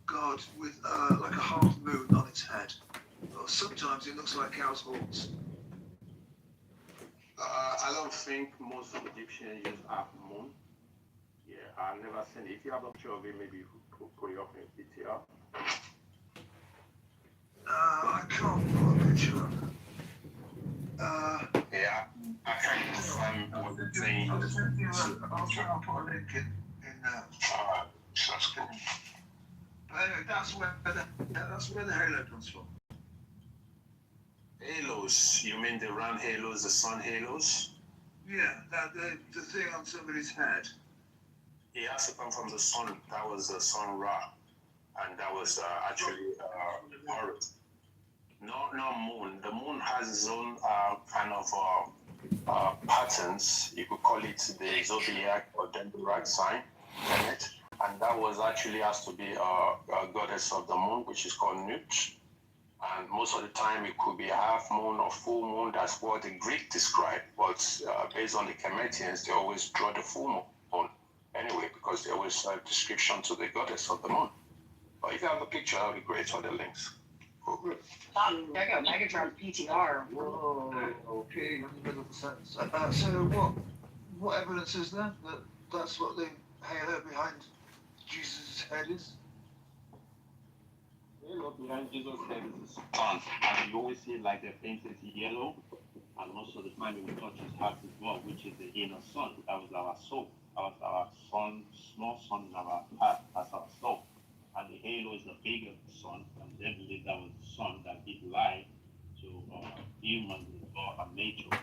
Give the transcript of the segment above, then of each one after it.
god with like a half moon on its head. Or sometimes it looks like cow's horns. I don't think most Egyptians use half moon. Yeah, I've never seen it. If you have a picture of it, maybe you could put it up in PTR. I can't put a picture up. Yeah, I can't find what the thing. I'll try and put a link in that's cool. But anyway, that's where the halo comes from. Halos, you mean the round halos, the sun halos? Yeah, the thing on somebody's head. It has to come from the sun. That was the sun Ra, and that was actually Horus. No moon. The moon has its own kind of patterns. You could call it the zodiac or dendroid sign, planet. And that was actually has to be a goddess of the moon, which is called Nut. And most of the time it could be a half moon or full moon. That's what the Greek described. But based on the Cometians, they always draw the full moon anyway, because they always have description to the goddess of the moon. But if you have a picture, that would be great for the links. There you go, Megatron's PTR. Whoa, okay, in the middle of the sentence. So what evidence is there that that's what the halo behind Jesus' head is? The halo behind Jesus' head is the sun, and you always see like the painted yellow, and most of the time we touch his heart as well, which is the inner sun. That was our soul. That was our sun, small sun in our heart. That's our soul. And the halo is the bigger sun, and they believe that was the sun that gives life to humans or nature.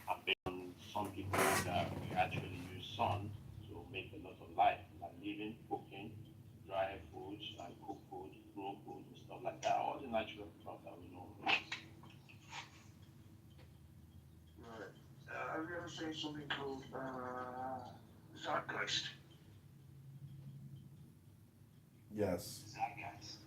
And based on some people that we actually use sun to make a lot of life, like living, cooking, dry foods, and cook food, grow food, and stuff like that. All the natural stuff that we know. Right. Have you ever seen something called zeitgeist? Yes. Zeitgeist.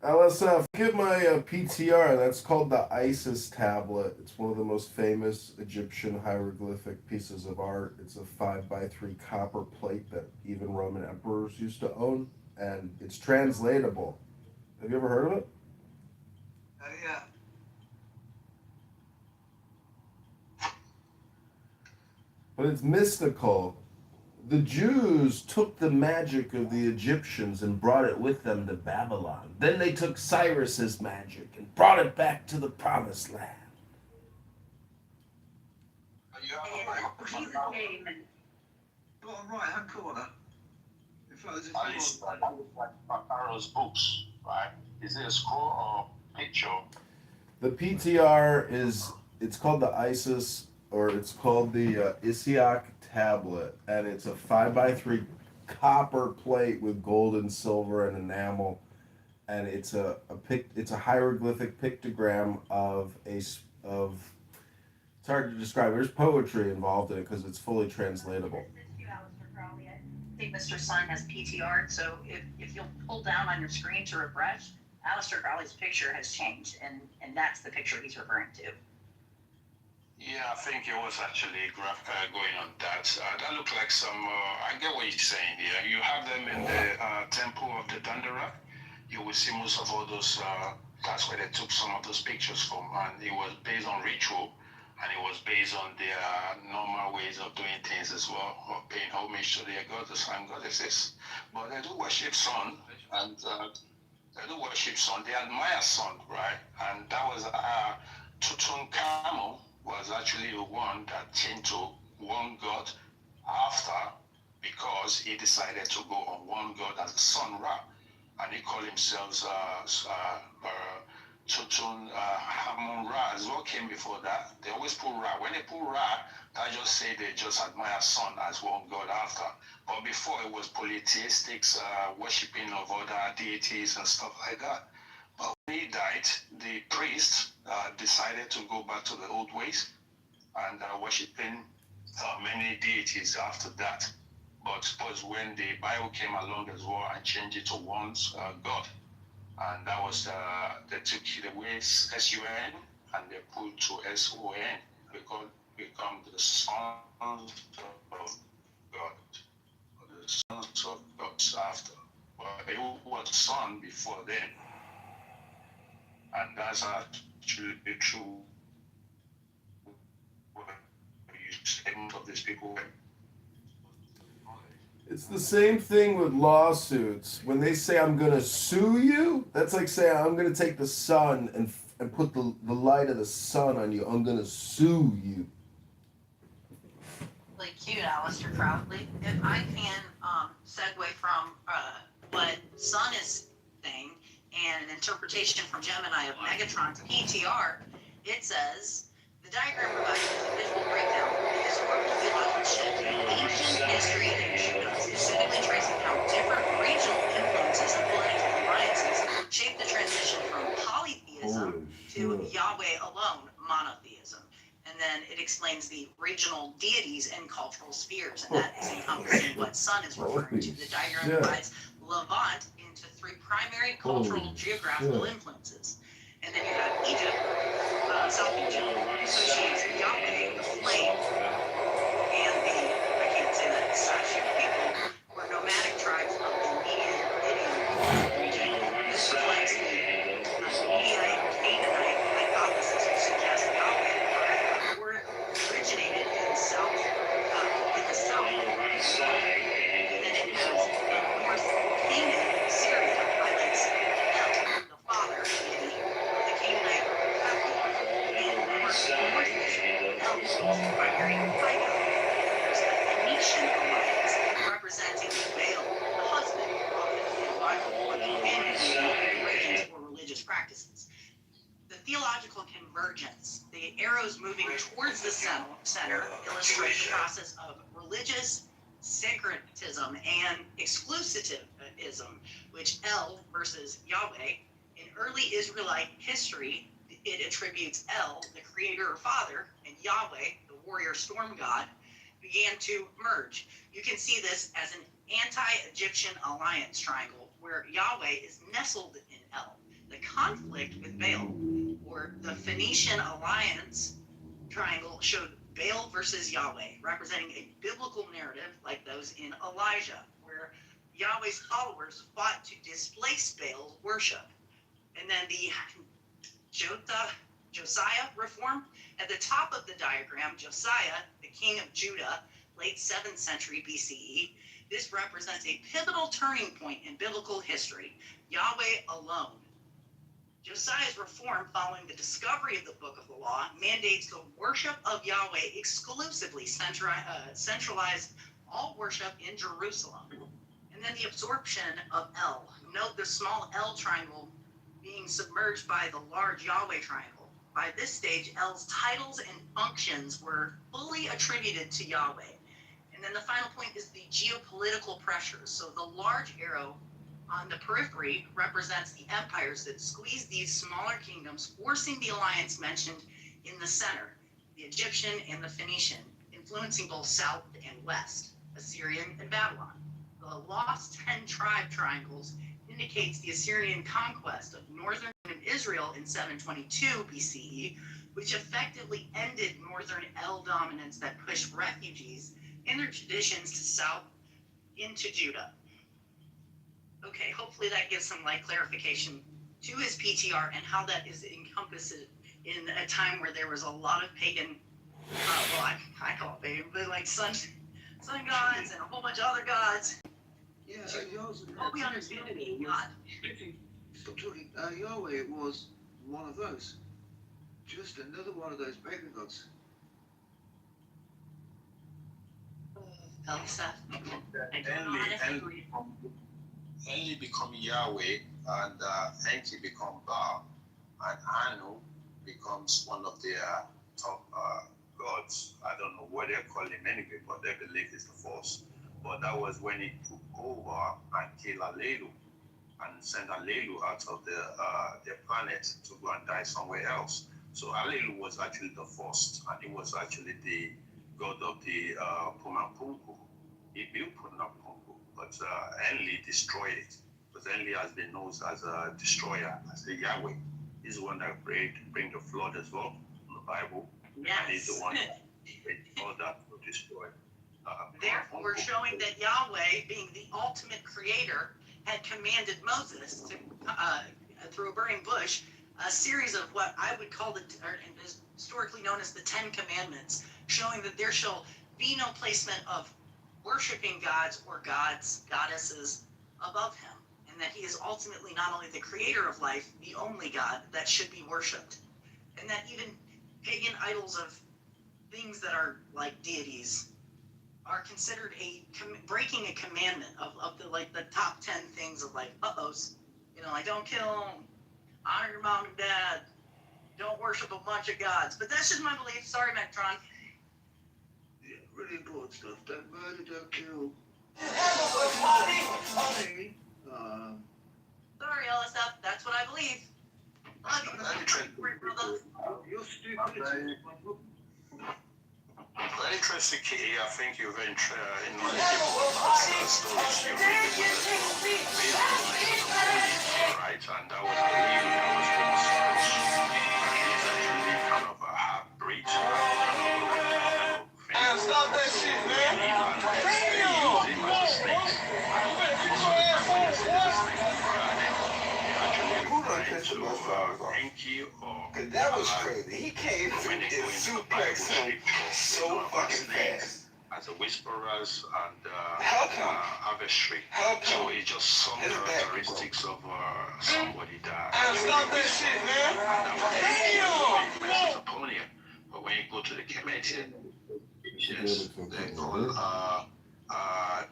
LSF, get my PTR. That's called the Isis tablet. It's one of the most famous Egyptian hieroglyphic pieces of art. It's a 5x3 copper plate that even Roman emperors used to own, and it's translatable. Have you ever heard of it? Yeah. But it's mystical. The Jews took the magic of the Egyptians and brought it with them to Babylon. Then they took Cyrus's magic and brought it back to the Promised Land. Bottom right hand corner. In fact, there's At least like Pharaoh's books, right? Is it a scroll or picture? The PTR it's called the Isis, or it's called the Isiaq tablet, and it's a 5x3 copper plate with gold and silver and enamel, and it's a hieroglyphic pictogram of it's hard to describe. There's poetry involved in it because it's fully translatable. I think Mr. Sun has PTR, so if you'll pull down on your screen to refresh, Aleister Crowley's picture has changed, and that's the picture he's referring to. Yeah, I think it was actually going on that. That looked like some, I get what you're saying here. You have them in the temple of the Dandara. You will see most of all those, that's where they took some of those pictures from. And it was based on ritual, and it was based on their normal ways of doing things as well, of paying homage to their goddess and goddesses. But they do worship sun, and they do worship sun. They admire sun, right? And that was Tutankhamun was actually the one that came to one God after, because he decided to go on one God as the Sun Ra, and he called himself Tutankhamun Ra as well. Came before that. They always put Ra. When they put Ra, that just say they just admire Sun as one God after. But before it was polytheistic worshipping of other deities and stuff like that. But when he died, the priest decided to go back to the old ways and worshipping many deities after that. But suppose when the Bible came along as well and changed it to one God, and that was they took the way S-U-N and they put to S-O-N, become the sons of God, or the sons of God after. but it was son before then, and that's actually true. When you say most of these people, It's the same thing with lawsuits. When they say I'm gonna sue you, that's like saying I'm gonna take the sun and put the light of the sun on you. I'm gonna sue you. Really cute, Alistair Crowley. If I can segue from what Sun is saying and an interpretation from Gemini of Megatron's PTR, it says the diagram provides a visual breakdown of the historical theological shift in ancient history and Judah, specifically tracing how different regional influences and political alliances shaped the transition from polytheism to Yahweh alone monotheism. And then it explains the regional deities and cultural spheres, and that is encompassing what Sun is referring to. The diagram divides Levant into three primary cultural geographical influences. And then you have Egypt, South Egypt, associates Yahweh, the flame, and the, I can't say that, Sashi people, were nomadic tribes of the Median region. This reflects the Mediite Canaanite hypothesis, which suggests Yahweh originated in the south. And then it has North Canaan, Syria, highlights El, the father deity of the Canaanite people, and North Israel, El is the primary hideout. There's the Phoenician alliance, representing Baal, the husband, often in the Bible, or the companion regions or religious practices. The theological convergence, the arrows moving towards the center, illustrate the process of religious syncretism and exclusivism, which El versus Yahweh. In early Israelite history, it attributes El, the creator or father, and Yahweh, the warrior storm god, began to merge. You can see this as an anti-Egyptian alliance triangle where Yahweh is nestled in El. The conflict with Baal, or the Phoenician alliance triangle, showed Baal versus Yahweh, representing a biblical narrative like those in Elijah, where Yahweh's followers fought to displace Baal's worship. And then the Josiah reform, at the top of the diagram, Josiah, the king of Judah, late 7th century BCE, this represents a pivotal turning point in biblical history. Yahweh alone. Josiah's reform, following the discovery of the Book of the Law, mandates the worship of Yahweh exclusively, centralized all worship in Jerusalem. And then the absorption of El. Note the small L triangle being submerged by the large Yahweh triangle. By this stage, El's titles and functions were fully attributed to Yahweh. And then the final point is the geopolitical pressures. So the large arrow on the periphery represents the empires that squeeze these smaller kingdoms, forcing the alliance mentioned in the center, the Egyptian and the Phoenician, influencing both south and west, Assyrian and Babylon. The lost 10 tribe triangles indicates the Assyrian conquest of northern Israel in 722 BCE, which effectively ended northern El dominance that pushed refugees and their traditions to south into Judah. Okay, hopefully that gives some light clarification to his PTR and how that is encompassed in a time where there was a lot of pagan, I call it pagan, but like sun gods and a whole bunch of other gods. Yeah, What we understand to be God. Stop talking. Yahweh was one of those. Just another one of those pagan gods. Elsa. I don't know how to agree. Enli become Yahweh, and Enki become Baal, and Anu becomes one of their top gods. I don't know what they call him anyway, but they believe it's the force. But that was when he took over and killed Alelu and sent Alelu out of their planet to go and die somewhere else. So Alelu was actually the first, and he was actually the god of the Pumapunku. He built Pumapunku, but Enli destroyed it, because Enli has been known as a destroyer, as a Yahweh. He's the one that bring the flood as well in the Bible. Yes. And he's the one that made all that to destroy. Therefore, showing that Yahweh, being the ultimate creator, had commanded Moses to, through a burning bush, a series of what I would call is historically known as the 10 Commandments, showing that there shall be no placement of worshiping gods or goddesses above him, and that he is ultimately not only the creator of life, the only God that should be worshipped, and that even pagan idols of things that are like deities are considered breaking a commandment of the top 10 things of like like don't kill, honor your mom and dad, don't worship a bunch of gods. But that's just my belief. Sorry, Metron. Yeah, really important stuff. Don't murder, don't kill. Sorry, LSF. That's what I believe. You're stupid. Very interesting, Key. I think you're very knowledgeable about stories you read right? And I was believing that was what was supposed. And he's actually kind of a half-breed. Stop that shit, man. Cause that was crazy. He came and suplex him so fucking fast. As a whisperers and adversary. So it's just some characteristics of somebody that. Stop that shit, man. Damn. But when you go to the Kemetic, yes, they call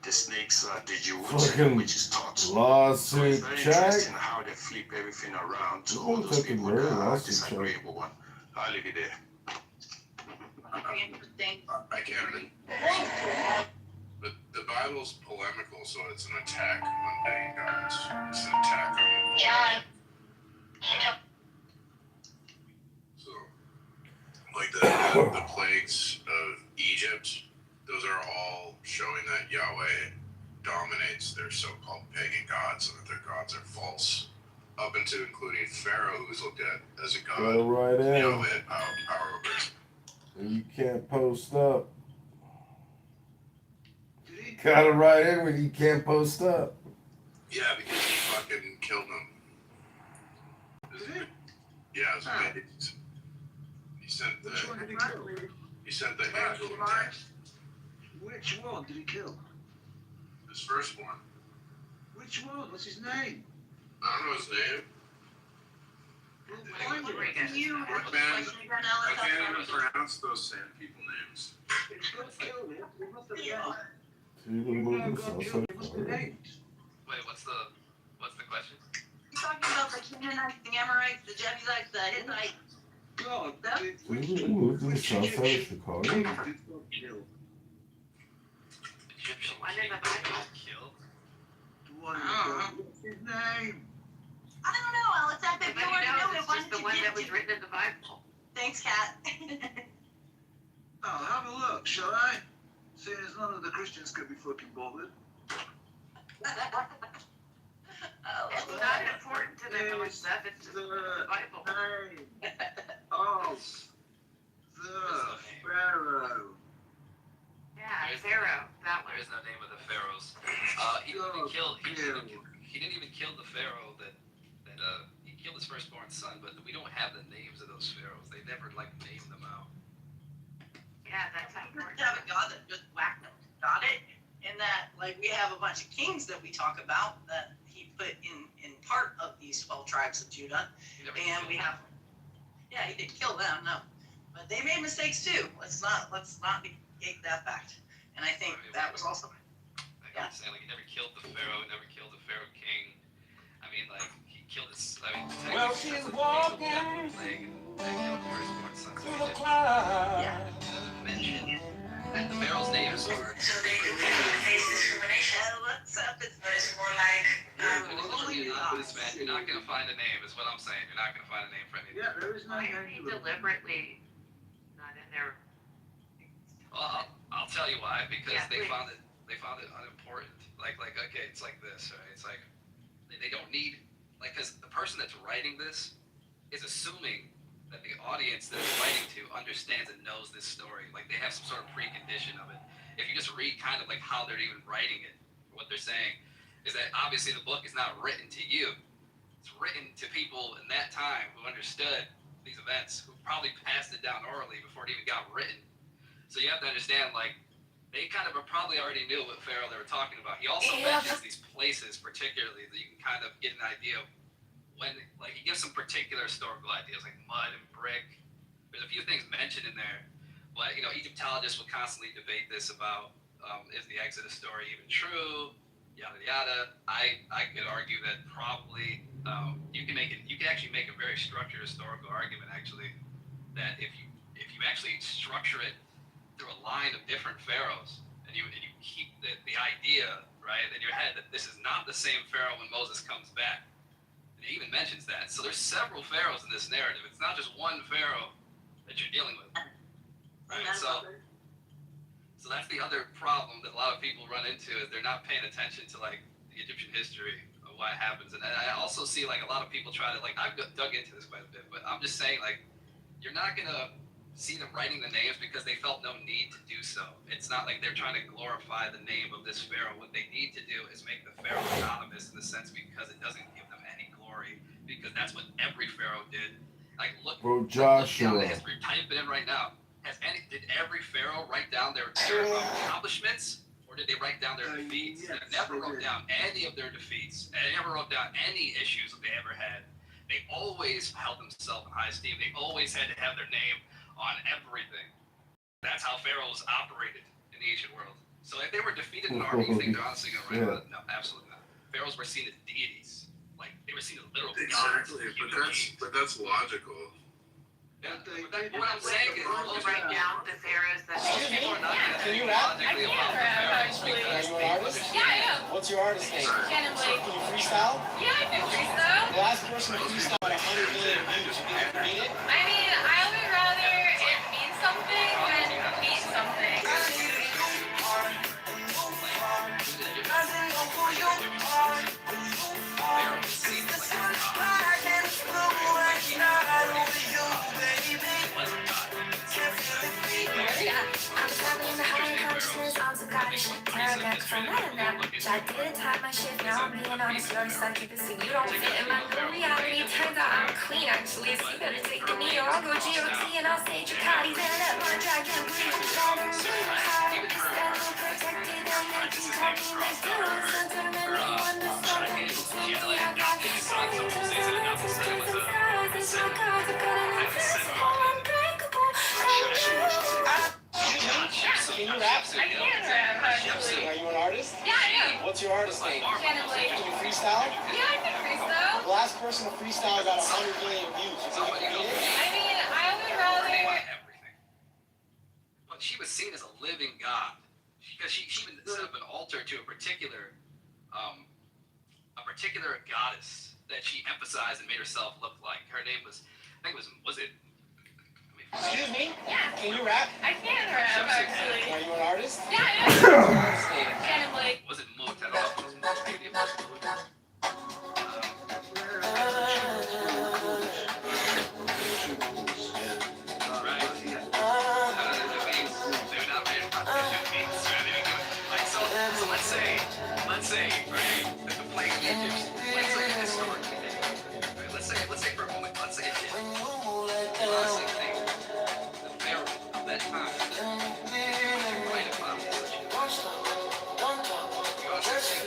the snakes Digiwood, which is taught. So Lawsuit it's very check. interesting how they flip everything around to all those people that are disagreeable one. I'll leave it there. Very interesting. I can. But the Bible's polemical, so it's an attack on pagan gods. It's an attack on. So, like the plagues of Egypt, those are all showing that Yahweh dominates their so-called pagan gods and that their gods are false. Up into including Pharaoh, who's looked at as a god. Go right in. Yahweh had power over his. You can't post up. Did he? Got it right in when you can't post up. Yeah, because he fucking killed him. Yeah, it was amazing. He sent the Which one did he kill? angel of death. Which one did he kill? His first one. Which one? What's his name? I don't know his name. I can't even pronounce those sand people names. He's got killed him. He must have Yeah. named. Wait, what's the question? You're talking about the Canaanites, the Amorites, the Jebusites, the Hittites. God, Did we move to the south side of Chicago? did God kill? Egyptian Why did king the Bible- killed? The one what's his name? I don't know, Alex. I think you already know it. Why It's did the you one give that was it? written in the Bible. Thanks, Kat. Oh, have a look, shall I? Seeing as none of the Christians could be fucking bothered. It's not important to them how much stuff, it's just the Bible. Name of the Pharaoh. Yeah, Pharaoh, that one. There is no name of the pharaohs. He didn't even kill the pharaoh that he killed his firstborn son, but we don't have the names of those pharaohs. They never named them out. Yeah, that's not We important. have a God that just whacked them. Got it? And that, we have a bunch of kings that we talk about that he put in part of these 12 tribes of Judah. He never And killed we them. have, yeah, he didn't kill them, no. But they made mistakes too. Let's not negate that fact. And I think that was also, I'm saying, he never killed the pharaoh, never killed the pharaoh king. I mean, he killed his. Well, she's walking They killed the firstborn son. So through he the didn't clouds. mention that the pharaoh's names are. so they could face discrimination. What's up? It's more like, You're not gonna find a name, is what I'm saying. You're not gonna find a name for anything. Yeah, there is no Why are they name. deliberately not in there? Well, I'll tell you why. Because Yeah, they please. found it unimportant. Okay, it's like this, right? It's like they don't need because the person that's writing this is assuming that the audience that it's writing to understands and knows this story. They have some sort of precondition of it. If you just read kind of how they're even writing it, what they're saying, is that obviously the book is not written to you. It's written to people in that time who understood these events, who probably passed it down orally before it even got written. So you have to understand, like, they kind of probably already knew what Pharaoh they were talking about. He also mentions these places particularly that you can kind of get an idea of when, like, he gives some particular historical ideas like mud and brick. There's a few things mentioned in there, but, you know, Egyptologists will constantly debate this about is the Exodus story even true, yada yada. I could argue that probably you can actually make a very structured historical argument actually that if you actually structure it through a line of different pharaohs, and you keep the idea right in your head that this is not the same Pharaoh when Moses comes back. And he even mentions that. So there's several pharaohs in this narrative. It's not just one Pharaoh that you're dealing with. Right? So that's the other problem that a lot of people run into, is they're not paying attention to like the Egyptian history of what happens. And I also see like a lot of people try to, like, I've dug into this quite a bit, but I'm just saying, like, you're not gonna see them writing the names because they felt no need to do so. It's not like they're trying to glorify the name of this Pharaoh. What they need to do is make the Pharaoh anonymous in the sense because it doesn't give them any glory, because that's what every Pharaoh did. Like, look down the history, type it in right now. Did every Pharaoh write down their accomplishments, or did they write down their defeats? Yes, they never wrote down any of their defeats, and they never wrote down any issues that they ever had. They always held themselves in high esteem. They always had to have their name on everything. That's how pharaohs operated in the ancient world. So if they were defeated in an army, you think they're honestly going to write about it? No, absolutely not. Pharaohs were seen as deities. Like, they were seen as literal gods. Exactly, but that's logical. Yeah, what I'm saying is, We'll write down the pharaohs that people are not going to Can you think rap? logically I about the can rap, pharaohs actually. Are because you an artist? Yeah, I am. What's your artist name? Shannon Blake. Can you freestyle? Yeah, I can freestyle. The last person to freestyle at 100 million views, you think you can beat it? I mean, I would rather it mean something than beat something. I'm traveling the higher consciousness, I'm so goddess. Paragraph from that and that. I didn't type my shit, now I'm being honest. You're psychic, so you don't fit in my new reality. Turns out I'm clean, actually, so you better take the knee or I'll go GOT and I'll say Dracati. Then let my dragon breathe. Let him breathe hard. Stand protected, they'll make you call me like dudes. Sentimentally understanding. Between me, I got something to the left, it's just some stars. It's my cards, I'm gonna invincible, unbreakable. Can you rap? I can rap, actually. Are you an artist? Yeah, I am. What's your artist name? Shannon Blake. Can you freestyle? Yeah, I can freestyle. The last person to freestyle got 100 million views, you think you can beat it? I mean, I would rather. everything. But she was seen as a living god because she even set up an altar to a particular goddess that she emphasized and made herself look like. Her name was, I think was it? Excuse me? Yeah. Can you rap? I can rap, actually. Are you an artist? Yeah, I am. What's your artist name? Shannon Blake. Was it Moot at all? Let's say, right, that the plague of Egypt, let's say historically, right, let's say for a moment, let's say it did. Honestly think the Pharaoh of that time right about such a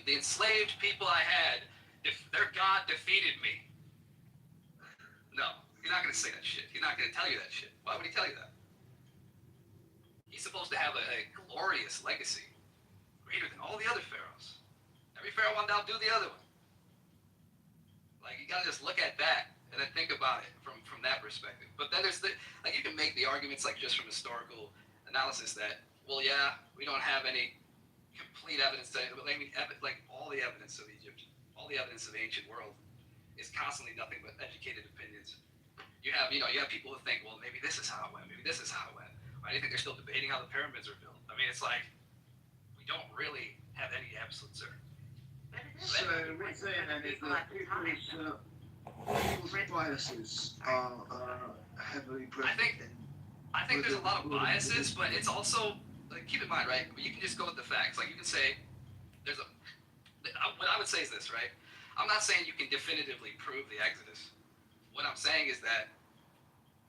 the enslaved people I had, if their God defeated me. No, he's not going to say that shit. He's not going to tell you that shit. Why would he tell you that? He's supposed to have a glorious legacy, greater than all the other pharaohs. Every pharaoh wanted to outdo the other one. Like, you gotta just look at that and then think about it from that perspective. But then there's like, you can make the arguments, like, just from historical analysis that, well, yeah, we don't have any complete evidence that, I mean, like, all the evidence of Egypt, all the evidence of the ancient world is constantly nothing but educated opinions. You have people who think, well, maybe this is how it went, maybe this is how it went. Why do you think they're still debating how the pyramids are built? I mean, it's like, we don't really have any absolute certainty. So what you're saying then is that people's biases are heavily present. I think there's a lot of biases, but it's also like, keep in mind, right? You can just go with the facts. Like, you can say, what I would say is this, right? I'm not saying you can definitively prove the Exodus. What I'm saying is that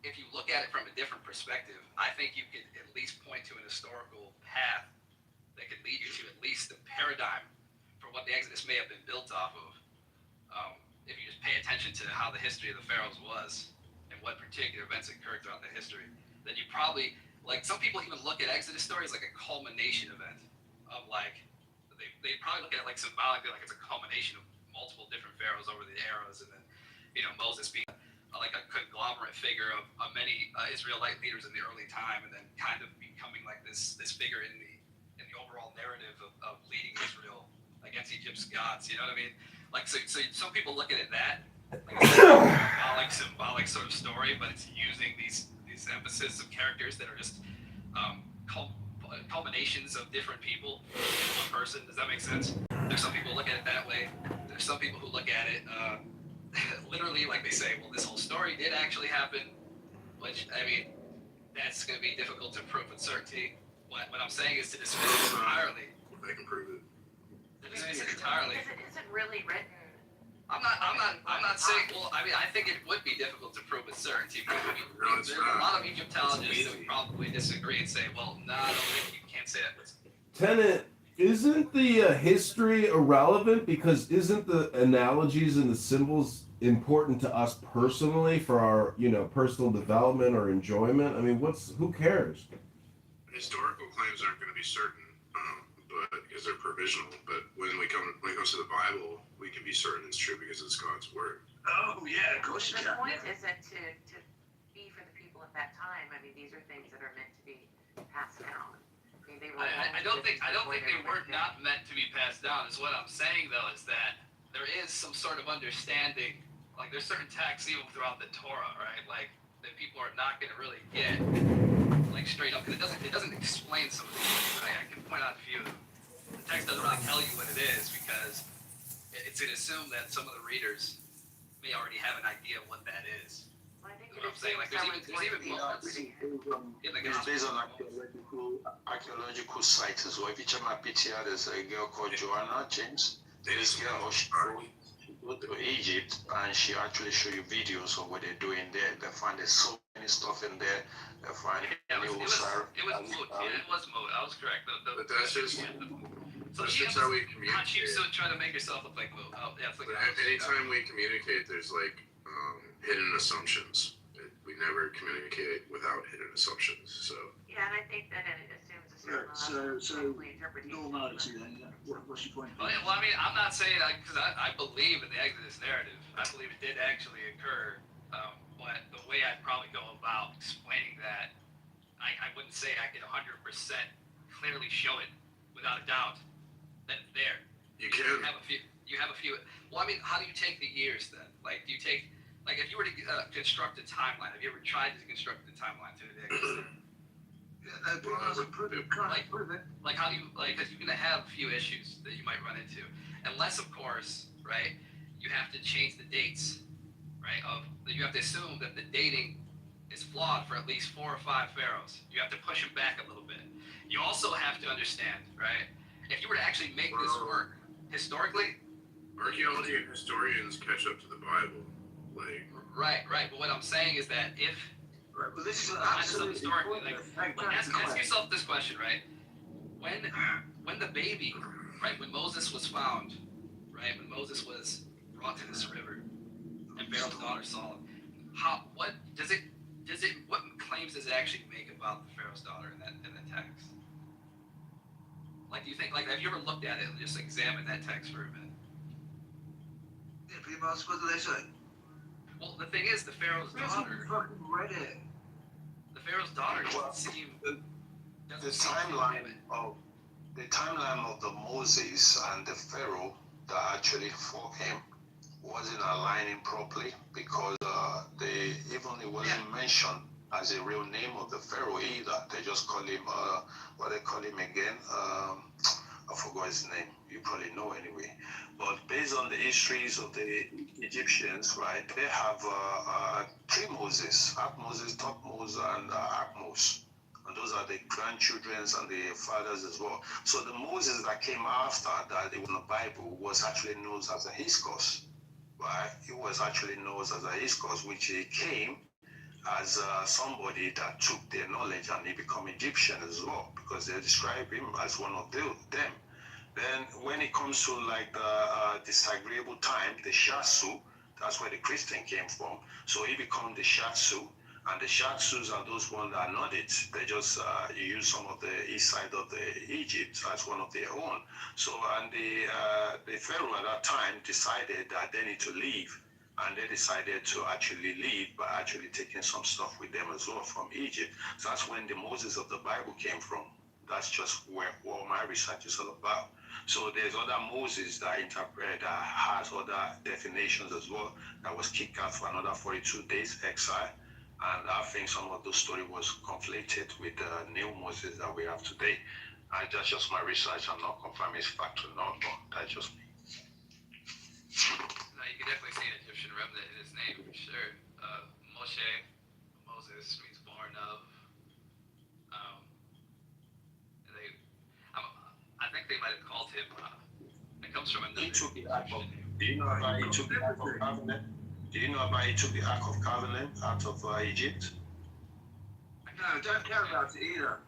if you look at it from a different perspective, I think you could at least point to an historical path that could lead you to at least the paradigm for what the Exodus may have been built off of. If you just pay attention to how the history of the pharaohs was and what particular events occurred throughout the history, then you probably, like, some people even look at Exodus stories like a culmination event of, like, they probably look at it like symbolically, like it's a culmination of multiple different pharaohs over the eras, and then, you know, Moses being like a conglomerate figure of many Israelite leaders in the early time, and then kind of becoming like this figure in the overall narrative of leading Israel against Egypt's gods. You know what I mean? Like, so some people look at it like a symbolic sort of story, but it's using these emphasis of characters that are just culminations of different people in one person. Does that make sense? There's some people who look at it that way. There's some people who look at it literally, like they say, well, this whole story did actually happen, which, I mean, that's going to be difficult to prove with certainty. What I'm saying is to dismiss it entirely. They can prove it. To dismiss it entirely. Is it really written? I'm not saying. Well, I mean, I think it would be difficult to prove with certainty. Because there's a lot of Egyptologists that would probably disagree and say, well, no, I don't think you can't say that. Tenet, isn't the history irrelevant, because isn't the analogies and the symbols important to us personally for our, you know, personal development or enjoyment? I mean, who cares? Historical claims aren't going to be certain, but because they're provisional. But when it comes to the Bible, we can be certain it's true because it's God's word. Oh yeah, of course you The can. point isn't to be for the people at that time. I mean, these are things that are meant to be passed down. I mean, I don't think they were not meant to be passed down. Is what I'm saying, though, is that there is some sort of understanding. Like, there's certain texts even throughout the Torah, right? Like, that people are not going to really get, like, straight up, because it doesn't explain some of these. Right? I can point out a few of them. The text doesn't really tell you what it is, because it's to assume that some of the readers may already have an idea of what that is. Well, I think You know what I'm saying? Like, there's even moments in the It's based on gospel. archaeological sites as well. If you check my PTR, there's a girl called Joanna James. This girl, she go to Egypt and she actually show you videos of what they're doing there. They find there's so many stuff in there. They find It was Moot. Yeah, it was Moot. I was correct. But that's just So that's how we How communicate. you still trying to make yourself look like Moot? Oh, yeah, it's like Anytime we communicate, there's like hidden assumptions. We never communicate without hidden assumptions. So Yeah, and I think that it assumes a certain Right, so interpretation. normality then, yeah. What's your point? Well, I mean, I'm not saying because I believe in the Exodus narrative. I believe it did actually occur. But the way I'd probably go about explaining that, I wouldn't say I could 100% clearly show it without a doubt that it's there. you can. You have a few. Well, I mean, how do you take the years then? Like, do you take, like, if you were to construct a timeline, have you ever tried to construct a timeline to the Exodus? Yeah, no, but it doesn't prove it. Can't prove it. Like, how do you, like, because you're going to have a few issues that you might run into. Unless, of course, right, you have to change the dates, right, you have to assume that the dating is flawed for at least 4 or 5 pharaohs. You have to push them back a little bit. You also have to understand, right, if you were to actually make this work historically. Archaeology and historians catch up to the Bible. Like, Right. But what I'm saying is that if Right, well, this is absolutely absolutely pointless. Ask yourself this question, right? When the baby, right, when Moses was found, right, when Moses was brought to this river, and Pharaoh's daughter saw him, what claims does it actually make about the Pharaoh's daughter in the text? Like, do you think, like, have you ever looked at it and just examined that text for a minute? Yeah, pretty much. What do they say? Well, the thing is, the Pharaoh's daughter. Fucking read it. The Pharaoh's daughter doesn't seem. the timeline of the Moses and the Pharaoh that actually fought him wasn't aligning properly, because it wasn't mentioned as a real name of the Pharaoh either. They just call him what they call him again. I forgot his name. You probably know anyway. But based on the histories of the Egyptians, right, they have 3 Moses: Atmoses, Thutmose, and Akmos. and those are the grandchildrens and the fathers as well. So the Moses that came after that in the Bible was actually known as a Hyksos, right? He was actually known as a Hyksos, which he came as somebody that took their knowledge and he became Egyptian as well, because they describe him as one of them. Then when it comes to like the disagreeable time, the Shasu, that's where the Christian came from. So he became the Shasu, and the Shasus are those ones that are not it. They just use some of the east side of the Egypt as one of their own. So and the Pharaoh at that time decided that they need to leave. And they decided to actually leave by actually taking some stuff with them as well from Egypt. So that's when the Moses of the Bible came from. That's just where all my research is all about. So there's other Moses that interpret that has other definitions as well, that was kicked out for another 42 days exile. And I think some of those story was conflated with the new Moses that we have today. And that's just my research. I'm not confirming it's fact or not, but that's just me. No, you can definitely see an Egyptian remnant in his name for sure. Moses means born of. I think they might have called him. It comes from another. He took the Ark of. Do you know about he took the Ark of Covenant? Do you know about he took the Ark of Covenant out of Egypt? No, don't care about it either.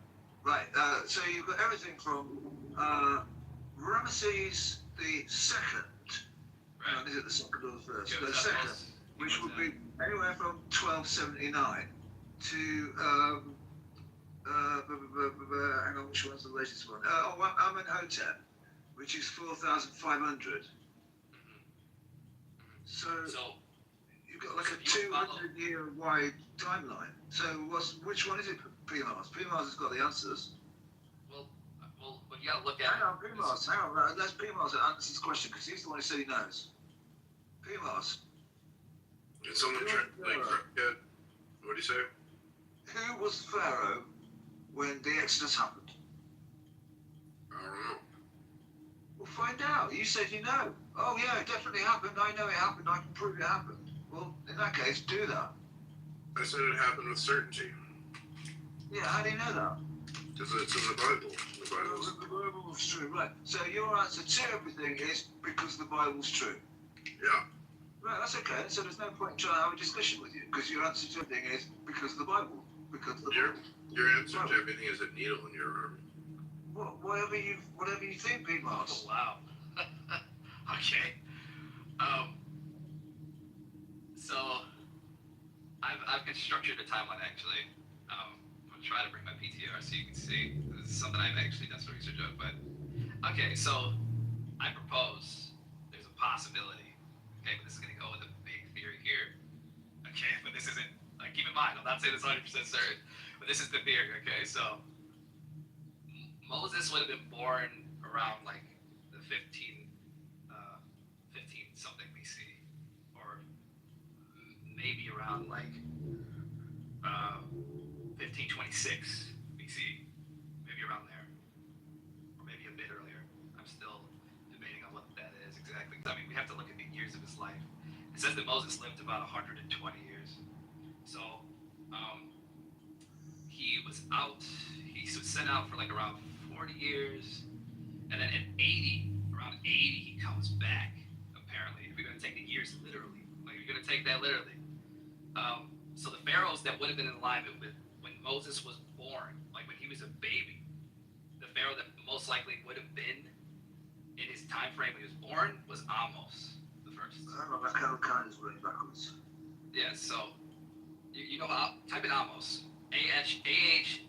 Right, so you've got everything from Ramesses the Second. Right. Is it the second or the first? Yeah, The second, which would be anywhere from 1279 to hang on, which one's the latest one? Amenhotep, which is 4,500. So you've got like a 200-year wide timeline. So which one is it, PMARS? PMARS has got the answers. Well, you gotta look at. Hang on, PMARS. Hang on, let's PMARS answer this question because he's the one who said he knows. PMARS. Did someone try what do you say? Who was Pharaoh when the Exodus happened? I don't know. Well, find out. You said you know. Oh yeah, it definitely happened. I know it happened. I can prove it happened. Well, in that case, do that. I said it happened with certainty. Yeah, how do you know that? Because it's in the Bible. The Bible's. The Bible's true, right? So your answer to everything is because the Bible's true. Yeah. Right, that's okay. So there's no point in trying to have a discussion with you because your answer to everything is because of the Bible. Because of the Bible. Your answer to everything is a needle in your arm. Whatever you think, PMARS. Oh, wow. Okay. So I've constructed a timeline actually. I'm gonna try to bring my PTR so you can see. This is something I've actually done some research on. But okay, so I propose there's a possibility. Okay, but this is gonna go with a big theory here. Okay, but this isn't. Keep in mind, I'm not saying it's 100% certain, but this is the theory. Okay, so Moses would have been born around like the 15 something BC, or maybe around like 1526 BC, maybe around there, or maybe a bit earlier. I'm still debating on what that is exactly. I mean, we have to look at the years of his life. It says that Moses lived about 120 years. So he was sent out for like around 40 years, and then around 80, he comes back, apparently. If you're going to take the years literally, like you're going to take that literally. So the pharaohs that would have been in alignment with when Moses was born, like when he was a baby, the pharaoh that most likely would have been in his time frame when he was born was Amos the first. I don't know, that kind is running backwards. Yeah, so you know how, type in Amos. Ahmose.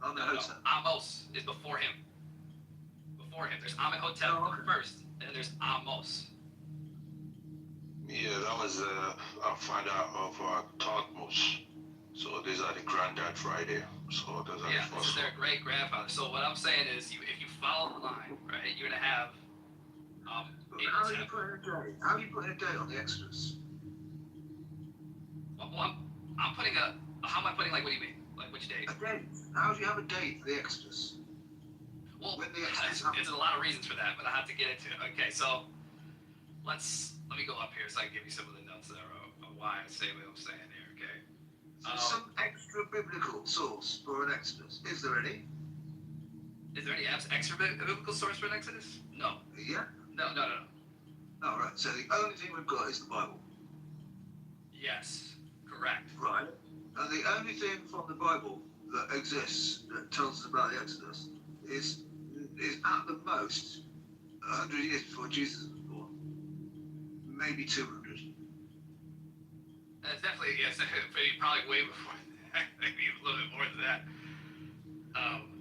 Amenhotep. Amos is before him. There's Amenhotep first, and then there's Amos. Yeah, that was a father of Thutmose. So these are the granddad right there. So those are Yeah, the this is first. their great grandfather. So what I'm saying is, if you follow the line, right, you're gonna have. How are you putting a date on the Exodus? Well, I'm putting a. How am I putting, like, what do you mean? Like, which date? A date. How do you have a date for the Exodus? Well, When the Exodus happened. there's a lot of reasons for that, but I have to get into it. Okay, so let me go up here so I can give you some of the notes that are why I say what I'm saying here. Okay. Some extra biblical source for an Exodus. Is there any? Is there any extra biblical source for an Exodus? No. Yeah? No. All right, so the only thing we've got is the Bible. Yes, correct. Right. And the only thing from the Bible that exists that tells us about the Exodus is at the most 100 years before Jesus was born. Maybe 200. It's definitely, yes, probably way before that. Maybe a little bit more than that.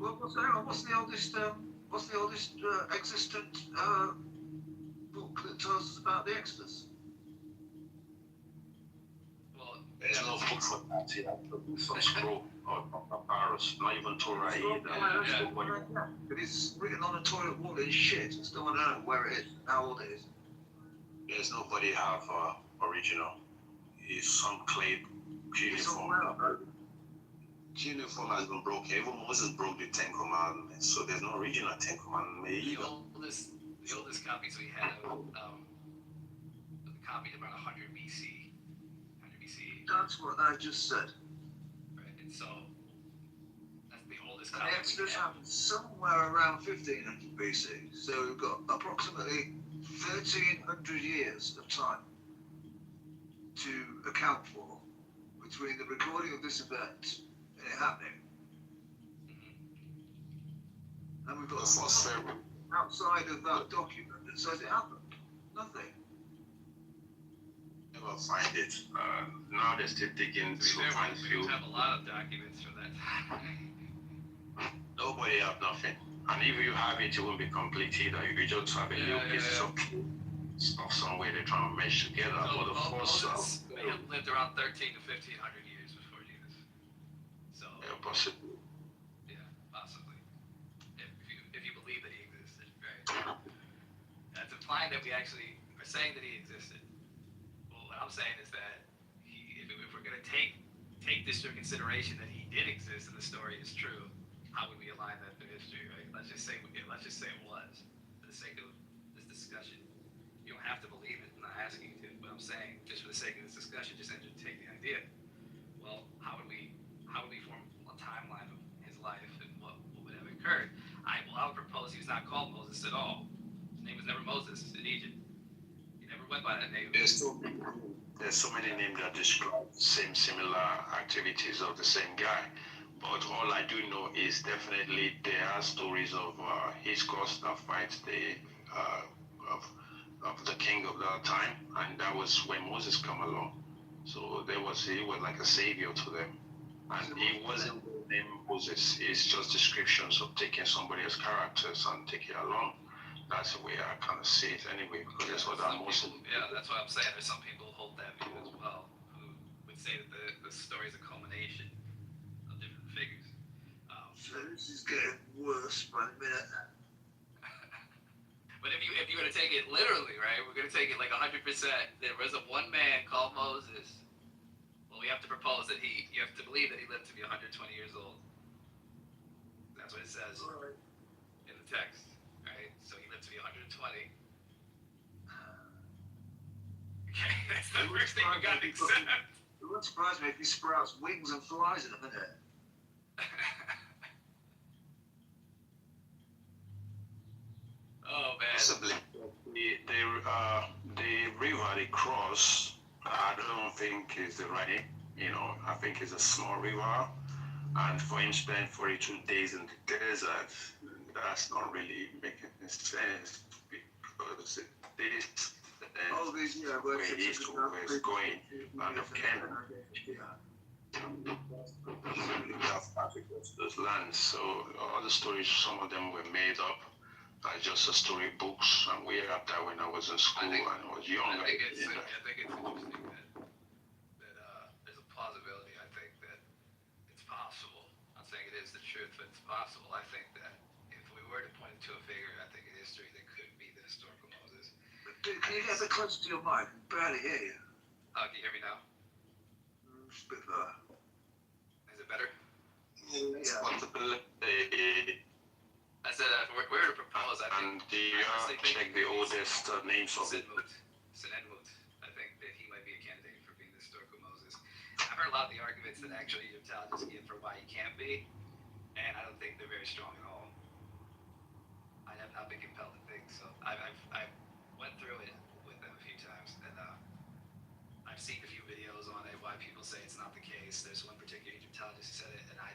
Well, what's the oldest existent book that tells us about the Exodus? Well, There's no book for that. You have to do some scroll or papyrus, not even Torah either. But it's written on a toilet wall in shit. I still want to know where it is, how old it is. There's nobody have original. It's some clay cuneiform. Cuneiform has been broken. Even Moses broke the Ten Commandments, so there's no original Ten Commandments either. The oldest copies we have, the copies around 100 BC. 100 BC. That's what I just said. Right, and so that's the oldest And copy. the Exodus happened somewhere around 1500 BC. So we've got approximately 1300 years of time to account for between the recording of this event and it happening. And we've got The first Pharaoh. outside of that document that says it happened. Nothing. Never find it. Now they're still digging to find We few. have a lot of documents from that time. Nobody have nothing. And if you have it, it won't be complete either. You just have a little piece of stuff somewhere they're trying to mesh together. But the first Moses may have lived around 13 to 1500 years before Jesus. So possibly. yeah, possibly. If you believe that he existed, right? That's implying that we actually are saying that he existed. Well, what I'm saying is that if we're going to take this into consideration that he did exist and the story is true, how would we align that to history, right? Let's just say it was, for the sake of this discussion. You don't have to believe it. I'm not asking you to, but I'm saying just for the sake of this discussion, just entertain the idea. Well, how would we form a timeline of his life and what would have occurred? I would propose he was not called Moses at all. His name was never Moses in Egypt. He never went by that name. There's so many names that describe similar activities of the same guy. But all I do know is definitely there are stories of his cause that fights of the king of that time, and that was when Moses come along. So he was like a savior to them, and he wasn't named Moses. It's just descriptions of taking somebody's characters and taking it along. That's the way I kind of see it anyway, because that's what I'm also. Yeah, that's what I'm saying. There's some people who hold that view as well, who would say that the story is a culmination of different figures. So this is getting worse by the minute. But if you were to take it literally, right, we're going to take it like 100%. There was a one man called Moses. Well, we have to propose that you have to believe that he lived to be 120 years old. That's what it says in the text, right? So he lived to be 120. Okay, that's the first thing we got to accept. It wouldn't surprise me if he sprouts wings and flies in a minute. Oh man. Possibly. The river they cross, I don't think is the right, I think it's a small river. And for him spend 42 days in the desert, that's not really making sense because it is where he is to where he's going, land of Canaan. Those lands. So all the stories, some of them were made up. Just the storybooks, and we had that when I was in school and I was younger. I think it's interesting that there's a plausibility. I think that it's possible. I'm not saying it is the truth, but it's possible. I think that if we were to point to a figure, I think in history that could be the historical Moses. Dude, can you get a bit closer to your mic? I can barely hear you. Can you hear me now? Just a bit further. Is it better? Yeah. I said if we were to propose, I think. And check the oldest names of it. Senenmut. I think that he might be a candidate for being the historical Moses. I've heard a lot of the arguments that actually Egyptologists give for why he can't be, and I don't think they're very strong at all. I have not been compelled to think so. I've went through it with them a few times, and I've seen a few videos on it why people say it's not the case. There's one particular Egyptologist who said it, and I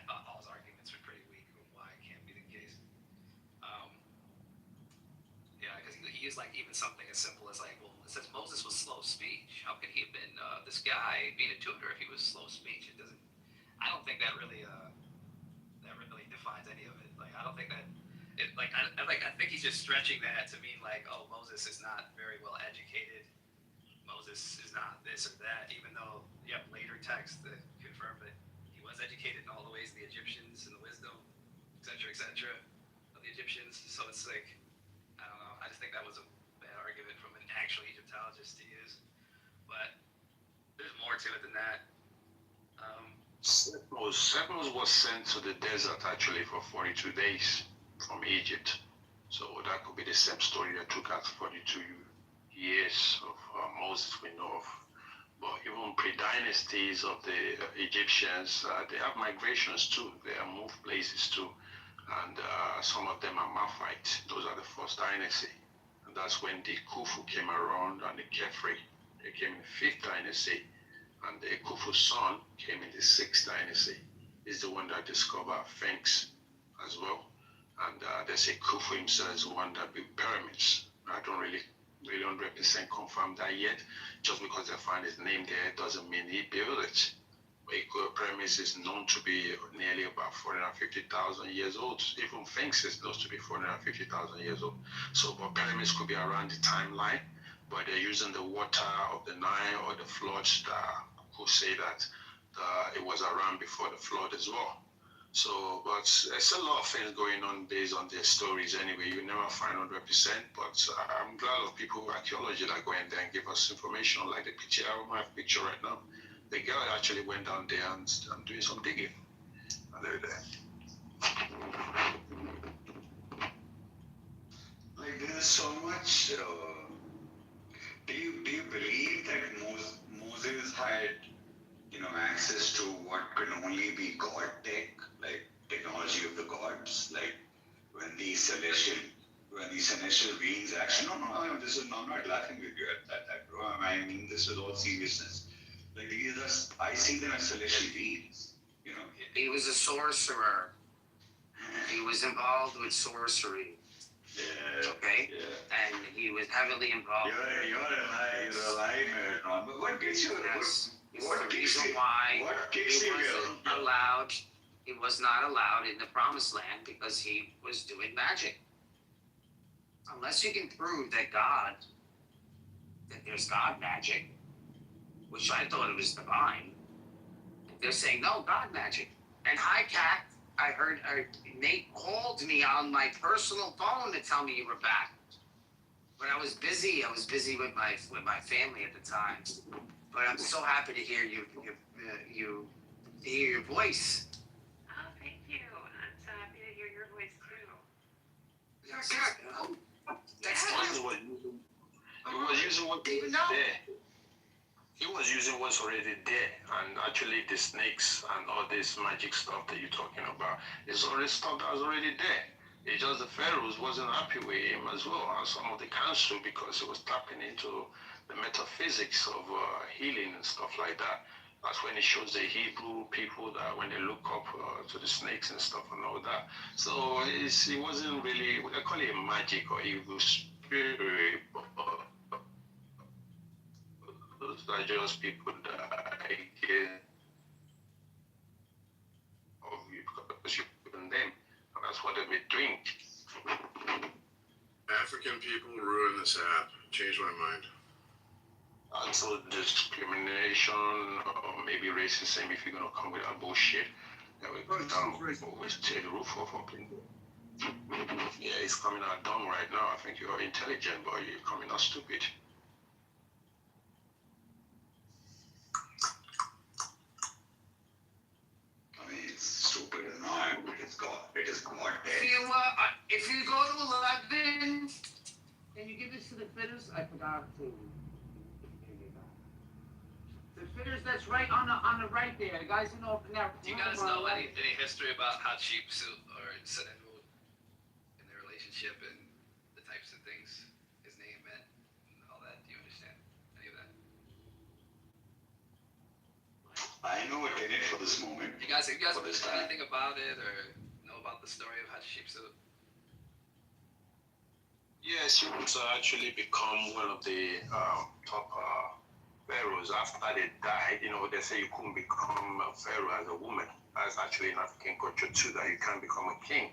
thought all his arguments were pretty weak on why it can't be the case. Yeah, because he used like even something as simple as like, well, it says Moses was slow of speech. How could he have been this guy being a tutor if he was slow of speech? It doesn't. I don't think that really defines any of it. Like I don't think that. I think he's just stretching that to mean like, oh, Moses is not very well educated. Moses is not this or that, even though you have later texts that confirm that he was educated in all the ways of the Egyptians and the wisdom, et cetera, of the Egyptians. So it's like, I don't know. I just think that was a bad argument from an actual Egyptologist to use. But there's more to it than that. Settlers was sent to the desert actually for 42 days from Egypt. So that could be the same story that took us 42 years of Moses we know of. But even pre-dynasties of the Egyptians, they have migrations too. They have moved places too. And some of them are Maphite. Those are the first dynasty. And that's when the Khufu came around and the Khafre. They came in the 5th dynasty. And the Khufu's son came in the 6th dynasty. He's the one that discovered Sphinx as well. And they say Khufu himself is the one that built pyramids. I don't really 100% confirm that yet. Just because they find his name there doesn't mean he built it. But pyramids is known to be nearly about 450,000 years old. Even Sphinx is known to be 450,000 years old. So, but pyramids could be around the timeline, but they're using the water of the Nile or the floods that could say that it was around before the flood as well. So, but there's a lot of things going on based on their stories anyway. You never find 100%, but I'm glad of people, archaeology, that go in there and give us information, like the picture, I have a picture right now. The girl actually went down there and doing some digging. And they're there. Like there's so much. Do you believe that Moses had, access to what could only be God tech, like technology of the gods, like when these celestial beings actually? No, I'm not laughing with you at that, bro. I mean this with all seriousness. Like I see them as celestial beings. He was a sorcerer. He was involved with sorcery. Yeah. Okay. Yeah. And he was heavily involved. You're a lie, man. But what gets you? Yes. What the kicks reason you? why What kicks he you? wasn't allowed. He was not allowed in the Promised Land because he was doing magic. Unless you can prove that there's God magic, which I thought it was divine. They're saying no, God magic. And hi, Kat. I heard Nate called me on my personal phone to tell me you were back. But I was busy with my family at the time. But I'm so happy to hear hear your voice. Oh, thank you. I'm so happy to hear your voice too. He was using what was there. He was using what's already there, and actually the snakes and all this magic stuff that you're talking about is already stuff that was already there. It's just the pharaohs wasn't happy with him as well, and some of the council, because he was tapping into the metaphysics of healing and stuff like that. That's when it shows the Hebrew people that when they look up to the snakes and stuff and all that. So it wasn't really, we call it magic or evil spirit, but those are just people that I get of you because you put in them, and that's what they've been doing. African people ruin this app. Changed my mind. Also discrimination or maybe racism if you're gonna come with that bullshit. That we always tear the roof off on people. Yeah, it's coming out dumb right now. I think you're intelligent, but you're coming out stupid. I mean, it's stupid or not, but it's God. It is God. If you go to 11, can you give this to the fitters? I forgot to. 15. fitters that's right on the right there. The guys in there. Do you guys know any history about Hatshepsut or Senenmut in their relationship and the types of things his name meant and all that? Do you understand any of that? I know what they did for this moment. You guys For this know time. anything about it or know about the story of Hatshepsut? Yes, she was actually become one of the top pharaohs. After they died, they say you couldn't become a pharaoh as a woman. That's actually an African culture too, that you can't become a king.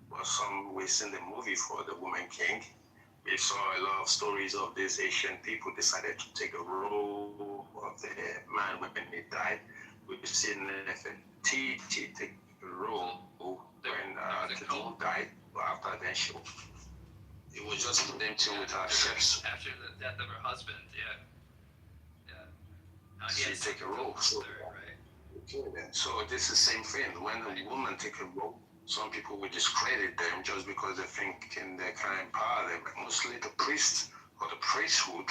But some we seen the movie for the woman king. We saw a lot of stories of these Asian people decided to take a role of the man when he died. We've seen Nefertiti take a role when Kitover died, but after then it was just the same thing with her chefs. After the death of her husband, yeah. She take a role. So, so this is the same thing. When a woman take a role, some people will discredit them just because they think they can empower them. Mostly the priest or the priesthood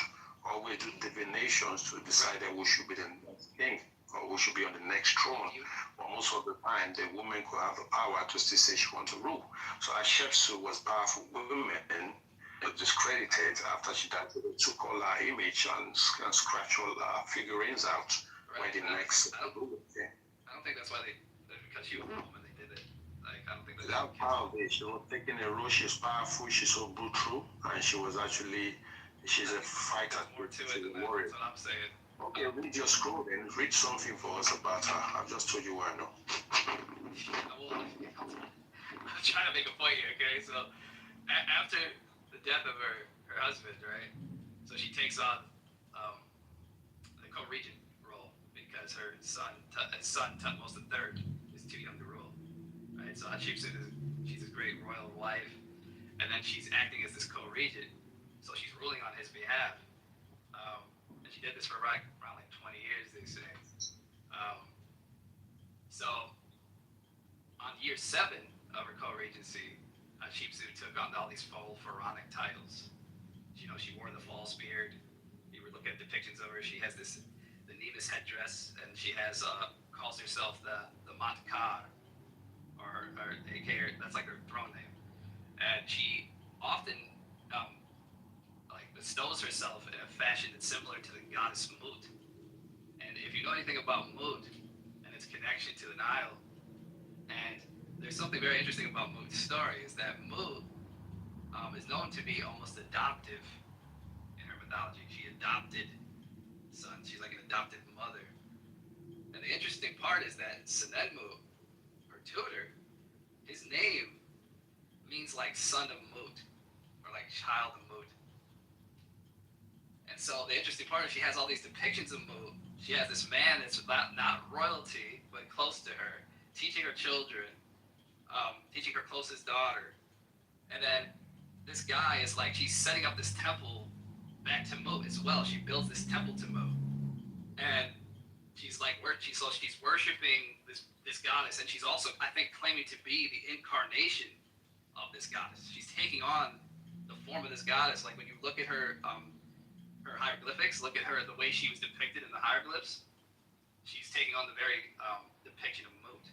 always do divinations to decide that who should be the next king or who should be on the next throne. But most of the time, the woman could have the power to still say she wants to rule. So Hatshepsut was powerful women, but discredited after she died. They took all her image and scratched all her figurines out. Right. When the next. I don't think that's why because she was a woman they did it. Like I don't think That power, she was taking a role. She's powerful. She's so brutal, and she's a fighter. More to it than that. Warrior. That's what I'm saying. Okay, read your scroll then. Read something for us about her. I've just told you what I know. I'm trying to make a point here, okay? So, after the death of her husband, right? So she takes on the co-regent role because her son Tutmos III is too young to rule, right? So Hatshepsut she's a great royal wife, and then she's acting as this co-regent, so she's ruling on his behalf. And she did this for around like 20 years, they say. So on year 7 of her co-regency, Hatshepsut took on all these full pharaonic titles. She wore the false beard. You would look at depictions of her. She has the Nevis headdress, and she calls herself the Matkar, or aka that's like her throne name. And she often bestows herself in a fashion that's similar to the goddess Mut. And if you know anything about Mut and its connection to the Nile, and there's something very interesting about Mut's story is that Mut is known to be almost adoptive in her mythology. She adopted sons. She's like an adopted mother. And the interesting part is that Senenmut, her tutor, his name means like son of Mut, or like child of Mut. And so the interesting part is she has all these depictions of Mut. She has this man that's not royalty, but close to her, teaching her children, teaching her closest daughter. And then this guy is like, she's setting up this temple back to Mut as well. She builds this temple to Mut. And she's like, she's worshiping this goddess. And she's also, I think, claiming to be the incarnation of this goddess. She's taking on the form of this goddess. Like when you look at her hieroglyphics, look at her, the way she was depicted in the hieroglyphs, she's taking on the very depiction of Mut.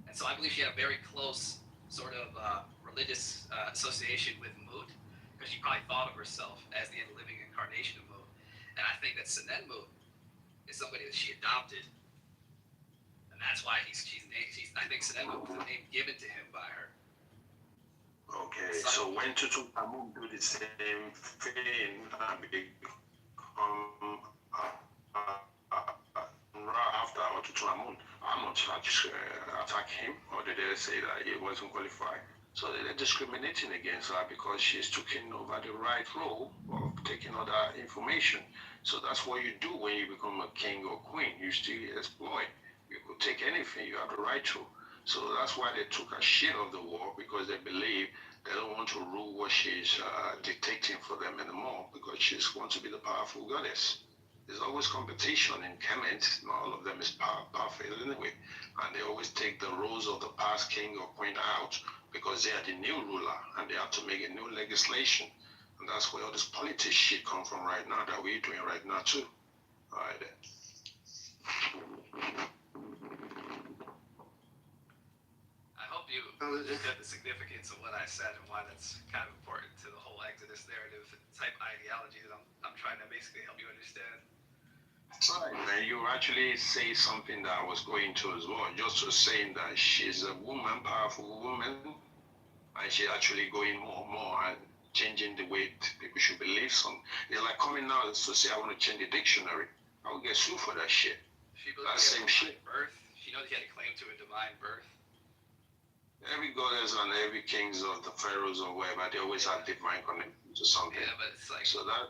And so I believe she had a very close sort of religious association with Mut, because she probably thought of herself as the living incarnation of Mut. And I think that Senenmut is somebody that she adopted. And that's why I think Senenmut was the name given to him by her. Okay, so when Tutankhamun do the same thing and become after Tutankhamun, I'm not trying to attack him, or did they say that he wasn't qualified? So they're discriminating against her because she's taking over the right role of taking other information. So that's what you do when you become a king or queen. You still exploit. You could take anything, you have the right to. So that's why they took a share of the war, because they believe they don't want to rule what she's dictating for them anymore, because she's going to be the powerful goddess. There's always competition in Kemet. Not all of them is perfect anyway. And they always take the roles of the past king or queen out because they are the new ruler and they have to make a new legislation. And that's where all this politics shit come from right now that we're doing right now too. All right then. I hope you get the significance of what I said and why that's kind of important to the whole Exodus narrative type ideology that I'm trying to basically help you understand. Right, man. You actually say something that I was going to as well. Just to saying that she's a woman, powerful woman, and she's actually going more and changing the way people should believe some. They're like coming now to say, I want to change the dictionary. I will get sued for that shit. She That believes same he shit. had a birth. She knows he had a claim to a divine birth. Every goddess and every kings of the pharaohs or whatever, they always have divine connection to something. Yeah, but it's like, So that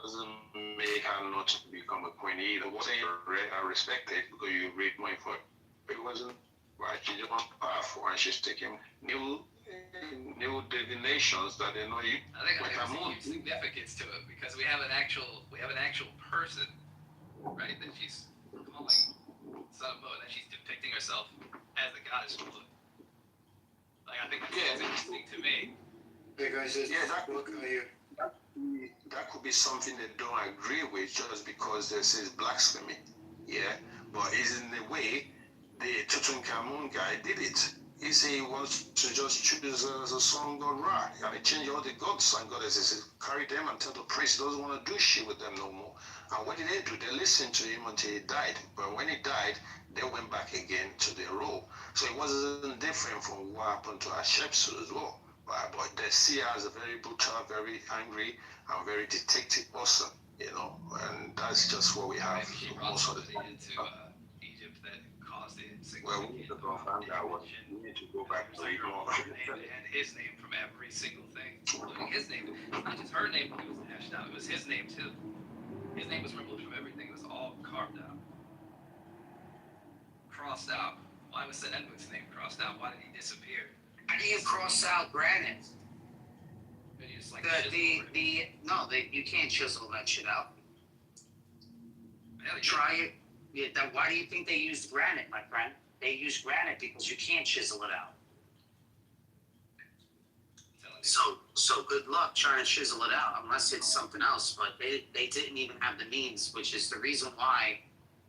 doesn't make her not to become a queen either. What I respect it because you read more info. It wasn't right. She's just powerful and she's taking new divinations that they know you. I think with there's her a moon. huge significance to it because we have an actual person, right? That she's calling Son of Mo, that she's depicting herself as the goddess Mulu. Like I think that's interesting to me. Hey guys, That could be something they don't agree with just because they say it's blasphemy. Yeah, but it's in the way the Tutankhamun guy did it. He said he wants to just choose as a son god Ra. And he changed all the gods and goddesses, carry them and tell the priest he doesn't want to do shit with them no more. And what did they do? They listened to him until he died. But when he died, they went back again to their role. So it wasn't different from what happened to Hatshepsut as well. But they see her as a very brutal, very angry, and very detective person, you know. And that's just what we have Maybe she brought most of the something time. into Egypt that caused it. Well, we need to go find that one. We need to go back to read more. And his name from every single thing, including his name. It's not just her name that was hashed out; it was his name too. His name was removed from everything. It was all carved out, crossed out. Why was Senenmut's name crossed out? Why did he disappear? How do you cross out granite? And you just like You can't chisel that shit out. Hell, yeah. Try it. Yeah, why do you think they used granite, my friend? They used granite because you can't chisel it out. So good luck trying to chisel it out, unless it's something else. But they didn't even have the means, which is the reason why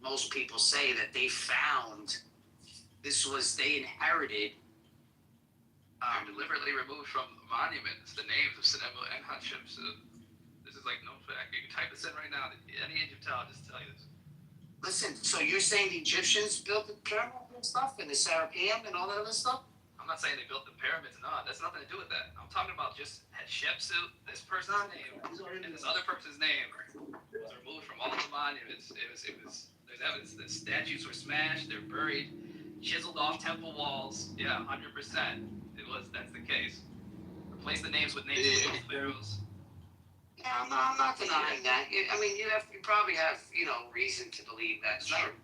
most people say that they found they inherited. Deliberately removed from monuments the names of Senenmut and Hatshepsut. This is like no fact. You can type this in right now. Any Egyptologist tell you this. Listen, so you're saying the Egyptians built the pyramids and stuff, and the Serapeum and all that other stuff? I'm not saying they built the pyramids. No, that's nothing to do with that. I'm talking about just Hatshepsut, this person's name, and this other person's name was removed from all the monuments. It was. There's evidence that statues were smashed. They're buried, chiseled off temple walls. Yeah, 100%. That's the case. Replace the names with names of pharaohs. Yeah, I'm not denying that. I mean, you probably have, reason to believe that's true.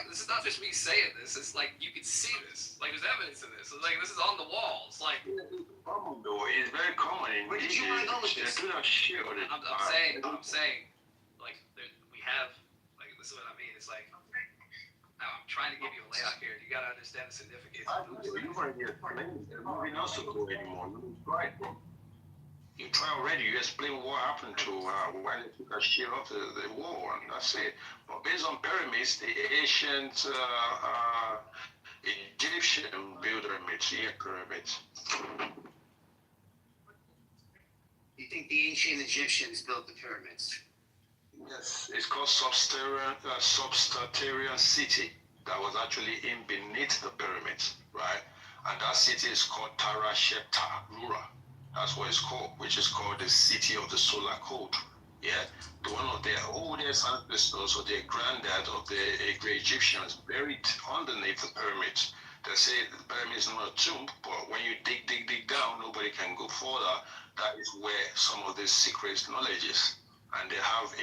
This is not just me saying this. It's like you can see this. Like there's evidence of this. It's like this is on the walls. Like it's very common in where did you want to go with this? I'm saying, like we have, like this is what I mean. It's like I'm trying to give you a layout here. You gotta understand the significance. Nobody knows to go anymore. You try already. You explain what happened to when they took a shit off the wall, and that's it. But based on pyramids, the ancient Egyptian built pyramids. You think the ancient Egyptians built the pyramids? Yes, it's called subterranean city that was actually in beneath the pyramids, right? And that city is called Tara Shepta Rura. That's what it's called, which is called the city of the solar code. Yeah, one of their oldest ancestors or their granddad of the great Egyptians buried underneath the pyramids. They say the pyramid is not a tomb, but when you dig down, nobody can go further. That is where some of this secret knowledge is. And they have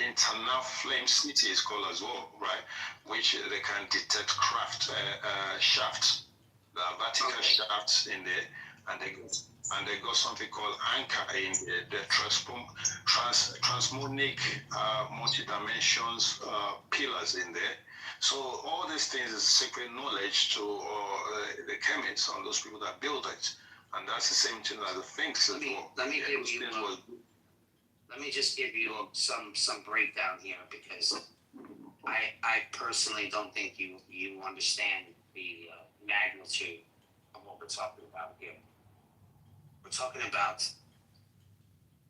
internal flame cities called as well, right? Which they can detect craft shafts, the vertical shafts in there, and they got something called anchor in the transmonic multi-dimensions pillars in there. So all these things is secret knowledge to the chemists and those people that build it, and that's the same thing as the things as well. Let me just give you some breakdown here, because I personally don't think you understand the magnitude of what we're talking about here. We're talking about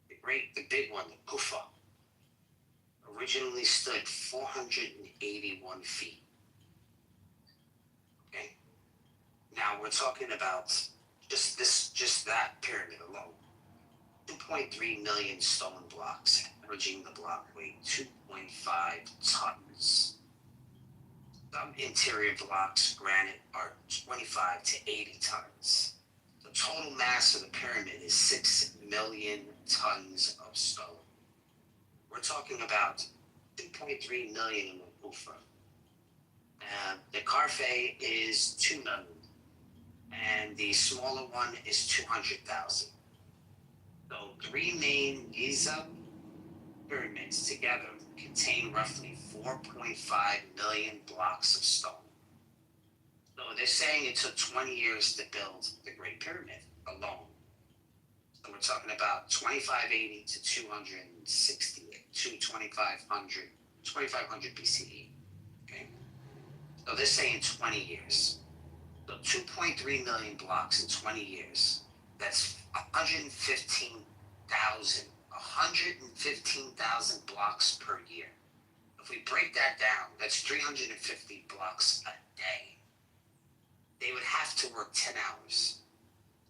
the big one, the Kufa, originally stood 481 feet. Okay. Now we're talking about just that pyramid alone. 2.3 million stone blocks, averaging the block weight 2.5 tons. Some interior blocks, granite, are 25 to 80 tons. The total mass of the pyramid is 6 million tons of stone. We're talking about 2.3 million in the Kufa. The Carfe is 2 million, and the smaller one is 200,000. So 3 main Giza pyramids together contain roughly 4.5 million blocks of stone. So they're saying it took 20 years to build the Great Pyramid alone. So we're talking about 2580 to 260 to 2500 BCE. Okay. So they're saying 20 years. So 2.3 million blocks in 20 years. That's 115,000 blocks per year. If we break that down, that's 350 blocks a day. They would have to work 10 hours.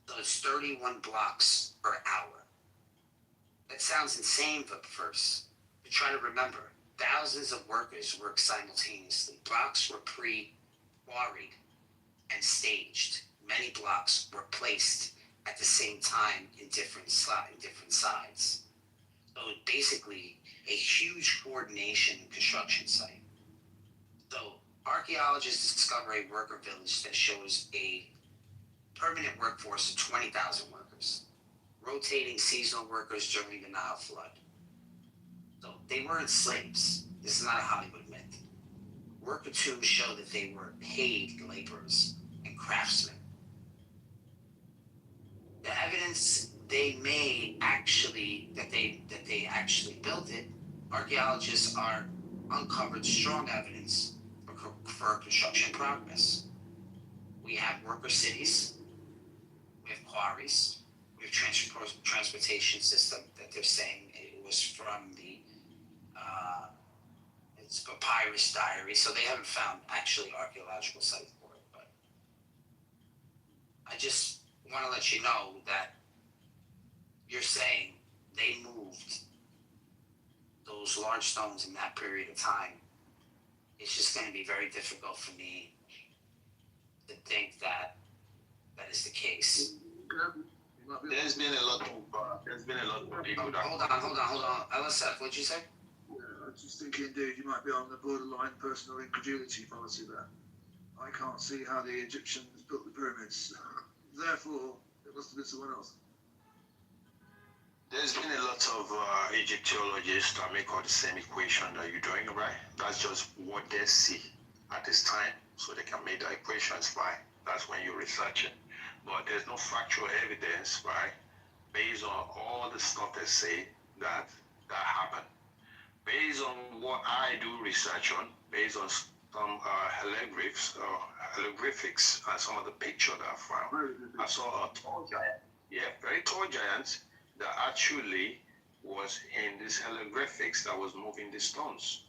So it's 31 blocks per hour. That sounds insane at first. But try to remember, thousands of workers work simultaneously. Blocks were pre-quarried and staged. Many blocks were placed at the same time in different sides. So basically, a huge coordination and construction site. So archaeologists discover a worker village that shows a permanent workforce of 20,000 workers, rotating seasonal workers during the Nile flood. So they weren't slaves. This is not a Hollywood myth. Worker tombs show that they were paid laborers and craftsmen. The evidence they actually built it, archaeologists are uncovered strong evidence for construction progress. We have worker cities, we have quarries, we have transportation system that they're saying it was from the it's papyrus diary, so they haven't found actually archaeological sites for it, but I just want to let you know that you're saying they moved those large stones in that period of time. It's just going to be very difficult for me to think that is the case. There's been a lot of people that. Hold on. LSF, what'd you say? Yeah, I just think indeed you might be on the borderline personal incredulity policy there. I can't see how the Egyptians built the pyramids. Therefore, it must have been someone else. There's been a lot of Egyptologists that make all the same equation that you're doing, right? That's just what they see at this time, so they can make the equations, right? That's when you research it. But there's no factual evidence, right, based on all the stuff they say that happened. Based on what I do research on, based on some hieroglyphs and some of the pictures that I found, I saw a tall giant, very tall giant that actually was in these hieroglyphics that was moving the stones.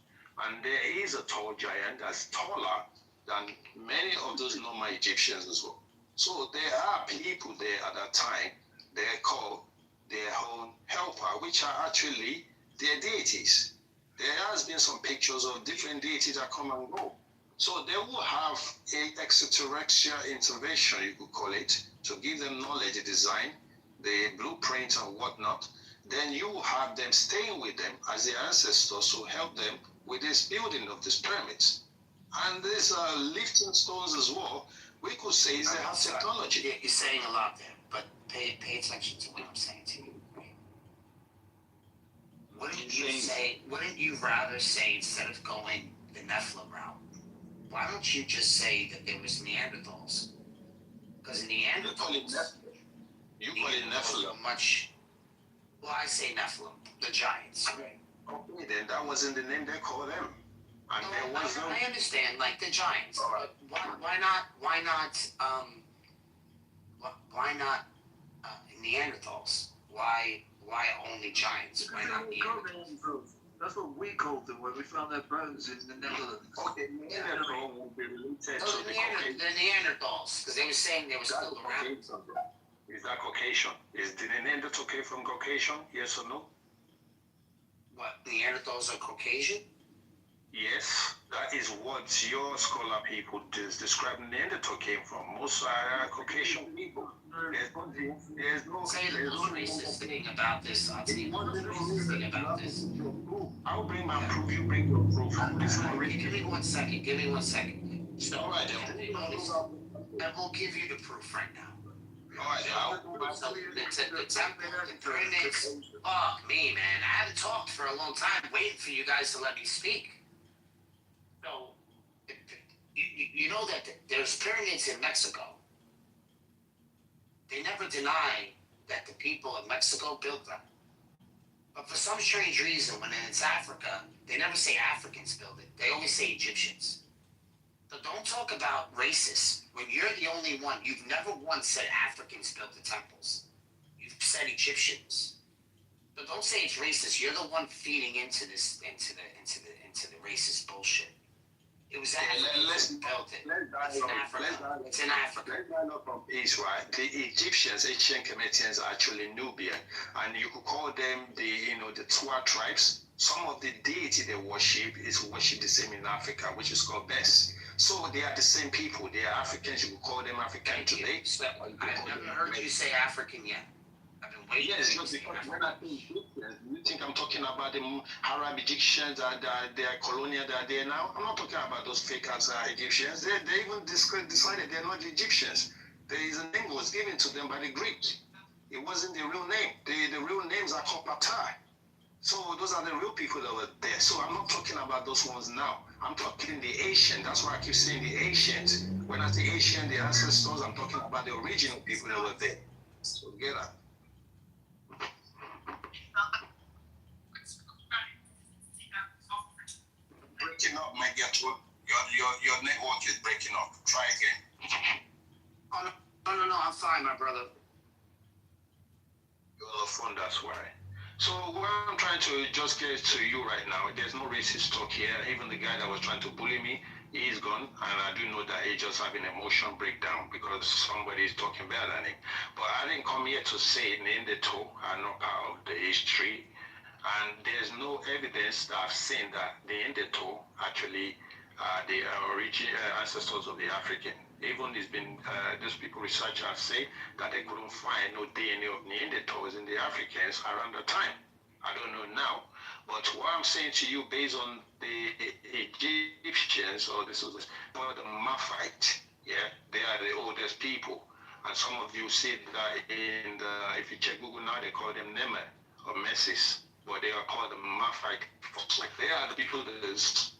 And there is a tall giant that's taller than many of those normal Egyptians as well. So there are people there at that time, they're called their own helper, which are actually their deities. There has been some pictures of different deities that come and go. So they will have a extraterrestrial intervention, you could call it, to give them knowledge, the design, the blueprint and whatnot. Then you will have them staying with them as their ancestors to help them with this building of these pyramids. And these lifting stones as well, we could say is their technology. You're saying a lot there, but pay attention to what I'm saying to you. Wouldn't you rather say, instead of going the Nephilim route, why don't you just say that there was Neanderthals? Because Neanderthals, you call it Nephilim. Well, I say Nephilim, the giants. Okay, then that wasn't the name they call them. And there was no. I understand, like the giants. But why not Neanderthals? Why only giants? Why not Neanderthals? That's what we called them when we found their bones in the Netherlands. Okay, Neanderthal will be related Those to are the Caucasian. the Neanderthals, because they were saying they were still around. Is that Caucasian? Is the Neanderthal came from Caucasian? Yes or no? What, Neanderthals are Caucasian? Yes, that is what your scholar people describe Neanderthal came from. Most are Caucasian people. There's no racist thing about this. I'll tell you one racist thing about this. I'll bring my proof, you bring your proof. It's not racist. Give me 1 second. Give me 1 second. All right, and we'll give you the proof right now. All right, So the temple, the pyramids. Fuck me, man. I haven't talked for a long time, waiting for you guys to let me speak. So, you know that there's pyramids in Mexico. They never deny that the people of Mexico built them. But for some strange reason, when it's Africa, they never say Africans built it. They always say Egyptians. So don't talk about racists when you're the only one. You've never once said Africans built the temples. You've said Egyptians. So don't say it's racist. You're the one feeding into the racist bullshit. It was Africans who built it. It's in Africa. It's in Africa. From Israel, the Egyptians, ancient Kemetans, are actually Nubian, and you could call them the Twa tribes. Some of the deity they worship is worship the same in Africa, which is called Bes. So they are the same people. They are Africans. You could call them African today. I've never heard you say African yet. I've been waiting. Yes, just because when I think Egyptians, you think I'm talking about the Arab Egyptians that they are colonial that are there now? I'm not talking about those fake Egyptians. They even decided they're not Egyptians. There is a name was given to them by the Greeks. It wasn't the real name. The real names are called Patai. So those are the real people that were there. So I'm not talking about those ones now. I'm talking the ancient. That's why I keep saying the ancient. When I say ancient, the ancestors, I'm talking about the original people that were there. So get that. Breaking up, my dear. Your network is breaking up. Try again. Oh, no, I'm fine, my brother. You're on the phone, that's why. So what I'm trying to just get to you right now, there's no racist talk here. Even the guy that was trying to bully me, he's gone. And I do know that he's just having an emotion breakdown because somebody is talking bad at him. But I didn't come here to say Neanderthal are not part of the history. And there's no evidence that I've seen that the Neanderthal actually the original ancestors of the African. Even it's been, those people, researchers say that they couldn't find no DNA of Neanderthals in the Africans around the time. I don't know now, but what I'm saying to you based on the Egyptians, or this was the Maphite, yeah, they are the oldest people. And some of you see that if you check Google now, they call them Nemer or Mesis, but they are called the Maphite. Like they are the people that is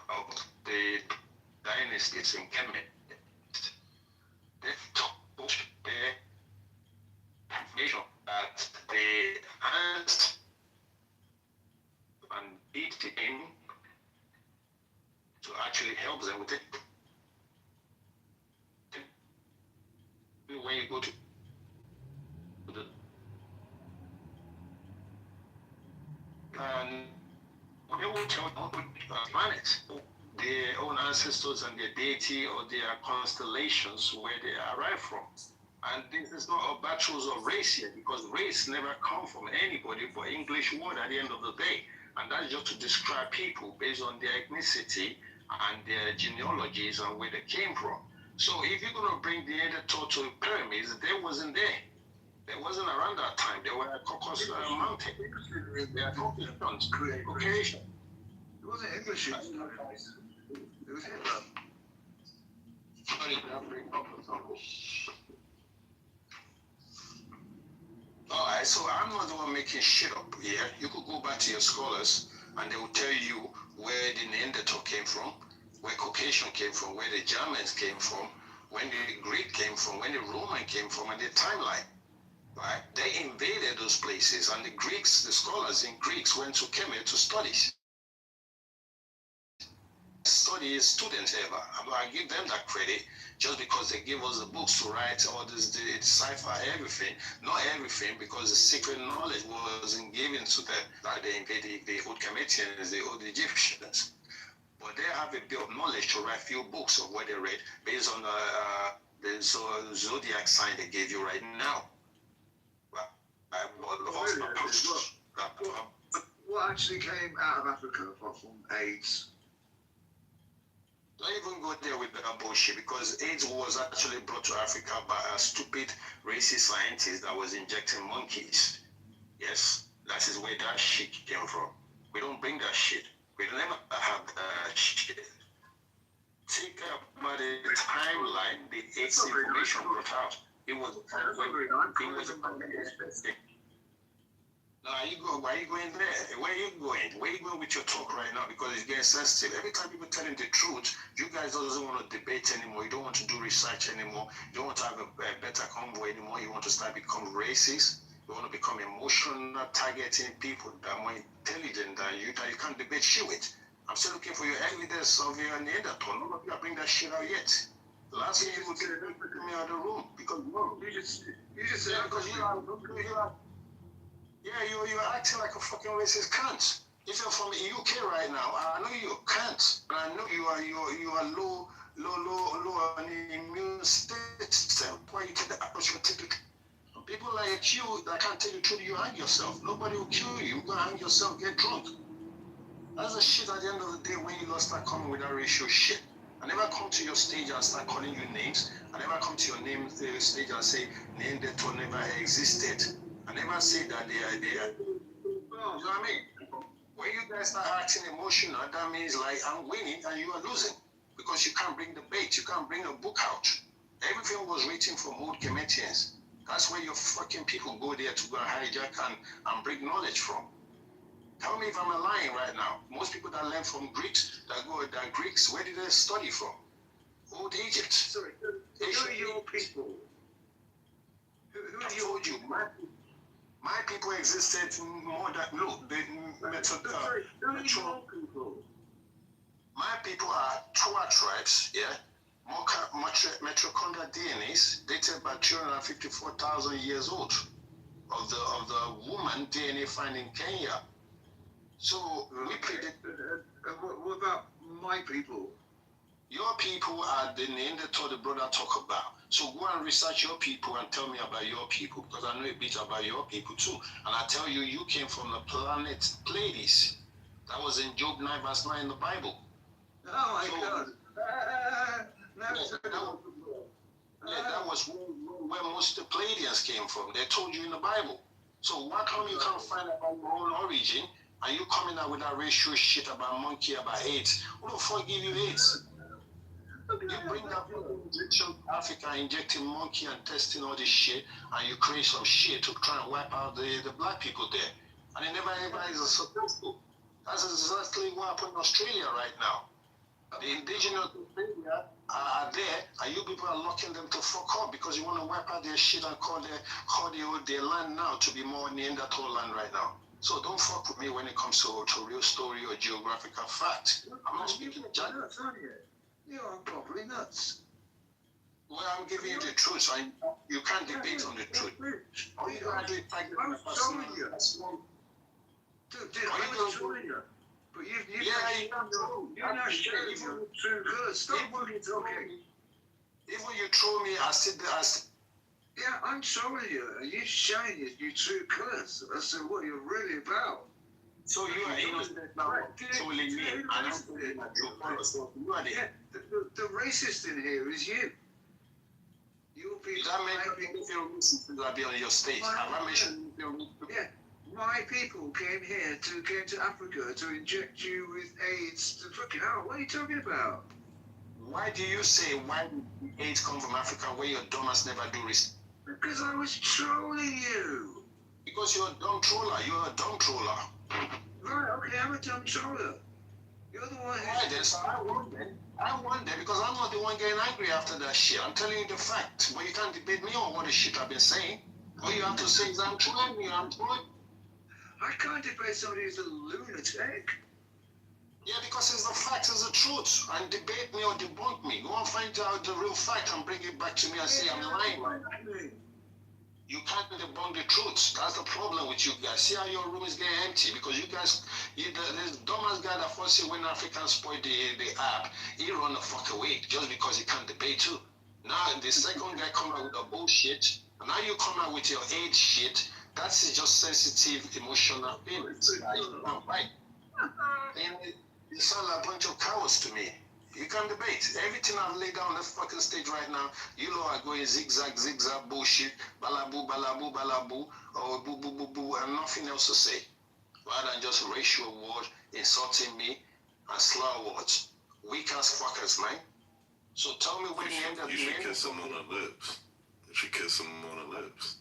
of the dynasties in Kemet. They told the information that the ants and beat him to actually help them with it. When you go to the they will tell you planets, their own ancestors and their deity or their constellations where they arrive from. And this is not a battles of race here, because race never come from anybody but English word at the end of the day. And that's just to describe people based on their ethnicity and their genealogies and where they came from. So if you're going to bring the Neanderthal to the pyramids, they wasn't there. They wasn't around that time. They were at Caucasus Mountain. They are Caucasian. It wasn't English. It was Hitler. Alright, so I'm not the one making shit up here. You could go back to your scholars and they will tell you where the Neanderthal came from, where Caucasian came from, where the Germans came from, when the Greek came from, when the Roman came from, and the timeline. Right? They invaded those places, and the Greeks, the scholars in Greeks went to Kemet to study. study student ever. I give them that credit just because they gave us the books to write all this, the cipher everything. Not everything, because the secret knowledge wasn't given to them. Like they invaded the old Cometians, the old Egyptians. But they have a bit of knowledge to write few books of what they read based on the zodiac sign they gave you right now. What actually came out of Africa apart from AIDS? Don't even go there with that bullshit, because AIDS was actually brought to Africa by a stupid racist scientist that was injecting monkeys. Yes, that is where that shit came from. We don't bring that shit. We never have that shit. Think about the timeline the AIDS information brought out. It was why are you going there? Where are you going? Where are you going with your talk right now? Because it's getting sensitive. Every time people telling the truth, you guys doesn't want to debate anymore. You don't want to do research anymore. You don't want to have a better convo anymore. You want to start become racist. You want to become emotional, targeting people that are more intelligent than you, that you can't debate shit with. I'm still looking for your evidence of your Neanderthal. None of you are bringing that shit out yet. The last thing you would get me out of the room, because you just said because you're acting like a fucking racist cunt. If you're from the UK right now, I know you can't, but I know you are low on the immune system. Why you take the approach you take it? People like you that can't tell you the truth, you hang yourself. Nobody will kill you. You go hang yourself, get drunk. That's the shit at the end of the day when you don't start coming with that racial shit. I never come to your stage and start calling you names. I never come to your name stage and say name that never existed. I never say that they are. You know what I mean? When you guys start acting emotional, that means like I'm winning and you are losing. Because you can't bring the bait, you can't bring a book out. Everything was written from old Cometians. That's where your fucking people go there to go and hijack and bring knowledge from. Tell me if I'm lying right now. Most people that learn from Greeks, that Greeks, where did they study from? Old Egypt. Sorry, who are your people? Who are your people? My people existed more than, look, who are your people? My people are Twa tribes, yeah? Mitochondrial DNAs dated by 254,000 years old of the woman DNA found in Kenya. So we predict. What about my people? Your people are the Neanderthal the brother talk about. So go and research your people and tell me about your people, because I know a bit about your people too. And I tell you, you came from the planet Pleiades. That was in Job 9 verse 9 in the Bible. Oh my God. That was where most of the Pleiadians came from. They told you in the Bible. So why come you can't find out your own origin? Are you coming out with that racial shit about monkey, about AIDS? Who the fuck give you AIDS? You bring that injection to Africa, injecting monkey and testing all this shit, and you create some shit to try and wipe out the black people there. And it never ever is successful. That's exactly what happened in Australia right now. The indigenous Australia are there, and you people are locking them to fuck up because you want to wipe out their shit and call their land now to be more Neanderthal land right now. So don't fuck with me when it comes to real story or geographical fact. I'm not speaking of judgment. You're probably nuts. Well, I'm giving you the truth, so you can't debate on the truth. I'm showing you. Dude, I'm showing you. But you're not showing your true colours. Stop fucking talking. Even you throw me, I sit there, yeah, I'm showing you. You're showing your true colours. That's what you're really about. So you are innocent now, totally me. And I'm saying that you are the racist in here is you. You'll be. That make you feel racist to be on your stage. Yeah. My people came to Africa to inject you with AIDS. To fucking hell, what are you talking about? Why do you say why did AIDS come from Africa where your dumbass never do research? Because I was trolling you. Because you're a dumb troller. You're a dumb troller. Right, okay, I'm a dumb troller. You're the one who... Right then, so I won then because I'm not the one getting angry after that shit. I'm telling you the fact. But you can't debate me on what the shit I've been saying. All you have to say is I'm trolling you, I'm trolling. I can't debate somebody who's a lunatic. Yeah, because it's the fact, it's the truth. And debate me or debunk me. Go and find out the real fact and bring it back to me and say I'm lying. You can't debunk the truth. That's the problem with you guys. See how your room is getting empty because you guys, this dumbass guy that first said when Africans spoil the app, he run the fuck away just because he can't debate too. Now the second guy come out with the bullshit, and now you come out with your age shit. That's just sensitive, emotional feelings. You can't fight. And you sound like a bunch of cowards to me. You can't debate. Everything I've laid down on the fucking stage right now, you know are going zigzag, bullshit, balabu, balabu, balabu, or boo, boo, boo, boo, and nothing else to say. Rather than just racial word, insulting me, and slur words. Weak ass fuckers, man. So tell me when you end up. You should kiss him on the lips. You should kiss him on the lips.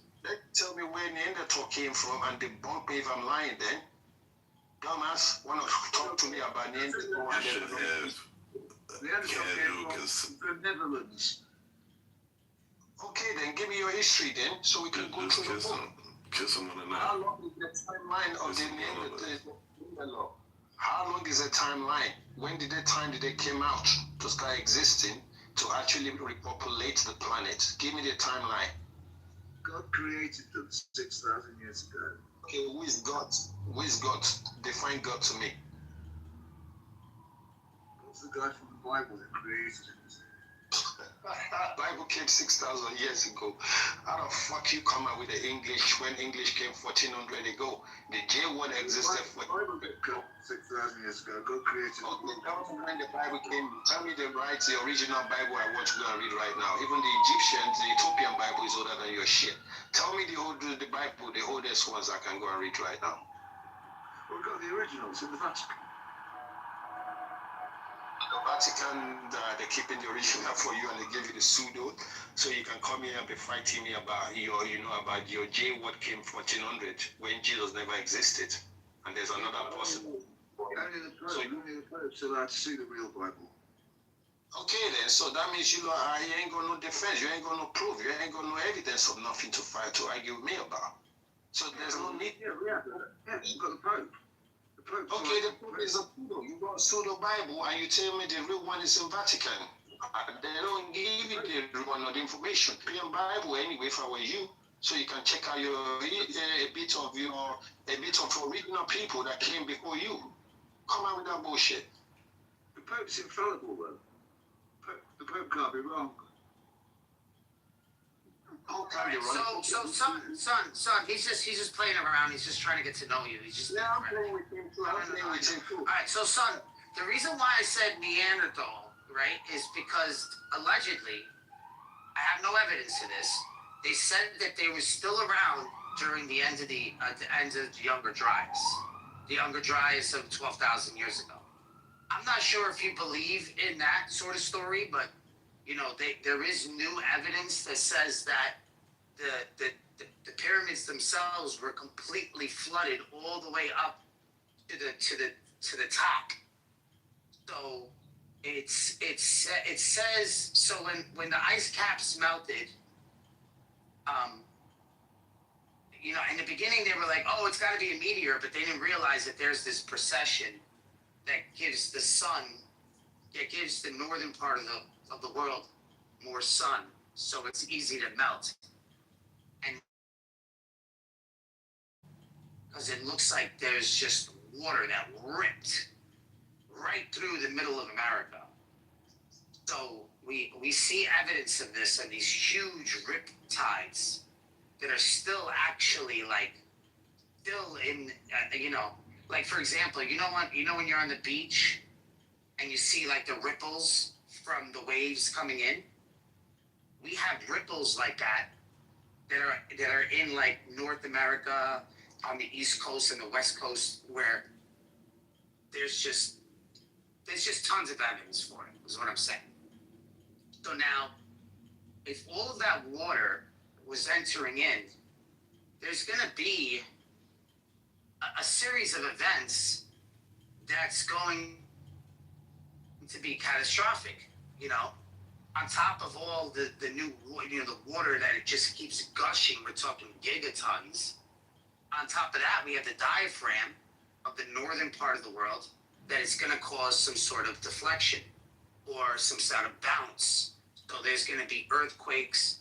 Tell me where Neanderthal came from and debunk me if I'm lying then. Dumbass, wanna talk to me about Neanderthal You should have. The Netherlands. Okay, then give me your history then, so we can go through the book. Kiss him on the How neck. long is the timeline of the Neanderthal? How long is the timeline? When did they came out to start existing to actually repopulate the planet? Give me the timeline. God created them 6,000 years ago. Okay, who is God? Who is God? Define God to me. What's the guy from the Bible that created it? Bible came 6,000 years ago. How the fuck you come out with the English when English came 1400 ago? The J word existed for 6,000 years ago. God created it. Okay, tell me when the Bible came. Tell me the original Bible I want to go and read right now. Even the Egyptian, the Ethiopian Bible is older than your shit. Tell me the Bible, the oldest ones I can go and read right now. We've got the originals in the Vatican. The Vatican, they're keeping the original for you and they give you the pseudo, so you can come here and be fighting me about about your J word came 1400 when Jesus never existed, and there's another possible. Only the Pope's allowed to see the real Bible. Okay then, so that means you ain't got no defense, you ain't got no proof, you ain't got no evidence of nothing to fight to argue with me about. So there's no need. Yeah, you've got the Pope. Okay, the Pope is a pseudo. You got a pseudo Bible, and you tell me the real one is in Vatican. They don't give you the real one or the information. European Bible anyway, if I were you, so you can check out a bit of original people that came before you. Come out with that bullshit. The Pope's infallible, though. The Pope can't be wrong. Son, he's just playing around. He's just trying to get to know you. He's just I'm playing with him too. All right, so son, the reason why I said Neanderthal, right, is because allegedly, I have no evidence to this. They said that they were still around during the end of the Younger Dryas, the Younger Dryas of 12,000 years ago. I'm not sure if you believe in that sort of story, but there is new evidence that says that the pyramids themselves were completely flooded all the way up to the top. So it says so when the ice caps melted, in the beginning they were like, oh, it's got to be a meteor, but they didn't realize that there's this precession that gives the sun, that gives the northern part of the world more sun, so it's easy to melt. And because it looks like there's just water that ripped right through the middle of America. So we see evidence of this and these huge rip tides that are still actually still in, like for example, when you're on the beach and you see like the ripples from the waves coming in, we have ripples like that are in like North America, on the East Coast and the West Coast, where there's just tons of evidence for it, is what I'm saying. So now, if all of that water was entering in, there's going to be a series of events that's going to be catastrophic, on top of all the new, the water that it just keeps gushing. We're talking gigatons. On top of that, we have the diaphragm of the northern part of the world, that it's going to cause some sort of deflection or some sort of bounce. So there's going to be earthquakes.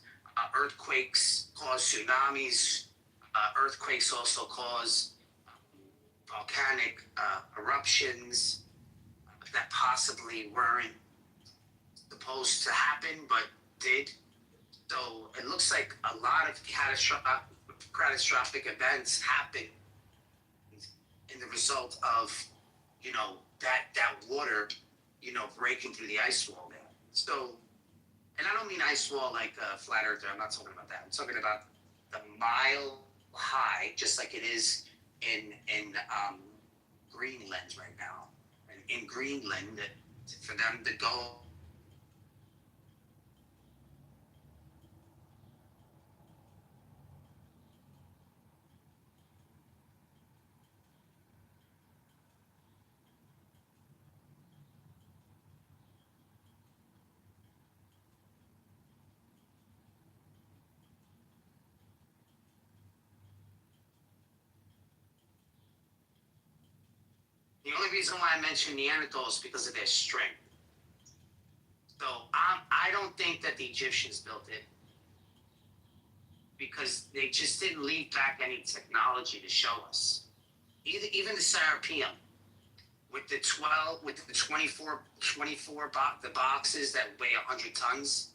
Earthquakes cause tsunamis. Earthquakes also cause volcanic eruptions that possibly weren't supposed to happen but did. So it looks like a lot of catastrophic events happen in the result of, that water, breaking through the ice wall there. So, and I don't mean ice wall like flat earther. I'm not talking about that. I'm talking about the mile high, just like it is in Greenland right now. And in Greenland, for them to go. The only reason why I mention Neanderthals is because of their strength. So I don't think that the Egyptians built it because they just didn't leave back any technology to show us. Even the Serapeum with the 24 the boxes that weigh 100 tons,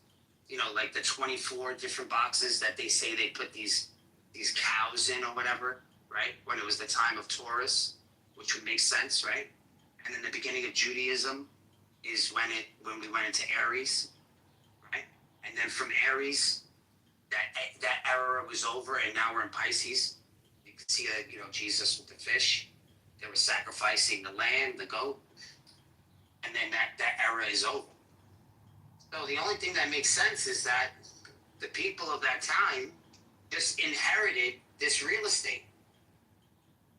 like the 24 different boxes that they say they put these cows in or whatever, right? When it was the time of Taurus, which would make sense, right? And then the beginning of Judaism is when we went into Aries, right? And then from Aries, that era was over, and now we're in Pisces. You can see that, Jesus with the fish. They were sacrificing the lamb, the goat, and then that era is over. So the only thing that makes sense is that the people of that time just inherited this real estate.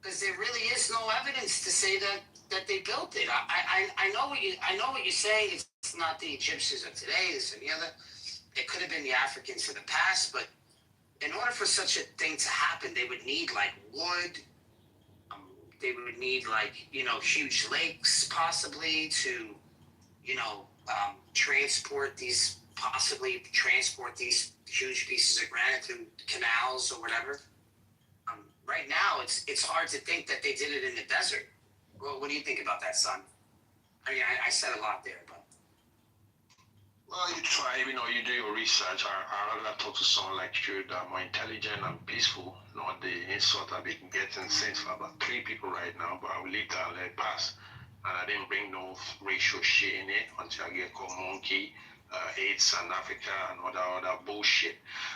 Because there really is no evidence to say that they built it. I know what you're saying. It's not the Egyptians of today, this and the other. It could have been the Africans of the past, but in order for such a thing to happen, they would need like wood. They would need like huge lakes, possibly to transport these huge pieces of granite through canals or whatever. Right now, it's hard to think that they did it in the desert. Well, what do you think about that, son? I mean, I said a lot there, but. Well, you try, you do your research. I rather talk to someone like you that are more intelligent and peaceful, not the insult I've been getting since for about 3 people right now, but I will leave that and let it pass. And I didn't bring no racial shit in it until I get called monkey, AIDS and Africa and other bullshit.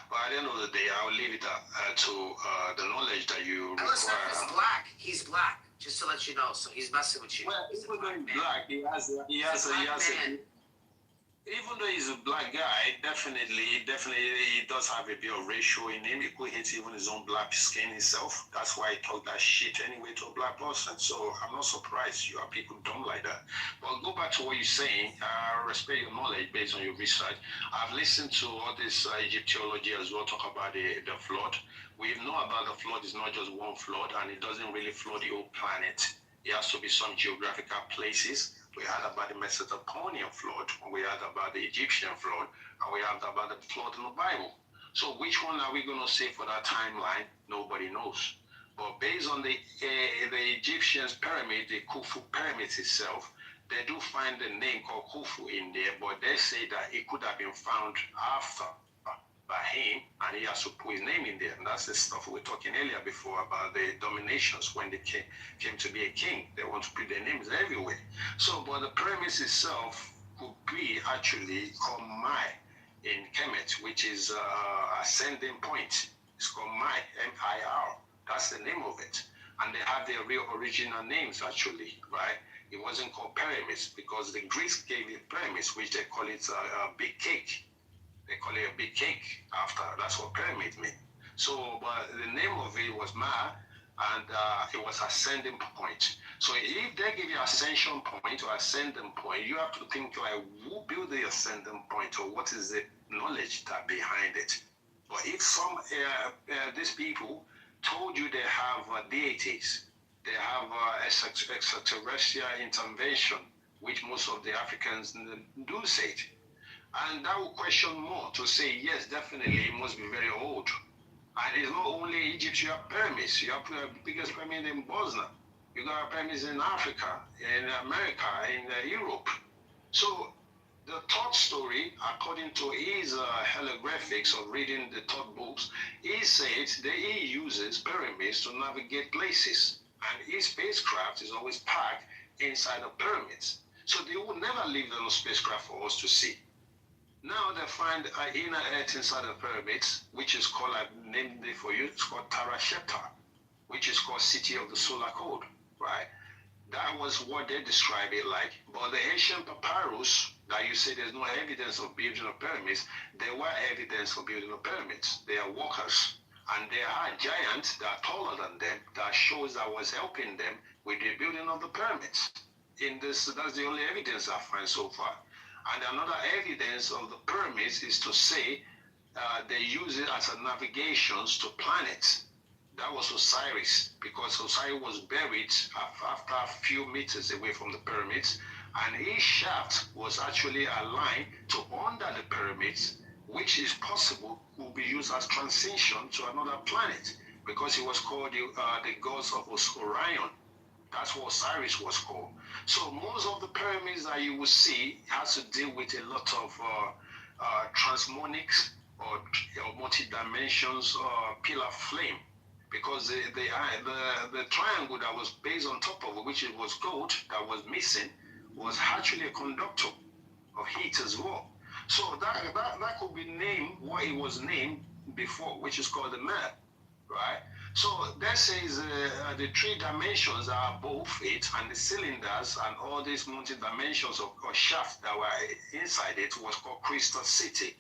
But at the end of the day, I will leave it to the knowledge that you require. He's black, just to let you know. So he's messing with you. Well, even though he's black, he has even though he's a black guy, definitely he does have a bit of racial in him. He could hate even his own black skin himself. That's why he talked that shit anyway to a black person. So I'm not surprised you have people dumb like that. But go back to what you're saying. I respect your knowledge based on your research. I've listened to all this Egyptology as well, talk about the flood. We know about the flood. It's not just one flood, and it doesn't really flood the whole planet. It has to be some geographical places. We heard about the Mesopotamian flood, we heard about the Egyptian flood, and we heard about the flood in the Bible. So which one are we going to say for that timeline? Nobody knows. But based on the Egyptians' pyramid, the Khufu pyramid itself, they do find the name called Khufu in there, but they say that it could have been found after by him, and he has to put his name in there. And that's the stuff we were talking earlier before about the dominations when they came to be a king. They want to put their names everywhere. So, but the premise itself could be actually called Mai in Kemet, which is ascending point. It's called Mai, M-I-R. That's the name of it. And they have their real original names actually, right? It wasn't called pyramids because the Greeks gave it pyramids, which they call it a big cake. They call it a big cake after. That's what pyramid means. So, but the name of it was Ma, and it was ascending point. So if they give you ascension point or ascending point, you have to think like, who built the ascending point, or what is the knowledge that behind it? But if some these people told you they have deities, they have extraterrestrial intervention, which most of the Africans do say it. And that will question more to say, yes, definitely, it must be very old. And it's not only Egypt, you have pyramids. You have the biggest pyramid in Bosnia. You got pyramids in Africa, in America, in Europe. So the third story, according to his hieroglyphics of reading the third books, he says that he uses pyramids to navigate places. And his spacecraft is always parked inside the pyramids. So they would never leave the spacecraft for us to see. Now they find an inner earth inside the pyramids, which is called, I named it for you, it's called Tarasheta, which is called City of the Solar Code, right? That was what they describe it like. But the ancient papyrus that you say there's no evidence of building of pyramids, there were evidence for building of pyramids. They are workers. And there are giants that are taller than them that shows that was helping them with the building of the pyramids. That's the only evidence I find so far. And another evidence of the pyramids is to say they use it as a navigations to planets. That was Osiris, because Osiris was buried after a few meters away from the pyramids, and his shaft was actually aligned to under the pyramids, which is possible will be used as transition to another planet, because he was called the gods of Orion. That's what Osiris was called. So most of the pyramids that you will see has to deal with a lot of transmonics or multi-dimensions pillar flame, because the triangle that was based on top of it, which it was gold that was missing, was actually a conductor of heat as well. So that could be named what it was named before, which is called the map, right? So that says the three dimensions are above it, and the cylinders and all these multi-dimensions or shafts that were inside it was called Crystal City,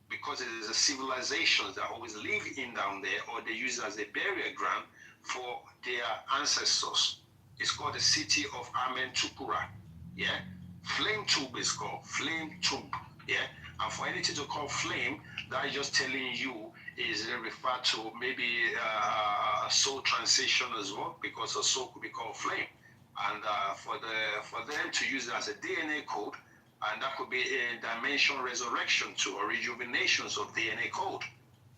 because it is a civilization that always live in down there, or they use it as a burial ground for their ancestors. It's called the city of Amentukura, yeah? Flame tube is called, flame tube, yeah? And for anything to call flame, that is just telling you is referred to maybe soul transition as well, because a soul could be called flame. And for them to use it as a DNA code, and that could be a dimension resurrection to or rejuvenations of DNA code,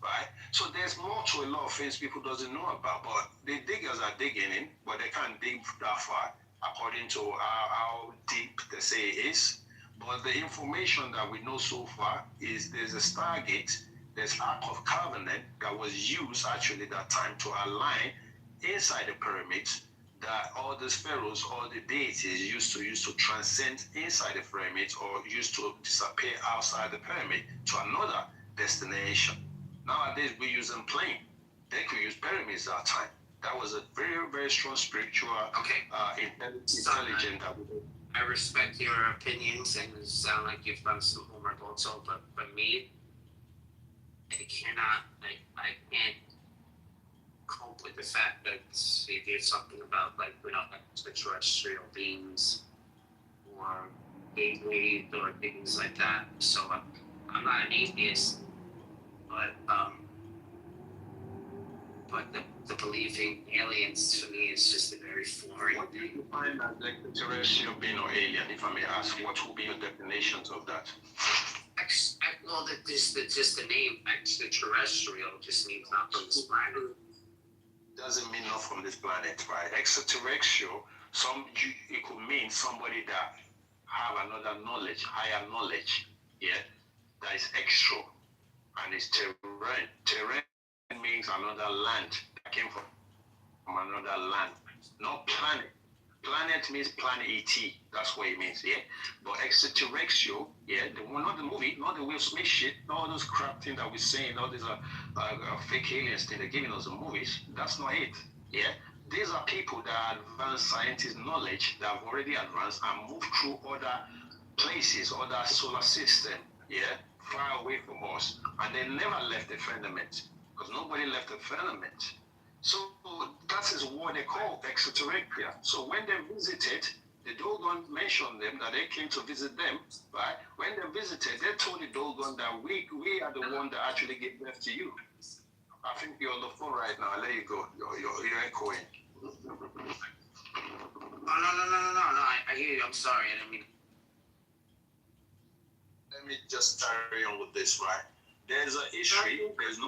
right? So there's more to a lot of things people doesn't know about, but the diggers are digging in, but they can't dig that far according to how deep they say it is. But the information that we know so far is there's a Stargate, there's Ark of Covenant that was used actually that time to align inside the pyramids, that all the pharaohs, all the deities used to transcend inside the pyramids or used to disappear outside the pyramid to another destination. Nowadays we use them plane. They could use pyramids that time. That was a very, very strong spiritual intelligence that we did. I respect your opinions and it sound like you've done some homework also, but for me, I can't cope with the fact that there's something about like extraterrestrial beings or gateways or things like that. So I'm not an atheist, but the believing aliens to me is just a very foreign What do you find as extraterrestrial being or alien? If I may ask, what will be your definitions of that? Well, just the name extraterrestrial just means not from this planet. Doesn't mean not from this planet, right? Extraterrestrial, it could mean somebody that have another knowledge, higher knowledge, yeah, that is extra, and it's terrain. Terrain means another land that came from another land, not planet. Planet means planet ET. That's what it means, yeah. But extraterrestrial, yeah, not the movie, not the Will Smith shit, not all those crap things that we're saying, all these fake aliens thing they're giving us in movies. That's not it, yeah. These are people that advanced scientist knowledge that have already advanced and moved through other places, other solar system, yeah, far away from us, and they never left the firmament because nobody left the firmament. So that is what they call extraterrestrial. So when they visited, the Dogon mentioned them, that they came to visit them, right? When they visited, they told the Dogon that we are the one that actually gave birth to you. I think you're on the phone right now. I'll let you go. You're echoing. No. I hear you. I'm sorry. I didn't mean. Let me just carry on with this, right? There's a history. There's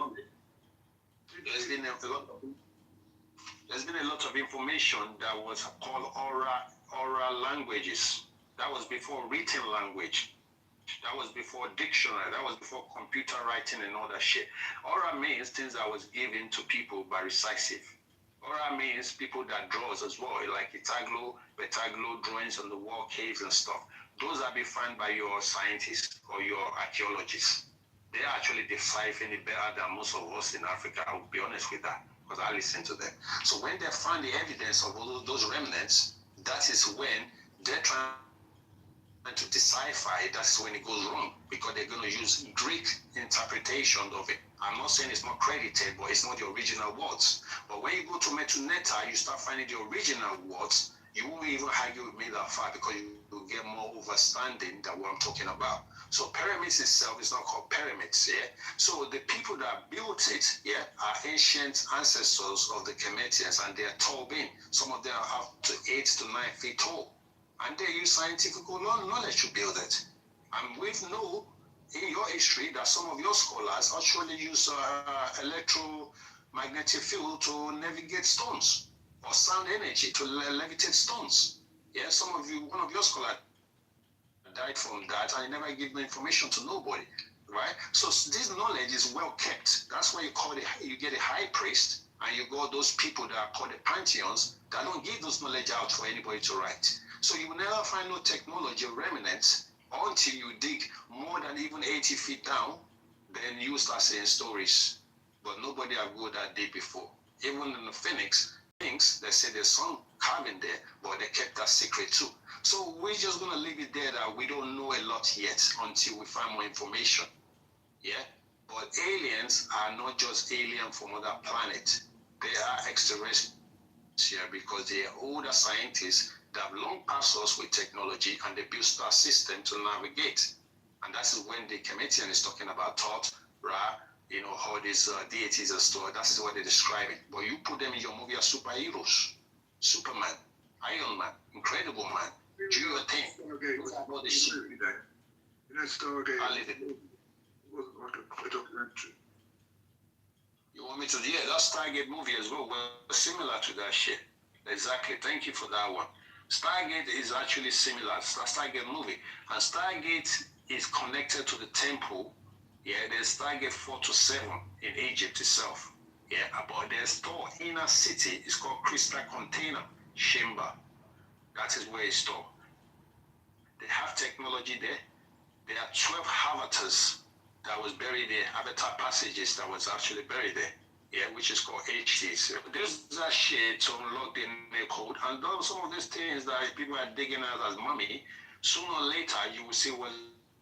been a lot of information that was called oral languages. That was before written language. That was before dictionary. That was before computer writing and all that shit. Oral means things that was given to people by recisive. Oral means people that draws as well, like Itaglo drawings on the wall, caves and stuff. Those are defined by your scientists or your archaeologists. They actually decipher it better than most of us in Africa. I will be honest with that, because I listen to them. So when they find the evidence of all those remnants, that is when they're trying to decipher it. That's when it goes wrong, because they're going to use Greek interpretation of it. I'm not saying it's not credited, but it's not the original words. But when you go to Metuneta, you start finding the original words. You won't even argue with me that far, because you will get more understanding than what I'm talking about. So pyramids itself is not called pyramids, yeah? So the people that built it, yeah, are ancient ancestors of the Kemetians, and they're tall being. Some of them are up to 8 to 9 feet tall. And they use scientific knowledge to build it. And we know in your history that some of your scholars actually use electromagnetic field to navigate stones, or sound energy to levitate stones. Yeah, some of you, one of your scholars died from that, and never give the information to nobody, right? So this knowledge is well kept. That's why you get a high priest, and you got those people that are called the pantheons that don't give those knowledge out for anybody to write. So you will never find no technology remnants until you dig more than even 80 feet down. Then you start saying stories. But nobody have go that deep before. Even in the Phoenix, they say there's some carving there, but they kept that secret too. So we're just gonna leave it there that we don't know a lot yet until we find more information. Yeah? But aliens are not just alien from other planet. They are extraterrestrial because they are older scientists that have long passed us with technology, and they built star system to navigate. And that's when the Kemetian is talking about Thoth, Ra, all these deities and stuff. That's what they describe it. But you put them in your movie as superheroes. Superman, Iron Man, Incredible Man. Do your thing. Stargate was a movie then. You know, Stargate wasn't like a documentary. You want me to? Yeah, that Stargate movie as well was similar to that shit. Exactly. Thank you for that one. Stargate is actually similar. Stargate movie. And Stargate is connected to the temple. Yeah, there's Stargate 4 to 7 in Egypt itself. Yeah, but there's store inner city. It's called Crystal Container Chamber. That is where it's stored. They have technology there. There are 12 avatars that was buried there, avatar passages that was actually buried there. Yeah, which is called HDs. There's that shit to unlock the code, and those, some of these things that people are digging out as mummy, sooner or later you will see what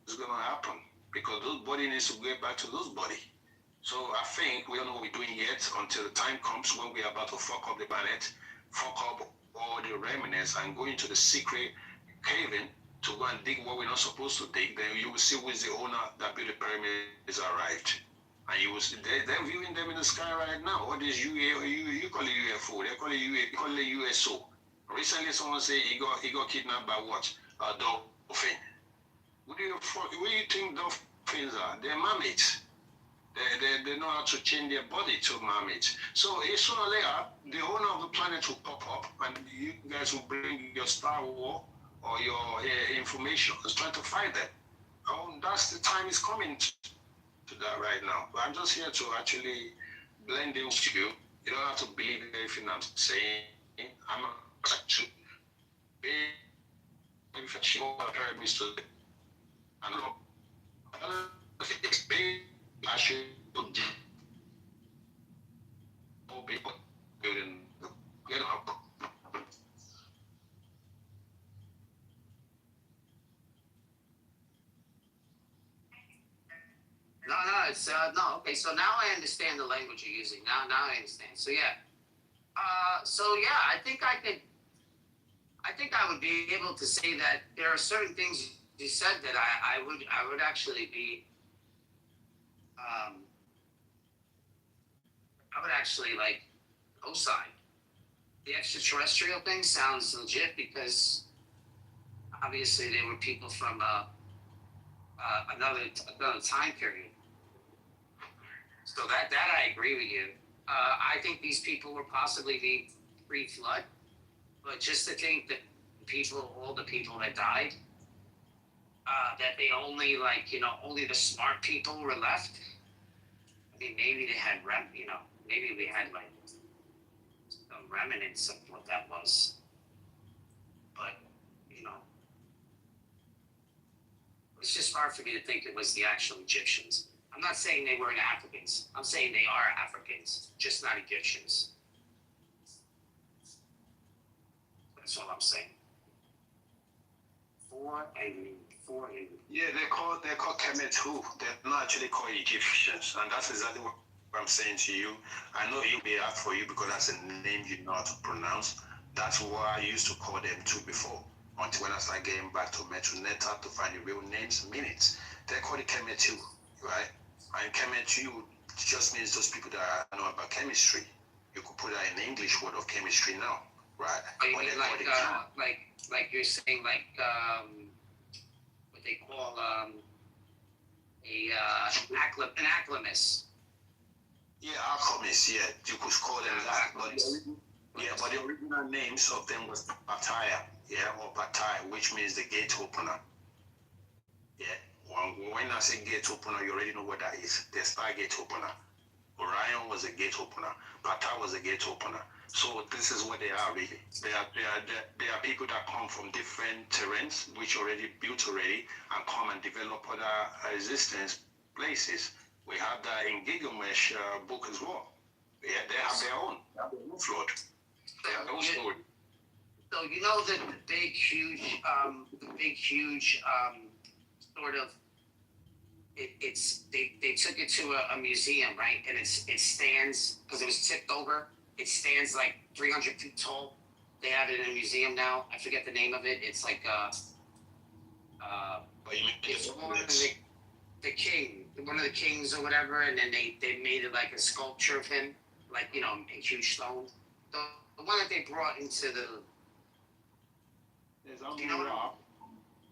is going to happen, because those body needs to get back to those body. So I think we don't know what we're doing yet until the time comes when we're about to fuck up the planet, fuck up all the remnants, and go into the secret caving to go and dig what we're not supposed to dig. Then you will see who is the owner that built the pyramids arrived. And you will see, they're viewing them in the sky right now. What is you call it UFO, they call it USO. Recently someone said he got kidnapped by what? A dolphin. What do you think dolphins are? They're mermaids. They know how to change their body to mermaids. So sooner or later, the owner of the planet will pop up, and you guys will bring your Star Wars or your information and try to find them. Oh, that's the time is coming to that right now. But I'm just here to actually blend in with you. You don't have to believe everything I'm saying. I'm not to be if you heard me to and it's big. I should be building No, it's no. Okay, so now I understand the language you're using. Now I understand. So yeah. I think I would be able to say that there are certain things you said that I would actually be I would actually like co-sign. The extraterrestrial thing sounds legit because obviously they were people from another time period. So that I agree with you. I think these people were possibly the pre-flood, but just to think that all the people that died, that they only only the smart people were left. I mean, maybe they had maybe we had like some remnants of what that was, but it's just hard for me to think it was the actual Egyptians. I'm not saying they weren't Africans. I'm saying they are Africans, just not Egyptians. That's all I'm saying. Four and. Yeah, they're called Kemet too. They're not actually called Egyptians, and that's exactly what I'm saying to you. I know it'll be hard for you because that's a name you know how to pronounce. That's what I used to call them too before. Until when I started getting back to Metroneta to find the real names, minutes. They're called the Kemet too, right? And Kemet too just means those people that know about chemistry. You could put that in the English word of chemistry now, right? You mean like you're saying what they call an acclimus. Yeah, alchemists, yeah. You could call them that. But the original names of them was Pattaya, or Pattaya, which means the gate opener. Yeah. When I say gate opener, you already know what that is. The star gate opener. Orion was a gate opener. Pattaya was a gate opener. So this is what they are really. They are people that come from different terrains, which already built already, and come and develop other existence places. We have that in Gilgamesh book as well. Yeah, they have their own flood. They have their own story. So you know that the big huge sort of they took it to a museum, right? And it stands because it was tipped over. It stands like 300 feet tall. They have it in a museum now. I forget the name of it. It's like it's one of the king, one of the kings or whatever, and then they made it like a sculpture of him, like a huge stone. The one that they brought into there's Amun Ra.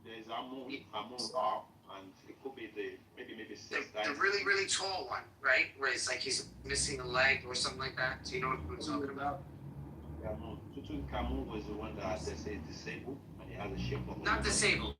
There's Amun Ra, and it could be maybe six the really really tall one, right? Where it's like he's missing a leg or something like that. Do you know what I'm talking about? Tutankhamun was the one that they say is disabled, and he has a shape of. Not disabled.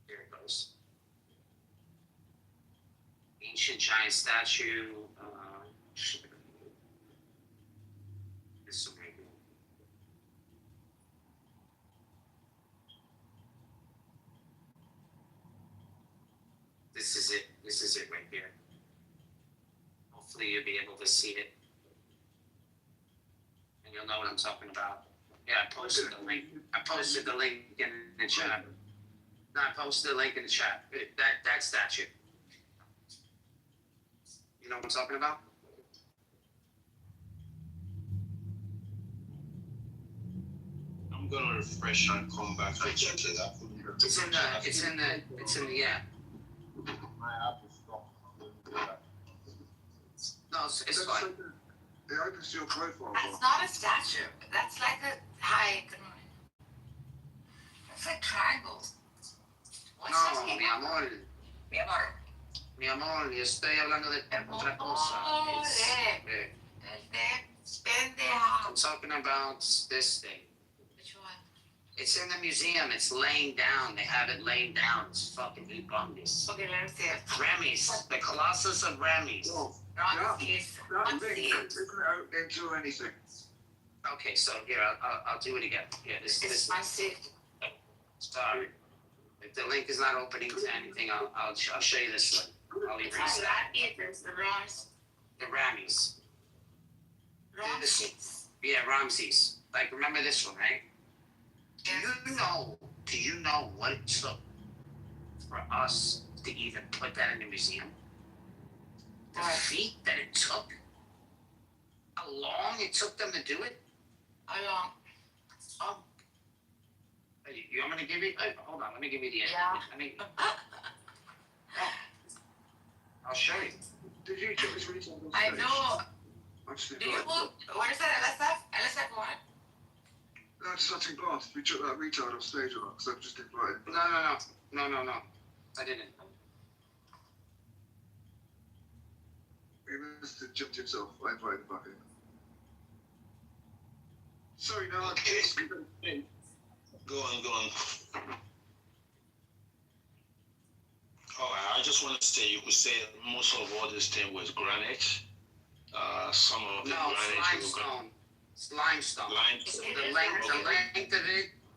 Here it goes. Ancient giant statue. This one right here. This is it right here. Hopefully you'll be able to see it. And you'll know what I'm talking about. Yeah, I posted the link. I posted the link in the chat. No, I posted the link in the chat. That statue. You know what I'm talking about? I'm gonna refresh and come back to check it out. It's in the app. My app is stopped. No, it's fine. It opens your profile. That's not a statue. That's like a hi. Good morning. That's like triangles. What's No, mi amor. Mi amor. Mi amor, yo estoy hablando de otra cosa. I'm talking about this thing. Which one? It's in the museum. It's laying down. They have it laying down. It's fucking humongous. Okay, let me see it. Ramses, the Colossus of Ramses. Ramses. That link isn't opening to anything. Okay, so here I'll do it again. Yeah, this. Ramses. Sorry, if the link is not opening to anything, I'll show you this link. I'll It's erase not that. that either. It's the Rams. The Ramses. Ramses. Yeah, Ramses. Like, remember this one, right? Do you know what it took for us to even put that in the museum? The feat that it took? How long it took them to do it? How long? You want me to give you? Hold on, let me give you the answer. Yeah. I'll show you. Did you check this research? I know. Actually, Do you book? What is that? LSF? LSF what? That's such a glance. We took that retard off stage or not? Because I've just invited. No. I didn't. He must have jumped himself. I invited him back in. Sorry, no, I can't. Go on. I just want to say, you could say most of all this thing was granite. Some of the No, granite it's limestone. It's limestone. So Limestone.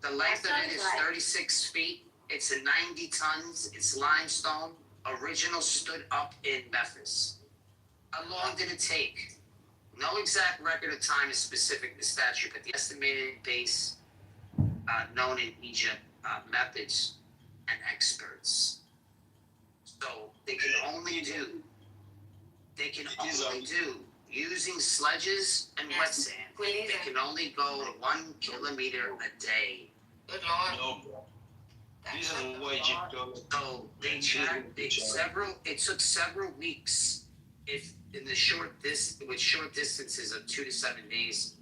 the length of it is 36 feet. It's a 90 tons. It's limestone. Original stood up in Memphis. How long did it take? No exact record of time is specific to statute, but the estimated base known in Egypt, methods and experts. So they can only do using sledges and wet sand. They can only go 1 kilometer a day. Good Lord. No. This is what Egypt does. So it took several weeks. If in the short distances of 2 to 7 days,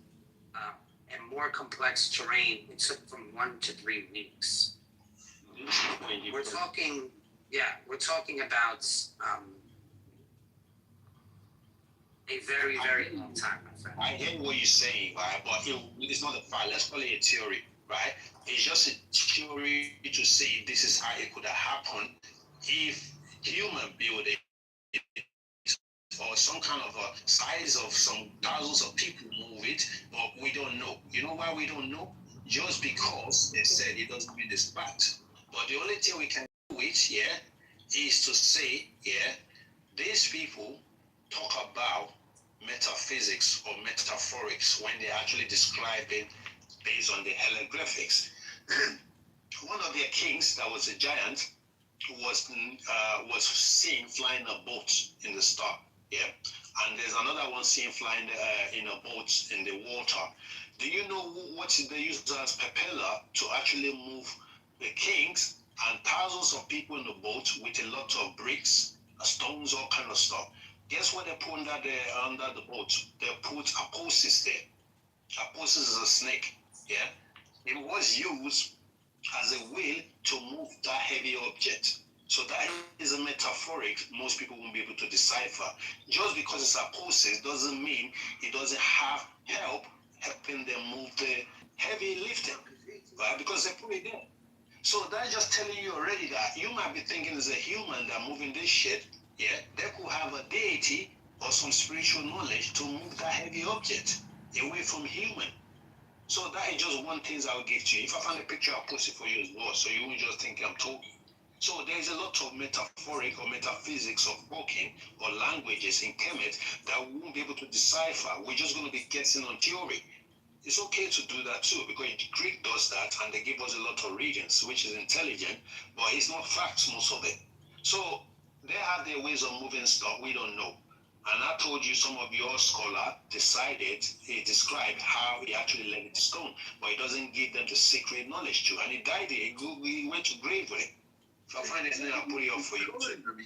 and more complex terrain, it took from 1 to 3 weeks. We're talking about a very, very long time, my friend. I hear what you're saying, right? But it's not a fact. Let's call it a theory, right? It's just a theory to say this is how it could have happened if human build it, or some kind of a size of some thousands of people move it, but we don't know. You know why we don't know? Just because they said it doesn't mean this fact. But the only thing we can do it, is to say, these people talk about metaphysics or metaphorics when they're actually describing based on the hieroglyphics. One of their kings that was a giant was seen flying a boat in the star. And there's another one seen flying in a boat in the water. Do you know what they use as propeller to actually move the kings and thousands of people in the boat with a lot of bricks, stones, all kind of stuff? Guess what they put under the boat? They put aposes there. Aposes is a snake. It was used as a way to move that heavy object. So that is a metaphoric most people won't be able to decipher. Just because it's aposes doesn't mean it doesn't have helping them move the heavy lifting, right? Because they put it there. So that's just telling you already that you might be thinking it's a human that moving this shit. They could have a deity or some spiritual knowledge to move that heavy object away from human. So that is just one thing I will give to you. If I find a picture, I'll post it for you as well, so you won't just think I'm talking. So there's a lot of metaphoric or metaphysics of talking or languages in Kemet that we won't be able to decipher. We're just going to be guessing on theory. It's okay to do that too, because Greek does that and they give us a lot of readings, which is intelligent, but it's not facts, most of it. So they have their ways of moving stuff, we don't know. And I told you some of your scholar he described how he actually let it stone, but he doesn't give them the secret knowledge to. And he died there, he went to grave with it. If I find his name, I'll put it up for you.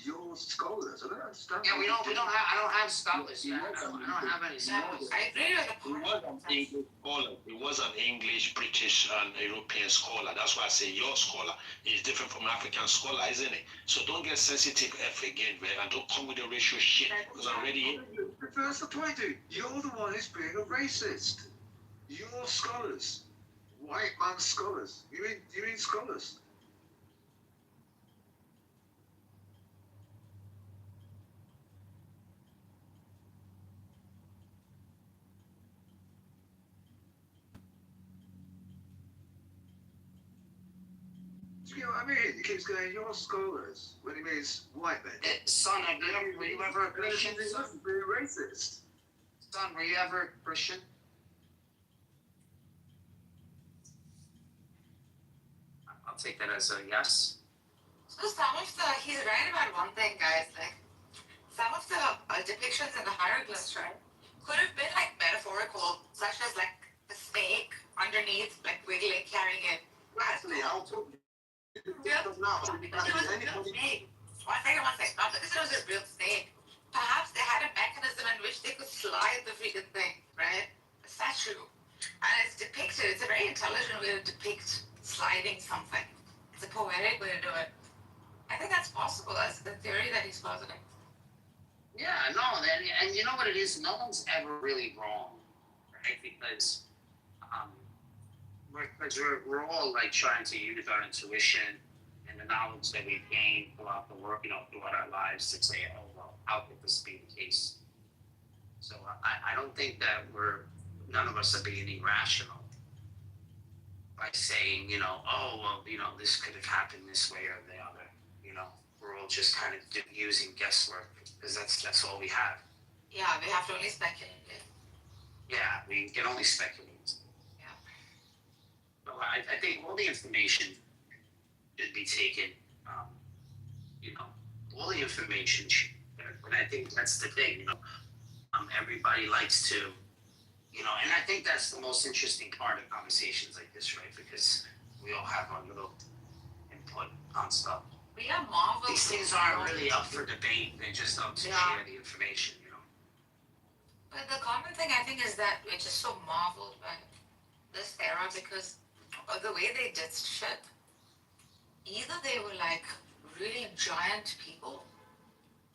Your scholars, I don't understand. Yeah, I don't have scholars. I don't have any scholars. I agree with the It was an English, British, and European scholar. That's why I say your scholar is different from African scholar, isn't it? So don't get sensitive F again, man, and don't come with the racial shit, because I'm already in. That's the point, dude. You're the one who's being a racist. Your scholars white man scholars. You mean scholars? Do you know what I mean? He keeps going, you're scholars, when he means white men. Son, were you ever a Christian? He mustn't be racist. Son, were you ever a Christian? I'll take that as a yes. So he's right about one thing, guys. Like, some of the depictions in the hieroglyphs, right, could have been like metaphorical, such as like the snake underneath, like wiggling, carrying it. Actually, I'll talk Yeah. now. Because it was a real snake. One second. Not because it was a real snake. Perhaps they had a mechanism in which they could slide the freaking thing, right? A statue. And it's depicted, it's a very intelligent way to depict sliding something. It's a poetic way to do it. I think that's possible. That's the theory that he's positing. Yeah, no, and you know what it is? No one's ever really wrong, right? Because we're all like trying to use our intuition and the knowledge that we've gained throughout the work, throughout our lives to say, oh, well, how could this be the case? So I don't think that none of us are being irrational by saying, oh, well, this could have happened this way or the other. We're all just kind of using guesswork because that's all we have. Yeah, we have to only speculate. Yeah, we can only speculate. Yeah. But I think all the information should be taken, all the information should, and I think that's the thing, everybody likes to, and I think that's the most interesting part of conversations like this, right? Because we all have our little input on stuff. We are marvelous. These things aren't really up for debate. They're just up to share the information, But the common thing I think is that we're just so marveled by this era because of the way they did shit. Either they were like really giant people,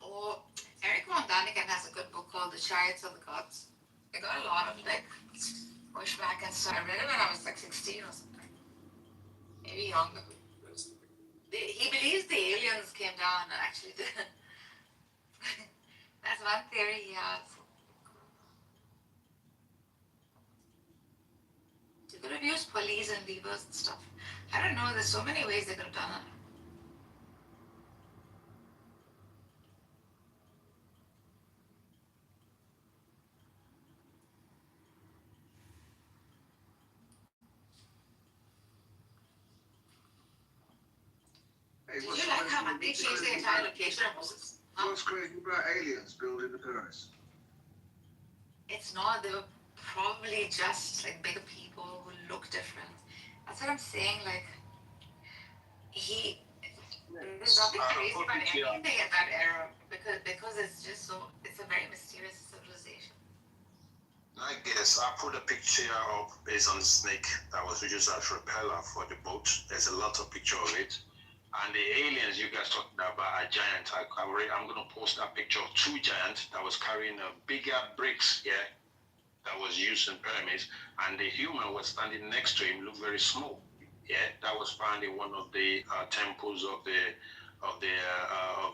or Eric von Daniken has a good book called The Chariots of the Gods. They got a lot of like pushback and stuff. I read it when I was like 16 or something, maybe younger. He believes the aliens came down and actually did. That's one theory he has. They could have used police and levers and stuff. I don't know, there's so many ways they could have done it. Hey, Did you like how they changed the entire location of Moses? What's crazy about aliens building the pyramids? It's not, they were probably just like bigger people who look different. That's what I'm saying, like, there's nothing crazy about anything at that era because it's just it's a very mysterious civilization. I guess I put a picture up based on the snake that was used as repeller for the boat. There's a lot of picture of it. And the aliens you guys talking about are giant. I'm going to post that picture of two giants that was carrying bigger bricks, that was used in pyramids. And the human was standing next to him, looked very small. That was found in one of the temples of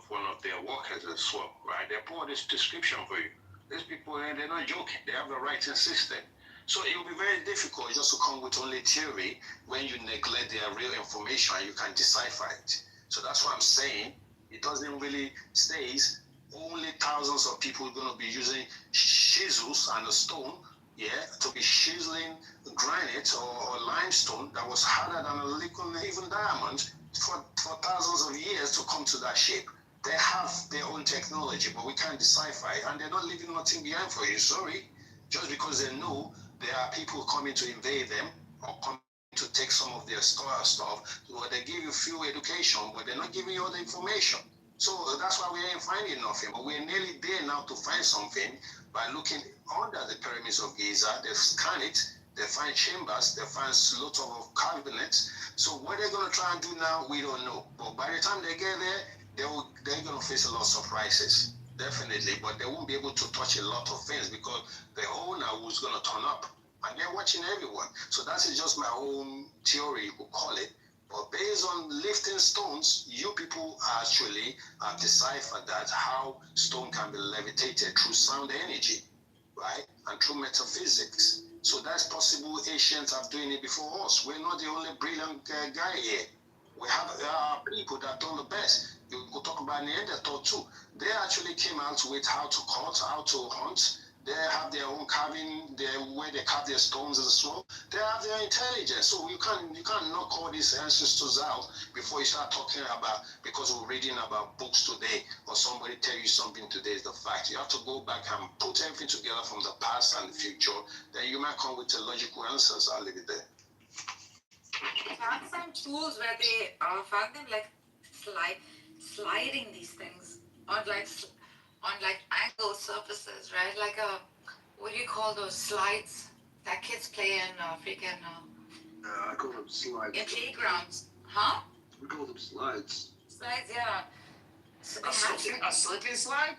one of their workers as well, right? They put this description for you. These people, they're not joking. They have the writing system. So it will be very difficult just to come with only theory when you neglect their real information and you can decipher it. So that's what I'm saying. It doesn't really stays. Only thousands of people are going to be using chisels and a stone, to be chiseling granite or limestone that was harder than a liquid, even diamond, for thousands of years to come to that shape. They have their own technology, but we can't decipher it, and they're not leaving nothing behind for you. Sorry, just because they know there are people coming to invade them or coming to take some of their stuff. So they give you few education, but they're not giving you all the information. So that's why we ain't finding nothing. But we're nearly there now to find something by looking under the pyramids of Giza. They scan it, they find chambers, they find lots of cabinets. So what they're going to try and do now, we don't know. But by the time they get there, they're going to face a lot of surprises. Definitely, but they won't be able to touch a lot of things because the owner who's going to turn up and they're watching everyone. So that is just my own theory, you could call it. But based on lifting stones, you people actually decipher that how stone can be levitated through sound energy, right? And through metaphysics. So that's possible. Asians have doing it before us. We're not the only brilliant guy here. We have people that done the best. You could talk about Neanderthal too. They actually came out with how to cut, how to hunt. They have their own carving, where they carve their stones as well. They have their intelligence. So you can't knock all these ancestors out before you start talking about, because we're reading about books today or somebody tell you something today is the fact. You have to go back and put everything together from the past and the future. Then you might come with a logical answers. I'll leave it there. I found some tools where they found them like sliding these things on like angled surfaces, right? Like what do you call those slides that kids play in freaking I call them slides. in playgrounds, huh? We call them slides. Slides, yeah. So A slipping slide?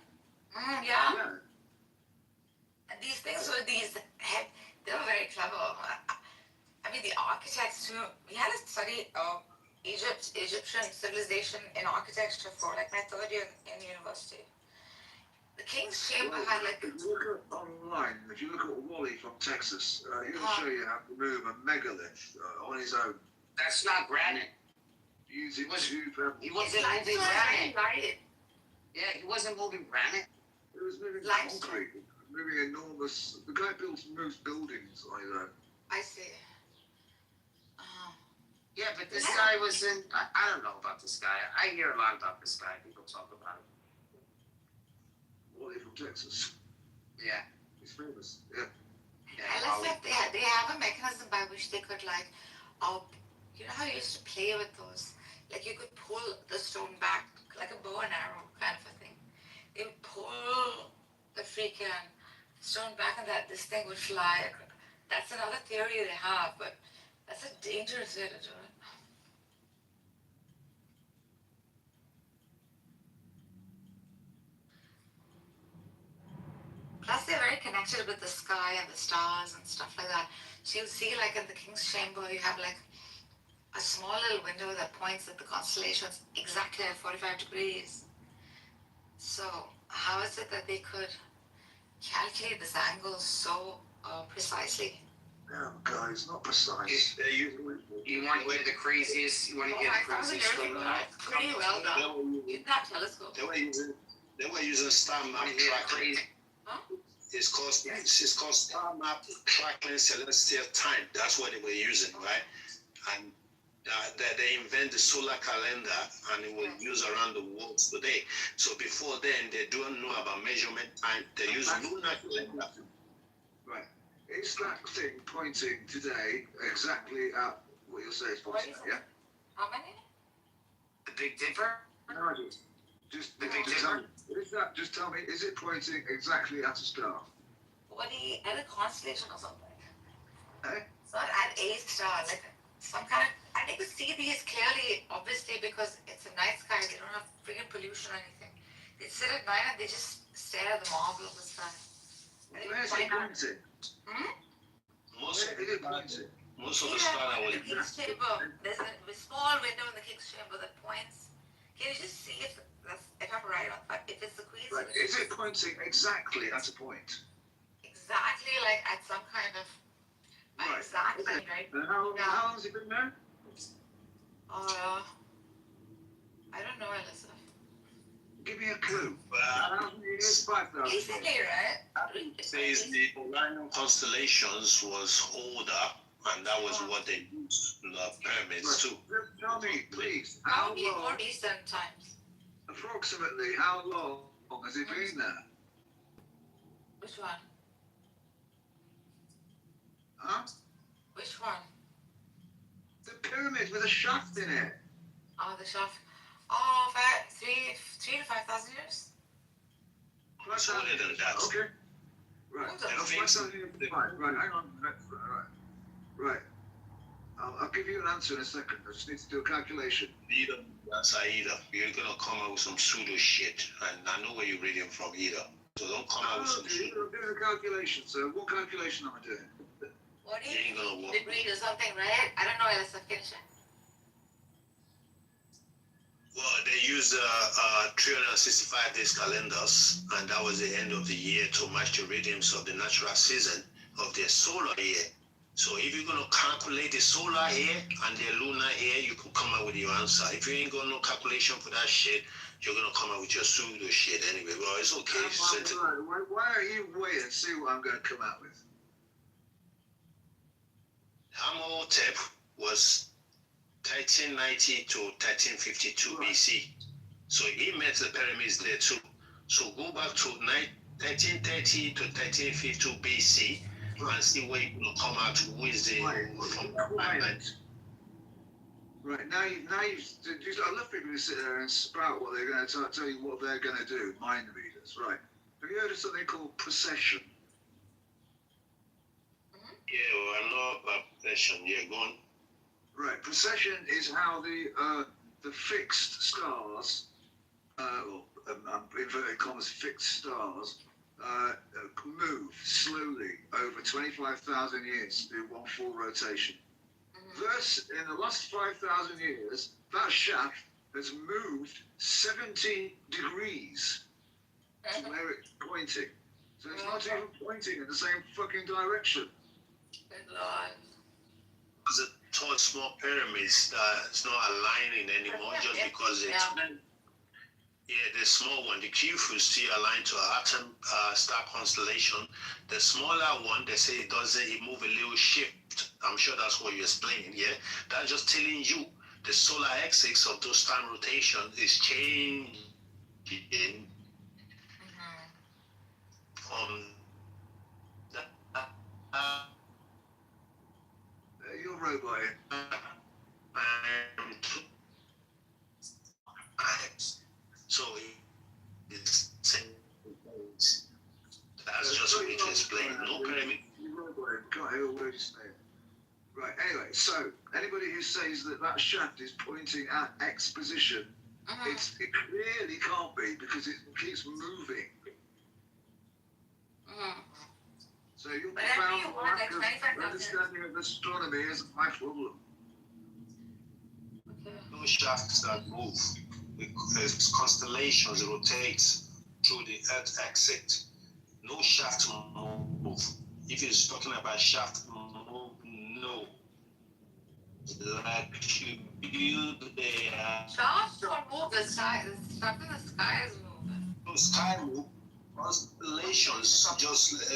yeah. And these things were they were very clever. I mean, the architects too. We had to study Egyptian civilization in architecture for like my third year in university. The King's Chamber had like. If you look at online, if you look at Wally from Texas, he'll show you how to move a megalith on his own. That's not granite. Using He wasn't moving granite. Yeah, he wasn't moving granite. It was moving concrete, moving enormous. The guy moves buildings on his own. I see. Yeah, but this guy was in. I don't know about this guy. I hear a lot about this guy. People talk about him. Wally from Texas. Yeah. He's famous. Yeah. Unless like they have a mechanism by which they could like, you know how you used to play with those? Like you could pull the stone back like a bow and arrow kind of a thing. They would pull the freaking stone back and this thing would fly. That's another theory they have, but that's a dangerous way to do it. Plus, they're very connected with the sky and the stars and stuff like that. So you'll see, like in the King's Chamber, you have like a small little window that points at the constellations exactly at 45 degrees. So how is it that they could calculate this angle so precisely? No, guys, not precise. You want to hear the craziest? You want to hear the craziest story? Pretty well done. Use that telescope. They were using star map tracking. It's called star map tracking celestial time. That's what they were using, right? And they invent the solar calendar, and it was used around the world today. So before then, they don't know about measurement time. They use lunar calendar. Right. Is that thing pointing today exactly at what you're saying? Yeah. How many? The Big Dipper? No, just tell me, is it pointing exactly at a star? At a constellation or something. Eh? It's not at a star, like some kind of. I think you see these clearly, obviously, because it's a night sky. They don't have freaking pollution or anything. They sit at night and they just stare at the marble of the sky. Where is it pointing? Most of the stars in the King's Chamber, there's a small window in the King's Chamber that points. Can you just see if I'm right on if it's the Queen's? Right. Is it pointing exactly at a point? Exactly like at some kind of. Right. Exactly, okay. right? And how long has it been there? I don't know, Alyssa. Give me a clue. How many years? 5,000. Recently, right? Says the Orion constellations was older, and that was what they used in the pyramids too. Tell me, please, How how many more long, recent times? approximately, how long has it been there? Which one? Huh? Which one? The pyramid with a shaft in it. Oh, the shaft. 3 to 5,000 years? It's older than that. Okay. Right. Hold on. Right, hang on. Right. I'll give you an answer in a second. I just need to do a calculation. You don't answer either. You're gonna come out with some pseudo shit, and I know where you're reading from either. So don't come out with some shit. I'm doing a calculation. So what calculation am I doing? 40 It ain't gonna work. degrees or something, right? I don't know what's the fiction. Well, they use 365 days calendars, and that was the end of the year to match the rhythms of the natural season of their solar year. So if you're gonna calculate the solar year and the lunar year, you can come up with your answer. If you ain't got no calculation for that shit, you're gonna come up with your pseudo shit anyway. Well, it's okay. Why don't you wait and see what I'm going to come out with? Amenhotep was 1390 to 1352 BC. So he met the pyramids there too. So go back to 1330 to 1352 BC and see where you will come out with the from Right, now you I love people who sit there and spout what they're going to tell you what they're going to do, mind readers, right? Have you heard of something called procession? Yeah, well, I'm not about procession. Yeah, go on. Right, procession is how the fixed stars, or inverted commas, fixed stars, move slowly over 25,000 years in one full rotation. Thus, in the last 5,000 years, that shaft has moved 70 degrees to where it's pointing. So it's not even pointing in the same fucking direction. Good Lord. The tall, small pyramids it's not aligning anymore just because it's the small one, the Khufu, is still aligned to Atom star constellation. The smaller one, they say it move a little shift. I'm sure that's what you're explaining. Yeah, that's just telling you the solar axis of those time rotation is changing from You're robot. So it's that's just for me to explain. No pyramid. Can't hear a word you're saying. Right, anyway, so anybody who says that shaft is pointing at X position, it clearly can't be because it keeps moving. So your profound lack of understanding of astronomy is my problem. No shafts that move. Because constellations rotate through the Earth axis. No shaft move. If it's talking about shaft move, no. Like you build Shafts don't move, the sky, the stuff in the sky is moving. no sky move. Constellations just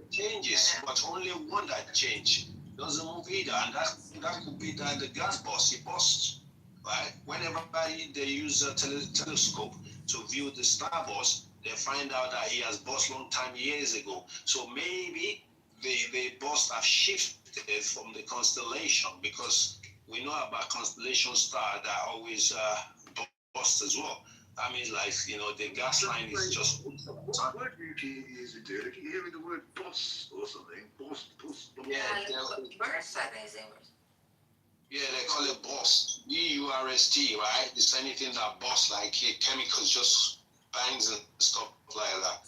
changes, but only one that change doesn't move either, and that could be that the gas burst, it bursts. Right? Whenever they use a telescope to view the starburst, they find out that he has burst long time years ago. So maybe the burst have shifted from the constellation because we know about constellation star that always burst as well. That means like, the gas line is just... What word do you keep using, dude? I keep hearing the word boss or something. Boss. Yeah, burst, I think it's burst. Yeah, they call it burst. B-U-R-S-T, right? It's anything that bursts, like chemicals just bangs and stuff like that.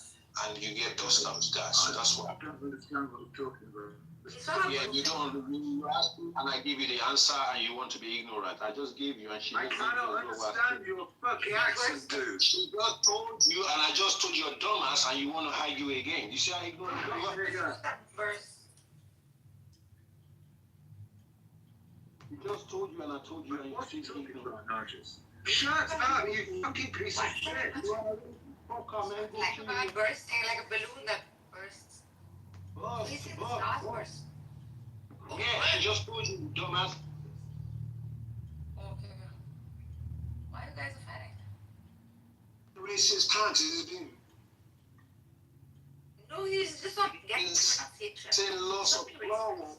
And you get dust out of that. So that's what... I don't understand what I'm talking about. Yeah, you ask me and I give you the answer and you want to be ignorant. I just gave you and she... I cannot understand your fucking accent, dude. She just told you and I just told you a dumbass and you want to argue again. You see how ignorant you are? He just told you and I told you and you still ignorant. Shut up, you fucking piece of shit. Like about bursting, like a balloon that bursts. You see the stars burst. Yeah, she just told you, dumbass. Okay. Why are you guys fighting? Racist cunt, he's been... No, he's just not getting pronunciation. Saying lots of flowers.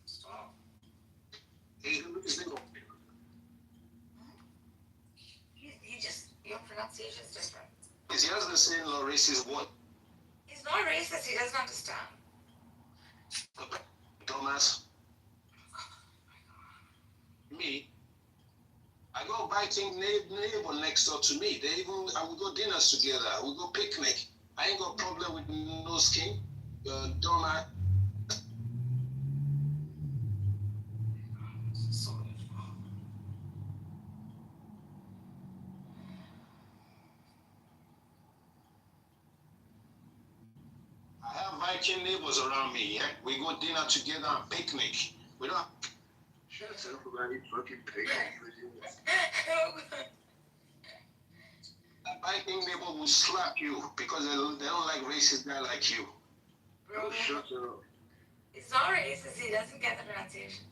Stop. Your pronunciation is different. Is he husband saying racist what? He's not racist, he doesn't understand. Dumbass. Me? I go buy things neighbor next door to me. I will go dinners together. We go picnic. I ain't got problem with no skin. Dumbass. Viking neighbors around me, yeah? We go dinner together and picnic. We don't. Shut up about your fucking pig. A Viking neighbor will slap you because they don't like racist guy like you. Oh, shut up. He's not racist. He doesn't get the pronunciation.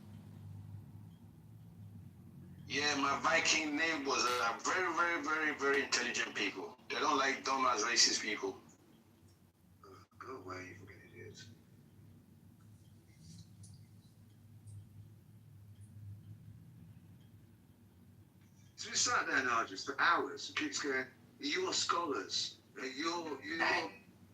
Yeah, my Viking neighbors are very, very, very, very intelligent people. They don't like dumb as racist people. Go away, you fucking idiots. So we sat there now just for hours and keeps going, you're scholars. You're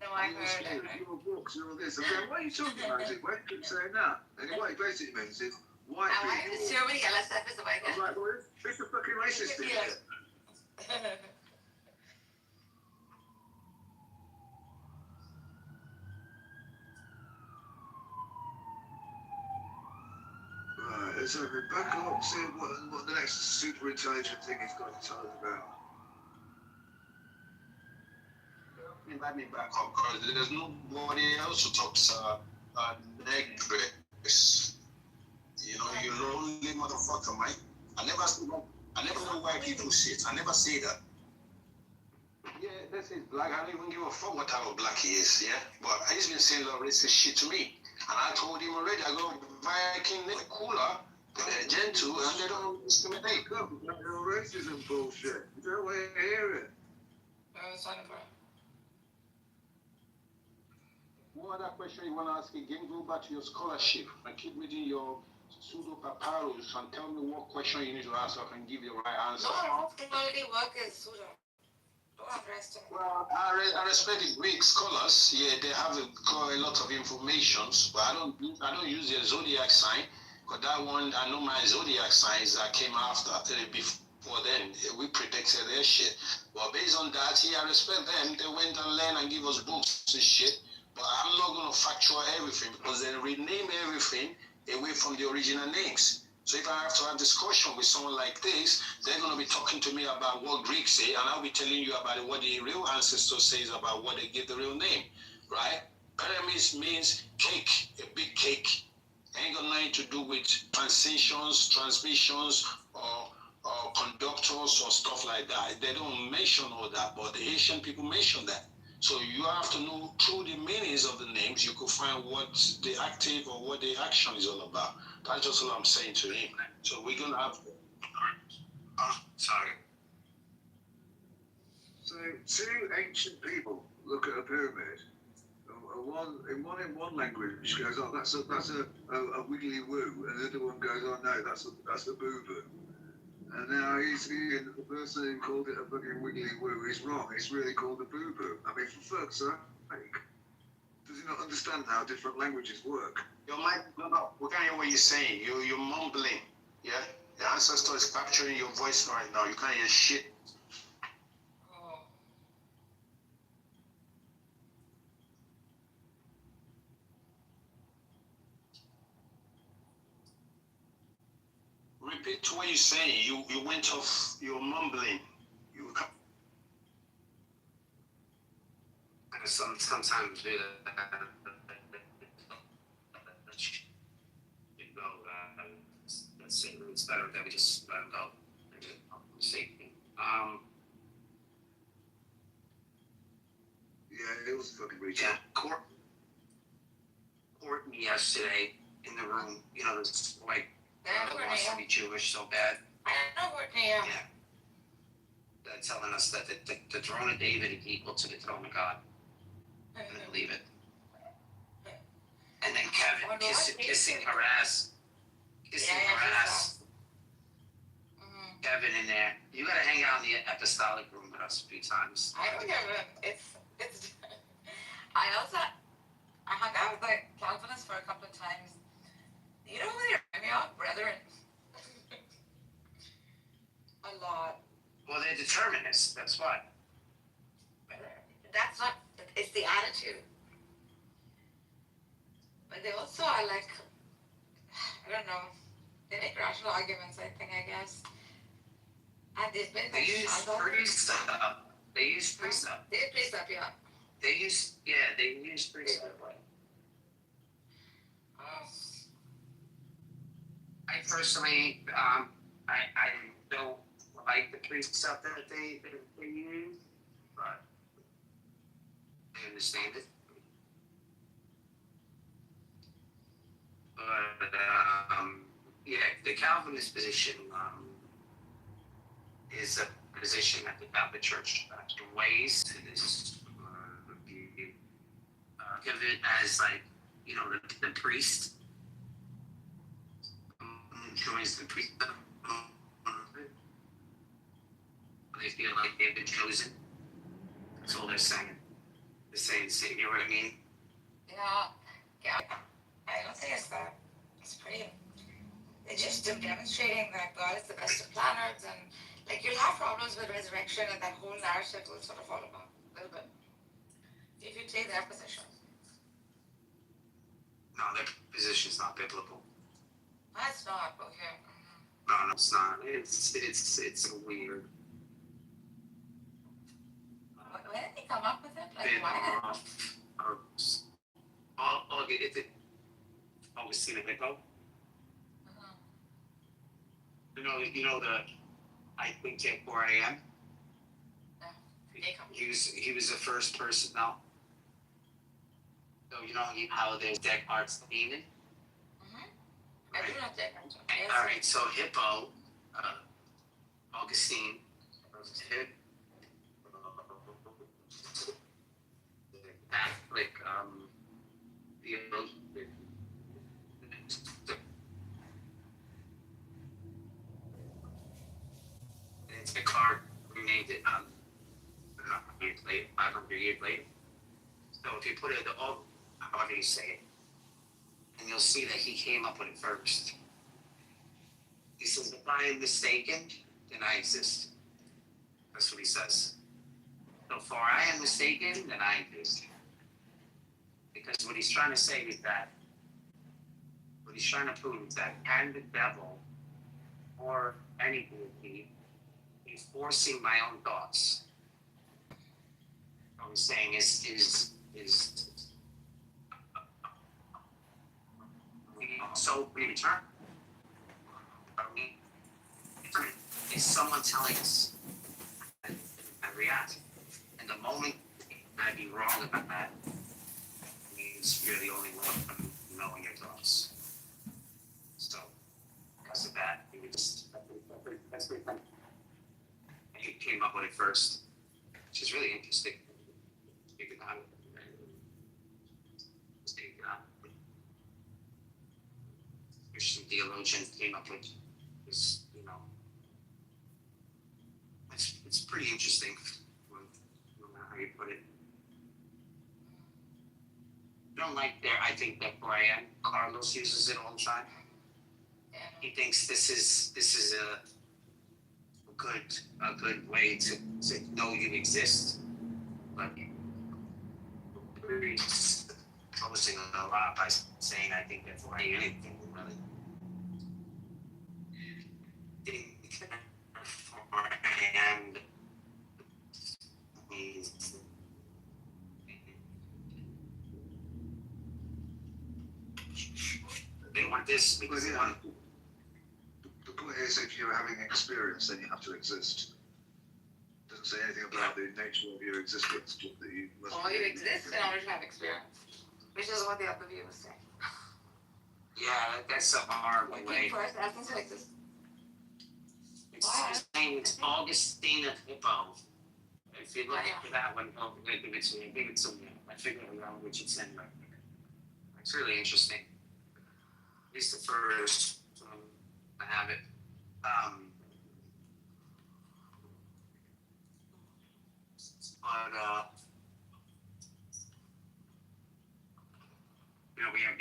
No, I heard. your books, you're all this. I'm going, why are you talking about it? Why do you keep saying that? And what it basically means is, white people. So many LSF is a white I'm like, well, it's a fucking racist thing. Right, let's have it back up, see what the next super intelligent thing he's got to tell us about. Invite me back up because there's nobody else who talks negress. You know, you lonely motherfucker, Mike. I never know why people say it. I never say that. Yeah, this is black. I don't even give a fuck what type of black he is, yeah? But he's been saying a lot of racist shit to me. And I told him already, I go, Viking, they're cooler, they're gentle, and they don't discriminate. Look, your racism bullshit. You don't want to hear it. What other question you want to ask again? Go back to your scholarship and keep reading your pseudo papyrus and tell me what question you need to ask so I can give you the right answer. No, quality work is pseudo. Don't underestimate. Well, I respect the Greek scholars. Yeah, they have a lot of informations, but I don't use their zodiac sign. But that one, I know my zodiac signs that came after. Before then, we predicted their shit. But based on that, yeah, I respect them. They went and learned and give us books and shit. But I'm not going to factor everything because they rename everything away from the original names. So if I have to have discussion with someone like this, they're going to be talking to me about what Greeks say, and I'll be telling you about what the real ancestor says about what they give the real name, right? Pyramids means cake, a big cake. Ain't got nothing to do with transmissions, or conductors or stuff like that. They don't mention all that, but the Asian people mention that. So you have to know through the meanings of the names, you could find what the active or what the action is all about. That's just what I'm saying to him. So we're going to have... Sorry. So two ancient people look at a pyramid. One in one language goes, oh, that's a wiggly woo, and the other one goes, oh no, that's a boo boo. And now he's the person who called it a fucking wiggly woo is wrong. It's really called a boo boo. I mean, for fuck's sake, does he not understand how different languages work? Your mic, no, we can't hear what you're saying. You're mumbling. Yeah, the ancestor is capturing your voice right now. You can't hear shit. Repeat what you're saying. You went off. You're mumbling. Sometimes do that. It's better that we just let him go. Safety. Yeah, it was fucking retarded. Yeah, Courtney yesterday in the room. You know, this white girl who wants to be Jewish so bad. I know Courtney. Yeah. They're telling us that the throne of David is equal to the throne of God. I couldn't believe it. And then Kevin kissing her ass. Kevin in there. You gotta hang out in the apostolic room with us a few times. I don't know. It's. I hung out with like Calvinists for a couple of times. You know who they remind me of? Brethren. A lot. Well, they're determinists. That's what. That's not. It's the attitude. But they also are like, I don't know. They make rational arguments, I guess. And they've been They use precept. They use precept. They use precept, yeah. They use precept. I personally, I don't like the priest stuff that they use, but I understand it. But yeah, the Calvinist position is a position that the Catholic Church ways is give it as like, you know, the priest joins the priest. They feel like they've been chosen. That's all they're saying. They're saying, you know what I mean? Yeah. I don't think it's that. It's pretty. It's just demonstrating that God is the best of planners, and like you'll have problems with resurrection, and that whole narrative will sort of fall apart a little bit if you take their position. No, their position's not biblical. That's not okay. No, it's not. It's a weird. When did they come up with it? Like why? Augustine Hippo. You know the I think at 4 a.m. He was the first person. No. So you know how there's Descartes' demon. I do not Descartes. All right. So Hippo, Augustine, Catholic theologian. And Descartes renamed it 500 years later. So if you put it however you say it, and you'll see that he came up with it first. He says, if I am mistaken, then I exist. That's what he says. So for I am mistaken, then I exist. Because what he's trying to say is that, what he's trying to prove is that can the devil or any deity be forcing my own thoughts? What he's saying is so predetermined. Is someone telling us and react? And the moment I'd be wrong about that means you're the only one knowing your thoughts. So because of that, that's pretty fun. And he came up with it first, which is really interesting. Christian theologians came up with this, you know, it's pretty interesting. I don't know how you put it. I don't like I think that Brian Carlos uses it all the time. He thinks this is a good way to know you exist, but he's posing a lot by saying I think that's why anything really. And they want this because they want. The point is, if you're having experience, then you have to exist. It doesn't say anything about the nature of your existence, just that you must. Or you exist in order to have experience, which is what the other view was saying. Yeah, that's a horrible way. First, essence of existence. It's saying it's Augustine of Hippo. If you look at that one, give it to me. I figured out which it's in right there. It's really interesting. At least the first I have it. But you know, we have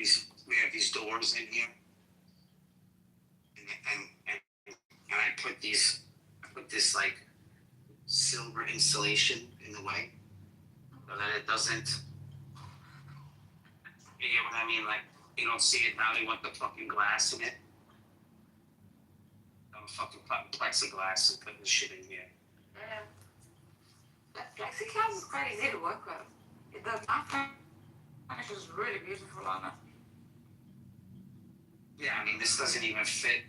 these doors in here, and I put this like silver insulation in the way so that it doesn't. You get what I mean? Like you don't see it now. They want the fucking glass in it. I'm fucking putting plexiglass and putting this shit in here. Yeah. Plexiglass is quite easy to work with. The matte finish is really beautiful on it. Yeah, I mean, this doesn't even fit.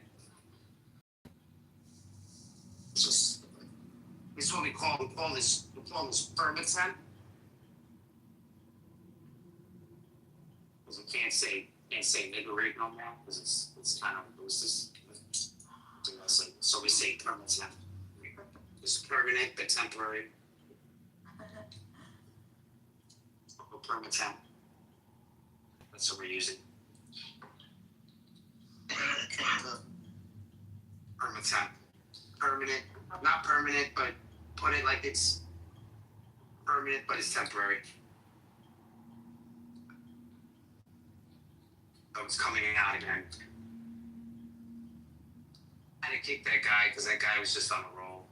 It's just, this is what we call this permit temp. Because we can't say nigger rate no more, because it's kind of racist. So we say permit temp. It's permanent but temporary. Or permit temp. That's what we're using. Permit temp. Permanent, not permanent, but put it like it's permanent, but it's temporary. So it's coming out again. I had to kick that guy because that guy was just on a roll.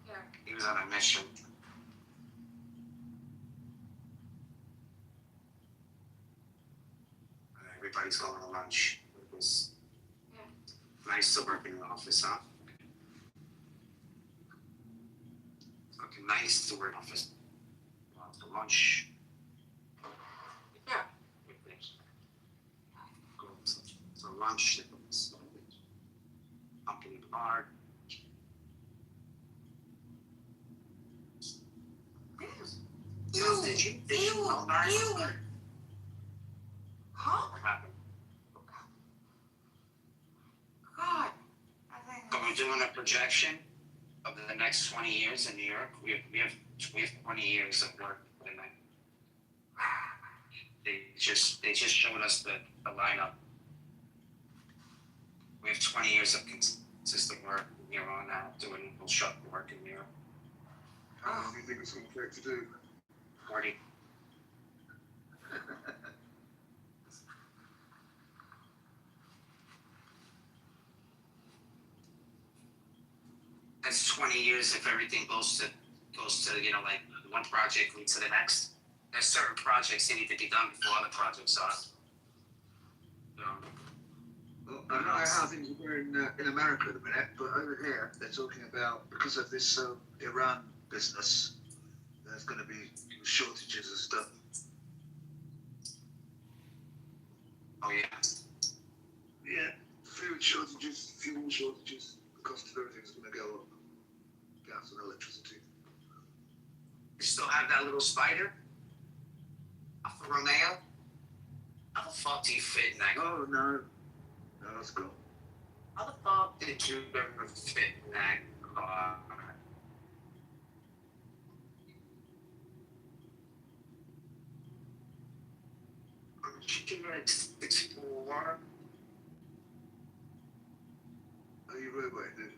Yeah. He was on a mission. Everybody's going to lunch. It was nice to work in the office, huh? Fucking nice to work in the office. To lunch. Yeah. Go to lunch. Company bar. Did you know that? Huh? What happened? God. I think. So we're doing a projection of the next 20 years in New York. We have 20 years of work in that. They just showed us the lineup. We have 20 years of consistent work from here on out, doing construction work in New York. How long do you think it's going to take to do? 40. That's 20 years if everything goes to like one project leads to the next. There's certain projects that need to be done before other projects are. Well, I don't know how things are going in America at the minute, but over here they're talking about, because of this Iran business, there's going to be shortages of stuff. Oh yeah. Yeah, food shortages, fuel shortages, the cost of everything's going to go up. Gas and electricity. You still have that little spider? Alfa Romeo? How the fuck do you fit in that? Oh no. No, let's go. How the fuck did you ever fit in that car? You're like 6'4". Are you really dude?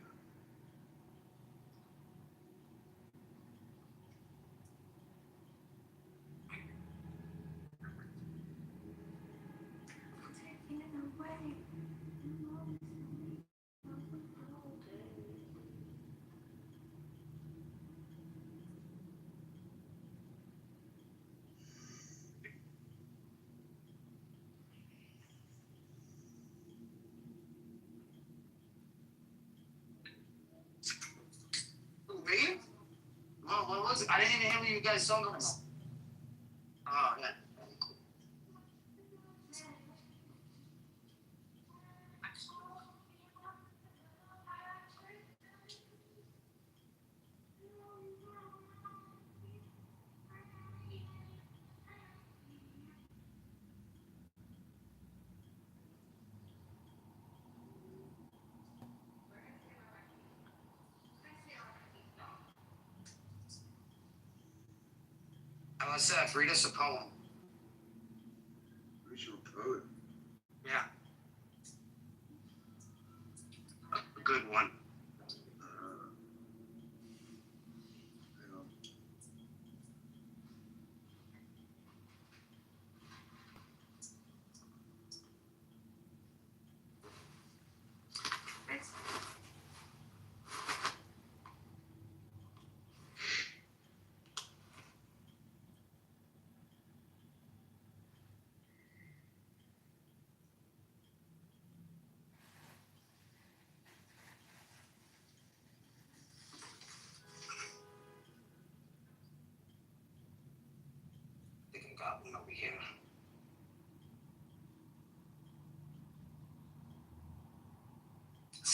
Me? What was it? I didn't even hear what you guys talking about. Oh, yeah. LSF, read us a poem. Original poet. Yeah. A good one. Hang on.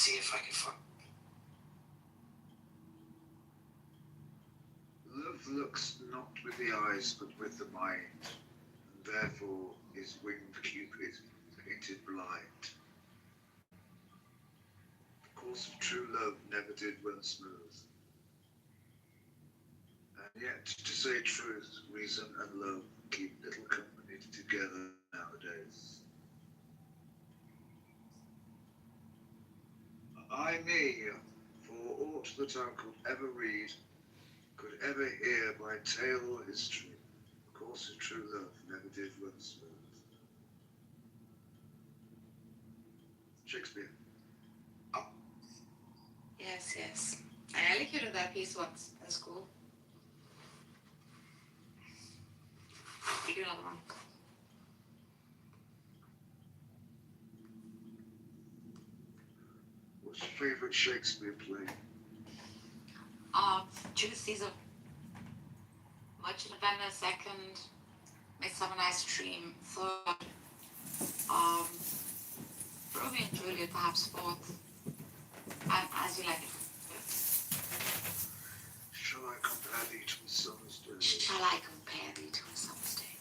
see if I can find. Love looks not with the eyes but with the mind, and therefore is winged Cupid painted blind. The course of true love never did run smooth, and yet to say truth, reason and love keep little company together nowadays. I me, for aught that I could ever read, could ever hear by tale or history, the course of true love never did run smooth. Shakespeare. Yes, yes. I allocated that piece once in school. You do another one. What's your favourite Shakespeare play? Julius Caesar. Merchant of Venice, second. Midsummer Night's Dream, third. Romeo and Juliet, perhaps fourth. And As You Like It. Shall I compare thee to a summer's day? Shall I compare thee to a summer's day?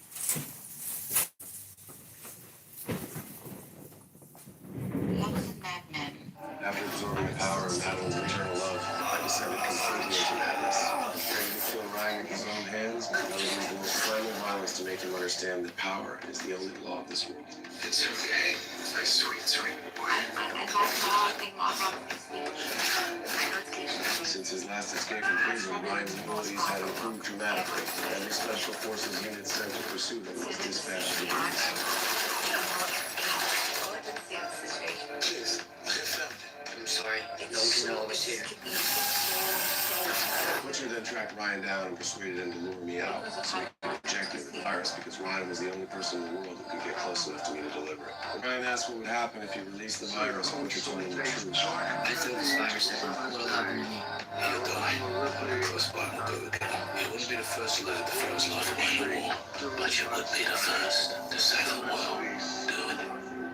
Lovers and madmen. After absorbing the power of Madeline's eternal love, I descended completely into madness. Ready to kill Ryan in his own hands, I was using the most final violence to make him understand that power is the only law of this world. It's okay. My sweet, sweet boy. And that's how I think more about this week. Since his last escape from prison, Ryan's abilities had improved dramatically. Every special forces unit sent to pursue him was dispatched to police. Please, I'm sorry. No one can know I was here. Butcher then tracked Ryan down and persuaded him to lure me out so he could reject the virus because Ryan was the only person in the world who could get close enough to me to deliver it. When Ryan asked what would happen if he released the virus, Butcher told him the truth. I thought this virus had a little louder than me. You'll die. Close by will do again. You wouldn't be the first to live the first life in the war, but you would be the first to save the world. Do it.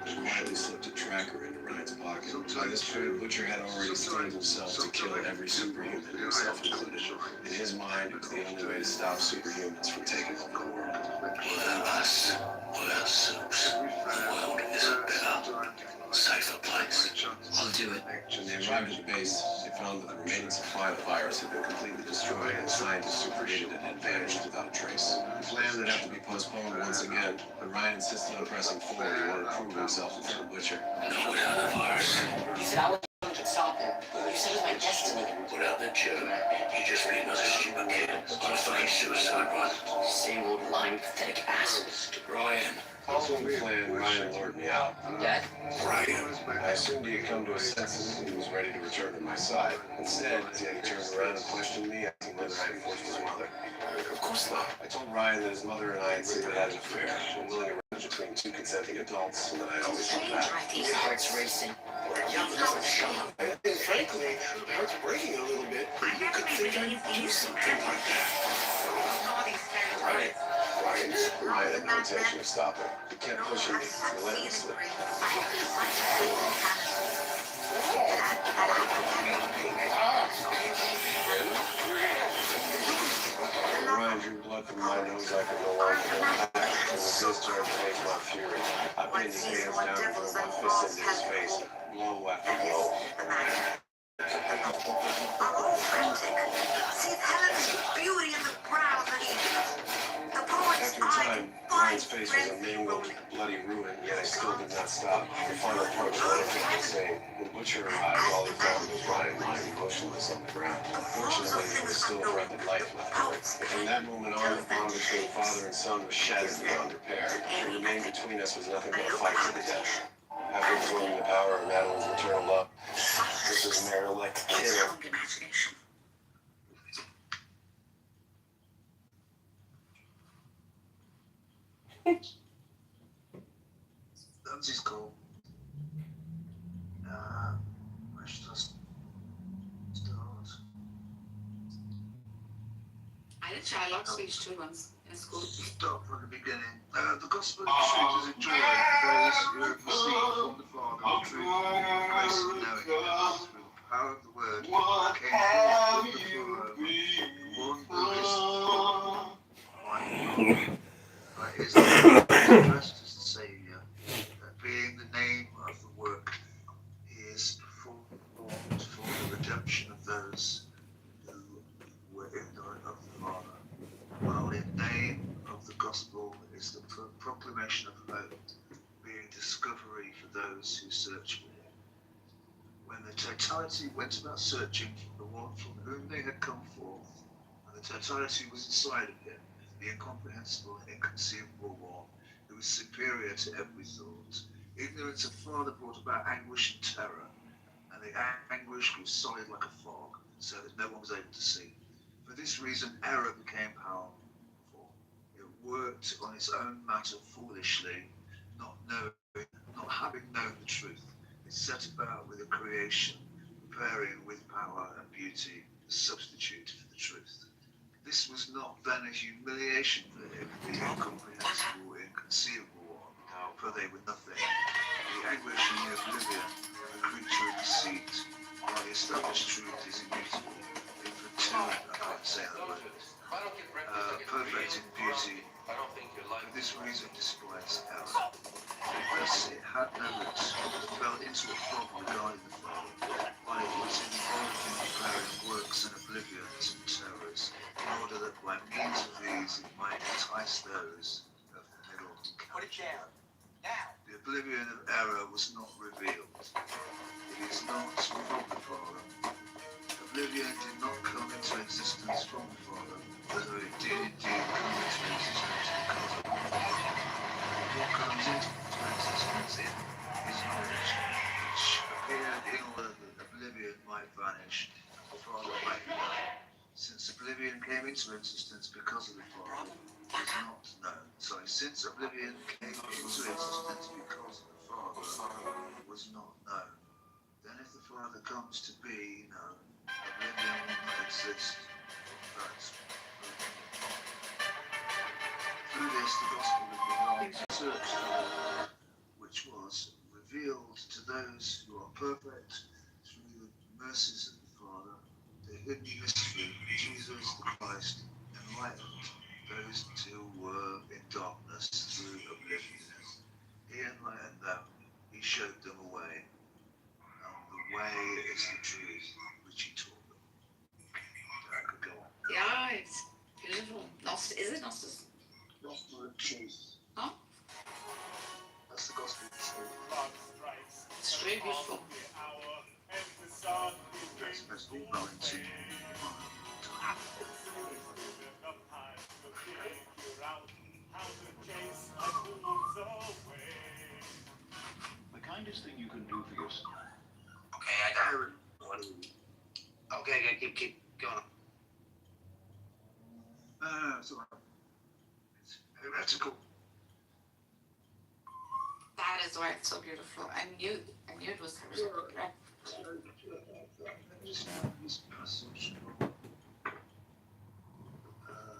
He quietly slipped a tracker into Ryan's pocket. By this point, Butcher had already steeled himself to kill every superhuman, himself included. In his mind, it was the only way to stop superhumans from taking over the world. Without us, without soups, the world is a better, safer place. I'll do it. When they arrived at the base, they found that the remaining supply of the virus had been completely destroyed and scientists who created it had vanished without a trace. The plan would have to be postponed once again, but Ryan insisted on pressing forward. He wanted to prove himself in front of Butcher. Not without the virus. You said I was going to stop him. You said it was my destiny. Without the cure, you'd just be another stupid kid on a fucking suicide run. Same old lying, pathetic ass. Ryan. Following the plan, Ryan lured me out. Dad? Ryan. I assumed he had come to his senses and he was ready to return to my side. Instead, he turned around and questioned me, asking whether I had forced his mother. Of course not. I told Ryan that his mother and I had simply had an affair, willing to arrange between two consenting adults, and that I'd always come back. Your heart's racing. I think, frankly, my heart's breaking a little bit. You could think I'd do something like that. Right. Ryan had no intention of stopping. He kept pushing me relentlessly. Ryan drew blood from my nose I could no longer hold back, and with this started to face my fury. I pinned his hands down and drove my fists into his face, blow after blow. See Helen's beauty in the brow of the evening. The poet's After a time, Ryan's face was a mangled, bloody ruin, yet I still did not stop. The final approach wanted to be the same. When Butcher arrived, all he found was Ryan lying motionless on the ground. Fortunately, there was still a breath of life left in him. But from that moment on, the bond between father and son was shattered beyond repair. What remained between us was nothing but a fight to the death. After absorbing the power of Madeline's maternal love, this was Mary like to kill. That's cool. Where should I start? I did Shylock's speech too once. in school. Start from the beginning. The gospel of the truth is a joy for those who have received from the Father the truth, the grace of knowing Him through the power of the Word came forth from the Father, the one who is is addressed as the Saviour, that being the name of the work, He is performed for the redemption of those who were ignorant of the Father, while the name of the gospel is the proclamation of hope, being discovery for those who search for Him. When the totality went about searching for the one from whom they had come forth, and the totality was inside of Him, the incomprehensible and inconceivable one, who was superior to every thought. Ignorance of Father brought about anguish and terror, and the anguish grew solid like a fog, so that no one was able to see. For this reason, error became powerful. It worked on its own matter foolishly, not having known the truth. It set about with a creation, preparing with power and beauty a substitute for the truth. This was not then a humiliation for him, the incomprehensible, inconceivable one, for they were nothing. The anguish and the oblivion of a creature of deceit, while the established truth is immutable. I can't say that word. Perfect in beauty, for this reason despised error. Thus it had no roots, but fell into a fog regarding the Father, while it was involved in preparing works and oblivions and terrors, in order that by means of these it might entice those of the middle camp. The oblivion of error was not revealed. It is not from the Father. Oblivion did not come into existence from the Father, although it did indeed come into existence because of the Father. What comes into existence in is knowledge, which appeared in order that oblivion might vanish and the Father might be known. Since oblivion came into existence because of the Father, it is not known. Since oblivion came into existence because of the Father, it was not known. Then if the Father comes to be known, oblivion will not exist. But through this, the gospel of the world searched for, which was revealed to those who are perfect through the mercies of the Father, the hidden mystery, Jesus the Christ, enlightened those who were in darkness through oblivion. He enlightened them, He showed them a way, and the way is the truth which He taught them. I could go on. Yeah, it's beautiful. Is it Gnosis? Gospel of truth. Huh? That's the gospel of truth. It's really beautiful. That's supposed to be balancing. The kindest thing you can do for yourself. Okay, I got it. Okay, keep going. It's all right. It's heretical. That is why it's so beautiful. I knew it was heretical, right?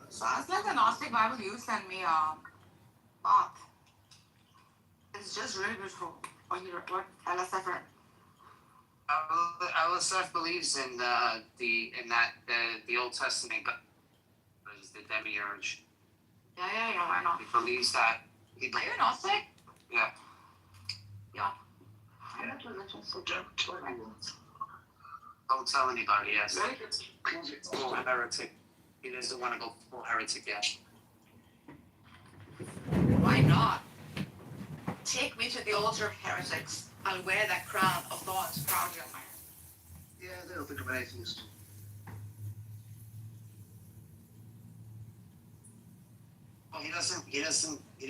Sounds like the Gnostic Bible you sent me, Bob. It's just really beautiful. What LSF read? LSF believes in the Old Testament God is the demiurge. Yeah, I know. He believes that. Are you Gnostic? Yeah. Yeah. Don't tell anybody. Yes. Really? Full heretic. He doesn't want to go full heretic yet. Why not? Take me to the altar of heretics. I'll wear that crown of thorns proudly on my head. Yeah, they don't think I'm an atheist. Well, he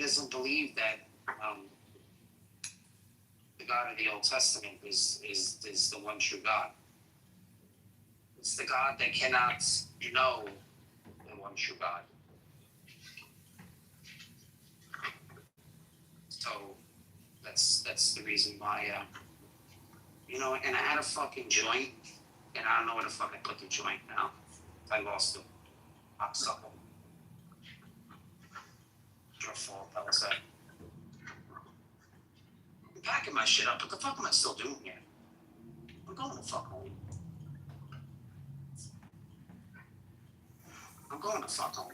doesn't believe that the God of the Old Testament is the one true God. It's the God that cannot know the one true God. So that's the reason why and I had a fucking joint and I don't know where the fuck I put the joint now. I lost the cocksucker. my shit up. What the fuck am I still doing here? I'm going to fuck home. I'm going to fuck home.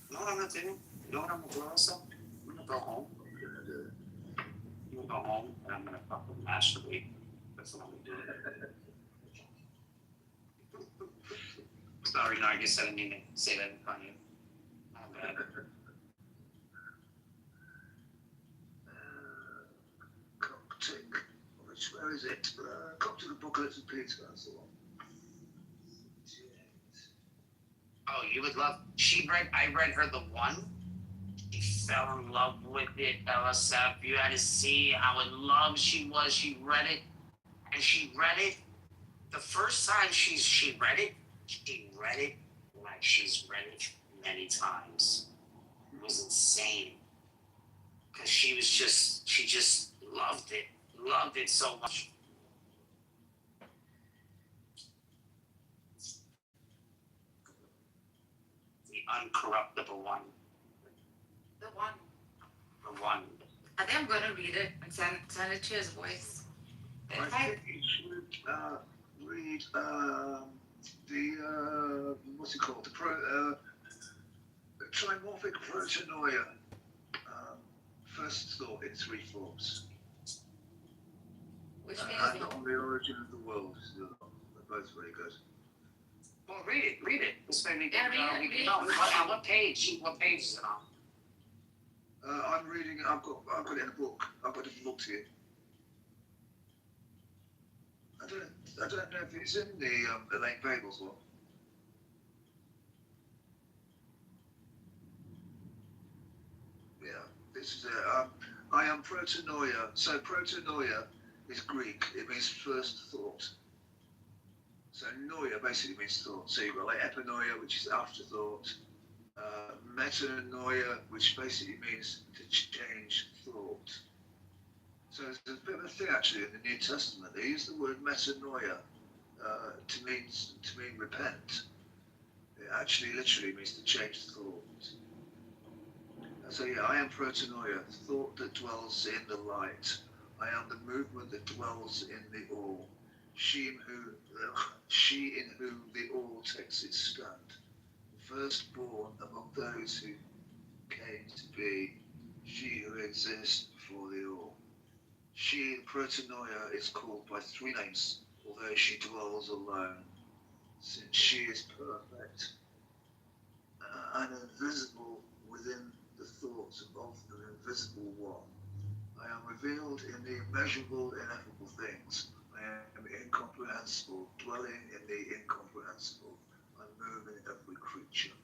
You know what I'm gonna do? You know what I'm gonna do also? I'm gonna go home. I'm gonna go home and I'm gonna fucking masturbate. That's what I'm gonna do. Sorry, no, I guess I didn't mean to say that in front of you. My bad. Coptic. Where is it? Coptic Apocalypse of Peter, that's the one. Oh, you would love. I read her the one. She fell in love with it, LSF. You had to see how in love she was. She read it, and she read it. The first time she read it like she's read it many times. It was insane. Because she just loved it so much. The uncorruptible one. The one. The one. I think I'm gonna read it and send it to his voice. I think you should read the what's it called? The trimorphic protanoia. First thought in three forms. Which And on the origin of the world. They're both very good. Well, read it. This way we Yeah, can read it. know. On what page? What page is it on? I'm reading it. I've got it in a book. I've got a book to you. I don't know if it's in the Elaine Babels one. Yeah, this is it. I am protanoia. So protanoia is Greek. It means first thought. So noia basically means thought. So you've got like epinoia, which is afterthought. Metanoia, which basically means to change thought. So there's a bit of a thing actually in the New Testament. They use the word metanoia to mean repent. It actually literally means to change thought. So yeah, I am protanoia, thought that dwells in the light. I am the movement that dwells in the all. She in whom the all takes its stand. Firstborn among those who came to be, she who exists before the all. She, protanoia, is called by three names, although she dwells alone, since she is perfect and invisible within the thoughts of the invisible one. I am revealed in the immeasurable, ineffable things. I am incomprehensible, dwelling in the incomprehensible. I move in every creature.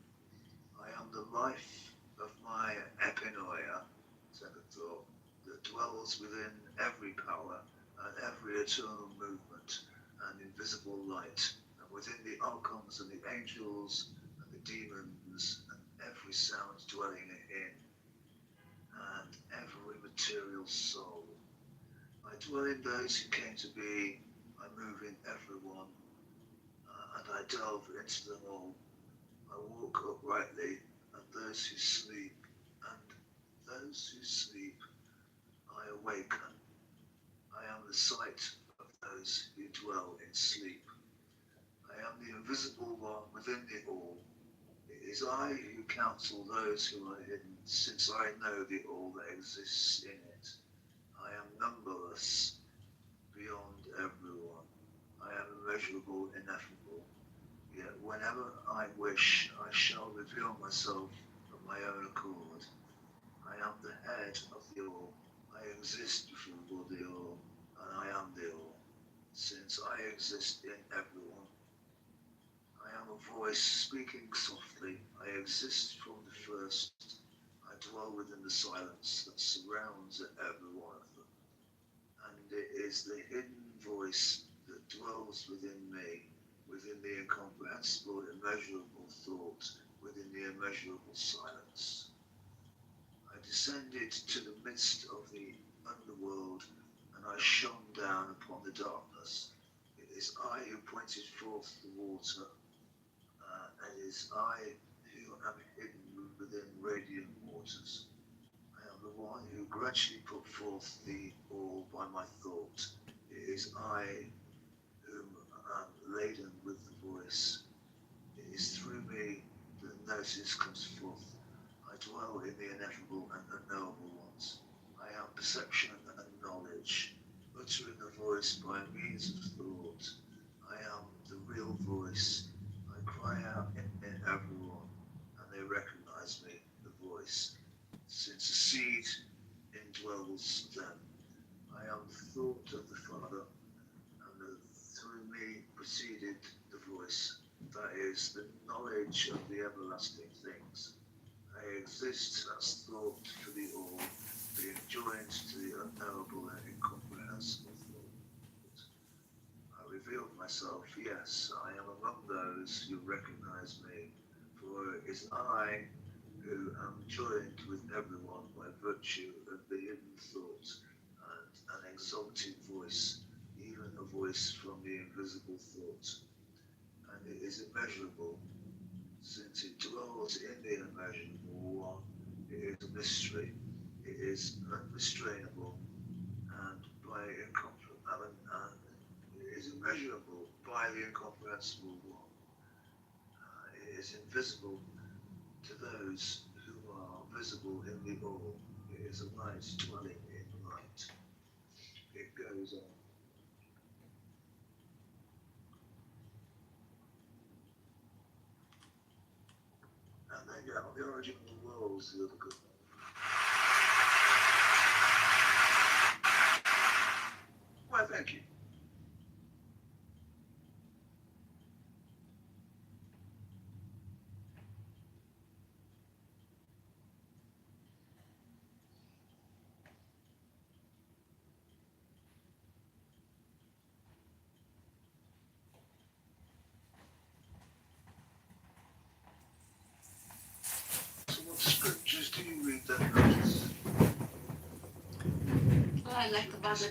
I am the life of my epinoia, second thought, that dwells within every power and every eternal movement and invisible light, and within the archons and the angels and the demons and every sound dwelling in, and every material soul. I dwell in those who came to be, I move in everyone, and I delve into them all. I walk uprightly, and those who sleep, I awaken. I am the sight of those who dwell in sleep. I am the invisible one within the all. It is I who counsel those who are hidden, since I know the all that exists in it. I am numberless, beyond everyone. I am immeasurable, ineffable. Yet whenever I wish, I shall reveal myself of my own accord. I am the head of the all. I exist before the all, and I am the all, since I exist in everyone. I am a voice speaking softly. I exist from the first. I dwell within the silence that surrounds every one of them. And it is the hidden voice that dwells within me, within the incomprehensible, immeasurable thought, within the immeasurable silence. I descended to the midst of the underworld, and I shone down upon the darkness. It is I who pointed forth the water, and it is I who am hidden within radiant waters. I am the one who gradually put forth the all by my thought. It is I whom am laden with the voice. It is through me that notice comes forth. I dwell in the ineffable and unknowable ones. I am perception and knowledge, uttering a voice by means of thought. I am the real voice. I cry out in everyone, and they recognize me, the voice. Since a seed indwells them, I am the thought of the Father, and through me proceeded the voice. That is the knowledge of the everlasting things. I exist as thought for the all, being joined to the unknowable and incomprehensible thought. I revealed myself, yes, I am among those who recognize me, for it is I who am joined with everyone by virtue of the hidden thought and an exalted voice, even a voice from the invisible thought. And it is immeasurable, since it dwells in the immeasurable one. It is a mystery. It is unrestrainable, and it is immeasurable by the incomprehensible one. It is invisible to those who are visible in the all. It is a light dwelling in light. It goes on. And then, yeah, the origin of the world is the other good one. Well, thank you. So what scriptures do you read then, Rogers? Well, I like the Bible.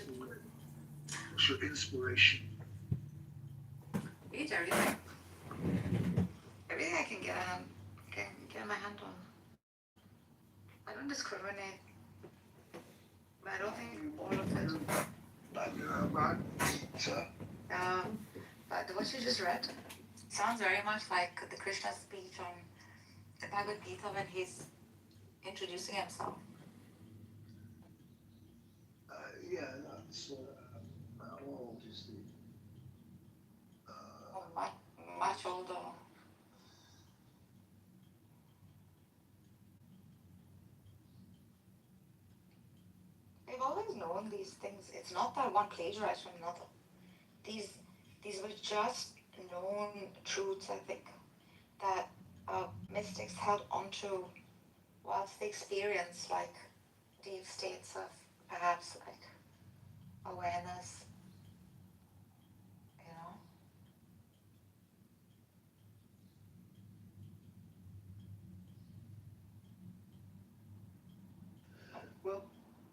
What's your inspiration? Read everything. Everything I can get my hand on. I don't discriminate. But I don't think all of it. But what you just read sounds very much like the Krishna speech on the Bhagavad Gita when he's introducing himself. Yeah, that's how old is the? Much older. I've always known these things. It's not that one plagiarized from another. These were just known truths, I think, that mystics held onto whilst they experienced like deep states of perhaps like awareness, you know. Well,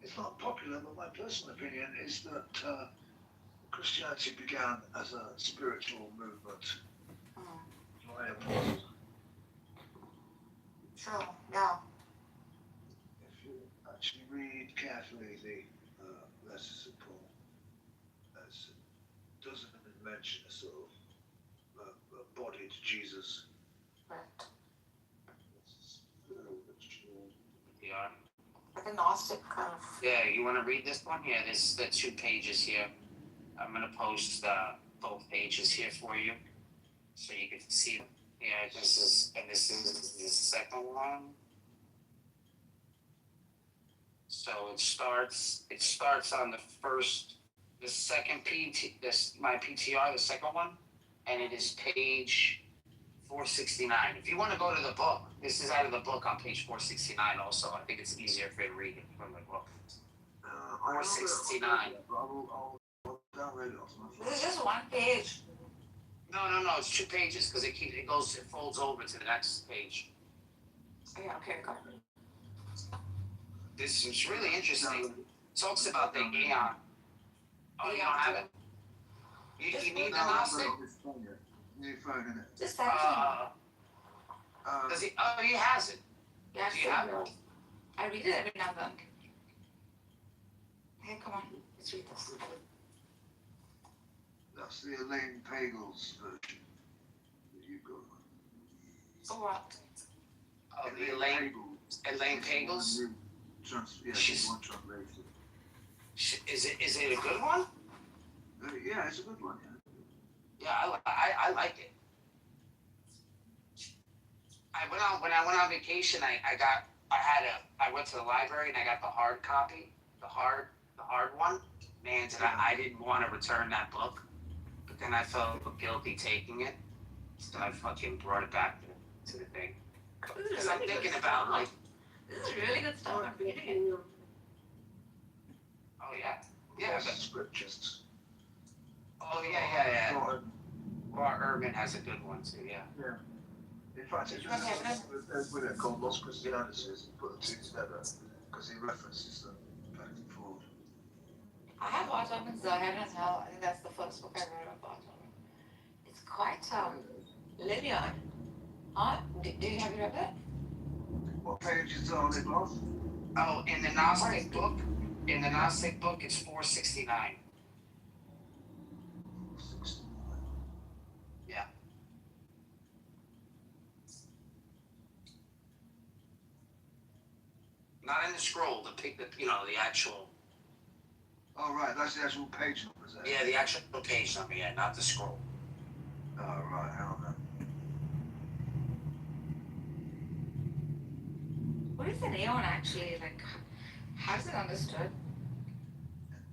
it's not popular, but my personal opinion is that Christianity began as a spiritual movement by apostles. Sure, yeah. If you actually read carefully the letters of Paul, it doesn't mention a sort of embodied Jesus. Right. Yeah. Like a Gnostic kind of. Yeah, you want to read this one? Yeah, there's the 2 pages here. I'm going to post both pages here for you so you can see them. Yeah, this is the second one. So it starts on the second my PTR, the second one, and it is page 469. If you want to go to the book, this is out of the book on page 469 also. I think it's easier for you to read it from the book. 469. I'll download it off my phone. This is just one page. No, it's 2 pages because it folds over to the next page. Yeah, okay, got it. This is really interesting. It talks about the Aeon. Oh, you don't have it? You need the Gnostic? New phone, innit? Just that. He has it. Yeah, Do you have it? I read it every now and then. Hey, come on, let's read this. That's the Elaine Pagels version that you got. So what? Oh, the Elaine Pagels? Yeah, she's one translation. Is it a good one? Yeah, it's a good one. Yeah. Yeah, I like it. When I went on vacation, I went to the library and I got the hard copy, the hard one. Man, I didn't want to return that book, but then I felt guilty taking it, so I fucking brought it back to the thing. Because I'm thinking about like, This is really good stuff. I'm reading it. oh yeah, Scriptures. oh yeah. Bar Urban has a good one too. Yeah. In fact, with it called Los Cristianos, he put the two together because he references them back and forth. I have Autumn though. I haven't know. I think that's the first book I read of Autumn. It's quite linear. Huh? Do you have you read it? What page is it on it, Boss? Oh, in the Gnostic book, it's 469. Yeah. Not in the scroll, the actual. Oh, right, that's the actual page number, is it? Yeah, the actual page number, yeah, not the scroll. Oh, right, hang on then. What is an aeon actually? Like, how is it understood?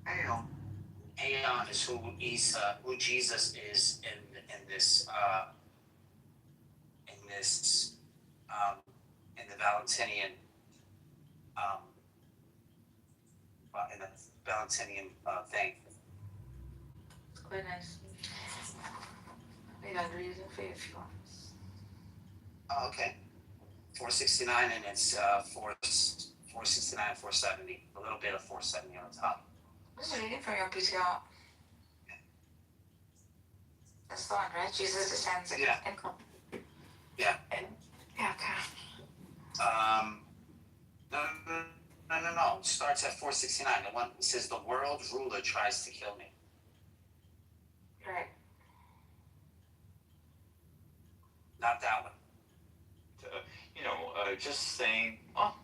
Aeon. Aeon is who Jesus is in the Valentinian thing. It's quite nice. I got a reason for you if you want. Oh, okay. 469 and it's 469, 470. A little bit of 470 on the top. What's reading from your PTR? That's the one, right? Jesus descends in Yeah. Yeah. Yeah, okay. No. It starts at 469. The one that says the world ruler tries to kill me. Right. Not that one. Just saying, oh,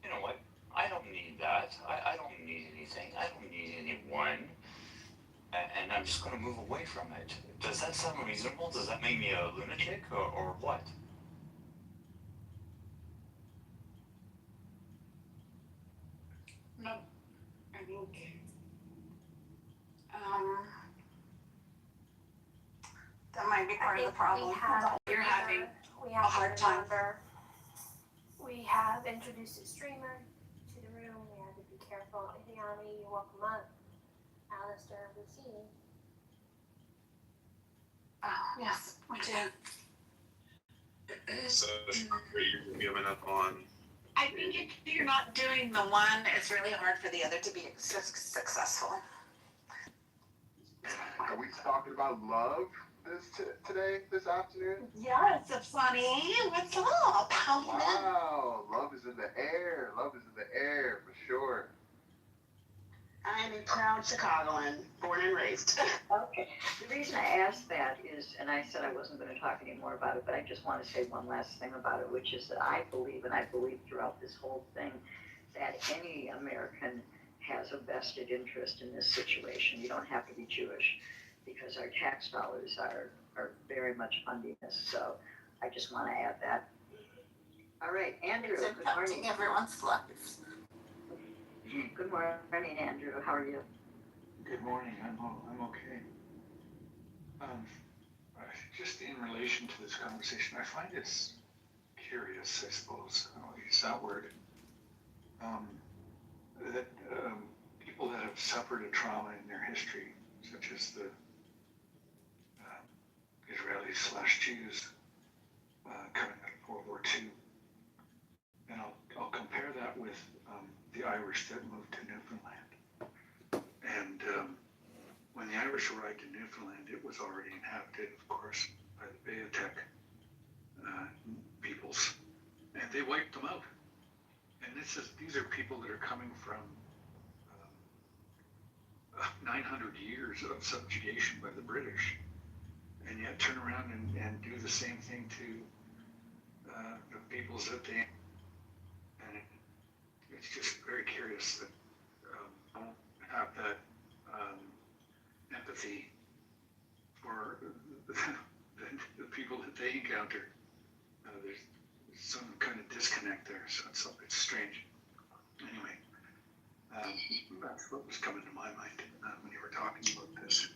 you know what? I don't need that. I don't need anything. I don't need anyone. And I'm just going to move away from it. Does that sound reasonable? Does that make me a lunatic or what? No, I think that might be part of the problem. You're having We a hard time. We have introduced a streamer to the room. We have to be careful. Idiami, you're welcome up. Alistair, we've seen you. Oh, yes, we do. So you're giving up on. I think if you're not doing the one, it's really hard for the other to be successful. Are we talking about love this afternoon? Yes, it's funny. What's up? How you been? Wow, love is in the air. Love is in the air for sure. I'm a proud Chicagoan, born and raised. Okay. The reason I asked that is, and I said I wasn't going to talk anymore about it, but I just want to say one last thing about it, which is that I believe, and I believe throughout this whole thing, that any American has a vested interest in this situation. You don't have to be Jewish, because our tax dollars are very much funding this. So I just want to add that. All right, Andrew, It's good morning. impacting everyone's lives. Good morning, Andrew. How are you? Good morning. I'm okay. Just in relation to this conversation, I find it's curious, I suppose. I'll use that word. That people that have suffered a trauma in their history, such as the Israelis/Jews coming out of World War II, and I'll compare that with the Irish that moved to Newfoundland. And when the Irish arrived in Newfoundland, it was already inhabited, of course, by the Beothuk peoples, and they wiped them out. And these are people that are coming from 900 years of subjugation by the British, and yet turn around and do the same thing to the peoples that they, and it's just very curious that don't have that empathy for the people that they encounter. There's some kind of disconnect there, so it's strange. Anyway, that's what was coming to my mind when you were talking about this.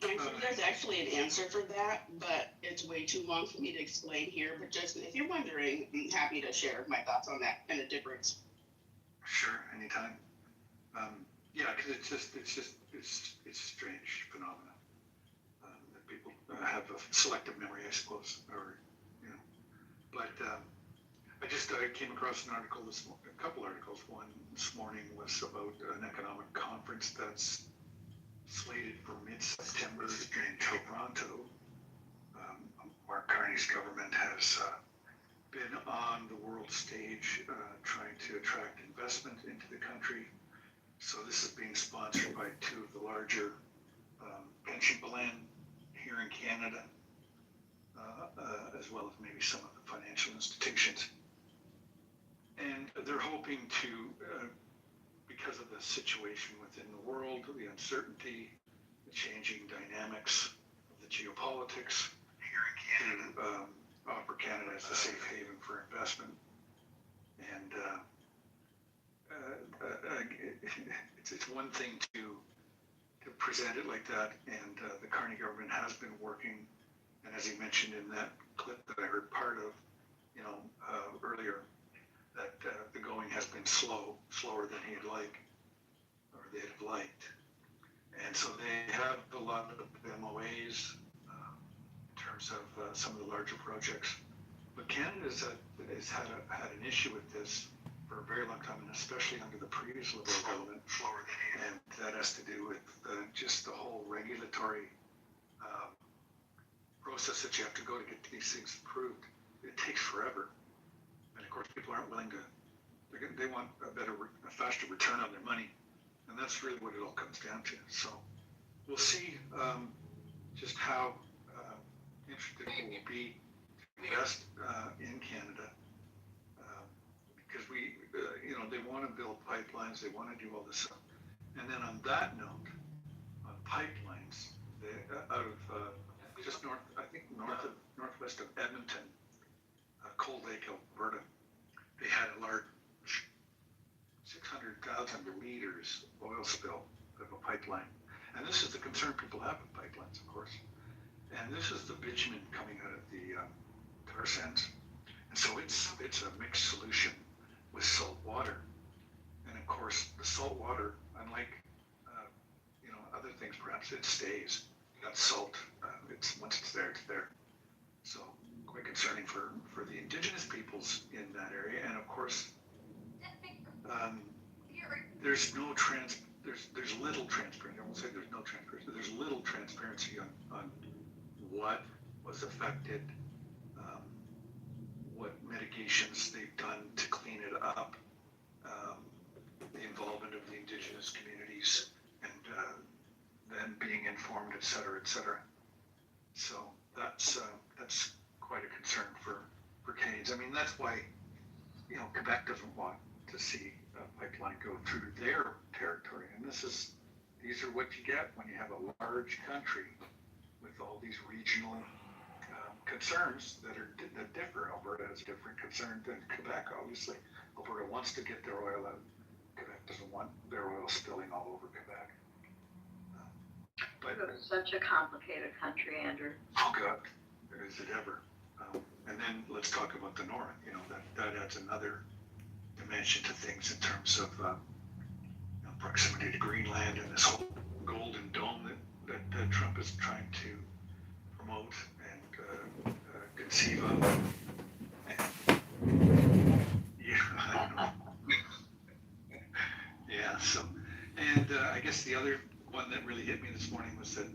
There's actually an answer for that, but it's way too long for me to explain here. But just if you're wondering, I'm happy to share my thoughts on that kind of difference. Sure, anytime. Yeah, because it's a strange phenomenon that people have a selective memory, I suppose, or you know. But I came across an article a couple articles. One this morning was about an economic conference that's slated for mid-September in Toronto. Mark Carney's government has been on the world stage trying to attract investment into the country. So this is being sponsored by two of the larger pension plan here in Canada, as well as maybe some of the financial institutions. And they're hoping to, because of the situation within the world, the uncertainty, the changing dynamics of the geopolitics here in Canada, to offer Canada as a safe haven for investment. And it's one thing to present it like that, and the Carney government has been working, and as he mentioned in that clip that I heard part of, earlier, that the going has been slower than he'd like, or they'd have liked. And so they have a lot of MOAs in terms of some of the larger projects. But Canada has had an issue with this for a very long time, and especially under the previous Liberal government. And that has to do with just the whole regulatory process that you have to go to get these things approved. It takes forever. And of course, people aren't willing to, they want a faster return on their money. And that's really what it all comes down to. So we'll see just how interested people will be to invest in Canada. Because they want to build pipelines, they want to do all this stuff. And then on that note, on pipelines, out of just northwest of Edmonton, Cold Lake, Alberta, they had a large 600,000 liters oil spill of a pipeline. And this is the concern people have with pipelines, of course. And this is the bitumen coming out of the tar sands. And so it's a mixed solution with salt water. And of course, the salt water, unlike other things, perhaps it stays. That salt, once it's there, it's there. So quite concerning for the indigenous peoples in that area. And of course, there's little transparency. I won't say there's no transparency. There's little transparency on what was affected, what mitigations they've done to clean it up, the involvement of the indigenous communities, and them being informed, et cetera, et cetera. So that's quite a concern for Canadians. I mean, that's why Quebec doesn't want to see a pipeline go through their territory. And these are what you get when you have a large country with all these regional concerns that differ. Alberta has a different concern than Quebec, obviously. Alberta wants to get their oil out. Quebec doesn't want their oil spilling all over Quebec. But it's such a complicated country, Andrew. Oh God, is it ever? And then let's talk about the north. That adds another dimension to things in terms of proximity to Greenland and this whole golden dome that Trump is trying to promote and conceive of. I don't know. Yeah. So, and I guess the other one that really hit me this morning was that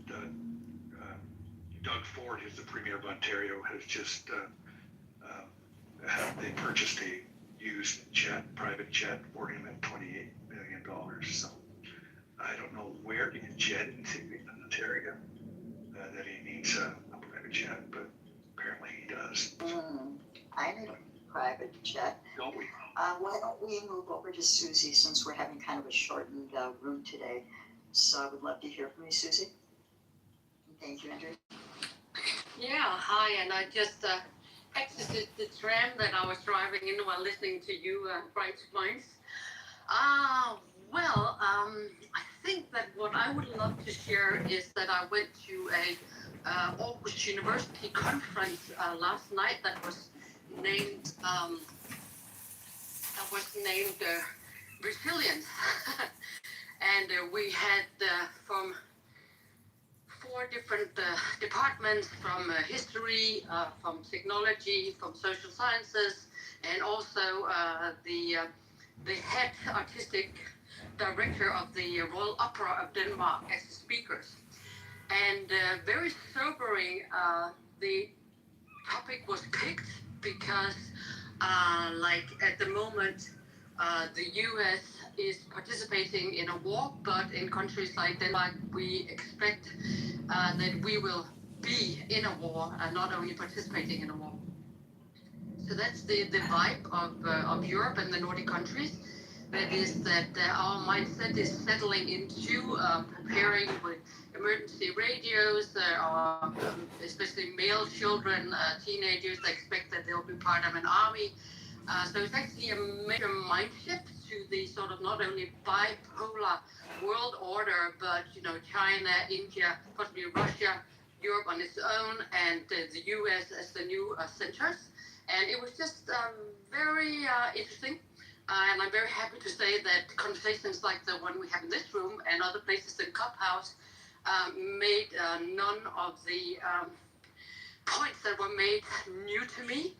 Doug Ford, who's the Premier of Ontario, has just they purchased a used private jet for him at $28 million. So I don't know where he can jet into in Ontario, that he needs a private jet, but apparently he does. I need a private jet. Don't we? Why don't we move over to Susie since we're having kind of a shortened room today? So I would love to hear from you, Susie. Thank you, Andrew. Yeah, hi, and I just exited the tram that I was driving in while listening to you, Bright Minds. I think that what I would love to share is that I went to a Aarhus University conference last night that was named Resilience, and we had from 4 different departments, from history, from technology, from social sciences, and also the head artistic director of the Royal Opera of Denmark as speakers. And very sobering, the topic was picked because, at the moment, the U.S. is participating in a war, but in countries like Denmark, we expect that we will be in a war and not only participating in a war. So that's the vibe of Europe and the Nordic countries. That is that our mindset is settling into preparing with emergency radios, especially male children, teenagers expect that they'll be part of an army. So it's actually a major mind shift to the sort of not only bipolar world order, but China, India, possibly Russia, Europe on its own, and the US as the new centers. And it was just very interesting. And I'm very happy to say that conversations like the one we have in this room and other places in Clubhouse made none of the points that were made new to me.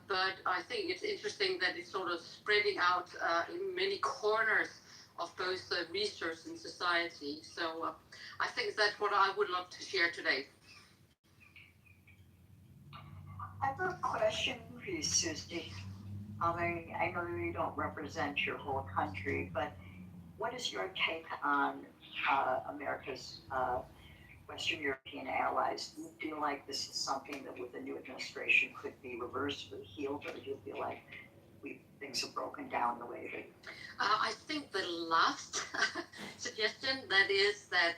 But I think it's interesting that it's sort of spreading out in many corners of both research and society. So I think that's what I would love to share today. I have a question for you, Susie. I know you don't represent your whole country, but what is your take on America's Western European allies? Do you feel like this is something that with the new administration could be reversed or healed, or do you feel like things are broken down the way that? I think the last suggestion, that is that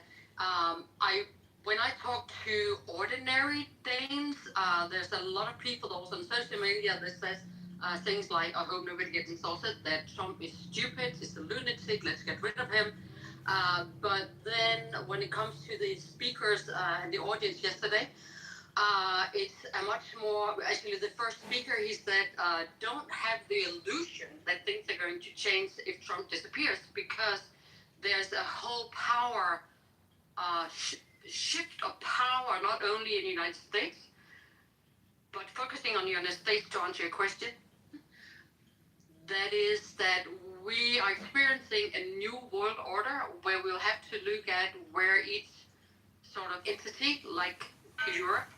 when I talk to ordinary Danes, there's a lot of people also on social media that says things like, I hope nobody gets insulted, that Trump is stupid, he's a lunatic, let's get rid of him. But then when it comes to the speakers and the audience yesterday, it's a much more, actually the first speaker, he said, don't have the illusion that things are going to change if Trump disappears, because there's a whole power, shift of power, not only in the United States, but focusing on the United States to answer your question, that is that we are experiencing a new world order where we'll have to look at where each sort of entity, like Europe,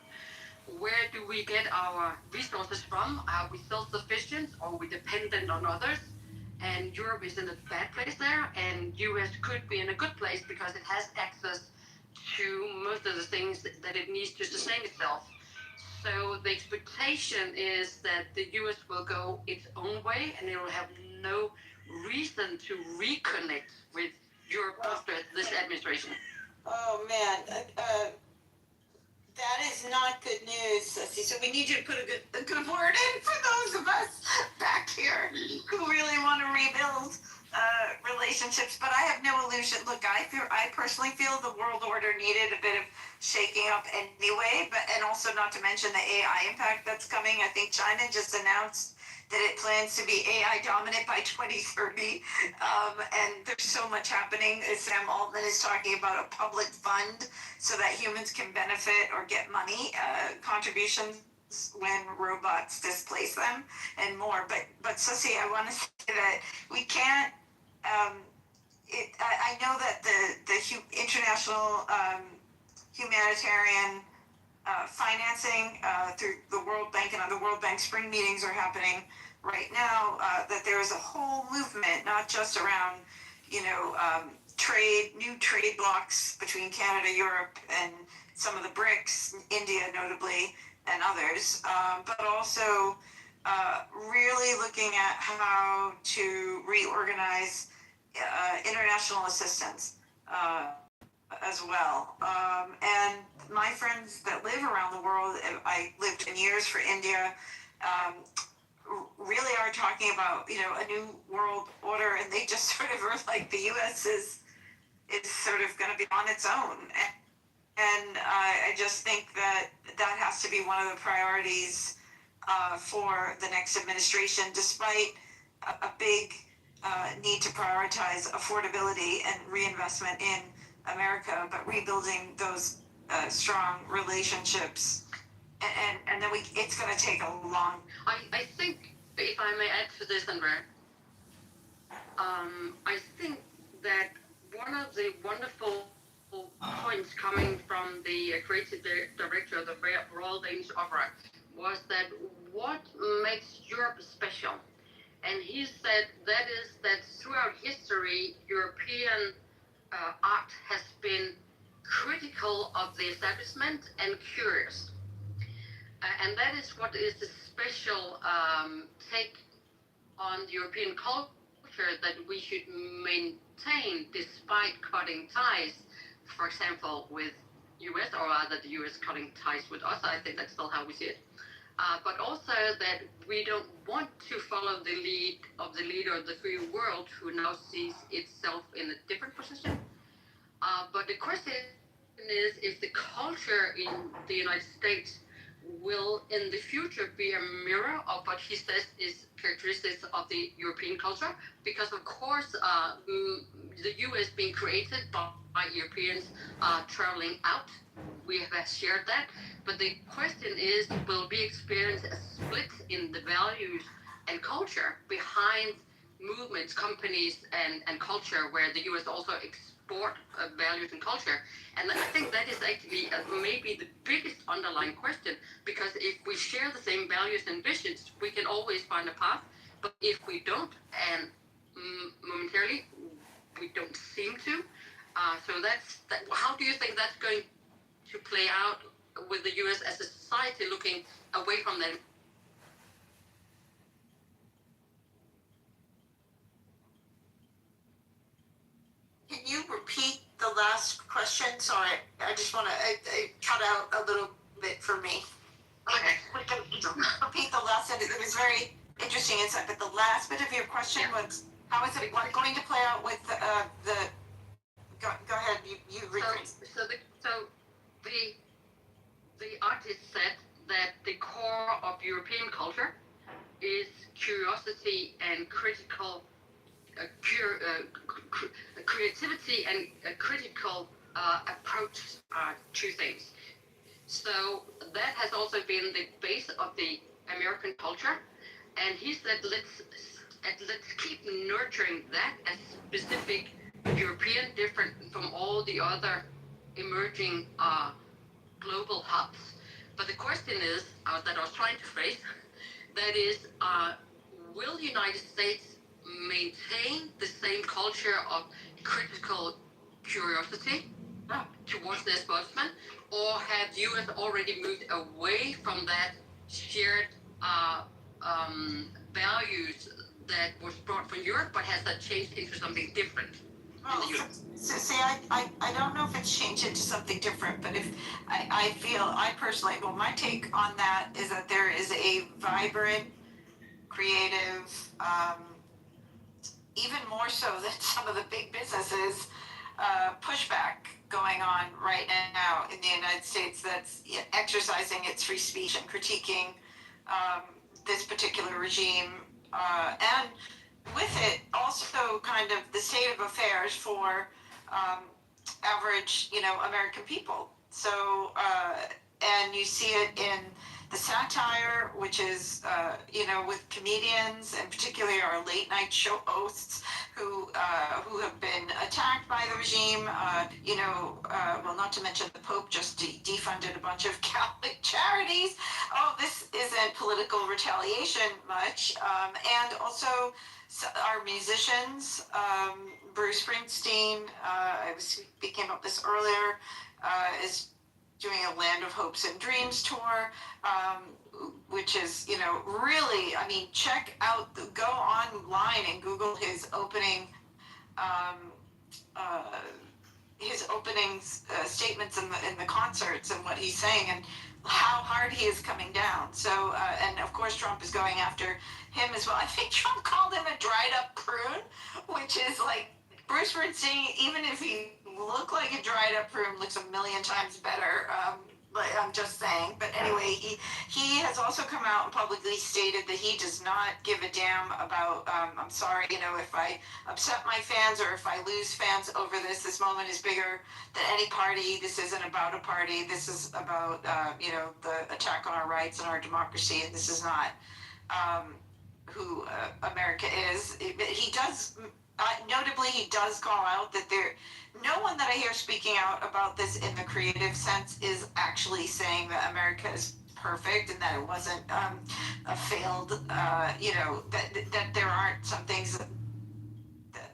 where do we get our resources from? Are we self-sufficient or are we dependent on others? And Europe is in a bad place there, and US could be in a good place because it has access to most of the things that it needs to sustain itself. So the expectation is that the US will go its own way and it will have no reason to reconnect with Europe after this administration. Oh man, that is not good news, Susie. So we need you to put a good word in for those of us back here who really want to rebuild relationships. But I have no illusion. Look, I personally feel the world order needed a bit of shaking up anyway. And also not to mention the AI impact that's coming. I think China just announced that it plans to be AI dominant by 2030. And there's so much happening. Sam Altman is talking about a public fund so that humans can benefit or get money, contributions when robots displace them and more. But Susie, I want to say that we can't, I know that the international humanitarian financing through the World Bank and other World Bank spring meetings are happening right now, that there is a whole movement, not just around, new trade blocks between Canada, Europe, and some of the BRICS, India notably, and others, but also really looking at how to reorganize international assistance as well. And my friends that live around the world, I lived 10 years for India, really are talking about, a new world order, and they just sort of are like, the U.S. is sort of going to be on its own. And I just think that has to be one of the priorities for the next administration, despite a big need to prioritize affordability and reinvestment in America, but rebuilding those strong relationships. And then it's going to take a long. I think, if I may add to this, Andrea, I think that one of the wonderful points coming from the creative director of the Royal Danish Opera was that what makes Europe special, and he said that is that throughout history, European art has been critical of the establishment and curious. And that is what is the special take on the European culture that we should maintain despite cutting ties, for example, with US, or rather the US cutting ties with us. I think that's still how we see it. But also that we don't want to follow the lead of the leader of the free world, who now sees itself in a different position. But the question is if the culture in the United States will in the future be a mirror of what he says is characteristics of the European culture, because of course the US being created by Europeans traveling out, we have shared that, but the question is, will we experience a split in the values and culture behind movements, companies, and culture, where the US also export values and culture? And I think that is actually maybe the biggest underlying question, because if we share the same values and visions, we can always find a path. But if we don't, and momentarily we don't seem to, so that's that. How do you think that's going to play out with the US as a society looking away from them? Can you repeat the last question? Sorry, I just want to, I cut out a little bit for me. Okay. Repeat the last sentence. It was very interesting insight, but the last bit of your question was, how is it going to play out with the go ahead, you rephrase. So the artist said that the core of European culture is curiosity and critical creativity and a critical approach to things. So that has also been the base of the American culture, and he said let's keep nurturing that as specific European, different from all the other emerging global hubs. But the question is that I was trying to phrase, that is, will the United States maintain the same culture of critical curiosity towards the establishment, or have the US already moved away from that shared values that was brought from Europe, but has that changed into something different? Well, see, I don't know if it's changed into something different, but if I feel, I personally, well, my take on that is that there is a vibrant, creative, even more so than some of the big businesses, pushback going on right now in the United States that's exercising its free speech and critiquing this particular regime, and with it also kind of the state of affairs for average, American people. So, and you see it in the satire, which is, with comedians, and particularly our late night show hosts who have been attacked by the regime. Well, not to mention the Pope just defunded a bunch of Catholic charities. Oh, this isn't political retaliation much. And also our musicians, Bruce Springsteen, I was speaking about this earlier, is doing a Land of Hopes and Dreams tour, which is, really, check out, go online and Google his opening statements in the concerts and what he's saying and how hard he is coming down. So, and of course Trump is going after him as well. I think Trump called him a dried up prune, which is like Bruce Springsteen, even if he looked like a dried up prune, looks a million times better. But I'm just saying. But anyway, he has also come out and publicly stated that he does not give a damn about, I'm sorry, if I upset my fans or if I lose fans over this moment is bigger than any party. This isn't about a party. This is about, the attack on our rights and our democracy. And this is not who America is. He does, notably, he does call out that no one that I hear speaking out about this in the creative sense is actually saying that America is perfect and that it wasn't a failed, that there aren't some things,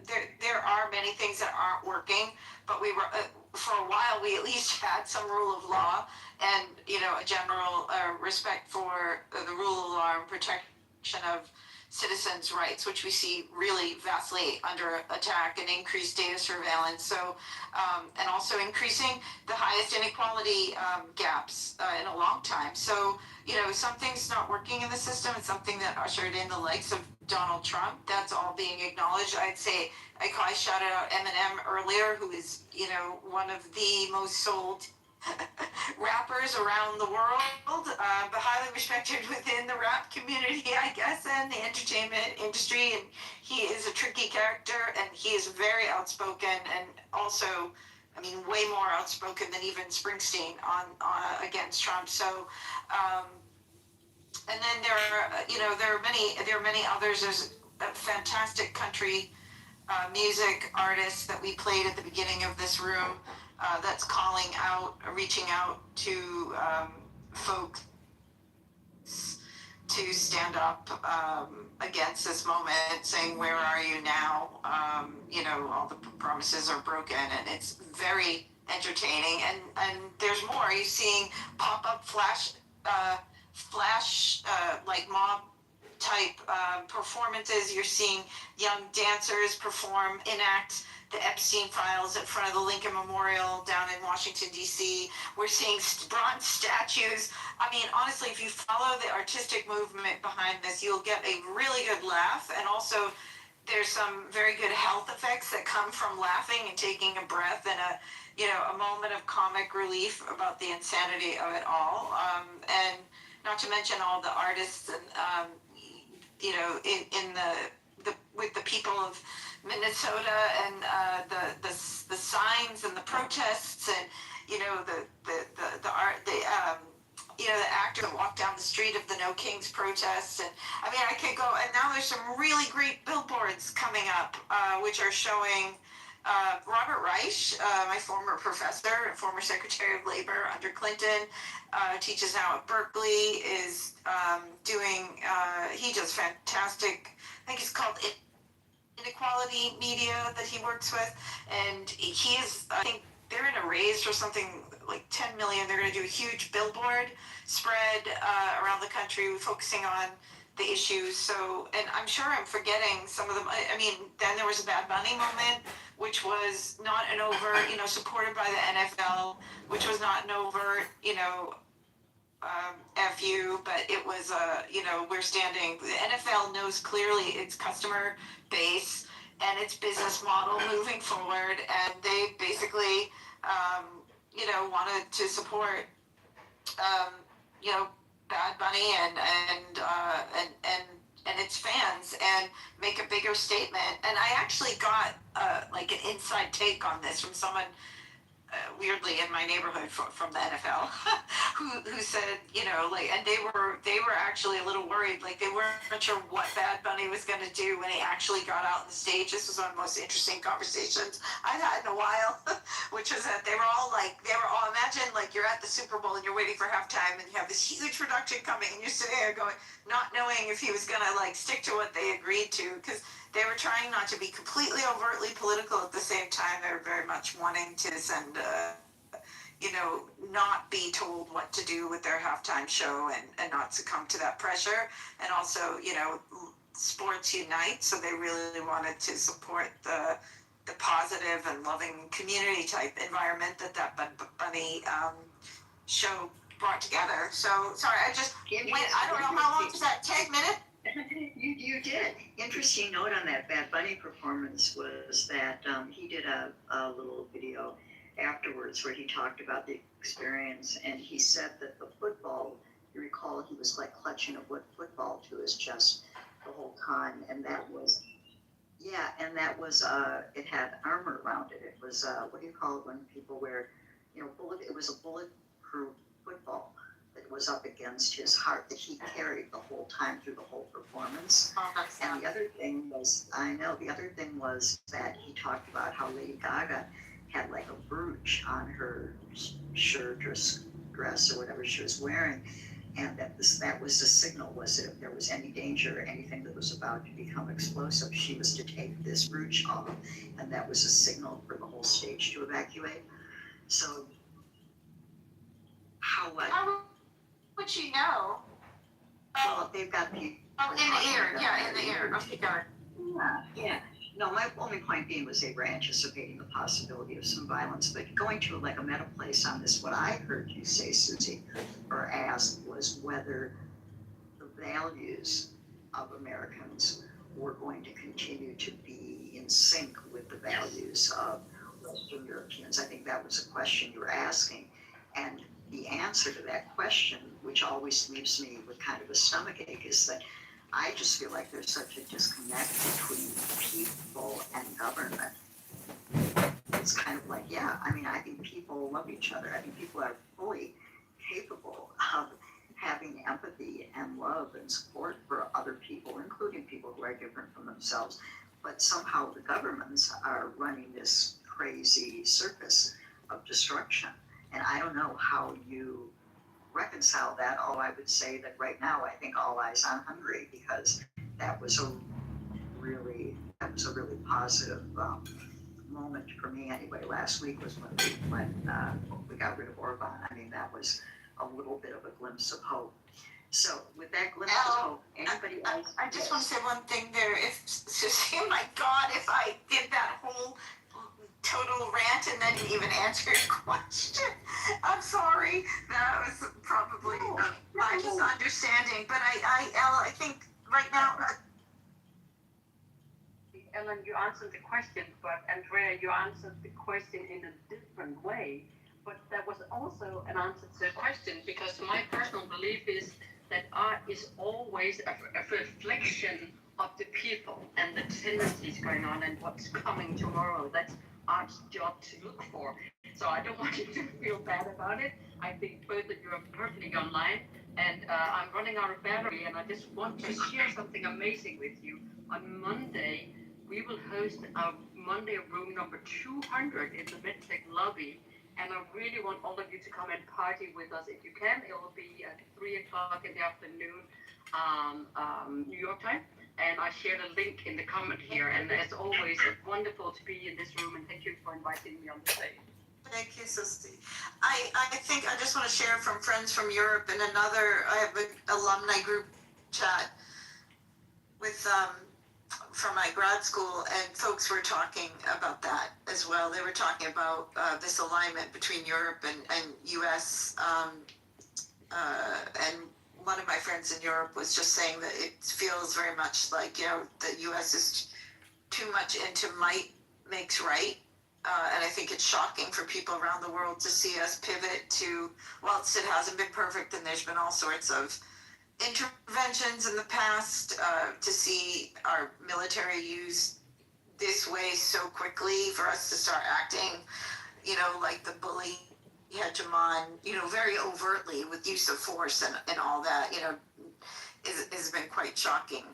there are many things that aren't working, but we were, for a while, we at least had some rule of law and, a general respect for the rule of law and protection of citizens' rights, which we see really vastly under attack, and increased data surveillance. So, and also increasing the highest inequality gaps in a long time. So, something's not working in the system. It's something that ushered in the likes of Donald Trump. That's all being acknowledged. I'd say I shouted out Eminem earlier, who is, one of the most sold rappers around the world, but highly respected within the rap community, I guess, and the entertainment industry. And he is a tricky character, and he is very outspoken, and also, way more outspoken than even Springsteen on against Trump. So, and then there are many others. There's a fantastic country music artist that we played at the beginning of this room. That's reaching out to folks to stand up against this moment, saying, "Where are you now?" All the promises are broken, and it's very entertaining. And there's more. You're seeing pop-up flash like mob type performances. You're seeing young dancers enact the Epstein files in front of the Lincoln Memorial down in Washington, D.C. We're seeing bronze statues. Honestly, if you follow the artistic movement behind this, you'll get a really good laugh. And also, there's some very good health effects that come from laughing and taking a breath and a moment of comic relief about the insanity of it all. And not to mention all the artists and, with the people of Minnesota and the signs and the protests and the art, the actor that walked down the street of the No Kings protests. And I could go, and now there's some really great billboards coming up which are showing Robert Reich, my former professor, former Secretary of Labor under Clinton, teaches now at Berkeley, is he does fantastic, I think it's called Inequality Media that he works with, and I think they're in a raise for something like 10 million. They're going to do a huge billboard spread around the country focusing on the issues. So, and I'm sure I'm forgetting some of them. Then there was a Bad Bunny moment, which was not an overt, supported by the NFL, which was not an overt, FU, but it was we're standing. The NFL knows clearly its customer base and its business model moving forward, and they basically, wanted to support, Bad Bunny and its fans and make a bigger statement. And I actually got an inside take on this from someone weirdly in my neighborhood from the NFL, who said, you know, like, and they were actually a little worried, like they weren't sure what Bad Bunny was going to do when he actually got out on the stage. This was one of the most interesting conversations I've had in a while, which was that they were all imagine like you're at the Super Bowl and you're waiting for halftime and you have this huge production coming and you're sitting there going, not knowing if he was going to like stick to what they agreed to, because they were trying not to be completely overtly political at the same time. They were very much wanting to send, you know, not be told what to do with their halftime show and not succumb to that pressure. And also, you know, sports unite. So they really wanted to support the positive and loving community type environment that Bad Bunny show brought together. So, sorry, I don't know, how long does that take? Minute? You did. Interesting note on that Bad Bunny performance was that he did a little video afterwards where he talked about the experience, and he said that the football, you recall, he was like clutching a wood football to his chest the whole time, and that was, it had armor around it. It was, what do you call it when people wear, you know, it was a bulletproof football that was up against his heart that he carried the whole time through the whole performance. And the other thing was that he talked about how Lady Gaga had like a brooch on her shirt or dress or whatever she was wearing, and that was the signal, was if there was any danger or anything that was about to become explosive, she was to take this brooch off, and that was a signal for the whole stage to evacuate. So how would she know? Well, they've got people. Oh, in the ear, in the ear. Okay, got it. Yeah. No, my only point being was they were anticipating the possibility of some violence, but going to like a meta place on this, what I heard you say, Susie, or ask, was whether the values of Americans were going to continue to be in sync with the values of Western Europeans. I think that was a question you were asking. And the answer to that question, which always leaves me with kind of a stomachache, is that I just feel like there's such a disconnect between people and government. It's kind of like, yeah, I mean, I think people love each other. I think people are fully capable of having empathy and love and support for other people, including people who are different from themselves. But somehow the governments are running this crazy circus of destruction. And I don't know how you reconcile that. All I would say that right now, I think all eyes on Hungary, because that was a really positive moment for me anyway. Last week was when we got rid of Orban. I mean, that was a little bit of a glimpse of hope. So with that glimpse of hope, anybody else? I just want to say one thing there. Oh my God, if I did that whole total rant and then even answer your question, I'm sorry. That was probably my just understanding. But I think right now. Ellen, you answered the question, but Andrea, you answered the question in a different way. But that was also an answer to the question, because my personal belief is that art is always a reflection of the people and the tendencies going on and what's coming tomorrow. That's art's job to look for. So I don't want you to feel bad about it. I think both of you are perfectly online, and I'm running out of battery, and I just want to share something amazing with you. On Monday, we will host our Monday room number 200 in the MedTech lobby, and I really want all of you to come and party with us if you can. It will be at 3 o'clock in the afternoon, New York time. And I shared a link in the comment here. And as always, it's wonderful to be in this room. And thank you for inviting me on the stage. Thank you, Susie. I think I just want to share from friends from Europe and I have an alumni group chat with from my grad school, and folks were talking about that as well. They were talking about this alignment between Europe and U.S. And one of my friends in Europe was just saying that it feels very much like, you know, the U.S. is too much into might makes right. And I think it's shocking for people around the world to see us pivot to, whilst it hasn't been perfect and there's been all sorts of interventions in the past, to see our military used this way so quickly for us to start acting, like the bully hegemon, very overtly with use of force and all that, has been quite shocking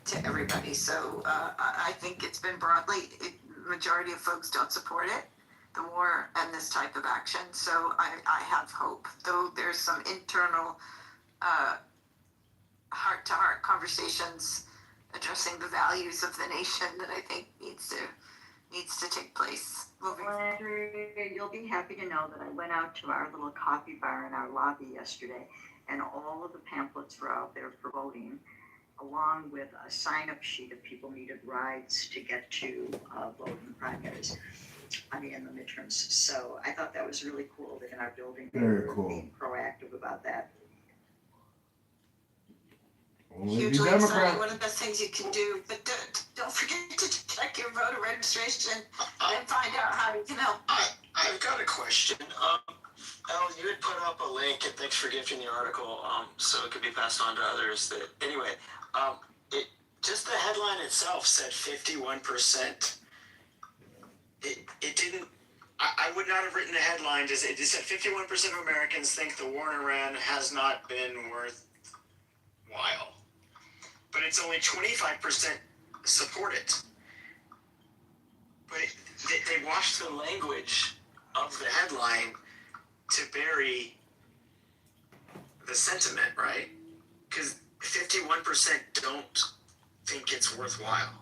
to everybody. So I think it's been majority of folks don't support it, the war and this type of action. So I have hope, though there's some internal heart-to-heart conversations addressing the values of the nation that I think needs to take place. Well, Andrea, you'll be happy to know that I went out to our little coffee bar in our lobby yesterday, and all of the pamphlets were out there for voting, along with a sign-up sheet of people needed rides to get to vote in the primaries. In the midterms. So I thought that was really cool that in our building they were being proactive about that. Hugely exciting, one of the best things you can do, but don't forget to check your voter registration and find out how you can help. I've got a question. Elle, you had put up a link, and thanks for gifting the article, so it could be passed on to others. Just the headline itself said 51%. It didn't. I would not have written the headline. It said 51% of Americans think the war in Iran has not been worthwhile, but it's only 25% support it. But they washed the language of the headline to bury the sentiment, right? Because 51% don't think it's worthwhile.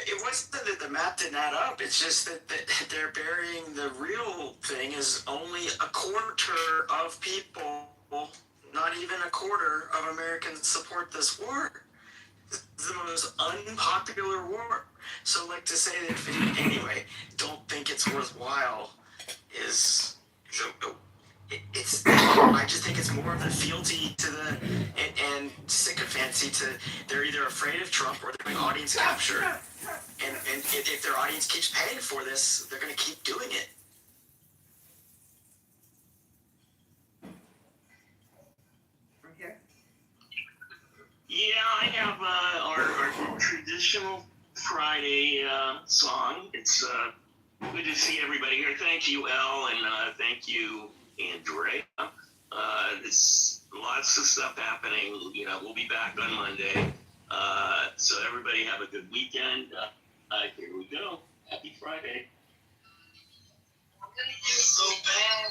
It wasn't that the map didn't add up. It's just that they're burying the real thing is only a quarter of people, not even a quarter of Americans support this war. It's the most unpopular war. So to say that if it, anyway, don't think it's worthwhile is it's I just think it's more of a fealty to and sycophancy to they're either afraid of Trump or they're doing audience capture. And if their audience keeps paying for this, they're going to keep doing it. From here? Yeah, I have our traditional Friday song. It's good to see everybody here. Thank you, Elle, and thank you, Andrea. There's lots of stuff happening. We'll be back on Monday. So everybody have a good weekend. Here we go. Happy Friday. I'm gonna do so bad.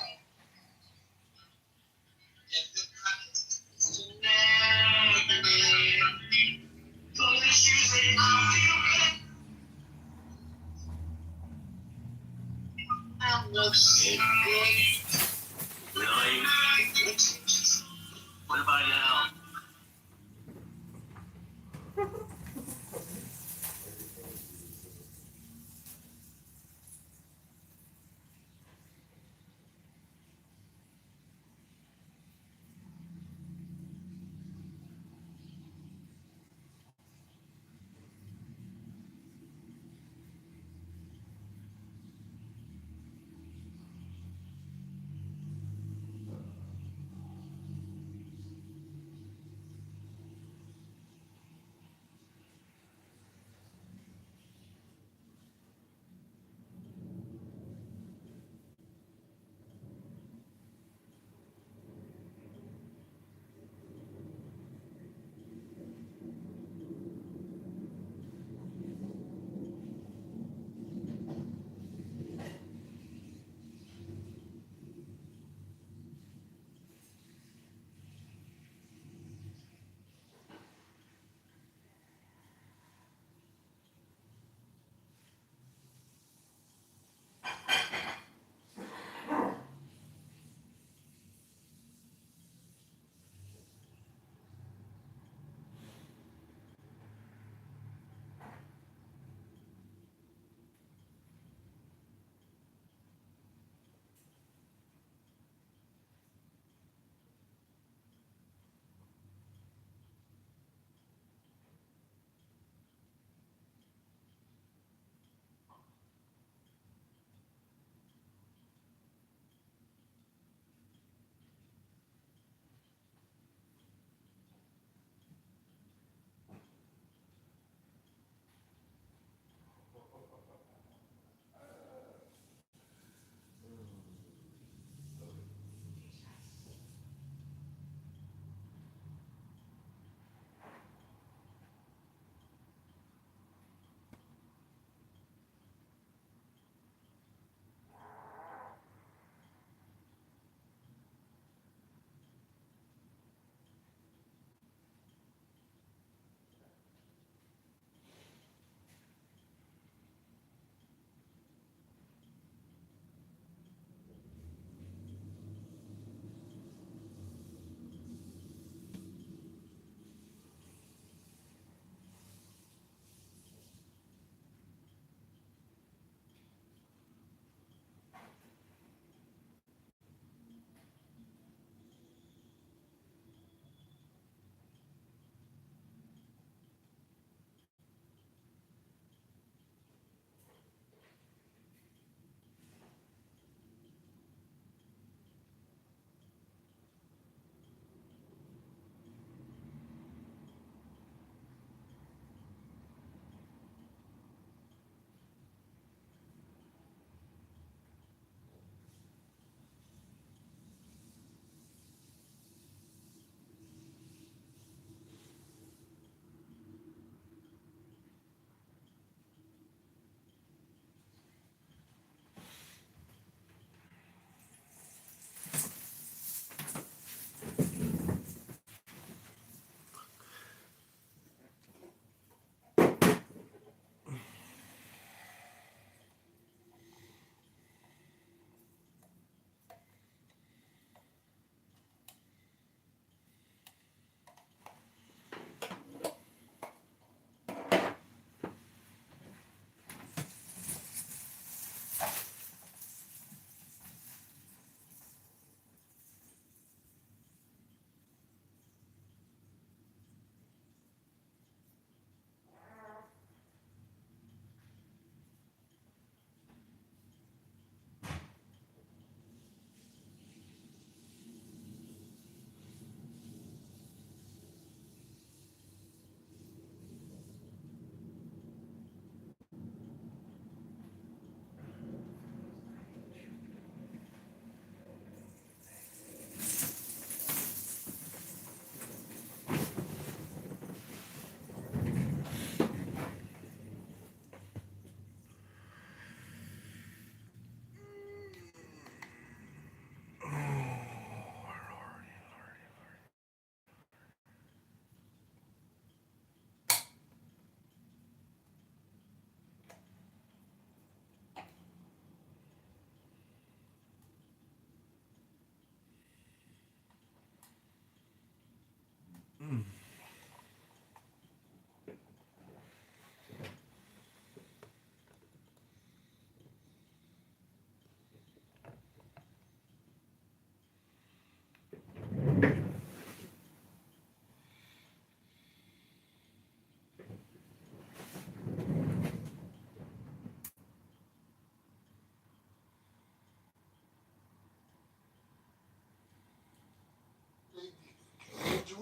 What about now?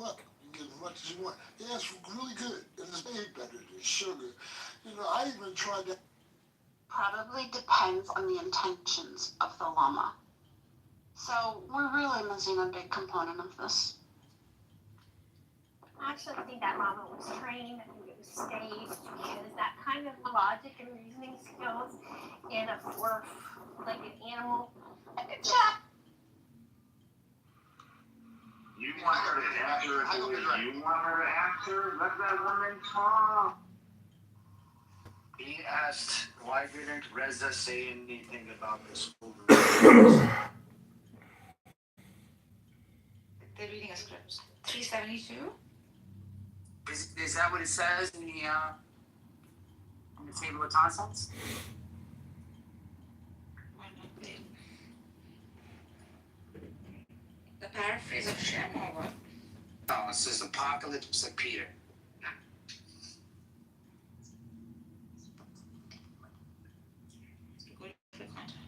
up. You get as much as you want. Yeah, it's really good. And it's way better than sugar. You know, I even tried that. Probably depends on the intentions of the llama. So we're really missing a big component of this. I actually think that llama was trained. I think it was staged because that kind of logic and reasoning skills in a four-legged animal. You want her to answer the way you want her to answer? Let that woman talk. He asked, why didn't Reza say anything about the school? They're reading a script. 372? Is that what it says in the on the table of contents? The paraphrase of Shem or what? Oh, it says Apocalypse of Peter.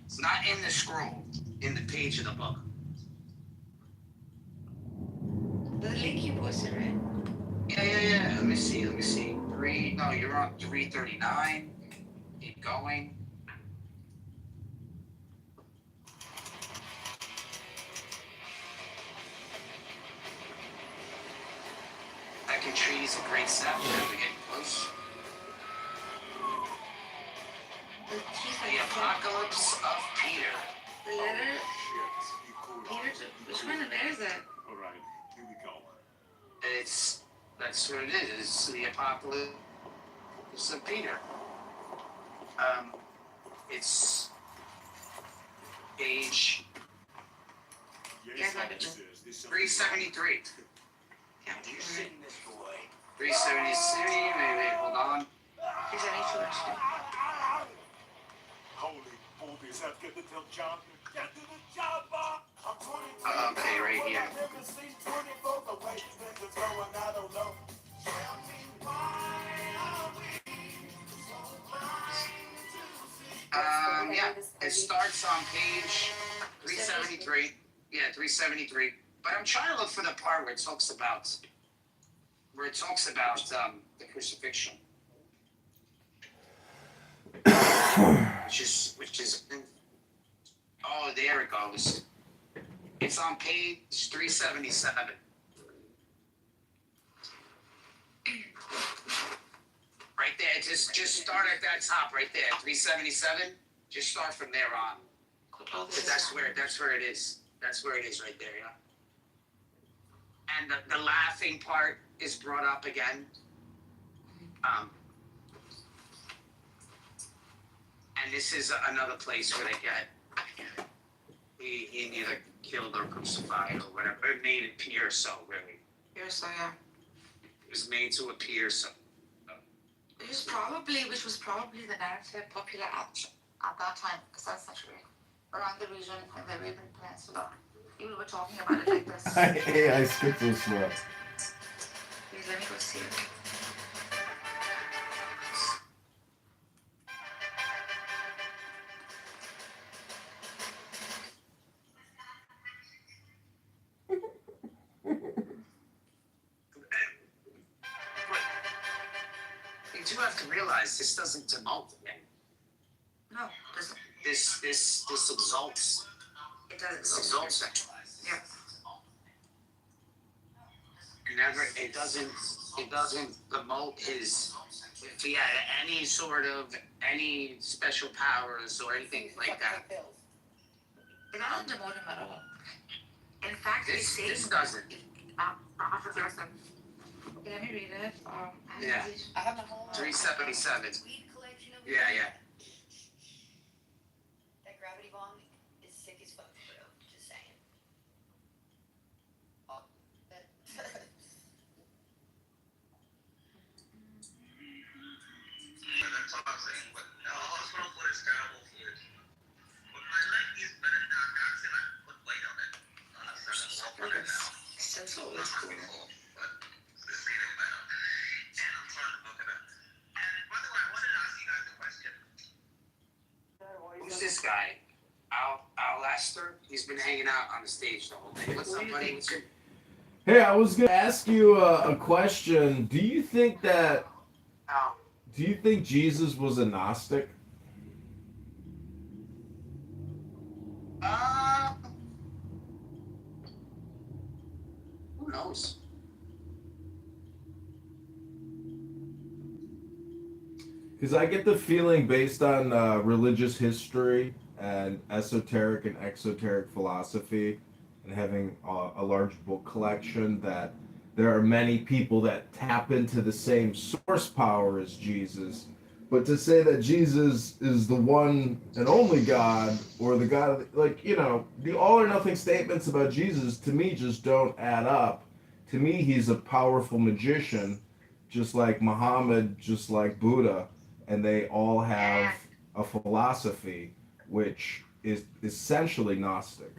It's not in the scroll, in the page of the book. The link you posted, right? Yeah. Let me see. No, you're on 339. Keep going. That can treat is a great step. We're getting close. The Apocalypse of Peter. The letter. Peter to which one? Where is that? All right, here we go. That's what it is. It's the Apocalypse of Peter. It's page 373. 373. Wait, hold on. 372 actually. Holy boobies, I've got to tell John. Get to the job, Bob. Okay, right here. Yeah, it starts on page 373. Yeah, 373. But I'm trying to look for the part where it talks about the crucifixion, which is. Oh, there it goes. It's on page 377. Right there. Just start at that top right there. 377. Just start from there on. Because that's where it is. That's where it is right there, yeah. And the laughing part is brought up again. And this is another place where they get he either killed or crucified or whatever. It made it appear so, really. Here, so yeah. It was made to appear so. Which was probably the narrative popular at that time, because that's actually around the region in the Arabian Peninsula. People were talking about it like this. AI script was slow. Wait, let me go see it. You do have to realize this doesn't demote again. No, it doesn't. This exalts. It doesn't. This exalts him. Yeah. It doesn't demote his. If he had any special powers or anything like that. It doesn't demote him at all. In fact, This doesn't. Okay, let me read it. Yeah. 377. Yeah. That gravity bomb is sick as fuck, bro. Just saying. Oh, that. Still so old school. Who's this guy? Al Lester? He's been hanging out on the stage the whole day. What's up, buddy? Hey, I was gonna ask you a question. Do you think that? Do you think Jesus was a Gnostic? Uh, who knows? Because I get the feeling, based on religious history and esoteric and exoteric philosophy, and having a large book collection, that there are many people that tap into the same source power as Jesus. But to say that Jesus is the one and only God, or the God of the all or nothing statements about Jesus, to me, just don't add up. To me, he's a powerful magician, just like Muhammad, just like Buddha, and they all have a philosophy which is essentially Gnostic,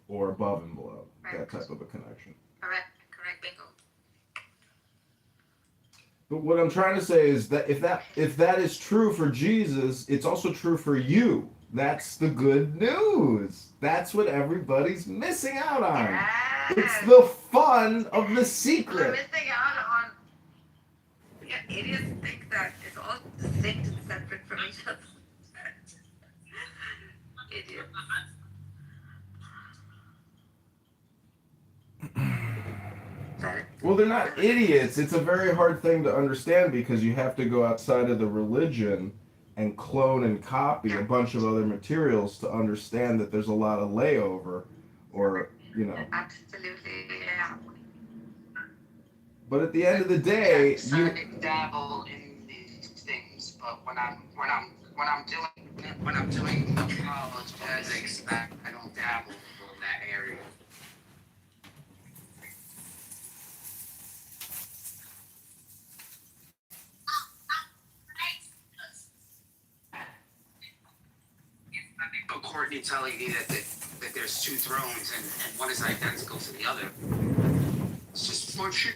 or above and below, that type of a connection. Correct, bingo. But what I'm trying to say is that if that is true for Jesus, it's also true for you. That's the good news. That's what everybody's missing out on. Yes. It's the fun of the We're secret. missing out on. Yeah, idiots think that it's all distinct and separate from each other. Idiots. Well, they're not idiots. It's a very hard thing to understand, because you have to go outside of the religion and clone and copy a bunch of other materials to understand that there's a lot of layover, or. Absolutely, yeah. But at the end of the day, I dabble in these things, but when I'm doing apologetics, I don't dabble in that area. Courtney telling me that there's two thrones and one is identical to the other. It's just for shit.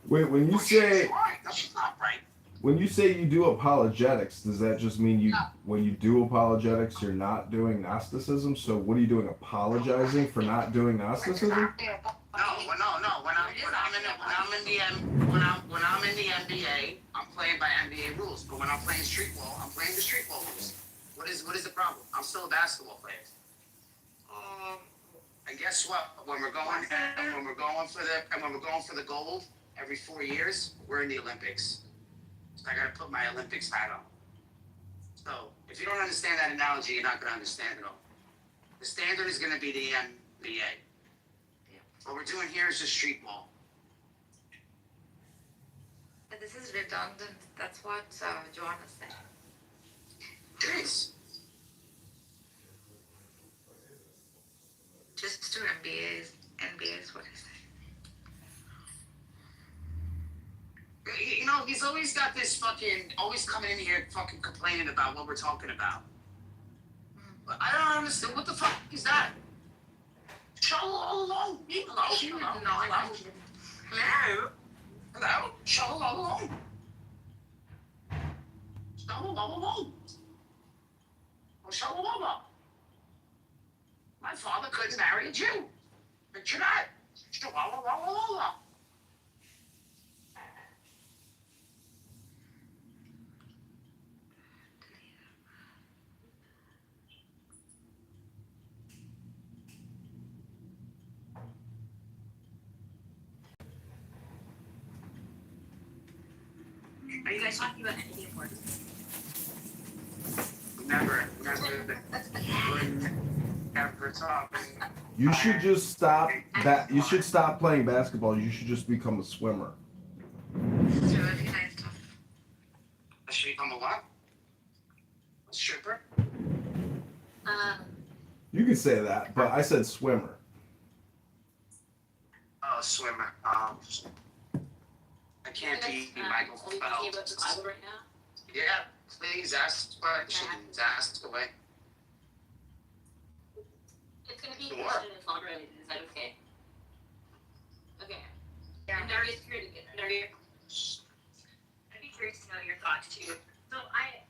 wait, when you say No, she's not right. when you say you do apologetics, does that just mean when you do apologetics, you're not doing Gnosticism? So what are you doing, apologizing for not doing Gnosticism? No. When I'm in the NBA, I'm playing by NBA rules. But when I'm playing street ball, I'm playing the street ball rules. What is the problem? I'm still a basketball player. And guess what? When we're going for the gold every 4 years, we're in the Olympics. So I gotta put my Olympics hat on. So if you don't understand that analogy, you're not gonna understand it all. The standard is gonna be the NBA. What we're doing here is just street ball. But this is redundant. That's what Joanna said. It is. Just two MBAs. NBAs, what is You know, he's always got this always coming in here fucking complaining about what we're talking about. But I don't understand. What the fuck is that? Shalom. Hello. Shalom. Shalom. My father couldn't marry a Jew. Picture that. Shalom. Are you guys talking about anything important? Never talking. You should just stop that. You should stop playing basketball. You should just become a swimmer. I should become a what? A stripper? You can say that, but I said swimmer. Oh, swimmer. I can't be Michael Phelps. Are you talking about the Bible right now? Yeah, please ask questions. Ask away. It's going to be a Sure. question that's longer. Is that okay? Okay. Yeah. I'm very curious. I'd be curious to know your thoughts too. So I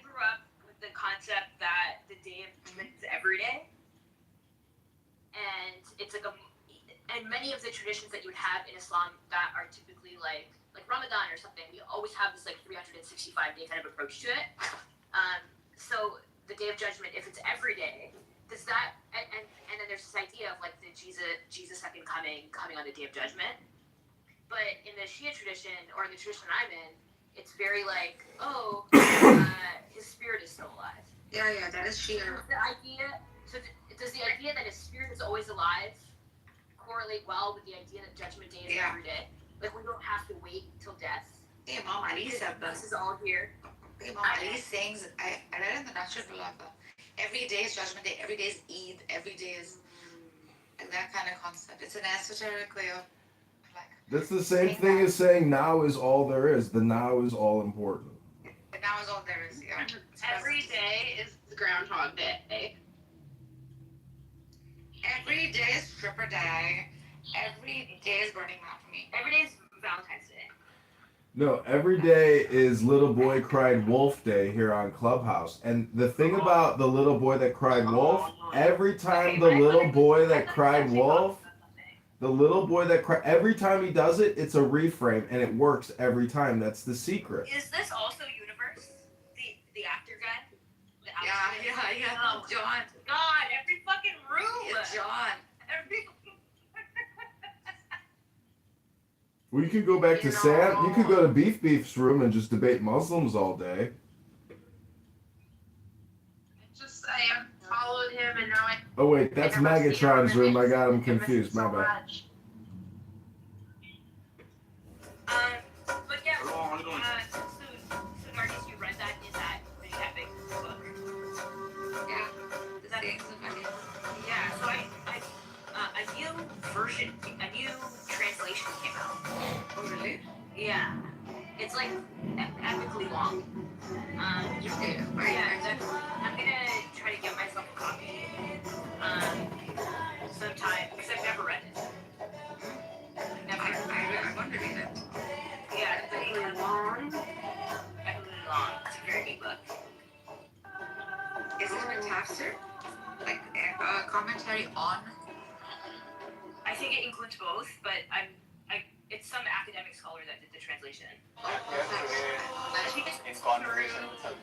grew up with the concept that the Day of Atonement is every day, and it's like and many of the traditions that you would have in Islam that are typically like Ramadan or something, we always have this like 365-day kind of approach to it. So the Day of Judgment, if it's every day, does that and then there's this idea of like the Jesus second coming on the Day of Judgment. But in the Shia tradition, or in the tradition I'm in, it's very like, oh, his spirit is still alive. Yeah, that is Shia. Does the idea that his spirit is always alive correlate well with the idea that Judgment Day is every day? Like, we don't have to wait till death. Imam Ali said this is all here. Imam Ali sings, I read in the Nashar Khulafa, every day is Judgment Day, every day is Eid, every day is like that kind of concept. It's an esoteric way of like. That's the same thing as saying now is all there is. The now is all important. The now is all there is, yeah. Every day is Groundhog Day. Every day is Stripper Day. Every day is Burning Man for me. Every day is Valentine's Day. No, every day is Little Boy Cried Wolf Day here on Clubhouse. And the thing about the little boy that cried wolf, every time the little boy that cried wolf, every time he does it, it's a reframe, and it works every time. That's the secret. Is this also Universe? The actor guy? Yeah. Oh, John. God, every fucking room. It's John. Well, you could go back to Sam. You could go to Beef's room and just debate Muslims all day. I followed him and now I. Oh wait, that's Megatron's room. I got him confused. My bad. But yeah, so Marcus, you read that in that pretty epic book. Yeah. Yeah, so a new version, a new translation came out. Oh, really? Yeah. It's like epically long. Yeah, definitely. I'm gonna try to get myself a copy sometime, because I've never read it. I wonder read it. Yeah, it's epically long. Epically long. It's a very big book. Is it a tafsir? Like a commentary on? I think it includes both, but it's some academic scholar that did the translation. I think it's in conversation with her.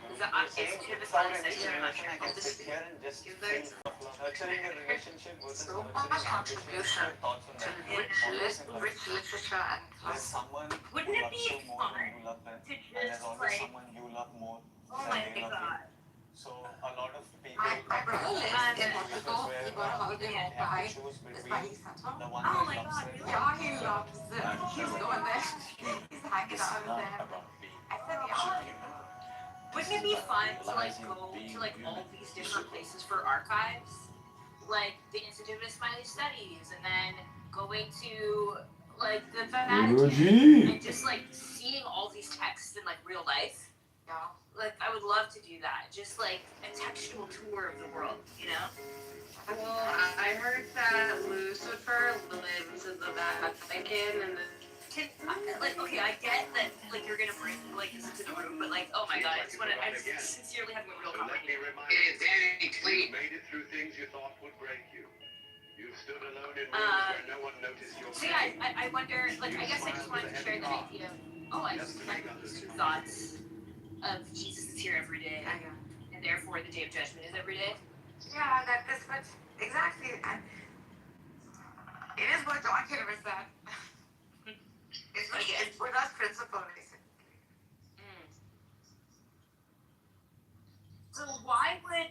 Nurturing a relationship versus So much contribution to rich literature and there's someone Wouldn't who it loves be you more fun than you love them, to and there's just always like, someone you love more oh than my they love god. you. So a lot of people my brother lives in places Portugal. where He got a holiday home they have by to choose this between Bali Center. the one Oh that my loves god, them really? Yeah, he loves it. He's going there. He's hanging out with them. about being I said, yeah. Wouldn't it be fun to like go to like all these different places for archives? Like the Institute of Ismaili Studies, and then going to like the Vatican and just like seeing all these texts in like real life. Yeah. Like I would love to do that. Just like a textual tour of the world, you know? Well, I heard that Lucifer lives in the Vatican and like, okay, I get that like you're gonna bring like this into the room, but like, oh my god, I just wanna, I'm sincerely having a real conversation. You made it through things you thought would break you. You stood alone in rooms where no one noticed your So yeah, I wonder, like, I guess I just wanted to share that idea of, I just like these two thoughts of Jesus is here every day, and therefore the Day of Judgment is every day. Yeah, that is what exactly. And it is what John Kitover said. It's for us principle, basically. So why would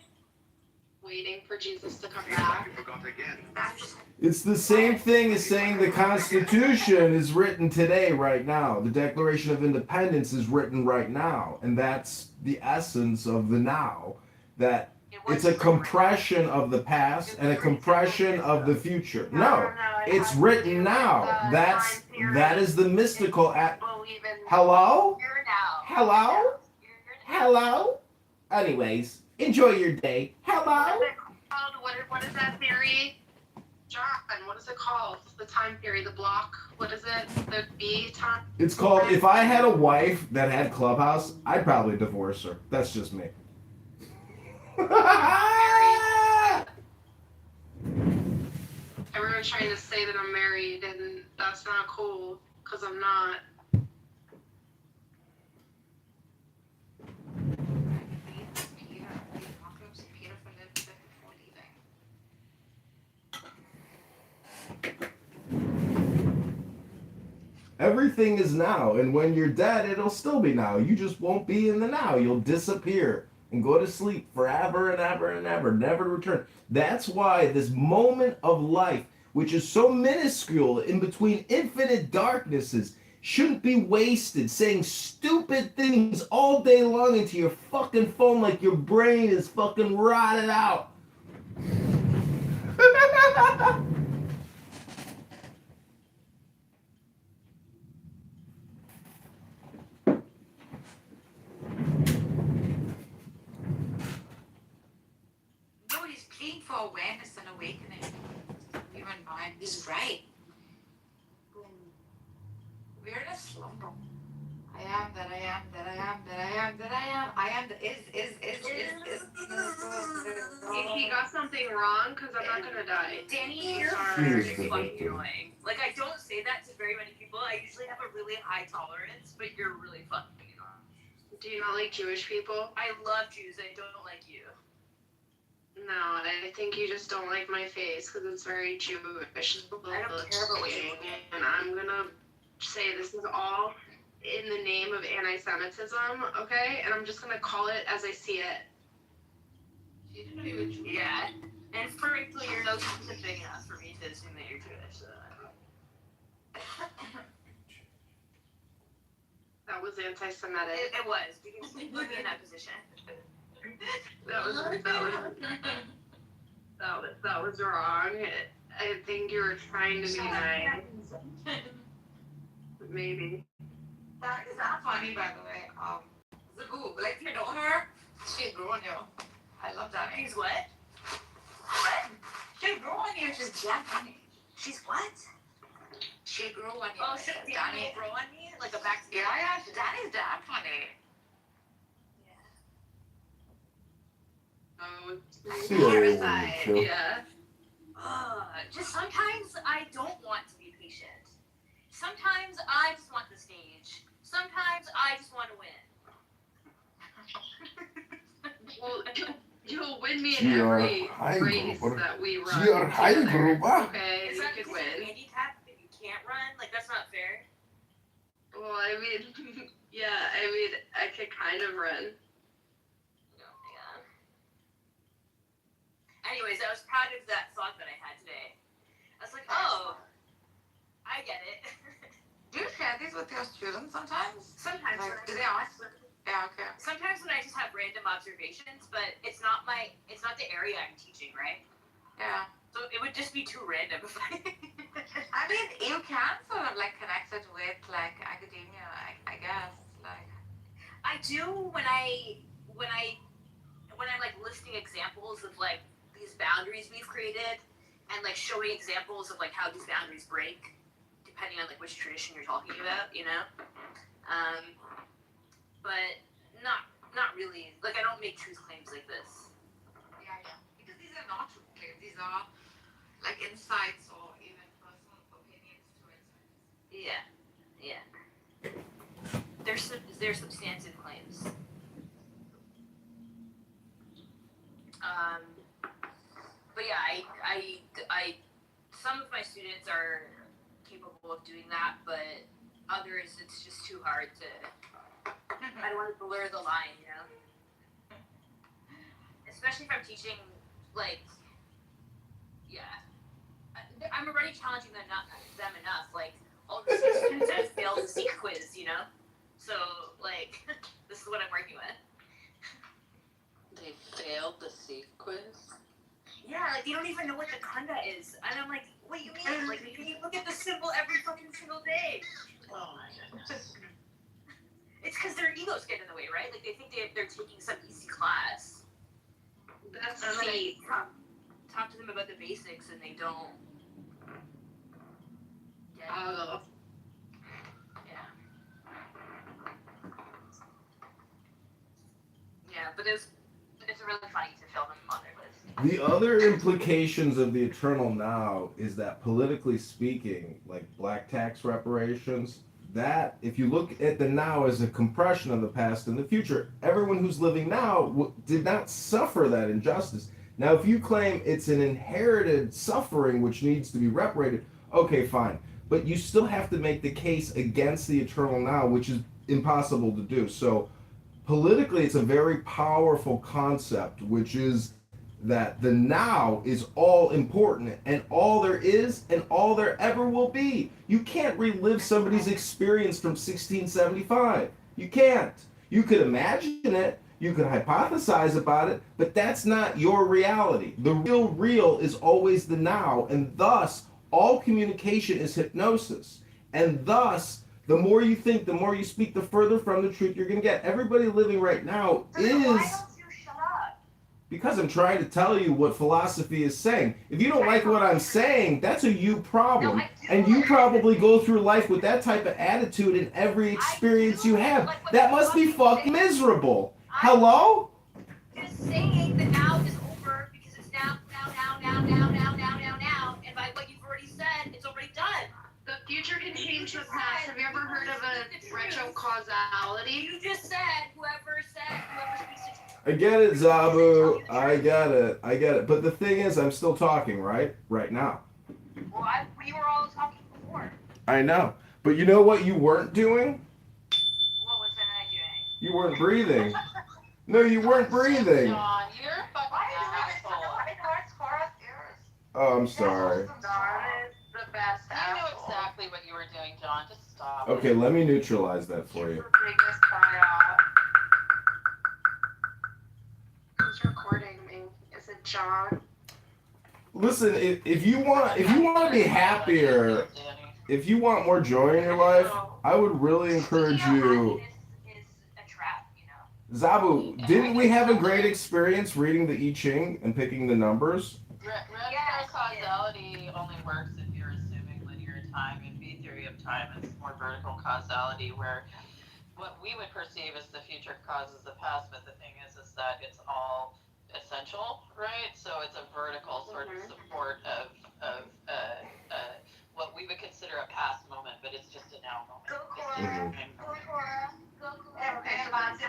waiting for Jesus to come back? You forgot again. It's the same thing as saying the Constitution is written today, right now. The Declaration of Independence is written right now. And that's the essence of the now. That it's a compression of the past and a compression of the future. No, it's written now. That is the mystical Hello? Hello? Hello? Anyways, enjoy your day. Hello? What is that theory? John, what is it called? The time theory, the block. What is it? The B time? It's called, if I had a wife that had Clubhouse, I'd probably divorce her. That's just me. Everyone are trying to say that I'm married, and that's not cool, because I'm not. Everything is now, and when you're dead, it'll still be now. You just won't be in the now. You'll disappear and go to sleep forever and ever and ever, never to return. That's why this moment of life, which is so minuscule in between infinite darknesses, shouldn't be wasted saying stupid things all day long into your fucking phone like your brain is fucking rotted out. No, he's pleading for awareness and awakening. Human mind. He's right. We're in a slumber. I am that I am that I am that I am that I am. I am the is. He got something wrong because I'm not gonna die. Danny, you're Cheers, very the fucking victim. annoying. Like, I don't say that to very many people. I usually have a really high tolerance, but you're really fucking annoying. Do you not like Jewish people? I love Jews. I don't like you. No, I think you just don't like my face because it's very Jewish. I don't care about what you look at. And I'm gonna say this is all in the name of anti-Semitism, okay? And I'm just gonna call it as I see it. Yeah. And frankly, you're no big enough for me to assume that you're Jewish. So. That was anti-Semitic. It was, because you put me in that position. That was wrong. I think you were trying to be nice. Maybe. That is not funny, by the way. Zagoo, like you know her, she grew on you. I love that. She's what? What? She grew on you. She's damn funny. She's what? She grew on you. Oh, so Danny grow on me? Like a back. Yeah. Danny's damn funny. Oh, See you later, Parasite. chill. yeah. Just sometimes I don't want to be patient. Sometimes I just want the stage. Sometimes I just want to win. Well, you'll win me in every race that we run. Your high group, Okay, Is you that could because you're win. handicapped that you can't run? Like, that's not fair. Well, I mean, yeah, I mean, I could kind of run. Yeah. Anyways, I was proud of that thought that I had today. I was like, oh, I get it. Do you share these with your students sometimes? Sometimes. Like, do they ask? Yeah, okay. Sometimes when I just have random observations, but it's not the area I'm teaching, right? Yeah. So it would just be too random if I. I mean, you can sort of like connect it with like academia, I guess. Like. I do when I'm like listing examples of like these boundaries we've created, and like showing examples of like how these boundaries break, depending on like which tradition you're talking about, you know. But not really. Like, I don't make truth claims like this. Yeah. Because these are not truth claims. These are like insights or even personal opinions to it. Yeah. They're substantive claims. But yeah, I some of my students are capable of doing that, but others it's just too hard to. I don't want to blur the line, you know. Especially if I'm teaching, like, yeah. I'm already challenging them enough. Like, all the students have failed the SEEK quiz, you know. So, like, this is what I'm working with. They failed the SEEK quiz? Yeah, like, they don't even know what the kunda is. And I'm like, what do you mean? Like, you look at the symbol every fucking single day. Oh my goodness. It's because their egos get in the way, right? Like, they think they're taking some easy class. That's and then neat. I talk to them about the basics, and they don't get it. Yeah. Yeah, but it's really funny to film them on their list. The other implications of the eternal now is that politically speaking, like black tax reparations, that if you look at the now as a compression of the past and the future, everyone who's living now did not suffer that injustice. Now, if you claim it's an inherited suffering which needs to be reparated, okay, fine. But you still have to make the case against the eternal now, which is impossible to do. So politically, it's a very powerful concept, which is that the now is all important and all there is and all there ever will be. You can't relive somebody's experience from 1675. You can't. You could imagine it, you could hypothesize about it, but that's not your reality. The real is always the now, and thus all communication is hypnosis. And thus, the more you think, the more you speak, the further from the truth you're going to get. Everybody living right now is... Because I'm trying to tell you what philosophy is saying. If you don't like what I'm saying, that's a you problem. And you probably go through life with that type of attitude in every experience you have. That must be fucking miserable. Hello? Just saying that now is over because it's now. And by what you've already said, it's already done. The future can change the past. Have you ever heard of a retrocausality? You just said whoever speaks the truth. I get it, Zabu. I get it. But the thing is, I'm still talking, right? Right now. Well, we were all talking before. I know. But you know what you weren't doing? What was I doing? You weren't breathing. No, you weren't breathing. John, you're a fucking asshole. Oh, I'm sorry. John is the best I know asshole. exactly what you were doing, John. Just stop. Okay, let me neutralize that for you. Biggest biot. Who's recording me? Is it John? Listen, if you want to be happier, if you want more joy in your life, I would really encourage you. Zabu, didn't we have a great experience reading the I Ching and picking the numbers? Retrocausality only works if you're assuming linear time. In B theory of time, it's more vertical causality, where what we would perceive as the future causes the past, but the thing is that it's all essential, right? So it's a vertical sort of support of what we would consider a past moment, but it's just a now moment. Go Cora. Go Cora. Okay, so that's the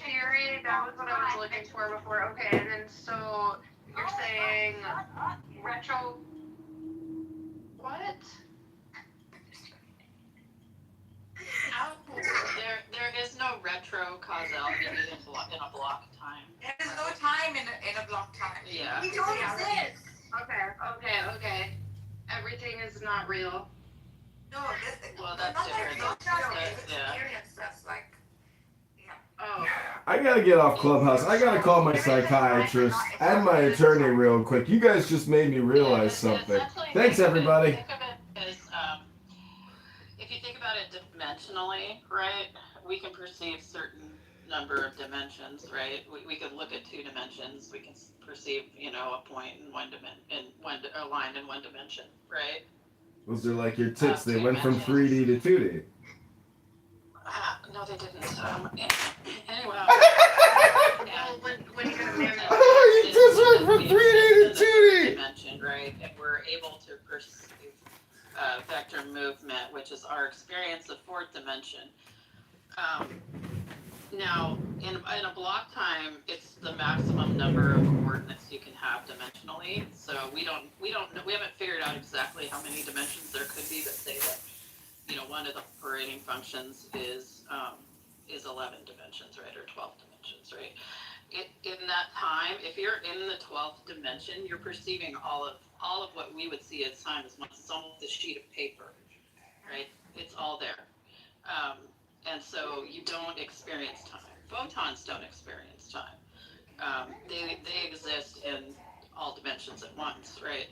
theory. That was what I was looking for before. Okay, and then so you're saying retro. What? There is no retro causality in a block time. There's no time in a block time. Yeah. We don't exist. Okay. Everything is not real. No, well, that's different. That's like, yeah. Oh. I gotta get off Clubhouse. I gotta call my psychiatrist and my attorney real quick. You guys just made me realize something. Thanks, everybody. Think of it as, if you think about it dimensionally, right? We can perceive certain number of dimensions, right? We could look at two dimensions. We can perceive, a point in a line in one dimension, right? Those are like your tits. They went from 3D to 2D. No, they didn't. Anyway. When you get a man, your tits went from 3D to 2D. Dimension, right? And we're able to perceive vector movement, which is our experience of fourth dimension. Now, in a block time, it's the maximum number of coordinates you can have dimensionally. So we haven't figured out exactly how many dimensions there could be, but say that, one of the operating functions is 11 dimensions, right, or 12 dimensions, right? In that time, if you're in the 12th dimension, you're perceiving all of what we would see as time as much. It's almost a sheet of paper, right? It's all there. And so you don't experience time. Photons don't experience time. They exist in all dimensions at once, right?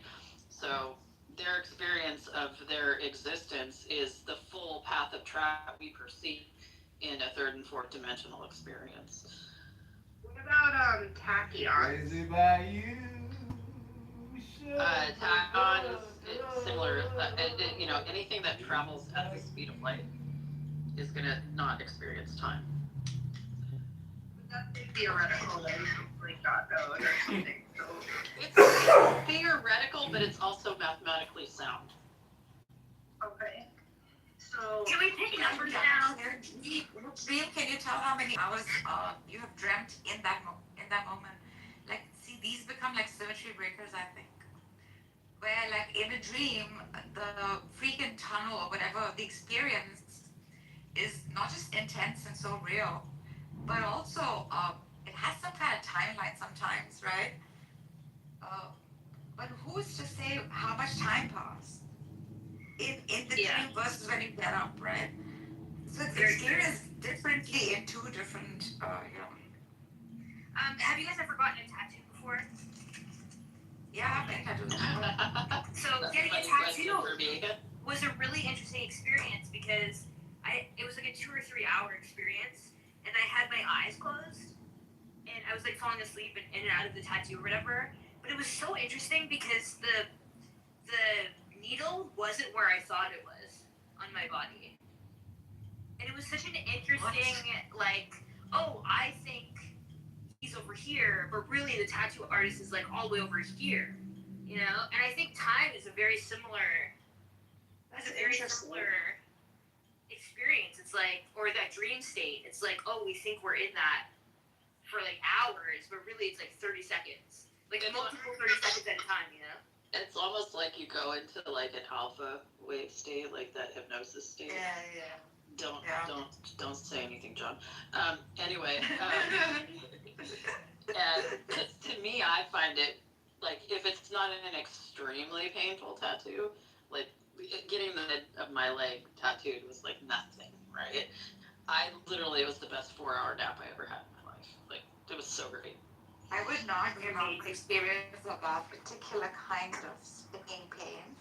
So their experience of their existence is the full path of travel we perceive in a third and fourth dimensional experience. what about tachyon? Crazy by you. Tachyon is similar. Anything that travels at the speed of light is going to not experience time. That's theoretical, that we completely got those or something. It's theoretical, but it's also mathematically sound. Okay. So. Can we take numbers down? Real, can you tell how many hours you have dreamt in that moment? Like, see, these become like symmetry breakers, I think. Where, like, in a dream, the freaking tunnel or whatever, the experience is not just intense and so real, but also it has some kind of timeline sometimes, right? But who's to say how much time passed in the dream versus when you get up, right? So it's experienced differently in two different, Have you guys ever gotten a tattoo before? Yeah, I've been tattooed. So getting a tattoo was a really interesting experience because it was like a 2 or 3 hour experience, and I had my eyes closed, and I was like falling asleep and in and out of the tattoo or whatever. But it was so interesting because the needle wasn't where I thought it was on my body, and it was such an interesting like, oh, I think he's over here, but really the tattoo artist is like all the way over here, you know? And I think time is a very similar experience. It's like, or that dream state, it's like, oh, we think we're in that for like hours, but really it's like 30 seconds. Like multiple 30 seconds at a time, you know? It's almost like you go into like an alpha wave state, like that hypnosis state. Yeah. Don't say anything, John. Anyway, and to me, I find it like if it's not an extremely painful tattoo, like getting the mid of my leg tattooed was like nothing, right? It was the best 4-hour nap I ever had in my life. Like it was so great. I would not, experience of that particular kind of stinging pain,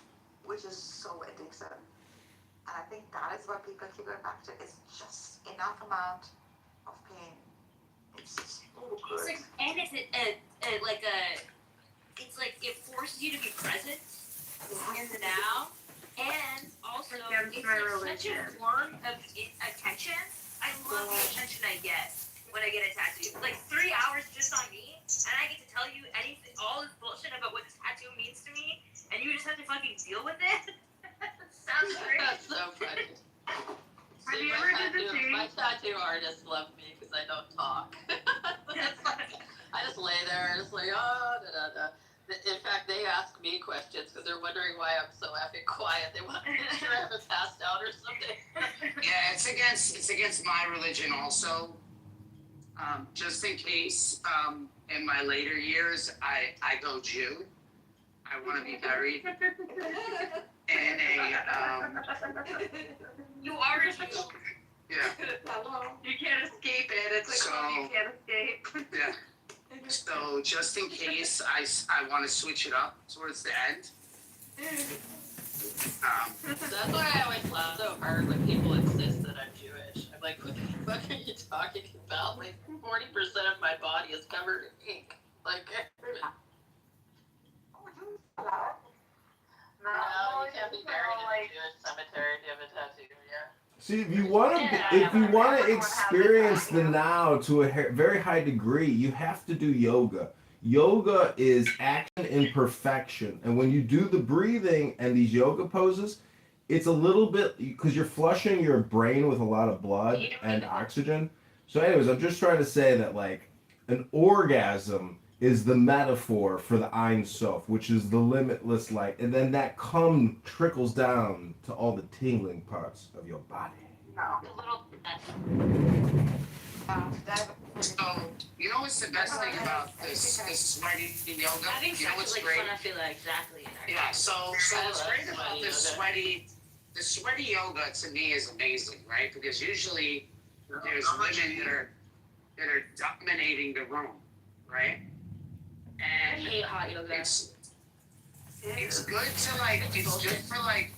which is so addictive. And I think that is what people keep going back to. It's just enough amount of pain. It's so good. It's like, and it's it's like it forces you to be present in the now, and also it's like such a form of attention. I love the attention I get when I get a tattoo. Like 3 hours just on me, and I get to tell you anything, all this bullshit about what this tattoo means to me, and you just have to fucking deal with it. Sounds great. That's so funny. Have you ever did the thing? My tattoo artists love me because I don't talk. I just lay there, just like, oh, da da da. In fact, they ask me questions because they're wondering why I'm so effing quiet. They want to make sure I haven't passed out or something. Yeah, it's against my religion also. Just in case, in my later years, I go Jew. I want to be buried in a. You are a Jew. Yeah. You can't escape it. It's like, oh, you can't escape. Yeah. So just in case, I want to switch it up towards the end. That's why I always laugh so hard when people insist that I'm Jewish. I'm like, what the fuck are you talking about? Like 40% of my body is covered in ink. Like, no, you can't be buried in a Jewish cemetery if you have a tattoo, yeah. See, if you want to experience the now to a very high degree, you have to do yoga. Yoga is action in perfection, and when you do the breathing and these yoga poses, it's a little bit because you're flushing your brain with a lot of blood and oxygen. So, anyways, I'm just trying to say that like an orgasm is the metaphor for the Ein Sof, which is the limitless light, and then that cum trickles down to all the tingling parts of your body. So, you know what's the best thing about this sweaty yoga? I think You know what's like great? Fila exactly. Yeah, so what's great about the sweaty yoga to me is amazing, right? Because usually there's women that are dominating the room, right? And I hate hot yoga. It's good to like, it's good for like,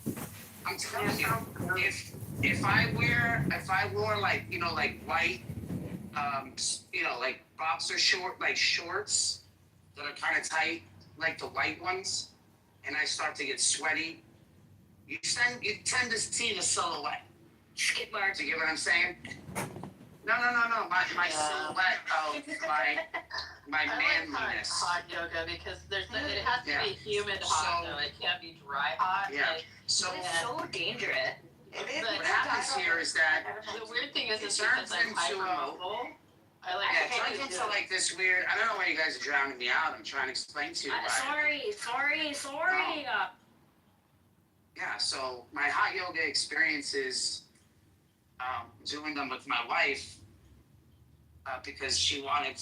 I'm telling you, if I wore like, you know, like white, you know, like boxer shorts that are kind of tight, like the white ones, and I start to get sweaty, you tend to see the silhouette. Skid marks. Do you get what I'm saying? No. My silhouette of my I like manliness. hot yoga because it has to be humid hot though. It can't be dry hot. Yeah. Like, So It's so dangerous. but what happens here is that the weird thing is it because turns I'm into hypermobile. I like it turns into like this weird. I don't know why you guys are drowning me out. I'm trying to explain to you. Sorry. Yeah. So my hot yoga experiences, doing them with my wife, because she wanted,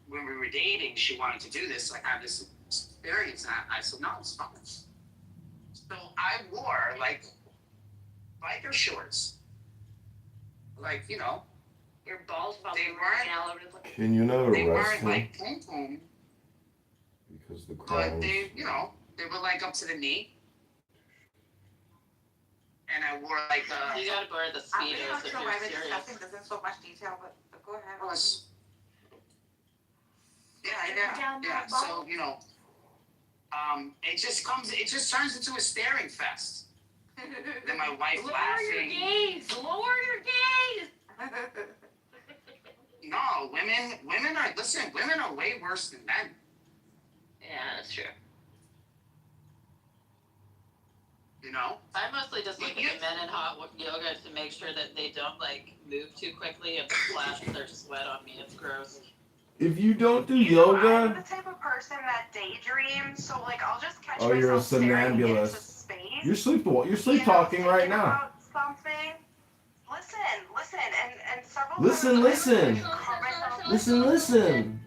when we were dating, she wanted to do this. Like have this experience, and I said no, it's fine. So I wore like biker shorts, like Your balls probably they were weren't. all over the place. Can you not They arrest weren't him? like pom pom, Because the but crimes. they were like up to the knee. And I wore like You gotta wear the I'm really speedos not if sure you're why we're serious. discussing this in so much detail, but go ahead. Yeah. So it just turns into a staring fest. Then my wife laughing. Lower your gaze. No, women are way worse than men. Yeah, that's true. I mostly just look at the men in hot yoga to make sure that they don't like move too quickly and splash their sweat on me. It's gross. If you don't do I'm yoga, the type of person that daydreams, so like I'll just catch oh, you're a myself staring into somnambulist. space. You're sleep talking right now. About something. Listen, and several Listen. times Listen.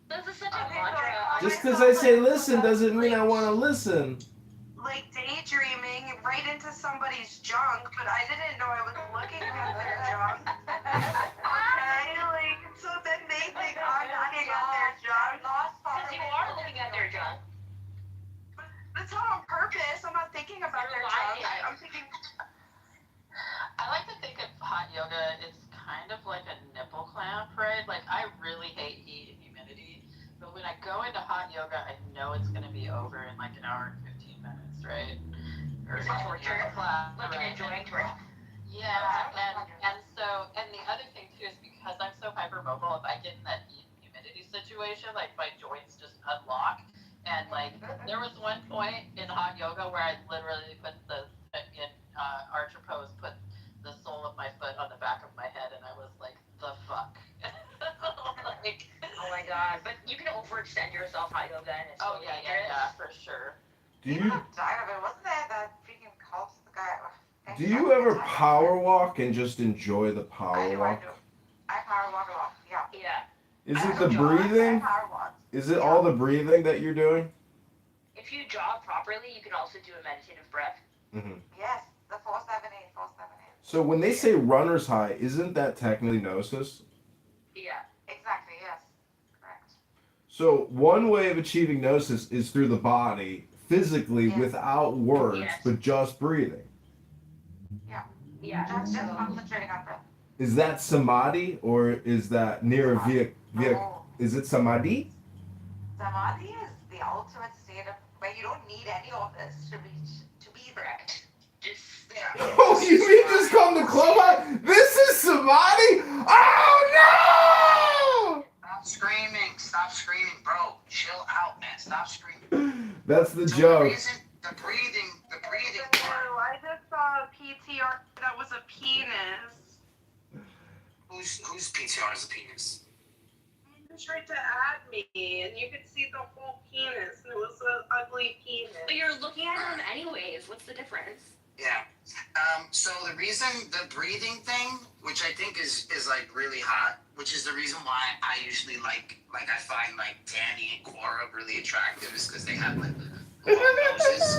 This is such a mantra. Just because I say listen doesn't mean I want to listen. like daydreaming right into somebody's junk, but I didn't know I was looking at their junk. Okay, like so then they think I'm looking at their junk. Because you are looking at their junk. That's not on purpose. I'm not thinking about their junk. I'm thinking. I like to think of hot yoga as kind of like a nipple clamp, right? Like I really hate heat and humidity, but when I go into hot yoga, I know it's going to be over in like an hour and 15 minutes, right? Or torture. Class, Like an enjoying torture. Yeah, and the other thing too is because I'm so hypermobile, if I get in that heat and humidity situation, like my joints just unlock. And like there was one point in hot yoga where I literally put in archer pose, put the sole of my foot on the back of my head, and I was like, the fuck. Like, oh my god! But you can overextend yourself hot yoga, and it's so dangerous. Yeah, for sure. Do you Wasn't there that freaking cult guy? do you ever power walk and just enjoy the power walk? I power walk a lot. Yeah. Is it the breathing? Is it all the breathing that you're doing? If you jog properly, you can also do a meditative breath. Mm-hmm. Yes, the 478, 478. So when they say runner's high, isn't that technically gnosis? Yeah. Exactly, yes. Correct. So one way of achieving gnosis is through the body, physically, without words, but just breathing. Yeah. Just concentrating on breath. Is that samadhi or is that near is it samadhi? Samadhi is the ultimate state of where you don't need any of this to be correct. Just Oh, you mean just come to clubhouse? This is samadhi? Oh Stop screaming, bro. Chill out, man. Stop screaming. no! That's the So joke. The breathing I just saw a PTR that was a penis. Whose PTR is a penis? You tried to add me, and you could see the whole penis, and it was an ugly penis. But you're looking at them anyways. What's the difference? Yeah. So the reason the breathing thing, which I think is like really hot, which is the reason why I usually like I find like Danny and Cora really attractive, is because they have like long noses.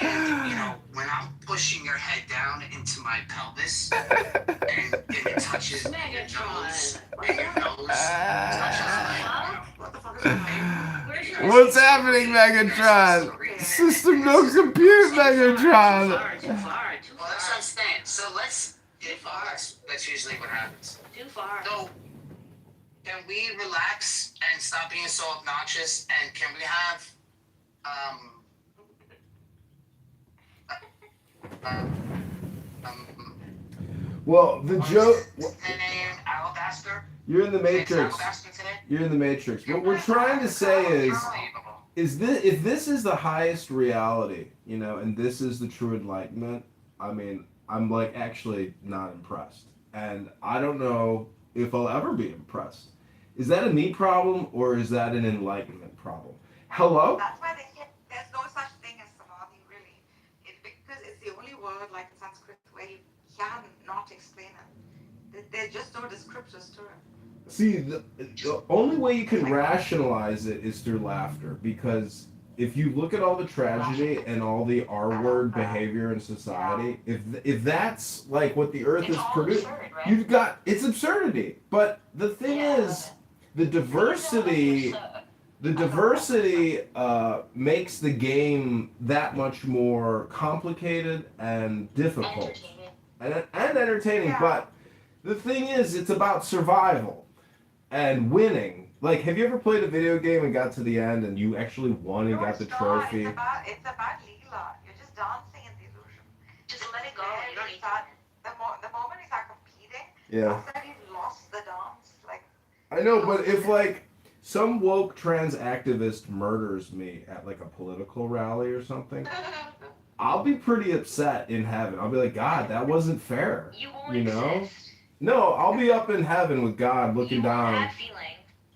And when I'm pushing your head down into my pelvis, and it touches your nose, and your nose touches what the fuck is that? What's happening, Megatron? System no compute, Megatron. Too far. Well, that's what I'm saying. So that's usually what happens. Too far. So, can we relax and stop being so obnoxious? And can we have, Well, the joke. what's the name? Alabaster? You're in the Matrix. You're in the Matrix. What we're trying to say is this, if this is the highest reality, you know, and this is the true enlightenment, I mean, I'm like actually not impressed. And I don't know if I'll ever be impressed. Is that a me problem or is that an enlightenment problem? Hello? That's why there's no such thing as samadhi, really. Because it's the only word, like in Sanskrit, where you can not explain it. There's just no descriptors to it. See, the only way you can rationalize it is through laughter, because if you look at all the tragedy and all the R-word behavior in society, if that's like what the earth is producing, you've got, it's absurdity. But the thing is, the diversity makes the game that much more complicated and difficult and entertaining. But the thing is, it's about survival and winning. Like, have you ever played a video game and got to the end and you actually won and got the trophy? It's about Leela. You're just dancing in the illusion. Just let it go. You don't need the moment you start competing, Yeah. after you've lost the dance, like. I know, but if like some woke trans activist murders me at like a political rally or something, I'll be pretty upset in heaven. I'll be like, God, that wasn't fair. You know? No, I'll be up in heaven with God looking down. That feeling.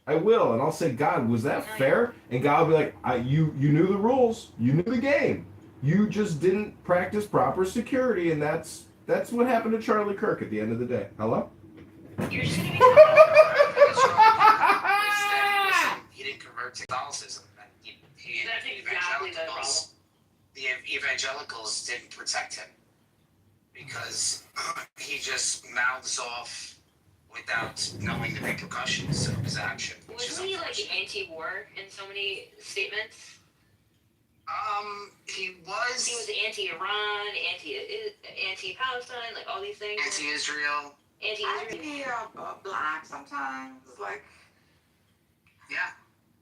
I will, and I'll say, God, was that fair? And God will be like, you knew the rules, you knew the game, you just didn't practice proper security, and that's what happened to Charlie Kirk at the end of the day. Hello? You're just gonna be He didn't convert to Catholicism. That's exactly the problem. The evangelicals didn't protect him because he just mouths off without knowing the repercussions of his action. Wasn't he like anti-war in so many statements? He was. He was anti-Iran, anti-Palestine, like all these things. Anti-Israel. Black sometimes, like. Yeah,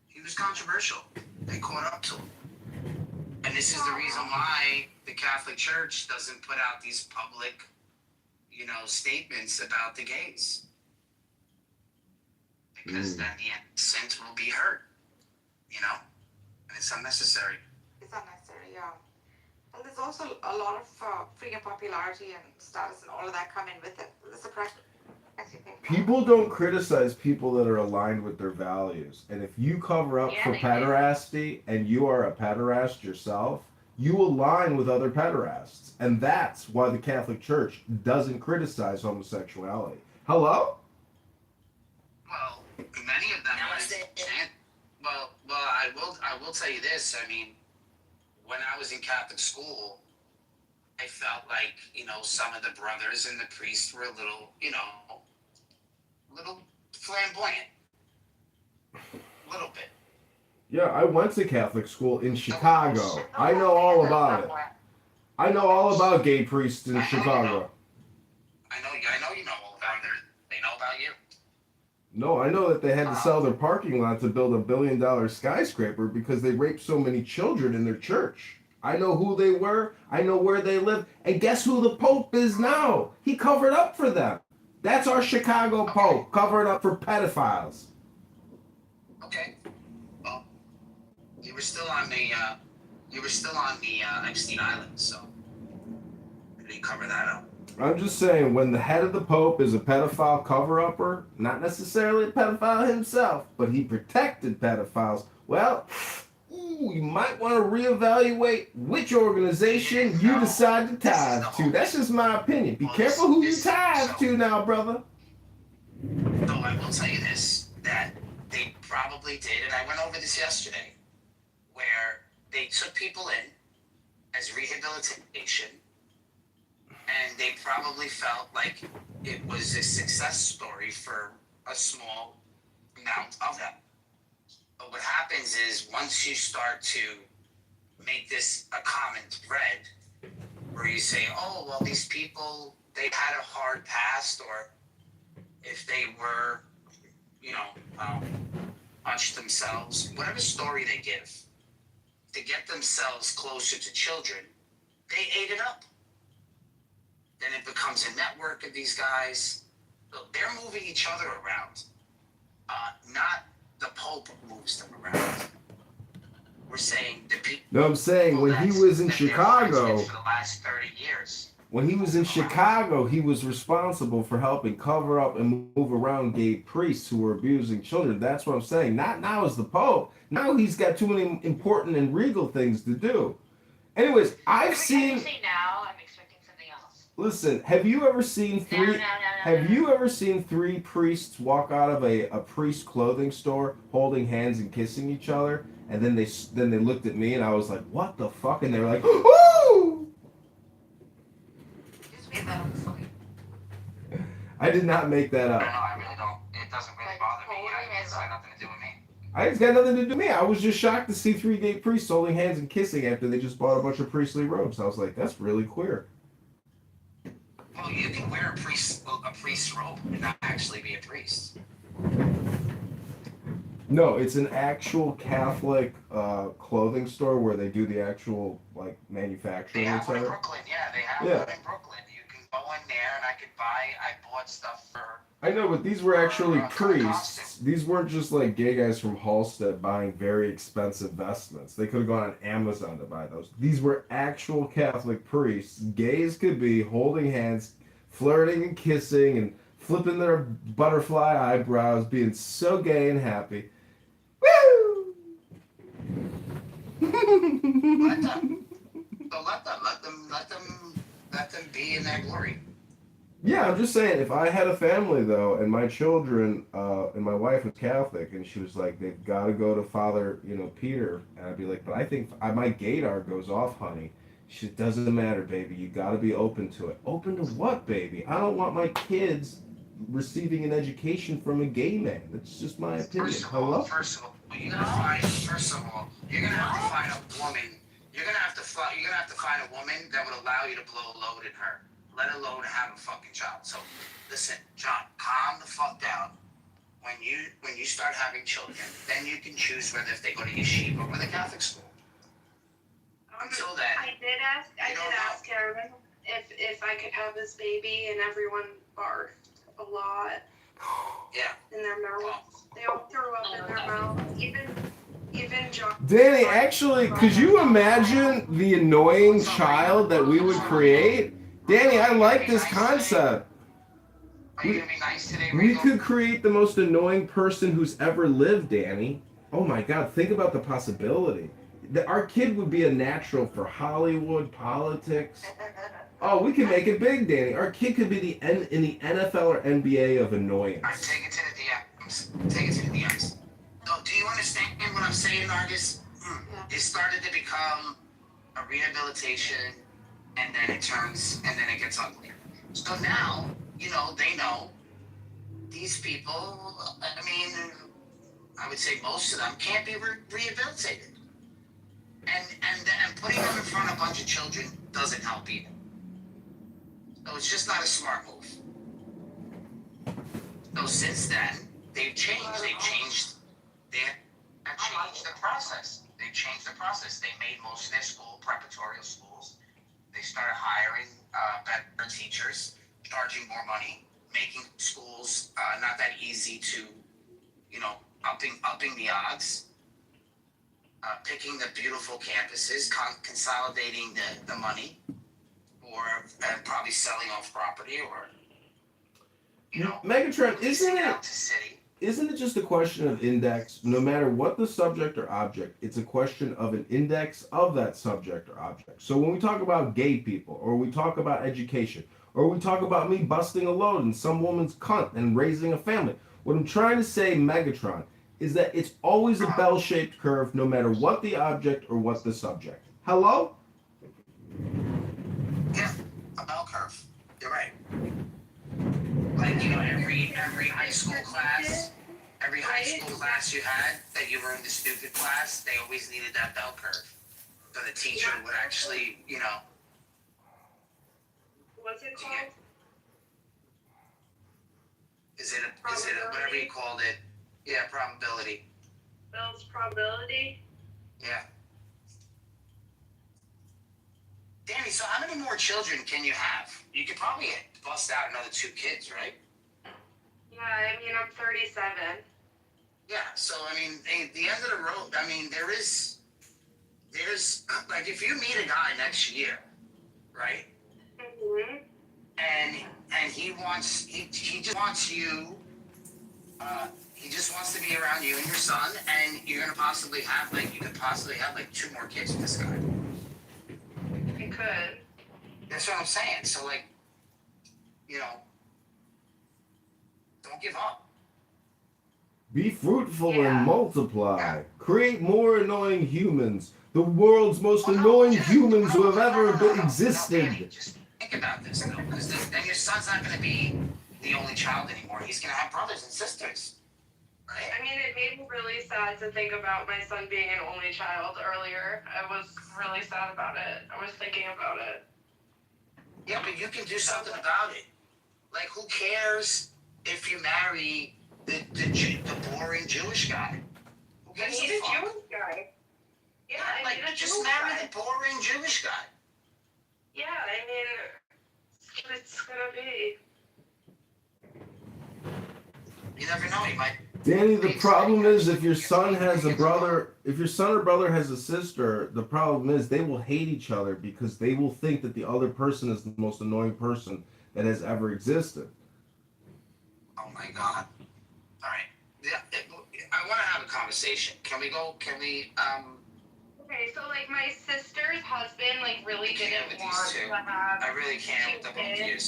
he was controversial. They caught up to him. And this is the reason why the Catholic Church doesn't put out these public, statements about the gays. Because then the innocent will be hurt, and it's unnecessary. It's unnecessary, yeah. And there's also a lot of freedom, popularity, and status, and all of that come in with it. There's a pressure. People don't criticize people that are aligned with their values. And if you cover up for pederasty and you are a pederast yourself, you align with other pederasts. And that's why the Catholic Church doesn't criticize homosexuality. Hello? Well, many of them. I will tell you this. I mean, when I was in Catholic school, I felt like some of the brothers and the priests were a little flamboyant, a little bit. Yeah, I went to Catholic school in Chicago. I know all about it. I know all about gay priests in Chicago. I know you know all about it. They know about you. No, I know that they had to sell their parking lot to build $1 billion skyscraper because they raped so many children in their church. I know who they were. I know where they live. And guess who the Pope is now? He covered up for them. That's our Chicago Pope, covering up for pedophiles. Okay. Well, you were still on the Epstein Island, so they cover that up. I'm just saying, when the head of the Pope is a pedophile cover-upper, not necessarily a pedophile himself, but he protected pedophiles, well, you might want to reevaluate which organization you decide to tithe to. That's just my opinion. Be careful who you tithe to now, brother. No, I will tell you this, that they probably did, and I went over this yesterday, where they took people in as rehabilitation, and they probably felt like it was a success story for a small amount of them. But what happens is once you start to make this a common thread, where you say, oh, well, these people, they had a hard past, or if they were, punched themselves, whatever story they give, to get themselves closer to children, they ate it up. Then it becomes a network of these guys. Look, they're moving each other around. not the Pope moves them around. We're saying the people. No, I'm saying when he was in Chicago, for the last 30 years. when he was in Chicago, he was responsible for helping cover up and move around gay priests who were abusing children. That's what I'm saying. Not now as the Pope. Now he's got too many important and regal things to do. Anyways, I've seen. Say now, I'm expecting something else. Listen, have you ever seen three? Have you ever seen three priests walk out of a priest clothing store holding hands and kissing each other? And then they looked at me and I was like, "What the fuck?" And they were like, "Ooh!" Just made that up. Funny. I did not make that up. No, I really don't. It doesn't really bother me. It's got nothing to do with me. It's got nothing to do with me. I was just shocked to see three gay priests holding hands and kissing after they just bought a bunch of priestly robes. I was like, that's really queer. Well, you can wear a priest's robe and not actually be a priest. No, it's an actual Catholic clothing store where they do the actual like manufacturing. They have one in etc. Brooklyn. Yeah, they have one in Brooklyn. You can go in there and I bought stuff for. I know, but these were actually priests. These weren't just like gay guys from Halstead buying very expensive vestments. They could have gone on Amazon to buy those. These were actual Catholic priests. Gays could be holding hands, flirting and kissing and flipping their butterfly eyebrows, being so gay and happy. Woo! Let them be in their glory. Yeah, I'm just saying, if I had a family, though, and my children, and my wife was Catholic, and she was like, they've got to go to Father, Peter, and I'd be like, but I think my gaydar goes off, honey. She said, doesn't matter, baby, you got to be open to it. Open to what, baby? I don't want my kids receiving an education from a gay man. That's just my opinion. First of all, you're gonna have to find a woman. You're gonna have to find a woman that would allow you to blow a load in her, let alone have a fucking child. So, listen, John, calm the fuck down. When you start having children, then you can choose whether if they go to yeshiva or the Catholic school. Until then, I did ask him if I could have this baby, and everyone barked a lot. Yeah. In their mouths. They all threw up in their mouths. Even John. Danny, actually, could you imagine the annoying child that we would create? Danny, I like this concept. Are you gonna be nice today, We could create the most annoying person who's ever lived, Danny. Oh my God, think about the possibility. Our kid would be a natural for Hollywood, politics. Oh, we can make it big, Danny. Our kid could be in the NFL or NBA of annoyance. All right, take it to the DMs. Take it to the DMs. So, do you understand what I'm saying, Argus? It started to become a rehabilitation, and then it gets ugly. So now, they know these people, I mean, I would say most of them can't be rehabilitated. And putting them in front of a bunch of children doesn't help either. So it's just not a smart move. So since then, they've changed the process. They've changed the process. They made most of their preparatory schools. They started hiring better teachers, charging more money, making schools not that easy to, upping the odds. Picking the beautiful campuses, consolidating the money, or probably selling off property, or Megatron, isn't it just a question of index? No matter what the subject or object, it's a question of an index of that subject or object. So when we talk about gay people, or we talk about education, or we talk about me busting a load in some woman's cunt and raising a family, what I'm trying to say, Megatron, is that it's always a bell-shaped curve no matter what the object or what the subject. Hello? Yeah, a bell curve. You're right. Like, every high school class you had, that you were in the stupid class, they always needed that bell curve. So the teacher would actually, What's it called? Is it a whatever you called it? Yeah, probability. Bell's probability? Yeah. Danny, so how many more children can you have? You could probably bust out another 2 kids, right? Yeah, I mean, I'm 37. Yeah, so I mean, at the end of the road, I mean, there's like if you meet a guy next year, right? Mm-hmm. And he just wants you, he just wants to be around you and your son, and you could possibly have like 2 more kids with this guy. You could. That's what I'm saying. So like, don't give up. Be fruitful and multiply. Create more annoying humans. The world's most annoying humans who have ever existed. Just think about this though, because then your son's not going to be the only child anymore. He's going to have brothers and sisters. Right? I mean, it made me really sad to think about my son being an only child earlier. I was really sad about it. I was thinking about it. Yeah, but you can do something about it. Like, who cares if you marry the boring Jewish guy? Who I gives need a a fuck? Jewish guy. Yeah, I like, need a just Jewish marry guy. the boring Jewish guy. Yeah, I mean, it's gonna be. You never know, he might. Danny, the problem is if your son has a brother, if your son or brother has a sister, the problem is they will hate each other because they will think that the other person is the most annoying person that has ever existed. Oh my God. All right. Yeah, I want to have a conversation. Can we? Okay, so like my sister's husband like really didn't with want these two. to have. I really can't with the both of you.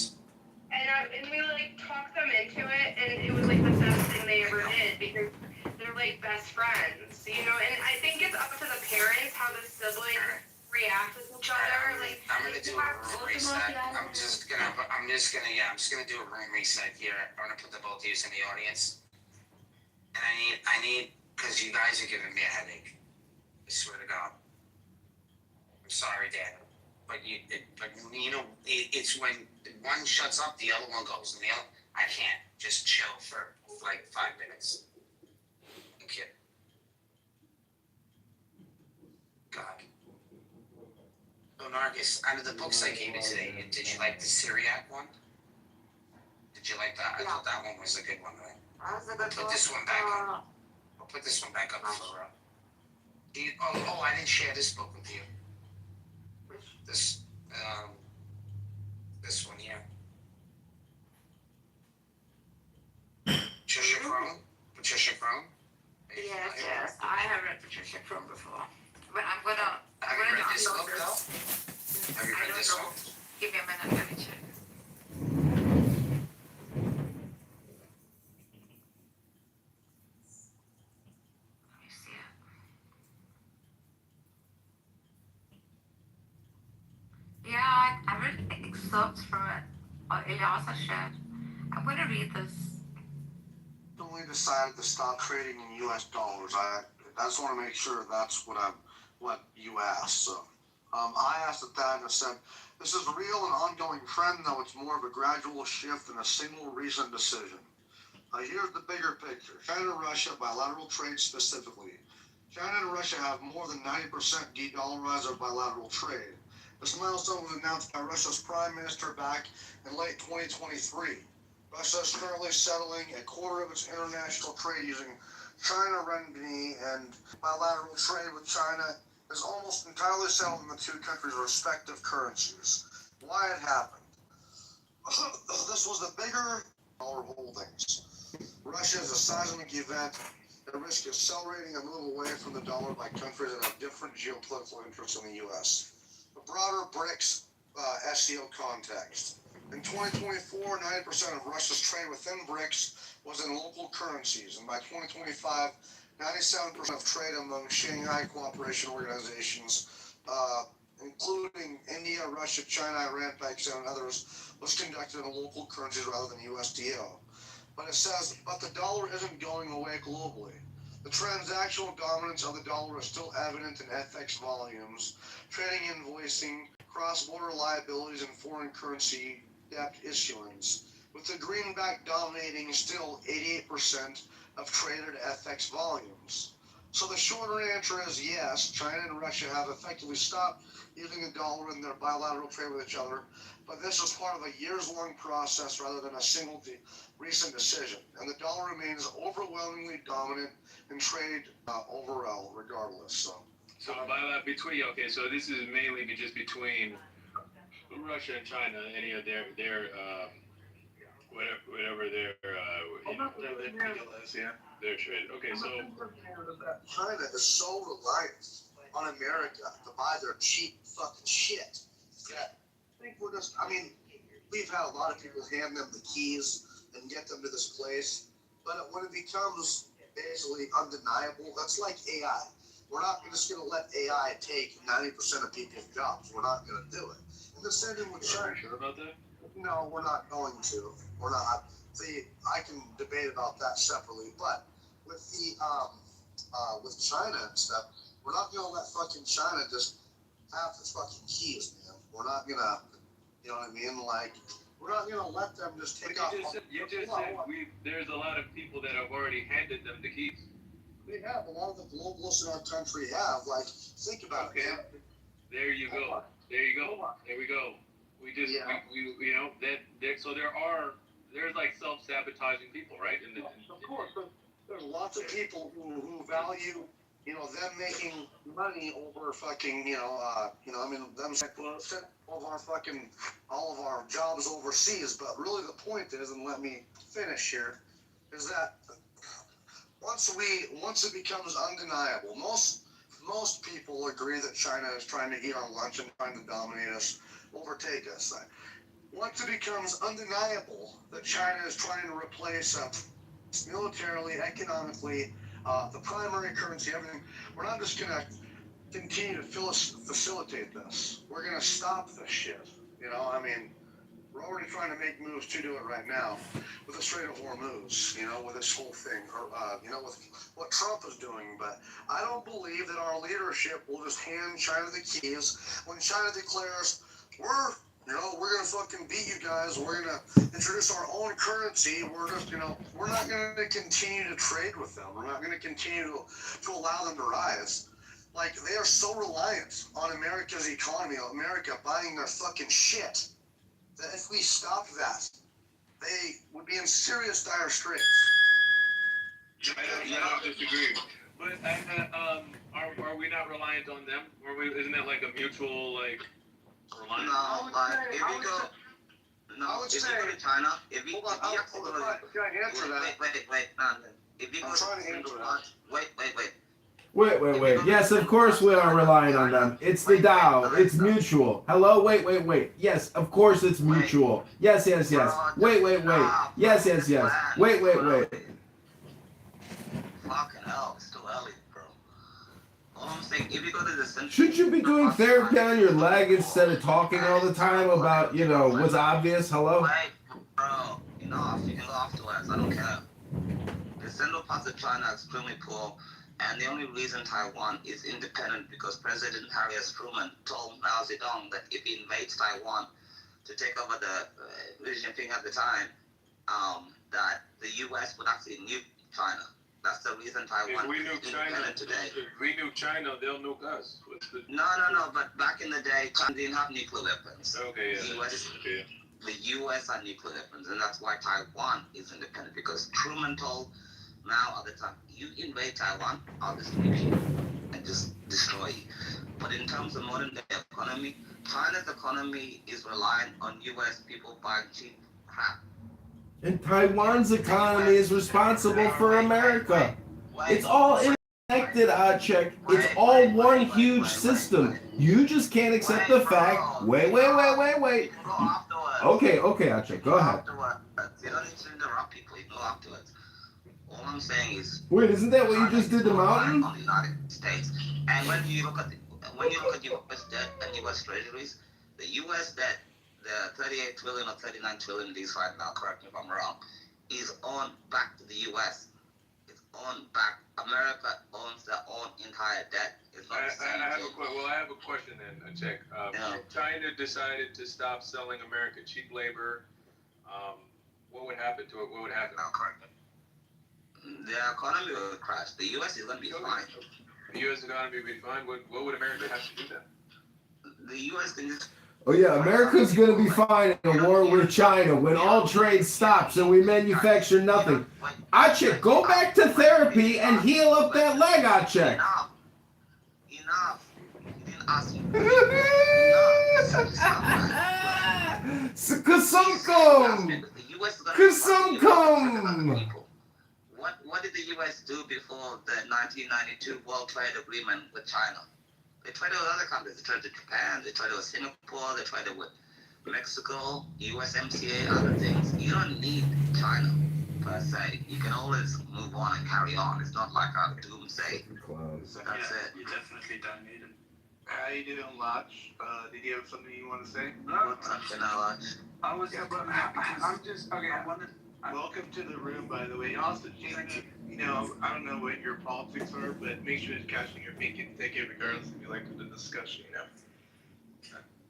And we like talked them into it, and it was like the best thing they ever did because they're like best friends, you know. And I think it's up to the parents how the siblings react with each other. Like I'm gonna do a room reset. I'm just gonna do a room reset here. I'm gonna put the both of you in the audience. And I need, because you guys are giving me a headache. I swear to God. I'm sorry, Dan. But it's when one shuts up, the other one goes, and the other, I can't just chill for like 5 minutes. Thank you. God. So Nargis, out of the books I gave you today, did you like the Syriac one? Did you like that? I thought that one was a good one, right? I'll put this one back up. I'll put this one back up for I didn't share this book with you. This one here. Patricia Crone? Yes, I have read Patricia Crone before. But I'm gonna Have you read this book though? Have you I read don't this know. one? Give me a minute, let me check. Let me see it. Yeah, I read excerpts from it. Eliasa shared. I'm gonna read this. Recently decided to stop trading in U.S. dollars. I just want to make sure that's what you asked. So, I asked that and I said, this is a real and ongoing trend, though it's more of a gradual shift than a single recent decision. Here's the bigger picture. China and Russia, bilateral trade specifically. China and Russia have more than 90% de-dollarized their bilateral trade. This milestone was announced by Russia's Prime Minister back in late 2023. Russia is currently settling a quarter of its international trade using China renminbi, and bilateral trade with China is almost entirely settled in the two countries' respective currencies. Why it happened? This was the bigger dollar holdings. Russia is a seismic event that risks accelerating a move away from the dollar by countries that have different geopolitical interests in the U.S. The broader BRICS SEO context. In 2024, 90% of Russia's trade within BRICS was in local currencies, and by 2025, 97% of trade among Shanghai Cooperation Organizations, including India, Russia, China, Iran, Pakistan, and others, was conducted in local currencies rather than USDO. But it says, but the dollar isn't going away globally. The transactional dominance of the dollar is still evident in FX volumes, trading, invoicing, cross-border liabilities, and foreign currency debt issuance, with the greenback dominating still 88% of traded FX volumes. So the shorter answer is yes, China and Russia have effectively stopped using the dollar in their bilateral trade with each other, but this was part of a years-long process rather than a single recent decision. And the dollar remains overwhelmingly dominant in trade overall, regardless. So between so this is mainly just between Russia and China, any of their whatever their deal is, yeah, their trade. Okay, so China is so reliant on America to buy their cheap fucking shit that I think we're just, I mean, we've had a lot of people hand them the keys and get them to this place, but when it becomes basically undeniable, that's like AI. We're not just going to let AI take 90% of people's jobs. We're not going to do it. And the same thing with China. Are you sure about that? No, we're not going to. We're not. See, I can debate about that separately, but with the with China and stuff, we're not gonna let fucking China just have the fucking keys, man. We're not gonna, you know what I mean? Like, we're not gonna let them just take off. You just said there's a lot of people that have already handed them the keys. We have a lot of the globalists in our country have. Like, think about it, man. There you go. There you go. There we go. We just we you know that so there's like self-sabotaging people, right? Of course, there's lots of people who value, you know, them making money over fucking, I mean, them sent all of our jobs overseas. But really, the point is, and let me finish here, is that once it becomes undeniable, most people agree that China is trying to eat our lunch and trying to dominate us, overtake us. Once it becomes undeniable that China is trying to replace militarily, economically, the primary currency, everything, we're not just going to continue to facilitate this. We're going to stop this shit. You know, I mean, we're already trying to make moves to do it right now with the Strait of Hormuz, you know, with this whole thing, or, with what Trump is doing. But I don't believe that our leadership will just hand China the keys when China declares, we're going to fucking beat you guys. We're going to introduce our own currency. We're just, we're not going to continue to trade with them. We're not going to continue to allow them to rise. Like, they are so reliant on America's economy, on America buying their fucking shit, that if we stopped that, they would be in serious dire straits. I don't disagree. But are we not reliant on them? Isn't that like a mutual reliance? No, but if you go, if you go to China, if you actually go to, if you go to, Wait. Yes, of course we are relying on them. It's the Dow. It's mutual. Hello? Wait. Yes, of course it's mutual. Yes. Wait. Yes. Wait. Fucking hell, it's too early, bro. All I'm saying, if you go to the central... Shouldn't you be doing therapy on your leg instead of talking all the time about, what's obvious? Hello? Wait, bro, you can go afterwards, I don't care. The central parts of China are extremely poor, and the only reason Taiwan is independent because President Harry S. Truman told Mao Zedong that if he invades Taiwan to take over the Xi Jinping at the time, that the U.S. would actually nuke China. That's the reason Taiwan is independent today. If we nuke China, they'll nuke us. No, but back in the day, China didn't have nuclear weapons. Okay, yeah. The U.S. had nuclear weapons, and that's why Taiwan is independent, because Truman told Mao at the time, you invade Taiwan, I'll just nuke you and just destroy you. But in terms of modern day economy, China's economy is reliant on U.S. people buying cheap crap. And Taiwan's economy is responsible for America. It's all interconnected, Check. It's all one huge system. You just can't accept the fact. Wait. Okay, Check. Go ahead. You don't need to interrupt people. You go afterwards. All I'm saying is. Wait, isn't that what you just did to Mountain? On the United States, and when you look at U.S. debt and U.S. treasuries, the U.S. debt, the 38 trillion or 39 trillion it is right now, correct me if I'm wrong, is owned back to the U.S. It's owned back. America owns their own entire debt. It's not the same. I have a question then, Check. If China decided to stop selling America cheap labor, what would happen to it? What would happen? No, correct me. their economy will crash. The U.S. is going to be fine. The U.S. economy would be fine. What would America have to do then? The U.S. can just. Oh yeah, America's gonna be fine in a war with China when all trade stops and we manufacture nothing. Achik, go back to therapy and heal up that leg, Achik. Enough. You didn't ask me. Kasumkum! Kasumkum! What did the U.S. do before the 1992 World Trade Agreement with China? They tried it with other countries. They tried it with Japan. They tried it with Singapore. They tried it with Mexico, USMCA, other things. You don't need China per se. You can always move on and carry on. It's not like a doomsday. So that's it. You definitely don't need it. How you doing, Lodge? Did you have something you want to say? What's up, Lodge? I was I'm just okay. Welcome to the room, by the way. Also, Gina, you know, I don't know what your politics are, but make sure to cash in your pink ticket regardless if you like the discussion, you know.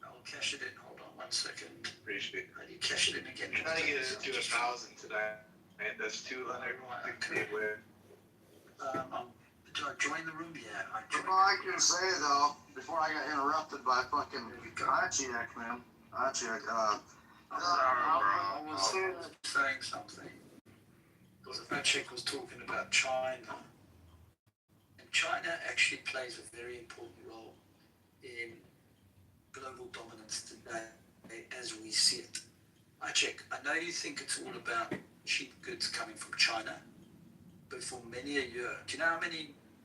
I'll cash it in. Hold on 1 second. Appreciate it. How do you cash it in again? I'm trying to get it to 1,000 today. And that's 200. Do I join the room? Yeah, I joined. All I can say though, before I got interrupted by fucking Achiak, man. Achiak, I was saying something. Because Patrick was talking about China. And China actually plays a very important role in global dominance today as we see it. Patrick, I know you think it's all about cheap goods coming from China, but for many a year, do you know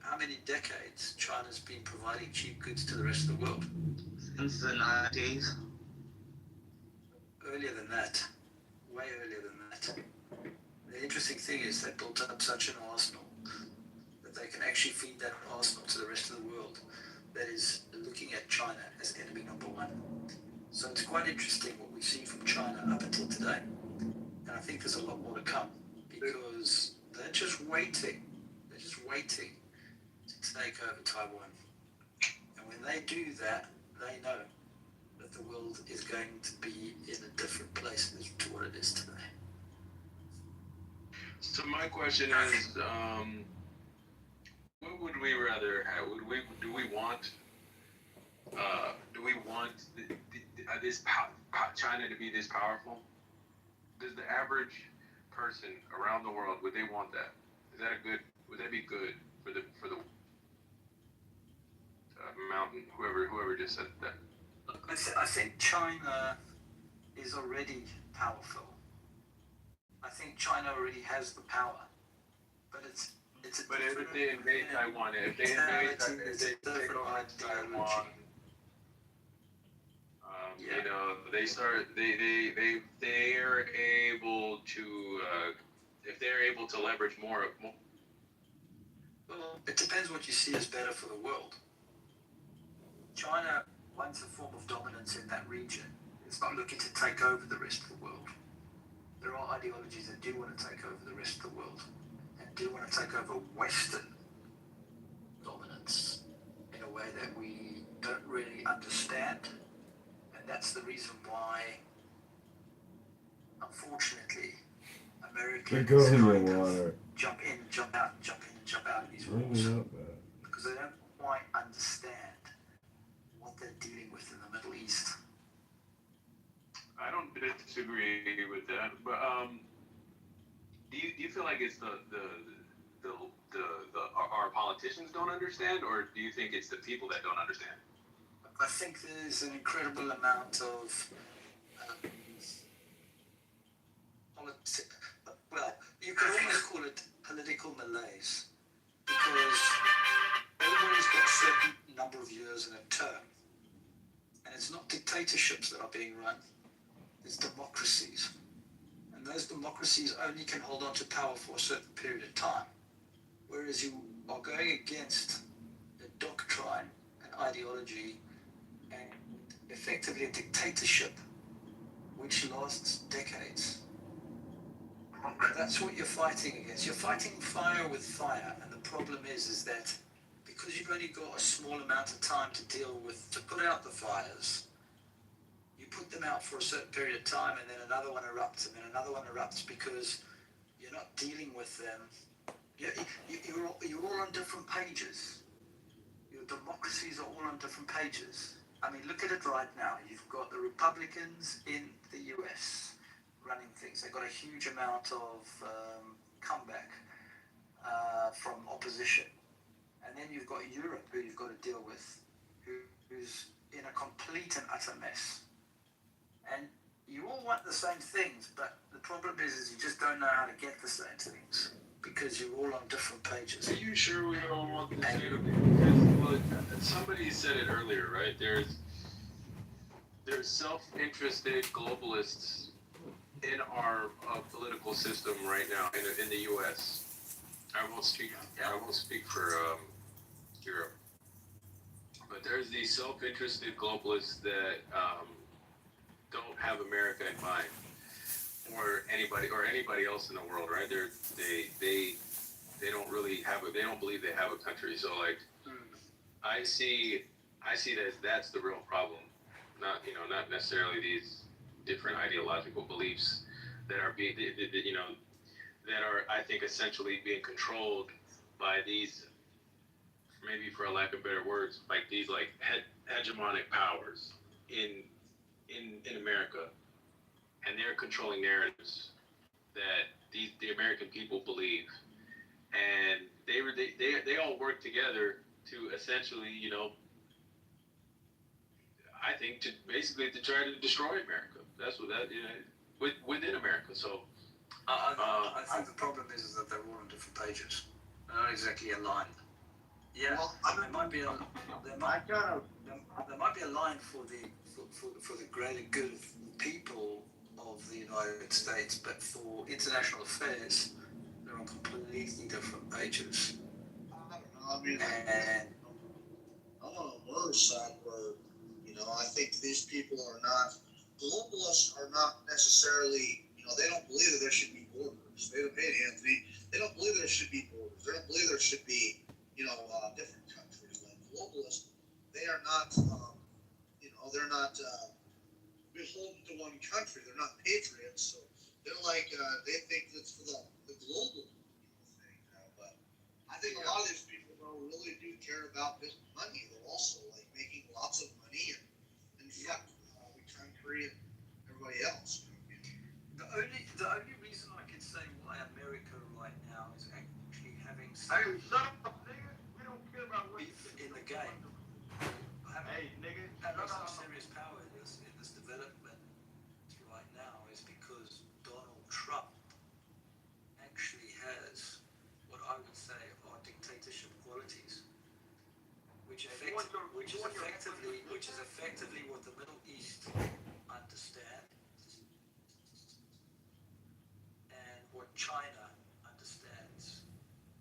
how many decades China's been providing cheap goods to the rest of the world? Since the 90s. Earlier than that, way earlier than that. The interesting thing is they built up such an arsenal that they can actually feed that arsenal to the rest of the world that is looking at China as enemy number one. So it's quite interesting what we see from China up until today. And I think there's a lot more to come because they're just waiting. They're just waiting to take over Taiwan. And when they do that, they know that the world is going to be in a different place to what it is today. So my question is, what would we rather have? Do we want China to be this powerful? Does the average person around the world, would they want that? Would that be good for the mountain, whoever just said that? I think China is already powerful. I think China already has the power, but it's a but if they invade Taiwan, if they take over Taiwan, you know, they're able to if they're able to leverage more. Well, it depends what you see as better for the world. China wants a form of dominance in that region. It's not looking to take over the rest of the world. There are ideologies that do want to take over the rest of the world and do want to take over Western dominance in a way that we don't really understand. And that's the reason why, unfortunately, America is trying to jump in, jump out of these wars because they don't quite understand what they're dealing with in the Middle East. I don't disagree with that, but do you feel like it's our politicians don't understand, or do you think it's the people that don't understand? I think there's an incredible amount of well, you could almost call it political malaise, because everybody's got a certain number of years in a term, and it's not dictatorships that are being run, it's democracies, and those democracies only can hold on to power for a certain period of time, whereas you are going against a doctrine, an ideology, and effectively a dictatorship which lasts decades. That's what you're fighting against. You're fighting fire with fire, and the problem is that because you've only got a small amount of time to put out the fires, you put them out for a certain period of time, and then another one erupts, and then another one erupts, because you're not dealing with them You're all on different pages. Your democracies are all on different pages. I mean, look at it right now. You've got the Republicans in the US running things. They've got a huge amount of comeback from opposition. And then you've got Europe, who you've got to deal with, who's in a complete and utter mess. And you all want the same things, but the problem is you just don't know how to get the same things because you're all on different pages. Are you sure we don't want the same? Because somebody said it earlier, right? There's self-interested globalists in our political system right now in the U.S. I won't speak for Europe, but there's these self-interested globalists that don't have America in mind, or anybody else in the world, right? They don't really have they don't believe they have a country. So like, I see that's the real problem, not necessarily these different ideological beliefs that are being that are, I think, essentially being controlled by these, maybe for a lack of better words, like these like hegemonic powers in America, and they're controlling narratives that the American people believe, and they all work together to essentially, I think to try to destroy America. That's what within America. So I think the problem is that they're all on different pages. They're not exactly aligned. Yeah, well, there might be a line for the greater good of the people of the United States, but for international affairs, they're on completely different pages. I don't know. I mean, and I'm on another side where, I think these people are not, globalists are not necessarily, they don't believe that there should be borders. They don't, hey, Anthony, they don't believe there should be borders. They don't believe there should be, different countries. Like globalists, they are not, they're not beholden to one country. They're not patriots. So they're like, they think that's for the global thing. But I think a lot of these people really do care about business money. They're also like making lots of money and fuck the country and everybody else. The only reason I can say why America right now is actually having Hey, shut up, nigga. We don't care about what beef in the game. Hey, nigga. Having some serious power in this development right now is because Donald Trump actually has what I would say are dictatorship qualities, which is effectively what the Middle East understands and what China understands.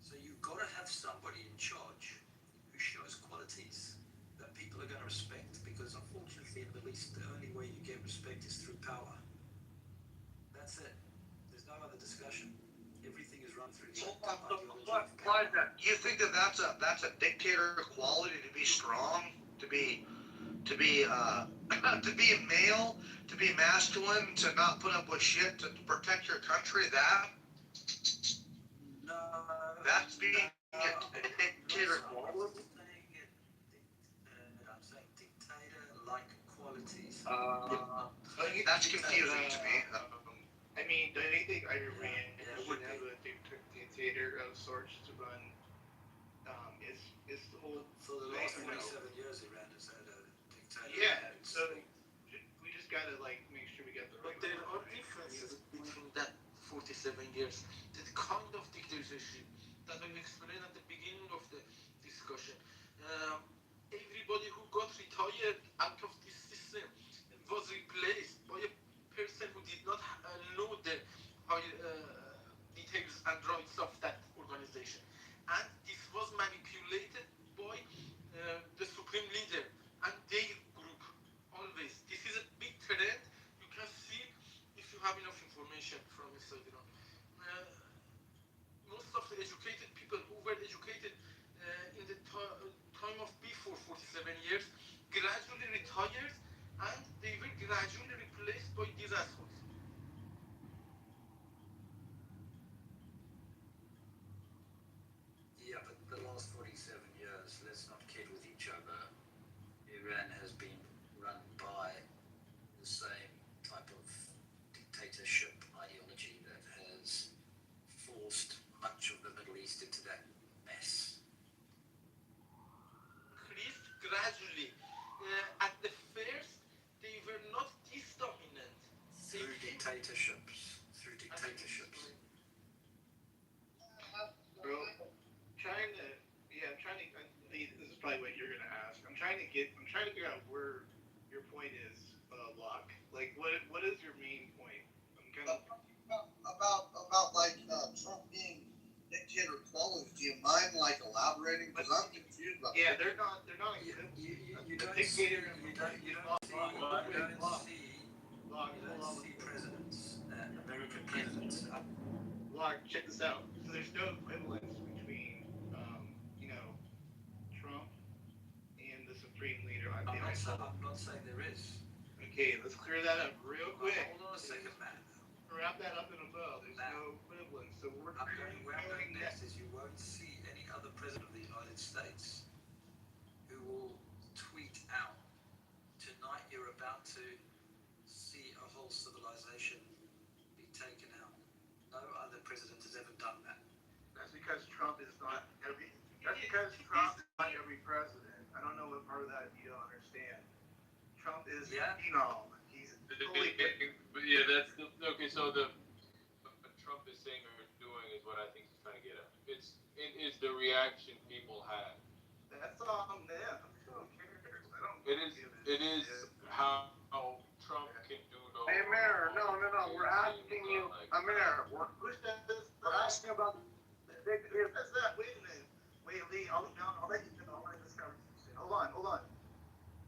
So you've got to have somebody in charge who shows qualities that people are going to respect, because unfortunately in the Middle East the only way you get respect is through power. That's it. There's no other discussion. Everything is run through the ideology. Why is that? You think that that's a dictator quality, to be strong, to be to be a male, to be masculine, to not put up with shit, to protect your country? That's being a dictator quality. I'm saying dictator-like qualities. That's confusing to me. I mean, do you think Iran would have a dictator of sorts to run? Is the whole for the last 27 years, Iran has had a dictator. Yeah, so we just gotta like make sure we get the right. But there are differences between that 47 years. The kind of dictatorship that I explained at the beginning of the discussion. Everybody who got retired out of this system was replaced by a person who did not know the details and rights of that organization. And this was manipulated by the supreme leader and their group. Always. This is a big trend. You can see if you have enough information from inside Iran. Most of the educated people who were educated in the time of before 47 years gradually retired, and they were gradually replaced by these assholes. your point is, Locke. Like, what is your main point? I'm kind of about like Trump being dictator quality. Do you mind like elaborating? Because I'm confused about. Yeah, they're not You a don't see dictator. presidents, American presidents. Locke, check this out. So there's no equivalence between, you know, Trump and the supreme leader. I'm not saying there is. Okay, let's clear that up real quick. Hold on a second, Matt. Wrap that up in a bow. There's no equivalence. So Where I'm going next is you won't see any other president of the United States who will tweet out, tonight you're about to see a whole civilization be taken out. No other president has ever done that. That's because Trump is not every. That's because Trump is not every president. I don't know what part of that you don't understand. Trump is phenom. He's totally. But yeah, that's okay. So what Trump is saying or doing is what I think he's trying to get at. It is the reaction people have. That's on them. Who cares? I don't. It is how Trump can do no. Hey, Mayor, no. We're asking you, Mayor. We're asking about the dictator. That's that. Wait a minute. Wait, Lee. I'll let you know. I'll let this conversation. Hold on.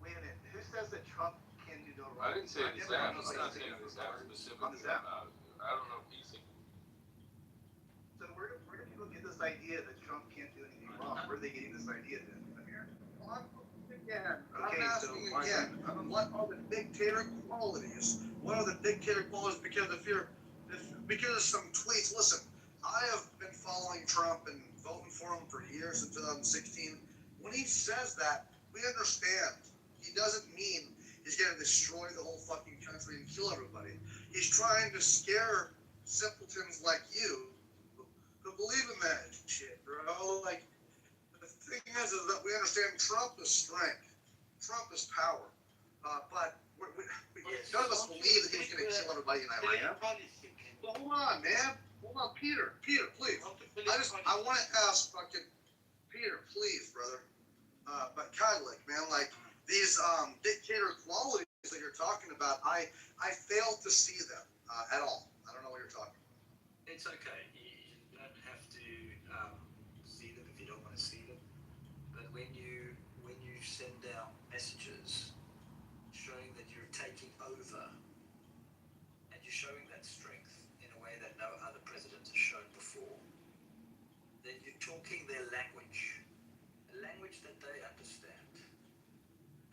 Wait a minute. Who says that Trump can do no wrong? I didn't say this app. I'm not saying this app specifically about it. I don't know if he's saying. So where do people get this idea that Trump can't do anything wrong? Where are they getting this idea then, Amir? I'm asking again, what are the dictator qualities? What are the dictator qualities? Because of some tweets, listen, I have been following Trump and voting for him for years in 2016. When he says that, we understand. He doesn't mean he's going to destroy the whole fucking country and kill everybody. He's trying to scare simpletons like you who believe in that shit, bro. Like, the thing is that we understand Trump is strength. Trump is power. But none of us believe that he's going to kill everybody in Iran. Well, hold on, man. Hold on, Peter, please. I want to ask fucking Peter, please, brother. But Kylik, man, like these dictator qualities that you're talking about, I fail to see them at all. I don't know what you're talking about. It's okay. You don't have to see them if you don't want to see them. But when you send out messages showing that you're taking over and you're showing that strength in a way that no other president has shown before, then you're talking their language, a language that they understand.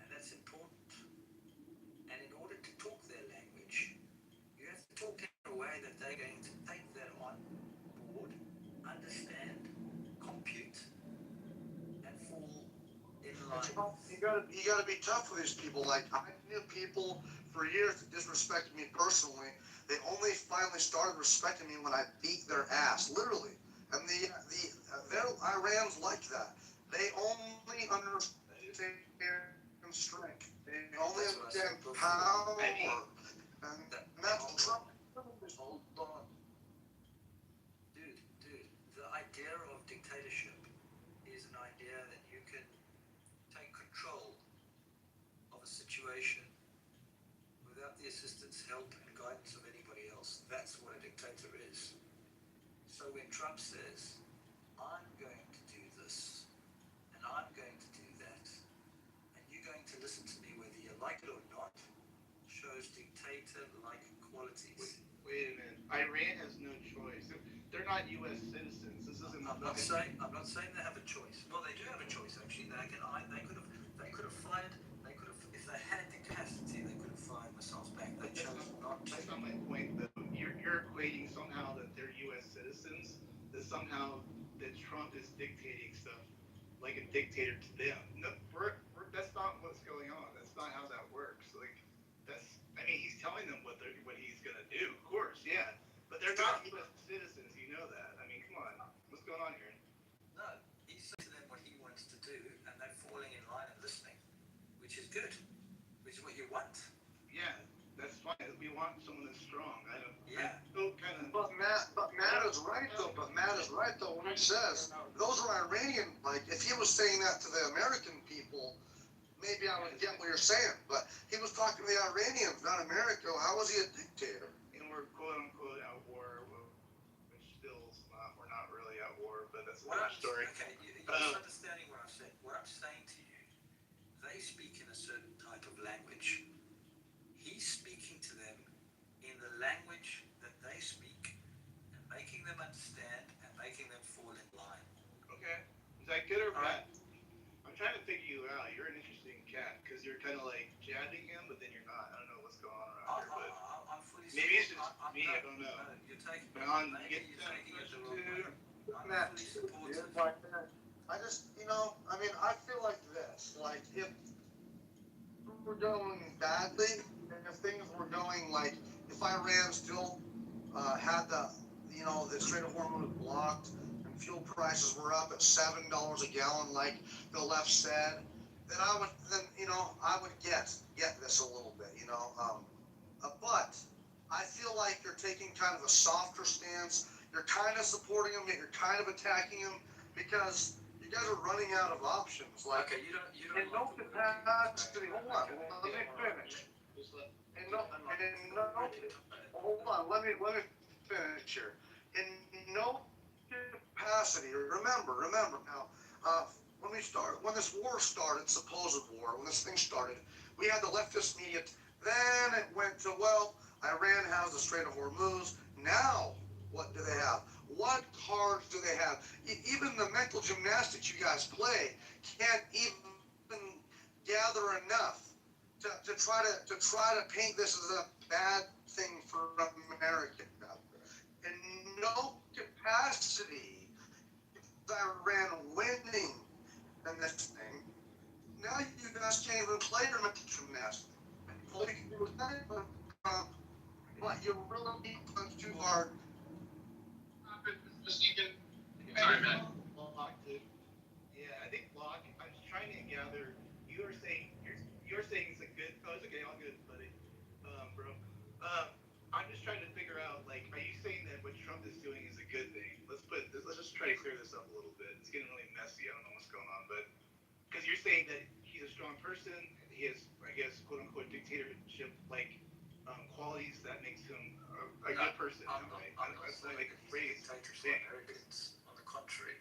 And that's important. And in order to talk their language, you have to talk in a way that they're going to take that on board, understand, compute, and fall in line. You gotta be tough with these people. Like, I knew people for years that disrespected me personally. They only finally started respecting me when I beat their ass, literally. And Iran's like that. They only understand strength. They only understand power. And that's Trump. Hold on. Dude, the idea of dictatorship is an idea that you can take control of a situation without the assistance, help, and guidance of anybody else. That's what a dictator is. So when Trump says, I'm going to do this, and I'm going to do that, and you're going to listen to me whether you like it or not, shows dictator-like qualities. Wait a minute. Iran has no choice. They're not U.S. citizens. This isn't. I'm not saying they have a choice. Well, they do have a choice actually. They could have fired. They could have, if they had the capacity, they could have fired missiles back. They chose not to. That's not my point, though. You're equating somehow that they're U.S. citizens, that somehow that Trump is dictating stuff like a dictator to them. No, that's not what's going on. That's not how that works. Like, he's telling them what he's gonna do. Of course, yeah, but they're not U.S. citizens. You know that. I mean, come on. What's going on here? No, he's saying to them what he wants to do, and they're falling in line and listening, which is good, which is what you want. Yeah, that's fine. We want someone that's strong. But Matt is right though. When he says those are Iranian, like if he was saying that to the American people, maybe I would get what you're saying, but he was talking to the Iranians, not America. How was he a dictator? And we're quote unquote at war, which still not, we're not really at war, but that's another story. Okay, you're misunderstanding what I'm saying. What I'm saying to you, they speak in a certain type of language. He's speaking to them in the language that they speak and making them understand and making them fall in line. Okay. Is that good or bad? I'm trying to figure you out. You're an interesting cat because you're kind of like jabbing him, but then you're not. I don't know what's going on around here, but I'm fully maybe it's just me. I don't know. You're taking But maybe you're taking it the wrong way. I'm fully supportive. I just, I mean, I feel like this. Like, if we're going badly, and if things were going like, if Iran still had the Strait of Hormuz blocked and fuel prices were up at $7 a gallon, like the left said, then I would get this a little bit, but I feel like you're taking kind of a softer stance. You're kind of supporting him, yet you're kind of attacking him because you guys are running out of options. Like, okay, you don't in no capacity. Hold on, let me finish. Hold on, let me finish here. In no capacity. Remember now. When this war started, supposed war, when this thing started, we had the leftist media. Then it went to, well, Iran has the Strait of Hormuz. Now, what do they have? What cards do they have? Even the mental gymnastics you guys play can't even gather enough to try to paint this as a bad thing for America. In no capacity is Iran winning in this thing. Now you guys can't even play your mental gymnastics. All you can do is but you really punch too hard. Sorry, man. Yeah, I think Locke. I'm just trying to gather. You're saying it's a good. Oh, it's okay. All good, buddy. Bro. I'm just trying to figure out. Like, are you saying that what Trump is doing is a good thing? Let's just try to clear this up a little bit. It's getting really messy. I don't know what's going on, but because you're saying that he's a strong person, and he has, I guess, quote unquote dictatorship like qualities that makes him a good person. I'm not saying like a phrase. Arrogance. On the contrary,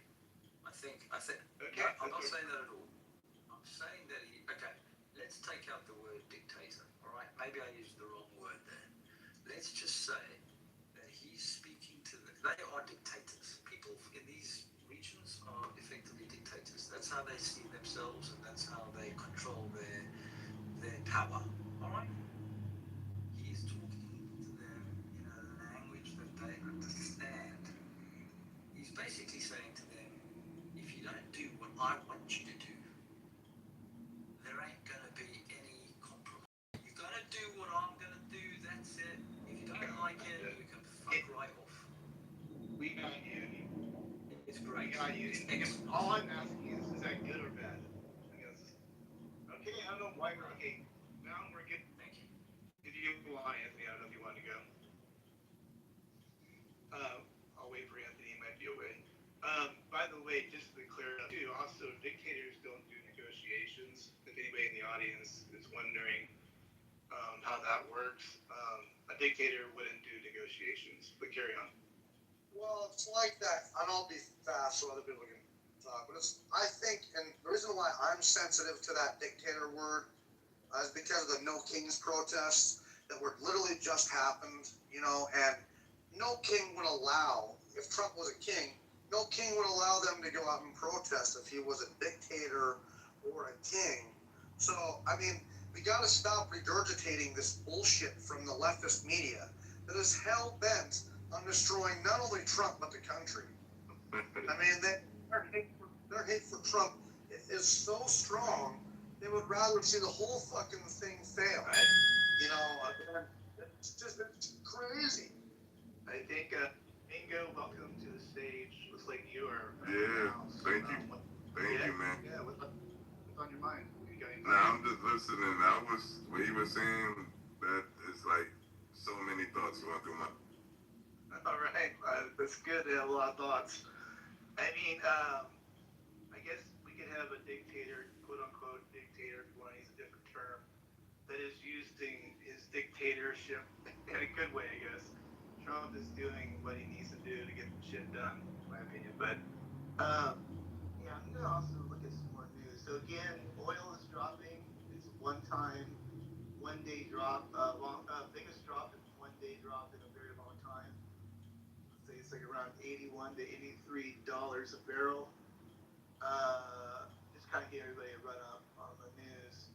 I think. Okay. No, I'm not saying that at all. I'm saying that let's take out the word dictator. All right, maybe I used the wrong word there. Let's just say that he's speaking to them. They are dictators. People in these regions are effectively dictators. That's how they see themselves, and that's how they control their power. All right. He's talking to them in a language that they understand. He's basically saying to them, if you don't do what I want you to do, there ain't gonna be any compromise. You gotta do what I'm gonna do, that's it. If you don't like it, you can fuck right off. We got you. It's great. We got you. All I'm asking is that good or bad? I guess. Okay, I don't know why we're okay. Now we're good. Thank you. If you want, Anthony, I don't know if you want to go. I'll wait for Anthony. He might be away. By the way, just to clear it up too, also dictators don't do negotiations. If anybody in the audience is wondering how that works, a dictator wouldn't do negotiations. But carry on. Well, it's like that, and I'll be fast so other people can talk. But I think, and the reason why I'm sensitive to that dictator word is because of the No Kings protests that were literally just happened, and no king would allow, if Trump was a king, no king would allow them to go out and protest if he was a dictator or a king. So, I mean, we got to stop regurgitating this bullshit from the leftist media that is hell-bent on destroying not only Trump, but the country. I mean, their hate for Trump is so strong, they would rather see the whole fucking thing fail. It's crazy. I think, Ingo, welcome to the stage. Looks like you are. Yeah, thank you. Thank you, man. Yeah, what's on your mind? I'm just listening. What he was saying, that is like so many thoughts going through my. All right, that's good. They have a lot of thoughts. I mean, I guess we could have a dictator, quote unquote dictator, if you want to term, that is using his dictatorship in a good way, I guess. Trump is doing what he needs to do to get shit done, in my opinion. But yeah, I'm gonna also look at some more news. So again, oil is dropping. It's a one-time, one-day drop, biggest drop in one-day drop in a very long time. Let's say it's like around $81 to $83 a barrel. Just kind of give everybody a run up on the news.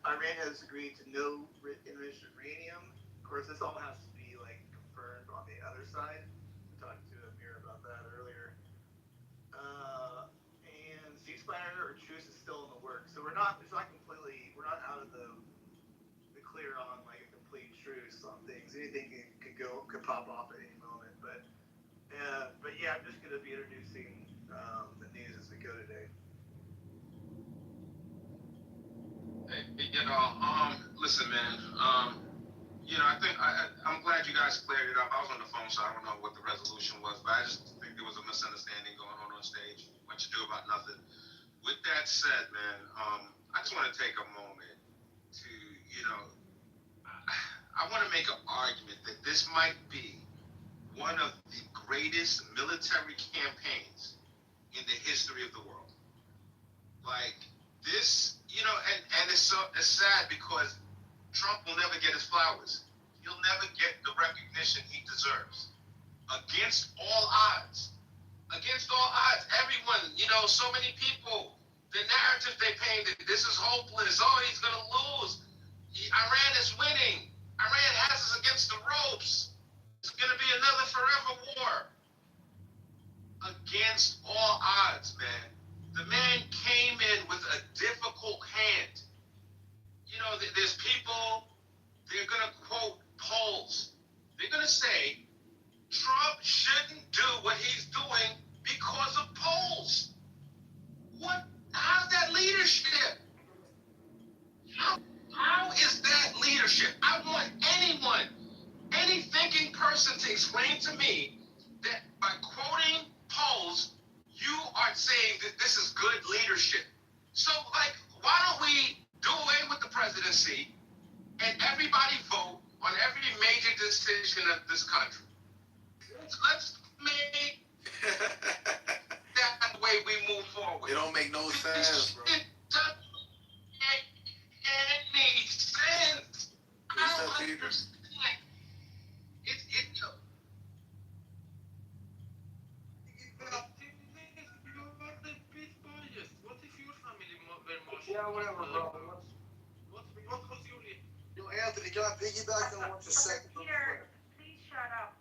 Iran has agreed to no enriched uranium. Of course, this all has to be like confirmed on the other side. I talked to Amir about that earlier. And ceasefire or truce is still in the works. So we're not out of the clear on like a complete truce on things. Anything could pop off at any moment. But yeah, I'm just going to be introducing the news as we go today. Listen, man. I'm glad you guys cleared it up. I was on the phone, so I don't know what the resolution was, but I just think there was a misunderstanding going on stage. What you do about nothing. With that said, man, I just want to take a moment to, I want to make an argument that this might be one of the greatest military campaigns in the history of the world. Like this, and it's sad because Trump will never get his flowers. He'll never get the recognition he deserves. Against all odds, everyone, so many people, the narrative they painted, this is hopeless. Oh, he's going to lose. Iran is winning. Iran has us against the ropes. It's going to be another forever war. Against all odds, man. The man came in with a difficult hand. There's people, they're going to quote polls. They're going to say, Trump shouldn't do what he's doing because of polls. What? How's that leadership? How is that leadership? I want any thinking person to explain to me that by quoting polls, you are saying that this is good leadership. So, why don't we do away with the presidency and everybody vote on every major decision of this country? Let's make that the way we move forward. It don't make no sense, bro. It doesn't make any sense. I don't understand. What if your family were Muslim? Yeah, whatever, bro. What was your... Yo, Anthony, can I piggyback on what you said? Peter, please shut up.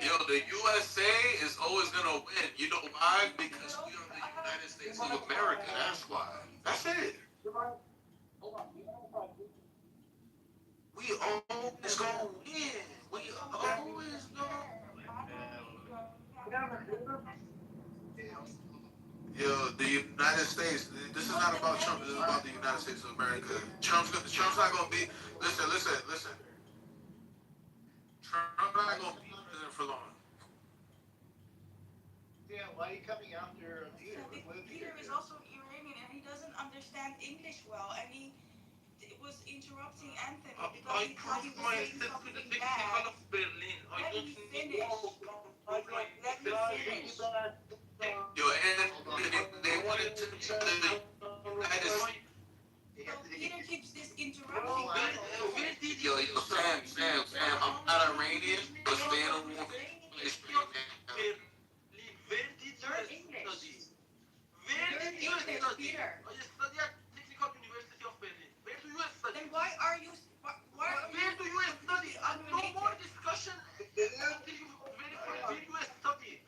Yo, the USA is always gonna win. You know why? Because we are the United States of America. That's why. That's it. We always gonna win. We always gonna Yo, the United States. This is not about Trump. This is about the United States of America. Trump's not gonna be. Listen. Trump's not gonna be president for long. Yeah, why are you coming after Peter? Peter is also Iranian and he doesn't understand English well, and he was interrupting Anthony because he thought he was saying something bad. Let me finish. Let me finish. Yo, and they wanted to be the United States. Peter keeps this interrupting. Yo, Sam, I'm not Iranian, but Spain don't want to play Spain. Where did you study? Where did you study? I studied at Technical University of Berlin. Where do you study? Then why are you? Where do you study? No more discussion until you verify where you study.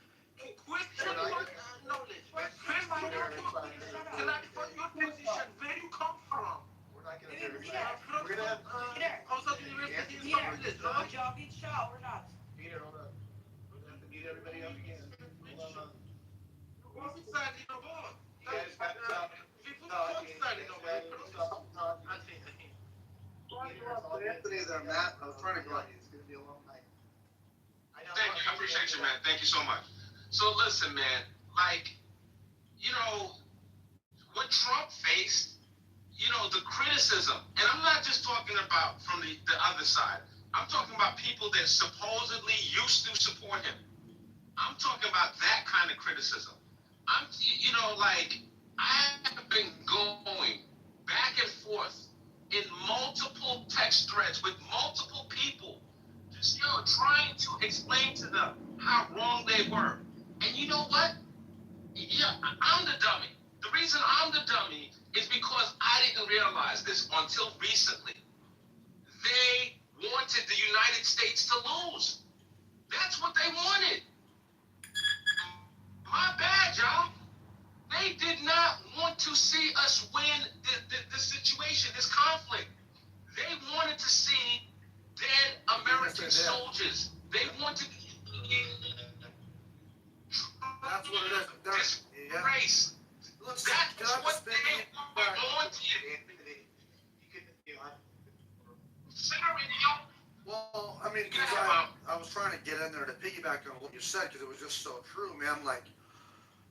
Question your knowledge. First, you want to clarify your position. Where you come from? We're not going to Peter, We're going to Outside University in Istanbul, right? Javed Shah or not? Peter, hold up. We're going to have to mute everybody up again. Hold on. What's inside in the board? You guys have to stop. Anthony, there, Matt. I was trying to go. It's going to be a long night. Thank you. I appreciate you, man. Thank you so much. So listen, man, what Trump faced the criticism, and I'm not just talking about from the other side. I'm talking about people that supposedly used to support him. I'm talking about that kind of criticism. Like, I have been going back and forth in multiple text threads with multiple people, just, trying to explain to them how wrong they were. And you know what? Yeah, I'm the dummy. The reason I'm the dummy is because I didn't realize this until recently. They wanted the United States to lose. That's what they wanted. My bad, y'all. They did not want to see us win the situation, this conflict. They wanted to see dead American soldiers. They wanted That's what it is. disgrace. Listen, That's what they wanted. Well, I mean, because I was trying to get in there to piggyback on what you said because it was just so true, man. Like,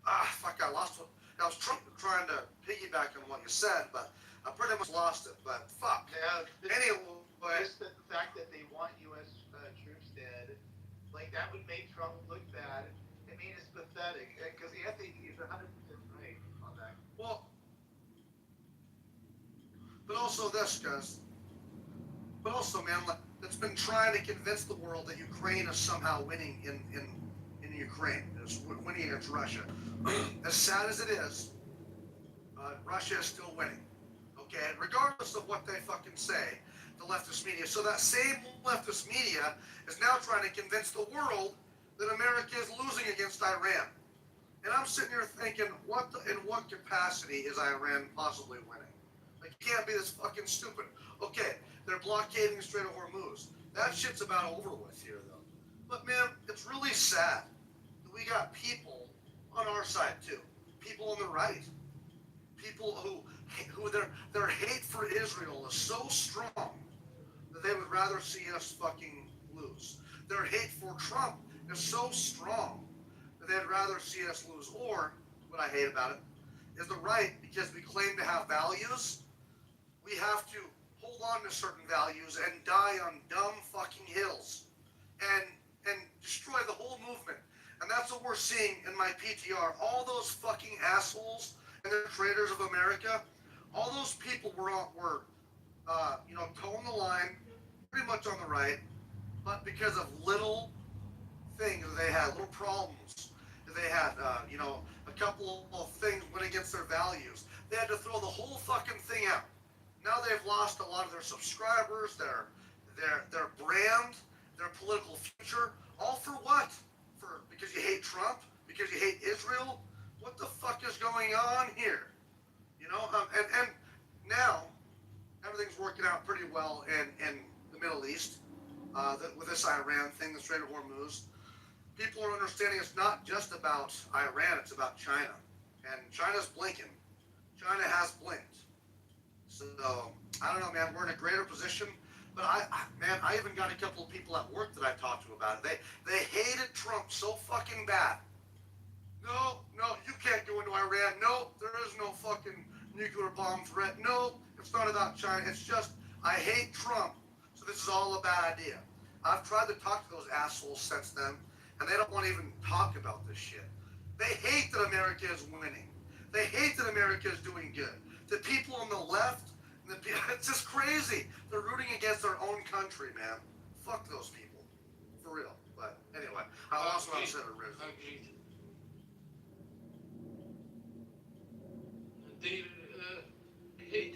fuck, I lost it. I was trying to piggyback on what you said, but I pretty much lost it. But fuck. Yeah. Anyway, Just the fact that they want U.S. Troops dead, like that would make Trump look bad. I mean, it's pathetic because Anthony is 100% right on that. Well, but also this, guys. But also, man, like, it's been trying to convince the world that Ukraine is somehow winning in Ukraine. It's winning against Russia. As sad as it is, Russia is still winning. Okay, regardless of what they fucking say, the leftist media. So that same leftist media is now trying to convince the world that America is losing against Iran. And I'm sitting here thinking, in what capacity is Iran possibly winning? Like, it can't be this fucking stupid. Okay, they're blockading the Strait of Hormuz. That shit's about over with here, though. But man, it's really sad that we got people on our side too. People on the right. People who their hate for Israel is so strong that they would rather see us fucking lose. Their hate for Trump is so strong that they'd rather see us lose. Or, what I hate about it, is the right, because we claim to have values, we have to hold on to certain values and die on dumb fucking hills and destroy the whole movement. And that's what we're seeing in my PTR. All those fucking assholes and the traitors of America, all those people were toeing the line, pretty much on the right, but because of little things they had, little problems they had, a couple of things went against their values. They had to throw the whole fucking thing out. Now they've lost a lot of their subscribers, their brand, their political future. All for what? Because you hate Trump? Because you hate Israel? What the fuck is going on here? And now everything's working out pretty well in the Middle East with this Iran thing, the Strait of Hormuz. People are understanding it's not just about Iran, it's about China. And China's blinking. China has blinked. So, I don't know, man, we're in a greater position. But I even got a couple of people at work that I talked to about it. They hated Trump so fucking bad. No, you can't go into Iran. No, there is no fucking nuclear bomb threat. No, it's not about China. It's just, I hate Trump, so this is all a bad idea. I've tried to talk to those assholes since then, and they don't want to even talk about this shit. They hate that America is winning. They hate that America is doing good. The people on the left, it's just crazy. They're rooting against their own country, man. Fuck those people. For real. But anyway, I lost what I said originally. They hate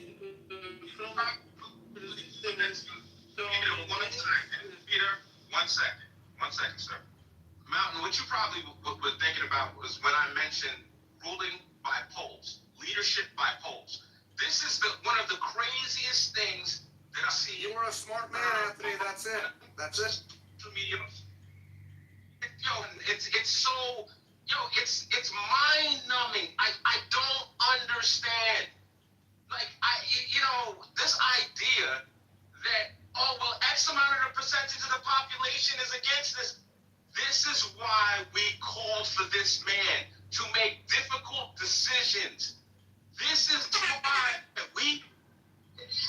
Trump. Peter, 1 second. 1 second, sir. Mountain, what you probably were thinking about was when I mentioned ruling by polls, leadership by polls. This is one of the craziest things that I see. You were a smart man, Anthony. That's it. That's it. Media. It's mind-numbing. I don't understand. Like, this idea that, X amount of the percentage of the population is against this. This is why we called for this man to make difficult decisions. This is why we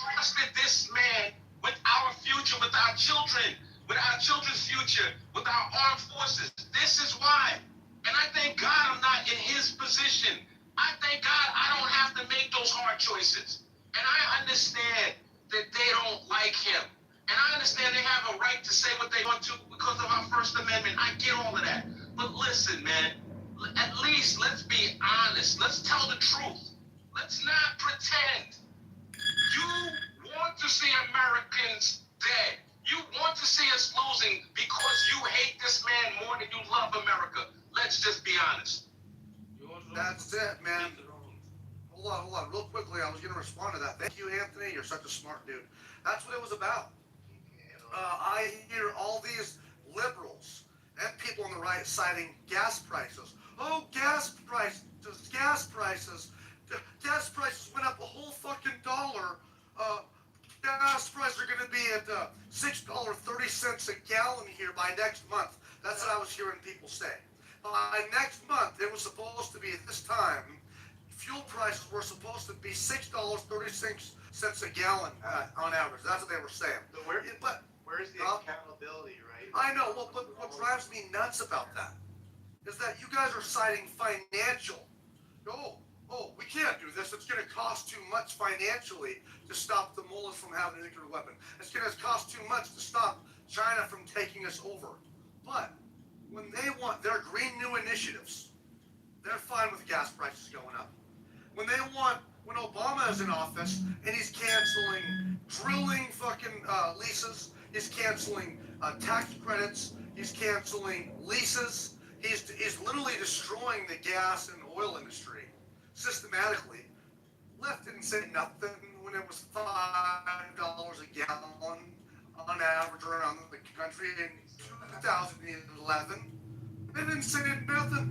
trusted this man with our future, with our children, with our children's future, with our armed forces. This is why. And I thank God I'm not in his position. I thank God I don't have to make those hard choices. And I understand that they don't like him. And I understand they have a right to say what they want to because of our First Amendment. I get all of that. But listen, man, at least let's be honest. Let's tell the truth. Let's not pretend. You want to see Americans dead. You want to see us losing because you hate this man more than you love America. Let's just be honest. That's it, man. Hold on. Real quickly, I was going to respond to that. Thank you, Anthony. You're such a smart dude. That's what it was about. I hear all these liberals and people on the right citing gas prices. Oh, gas prices. Gas prices went up a whole fucking dollar. Gas prices are going to be at $6.30 a gallon here by next month. That's what I was hearing people say. By next month, it was supposed to be at this time, fuel prices were supposed to be $6.36 a gallon on average. That's what they were saying. So where's the accountability, right? I know. Well, but what drives me nuts about that is that you guys are citing financial. Oh, we can't do this. It's going to cost too much financially to stop the mullahs from having a nuclear weapon. It's going to cost too much to stop China from taking us over. But when they want their green new initiatives, they're fine with gas prices going up. When Obama is in office and he's canceling drilling fucking leases, he's canceling tax credits, he's canceling leases, he's literally destroying the gas and oil industry systematically. Left didn't say nothing when it was $5 a gallon on average around the country in 2011. They didn't say nothing.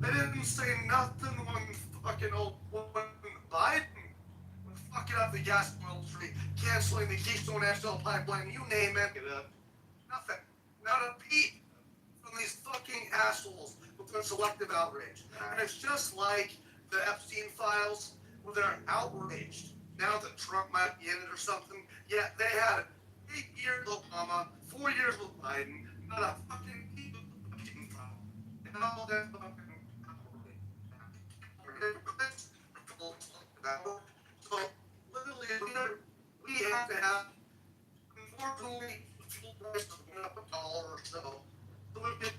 They didn't say nothing when fucking Biden was fucking up the gas and oil industry, canceling the Keystone XL pipeline, you name it. Nothing. Not a peep from these fucking assholes with their selective outrage. And it's just like the Epstein files, where they're outraged now that Trump might be in it or something. Yet they had 8 years with Obama, 4 years with Biden, not a fucking peep of the Epstein file. And all that fucking so literally we have to have, unfortunately, fuel prices went up $1 or so we could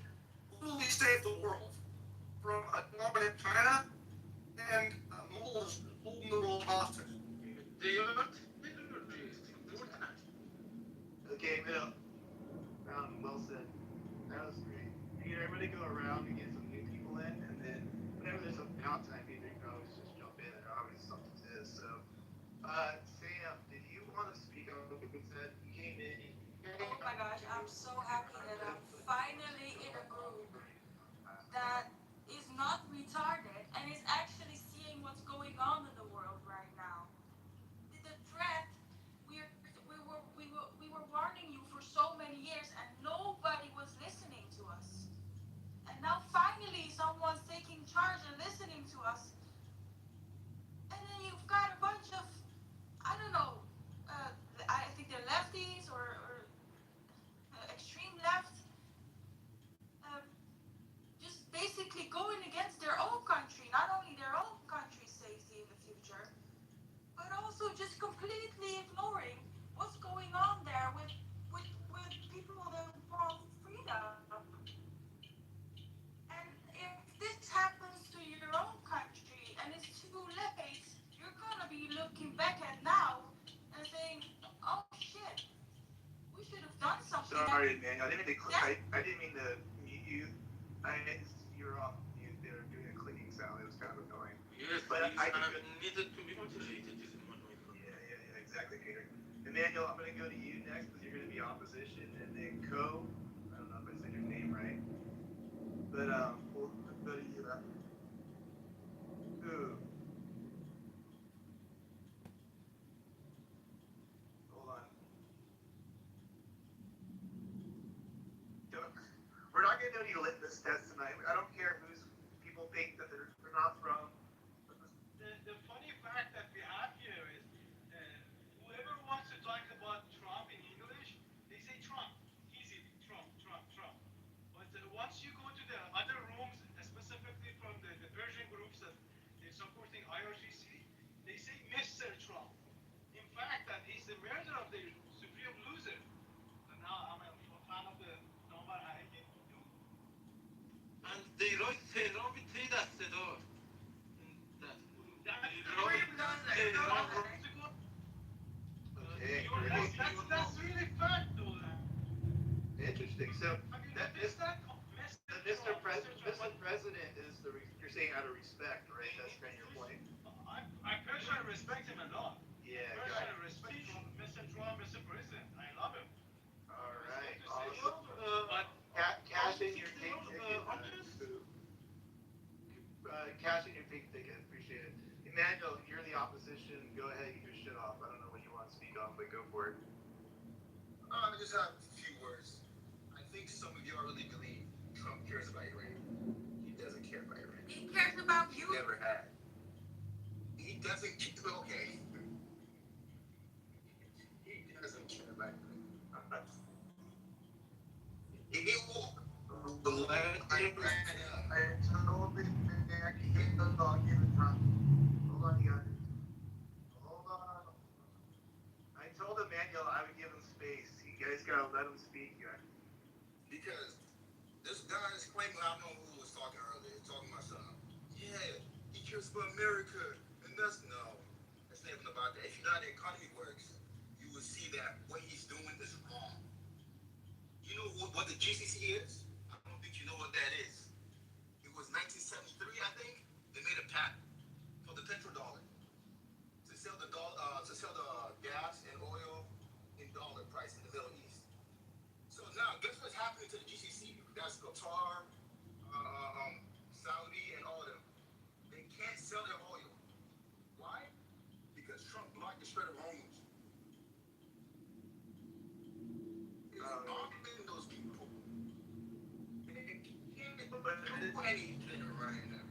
literally save the world from a dominant China and mullahs holding the world hostage. Okay, Bill. Well said. That was great. Peter, I'm gonna go around and get some new people in, and then whenever there's a downtime, Peter, you can always just jump in, and always something to this. So, Sam, did you want to speak on what we said? You came in. Oh my gosh, I'm so happy that I'm finally in a group that is not retarded and is actually seeing what's going on in the world right now. The threat, we were warning you for so many years and nobody was listening to us. And now finally someone's taking charge and listening to us. And then you've got a bunch of, I don't know, I think they're lefties or extreme left, just basically going against their own country, not only their own country's safety in the future, but also just completely ignoring what's going on there with people that want freedom. And if this happens to your own country and it's too late, you're gonna be looking back at now and saying, oh shit, we should have done something. Sorry, man. I didn't mean to mute you. You're on mute there doing a clicking sound. It was kind of annoying. Yes, but I needed to be motivated. Yeah, exactly, Peter. Emmanuel, I'm going to go to you next because you're going to be opposition, and then Co. I don't know if I said your name right, but we'll go to you. Ooh. Hold on. We're not going to do any litmus tests tonight. I don't care whose people think that they're not from. The funny fact that we have here is دیرای تهران به تی دسته دار Okay, great. That's really fun, though. Interesting. So that Mr. President is you're saying out of respect, right? That's kind of your point. I personally respect him a lot. Yeah, personally respect Mr. Trump, Mr. President. I love him. All right. Awesome. But cashing your pink ticket. Cashing your pink ticket. Appreciate it. Emmanuel, you're the opposition. Go ahead, get your shit off. I don't know what you want to speak on, but go for it. I just have a few words. I think some of y'all really believe Trump cares about Iran. He doesn't care about Iran. He cares about you. He never had. He doesn't care. Okay. He doesn't care about Iran. He will let Iran up. I totally hold on, you guys. Hold on. I told Emmanuel I would give him space. You guys gotta let him speak here. Because this guy is claiming, I don't know who was talking earlier, talking about something. Yeah, he cares for America. And that's nothing about that. If you know how the economy works, you will see that what he's doing is wrong. You know what the GCC is? I don't think you know what that is. It was 1973, I think. They made a pact for the petrodollar to sell the gas and oil in dollar price in the Middle East. So now, guess what's happening to the GCC? That's Qatar, Saudi, and all of them. They can't sell their oil. Why? Because Trump blocked the Strait of Hormuz. He's bombing those people. They can't do anything right now.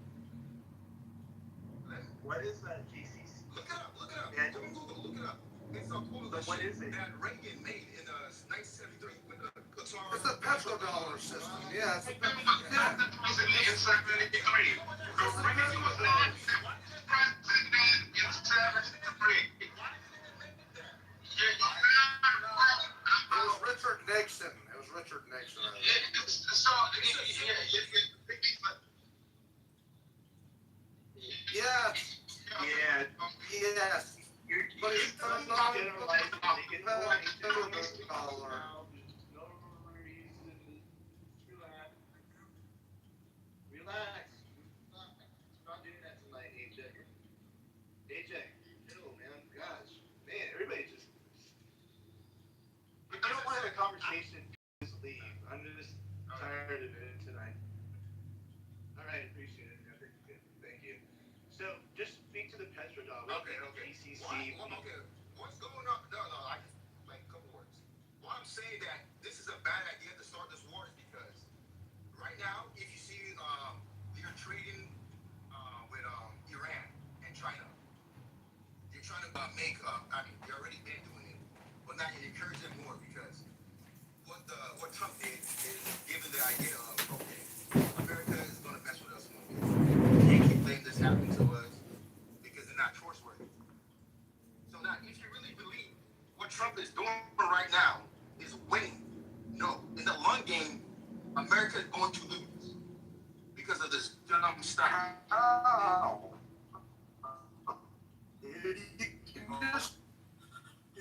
What is that GCC? Look it up. Yeah. Go on Google, look it up. It's a coalition what is it? that Reagan made in 1973 with Qatar. It's the petrodollar system. Yeah, it's the It was Richard Nixon. Yeah. Yeah. Yes. But it's not generalizing. They can dollar. No reason. Relax. Not doing that tonight, AJ. Chill, man. Gosh. Man, everybody just. If you don't want to have a conversation, just leave. I'm just tired of it tonight. Alright, appreciate it. Thank you. So, just speak to the petrodollar. Okay. GCC. What's going on? No, I just like a couple words. Why I'm saying that this is a bad idea to start this war is because right now, if you see they're trading with Iran and China. They're trying to make they're already been doing it, but now you encourage them more because what Trump did is giving the idea of okay, America is going to mess with us one day. We can't keep letting this happen to us because they're not trustworthy. So now, if you really believe what Trump is doing right now is winning, no, in the long game, America is going to lose because of this dumb stuff.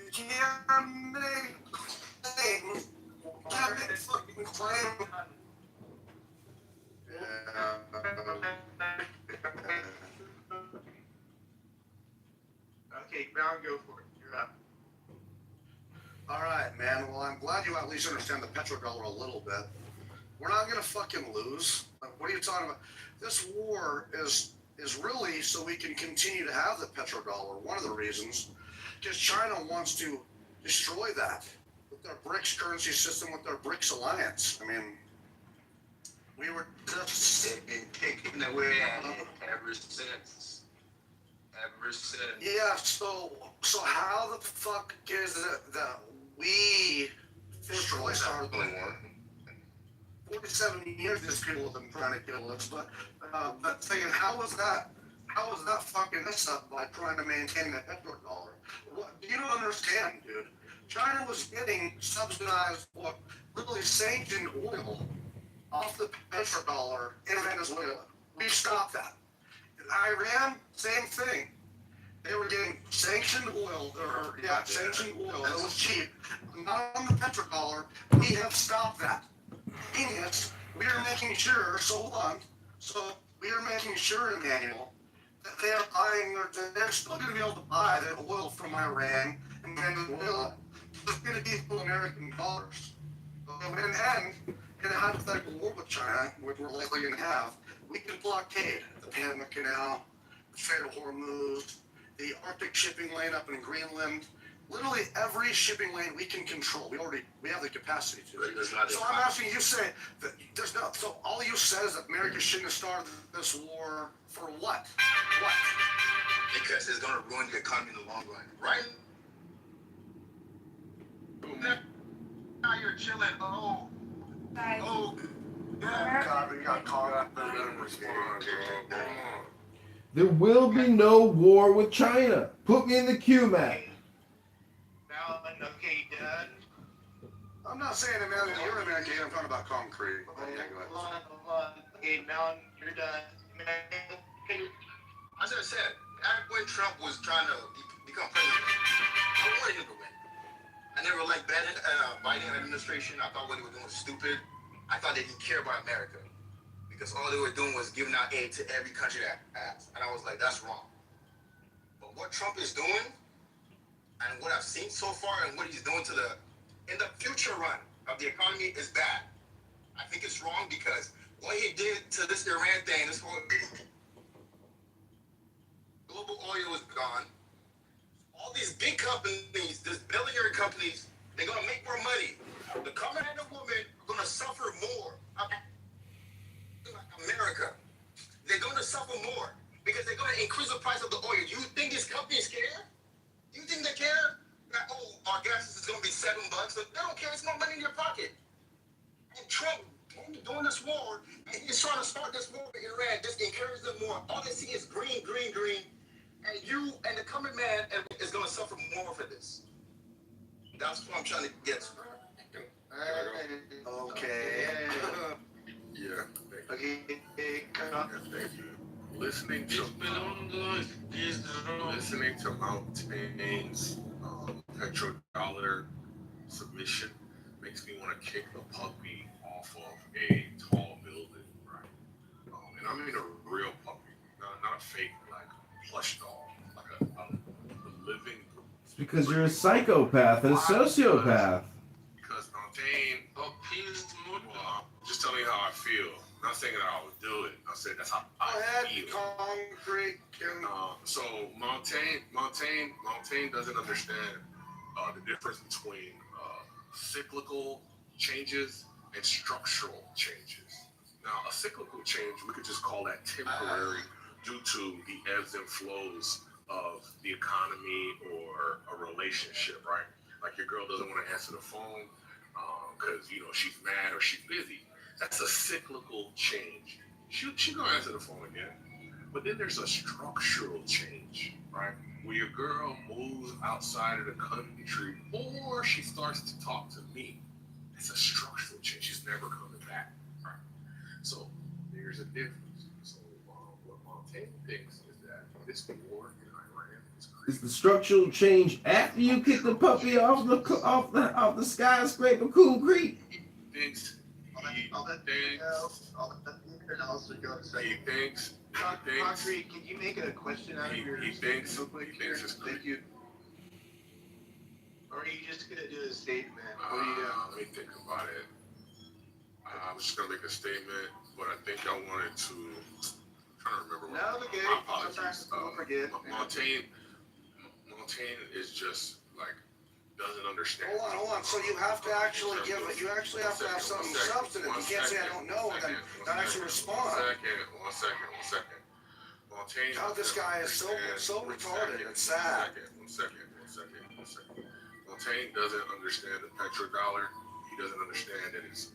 You can't make things. You can't make fucking claims. Okay, now go for it. You're up. All right, man. Well, I'm glad you at least understand the petrodollar a little bit. We're not gonna fucking lose. What are you talking about? This war is really so we can continue to have the petrodollar. One of the reasons, because China wants to destroy that with their BRICS currency system, with their BRICS alliance. I mean, we were just been taken away ever since. Yeah. So how the fuck is it that we officially started the war? 47 years these people have been trying to kill us, but saying how is that fucking us up by trying to maintain the petrodollar? What, you don't understand, dude. China was getting subsidized or literally sanctioned oil off the petrodollar in Venezuela. We stopped that. Iran, same thing. They were getting sanctioned oil, sanctioned oil. It was cheap. Not on the petrodollar. We have stopped that. Genius. We are making sure, we are making sure, Emmanuel, that they are buying they're still going to be able to buy the oil from Iran and Venezuela. It's going to be full American dollars. And then, in a hypothetical war with China, which we're likely going to have, we can blockade the Panama Canal, the Strait of Hormuz, the Arctic shipping lane up in Greenland. Literally every shipping lane we can control. We have the capacity to. So I'm asking you, say that there's no. So all you said is that America shouldn't have started this war for what? What? Because it's gonna ruin the economy in the long run, right? Now you're chilling. Oh, yeah. God, we got caught up and let him respond. There will be no war with China. Put me in the queue, Matt. Okay, done. I'm not saying American, you're American, I'm talking about concrete. Yeah, go ahead. Okay, now you're done. As I said, back when Trump was trying to become president, I wanted him to win. I never liked Biden administration. I thought what they were doing was stupid. I thought they didn't care about America because all they were doing was giving out aid to every country that asked. And I was like, that's wrong. But what Trump is doing and what I've seen so far and what he's doing in the future run of the economy is bad. I think it's wrong because what he did to this Iran thing, this whole global oil is gone. All these big companies, these billionaire companies, they're gonna make more money. The common man and woman are gonna suffer more. America, they're gonna suffer more because they're gonna increase the price of the oil. You think these companies care? You think they care? That, our gas is gonna be $7. They don't care. It's more money in your pocket. And Trump doing this war, and he's trying to start this war with Iran, just encourage them more. All they see is green, green, green. And you and the common man is gonna suffer more for this. That's what I'm trying to get to. Okay. Yeah. Okay. Thank you. Listening to Mountain's petrodollar submission makes me want to kick the puppy off of a tall building, right? And I mean a real puppy, not a fake like plush doll, like a living. It's because you're a psychopath and a sociopath. Because Mountain, well, I'm just telling you how I feel. I'm not saying that I would do it. I'm saying that's how I feel. Concrete. So Mountain doesn't understand the difference between cyclical changes and structural changes. Now, a cyclical change, we could just call that temporary due to the ebbs and flows of the economy or a relationship, right? Like your girl doesn't want to answer the phone because she's mad or she's busy. That's a cyclical change. She gonna answer the phone again. But then there's a structural change, right? Where your girl moves outside of the country or she starts to talk to me. It's a structural change. She's never coming back, right? So there's a difference. So what Montaigne thinks is that this war in Iran is crazy. It's the structural change after you kick the puppy off the skyscraper concrete. He thinks. Concrete, can you make it a question out of your He thinks it's Thank you. Or are you just gonna do a statement? What do you got? Let me think about it. I was just gonna make a statement, but I think I wanted to. I'm trying to remember. My apologies. Montaigne is just like doesn't understand. Hold on. So you have to actually give it. You actually have to have something substantive. You can't say I don't know and then not actually respond. One second. Montaigne. God, this guy is so retarded. It's sad. One second. Montaigne doesn't understand the petrodollar. He doesn't understand that it's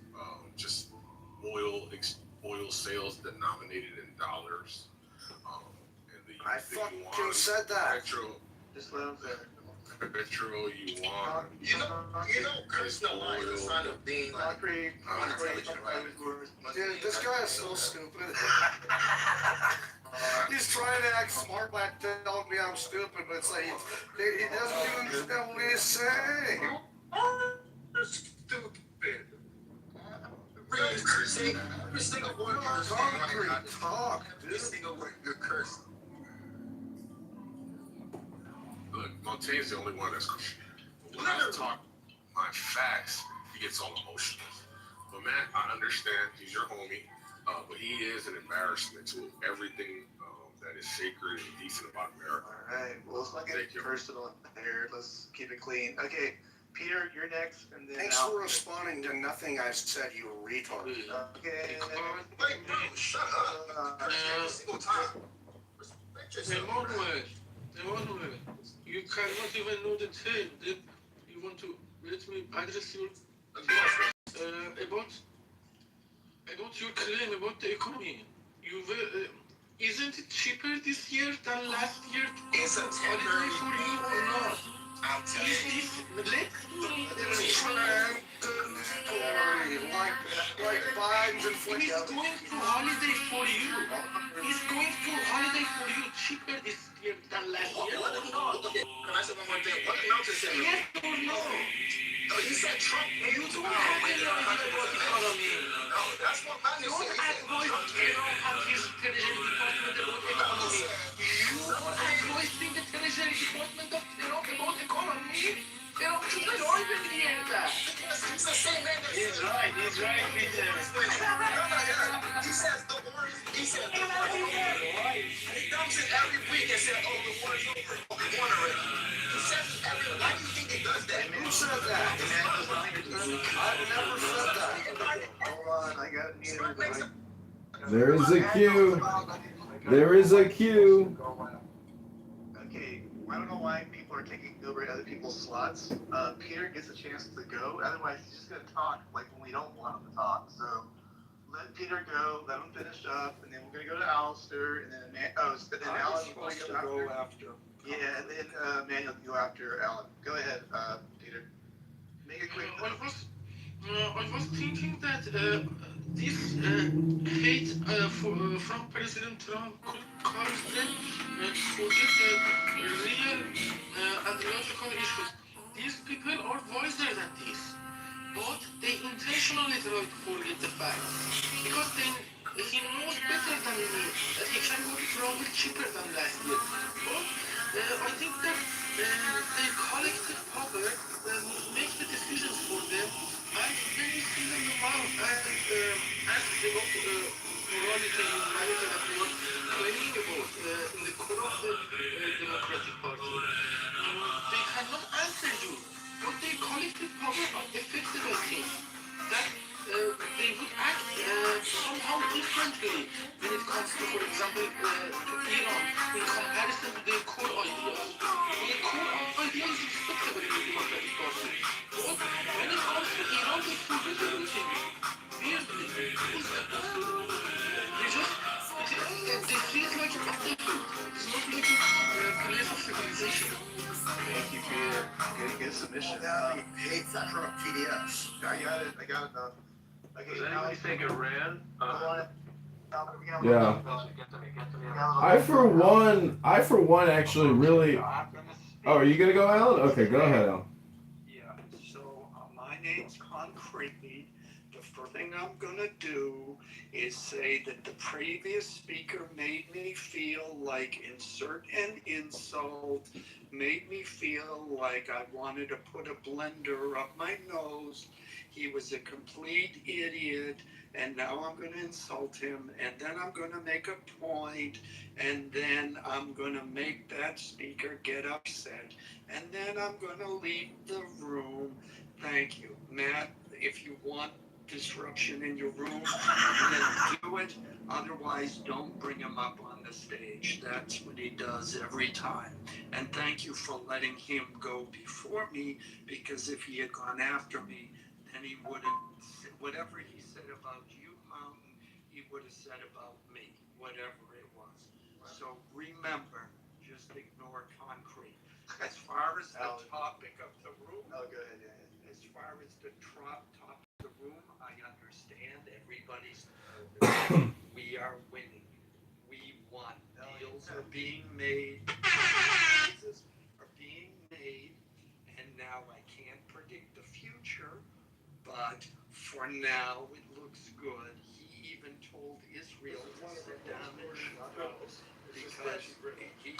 just oil sales denominated in dollars. I fucking said that. Just let him say it. petrol you want. You know, cursing a lie is a sign of being like unintelligent, right? Dude, this guy is so stupid. He's trying to act smart by telling me I'm stupid, but it's like he doesn't even understand what he's saying. You're stupid. Really cursing. Every single word you're saying. Talk, Every single word you're cursing. Look, Montaigne's the only one that's. When I talk my facts, he gets all emotional. But man, I understand he's your homie, but he is an embarrassment to everything that is sacred and decent about America. All right. Well, let's not get personal here. Let's keep it clean. Okay, Peter, you're next, and then. Thanks for responding to nothing I've said, you retard. Okay. Wait, bro, shut up. Every single time. Respect yourself. Emmanuel, you cannot even know the thing that you want to let me address your about your claim about the economy. You will, isn't it cheaper this year than last year? It's a holiday for you or not? I'll tell Is you. this Like Biden's inflation. He's going to holiday for you. He's going to holiday for you cheaper this year than last year. Can I say one more thing? What notice it? Yes or no? No, he said Trump. You don't have any idea about economy. No, that's what Matthew Don't said. advise his Treasury Department about economy. You are advising the Treasury Department of Trump about economy. Trump is not even here. He's the same man that He's right, Peter. He says the war. He says the war. He dumps it every week and says, "Oh, the war is over. We won already." He says it every. Why do you think he does that? Who said that? I've never said that. Hold on, I got it. There is a queue. There is a queue. Okay, I don't know why people are taking over other people's slots. Peter gets a chance to go. Otherwise, he's just gonna talk like when we don't want him to talk. So let Peter go. Let him finish up, and then we're gonna go to Alistair, and then Alan. You're gonna go after. Yeah, and then Manuel can go after Alan. Go ahead, Peter. Make it quick. I was thinking that this hate from President Trump could cause them to forget the real and logical issues. These people are wiser than this, but they intentionally try to forget the facts because he knows better than me that he can go to travel cheaper than last year. But I think that the collective power make the decisions for them, and when you see them around and ask about morality and humanity that we were claiming about in the core of the Democratic Party, they cannot answer you. But the collective power are effective, I think, that they would act somehow differently when it comes to, for example, to Iran in comparison to their core ideas. Their core idea is respectable in the Democratic Party. But when it comes to Iran, they forget everything. Weirdly. Who's that? They just, they see it like a battlefield. It's not like a place of civilization. Thank you, Peter. Good submission. Hate Trump TDS. I got it enough. Okay, Does anybody think Iran? Yeah. I for one actually really. Oh, are you gonna go, Alan? Okay, go ahead, Alan. Yeah. So my name's Concretely. The first thing I'm gonna do is say that the previous speaker made me feel like insert an insult, made me feel like I wanted to put a blender up my nose. He was a complete idiot, and now I'm going to insult him, and then I'm going to make a point, and then I'm going to make that speaker get upset, and then I'm going to leave the room. Thank you. Matt, if you want disruption in your room, then do it. Otherwise, don't bring him up on the stage. That's what he does every time. And thank you for letting him go before me, because if he had gone after me, then he would have, whatever he said about you, Mountain, he would have said about me, whatever it was. So remember, just ignore Concrete. As far as the topic of the room, Oh, go ahead, yeah. as far as the topic of the room, I understand everybody's nervous. We are winning. We won. Deals are being made. Compromises are being made. And now I can't predict the future, but for now it looks good. He even told Israel to sit down and shut up because he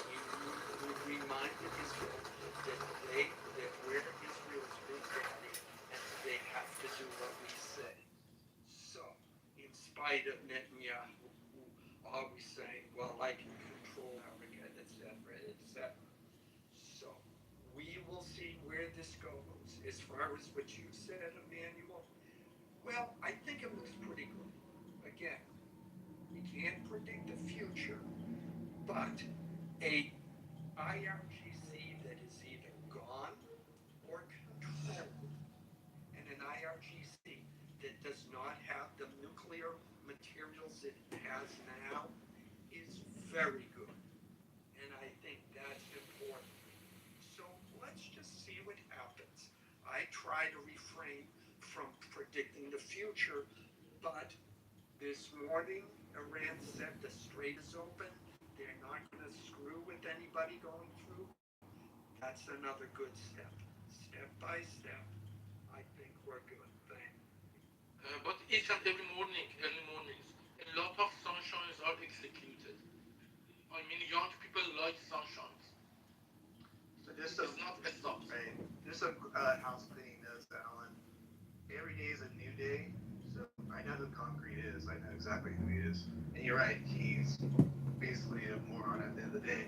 reminded Israel that we're Israel's big daddy and they have to do what we say. So, in spite of Netanyahu always saying, well, I can control Africa, etc., etc. So, we will see where this goes. As far as what you said, Emmanuel, well, I think it looks pretty good. Again, we can't predict the future, but a IRGC that is either gone or controlled, and an IRGC that does not have the nuclear materials it has now is very good. And I think that's important. So let's just see what happens. I try to refrain from predicting the future, but this morning Iran said the strait is open. They're not going to screw with anybody going through. That's another good step. Step by step, I think we're good. Thanks. But each and every morning, early mornings, a lot of sunshines are executed. I mean, young people like sunshines. So just It's not a stop. right, just some house cleaning notes, Alan. Every day is a new day. So I know who Concrete is. I know exactly who he is. And you're right, he's basically a moron at the end of the day.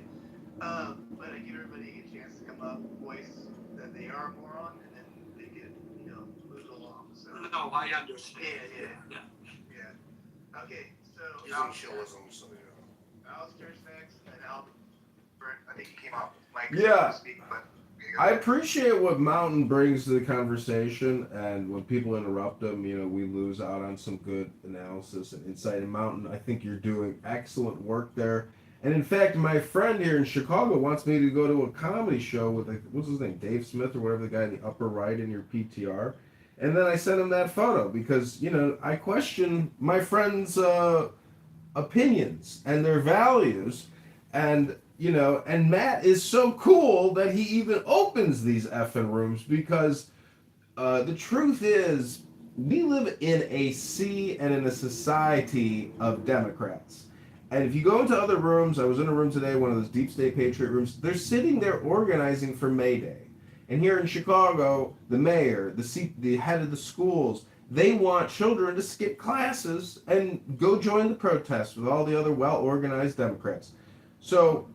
But I give everybody a chance to come up, voice that they are a moron, and then they get, move along. So No, I understand. Yeah. Okay, so Essentialism, so Alistair's next, and Albert. I think he came off mic Yeah. to speak, but I appreciate what Mountain brings to the conversation, and when people interrupt him, we lose out on some good analysis and insight. And Mountain, I think you're doing excellent work there. And in fact, my friend here in Chicago wants me to go to a comedy show with, what's his name, Dave Smith or whatever, the guy in the upper right in your PTR. And then I sent him that photo because, I question my friends' opinions and their values. And and Matt is so cool that he even opens these effing rooms because the truth is we live in a sea and in a society of Democrats. And if you go into other rooms, I was in a room today, one of those deep state patriot rooms, they're sitting there organizing for May Day. And here in Chicago, the mayor, the head of the schools, they want children to skip classes and go join the protests with all the other well-organized Democrats. So,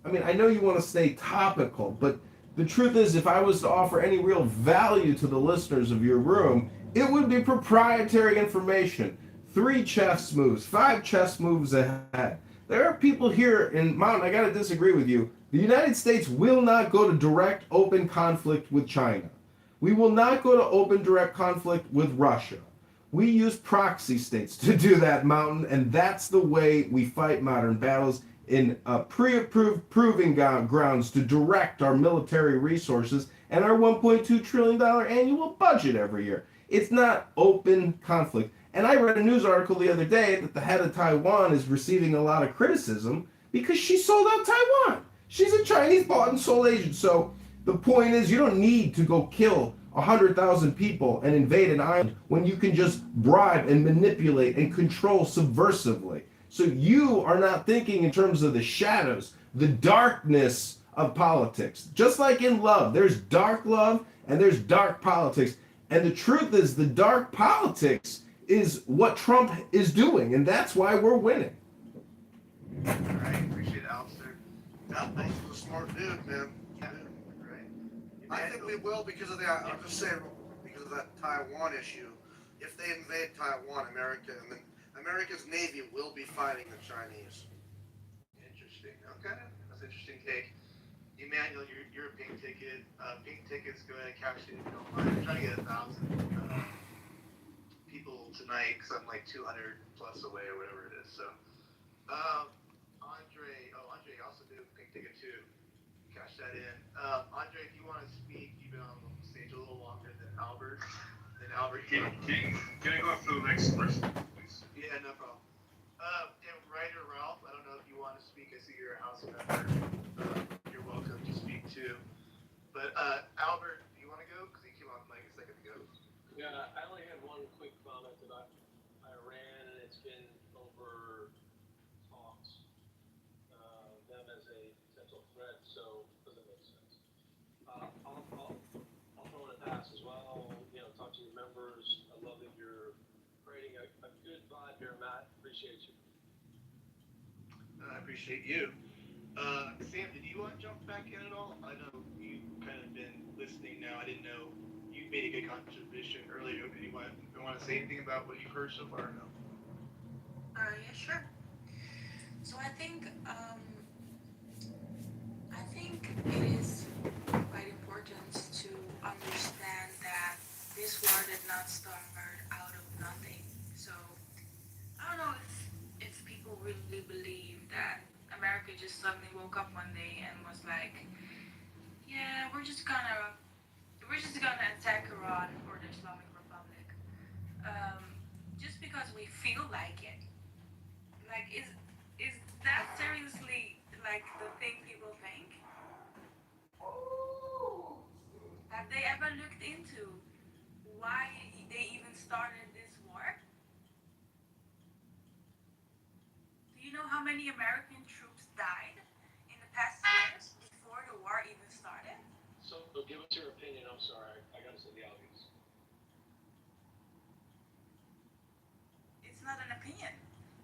I know you want to stay topical, but the truth is, if I was to offer any real value to the listeners of your room, it would be proprietary information. 3 chess moves, 5 chess moves ahead. There are people here in Mountain, I gotta disagree with you. The United States will not go to direct, open conflict with China. We will not go to open, direct conflict with Russia. We use proxy states to do that, Mountain, and that's the way we fight modern battles in pre-approved proving grounds to direct our military resources and our $1.2 trillion annual budget every year. It's not open conflict. And I read a news article the other day that the head of Taiwan is receiving a lot of criticism because she sold out Taiwan. She's a Chinese bought and sold agent. So the point is, you don't need to go kill 100,000 people and invade an island when you can just bribe and manipulate and control subversively. So you are not thinking in terms of the shadows, the darkness of politics. Just like in love, there's dark love and there's dark politics. And the truth is, the dark politics is what Trump is doing, and that's why we're winning. All right, appreciate it, Alistair. He's a smart dude, man. Yeah, right. I think we will because of that. I'm just saying because of that Taiwan issue. If they invade Taiwan, America's Navy will be fighting the Chinese. Interesting. Okay, that's an interesting take. Emmanuel, you're a pink ticket. Pink tickets, go ahead and cash in if you don't mind. I'm trying to get 1,000 people tonight because I'm like 200 plus away or whatever it is. So, Andre also did a pink ticket too. cash that in. Andre, if you want to speak, you've been on the stage a little longer than Albert. Can I go through the next question, please? Yeah, no problem. And Ryder Ralph, I don't know if you want to speak. I see you're a house member. You're welcome to speak too. But Albert, do you want to go? Because he came off mic a second ago. Yeah, I only had one quick comment about Iran, and it's been over talks them as a potential threat, so it doesn't make sense. I'll throw in a pass as well. Talk to your members. I love that you're creating a good vibe here, Matt. Appreciate you. I appreciate you. Sam, did you want to jump back in at all? I know you've kind of been listening now. I didn't know you made a good contribution earlier. Do you want to say anything about what you've heard so far? No. Yeah, sure. So I think it is quite important to understand that this war did not start out of nothing. So I don't know if people really believe that America just suddenly woke up one day and was like, yeah, we're just gonna attack Iran or the Islamic Republic, just because we feel like it. Like, is that seriously like the thing people think? Have they ever looked into why they even started this war? Do you know how many American troops died in the past years before the war even started? So give us your opinion. I'm sorry, I gotta say the obvious. It's not an opinion.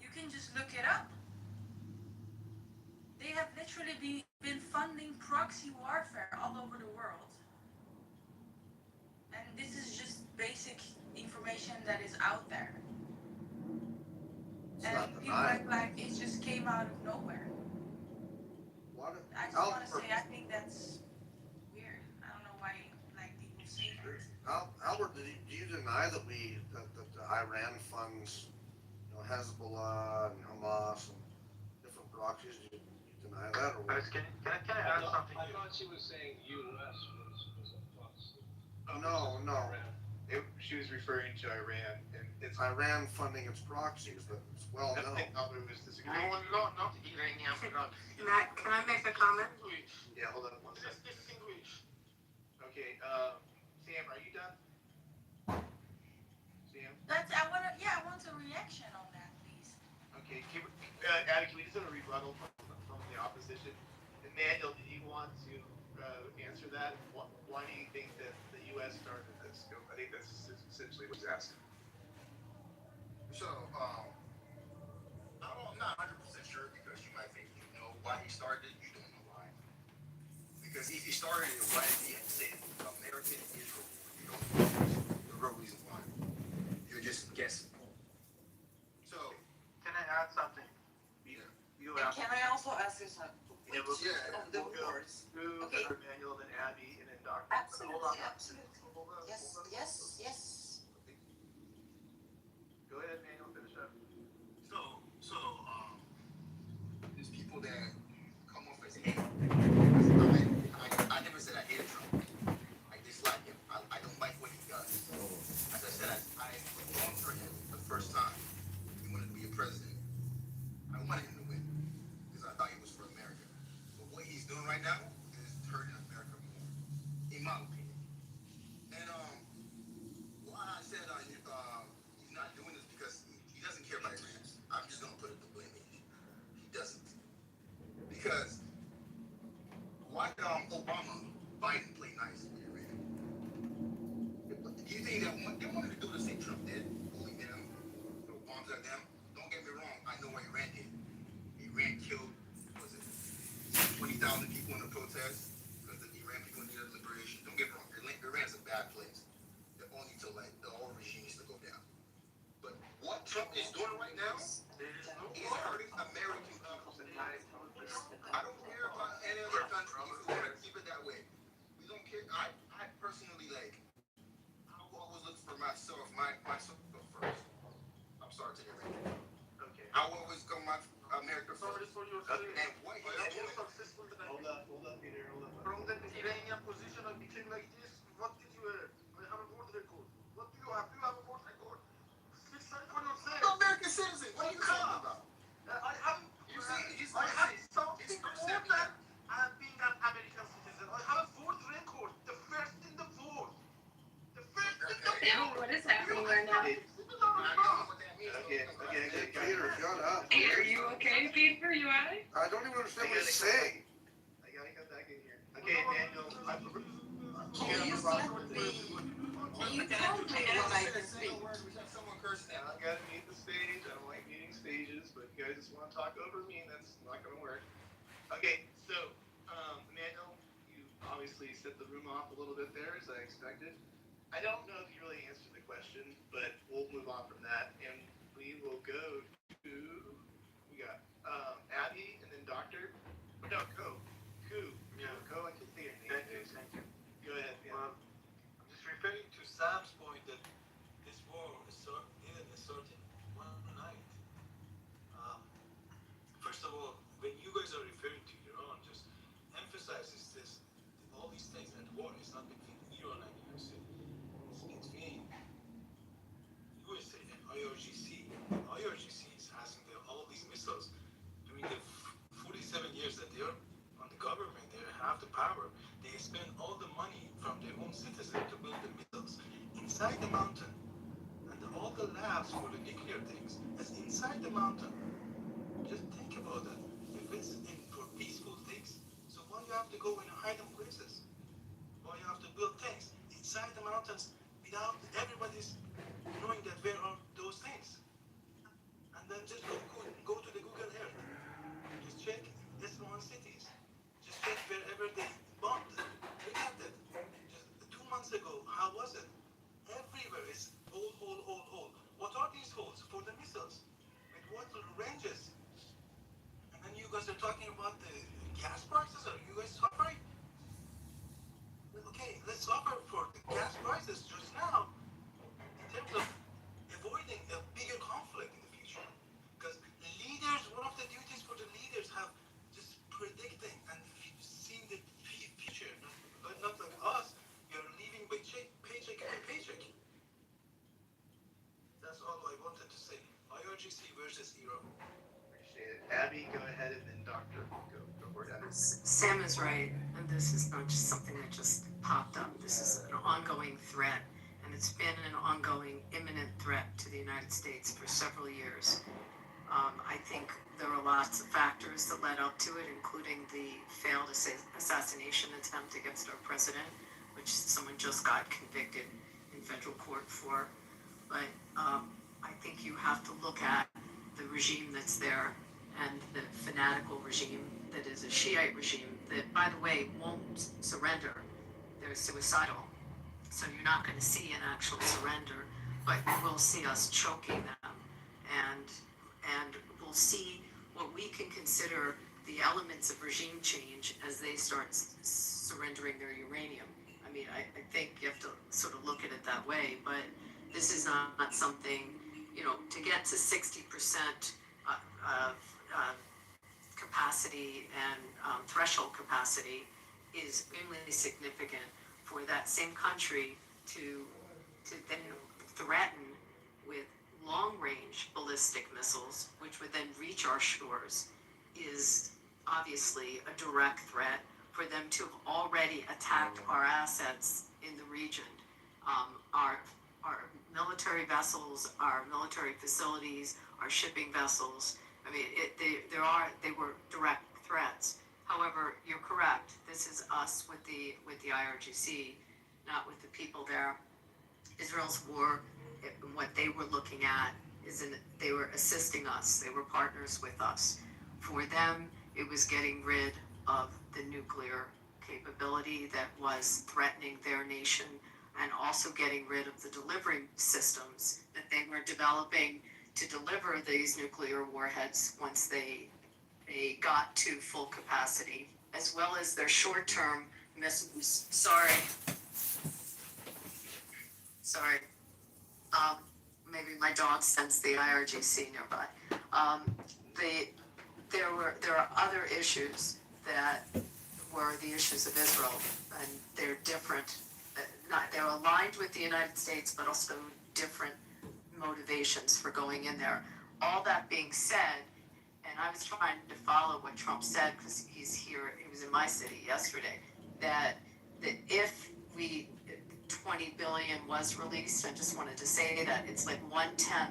You can just look it up. They have literally been funding proxy warfare all over the world. And this is just basic information that is out there. And people act like it just came out of nowhere. I just want to say, I think that's weird. I don't know why people say that. Albert, do you deny that the Iran funds, Hezbollah and Hamas and different proxies? Do you deny that or what? Can I add something? I thought she was saying U.S. was a proxy. No. She was referring to Iran, and it's Iran funding its proxies. That's well known. I think Albert was disagreeing. No, not Iranian. Matt, can I make a comment? Yeah, hold on one second. Okay, Sam, are you done? Sam? I want a reaction on that, please. Okay, Abby, can we just have a rebuttal from the opposition? Emmanuel, do you want to answer that? Why do you think that the U.S. started this? I think that's essentially what he's asking. So, I'm not 100% sure because you might think you know why he started it, you don't know why. Because if he started it, why did he say American Israel? You don't know the real reason why. You're just guessing. So, Can I add something? Can I also ask you something? yeah, Of the wars. Okay. Emmanuel, then Abby, and then Dr. Absolutely. Yes. Go ahead, Emmanuel, finish up. So, there's people that come off as hate. I never said I hated Trump. I dislike him. I don't like what he does. As I said, I voted for him the first time. He wanted to be a president. I wanted him to win because I thought he was for America. But what he's doing right now is hurting America more, in my opinion. And why I said he's not doing this because he doesn't care about Iran. I'm just gonna put it the blame in. He doesn't. Because why did Obama, Biden play nice with Iran? Do you think that they wanted to do the same Trump did? Bully them, throw bombs at them? Don't get me wrong, I know what Iran did. Iran killed, was it 20,000 people in the protest because the Iran people needed liberation. Don't get me wrong, Iran's a bad place. They all need to the whole regime needs to go down. But what Trump is doing right now is hurting American people. I don't care about any other country if you want to keep it that way. We don't care. I personally I always look for myself first. I'm sorry to hear that. Okay. I always go America first. And what he's doing. Hold up, Peter, hold up. Iranian position and became like this? What did you wear? I have a world record. What do you have? Do you have a world record? Speak sorry for yourself. I'm an American citizen. What are you talking about? I have. I have something more than being an American citizen. I have a world record. The first in the world. The first in the world. What is happening right now? Okay. Peter, shut up. Hey, are you okay, Peter? Are you alright? I don't even understand what he's saying. I gotta come back in here. Okay, Daniel. You told me when I can speak. I gotta meet the stage. I don't like meeting stages, but you guys just want to talk over me, and that's not gonna work. Okay, so, Emmanuel, you obviously set the room off a little bit there, as I expected. I don't know if you really answered the question, but we'll move on from that, and we will go to, we got, Abby, and then Doctor. No, Ko. Ko, I can see your name. Thank you. Go ahead, yeah. I'm just referring to Sam's point that this war didn't start in one night. First of all, when you guys are referring to Iran, just emphasizes this, all these things at war is not between Iran and USA. It's between USA and IRGC. IRGC is having all these missiles during the 47 years that they are on the government. They have the power. They spend all the money from their own citizens to build the missiles inside the mountain, and all the labs for the nuclear things is inside the mountain. Just think about that. If it's for peaceful things, so why you have to go and hide in places? Why you have to build things inside the mountains without everybody's knowing that where are those things? And then just go to the Google Earth. Just check S1 cities. Just check wherever they bombed. Look at it. Just 2 months ago, how was it? Everywhere is hole. What are these holes? For the missiles. With what ranges? And then you guys are talking about the gas prices. Are you guys suffering? Okay, let's suffer for the gas prices just now in terms of avoiding a bigger conflict in the future. Because leaders, one of the duties for the leaders have just predicting and seeing the future. Not like us, you're living by paycheck by paycheck. That's all I wanted to say. IRGC versus Iran. Appreciate it. Abby, go ahead, and then Doctor, go for it, Abby. Sam is right, and this is not just something that just popped up. This is an ongoing threat, and it's been an ongoing imminent threat to the United States for several years. I think there are lots of factors that led up to it, including the failed assassination attempt against our president, which someone just got convicted in federal court for. But I think you have to look at the regime that's there and the fanatical regime that is a Shiite regime that, by the way, won't surrender. They're suicidal. So you're not going to see an actual surrender, but you will see us choking them. And we'll see what we can consider the elements of regime change as they start surrendering their uranium. I mean, I think you have to sort of look at it that way, but this is not something, to get to 60% capacity and threshold capacity is extremely significant for that same country to then threaten with long-range ballistic missiles, which would then reach our shores, is obviously a direct threat for them to have already attacked our assets in the region. Our military vessels, our military facilities, our shipping vessels. I mean, they were direct threats. However, you're correct. This is us with the IRGC, not with the people there. Israel's war, what they were looking at they were assisting us. They were partners with us. For them, it was getting rid of the nuclear capability that was threatening their nation, and also getting rid of the delivery systems that they were developing to deliver these nuclear warheads once they got to full capacity, as well as their short-term missiles. Sorry. Maybe my dog sensed the IRGC nearby. There are other issues that the were the issues of Israel, and they're different. They're aligned with the United States, but also different motivations for going in there. All that being said, and I was trying to follow what Trump said because he's here. He was in my city yesterday. That if 20 billion was released, I just wanted to say that it's like 1/10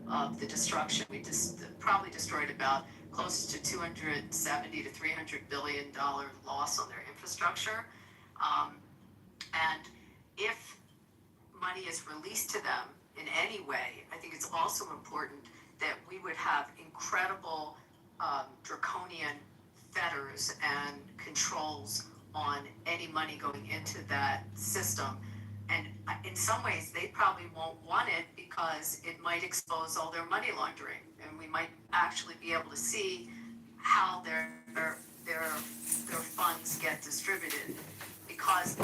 of the destruction. We just probably destroyed about close to 270 to 300 billion dollar loss on their infrastructure. And if money is released to them in any way, I think it's also important that we would have incredible draconian fetters and controls on any money going into that system. And in some ways, they probably won't want it because it might expose all their money laundering, and we might actually be able to see how their funds get distributed, because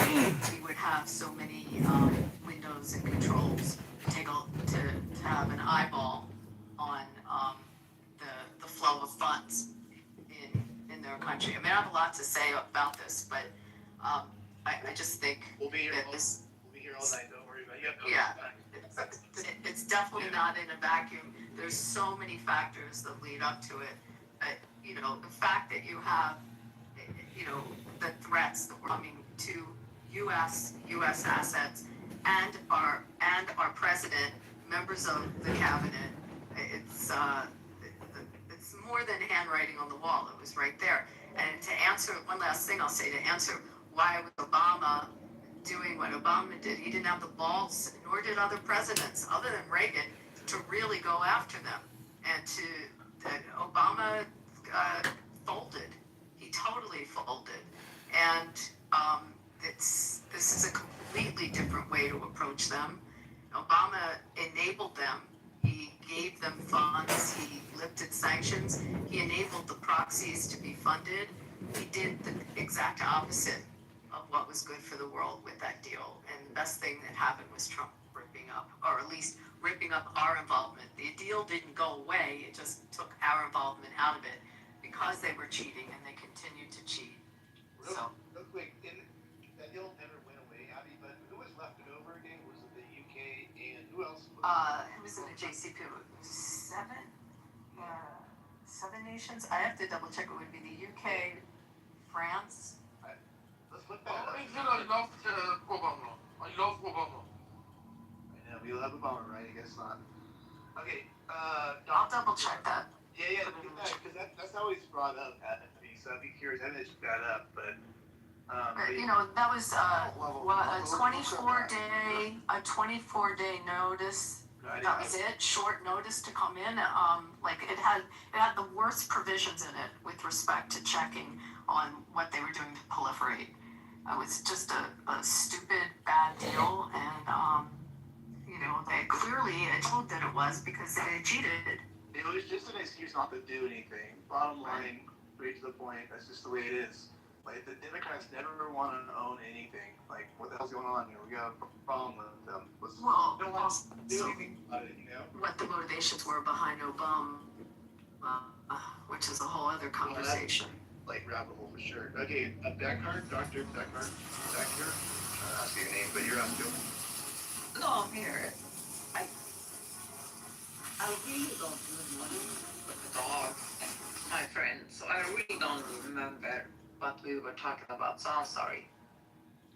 we would have so many windows and controls to have an eyeball on the flow of funds in their country. I mean, I have a lot to say about this, but I just think we'll be here that this. We'll be here all night. Don't worry about it. Yeah, it's definitely not in a vacuum. There's so many factors that lead up to it. You know, the fact that you have, you know, the threats that were coming to U.S. assets and our president, members of the cabinet, it's more than handwriting on the wall. It was right there. And to answer, one last thing I'll say, to answer why was Obama doing what Obama did, he didn't have the balls, nor did other presidents, other than Reagan, to really go after them. And that Obama folded. He totally folded. And this is a completely different way to approach them. Obama enabled them. He gave them funds. He lifted sanctions. He enabled the proxies to be funded. He did the exact opposite of what was good for the world with that deal. And the best thing that happened was Trump ripping up, or at least ripping up our involvement. The deal didn't go away. It just took our involvement out of it because they were cheating, and they continued to cheat. Real quick, that deal never went away, Abby, but who was left over again? Was it the UK and who else? Who was in the JCP? Seven nations? I have to double check. It would be the UK, France. Let's look that up. I love Obama. I love Obama. I know, we love Obama, right? I guess not. Okay, I'll double check that. Yeah, because that's always brought up at me, so I'd be curious. I didn't look that up, but you know, that was a 24-day notice. That was it. Short notice to come in. Like it had the worst provisions in it with respect to checking on what they were doing to proliferate. It was just a stupid, bad deal, and you know, they clearly told that it was because they cheated. It was just an excuse not to do anything. Bottom line, straight to the point. That's just the way it is. Like, the Democrats never want to own anything. Like, what the hell's going on here? We got a problem with them. Well, don't want to do anything about it, you know? What the motivations were behind Obama, which is a whole other conversation. Like, rabbit hole for sure. Okay, Beckhart, Dr. Beckhart, back here. I'm trying to ask you your name, but you're on Joe. No, I'm here. I really don't remember with the dog, my friend, so I really don't remember what we were talking about, so I'm sorry.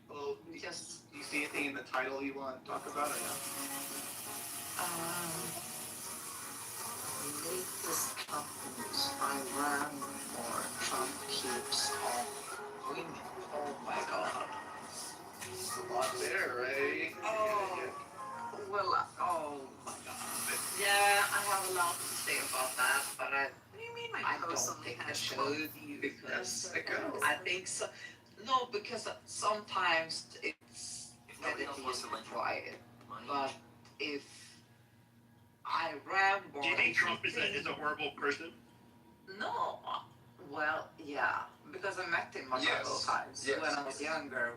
Well, Just, do you see anything in the title you want to talk about or no? Latest companies I ran for Trump keeps on winning. Oh my god. There's a lot there, right? Oh, well, oh my god. Yeah, I have a lot to say about that, but I don't think I should because I think so. No, because sometimes it's better to just quiet. But if I ran more, Do you think Trump is a horrible person? No. Well, yeah, because I met him multiple times when I was younger.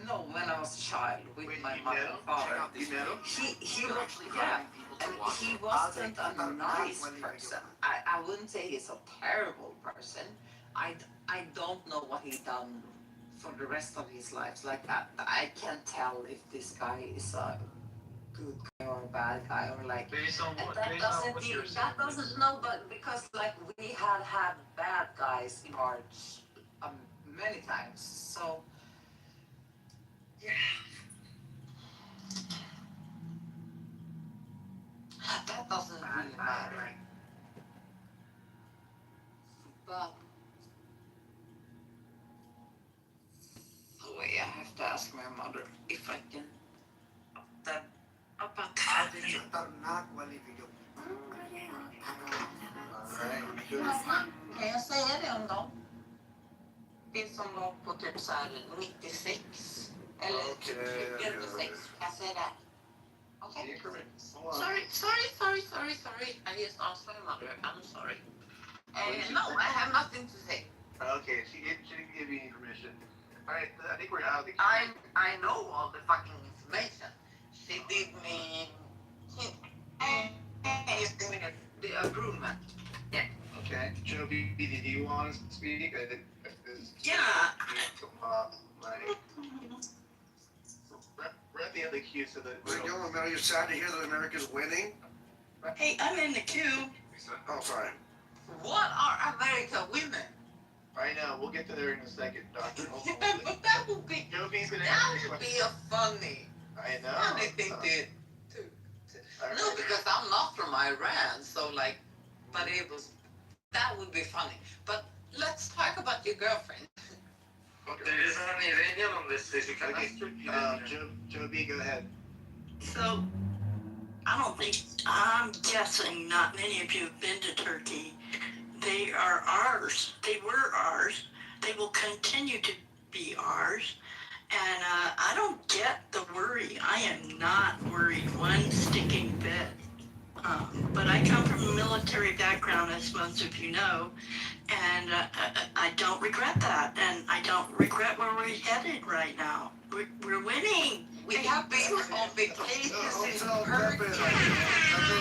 No, when I was a child with my mother and father. You met him? He was, yeah, and he wasn't a nice person. I wouldn't say he's a terrible person, I don't know what he done for the rest of his life. Like I can't tell if this guy is a good guy or a bad guy or like. Based on what? That Based on doesn't what mean you're that saying. doesn't know, but because like we had bad guys in charge many times. So yeah, that doesn't really matter. But wait, I have to ask my mother if I can. That about that. Kan jag säga det om dem? Det som var på typ såhär 96. Eller Okay, 96. Kan jag säga det? Okay. Hold on. Sorry. I just asked my mother. I'm sorry. No, I have nothing to say. Okay, she didn't give you any permission. Alright, I think we're out of the I know all the fucking information. She did me. She's doing the agreement. Yeah. Okay. Joe B, did you want to speak? Yeah. We're at the end of the queue, so that. Where you going, man? Are you sad to hear that America's winning? Hey, I'm in the queue. Oh, sorry. What are American women? I know. We'll get to there in a second, Doctor. But that would be Joe B's gonna that answer your would question. be a funny. I know. Funny thing to no, because I'm not from Iran, so like, but it was that would be funny. But let's talk about your girlfriend. There is an Iranian on this station. Can I Joe B, go ahead. So, I don't think, I'm guessing not many of you have been to Turkey. They are ours. They were ours. They will continue to be ours. And I don't get the worry. I am not worried one sticking bit. But I come from a military background, as most of you know, and I don't regret that. And I don't regret where we're headed right now. We're winning. We have been on vacation in Pepe,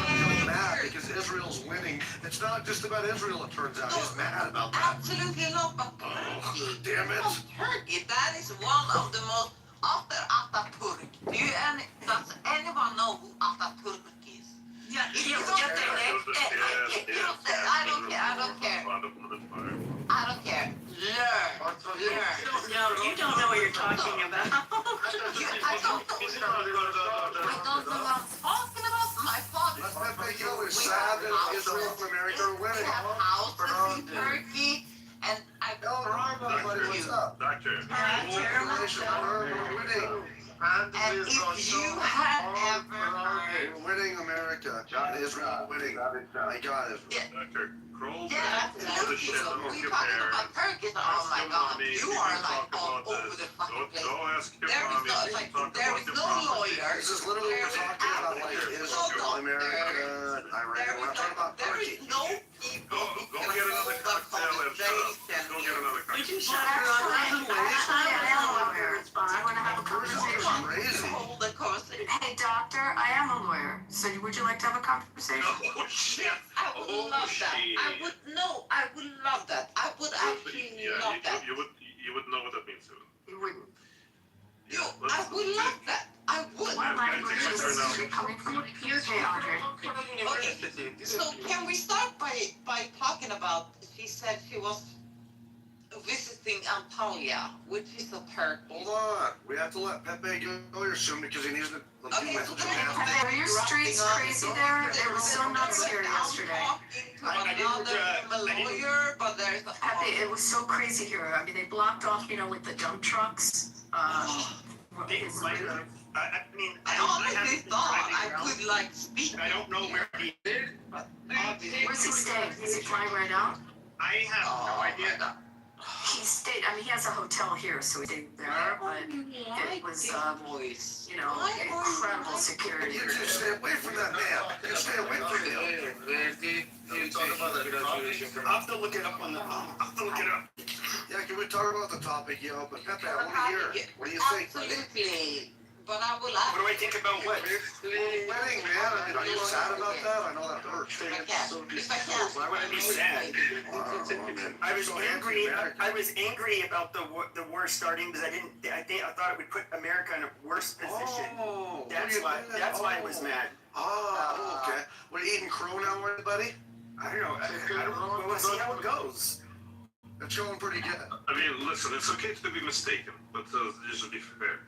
I'm mad because Israel's winning. It's not just about Israel, it turns out. He's mad about that. Absolutely not, but Turkey. Damn it. Turkey, that is one of the most, after Atatürk. Does anyone know who Atatürk is? Yeah, I don't care. Learn. No, you don't know what you're talking about. I don't know what I'm talking about. My father. Pepe, you is sad that Israel and America are winning. We have houses in Turkey, and I What's up? Doctor. Congratulations, we're winning. And if you had ever heard, We're winning America. Israel winning. My God, Israel. Dr. Kroll. yeah, absolutely. So we talking about Turkey. Oh my God, you are like all over the fucking place. Don't ask your There mommy. is no, like, there is no lawyer. This is literally what we're talking about, like Israel, America, Iran. We're not talking about There Turkey. is no people who Go can get another hold the cocktail and conversation. go get another cocktail. Crazy. Hold the conversation. Hey, doctor, I am a lawyer. So would you like to have a conversation? Oh shit. I would love that. I would love that. I would actually love that. You would know what that means too. You wouldn't. I would love that. I would. What language is it coming from? Okay, Andre. Okay. So can we start by talking about? She said she was visiting Antalya, which is a Turkey. Hold on. We have to let Pepe go here soon because he needs to do mental gymnastics. Are your streets crazy there? It was so nuts here yesterday. I'm a lawyer, but there's a Happy, it was so crazy here. I mean, they blocked off, with the dump trucks. I honestly thought I could like speak. I don't know where he is, but Where's he staying? Is he flying right out? I have no idea. He stayed, he has a hotel here, so he stayed there, but it was, incredible security. You just stay away from that man. You stay away from him. I'll have to look it up on the, I'll have to look it up. Yeah, can we talk about the topic, But Pepe, I want to hear. What do you think? Absolutely. But I will What do I think about what? Winning, man. I mean, are you sad about that? I know that hurts. Why would I be sad? I was angry. I was angry about the war starting because I thought it would put America in a worse position. That's why I was mad. Oh, okay. We're eating crow now, buddy? I don't know. We'll see how it goes. It's going pretty good. I mean, listen, it's okay to be mistaken, but just to be fair.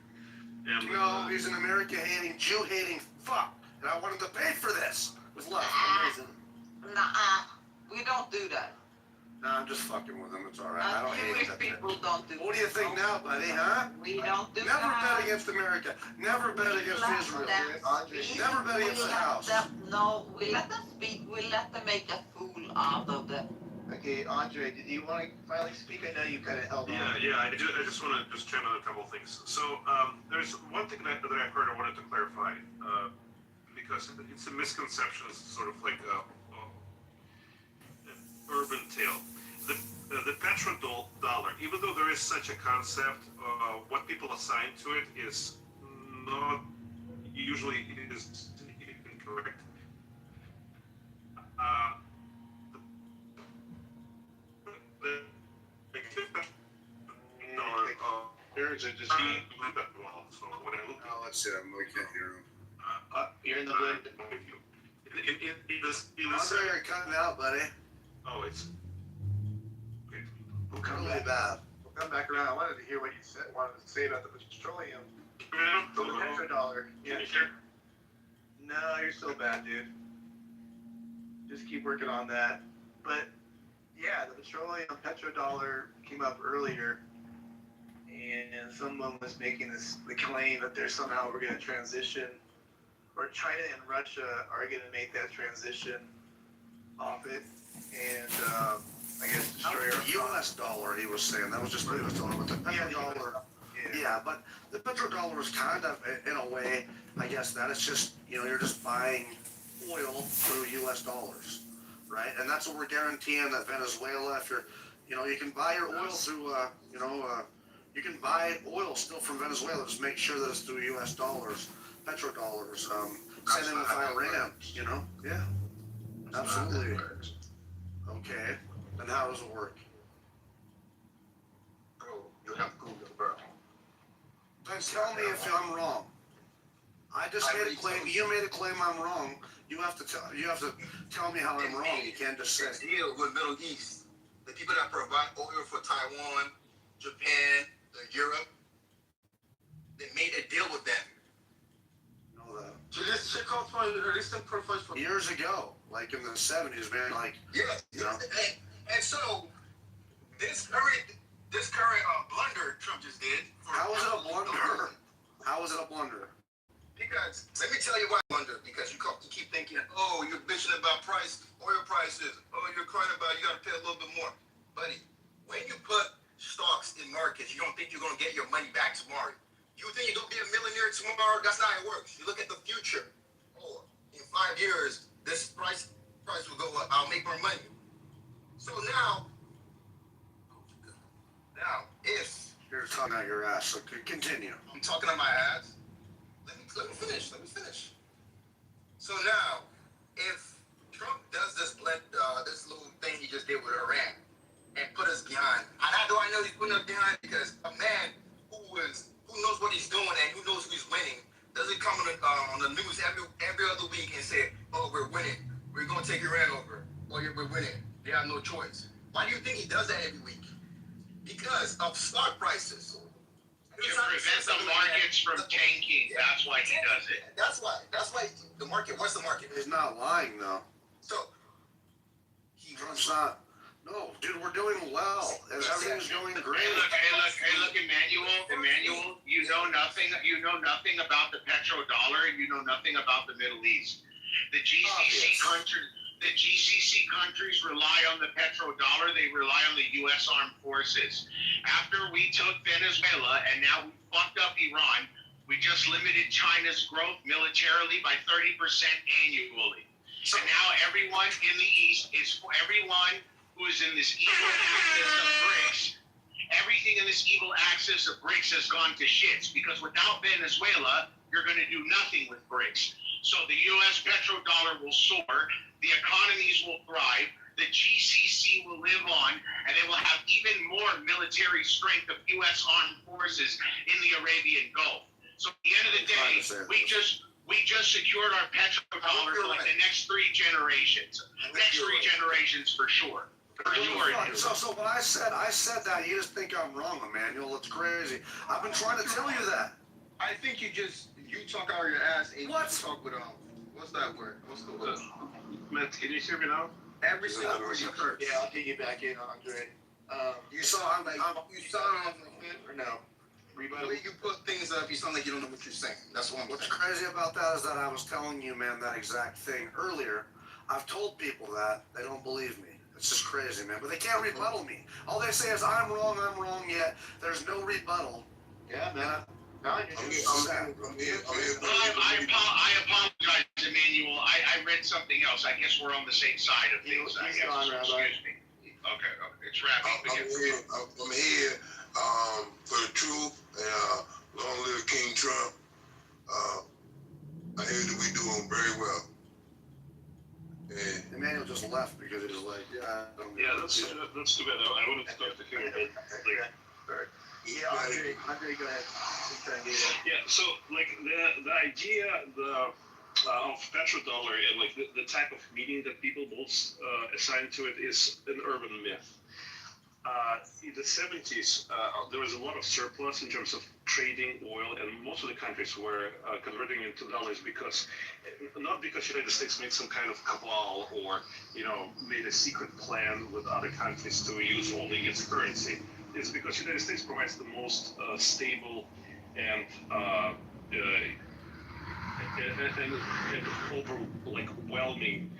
And, no, he's an America-hating, Jew-hating fuck, and I want him to pay for this with love. Nah, we don't do that. Nah, I'm just fucking with him. It's all right. I don't hate Jewish that. people don't do that. What do you think now, buddy, huh? We don't do Never that. bet against America. Never bet against Israel. Never bet against the house. No, we let them speak. We let them make a fool out of them. Okay, Andre, do you want to finally speak? I know you kind of held on. Yeah, I just want to just channel a couple of things. So there's one thing that I've heard I wanted to clarify, because it's a misconception. It's sort of like an urban tale. The petrodollar, even though there is such a concept, what people assign to it is not usually is incorrect. Let's see. We can't hear him. You're in the blend. Andre, you're cutting out, buddy. Oh, it's really bad. We'll come back around. I wanted to hear what you wanted to say about the petroleum. The petrodollar. Yeah, sure. No, you're still bad, dude. Just keep working on that. But yeah, the petrodollar came up earlier, and someone was making the claim that there's somehow we're going to transition, or China and Russia are going to make that transition off it, and I guess destroy our U.S. dollar, he was saying. That was just what he was talking about. The petrodollar. Yeah, but the petrodollar is kind of, in a way, I guess that it's just, you're just buying oil through U.S. dollars, right? And that's what we're guaranteeing that Venezuela, if you're, you can buy your oil through, you can buy oil still from Venezuela. Just make sure that it's through U.S. dollars, petrodollars. Same thing with Iran, Yeah, absolutely. Okay, and how does it work? You have to Google the barrel. Then tell me if I'm wrong. I just made a claim. You made a claim. I'm wrong. You have to tell me how I'm wrong. You can't just say. Deal with Middle East. The people that provide oil for Taiwan, Japan, Europe, they made a deal with them. Know that. So let's check out my recent profiles from Years ago, like in the 70s, man. Like and so this current blunder Trump just did. How is it a blunder? How is it a blunder? Because let me tell you why blunder. Because you keep thinking, oh, you're bitching about oil prices. Oh, you're crying about you got to pay a little bit more, buddy. When you put stocks in markets, you don't think you're gonna get your money back tomorrow. You think you're gonna be a millionaire tomorrow? That's not how it works. You look at the future. Oh, in 5 years, this price will go up. I'll make more money. So now, if you're talking out your ass, so continue. I'm talking on my ass. Let me finish. So now, if Trump does this little thing he just did with Iran and put us behind, and how do I know he's putting us behind? Because a man who knows what he's doing and who knows who's winning doesn't come on the news every other week and say, oh, we're winning. We're going to take Iran over. Or we're winning. They have no choice. Why do you think he does that every week? Because of stock prices. To prevent the markets from tanking. That's why he does it. That's why the market. What's the market? He's not lying though. So Trump's not. No, dude, we're doing well. Everything's going great. Hey, look, Emmanuel. You know nothing about the petrodollar. You know nothing about the Middle East. The GCC countries rely on the petrodollar. They rely on the U.S. armed forces. After we took Venezuela and now we fucked up Iran, we just limited China's growth militarily by 30% annually. So now everyone in the East everyone who is in this evil axis of BRICS everything in this evil axis of BRICS has gone to shits because without Venezuela, you're going to do nothing with BRICS. So the U.S. petrodollar will soar, the economies will thrive, the GCC will live on, and they will have even more military strength of U.S. armed forces in the Arabian Gulf. So at the end of the day, we just secured our petrodollar for like the next 3 generations. Next 3 generations for sure. For sure. So when I said that, you just think I'm wrong, Emmanuel. It's crazy. I've been trying to tell you that. I think you talk out of your ass and you talk with what's that word? What's the word? Matt, can you hear me now? Every single word you heard. Yeah, I'll get you back in, Andre. You sound like or no? The way you put things up, you sound like you don't know what you're saying. That's what I'm What's saying. crazy about that is that I was telling you, man, that exact thing earlier. I've told people that. They don't believe me. It's just crazy, man. But they can't rebuttal me. All they say is, I'm wrong, yet there's no rebuttal. Yeah, man. I apologize, Emmanuel. I read something else. I guess we're on the same side of things. I guess. Excuse me. Okay. It's wrapping up again. I'm here for the truth. Long live King Trump. I hear that we doing very well. And Emmanuel just left because he was like, yeah, I don't Yeah, that's too bad. I wanted to talk to him about like. Yeah, Andre, go ahead. Just try and get it. Yeah, so like the idea of petrodollar and like the type of meaning that people most assign to it is an urban myth. In the 70s, there was a lot of surplus in terms of trading oil, and most of the countries were converting into dollars because, not because the United States made some kind of cabal or, made a secret plan with other countries to use only its currency. It's because the United States provides the most stable and overwhelming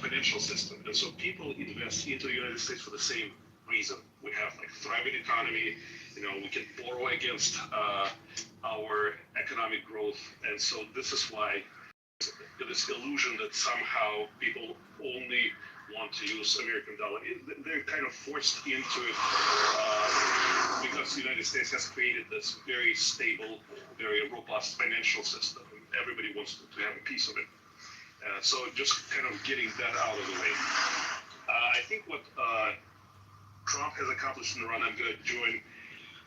financial system, and so people invest into the United States for the same reason. We have like thriving economy, we can borrow against our economic growth, and so this is why this illusion that somehow people only want to use American dollar. They're kind of forced into it because the United States has created this very stable, very robust financial system. Everybody wants to have a piece of it. So just kind of getting that out of the way. I think what Trump has accomplished in the run, I'm going to join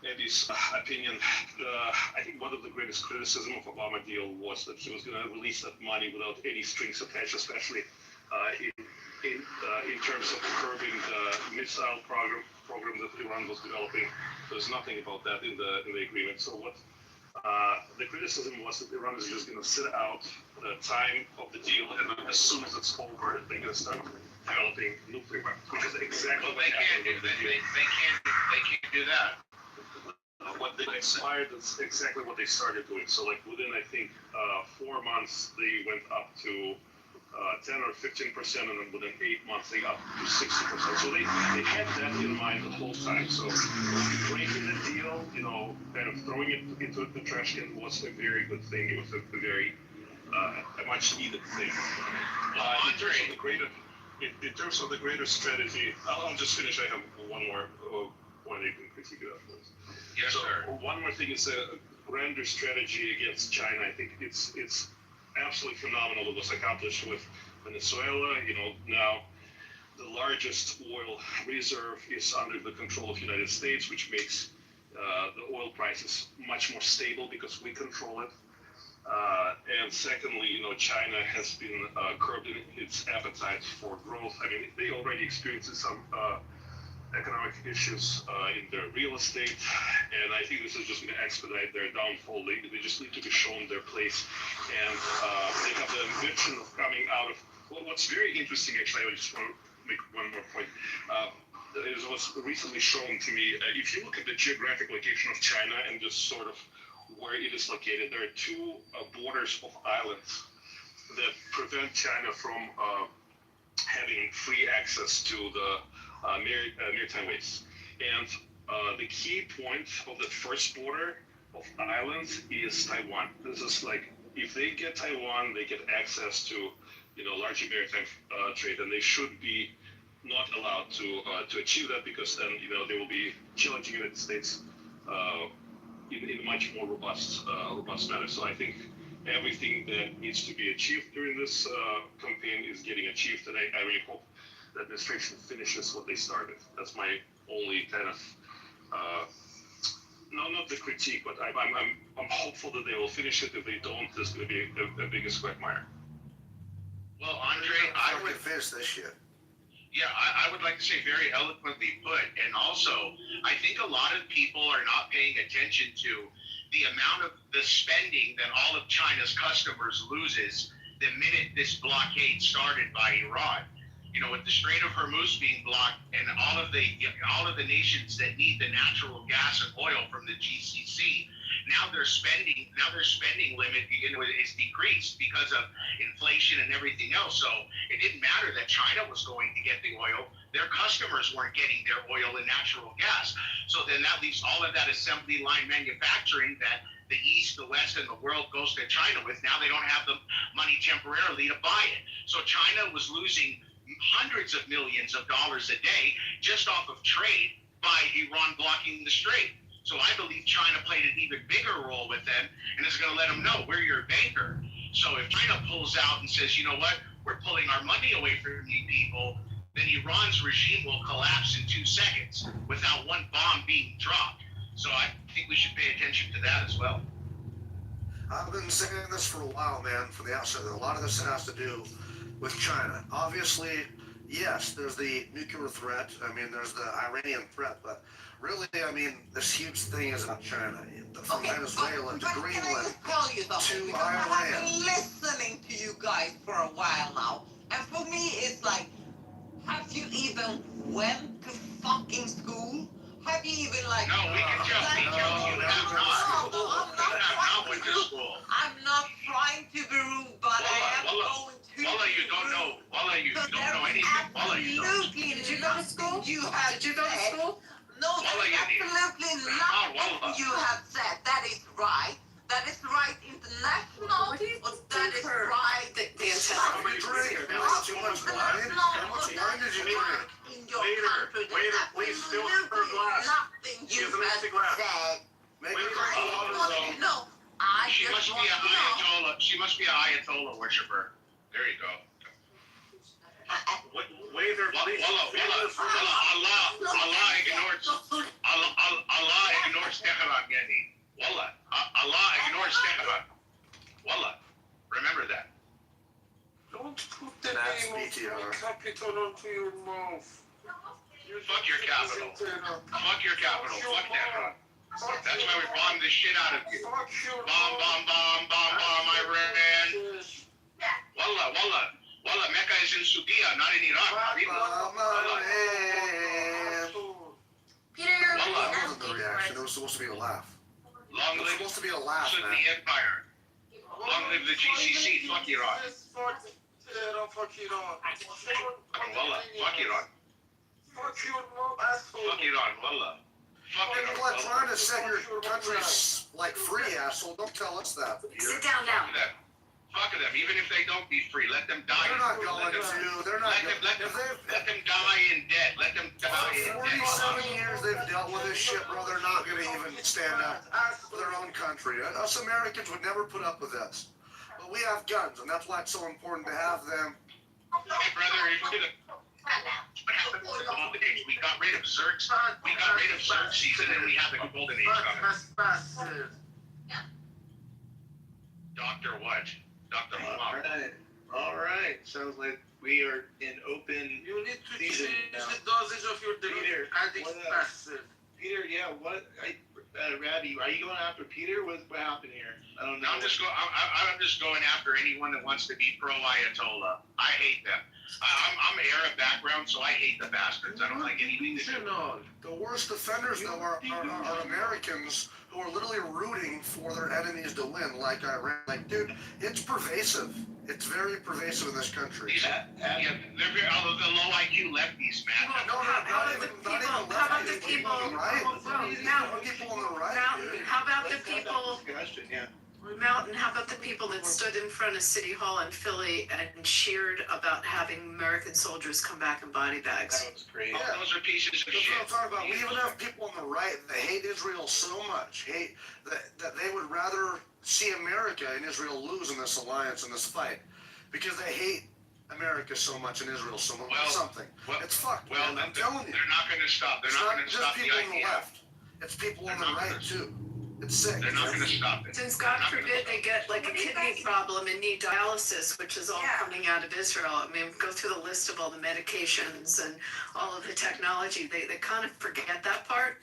Eddie's opinion. I think one of the greatest criticism of Obama deal was that he was going to release that money without any strings attached, especially in terms of curbing the missile program that Iran was developing. There's nothing about that in the agreement. So what the criticism was that Iran is just going to sit out the time of the deal, and as soon as it's over, they're going to start developing nuclear weapons, which is exactly what happened with the deal. They can't do that. What they expired, that's exactly what they started doing. So like within, I think, 4 months, they went up to 10 or 15%, and then within 8 months, they got to 60%. So they had that in mind the whole time. So breaking the deal, kind of throwing it into the trash can was a very good thing. It was a very a much needed thing. In terms of the greater strategy, I'll just finish. I have one more point you can critique it afterwards. Yes, so sir. One more thing is a grander strategy against China. I think it's absolutely phenomenal what was accomplished with Venezuela. Now the largest oil reserve is under the control of the United States, which makes the oil prices much more stable because we control it. And secondly, China has been curbing its appetite for growth. I mean, they already experienced some economic issues in their real estate, and I think this is just going to expedite their downfall. They just need to be shown their place, and they have the ambition of coming out of. Well, what's very interesting, actually, I just want to make one more point. It was recently shown to me. If you look at the geographic location of China and just sort of where it is located, there are 2 borders of islands that prevent China from having free access to the maritime ways. And the key point of the first border of islands is Taiwan. This is like, if they get Taiwan, they get access to, larger maritime trade, and they should be not allowed to achieve that, because then they will be challenging the United States in a much more robust manner. So I think everything that needs to be achieved during this campaign is getting achieved, and I really hope the administration finishes what they started. That's my only kind of no, not the critique, but I'm hopeful that they will finish it. If they don't, there's going to be a biggest quagmire. Well, Andre, I would finish this shit. Yeah, I would like to say very eloquently put. And also, I think a lot of people are not paying attention to the amount of the spending that all of China's customers loses the minute this blockade started by Iran. With the Strait of Hormuz being blocked and all of the nations that need the natural gas and oil from the GCC, now their spending limit is decreased because of inflation and everything else. So it didn't matter that China was going to get the oil; their customers weren't getting their oil and natural gas. So then that leaves all of that assembly line manufacturing that the East, the West, and the world goes to China with. Now they don't have the money temporarily to buy it. So China was losing hundreds of millions of dollars a day just off of trade by Iran blocking the strait. So I believe China played an even bigger role with them and is going to let them know, we're your banker. So if China pulls out and says, you know what, we're pulling our money away from you people, then Iran's regime will collapse in 2 seconds without one bomb being dropped. So I think we should pay attention to that as well. I've been saying this for a while, man, from the outset. A lot of this has to do with China. Obviously, yes, there's the nuclear threat. I mean, there's the Iranian threat, but really, I mean, this huge thing is about China. From Venezuela to Greenland to I have Iran. been listening to you guys for a while now, and for me, it's like, have you even went to fucking school? Have you even like? No, we can tell you have not. No, I'm not went to school. I'm not trying to be rude, but I am going to. Walla, you don't know. Walla, you don't know anything. Walla, you don't. Absolutely. Did you go to school? Did you go to school? No, Walla, there's absolutely nothing you have said. That is right. That is right international. That is right. How much drink? Too much wine? How much wine did you drink? In your country, there's absolutely nothing you have said. No, I She just must be want a to know. Ayatollah. She must be a Ayatollah worshiper. There you go. Waiter, please. Allah ignores Tehran, Gandhi. Wallah, Allah ignores Tehran. Wallah, remember that. Don't put the name of my capital onto your mouth. Fuck your capital. Fuck your capital. Fuck Tehran. That's why we bomb the shit out of you. Bomb, Iran. Wallah, Mecca is in Sudia, not in Iraq. Peter, you're That wasn't the reaction. It was supposed to be a laugh. Long It was live supposed to be a laugh, man. the Empire. Long live the GCC. Fuck Iran. Fuck Iran. Wallah, fuck Iran. Fuck your mom, asshole. Fuck Iran, wallah. Fuck Well, Iran. you're like trying to set your country like free, asshole. Don't tell us that. Sit down now. Fuck them. Even if they don't be free, let them die. They're not going to. They're not going to. Let them die in debt. Let them die in debt. 47 years they've dealt with this shit, bro. They're not going to even stand up for their own country. Us Americans would never put up with this. But we have guns, and that's why it's so important to have them. Hey, brother, what happened with the golden age? We got rid of Xerxes. We got rid of Xerxes, and then we had the golden age coming. Dr. what? Dr. Muhammad. All right. Sounds like we are in open. You need to season change now. the dosage of your Peter, drug, and it's massive. Peter, yeah, what? Rabbi, are you going after Peter? What happened here? I don't know. I'm just going after anyone that wants to be pro-Ayatollah. I hate them. I'm Arab background, so I hate the bastards. I don't like anything to do. The worst offenders, though, are Americans who are literally rooting for their enemies to win, like Iran. Like, dude, it's pervasive. It's very pervasive in this country. Yeah, they're very, although the low IQ lefties, man. How about the people? People on the right. How about the people? Mountain, how about the people that stood in front of City Hall in Philly and cheered about having American soldiers come back in body bags? That was great. Oh, those are pieces of That's shit. what I'm talking about. We even have people on the right that hate Israel so much, that they would rather see America and Israel lose in this alliance, in this fight, because they hate America so much and Israel so much. It's fucked. Well, man. I'm telling you. They're not going to stop. They're It's not not going to just stop the people on the idea. left. It's people on the right too. It's sick. They're not going to stop it. Since God forbid they get like a kidney problem and need dialysis, which is all coming out of Israel. I mean, go through the list of all the medications and all of the technology. They kind of forget that part.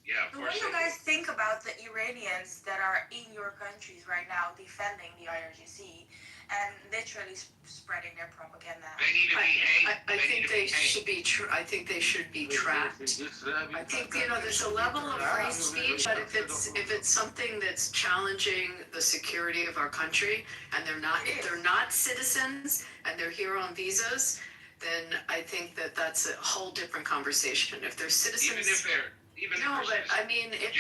Yeah, So what do you guys think about the Iranians that are in your countries right now defending the IRGC and literally spreading their propaganda? They need to be hanged. I think they should be. I think they should be tracked. I think there's a level of free speech, but if it's something that's challenging the security of our country, and if they're not citizens and they're here on visas, then I think that's a whole different conversation. If they're citizens, but I mean, if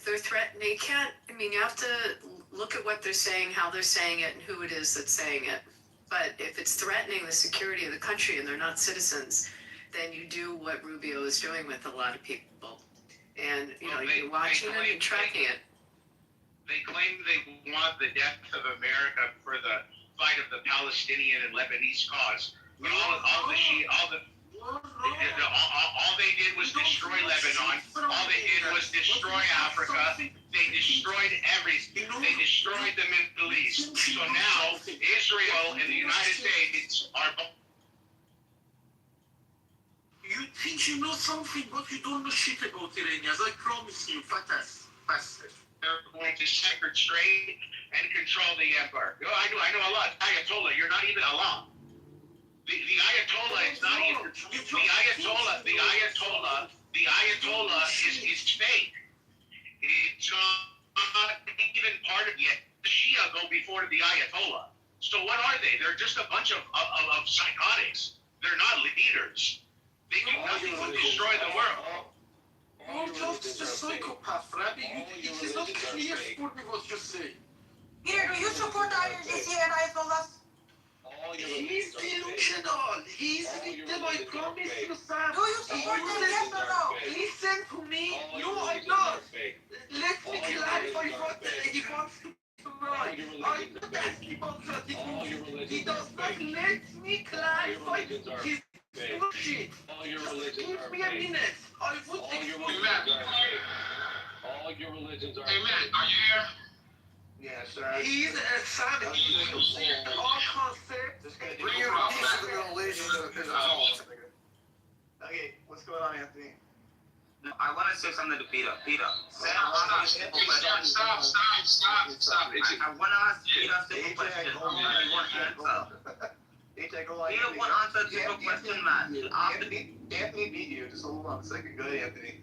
they're threatening, they can't. I mean, you have to look at what they're saying, how they're saying it, and who it is that's saying it. But if it's threatening the security of the country and they're not citizens, then you do what Rubio is doing with a lot of people. And, you're watching it and tracking it. They claim they want the death of America for the fight of the Palestinian and Lebanese cause. But all they did was destroy Lebanon. All they did was destroy Africa. They destroyed everything. They destroyed the Middle East. So now Israel and the United States are. You think you know something, but you don't know shit about Iranians. I promise you, Fatas. They're going to separate straight and control the empire. I know a lot. Ayatollah, you're not even Allah. The Ayatollah is not even the Ayatollah is fake. It's not even part of it. The Shia go before the Ayatollah. So what are they? They're just a bunch of psychotics. They're not leaders. They do nothing but destroy the world. You're just a psychopath, Rabbi. It is not clear for me what you say. Peter, do you support the IRGC and Ayatollah? He's delusional. He's victim. I promise you, Sam. Do you support them, yes or no? Listen to me. No, I don't. Let me clarify what he wants to write. I'm not asking about that. He does not let me clarify his bullshit. Just give me a minute. I would explain. All your religions are. Hey, man, are you here? Yeah, sir. He's a savage. All concepts. Bring your piece of the Middle East is a call. Okay, what's going on, Anthony? No, I want to say something to Peter. Peter, Sam, Stop. I want to ask Peter a simple question. He won't answer. Peter won't answer a simple question, man. Anthony beat you. Just hold on a second. Go ahead, Anthony.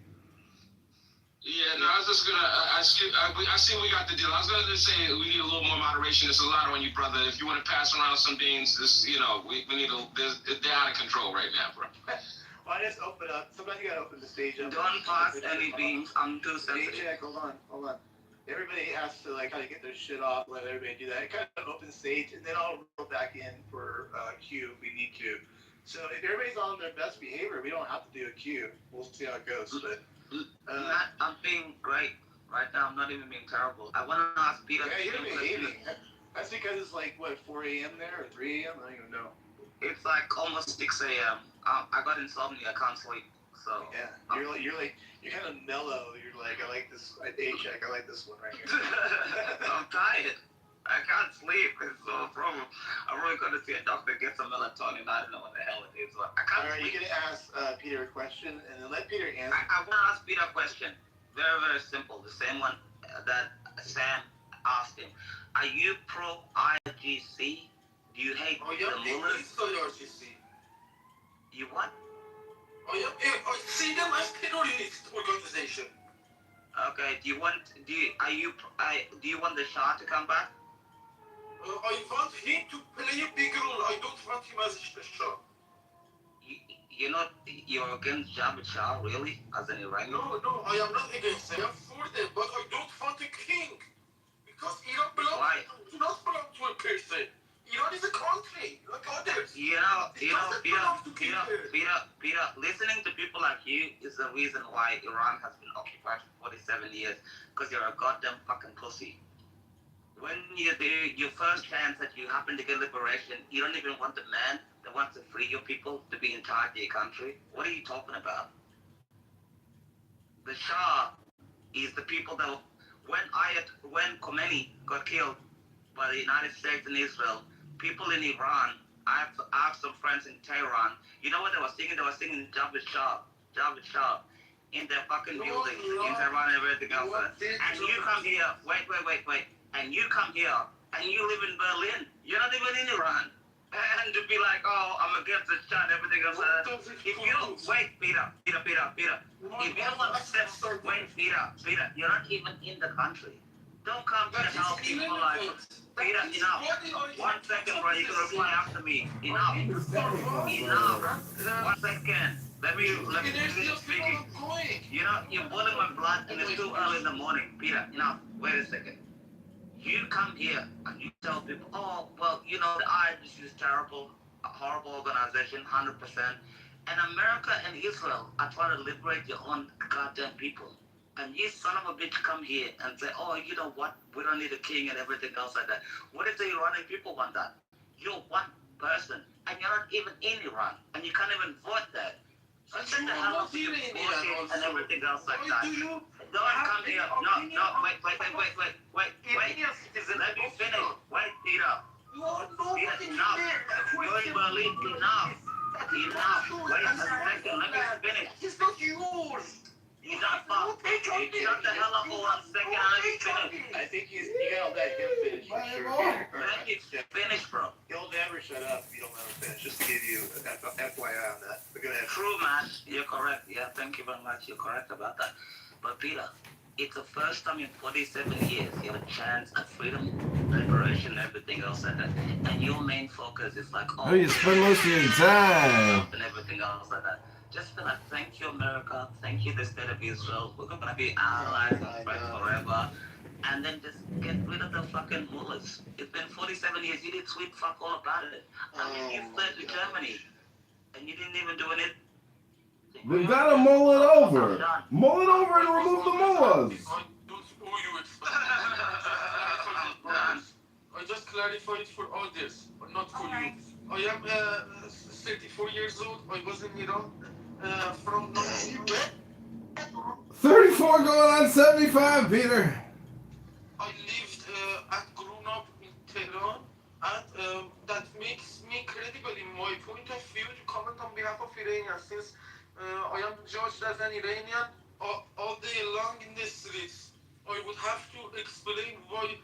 Yeah, no, I was just gonna. I see we got the deal. I was gonna just say we need a little more moderation. It's a lot on you, brother. If you want to pass around some beans, we need they're out of control right now, bro. Why just open up? Somebody gotta open the stage up. Don't pass any beans. I'm too sensitive. Jack, hold on. Everybody has to kind of get their shit off. Let everybody do that. It kind of open stage, and then I'll roll back in for Q if we need to. So if everybody's on their best behavior, we don't have to do a Q. We'll see how it goes. But I'm being great right now. I'm not even being terrible. I want to ask Peter. Yeah, you're behaving. That's because it's like what 4 a.m. there or 3 a.m. I don't even know. It's like almost 6 a.m. I got insomnia. I can't sleep. So yeah, you're kind of mellow. You're like, I like this. I like this one right here. I'm tired. I can't sleep. It's a problem. I'm really going to see a doctor, get some melatonin. I don't know what the hell it is. I can't All right, sleep. you can ask Peter a question, and then let Peter answer. I want to ask Peter a question. Very, very simple. The same one that Sam asked him. Are you pro IRGC? Do you hate the Mullahs? You what? I see them as terrorist organization. Okay. Do you want the Shah to come back? I want him to play a big role. I don't want him as a Shah. You're against Jabhat Shah, really? As an Iranian? No, I am not against them. I am for them, but I don't want a king. Because Iran do not belong to a person. Iran is a country, like others. Peter, listening to people like you is the reason why Iran has been occupied for 47 years. Because you're a goddamn fucking pussy. When you do your first chance that you happen to get liberation, you don't even want the man that wants to free your people to be in charge of your country. What are you talking about? The Shah is the people that when Khomeini got killed by the United States and Israel, people in Iran, I have some friends in Tehran. You know what they were singing? They were singing Javad Shah, in their fucking buildings in Tehran and everything else. And you come here, wait. And you come here and you live in Berlin. You're not even in Iran. And to be like, oh, I'm against the Shah and everything else. If you don't, wait, Peter. If you don't want to step, wait, Peter, you're not even in the country. Don't come to help people like, Peter, enough. 1 second, bro, you can reply after me. Enough. 1 second. Let me finish speaking. You know, you're boiling my blood and it's too early in the morning. Peter, enough. Wait a second. You come here and you tell people, oh, well, you know, the IRGC is terrible, a horrible organization, 100%. And America and Israel are trying to liberate your own goddamn people. And you son of a bitch come here and say, oh, you know what, we don't need a king and everything else like that. What if the Iranian people want that? You're one person, and you're not even in Iran, and you can't even vote there. So send the hell up with your bullshit and everything else like that. Don't come here. No, wait. Let me finish. Wait, Peter. Enough. You're in Berlin. Enough. Wait a second. Let me finish. It's not yours. Shut the hell up for 1 second and let me finish. I think you gotta let him finish. Let me finish, bro. He'll never shut up if you don't let him finish. Just to give you FYI on that. But go ahead. True, man. You're correct. Yeah, thank you very much. You're correct about that. But Peter, it's the first time in 47 years you have a chance at freedom, liberation, and everything else like that. And your main focus is like, oh, you spend most of your time. And everything else like that. Just be like, thank you, America. Thank you, the state of Israel. We're going to be allies and friends forever. And then just get rid of the fucking mullahs. It's been 47 years. You did sweet fuck all about it. I mean, you fled to Germany. And you didn't even do anything. They gotta mull it over. Mull it over and remove the mullahs. I just clarify it for others, but not for you. I am 34 years old. I was in Iran from 34 going on 75, Peter. I lived and grown up in Tehran, and that makes me credible in my point of view to comment on behalf of Iranians, since I am judged as an Iranian all day long in the streets. I would have to explain why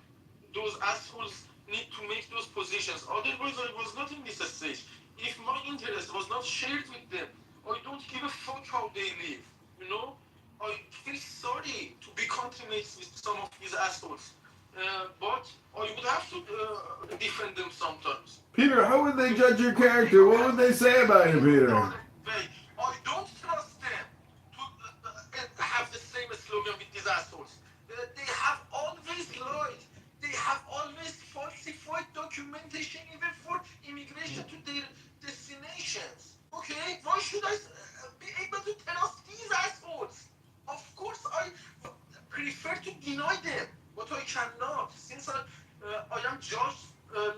those assholes need to make those positions. Otherwise, I was not in this stage. If my interest was not shared with them, I don't give a fuck how they live. You know, I feel sorry to be contaminated with some of these assholes. But I would have to defend them sometimes. Peter, how would they judge your character? What would they say about you, Peter? I don't trust them to have the same slogan with these assholes. They have always lied. They have always falsified documentation even for immigration to their destinations. Okay? Why should I be able to trust these assholes? Of course, I prefer to deny them, but I cannot, since I am judged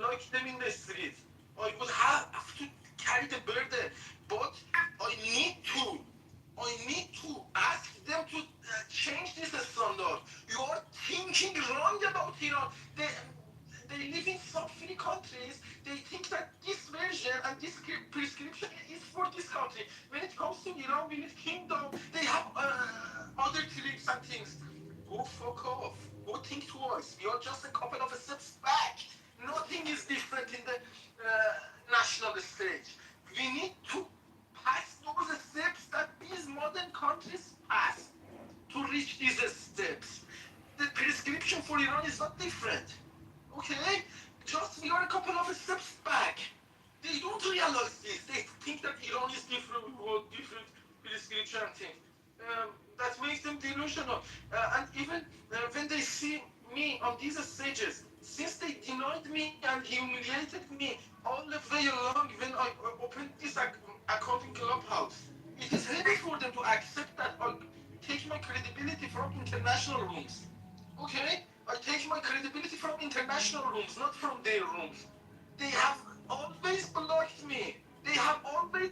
like them in the street. I would have to carry the burden, but I need to ask them to change this standard. You are thinking wrong about Iran. They live in some free countries. They think that this version and this prescription is for this country. When it comes to Iran, we need kingdom. They have other tricks and things. Go fuck off. Go think twice. You're just a couple of steps back. Nothing is different in the national stage. We need to pass those steps that these modern countries pass to reach these steps. The prescription for Iran is not different. Okay? Just we are a couple of steps back. They don't realize this. They think that Iran is different with different prescription things. That makes them delusional. And even when they see me on these stages, since they denied me and humiliated me all the way along when I opened this account in Clubhouse. It is heavy for them to accept that I take my credibility from international rooms. Okay? I take my credibility from international rooms, not from their rooms. They have always blocked me. They have always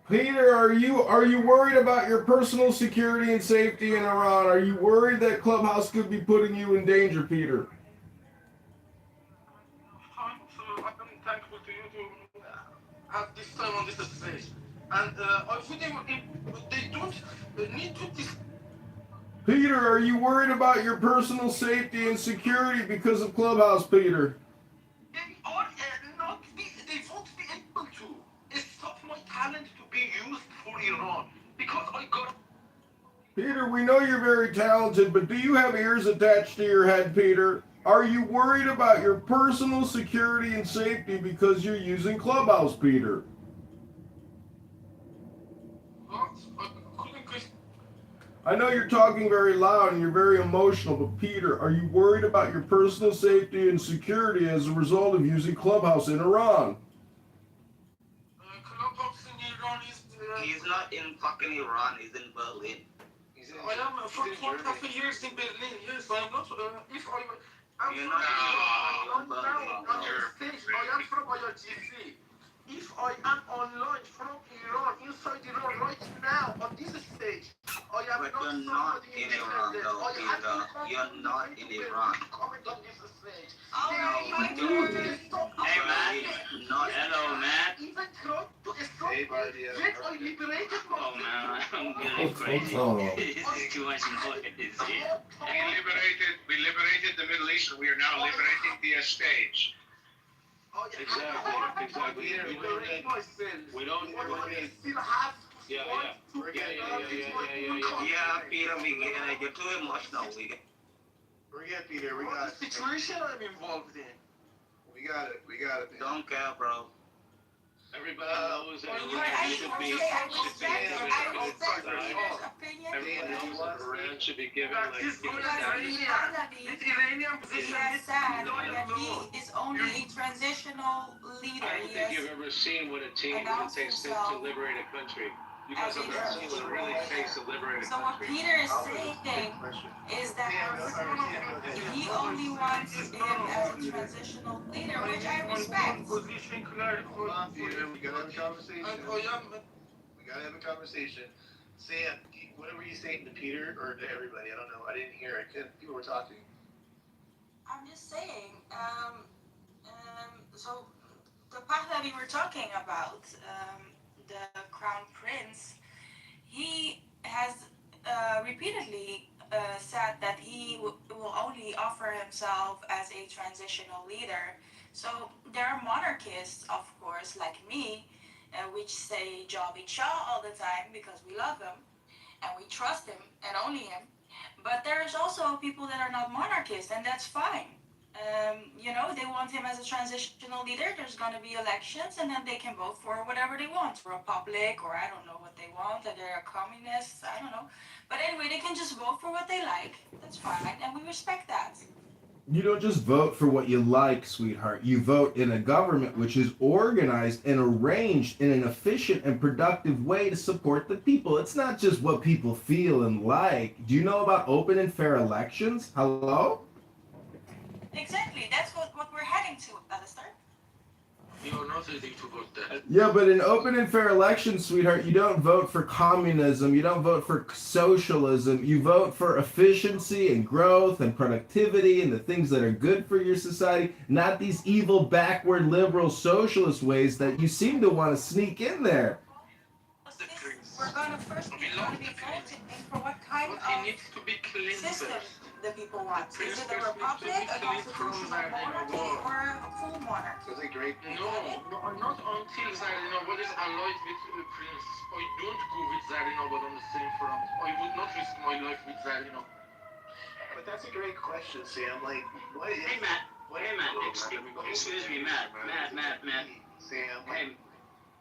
Peter, are you worried about your personal security and safety in Iran? Are you worried that Clubhouse could be putting you in danger, Peter? I'm thankful to you to have this time on this stage. And I wouldn't, they don't need to Peter, are you worried about your personal safety and security because of Clubhouse, Peter? they won't be able to stop my talent to be used for Iran because I got. Peter, we know you're very talented, but do you have ears attached to your head, Peter? Are you worried about your personal security and safety because you're using Clubhouse, Peter? I know you're talking very loud and you're very emotional, but Peter, are you worried about your personal safety and security as a result of using Clubhouse in Iran? Clubhouse in Iran is. He's not in fucking Iran, he's in Berlin. I am for 1.5 years in Berlin. Yes, I'm not. If I'm You're from not now on the stage, I am from IRGC. If I am online from Iran, inside Iran right now on this stage, I am But not you're not somebody in Iran, independent. though, I have Peter. to You're not in Iran. comment on this stage. Hey, man. No, hello, man. Even try to stop Hey, buddy. yet I liberated Oh, man, I'm What's getting crazy. on? This is too much noise. We liberated the Middle East, and we are now liberating the stage. Exactly. We don't still have yeah. Yeah, Peter, we get it. You're too emotional. We get Forget Peter, we what got it. situation I'm involved in. We got it, man. Don't care, bro. Everybody knows that Everyone knows that Iran should be given That like is given This Iranian position He has said that he is only a transitional leader. I don't think you've ever seen what it takes to liberate a country. You guys have never seen what it really takes to liberate a So what country. Peter is saying is that he only wants him as a transitional leader, which I respect. Position clear for Peter, we gotta have a conversation. and I am We gotta have a conversation. Sam, what were you saying to Peter or to everybody? I don't know. I didn't hear it. People were talking. I'm just saying, so the part that we were talking about, the Crown Prince, he has repeatedly said that he will only offer himself as a transitional leader. So there are monarchists, of course, like me, which say Javi Shah all the time because we love him and we trust him and only him. But there's also people that are not monarchists, and that's fine. They want him as a transitional leader. There's going to be elections, and then they can vote for whatever they want, Republic, or I don't know what they want, or they're communists, I don't know. But anyway, they can just vote for what they like. That's fine, and we respect that. You don't just vote for what you like, sweetheart. You vote in a government which is organized and arranged in an efficient and productive way to support the people. It's not just what people feel and like. Do you know about open and fair elections? Hello? Exactly, that's what we're heading to, Alistair. You're not ready to vote that. Yeah, but in open and fair elections, sweetheart, you don't vote for communism, you don't vote for socialism, you vote for efficiency and growth and productivity and the things that are good for your society, not these evil, backward, liberal, socialist ways that you seem to want to sneak in there. We're going to first be voting for what kind of system the people want. Is it a republic, a constitutional monarchy, or a full monarchy? That's a great. No, not until Zarinabad is allied with the prince. I don't go with Zarinabad on the same front. I would not risk my life with Zarinabad. But that's a great question, Sam. Like, what is? Hey, Matt. Excuse me, Matt. Sam. Hey.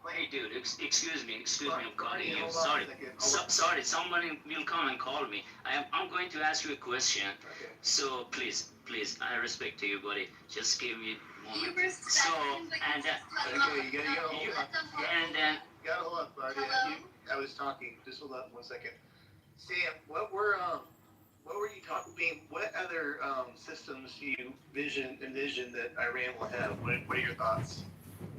Hey, dude, excuse me, I'm calling you. Sorry, sorry, somebody will come and call me. I'm going to ask you a question. Okay. So please, I respect to you, buddy. Just give me a moment. So, and Okay, you gotta hold on. and then You gotta hold on, Barty. I was talking. Just hold on 1 second. Sam, what were you talking? What other systems do you envision that Iran will have? What are your thoughts?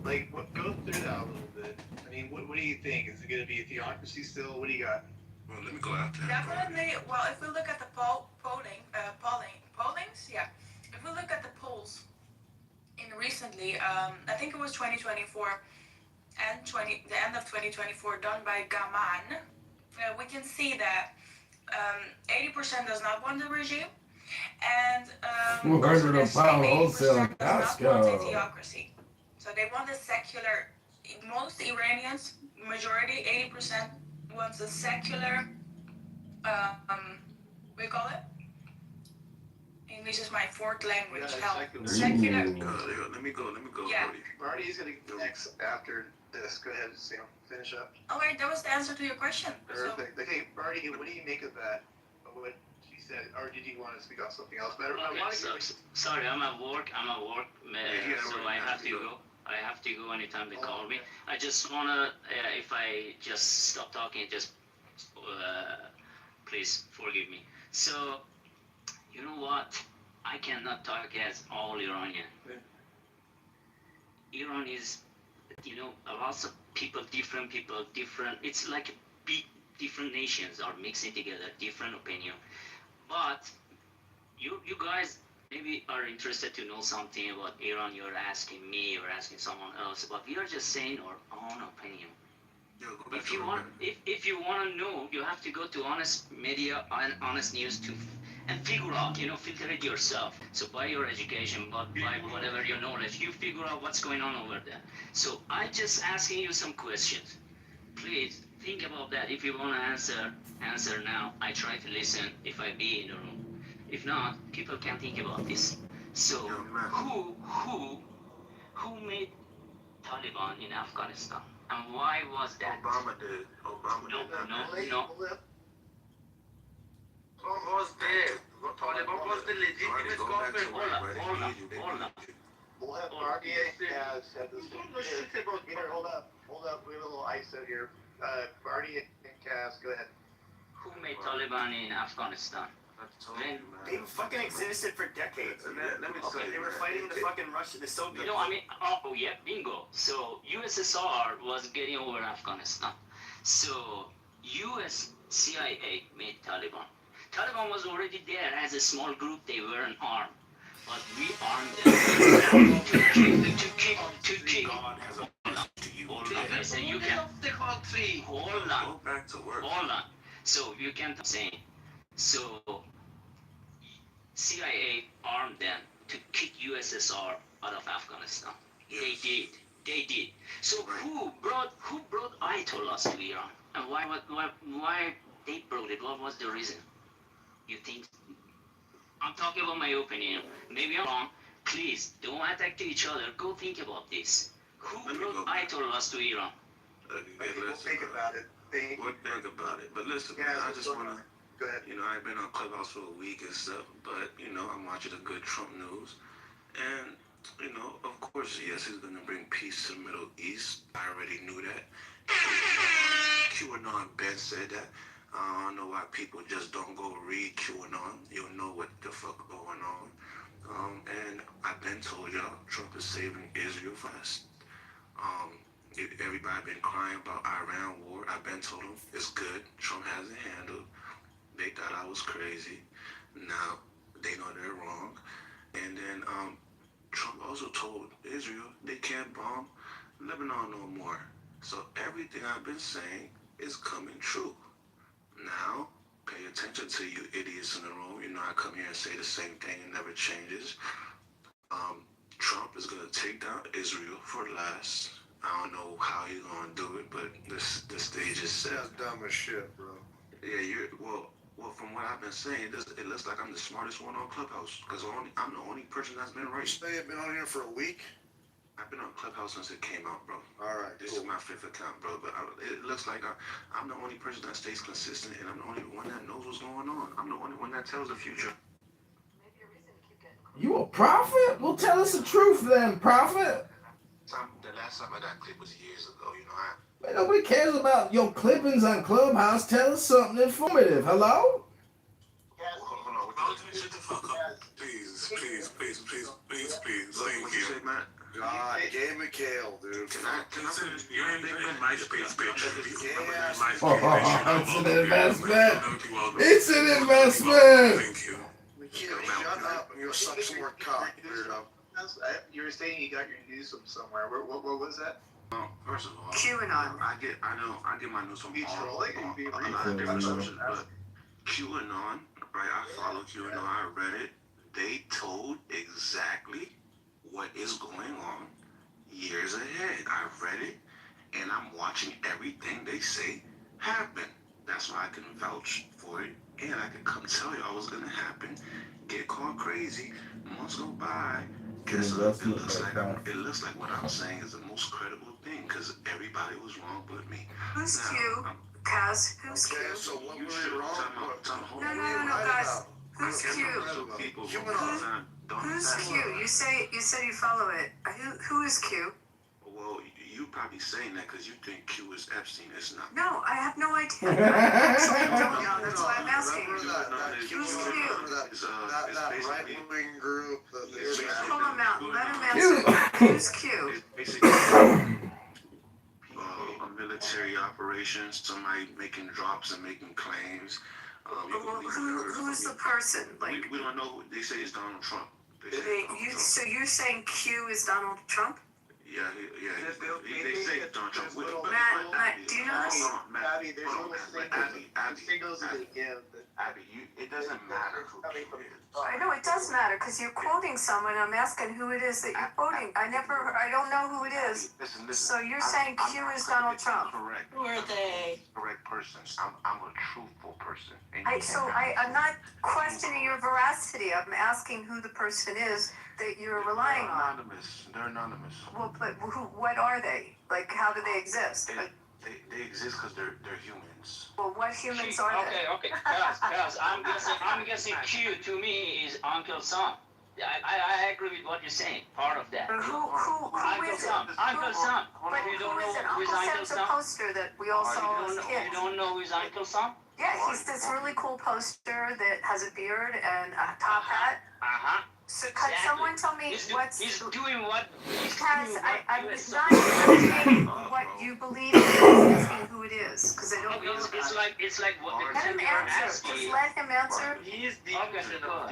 Like, go through that a little bit. I mean, what do you think? Is it going to be a theocracy still? What do you got? Well, let me go after him. Definitely. Well, if we look at the pollings, yeah. If we look at the polls in recently, I think it was 2024 and the end of 2024 done by Gaman, we can see that 80% does not want the regime, and also the same 80% does not want a theocracy. So they want a secular. Most Iranians, majority, 80% wants a secular. We call it. English is my fourth language. Yeah, Secular. Let me go, Yeah. Marty's going to next after this. Go ahead, Sam. Finish up. Oh wait, that was the answer to your question. Perfect. Okay, Marty, what do you make of that? Of what she said, or did you want to speak on something else? But sorry, I'm at work, so I have to go. I have to go anytime they call me. I just wanna, if I just stop talking, just please forgive me. So, you know what? I cannot talk as all Iranian. Iran is, lots of people, different, it's like big, different nations are mixing together, different opinion. But you guys maybe are interested to know something about Iran. You're asking me or asking someone else, but we are just saying our own opinion. If you want to know, you have to go to honest media and honest news and figure out, filter it yourself. So by your education, by whatever your knowledge, you figure out what's going on over there. So I just asking you some questions. Please think about that. If you want to answer now. I try to listen if I be in the room. If not, people can think about this. So who made Taliban in Afghanistan? And why was that? Obama did. No. Trump was there. Taliban was the legitimate government. Hold on. We'll have Marty has said this. Peter, hold up. We have a little ice out here. Marty and Cass, go ahead. Who made Taliban in Afghanistan? They fucking existed for decades. Let me say, they were fighting the fucking Russia, the Soviets. Bingo. So USSR was getting over Afghanistan. So US CIA made Taliban. Taliban was already there as a small group. They weren't armed, but we armed them to keep. Hold on. I say you can. Hold on. Go back to work. Hold on. So you can say. So CIA armed them to kick USSR out of Afghanistan. Yes. They did. So who brought Ayatollahs to Iran? And why they brought it? What was the reason? You think? I'm talking about my opinion. Maybe I'm wrong. Please don't attack to each other. Go think about this. Who brought Ayatollahs to Iran? We'll think about it. We'll think about it. But listen, yeah, I just want to. Go ahead. I've been on Clubhouse for a week and stuff, but, I'm watching the good Trump news. And, of course, yes, he's going to bring peace to the Middle East. I already knew that. QAnon Ben said that. I don't know why people just don't go read QAnon. You'll know what the fuck going on. And I've been told y'all, Trump is saving Israel fast. Everybody been crying about Iran war. I've been told them it's good. Trump has it handled. They thought I was crazy. Now they know they're wrong. And then Trump also told Israel they can't bomb Lebanon no more. So everything I've been saying is coming true. Now, pay attention to you idiots in the room. I come here and say the same thing and never changes. Trump is going to take down Israel for last. I don't know how he's going to do it, but the stage is set. That's dumb as shit, bro. Yeah, well, from what I've been saying, it looks like I'm the smartest one on Clubhouse because I'm the only person that's been right. You say you've been on here for a week? I've been on Clubhouse since it came out, bro. All right. This is my 5th account, bro. But it looks like I'm the only person that stays consistent, and I'm the only one that knows what's going on. I'm the only one that tells the future. You a prophet? Well, tell us the truth then, prophet. The last time I got clipped was years ago. You know, Man, nobody cares about your clippings on Clubhouse. Tell us something informative. Hello? Hold on. Shut the fuck up. Please. Thank you. God, Gay McHale, dude. Can I you're in MySpace, bitch. It's an investment. It's an investment. Thank you. Shut up and you'll suck some more cock, weirdo. You were saying you got your news from somewhere. What was that? First of all, QAnon. I get my news from Be trolling and be a lot of different sources, but QAnon, right? I follow QAnon. I read it. They told exactly what is going on years ahead. I read it, and I'm watching everything they say happen. That's why I can vouch for it, and I can come tell you what's gonna happen. Get called crazy. Months go by. Guess what? It looks like what I'm saying is the most credible thing because everybody was wrong but me. Who's Q? Kaz, who's Q? Okay, so what were we wrong? No, guys. Who's Q? Who's Q? You said you follow it. Who is Q? Well, you probably saying that because you think Q is Epstein. It's not. No, I have no idea. I actually don't know. That's why I'm asking. Who's Q? That right-wing group. Pull him out. Let him answer. Who's Q? It's basically a military operation. Somebody making drops and making claims. Who's the person? Like we don't know. They say it's Donald Trump. So you're saying Q is Donald Trump? Yeah. They say it's Donald Trump. Matt, do you know this? Abby, there's little signals that they give. Abby, it doesn't matter who Q is. I know it does matter because you're quoting someone. I'm asking who it is that you're quoting. I don't know who it is. Listen. So you're saying Q is Donald Trump? Correct. Who are they? Correct person. I'm a truthful person. I'm not questioning your veracity. I'm asking who the person is that you're relying on. They're anonymous. Well, but what are they? Like, how do they exist? They exist because they're humans. Well, what humans are they? Okay. Cause I'm guessing Q to me is Uncle Sam. I agree with what you're saying. Part of that. Who Uncle is it? Sam. Uncle Sam. But You who don't know is it? who's Uncle Uncle Sam's a Sam? poster that we all saw as kids. You don't know who's Uncle Sam? Yeah, he's this really cool poster that has a beard and a top hat. So can someone tell me He's doing what? Because I'm not asking what you believe in, I'm asking who it is, because I don't know. It's like what the Let him answer. Just let him answer. He is the QAnon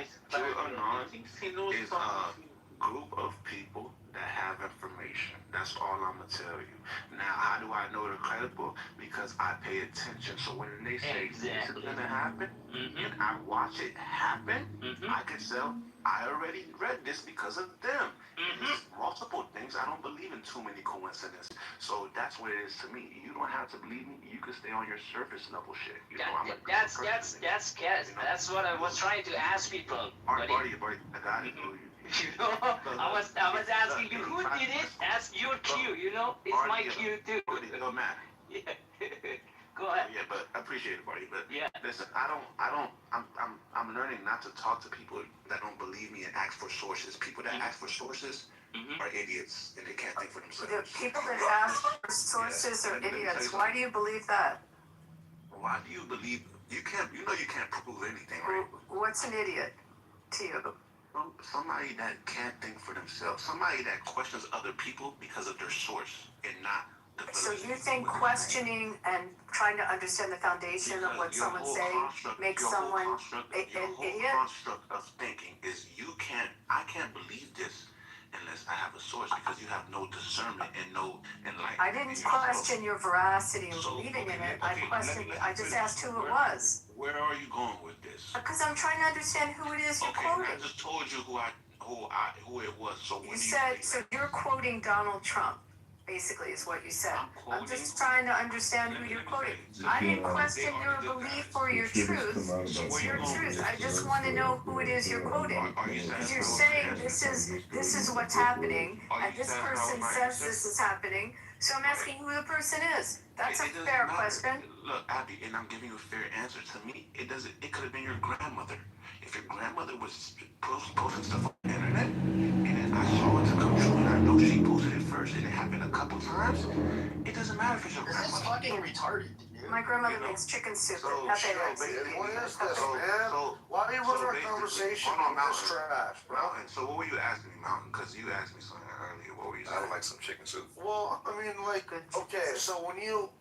is a group of people that have information. That's all I'm gonna tell you. Now, how do I know they're credible? Because I pay attention. So when they say this is gonna happen, and I watch it happen, I can tell I already read this because of them. There's multiple things. I don't believe in too many coincidences. So that's what it is to me. You don't have to believe me. You can stay on your surface level shit. You know, I'm a that's what I was trying to ask people. Buddy, I got it. You know, I was asking you who did it. That's your cue. You know, it's my cue too. Matt. Yeah. Go ahead. Yeah, but I appreciate it, buddy. But yeah, listen, I'm learning not to talk to people that don't believe me and ask for sources. People that ask for sources are idiots and they can't think for themselves. The people that ask for sources are idiots. Why do you believe that? Why do you believe you can't? You know you can't prove anything, right? What's an idiot to you? Somebody that can't think for themselves. Somebody that questions other people because of their source and not the validity. So you think questioning and trying to understand the foundation of what someone's saying makes someone an idiot? Your whole construct of thinking is I can't believe this unless I have a source because you have no discernment and no enlightenment. I didn't question your veracity and believing in it. I just asked who it was. Where are you going with this? Because I'm trying to understand who it is you're quoting. I just told you who it was. So you said so. You're quoting Donald Trump. basically, is what you said. I'm just trying to understand who you're quoting. I didn't question your belief or your truth. It's your truth. I just want to know who it is you're quoting. Because you're saying this is what's happening, and this person says this is happening. So I'm asking who the person is. That's a fair question. Look, Abby, and I'm giving you a fair answer. To me, it doesn't. It could have been your grandmother. If your grandmother was posting stuff on the internet, and I saw it to come true, and I know she posted it first, and it happened a couple times, it doesn't matter if it's your grandmother. This is fucking retarded. My grandmother makes chicken soup that Pepe likes. What is this, man? Why do you run our conversation Hold on, with this trash, bro? Mountain. So what were you asking me, Mountain? Because you asked me something earlier. What were you saying? I would like some chicken soup. Well, I mean, like, okay, so when you...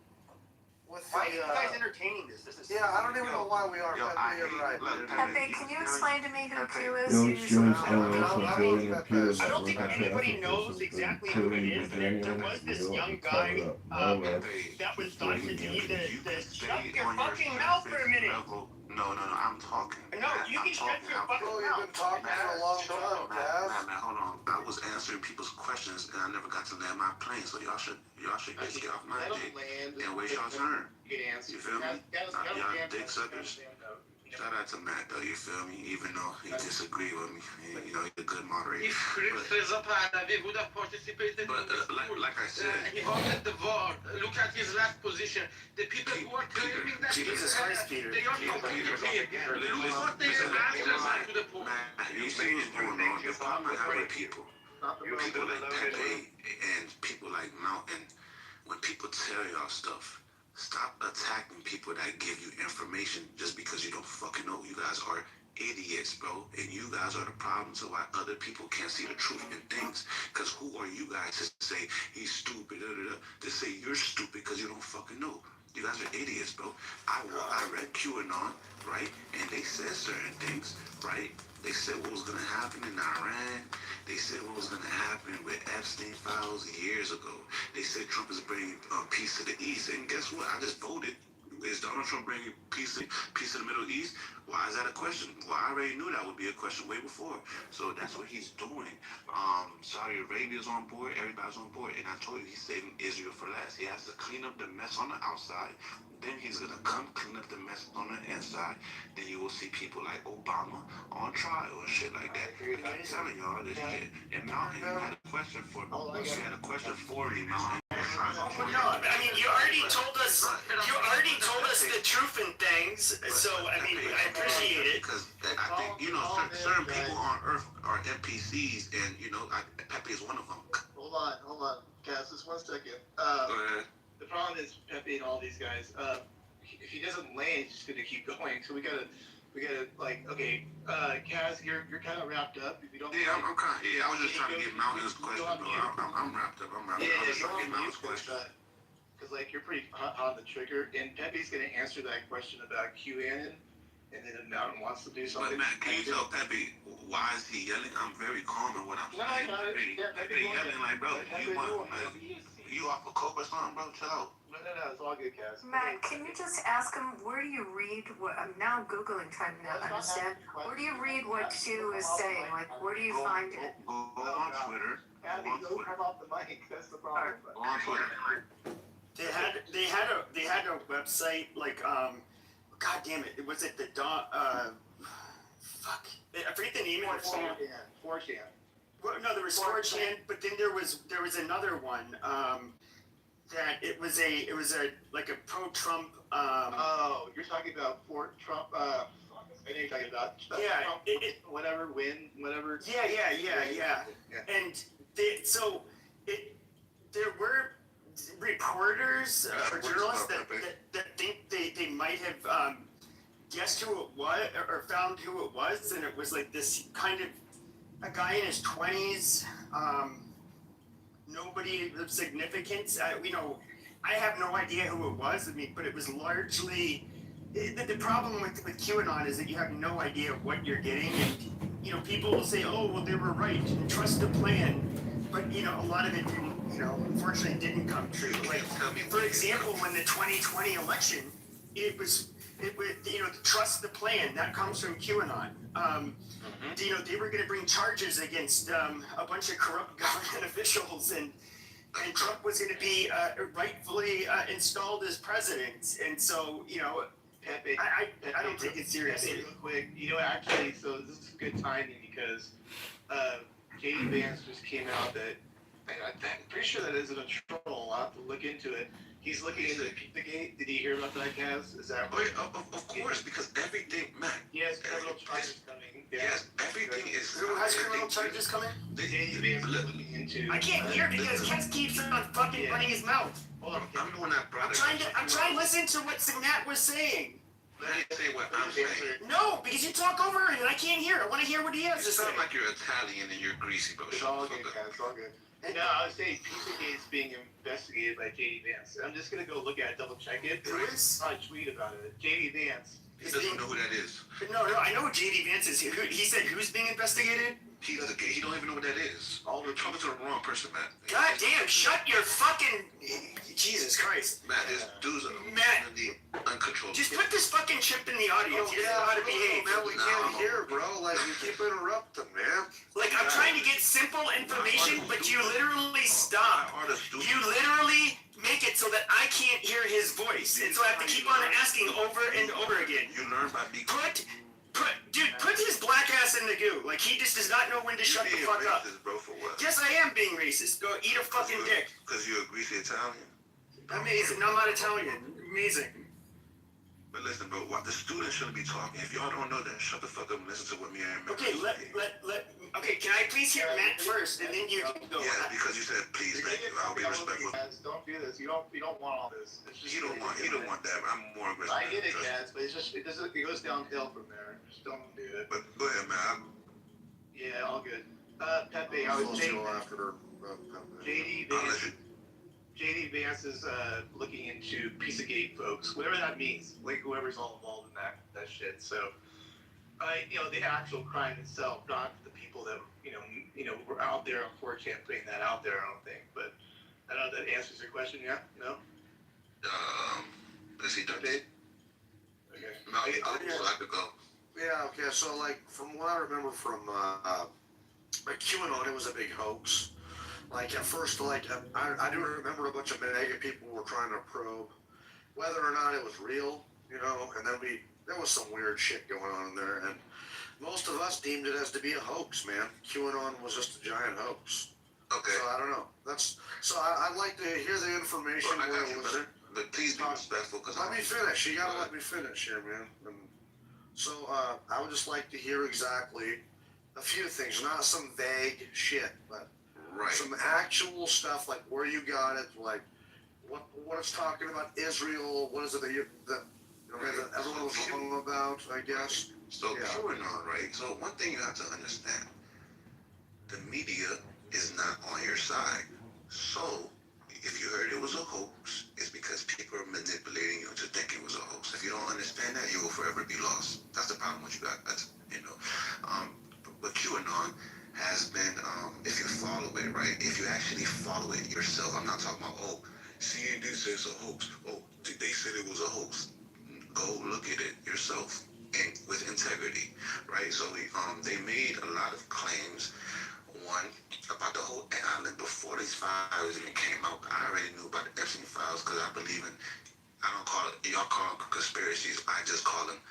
Why are you guys entertaining this? This is I don't even know why we are. Pepe, can you explain to me who Q is? I don't think anybody knows exactly who it is. There was this young guy that was thought to be the shut your fucking mouth for a minute. No, I'm talking. No, you can shut your fucking mouth. You've been talking for a long time, Kaz. Man, hold on. I was answering people's questions and I never got to land my plane, so y'all should get off my dick and waste y'all turn. You feel me? Y'all dick suckers. Shout out to Matt though, you feel me? Even though he disagreed with me, you know, he's a good moderator. If Chris Rezapanave would have participated but like I said, he voted the VAR. Look at his last position. The people who are claiming that Jesus Christ, Peter. They are completely clear. Look what they answered to the poll. You see what's going on. The problem I have with people like Pepe and people like Mountain, when people tell y'all stuff, stop attacking people that give you information just because you don't fucking know. You guys are idiots, bro. And you guys are the problem to why other people can't see the truth in things. Because who are you guys to say he's stupid, to say you're stupid because you don't fucking know? You guys are idiots, bro. I read QAnon, right? And they said certain things, right? They said what was going to happen in Iran. They said what was going to happen with Epstein files years ago. They said Trump is bringing peace to the East. And guess what? I just voted. Is Donald Trump bringing peace to the Middle East? Why is that a question? Well, I already knew that would be a question way before. So that's what he's doing. Saudi Arabia's on board. Everybody's on board. And I told you he's saving Israel for last. He has to clean up the mess on the outside. Then he's going to come clean up the mess on the inside. Then you will see people like Obama on trial and shit like that. I'm telling y'all this shit. And Mountain, you had a question for me. Mountain. No, I mean, you already told us the truth and things, so, I mean, I appreciate it. Because I think, you know, certain people on Earth are NPCs, and, you know, Pepe is one of them. Hold on, Cass, just 1 second. Go ahead. The problem is Pepe and all these guys, if he doesn't land, he's just gonna keep going, so we gotta, like, okay, Kaz, you're kind of wrapped up. If you don't, I'm kind of, I was just trying to get Mountain's question, bro. I'm wrapped up. I'm just trying to get Mountain's question. Because, like, you're pretty hot on the trigger, and Pepe's gonna answer that question about QAnon, and then Mountain wants to do something. But Matt, can you tell Pepe why is he yelling? I'm very calm in what I'm saying. Pepe yelling like, bro, you off a coke or something, bro? Chill out. No, it's all good, Cass. Matt, can you just ask him, where do you read what, I'm now Googling trying to understand, where do you read what Q is saying? Like, where do you find it? Go on Twitter. Abby, don't come off the mic, that's the problem. Go on Twitter. They had a website, like, god damn it, was it the fuck, I forget the name of it. 4chan. Well, no, there was 4chan, but then there was another one, that it was a like a pro-Trump. Oh, you're talking about Trump. I know you're talking about. Yeah. Trump, whatever. Yeah. And there were reporters or journalists that think they might have guessed who it was or found who it was, and it was like this kind of a guy in his 20s. Nobody of significance. I have no idea who it was. I mean, but it was largely the problem with QAnon is that you have no idea what you're getting, and people will say, "Oh, well, they were right. Trust the plan," but a lot of it didn't. Unfortunately, didn't come true. Like, for example, when the 2020 election, it was trust the plan. That comes from QAnon. They were going to bring charges against a bunch of corrupt government officials, and and Trump was going to be rightfully installed as president. And so, you know, Pepe, I don't take it seriously. Pepe, real quick, you know, actually, so this is good timing because J.D. Vance just came out that, and I'm pretty sure that isn't a troll. I'll have to look into it. He's looking into Pizzagate. Did you hear about that, Kaz? Is that right? Of course, because everything, man. He has criminal charges coming. Yes, everything is. Who has criminal charges coming? J.D. Vance is looking into. I can't hear because Kaz keeps on fucking running his mouth. Hold on, I'm the one that brought it. I'm trying to listen to what Matt was saying. Let me say what I'm saying. No, because you talk over him and I can't hear. I want to hear what he has to You say. sound like you're Italian and you're greasy, bro. It's all good, guys. It's all good. No, I was saying Pizzagate is being investigated by J.D. Vance. I'm just gonna go look at it, double check it. Who is? I tweet about it. J.D. Vance. He doesn't know who that is. No, I know what J.D. Vance is. He said who's being investigated? He don't even know what that is. All the Trump is the wrong person, man. God damn, shut your fucking... Jesus Christ. Matt, this dude's Matt, uncontrolled. just put this fucking chip in the audience. You know how to behave. Man, we can't hear, bro. Like, you keep interrupting, man. Like, I'm trying to get simple information, but you literally stop. You literally make it so that I can't hear his voice. And so I have to keep on asking over and over again. You learn by being... Put his black ass in the goo. Like, he just does not know when to shut the fuck up. Bro, for what? Yes, I am being racist. Go eat a fucking dick. Because you're a greasy Italian? Amazing. No, I'm not Italian. Amazing. But listen, bro, what the students shouldn't be talking. If y'all don't know that, shut the fuck up and listen to what me and Matt. Okay, okay, can I please hear Matt first, and then you can go. Yeah, because you said please, thank you. I'll be respectful. Don't do this. You don't want all this. It's just He don't want that. I'm more aggressive. I get it, Kaz, but it goes downhill from there. Just don't do it. But go ahead, man. Yeah, all good. Pepe, I was saying JD Vance is looking into Pizzagate, folks, whatever that means. Like whoever's all involved in that shit. So, the actual crime itself, not the people that were out there on 4chan putting that out there. I don't think, but I don't know if that answers your question. Yeah, no. Is he done? Okay. No, I could go. Yeah, okay, so like from what I remember from QAnon, it was a big hoax. Like at first, like I do remember a bunch of mega people were trying to probe whether or not it was real, and then there was some weird shit going on in there, and most of us deemed it as to be a hoax, man. QAnon was just a giant hoax. Okay. So I don't know. So I'd like to hear the information. Well, I got you, brother. But please be respectful, because let me finish. You gotta let me finish here, man. And so I would just like to hear exactly a few things, not some vague shit, but some actual stuff, like where you got it, like what it's talking about Israel. What is it that everyone was wrong about? I guess. So QAnon, right? So one thing you have to understand: the media is not on your side. So if you heard it was a hoax, it's because people are manipulating you into thinking it was a hoax. If you don't understand that, you will forever be lost. That's the problem with you guys. But QAnon has been, if you follow it, right? If you actually follow it yourself, I'm not talking about, CNN says it's a hoax. They said it was a hoax. Go look at it yourself and with integrity, right? So they made a lot of claims. One, about the whole island before these files even came out. I already knew about the Epstein files because I believe in, y'all call them conspiracies, I just call them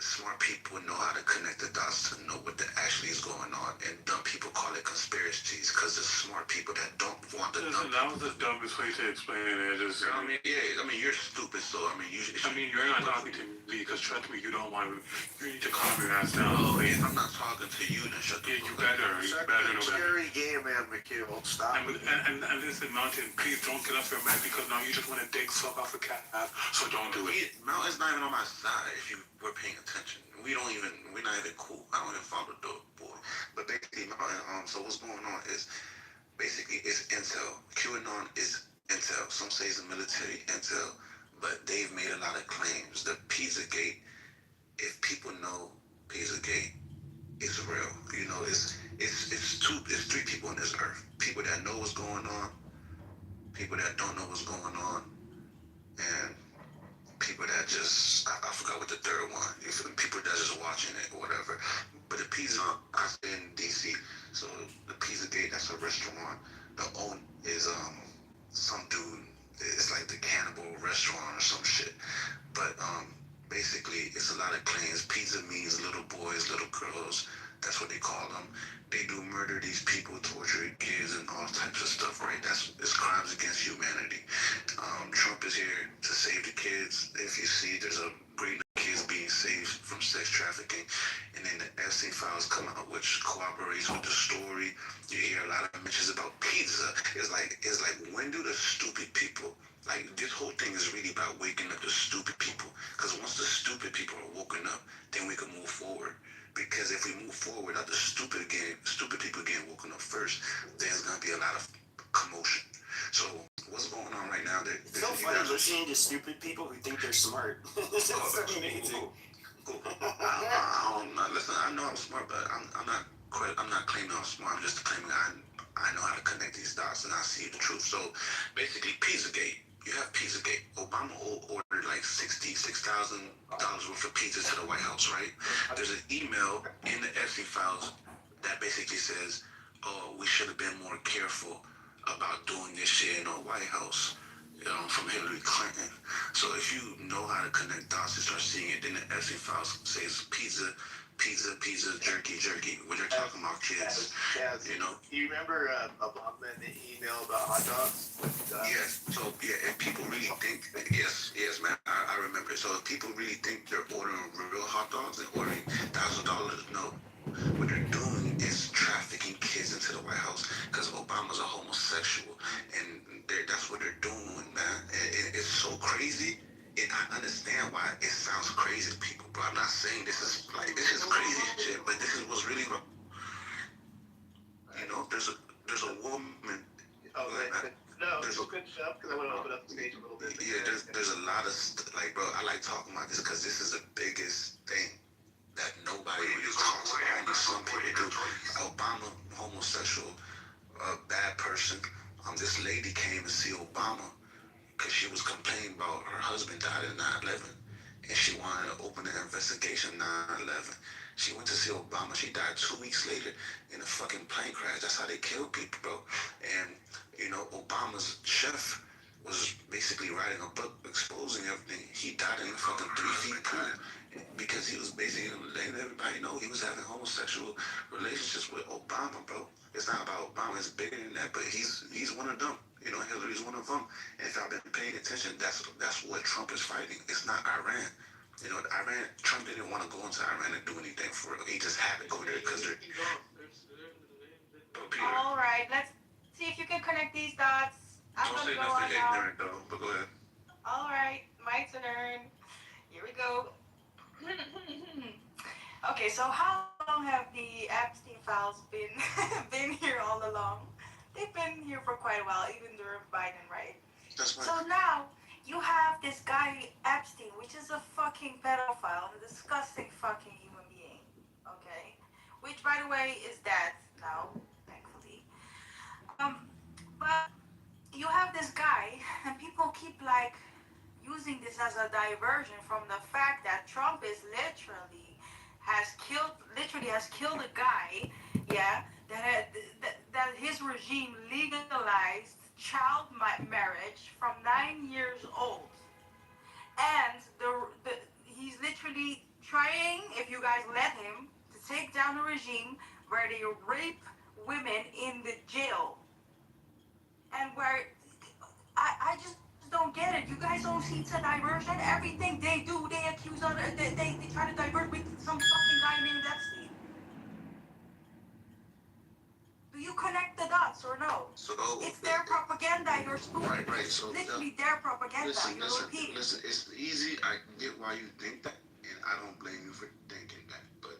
smart people know how to connect the dots to know what actually is going on, and dumb people call it conspiracies because the smart people that don't want the dumb. That was the dumbest way to explain it. You're stupid, so you're not talking to me because trust me, you don't want to. You need to calm your ass down. If I'm not talking to you, then shut the fuck up. You better know that. Scary game, man, McHugh. Stop. And listen, Mountain, please don't get off your mat because now you just want to dig suck off a cat, so don't do it. Mountain's not even on my side if you were paying attention. We're not even cool. I don't even follow the boy. But basically, so what's going on is, basically, it's intel. QAnon is intel. Some say it's a military intel, but they've made a lot of claims. The Pizzagate, if people know Pizzagate, it's real. It's three people on this earth. People that know what's going on, people that don't know what's going on, and people that just, I forgot what the third one, people that just watching it or whatever. But the pizza, I stay in DC, so the Pizzagate, that's a restaurant. The owner is some dude. It's like the Cannibal Restaurant or some shit. But basically, it's a lot of claims. Pizza means little boys, little girls. That's what they call them. They do murder these people, torture kids, and all types of stuff, right? It's crimes against humanity. Trump is here to save the kids. If you see, there's a great number of kids being saved from sex trafficking, and then the Epstein files come out, which cooperates with the story. You hear a lot of mentions about pizza. It's like when do the stupid people, like, this whole thing is really about waking up the stupid people. Because once the stupid people are woken up, then we can move forward. Because if we move forward, the stupid people getting woken up first, there's gonna be a lot of commotion. So what's going on right now? It's so funny listening to stupid people who think they're smart. This is so amazing. Listen, I know I'm smart, but I'm not claiming I'm smart. I'm just claiming I know how to connect these dots and I see the truth. So basically, Pizzagate. You have Pizzagate. Obama ordered like $66,000 worth of pizza to the White House, right? There's an email in the Epstein files that basically says, "Oh, we should have been more careful about doing this shit in the White House." From Hillary Clinton. So if you know how to connect dots and start seeing it, then the Epstein files says pizza, jerky. When they're talking about kids, You remember Obama in the email about hot dogs? Yes. So and people really think, yes, man, I remember. So if people really think they're ordering real hot dogs and ordering $1,000, no. What they're doing is trafficking kids into the White House because Obama's a homosexual, and that's what they're doing, man. It's so crazy. And I understand why it sounds crazy to people, but I'm not saying this is crazy shit, but this is what's really wrong. There's a woman. Oh, right. No, there's good stuff because I want to open up the page a little bit. Yeah, there's a lot of bro. I like talking about this because this is the biggest thing that nobody really talks about. Only some people do. Obama, homosexual, bad person. This lady came to see Obama because she was complaining about her husband died in 9/11, and she wanted to open an investigation 9/11. She went to see Obama. She died 2 weeks later in a fucking plane crash. That's how they kill people, bro. And Obama's chef was basically writing a book exposing everything. He died in a fucking 3 feet pool because he was basically letting everybody know he was having homosexual relationships with Obama, bro. It's not about Obama. It's bigger than that. But he's one of them. Hillary's one of them. And if I've been paying attention, that's what Trump is fighting. It's not Iran. Iran. Trump didn't want to go into Iran and do anything for it. He just had to go there because they're. All right, let's see if you can connect these dots. I'm Don't gonna say go on nothing now. ignorant though. But go ahead. All right, my turn. Here we go. Okay, so how long have the Epstein files been been here all along? They've been here for quite a while, even during Biden, right? That's right. So now you have this guy Epstein, which is a fucking pedophile, a disgusting fucking human being. Okay, which by the way is dead now, thankfully. But you have this guy, and people keep using this as a diversion from the fact that Trump is literally has killed a guy, yeah, that his regime legalized child marriage from 9 years old, and he's literally trying, if you guys let him, to take down a regime where they rape women in the jail, and where I just don't get it. You guys don't see it's a diversion. Everything they do, they accuse other. They try to divert with some fucking guy named Epstein. Do you connect the dots or no? So it's their propaganda. You're spooking. Right. So it's literally their propaganda. Listen. It's easy. I get why you think that, and I don't blame you for thinking that. But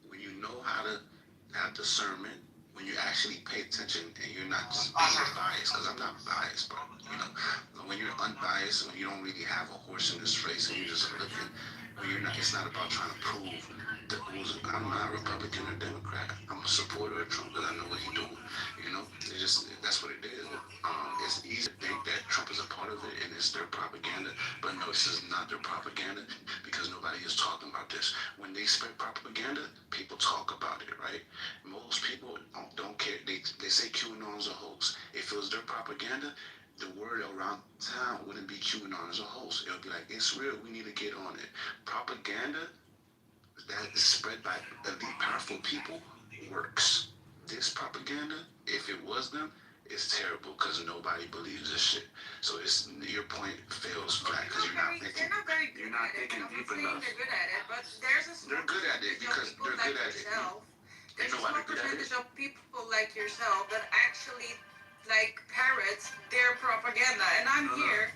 when you know how to have discernment, when you actually pay attention and you're not just being biased, because I'm not biased, bro. When you're unbiased, when you don't really have a horse in this race and you're just looking, it's not about trying to prove that I'm not a Republican or Democrat. I'm a supporter of Trump because I know what he's doing. That's what it is. It's easy to think that Trump is a part of it and it's their propaganda, but no, this is not their propaganda because nobody is talking about this. When they spread propaganda, people talk about it, right? Most people don't care. They say QAnon's a hoax. If it was their propaganda, the word around town wouldn't be QAnon as a whole. So it would be like, it's real, we need to get on it. Propaganda that is spread by elite powerful people works. This propaganda, if it was them, is terrible because nobody believes this shit. So it's your point fails flat because you're not thinking. They're not very good You're not at it. thinking I'm deep not saying enough. they're good at it, but there's a small They're good at it percentage of because people they're like good at it. yourself. You There's a know why small they're good at it? percentage of people like yourself that actually like parrots their propaganda. And I'm here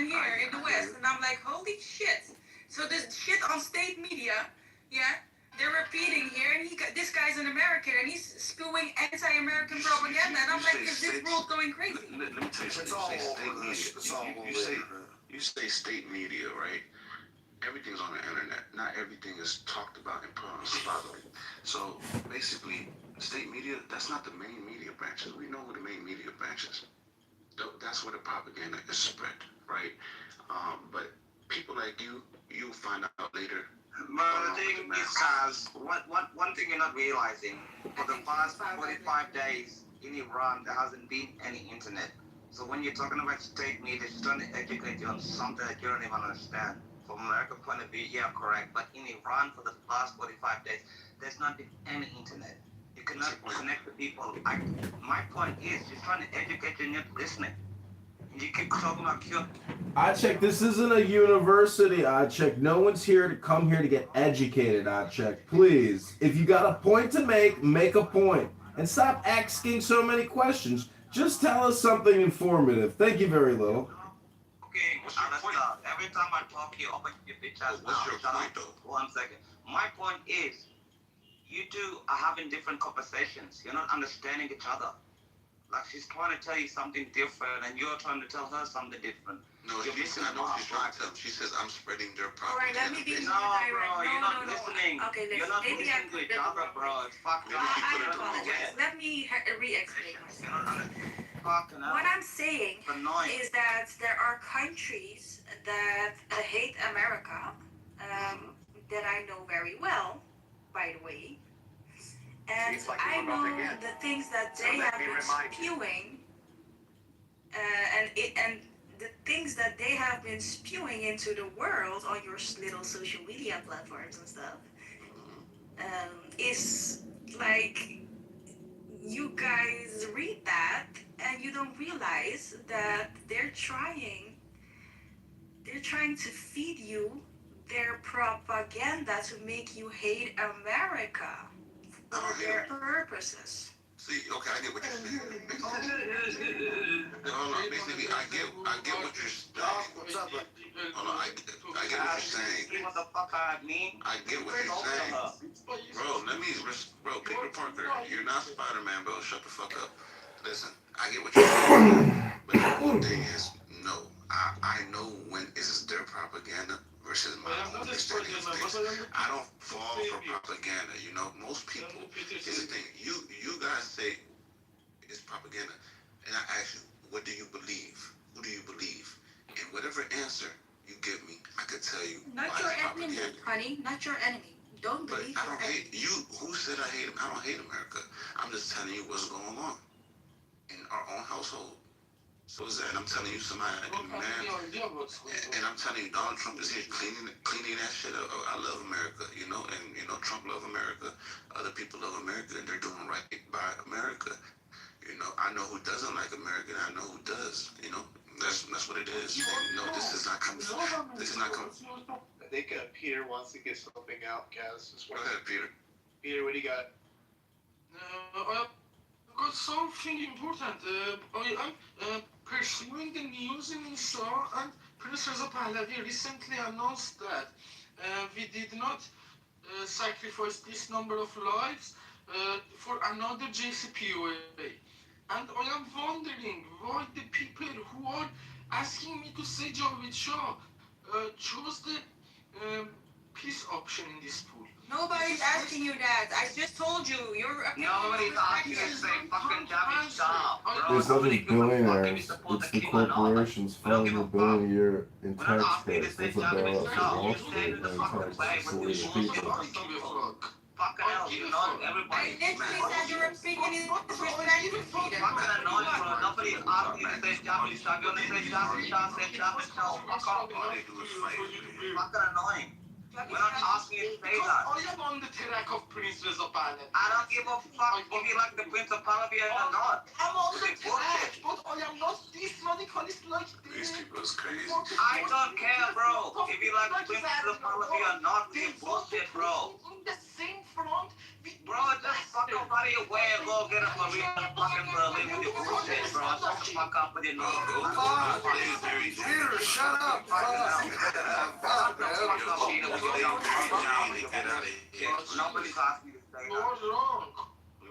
in the West, and I'm like, holy shit. So this shit on state media, yeah, they're repeating here, and this guy's an American, and he's spewing anti-American propaganda, and I'm like, is this world going crazy? Let me tell you something. You say state media, right? Everything's on the internet. Not everything is talked about and put on a spotlight. So basically, state media, that's not the main media branches. We know who the main media branches. That's where the propaganda is spread, right? But people like you'll find out later. But the thing is, Kaz, one thing you're not realizing, for the past 45 days in Iran, there hasn't been any internet. So when you're talking about state media, it's trying to educate you on something that you don't even understand. From American point of view, yeah, correct. But in Iran, for the past 45 days, there's not been any internet. You cannot connect with people. My point is, you're trying to educate you and you're not listening. You keep talking about cure. I check. This isn't a university. I check. No one's here to come here to get educated. I check. Please, if you got a point to make a point, and stop asking so many questions. Just tell us something informative. Thank you very little. Okay, every time I talk, you open your bitch ass mouth. What's your point, though? 1 second. My point is, you two are having different conversations. You're not understanding each other. Like she's trying to tell you something different, and you're trying to tell her something different. No, I know what she's trying to tell. She says I'm spreading their propaganda. Alright, let me be No, bro, you're not listening. Okay, you're not listening to each other, bro. It's fucked up. I apologize. Let me re-explain myself. What I'm saying is that there are countries that hate America, that I know very well, by the way. And I know the things that they have been spewing, and the things that they have been spewing into the world on your little social media platforms and stuff, is like you guys read that and you don't realize that they're trying to feed you their propaganda to make you hate America. For their purposes. See, okay, I get what you're saying. Hold on, basically, I get what you're saying. Hold on, I get what you're saying. What the fuck I mean? I get what you're saying. Bro, Peter Parker, you're not Spider-Man, bro. Shut the fuck up. Listen, I get what you're saying. But the whole thing is, no. I know when is their propaganda versus my own understanding of things. I don't fall for propaganda, you know. Most people, here's the thing, you guys say it's propaganda, and I ask you, what do you believe? Who do you believe? And whatever answer you give me, I could tell you not why your it's enemy, propaganda. honey, not your enemy. Don't But believe I don't your hate you. Who said I hate him? I don't hate America. I'm just telling you what's going on in our own household. So is that I'm telling you somebody man, and I'm telling you Donald Trump is here cleaning that shit up. I love America, you know, and you know Trump love America. Other people love America, and they're doing right by America. You know, I know who doesn't like America, and I know who does. You know, that's what it is. And no, this is not coming. This is not coming. I think Peter wants to get something out, Kaz. Go ahead, Peter. Peter, what do you got? I've got something important. I am pursuing the news in Isha, and Prince Reza Pahlavi recently announced that we did not sacrifice this number of lives for another JCPOA. And I am wondering why the people who are asking me to say Javed Shah chose the peace option in this pool. Nobody's asking you that. I just told you. Your opinion. Nobody's asking you to say fucking Javed Shah, bro. It's not just billionaires. It's the corporations funding the billion-a-year in tax cuts. That's a bailout for Wall Street and taxes for the people. Fucking hell, you know everybody. I literally said your opinion is respected. Fucking annoying, bro. somebody asked you to say Japanese shop, you want to say Japanese shop, say Japanese shop, fuck off. Fucking annoying. We're not asking you to say that. I am on the track of Prince Reza Ballad. I don't give a fuck if you like the Prince of Pallavi or not. I'm on the track, but I am not this radicalist like this. These people is crazy. I don't care, bro. If you like the Prince of Pallavi or not, it's bullshit, bro. On the same front. Bro, just fucking buddy away and go get a Maria and fucking Berlin with your bullshit, bro. Shut the fuck up with your nose. Peter, shut up. Nobody's asking you to say that. What's wrong?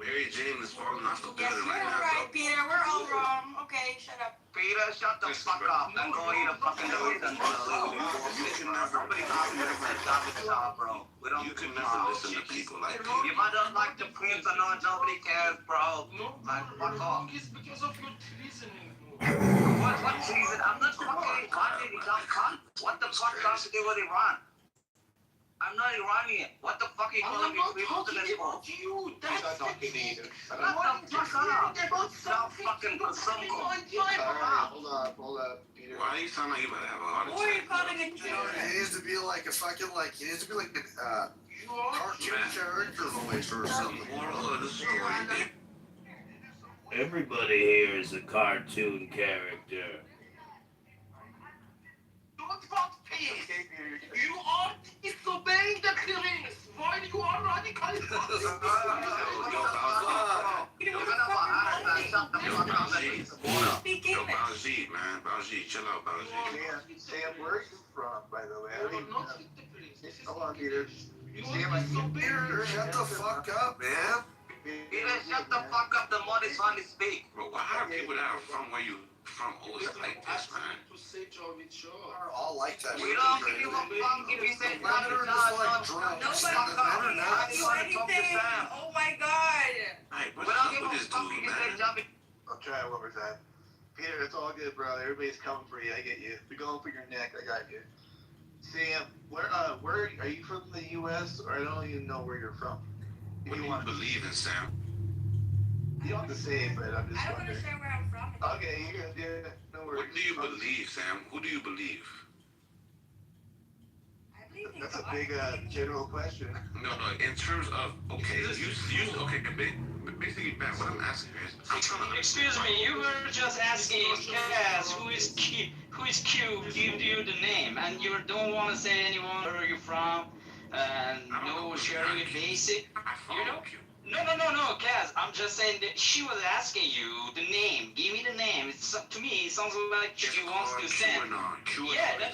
Mary Jane is falling off the Yes, building you're right all now. right, Peter. We're all wrong. Okay, shut up. Peter, shut the fuck up and go eat a fucking noodles and Nobody's asking you to say Japanese shop, bro. We don't. You can never listen to people like If I don't like the Prince or not, nobody cares, bro. Like, fuck off. It's because of your treasoning. What treason? I'm not fucking Iranian, you dumb cunt. What the fuck does to do with Iran? I'm not Iranian. What the fuck are you calling me treason to this for? You, that's the thing. Shut the fuck up. Stop fucking some Hold up, Peter. Why do you sound like you about to have a heart Who are you attack? calling a He needs to be like a fucking he needs to be like a cartoon character voice or something. Moral of the story, Everybody here is a cartoon character. Don't want peace. You are disobeying the prince while you are radical. Speak Yo, English. Baljeet, man. Baljeet, chill out, Baljeet. Sam, where are you from, by the way? I will not hit the prince. Hold on, Peter. You Sam, are I disobeying. Peter, shut the fuck up, man. Peter, shut the fuck up. The more they finally speak. Bro, why are people that are from where you from always like this, man? To say Javed Shah. We're all like that. We don't give a fuck if you say We're just like drunk. Nobody Fuck up. do anything. Oh my god. Hey, We what's don't up give with a this fuck dude, if you say man? Javi. I'll try it one more time. Peter, it's all good, bro. Everybody's coming for you. I get you. We're going for your neck. I got you. Sam, where are you from? The U.S. or I don't even know where you're from. What do you believe in, Sam? You don't have to say it, but I'm just I don't want to wondering. say where I'm from. Okay, you're gonna do it. No worries. What do you believe, Sam? Who do you believe? I believe in That's a God. big general question. No, in terms of, okay, okay, basically, man, what I'm asking is, I'm trying to Excuse me, you were just asking Kaz who is Q give you the name, and you don't want to say anyone where you're from, and no sharing it basic. You know? No, Kaz, I'm just saying that she was asking you the name. Give me the name. It's to me, it sounds like she wants to send. Yeah, that,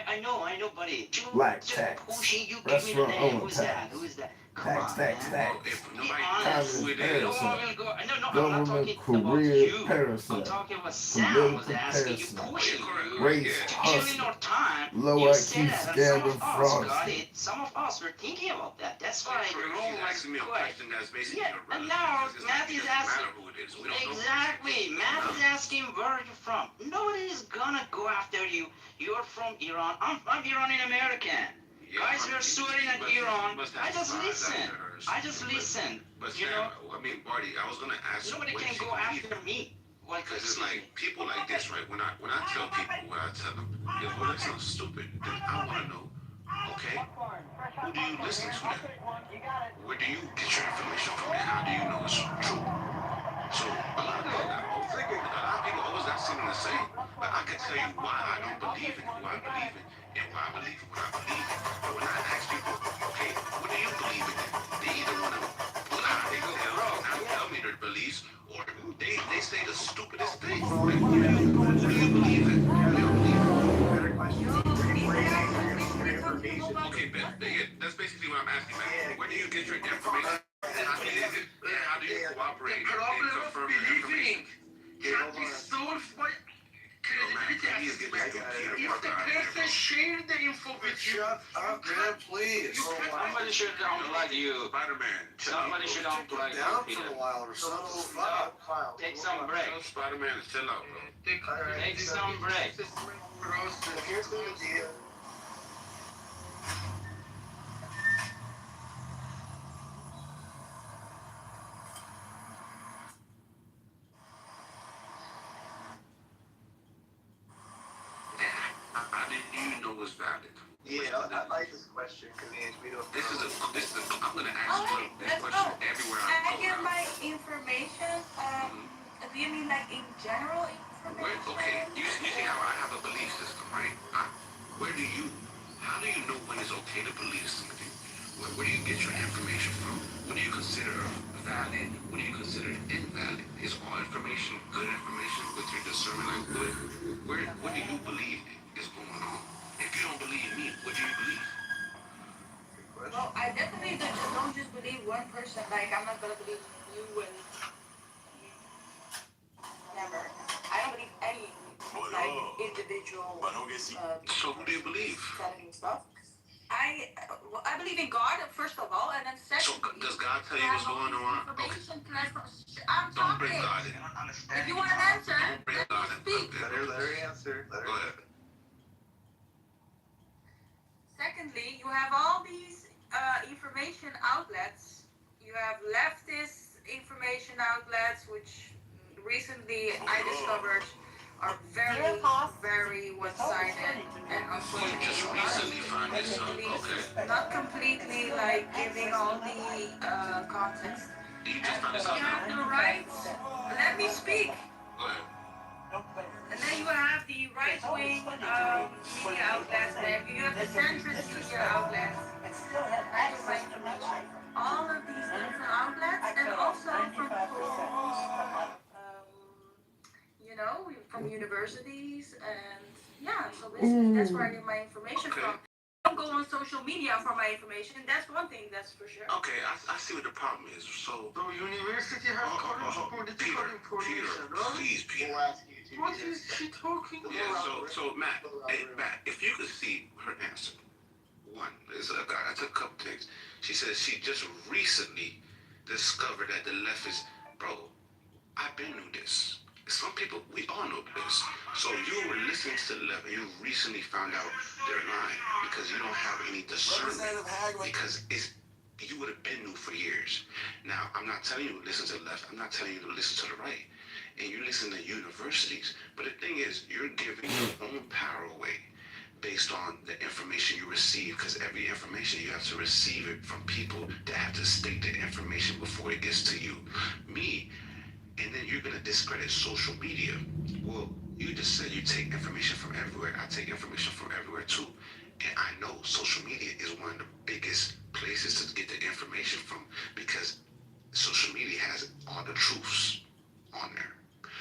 I know, buddy. She was Black just tax. pushing you. Give me the Restaurant name. owner Who's tax. that? Who is that? Come Tax, on, tax, man. tax. if Be nobody honest. knows who it No, is, I'm not Government talking about career you. I'm parasite. talking about Sam was Political asking you, parasite. pushing you Race to kill in hustler. our time. Low You IQ said that, and scandal some of us got fraudster. it. Some of us were thinking about that. That's why She's the role was asking me a quick. question that's basically Yeah, irrelevant. and now It's Matt like, it is doesn't asking. matter who it is. We don't know. Exactly. Matt is asking where you're from. Nobody is gonna go after you. You're from Iran. I'm Iranian American. Guys were swearing at Iran. I just listen. But You Sam, know? I mean, Barty, I was gonna ask you, Nobody what can do you go believe after me. Like, Because it's like people like this, right? When I tell people, when I tell them, yo, well, that sounds stupid, then I want to know, okay, who do you listen to then? Where do you get your information from, and how do you know it's true? So a lot of people always got something to say, but I can tell you why I don't believe in who I believe in, and why I believe in what I believe in. But when I ask people, okay, what do you believe in? They either want to lie, they tell me their beliefs, or they say the stupidest thing. Like, what do you believe in? Okay, that's basically what I'm asking, man. Where do you get your information? How do you cooperate and confirm your information? Can be solved by credibility aspect. If the person shared the info with you, Shut up, man, please. Somebody should unplug you. Spider-Man. Somebody should unplug you. Down Peter. for a while or something. Fuck. Take some break. Spider-Man, chill out, bro. Take some break. Here's the idea. was valid. Yeah, I like this question because we don't. I'm gonna ask All you right, this let's question go. everywhere I I go get now. my information. Do you mean like in general information? Okay, you see how I have a belief system, right? How do you know when it's okay to believe something? Where do you get your information from? What do you consider valid? What do you consider invalid? Is all information good information with your discernment? Like what do you believe is going on? If you don't believe me, what do you believe? Well, I definitely don't just believe one person. Like, I'm not gonna believe you and never. I don't believe any individual. So who do you believe? Telling stuff. I believe in God first of all, and then secondly. So does God tell you what's going on? Information. I'm Don't bring talking. God in. If you want an answer, Don't bring let God me in. speak. Okay. Let her answer. Go ahead. Secondly, you have all these information outlets. You have leftist information outlets, which recently I discovered are very, very one-sided and unfortunately Just recently find this out. Okay. not completely like giving all the context. You just found this You out now? have the right. Let me speak. Go ahead. And then you have the right-wing media outlets, and you have the centrist media outlets. I just like to mention all of these different outlets, and also from from universities, and yeah. So basically, that's where I get my information from. I don't go on social media for my information. That's one thing, that's for sure. Okay, I see what the problem is. So, University has political information, right? please, Peter. What is she talking about? Yeah, so Matt, if you could see her answer. One, I took a couple things. She says she just recently discovered that the left is, bro, I've been knew this. Some people, we all know this. So you were listening to the left and you recently found out they're lying because you don't have any discernment. Because you would have been new for years. Now, I'm not telling you to listen to the left. I'm not telling you to listen to the right. And you listen to universities. But the thing is, you're giving your own power away based on the information you receive, because every information you have to receive it from people that have to state the information before it gets to you. Me, and then you're gonna discredit social media. Well, you just said you take information from everywhere. I take information from everywhere too. And I know social media is one of the biggest places to get the information from because social media has all the truths on there.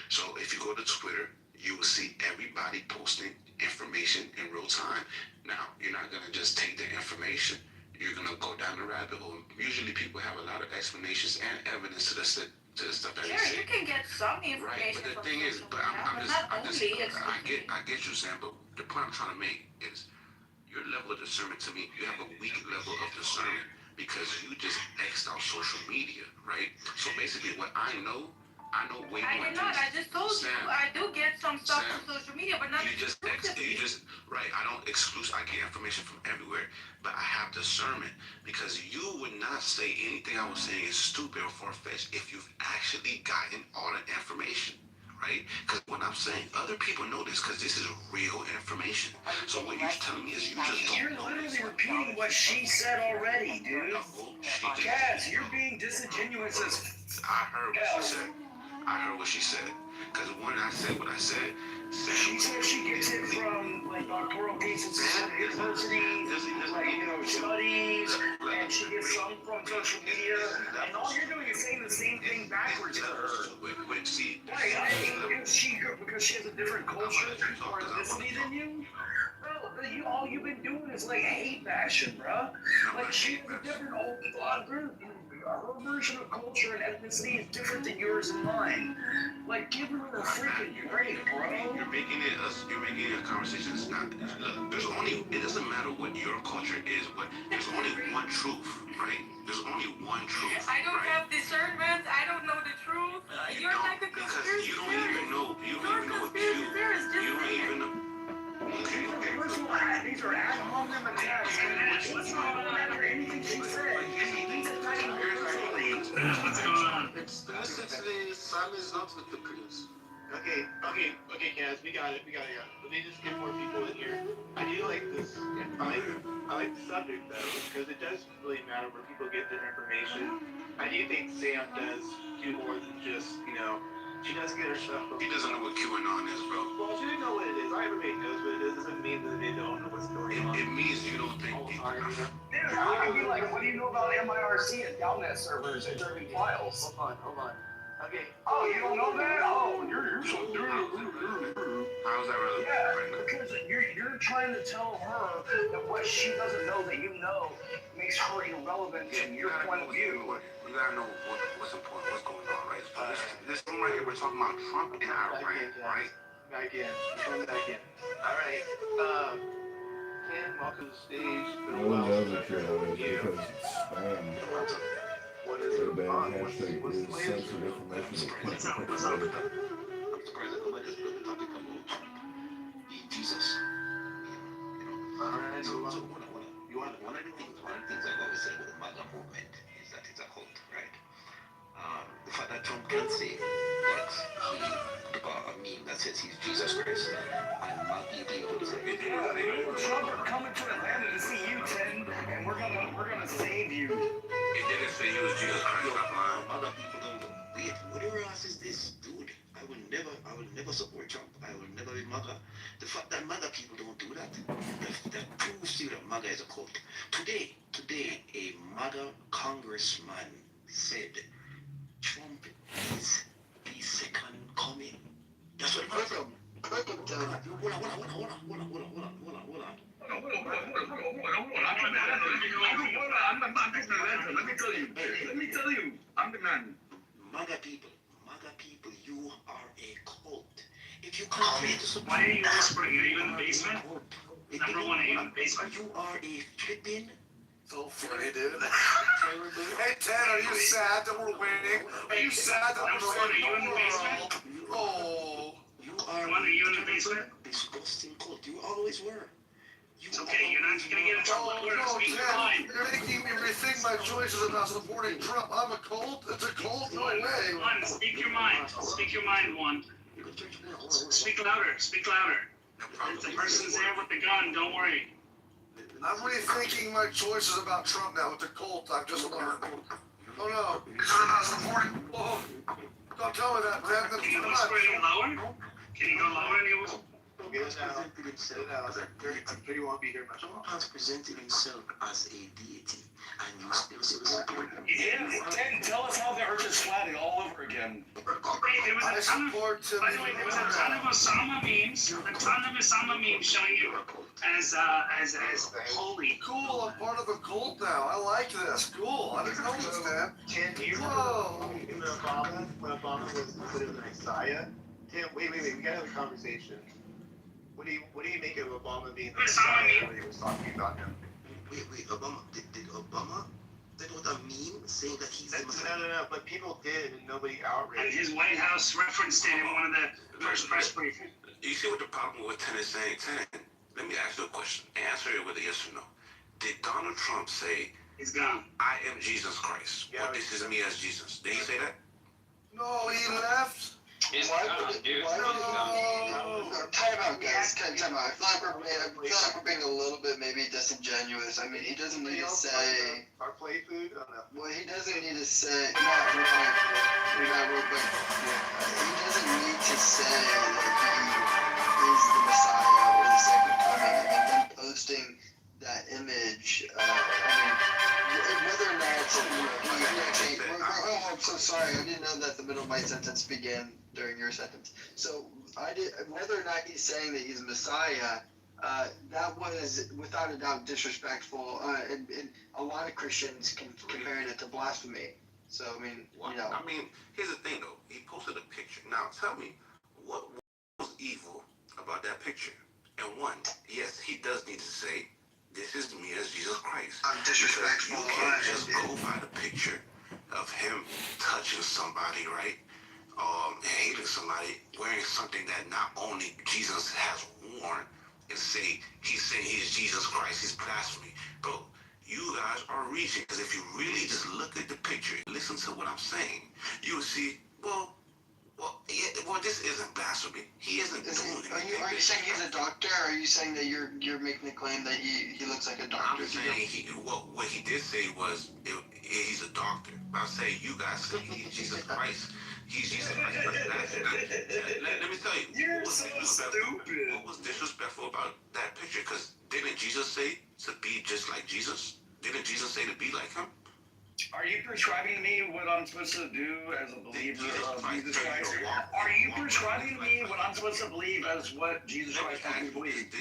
So if you go to Twitter, you will see everybody posting information in real time. Now, you're not gonna just take the information. You're gonna go down the rabbit hole. Usually people have a lot of explanations and evidence to the stuff that they say. You can get some information. Right, but the thing is, I get you saying, but the point I'm trying to make is your level of discernment to me, you have a weak level of discernment because you just X'd out social media, right? So basically what I know way more. I did not. I just told you. I do get some stuff from social media, but not. Right. I don't exclude. I get information from everywhere, but I have discernment because you would not say anything I was saying is stupid or far-fetched if you've actually gotten all the information, right? Because when I'm saying other people know this because this is real information. So what you're telling me is you just don't know. You're literally repeating what she said already, dude. Yes, you're being disingenuous as. I heard what she said. Because when I said what I said, she said she gets it from like doctoral cases at university, studies, and she gets some from social media. And all you're doing is saying the same thing backwards to her. Because she has a different culture or ethnicity than you. Bro, all you've been doing is like hate fashion, bro. Like she has a different group. Her version of culture and ethnicity is different than yours and mine. Like, give her a freaking break, bro. You're making it a conversation. It's not. Look, it doesn't matter what your culture is, but there's only one truth, right? There's only one truth. I don't have discernment. I don't know the truth. You're like a conspiracy theorist. You don't even know what you don't even know. Okay. First of all, these are ad hominem attacks. Let's not go after anything she said. He's attacking her personally. Explicitly, Sam is not with the Prince. Okay, Kaz, we got it. Yeah. Let me just get more people in here. I do like this. I like the subject though, because it does really matter where people get their information. I do think Sam does do more than just, she does get her stuff from. He doesn't know what QAnon is, bro. Well, she didn't know what it is. Everybody knows what it is. Doesn't mean that they don't know what's going on. It means you don't think people. Dude, I'd be like, what do you know about MIRC and Galnet servers and Derby files? Hold on. Okay. Oh, you don't know that? Oh, you're so How's that relevant? Yeah, because you're trying to tell her that what she doesn't know that you know makes her irrelevant to your point of view. We gotta know what's important, what's going on, right? So this room right here, we're talking about Trump and Iran, right? Back in. Come back in. All right. Ken, welcome to the stage. No one knows what you're having because it's spam. What is The it? ban hashtag is sensitive information. I'm surprised that nobody has put the topic about Jesus. Alright, so one of the things I've always said with the MAGA movement is that it's a cult, right? The fact that Trump can say that he put a meme that says he's Jesus Christ, and MAGA people say, Trump are coming to Atlanta to see you, Tim, and we're gonna save you. It didn't say you was Jesus Christ, stop lying. MAGA people don't go, wait, whatever else is this, dude? I will never support Trump. I will never be MAGA. The fact that MAGA people don't do that proves to you that MAGA is a cult. Today, a MAGA congressman said Trump is the second coming. That's what hold on. Let me tell you, I'm the man. MAGA people, you are a cult. If you come here to support, why are you whispering? Are you in the basement? Number one, are you in the basement? You are a flipping. So funny, dude. Hey, Ted, are you sad that we're winning? Are you sad that Number one, are you in the basement? Oh. You are. Are you in the basement? Disgusting cult. You always were. It's okay, you're not gonna get in trouble at work. Speak your mind. You're making me rethink my choices about supporting Trump. I'm a cult? It's a cult? No way. One, speak your mind. Speak your mind, one. Speak louder. Speak louder. If the person's there with the gun, don't worry. I'm rethinking my choices about Trump now with the cult I've just learned. Oh no, because I'm not supporting. Oh, don't tell me that, man. That's Can you too go much. lower? Can you go lower? Get it out. Get it out. I'm sure you won't be here much Trump longer. has presented himself as a deity, and you still support him. Ted, tell us how the earth is flat all over again. There was a ton of, by the way, there was a ton of Osama memes showing you as holy. Cool, I'm part of a cult now. I like this. Cool. I didn't know this, man. Tim, do you remember when Obama was considered the Messiah? Tim, wait, we gotta have a conversation. What do you make of Obama being the Messiah when he was talking about him? Wait, Obama, did Obama send out a meme saying that he's the Messiah? No, but people did and nobody outraged. And his White House referenced it in one of the first press briefings. You see what the problem with Ten is saying? Ten, let me ask you a question. Answer it with a yes or no. Did Donald Trump say, he's gone, I am Jesus Christ, or this is me as Jesus? Did he say that? No, he left. He's gone, dude. Time out, guys. Time out. I feel like we're being a little bit maybe disingenuous. I mean, he doesn't need to say. Our play food? Well, he doesn't need to say. He doesn't need to say that he is the Messiah or the second coming, and then posting that image. Whether or not I'm so sorry. I didn't know that the middle of my sentence began during your sentence. So whether or not he's saying that he's Messiah, that was without a doubt disrespectful, and a lot of Christians comparing it to blasphemy. So I mean, I mean, here's the thing though. He posted a picture. Now tell me, what was evil about that picture? And one, yes, he does need to say, this is me as Jesus Christ. I'm disrespectful. You can't just go by the picture of him touching somebody, right? Hating somebody, wearing something that not only Jesus has worn, and say he's saying he's Jesus Christ, he's blasphemy. Bro, you guys are reaching, because if you really just look at the picture, listen to what I'm saying, you'll see, well, Well, this isn't blasphemy. He isn't doing anything. Are you saying he's a doctor, or are you saying that you're making the claim that he looks like a doctor? I'm saying what he did say was he's a doctor. I say you guys say he's Jesus Christ. He's Jesus Christ. Let me tell you. You're so stupid. What was disrespectful about that picture? Because didn't Jesus say to be just like Jesus? Didn't Jesus say to be like him? Are you prescribing to me what I'm supposed to do as a believer of Jesus Christ? Are you prescribing to me what I'm supposed to believe as what Jesus Christ wants me to believe?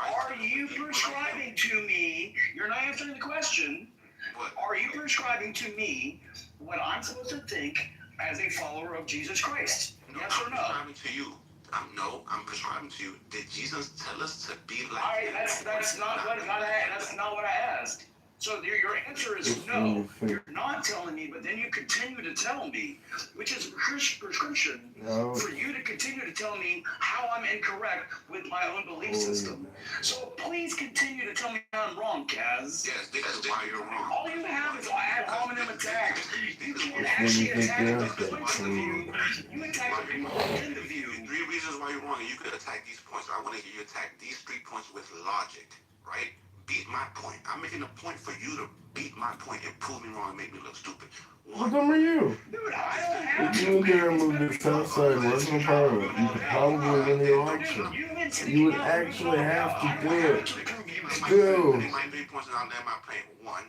Are you prescribing to me? You're not answering the question. Are you prescribing to me what I'm supposed to think as a follower of Jesus Christ? Yes or no? I'm prescribing to you. I'm prescribing to you. Did Jesus tell us to be like him? That's not what I asked. So your answer is no. You're not telling me, but then you continue to tell me, which is a prescription for you to continue to tell me how I'm incorrect with my own belief system. So please continue to tell me I'm wrong, Kaz. Yes, this is why you're wrong. All you have is ad hominem attacks. You can't actually attack the points of view. You attack the people in the view. 3 reasons why you're wrong, and you could attack these points. I want to hear you attack these 3 points with logic, right? Beat my point. I'm making a point for you to beat my point and prove me wrong and make me look stupid. What dumb are you? Dude, I don't have If you and Darren moved to south side Western Parliament, you could probably win the election. You would actually have to do it. Still. My 3 points, and I'll end my point. 1,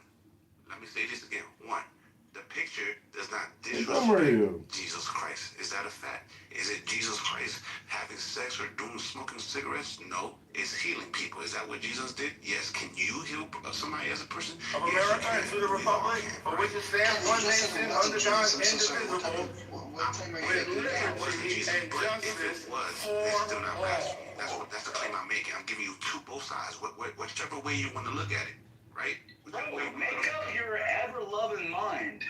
let me say this again. 1, the picture does not disrespect Jesus Christ. Is that a fact? Is it Jesus Christ having sex or smoking cigarettes? No. It's healing people. Is that what Jesus did? Yes. Can you heal somebody as a person? Of America and to the republic for which it stands, one nation under God, indivisible, with liberty and justice for all. That's the claim I'm making. I'm giving you both sides. Whichever way you want to look at it, right? Make up your ever-loving mind.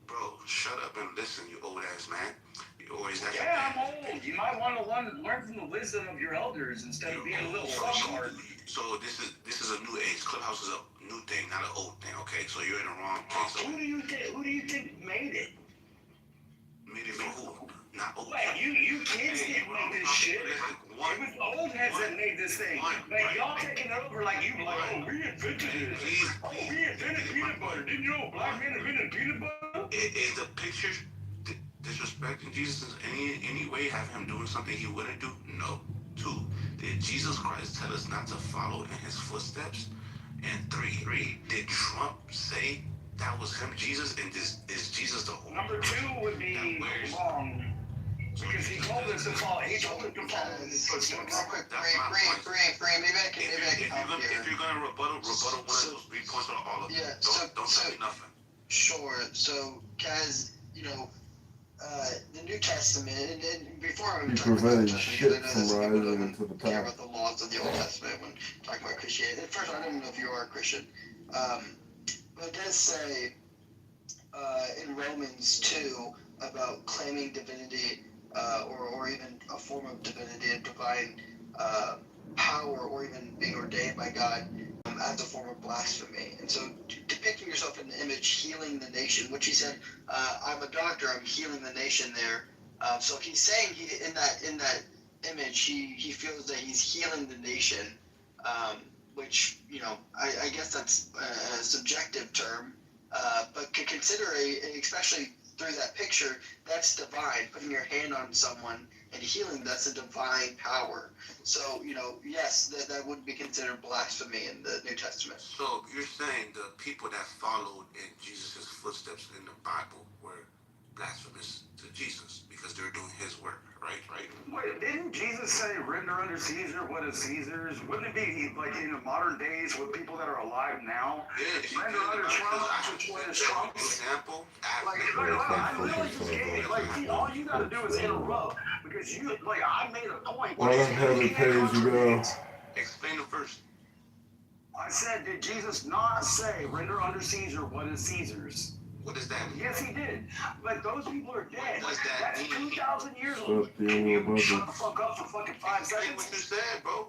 Bro, shut up and listen, you old ass man. Yeah, I'm old. You might want to learn from the wisdom of your elders instead of being a little fucktard. So this is a new age. Clubhouse is a new thing, not an old thing. Okay, so you're in the wrong place. Who do you think made it? Made it for who? Not old. Like you kids didn't make this shit. It was the old heads that made this thing. Like y'all taking it over like you like, oh, we invented this. Oh, we invented peanut butter. Didn't you know black men invented peanut butter? Is the picture disrespecting Jesus in any way, have him doing something he wouldn't do? No. 2, did Jesus Christ tell us not to follow in his footsteps? And 3, did Trump say that was him, Jesus, and is Jesus the whole Number 2 would be wrong. Because he told us to follow, he told us to follow in his footsteps. Real quick, Bree, maybe I can help here. If you're gonna rebuttal one of those 3 points on all of them, don't tell me nothing. Sure. So, Kaz, the New Testament, and before I'm talking about the New Testament, because I know that people don't care about the laws of the Old Testament when talking about Christianity. First, I don't even know if you are a Christian. But it does say in Romans 2 about claiming divinity or even a form of divinity, a divine power, or even being ordained by God as a form of blasphemy. And so depicting yourself in the image, healing the nation, which he said, I'm a doctor, I'm healing the nation there. So he's saying in that image, he feels that he's healing the nation, which, I guess that's a subjective term, but could consider especially through that picture, that's divine. Putting your hand on someone and healing, that's a divine power. So, yes, that would be considered blasphemy in the New Testament. So you're saying the people that followed in Jesus' footsteps in the Bible were blasphemous to Jesus because they're doing his work, right? Wait, didn't Jesus say, render unto Caesar what is Caesar's? Wouldn't it be like in the modern days with people that are alive now? Yeah, render unto Trump what is Trump's? Example, I really just gave it. All you got to do is interrupt because I made a point. Why don't have it pay as you go? Explain it first. I said, did Jesus not say, render unto Caesar what is Caesar's? What does that mean? Yes, he did. But those people are dead. What does that That's mean? 2,000 years old. Can you shut the fuck up for fucking 5 Say seconds? what you said, bro.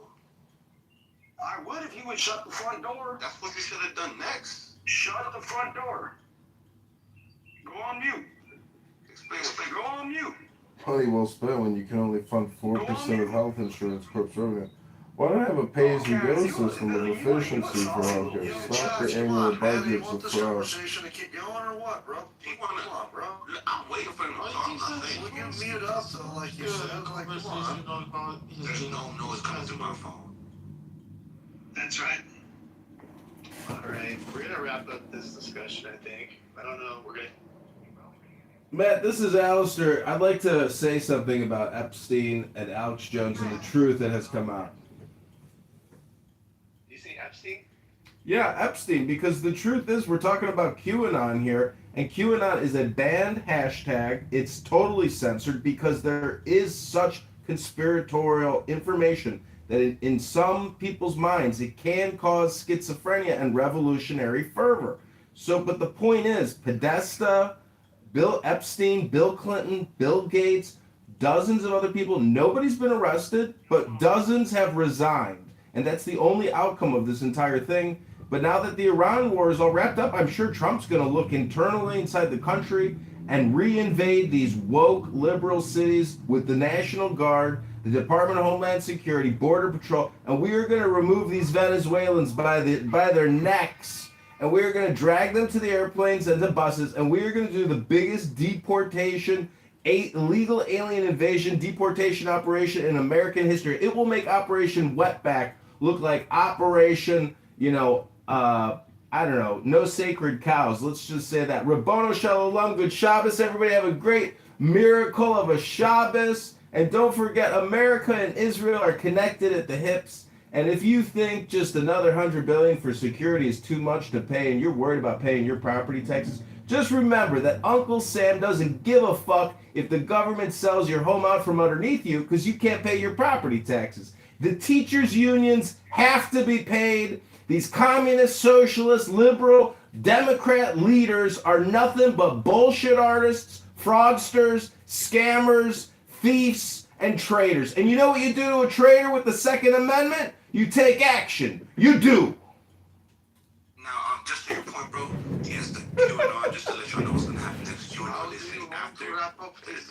I would if you would shut the front door. That's what you should have done next. Shut the front door. Go on mute. Explain. Go on mute. Money well spent when you can only fund 4% of health insurance corp's revenue. Why not have a pay-as-you-go system of efficiency for healthcare? Stop your annual budgets of fraud. Conversation to keep going or what, bro? Come on, bro. I'm waiting for him to talk. I'm not saying. We'll get muted up though, like you said. Like, come on. There's no noise coming through my phone. That's right. All right, we're gonna wrap up this discussion. I think. I don't know. We're gonna. Matt, this is Alistair. I'd like to say something about Epstein and Alex Jones and the truth that has come out. You see Epstein? Yeah, Epstein, because the truth is we're talking about QAnon here, and QAnon is a banned hashtag. It's totally censored because there is such conspiratorial information that in some people's minds it can cause schizophrenia and revolutionary fervor. So, but the point is, Podesta, Bill Epstein, Bill Clinton, Bill Gates, dozens of other people, nobody's been arrested, but dozens have resigned. And that's the only outcome of this entire thing. But now that the Iran war is all wrapped up, I'm sure Trump's going to look internally inside the country and reinvade these woke liberal cities with the National Guard, the Department of Homeland Security, Border Patrol, and we are going to remove these Venezuelans by their necks. And we are going to drag them to the airplanes and the buses, and we are going to do the biggest deportation, illegal alien invasion, deportation operation in American history. It will make Operation Wetback look like Operation, I don't know, no sacred cows. Let's just say that. Rabbono Shalom, good Shabbos. Everybody have a great miracle of a Shabbos. And don't forget, America and Israel are connected at the hips. And if you think just another $100 billion for security is too much to pay and you're worried about paying your property taxes, just remember that Uncle Sam doesn't give a fuck if the government sells your home out from underneath you because you can't pay your property taxes. The teachers' unions have to be paid. These communist, socialist, liberal, Democrat leaders are nothing but bullshit artists, fraudsters, scammers, thieves, and traitors. And you know what you do to a traitor with the Second Amendment? You take action. You do. Now, just to your point, bro, yes, the QAnon, just to let y'all know what's going to happen next. QAnon, they say after.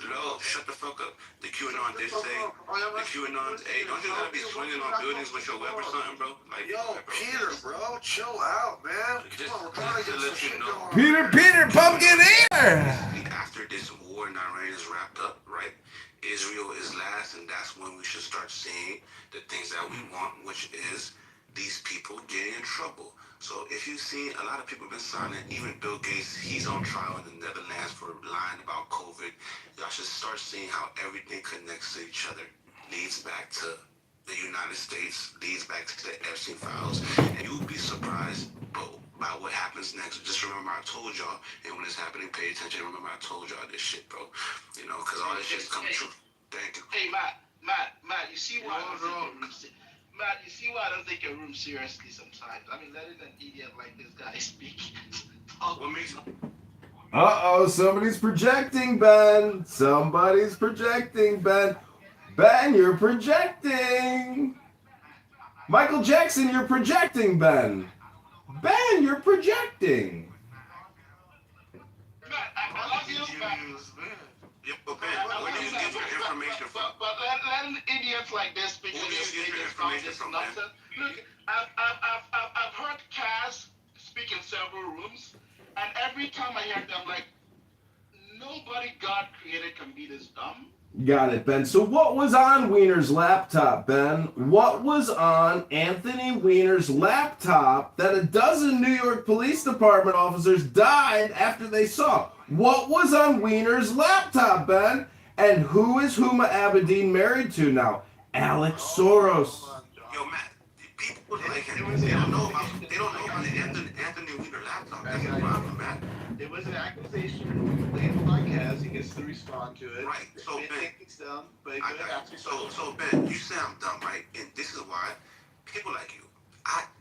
No, shut the fuck up. The QAnon, they say. The QAnon, hey, don't you gotta be swinging on buildings with your web or something, bro? Like, yo, Peter, bro, chill out, man. Just to let you know. Peter, pumpkin ear! After this war in Iran is wrapped up, right? Israel is last, and that's when we should start seeing the things that we want, which is these people getting in trouble. So if you've seen, a lot of people have been silent. Even Bill Gates, he's on trial in the Netherlands for lying about COVID. Y'all should start seeing how everything connects to each other, leads back to the United States, leads back to the Epstein files, and you'll be surprised by what happens next. Just remember I told y'all, and when it's happening, pay attention. Remember I told y'all this shit, bro. You know, because all this shit's coming true. Thank you. Hey, Matt, you see why Matt, you see why I don't take your room seriously sometimes. I mean, letting an idiot like this guy speak. What makes you? Uh-oh, somebody's projecting, Ben. Somebody's projecting, Ben. Ben, you're projecting. Michael Jackson, you're projecting, Ben. Ben, you're projecting. Matt, I love you, Matt. But Ben, where do you get your information from? But letting idiots like this speak in your statements from this nonsense. Look, I've heard Kaz speak in several rooms, and every time I hear them, like, nobody God created can be this dumb. Got it, Ben. So what was on Weiner's laptop, Ben? What was on Anthony Weiner's laptop that a dozen New York Police Department officers died after they saw? What was on Weiner's laptop, Ben? And who is Huma Abedin married to now? Alex Soros. Yo, Matt, people like him, they don't know about the Anthony Weiner laptop. That's the problem, Matt. It was an accusation laid by Kaz. He gets to respond to it. Right. So Ben, think it's dumb, but so Ben, you say I'm dumb, right? And this is why people like you,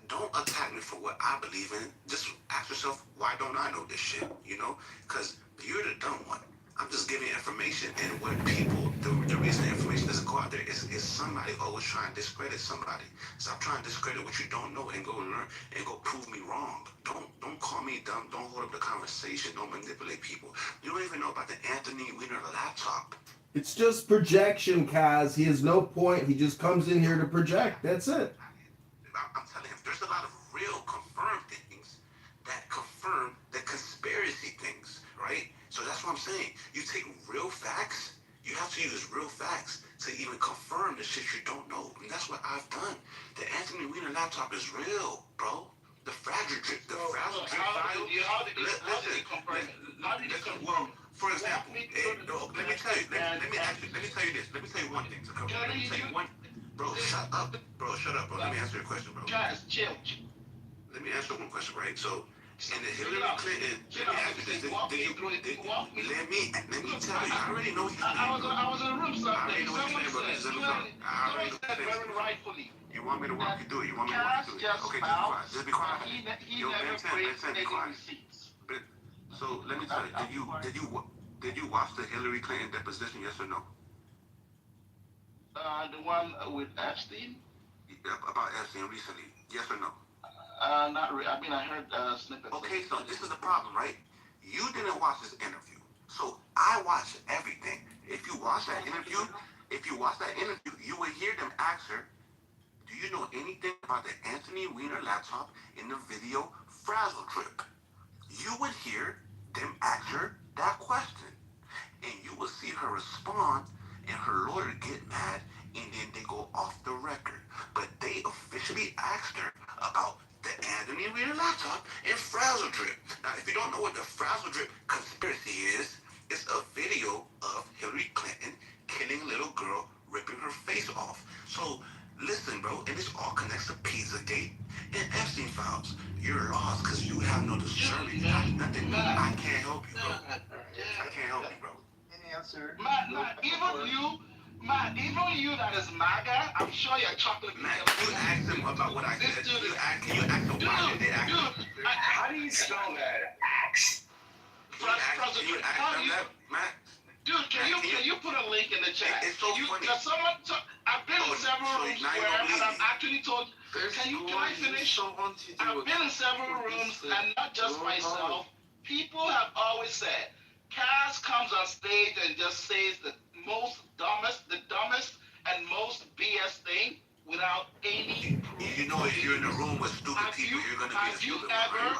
don't attack me for what I believe in. Just ask yourself, why don't I know this shit? You know, because you're the dumb one. I'm just giving information, and what people, the reason information doesn't go out there is somebody always trying to discredit somebody. Stop trying to discredit what you don't know and go learn and go prove me wrong. Don't call me dumb. Don't hold up the conversation. Don't manipulate people. You don't even know about the Anthony Weiner laptop. It's just projection, Kaz. He has no point. He just comes in here to project. That's it. I'm telling him, there's a lot of real confirmed things that confirm the conspiracy things, right? So that's what I'm saying. You take real facts, you have to use real facts to even confirm the shit you don't know. And that's what I've done. The Anthony Weiner laptop is real, bro. The fragile drip file. Listen, well, for example, let me tell you this. Let me tell you one thing, Takova. Let me tell you one. Bro, shut up. Bro, shut up, bro. Let me answer your question, bro. Guys, chill. Let me answer one question, right? So, in the Hillary Clinton, let me ask you this. Let me tell you. I already know he's I was in the room, so I already know what you're saying, bro. Just let me talk. I already know what you're saying. very rightfully. You want me to walk you through it? You want me to walk you through it? Okay, just be quiet. He Yo, never Ben 10, praised any be quiet. receipts. So, let me tell you. Did you watch the Hillary Clinton deposition? Yes or no? The one with Epstein? About Epstein recently. Yes or no? Not really. I mean, I heard snippets. Okay, so this is the problem, right? You didn't watch this interview. So I watched everything. If you watch that interview, you would hear them ask her, do you know anything about the Anthony Weiner laptop in the video Frazzle Trip? You would hear them ask her that question. And you will see her respond and her lawyer get mad and then they go off the record. But they officially asked her about the Anthony Weiner laptop and Frazzle Drip. Now, if you don't know what the Frazzle Drip conspiracy is, it's a video of Hillary Clinton killing a little girl, ripping her face off. So, listen, bro, and this all connects to Pizzagate and Epstein files. You're lost because you have no discernment. Nothing. I can't help you, bro. I can't help you, bro. Answer. Matt, even you that is MAGA, I'm sure you're chocolate. Matt, you asked him about what I said. You asked him why did they ask him? How do you spell that? Axe. Can you ask them that, Matt? Dude, can you put a link in the chat? It's so funny. I've been in several rooms where, and I've actually told, can I finish? I've been in several rooms, and not just myself. People have always said, Kaz comes on stage and just says the dumbest and most BS thing without any proof. You know, if you're in a room with stupid people, you're going to be a stupid one.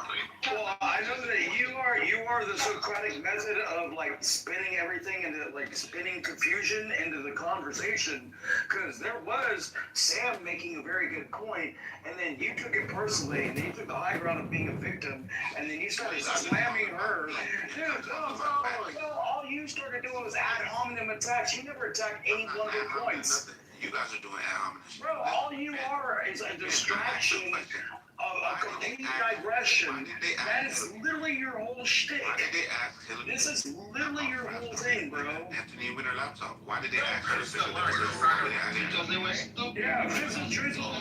Well, I know that you are the Socratic method of like spinning everything into like spinning confusion into the conversation, because there was Sam making a very good point, and then you took it personally, and then you took the high ground of being a victim, and then you started slamming her. Dude, no, all you started doing was ad hominem attacks. You never attacked any one of the points. You guys are doing ad hominem. Bro, all you are is a distraction of a complete digression. That is literally your whole shtick. Why did they ask Hillary? This is literally your whole thing, bro. Anthony Weiner laptop. Why did they ask her? Because they were stupid. Yeah, fizzle, drizzle,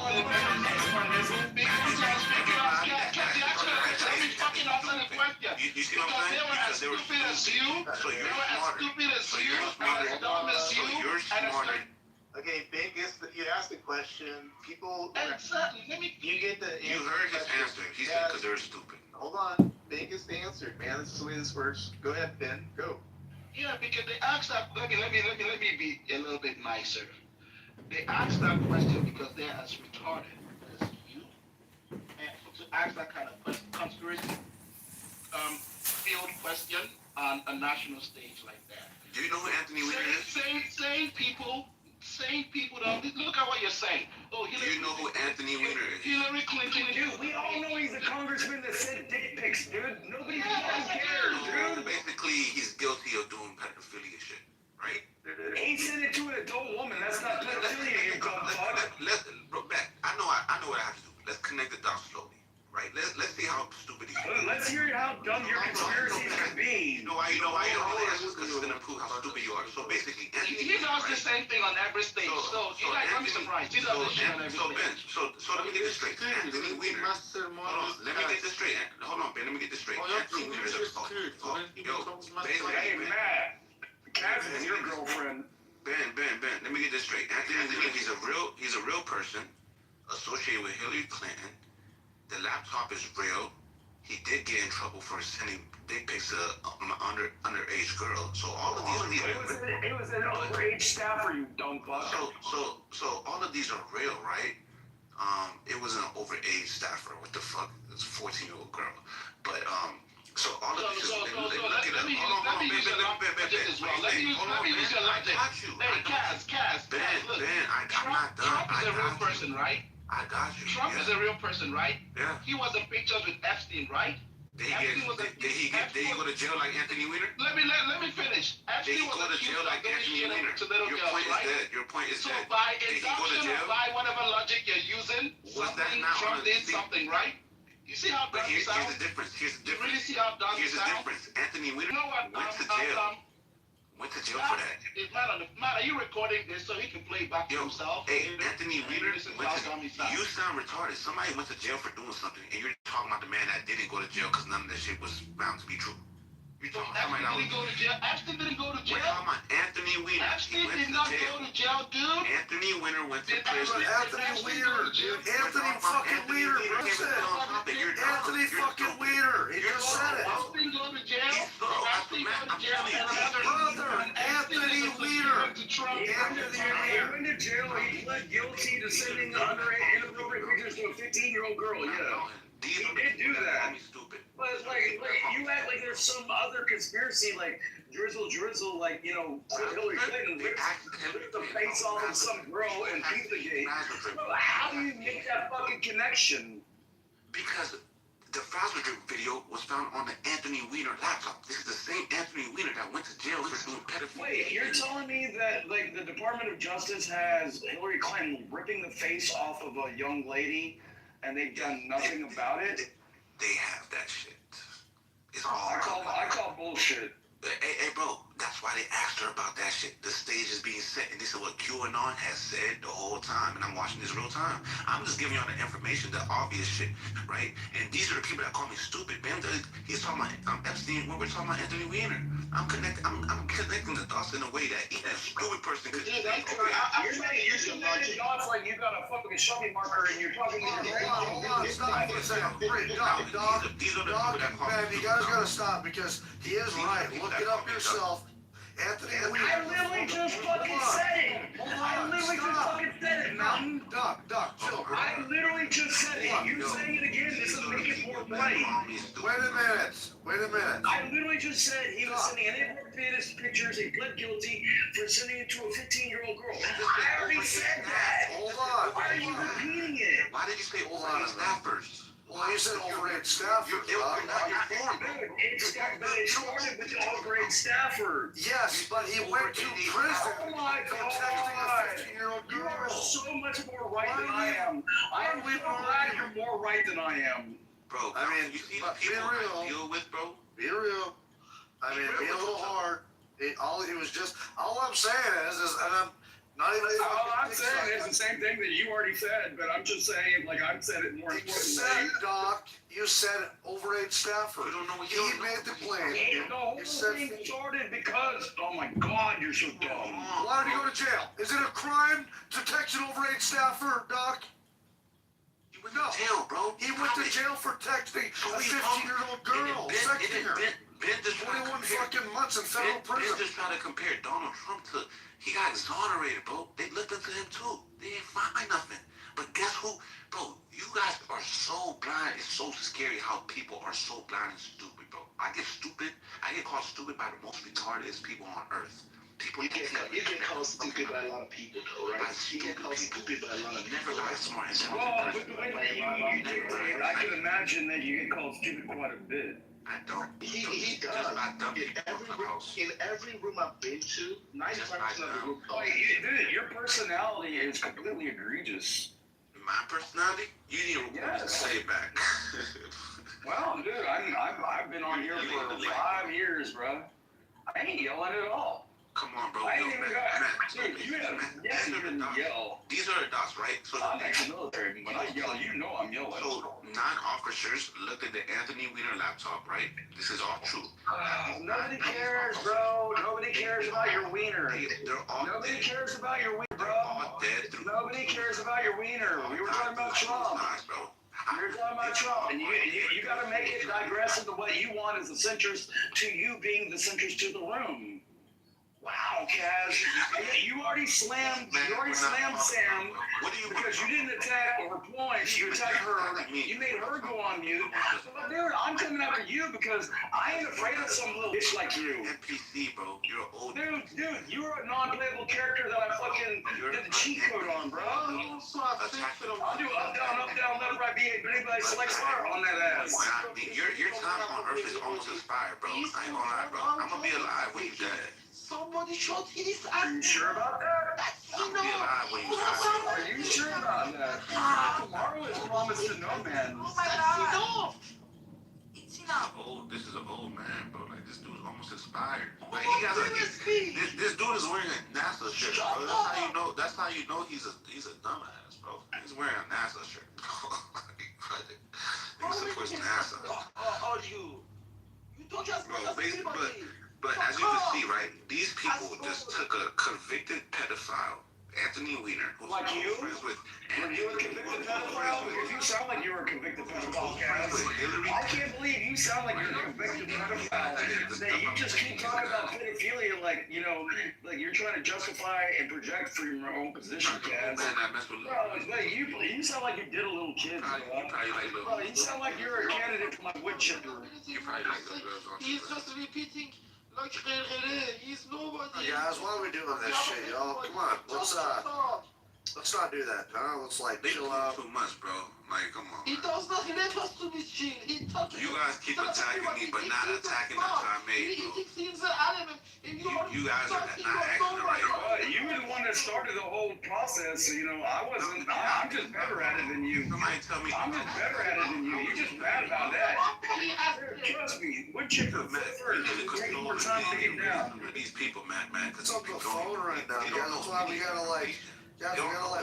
You see what I'm saying? Because they were stupid as you. So you're smarter. As dumb as you. So you're smarter. Okay, biggest. You asked the question. People. Exactly. You get the. You heard his answer. He said because they're stupid. Hold on. Biggest answer, man. This is the way this works. Go ahead, Ben. Go. Yeah, because they asked that. Let me be a little bit nicer. They asked that question because they're as retarded as you, and to ask that kind of conspiracy field question on a national stage like that. Do you know who Anthony Weiner is? Same people don't look at what you're saying. Oh, do you know who Anthony Weiner is? Hillary Clinton. Dude, we all know he's a congressman that sent dick pics, dude. Nobody cares, dude. Basically, he's guilty of doing pedophilia shit, right? He sent it to an adult woman. That's not pedophilia, you dumb fuck. Bro, I know what I have to do. Let's connect the dots slowly, right? Let's see how stupid he is. Let's hear how dumb your conspiracies can be. You know why you don't know the answers? Because it's going to prove how stupid you are. So basically, he does the same thing on every stage. So you're not going to be surprised. He does this shit on every stage. So let me get this straight. Anthony Weiner. Hold on. Let me get this straight. Hold on, Ben. Let me get this straight. Anthony Weiner is a Hey, Matt. Kaz is your girlfriend. Ben. Let me get this straight. Anthony Weiner, he's a real person associated with Hillary Clinton. The laptop is real. he did get in trouble for sending dick pics to an underage girl. So all of these It was an overage staffer, you dumb fuck. So all of these are real, right? It was an overage staffer. What the fuck? It's a 14-year-old girl. But so all of these. Let me use your logic as well. Let me use your logic. Hey, Kaz, Ben, I'm not done. Trump is a real person, right? I got you. Trump is a real person, right? Yeah. He was in pictures with Epstein, right? Did he go to jail like Anthony Weiner? Let me finish. Epstein was accused of doing shit to little girls, right? Your point is so dead. By induction or by whatever logic you're using, Trump did something, right? You see how dumb you sound? Here's the difference. You really see how dumb you sound? Anthony Weiner went to jail for that. Matt, are you recording this so he can play back to himself? Hey, Anthony Weiner you sound retarded. Somebody went to jail for doing something, and you're talking about the man that didn't go to jail because none of that shit was found to be true. You're talking about somebody Epstein didn't go to jail. We're talking about Anthony Weiner. Epstein did not go to jail, dude. Anthony Weiner went to prison. Anthony Weiner, dude. Anthony fucking Weiner, bro. Anthony fucking Weiner. He just said it. Epstein go to jail. Brother, Anthony Weiner. He went to jail. He pled guilty to sending underage inappropriate pictures to a 15-year-old girl. Yeah, he did do that. But like you act like there's some other conspiracy, like drizzle, like Hillary Clinton ripped the face off of some girl in Pizzagate. How do you make that fucking connection? Because the Fraser video was found on the Anthony Weiner laptop. This is the same Anthony Weiner that went to jail for doing pedophilia. Wait, you're telling me that like the Department of Justice has Hillary Clinton ripping the face off of a young lady, and they've done nothing about it? They have that shit. It's all I call bullshit. Hey, bro, that's why they asked her about that shit. The stage is being set, and this is what QAnon has said the whole time, and I'm watching this real time. I'm just giving y'all the information, the obvious shit, right? And these are the people that call me stupid, man. He's talking about Epstein when we're talking about Anthony Weiner. I'm connecting the dots in a way that even a stupid person could do. You're making dots like you got a fucking Sharpie marker and you're talking to your Hold on, stop for a second. Doc, man, you guys gotta stop because he is right. Look it up yourself. Anthony Weiner. I literally just fucking said it. I literally just fucking said it, Mountain. Doc, chill, bro. I literally just said it. You saying it again, this will make it more plain. Wait a minute. I literally just said he was sending inappropriate pictures. He pled guilty for sending it to a 15-year-old girl. I already said that. Hold on. Why are you repeating it? Why did you say overage staffers? Well, you said overage staffers. It started with the overage staffer. Yes, but he went to prison. Oh my God. You are so much more right than I am. I am so glad you're more right than I am. Bro, I mean, you see the people I deal with, bro? Be real. I mean, be a little hard. All I'm saying is, and I'm not even. All I'm saying is the same thing that you already said, but I'm just saying, like, I've said it more importantly. You said, Doc, you said overage staffer. You don't know what he made the claim. The whole thing started because, oh my God, you're so dumb. Why did he go to jail? Is it a crime to text an overage staffer, Doc? He went to jail, bro. He went to jail for texting a 15-year-old girl, sexting her. Ben just 21 fucking months in federal prison. Ben just trying to compare Donald Trump to. He got exonerated, bro. They looked into him too. They didn't find nothing. But guess who? Bro, you guys are so blind. It's so scary how people are so blind and stupid, bro. I get called stupid by the most retarded people on earth. You get called stupid by a lot of people, though, right? You get called stupid by a lot of people. Never got smart. Well, I can imagine that you get called stupid quite a bit. I don't. He does. In every room I've been to, 95% of the room. Dude, your personality is completely egregious. My personality? You need to say it back. Well, dude, I've been on here for 5 years, bro. I ain't yelling at all. Come on, bro. I ain't even got. Dude, you didn't yell. These are the dots, right? So I'm ex-military. When I yell, you know I'm yelling. So 9 officers looked at the Anthony Weiner laptop, right? This is all true. Nobody cares, bro. Nobody cares about your wiener. Nobody cares about your wiener, bro. Nobody cares about your wiener. We were talking about Trump. You're talking about Trump, and you got to make it digress into what you want as the centrist to you being the centrist to the room. Wow, Kaz, you already slammed Sam because you didn't attack her points. You attacked her. You made her go on mute. But dude, I'm coming after you because I ain't afraid of some little bitch like you. NPC, bro. You're old. Dude, you're a non-playable character that I fucking did the cheat code on, bro. I'll do up, down, left, right, anybody select fire on that ass. Your time on Earth is almost expired, bro. I ain't gonna lie, bro. I'm gonna be alive when you die. Somebody shot his Are you sure about that? I'm gonna be alive when you die. Are you sure about that? Tomorrow is promised to no man. Oh my god. It's enough. This is an old man, bro. Like, this dude's almost expired. Like, this dude is wearing a NASA shirt, bro. That's how you know he's a dumbass, bro. He's wearing a NASA shirt. He supports NASA. Are you? You don't just bro, but as you can see, right, these people just took a convicted pedophile, Anthony Weiner, who's like you? friends with Were you a convicted pedophile? Because you sound like you were a convicted pedophile, Kaz. I can't believe you sound like you're a convicted pedophile. That you just keep talking about pedophilia like, you know, like you're trying to justify and project for your own position, Kaz. Bro, you sound like you did a little kid, bro. You sound like you're a candidate for my wood chipper. You probably like those girls, don't you? He's just repeating like he's nobody. Guys, why are we doing this shit, y'all? Come on, let's not do that, huh? Let's chill out. 2 months, bro. Like, come on. He does not let us to be chill. He touches. You guys keep attacking me, but not attacking the time I made, bro. You guys are not acting right. You were the one that started the whole process. You know, I wasn't. I'm just better at it than you. Somebody tell me. I'm just better at it than you. You're just bad about that. Trust me. Wood chipper first. Take more time to get down. These people, man. It's on the phone right now. Yeah, that's why we gotta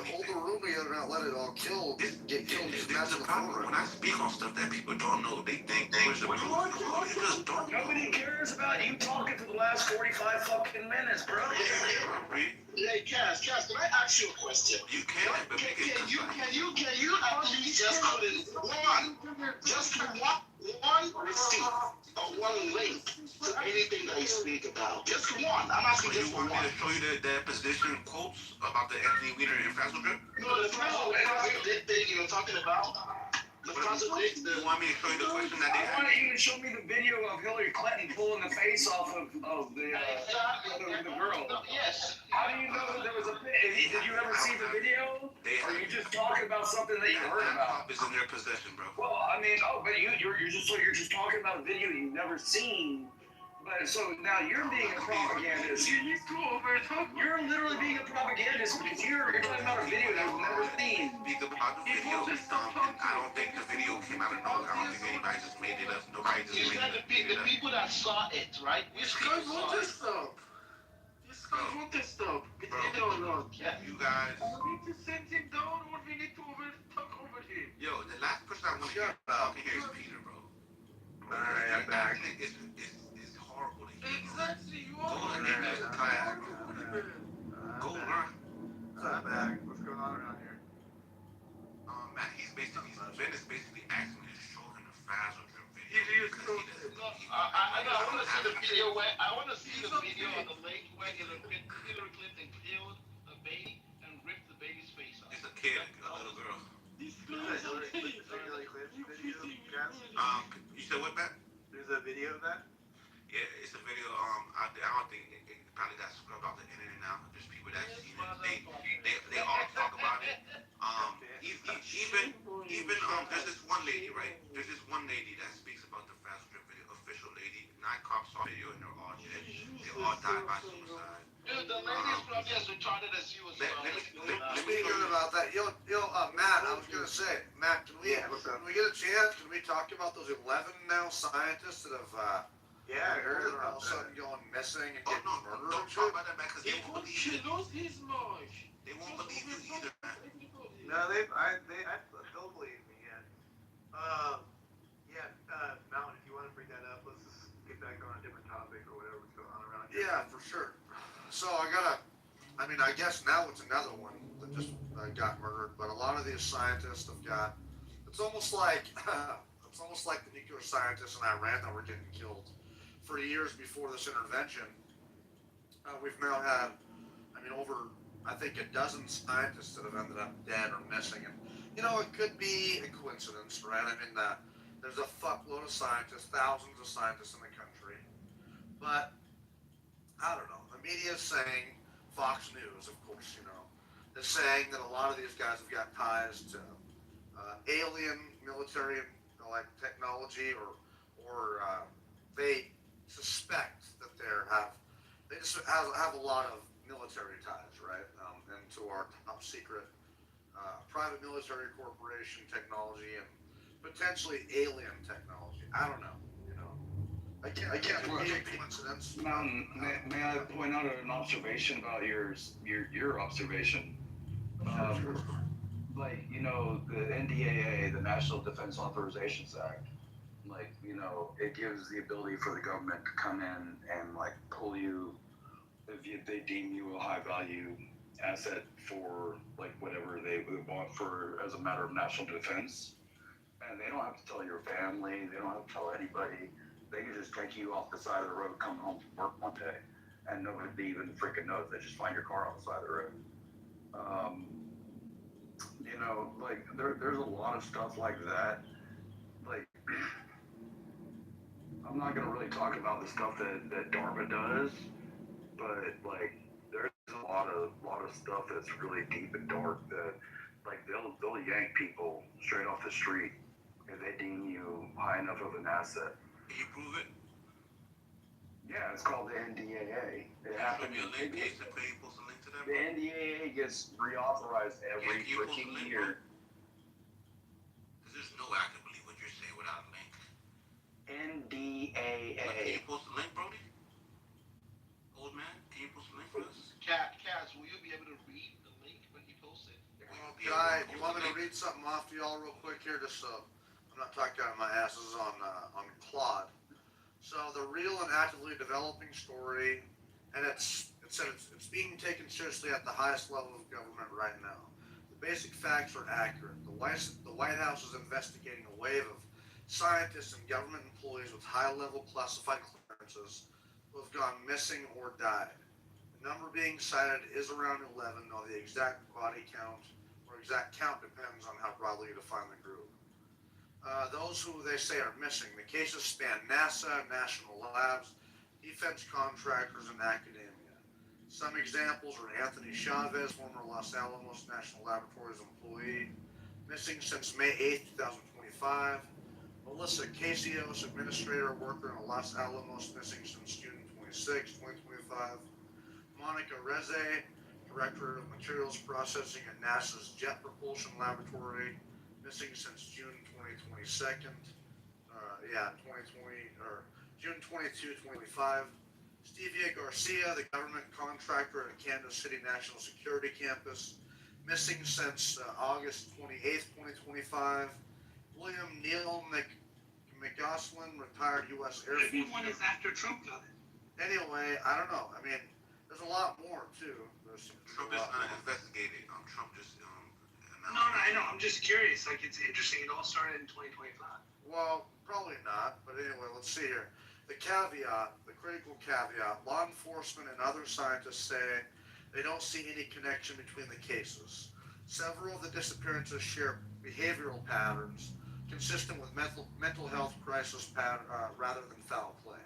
hold the room together and not let it all get killed. That's the problem. When I speak on stuff that people don't know, they think where's the proof? You just don't know. Nobody cares about you talking for the last 45 fucking minutes, bro. Hey, Cass, can I ask you a question? You can, but make it Can you at least just put in one receipt or one link to anything that you speak about? Just one. I'm asking just one. You want me to show you the deposition quotes about the Anthony Weiner infrastructure? No, the thing you're talking about. The president. You want me to show you the question that they had? I want you to show me the video of Hillary Clinton pulling the face off of the girl. Yes. How do you know that there was a? Did you ever see the video? Or are you just talking about something that you heard about? It's in their possession, bro. Well, I mean, but you're just talking about a video you've never seen. But so now you're being a propagandist. You're literally being a propagandist because you're talking about a video that you've never seen. Speak about the video, and I don't think the video came out of nowhere. I don't think anybody just made it up. Nobody just made it up. The people that saw it, right? These guys want this stuff. They don't know. You guys. We need to send him down or we need to talk over him. Yo, the last person I want to hear about here is Peter, bro. Alright, I'm back. It's horrible to hear. Exactly, you are. Go learn this kayak. Go learn. I'm back. What's going on around here? Matt, Ben is basically asking me to show him the files of your video. I want to see the video where on the lake where Hillary Clinton killed a baby and ripped the baby's face off. It's a kid, a little girl. You said what, Matt? There's a video of that? Yeah, it's a video. I don't think it probably got scrubbed off the internet now. There's people that seen it. They all talk about it. Even there's this one lady, right? There's this one lady that speaks about the fast trip video, official lady. 9 cops saw the video and they're all dead. They all died by suicide. Dude, the lady's probably as retarded as you as well. Speaking about that, Matt, I was gonna say, Matt, can we get a chance? Can we talk about those 11 now scientists that have I heard all of a sudden going missing and getting murdered? Don't talk about that, man, because they won't believe She it. lost his mind. They won't believe you either, man. No, they'll believe me, Mountain, if you want to bring that up, let's just get back on a different topic or whatever's going on around here. Yeah, for sure. So I guess now it's another one that just got murdered, but a lot of these scientists have got the it's almost like it's almost like the nuclear scientists in Iran that were getting killed for years before this intervention. We've now had, I mean, over I think a dozen scientists that have ended up dead or missing, and it could be a coincidence, right? I mean, there's a fuckload of scientists, thousands of scientists in the country, but I don't know. The media is saying, Fox News, of course, is saying that a lot of these guys have got ties to alien military like technology, or they suspect that they just have a lot of military ties, right? Into our top secret private military corporation technology and potentially alien technology. I don't know. I can't believe coincidence. Mountain, may I point out an observation about your observation? Like, the NDAA, the National Defense Authorizations Act, like, it gives the ability for the government to come in and, like, pull you if they deem you a high value asset for, like, whatever they want for as a matter of national defense. And they don't have to tell your family, they don't have to tell anybody. They can just take you off the side of the road coming home from work one day, and nobody even freaking knows. They just find your car on the side of the road. Like there's a lot of stuff like that. Like, I'm not gonna really talk about the stuff that DARPA does, but like there's a lot of stuff that's really deep and dark that, like, they'll yank people straight off the street if they deem you high enough of an asset. Can you prove it? Yeah, it's called the NDAA. It happened. The NDAA gets reauthorized every freaking year. Because there's no way I can believe what you're saying without a link. NDAA. Can you post a link, Brody? Old man, can you post a link for us? Kaz, will you be able to read the link when he posts it? Guy, you want me to read something off to y'all real quick here? Just so I'm not talking out of my ass. This is on Claude. So the real and actively developing story, and it's being taken seriously at the highest level of government right now. The basic facts are accurate. The White House is investigating a wave of scientists and government employees with high-level classified clearances who have gone missing or died. The number being cited is around 11, though the exact body count or exact count depends on how broadly you define the group. Those who they say are missing. The cases span NASA, national labs, defense contractors, and academia. Some examples are Anthony Chavez, former Los Alamos National Laboratories employee, missing since May 8, 2025. Melissa Casios, administrator worker in Los Alamos, missing since June 26, 2025. Monica Reze, director of materials processing at NASA's Jet Propulsion Laboratory, missing since June 2022. June 22, 2025. Stevia Garcia, the government contractor at Kansas City National Security Campus, missing since August 28, 2025. William Neal McGoslin, retired U.S. Air Force. Everyone is after Trump got it. Anyway, I don't know. I mean, there's a lot more too. Trump is not investigated. Trump just No, I know. I'm just curious. Like, it's interesting. It all started in 2025. Well, probably not. But anyway, let's see here. The caveat, the critical caveat, law enforcement and other scientists say they don't see any connection between the cases. Several of the disappearances share behavioral patterns consistent with mental health crisis rather than foul play.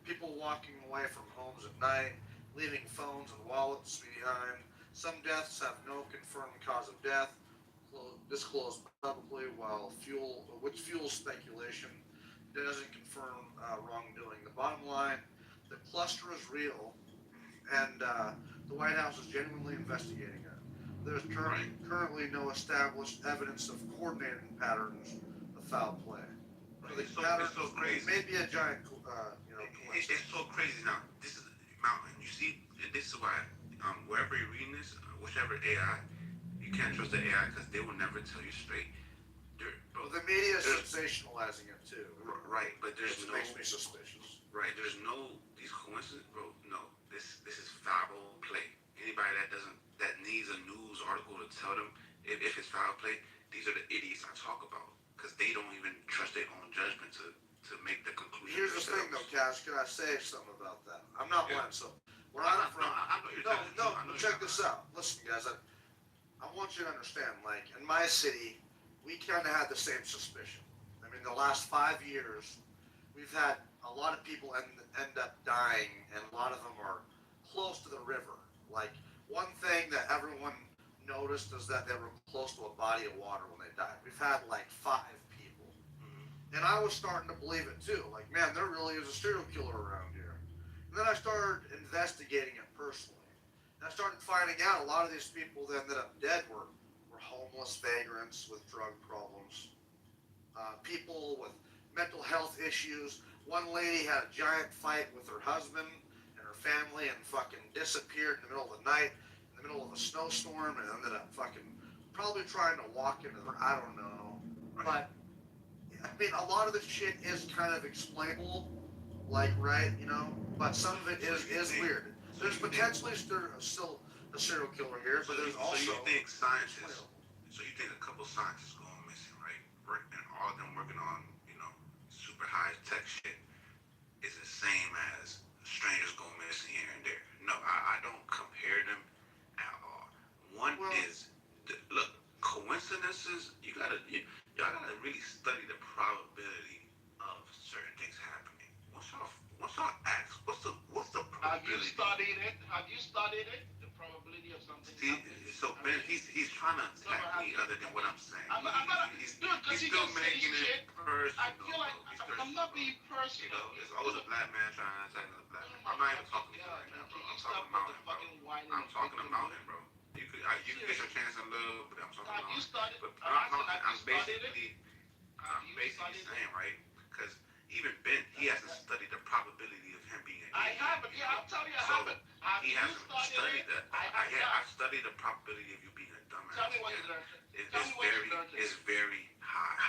People walking away from homes at night, leaving phones and wallets behind. Some deaths have no confirmed cause of death, disclosed publicly, which fuels speculation, doesn't confirm wrongdoing. The bottom line, the cluster is real, and the White House is genuinely investigating it. There's currently no established evidence of coordinated patterns of foul play. So the pattern it's so crazy. May be a giant, It's so crazy now. This is Mountain. You see, this is why wherever you're reading this, whichever AI, you can't trust the AI because they will never tell you straight. The media is sensationalizing it too. Right, but there's It makes me suspicious. Right, there's no these coincidences, bro. No, this is foul play. Anybody that needs a news article to tell them if it's foul play, these are the idiots I talk about. because they don't even trust their own judgment to make the conclusion. Here's the thing, though, Cash. Can I say something about that? I'm not blind, so where I'm from. No, check this out. Listen, guys. I want you to understand. Like in my city, we kind of had the same suspicion. I mean, the last 5 years, we've had a lot of people end up dying, and a lot of them are close to the river. Like one thing that everyone noticed is that they were close to a body of water when they died. We've had like 5 people, and I was starting to believe it too. Like, man, there really is a serial killer around here. And then I started investigating it personally. And I started finding out a lot of these people that ended up dead were homeless vagrants with drug problems, people with mental health issues. One lady had a giant fight with her husband and her family and fucking disappeared in the middle of the night, in the middle of a snowstorm, and ended up fucking probably trying to walk into the, I don't know. But, I mean, a lot of this shit is kind of explainable, like, right, you know? But some of it is weird. There's potentially still a serial killer here, but there's also... So you think scientists, so you think a couple scientists going missing, right? And all of them working on, you know, super high tech shit is the same as strangers going missing here and there. No, I don't compare them at all. One is, look, coincidences, y'all gotta really study the probability of certain things happening. Once y'all ask, what's the probability? Have you studied it? The probability of something. So Ben, he's trying to attack me other than what I'm saying. He's still making it personal. I feel like I'm not being personal. You know, there's always a black man trying to attack another black man. I'm not even talking to you right now, bro. I'm talking about him, bro. I'm talking about him, bro. You can get your chance in love, but I'm talking about him. But I'm basically saying, right? Because even Ben, he hasn't studied the probability of him being an idiot. I haven't. Yeah, I'm telling you, I haven't. He hasn't studied that. I've studied the probability of you being a dumbass. Tell me what you learned. It's very high.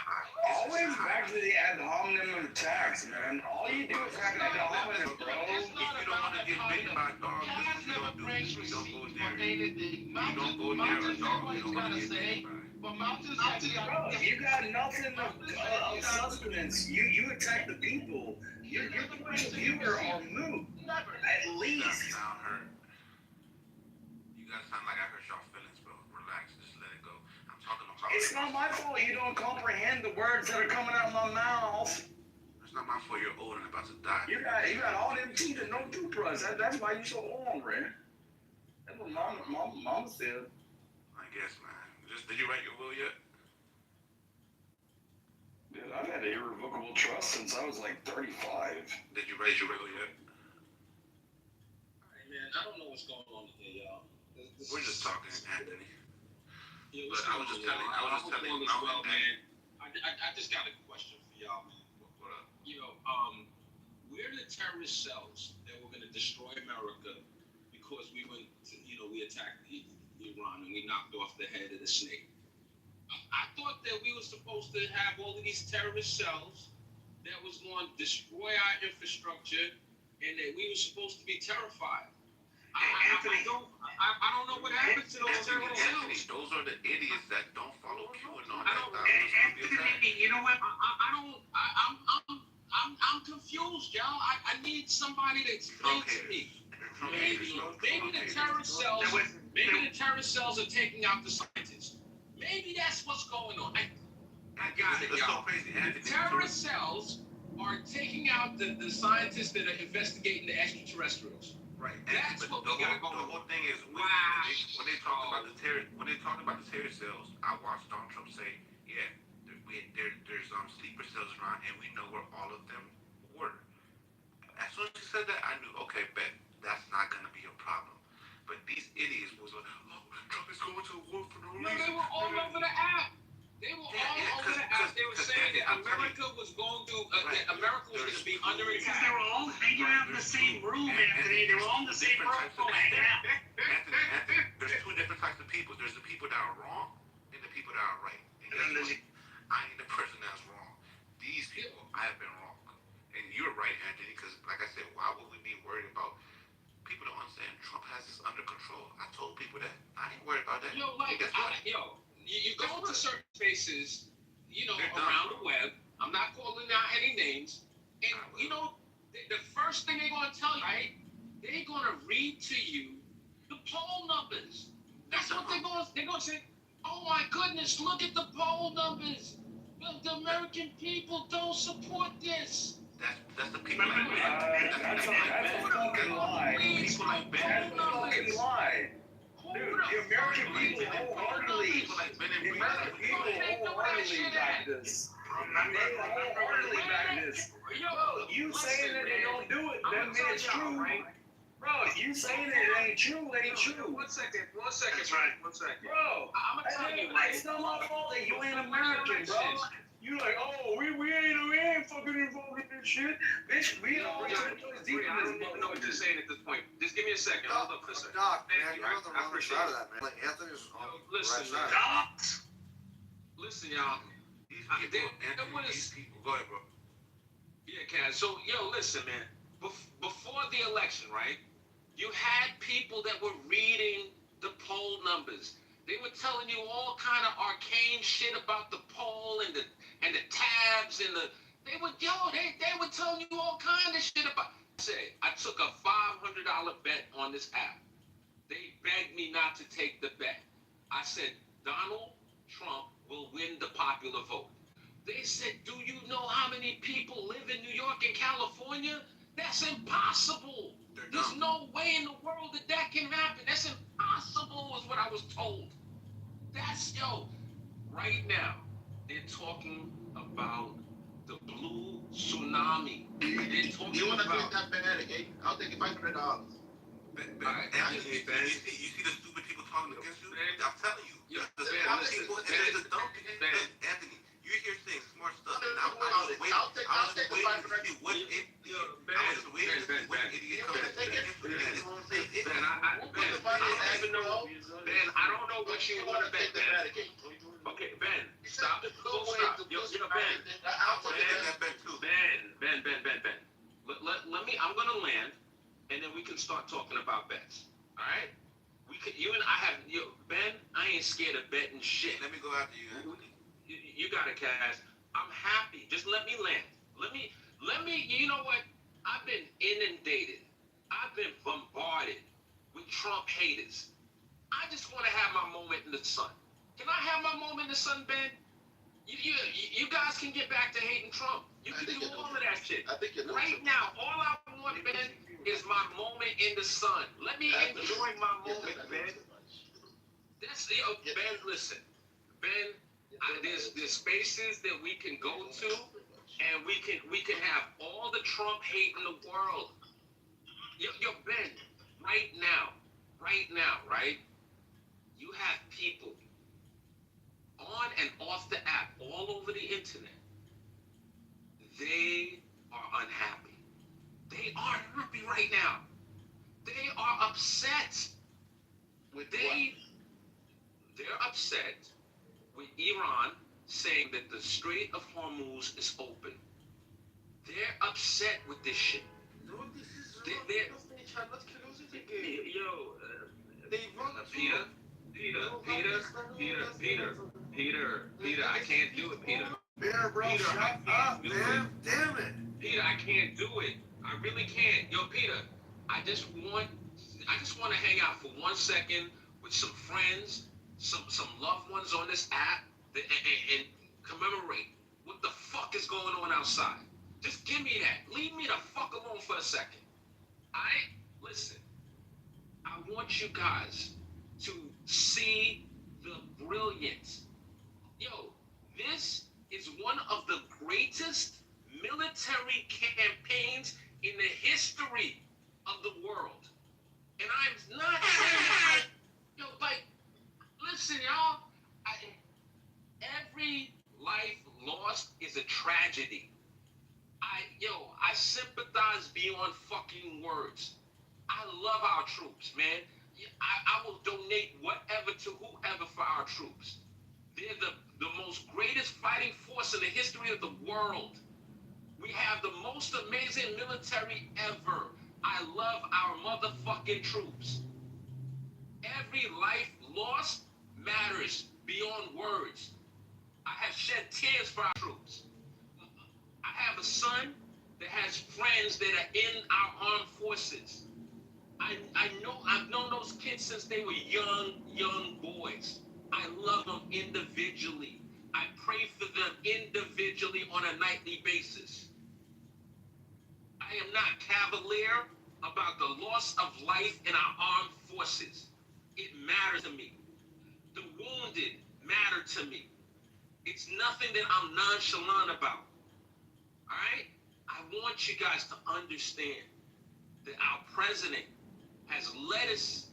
Always back to the ad hominem attacks, man. All you do is have an ad hominem, bro. If you don't want to get bitten by a dog, you don't go near it. You don't go near a dog. You don't want to get bitten by it. But mountains, bro, you got nothing of substance. You attack the people. Your point of view are moot. At least. You sound hurt. You guys sound like I hurt y'all feelings, bro. Relax, just let it go. I'm talking about. It's not my fault you don't comprehend the words that are coming out of my mouth. It's not my fault you're old and about to die. You got all them teeth and no toothbrush. That's why you so ornery. That's what mama said. I guess, man. Did you write your will yet? Dude, I've had irrevocable trust since I was like 35. Did you write your will yet? Hey, man, I don't know what's going on here, y'all. We're just talking, Anthony. Yeah, but I was just telling Mountain, man. I just got a question for y'all, man. What up? You know, we're the terrorist cells that were going to destroy America because we went to, we attacked Iran and we knocked off the head of the snake. I thought that we were supposed to have all of these terrorist cells that was going to destroy our infrastructure and that we were supposed to be terrified. I don't know what happened to those terrorist cells. Those are the idiots that don't follow QAnon. Anthony, you know what? I'm confused, y'all. I need somebody to explain to me. Maybe the terrorist cells are taking out the scientists. Maybe that's what's going on. I got it, y'all. The terrorist cells are taking out the scientists that are investigating the extraterrestrials. Right. That's what we got going on. The whole thing is when they talk about the terrorist cells, I watched Donald Trump say, yeah, there's sleeper cells around, and we know where all of them were. As soon as he said that, I knew, okay, bet that's not gonna be a problem. But these idiots was like, oh, Trump is going to war for no reason. No, they were all over the app. They were all over the app. They were saying that America was going to, America was going to be under attack. Because they were all hanging out in the same room, Anthony. They were all in the same room hanging out. Anthony, there's 2 different types of people. There's the people that are wrong and the people that are right. And I ain't the person that's wrong. These people, I have been wrong. And you're right, Anthony, because like I said, why would we be worried about? People don't understand Trump has this under control. I told people that. I ain't worried about that. You go into certain spaces, around the web. I'm not calling out any names. And, the first thing they're going to tell you, right? They're going to read to you the poll numbers. That's what they're going to say, oh my goodness, look at the poll numbers. The American people don't support this. That's the people like That's a fucking lie. That's a fucking lie. Dude, the American people wholeheartedly back this. They wholeheartedly back this. Bro, you saying that they don't do it, that means it's true. Bro, you saying that it ain't true, ain't true. One second, right. One second. Bro, I'm gonna tell you, right? It's not my fault that you ain't American, bro. You like, oh, we ain't fucking involved in this shit. Bitch, we don't want to deep I don't even know what you're saying at this point. Just give me a second. Hold up for a second. Doc, man, you're on the wrong side of that, man. Like, Anthony's on the Listen, right side. Doc. Listen, y'all. these people. Go ahead, bro. Yeah, Kaz. So, listen, man. Before the election, right? You had people that were reading the poll numbers. They were telling you all kind of arcane shit about the poll and the tabs and they were telling you all kind of shit about. I took a $500 bet on this app. They begged me not to take the bet. I said Donald Trump will win the popular vote. They said, do you know how many people live in New York and California? That's impossible. There's no way in the world that can happen. That's impossible is what I was told. Right now, they're talking about the blue tsunami. They're talking You want to about... take that bet again? I'll take it $500. You see the stupid people talking against you? I'm telling you. Anthony, you're here saying smart stuff. I'll take the $500. What idiot Ben, I don't know what you want to bet, Ben. Okay, Ben, stop. Full stop. Ben. Let me, I'm gonna land, and then we can start talking about bets. All right? You and I have, Ben, I ain't scared of betting shit. Let me go after you. You got it, Cass. I'm happy. Just let me land. Let me, you know what? I've been inundated. I've been bombarded with Trump haters. I just want to have my moment in the sun. Can I have my moment in the sun, Ben? You guys can get back to hating Trump. You can do all of that shit. Right now, all I want, Ben, is my moment in the sun. Let me enjoy my moment, Ben. Ben, listen. Ben, there's spaces that we can go to, and we can have all the Trump hate in the world. Ben, right now, right? You have people on and off the app, all over the internet. They are unhappy. They are happy right now. They are upset. They're upset with Iran saying that the Strait of Hormuz is open. They're upset with this shit. Peter, I can't do it, Peter. Bro, shut up, man. Damn it. Peter, I can't do it. I really can't. Peter, I just want to hang out for 1 second with some friends, some loved ones on this app, and commemorate what the fuck is going on outside. Just give me that. Leave me the fuck alone for a second. Listen, I want you guys to see the brilliance. This is one of the greatest military campaigns in the history of the world. And I'm not saying that, listen, y'all, every life lost is a tragedy. I sympathize beyond fucking words. I love our troops, man. I will donate whatever to whoever for our troops. They're the most greatest fighting force in the history of the world. We have the most amazing military ever. I love our motherfucking troops. Every life lost matters beyond words. I have shed tears for our troops. I have a son that has friends that are in our armed forces. I've known those kids since they were young boys. I love them individually. I pray for them individually on a nightly basis. I am not cavalier about the loss of life in our armed forces. It matters to me. The wounded matter to me. It's nothing that I'm nonchalant about. All right? I want you guys to understand that our president has led us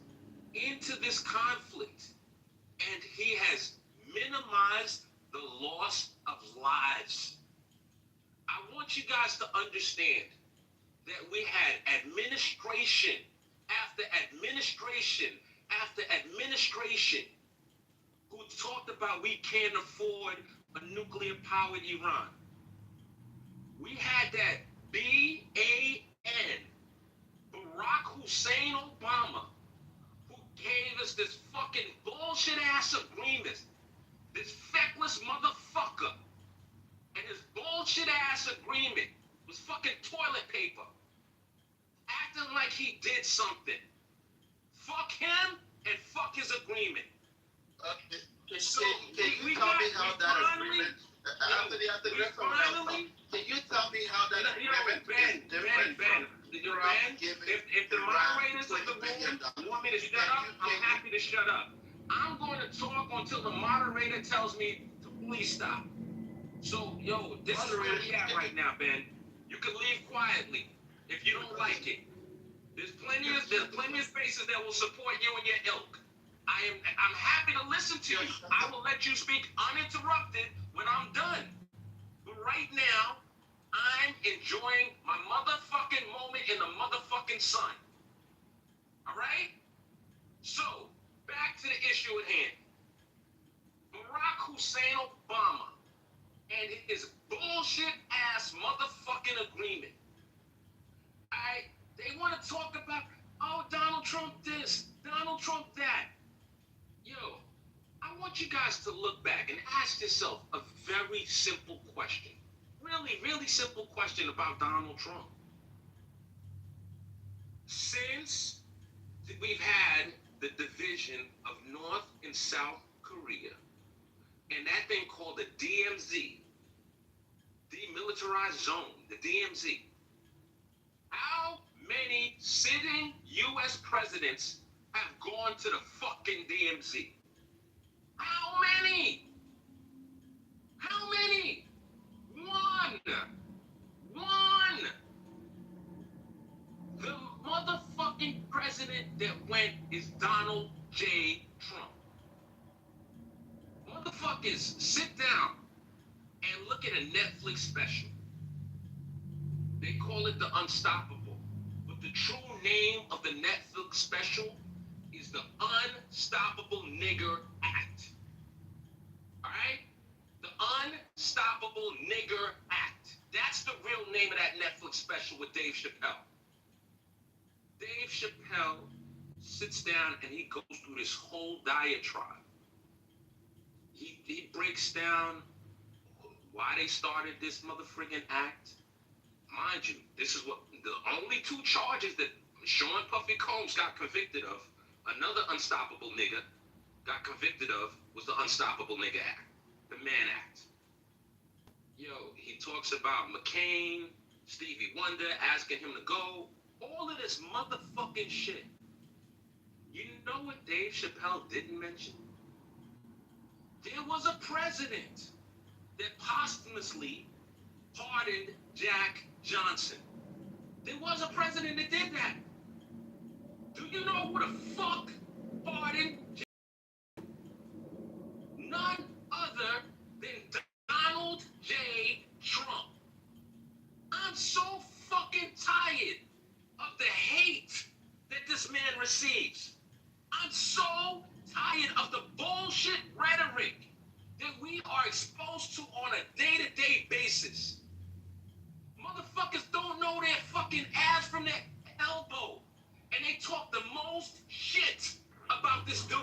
into this conflict, and he has minimized the loss of lives. I want you guys to understand that we had administration after administration after administration who talked about we can't afford a nuclear-powered Iran. We had that B-A-N, Barack Hussein Obama, who gave us this fucking bullshit-ass agreement, this feckless motherfucker, and his bullshit-ass agreement was fucking toilet paper, acting like he did something. Fuck him and fuck his agreement. So can you tell me how that agreement, after the finally, can you tell me how that agreement Ben, if the moderators of the room want me to shut up, I'm happy to shut up. I'm going to talk until the moderator tells me to please stop. So, this is where we at right now, Ben. You can leave quietly if you don't like it. There's plenty of spaces that will support you and your ilk. I'm happy to listen to you. I will let you speak uninterrupted when I'm done. But right now, I'm enjoying my motherfucking moment in the motherfucking sun. All right? So, back to the issue at hand. Barack Hussein Obama and his bullshit-ass motherfucking agreement. They want to talk about, Donald Trump this, Donald Trump that. I want you guys to look back and ask yourself a very simple question. Really, really simple question about Donald Trump. Since we've had the division of North and South Korea, and that thing called the DMZ, Demilitarized Zone, the DMZ, how many sitting U.S. presidents have gone to the fucking DMZ? How many? How many? One. The motherfucking president that went is Donald J. Trump. Motherfuckers, sit down and look at a Netflix special. They call it The Unstoppable. But the true name of the Netflix special is The Unstoppable Nigger Act. Alright? The Unstoppable Nigger Act. That's the real name of that Netflix special with Dave Chappelle. Dave Chappelle sits down and he goes through this whole diatribe. He breaks down why they started this motherfucking act. Mind you, this is what the only two charges that Sean Puffy Combs got convicted of, another unstoppable nigga got convicted of, was the Unstoppable Nigga Act, the Mann Act. He talks about McCain, Stevie Wonder asking him to go, all of this motherfucking shit. You know what Dave Chappelle didn't mention? There was a president that posthumously pardoned Jack Johnson. There was a president that did that. Do you know who the fuck pardoned Jack? None other than Donald J. Trump. I'm so fucking tired of the hate that this man receives. I'm so tired of the bullshit rhetoric that we are exposed to on a day-to-day basis. Motherfuckers don't know their fucking ass from their elbow. And they talk the most shit about this dude.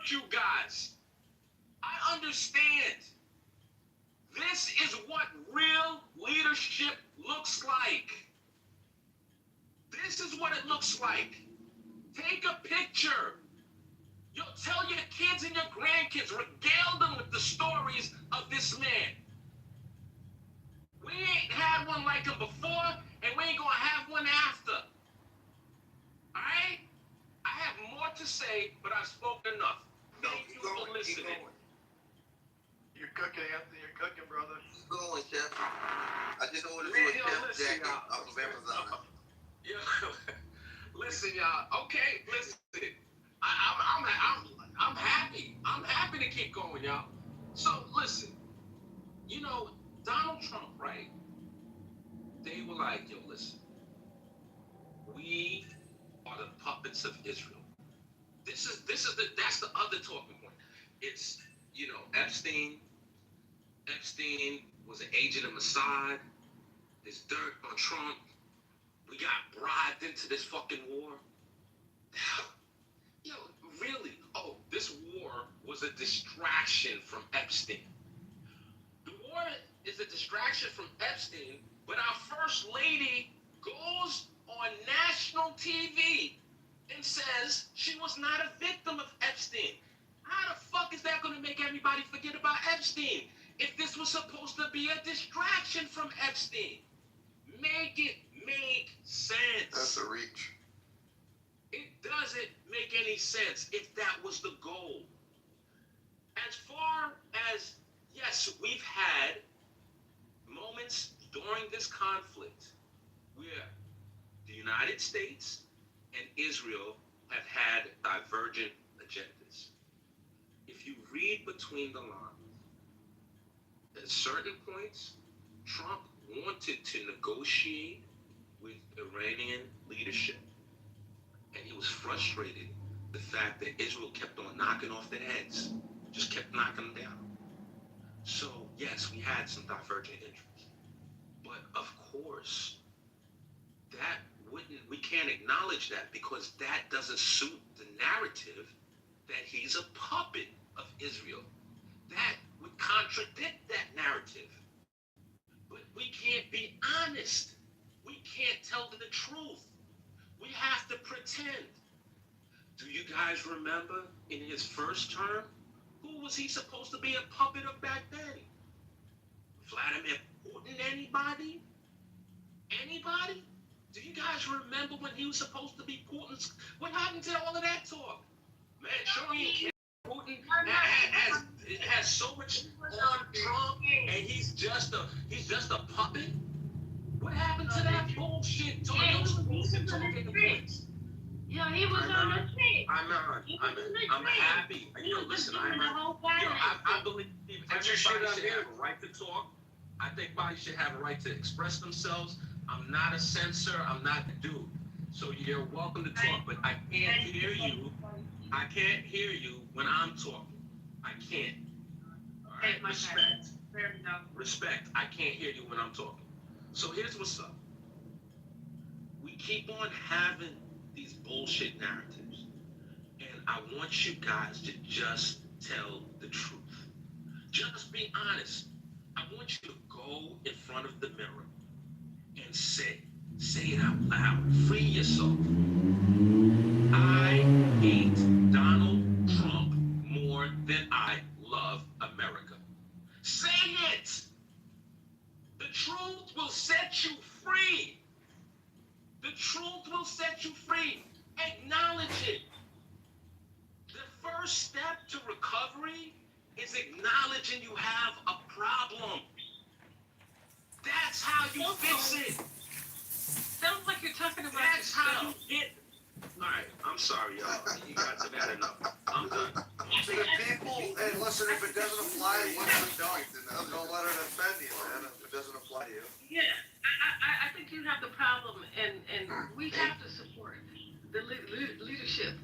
hurt you guys. I understand. This is what real leadership looks like. This is what it looks like. Take a picture. You'll tell your kids and your grandkids, regale them with the stories of this man. We ain't had one like him before, and we ain't gonna have one after. All right? I have more to say, but I've spoken enough. Thank you for listening. You're cooking, Anthony. You're cooking, brother. Keep going, Chef. I just ordered you a Chef jacket off of Amazon. Yeah. Listen, y'all. Okay, listen. I'm happy. I'm happy to keep going, y'all. So listen, you know, Donald Trump, right? They were like, yo, listen, we are the puppets of Israel. That's the other talking point. It's, you know, Epstein was an agent of Mossad. There's dirt on Trump. We got bribed into this fucking war. Yo, really? Oh, this war was a distraction from Epstein. The war is a distraction from Epstein, but our first lady goes on national TV and says she was not a victim of Epstein. How the fuck is that going to make everybody forget about Epstein if this was supposed to be a distraction from Epstein? Make it make sense. That's a reach. It doesn't make any sense if that was the goal. As far as, yes, we've had moments during this conflict where the United States and Israel have had divergent agendas. If you read between the lines, at certain points, Trump wanted to negotiate with Iranian leadership. And he was frustrated the fact that Israel kept on knocking off their heads, just kept knocking them down. So, yes, we had some divergent interests. But of course, we can't acknowledge that because that doesn't suit the narrative that he's a puppet of Israel. That would contradict that narrative. But we can't be honest. We can't tell the truth. We have to pretend. Do you guys remember in his first term, who was he supposed to be a puppet of back then? Vladimir Putin, anybody? Anybody? Do you guys remember when he was supposed to be Putin's? What happened to all of that talk? Man, Putin has so much on Trump, and he's just a puppet. What happened to that bullshit? Those bullshit talking points. Yeah, he was on the street. I'm happy. You know, listen, I believe everybody should have a right to talk. I think everybody should have a right to express themselves. I'm not a censor. I'm not a dude. So you're welcome to talk, but I can't hear you. I can't hear you when I'm talking. I can't. All right, respect. Respect. I can't hear you when I'm talking. So here's what's up. We keep on having these bullshit narratives. And I want you guys to just tell the truth. Just be honest. I want you to go in front of the mirror and say it out loud. Free yourself. I hate Donald Trump more than I love America. Say it. The truth will set you free. The truth will set you free. Acknowledge it. The first step to recovery is acknowledging you have a problem. That's how you fix it. Sounds like you're talking about That's how you get. All right, I'm sorry, y'all. You guys have had enough. I'm done. To the people, hey, listen, if it doesn't apply to you, don't let it offend you, man. If it doesn't apply to you. Yeah, I think you have the problem, and we have to support the leadership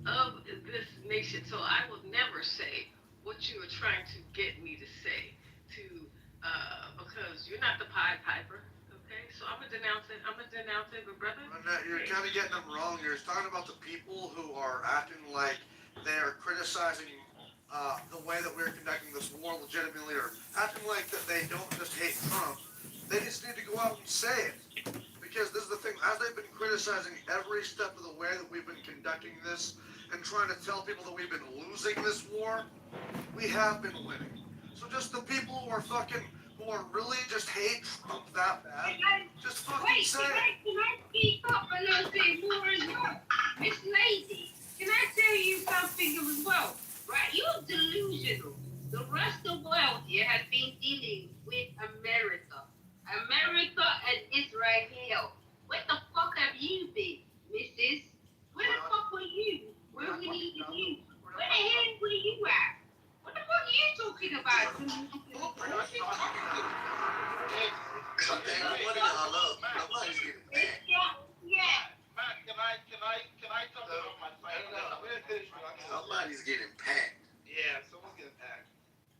of this nation. So I will never say what you are trying to get me to say, because you're not the Pied Piper. Okay, so I'm gonna denounce it, but brother, You're kind of getting them wrong. You're talking about the people who are acting like they are criticizing the way that we're conducting this war legitimately, or acting like that they don't just hate Trump. They just need to go out and say it. Because this is the thing, as they've been criticizing every step of the way that we've been conducting this and trying to tell people that we've been losing this war, we have been winning. So just the people who are really just hate Trump that bad, just fucking say it. Can I speak up a little bit more as well? Miss Lady, can I tell you something as well? Right, you're delusional. The rest of the world here has been dealing with America. America and Israel. Where the fuck have you been, missus? Where the fuck were you? Where we needed you? Where the hell were you at? What the fuck are you talking about? Yeah. Can I talk about my fight? Somebody's getting packed. Yeah, someone's getting packed.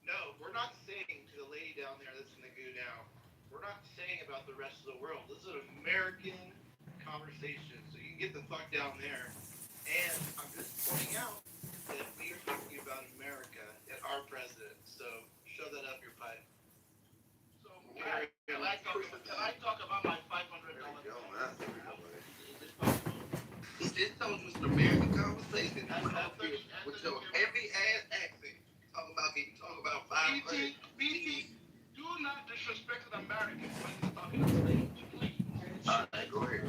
No, we're not saying to the lady down there that's in the goo now, we're not saying about the rest of the world. This is an American conversation, so you can get the fuck down there. And I'm just pointing out that we are talking about America and our president. So shove that up your pipe. So can I talk about my $500? This was just an American conversation. With your heavy ass accent. Talk about BT, do not disrespect an American when you're talking on stage, please. Alright, go ahead.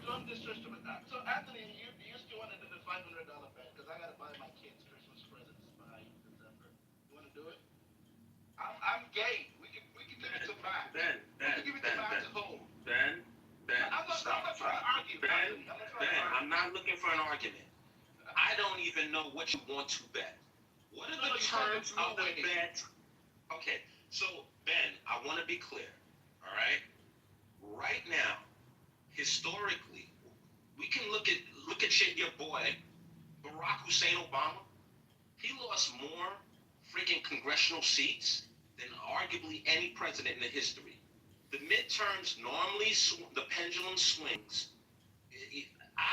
Don't disrespect that. So Anthony, you still want to do the $500 bet because I gotta buy my kids Christmas presents by December. You want to do it? I'm gay. We can give it to Matt. Ben, we can give it to Matt to hold. Ben, I'm not trying to argue. Ben, I'm not looking for an argument. I don't even know what you want to bet. What are the terms of the bet? Okay, so Ben, I want to be clear. All right. Right now, historically, we can look at your boy, Barack Hussein Obama. He lost more freaking congressional seats than arguably any president in the history. The midterms normally the pendulum swings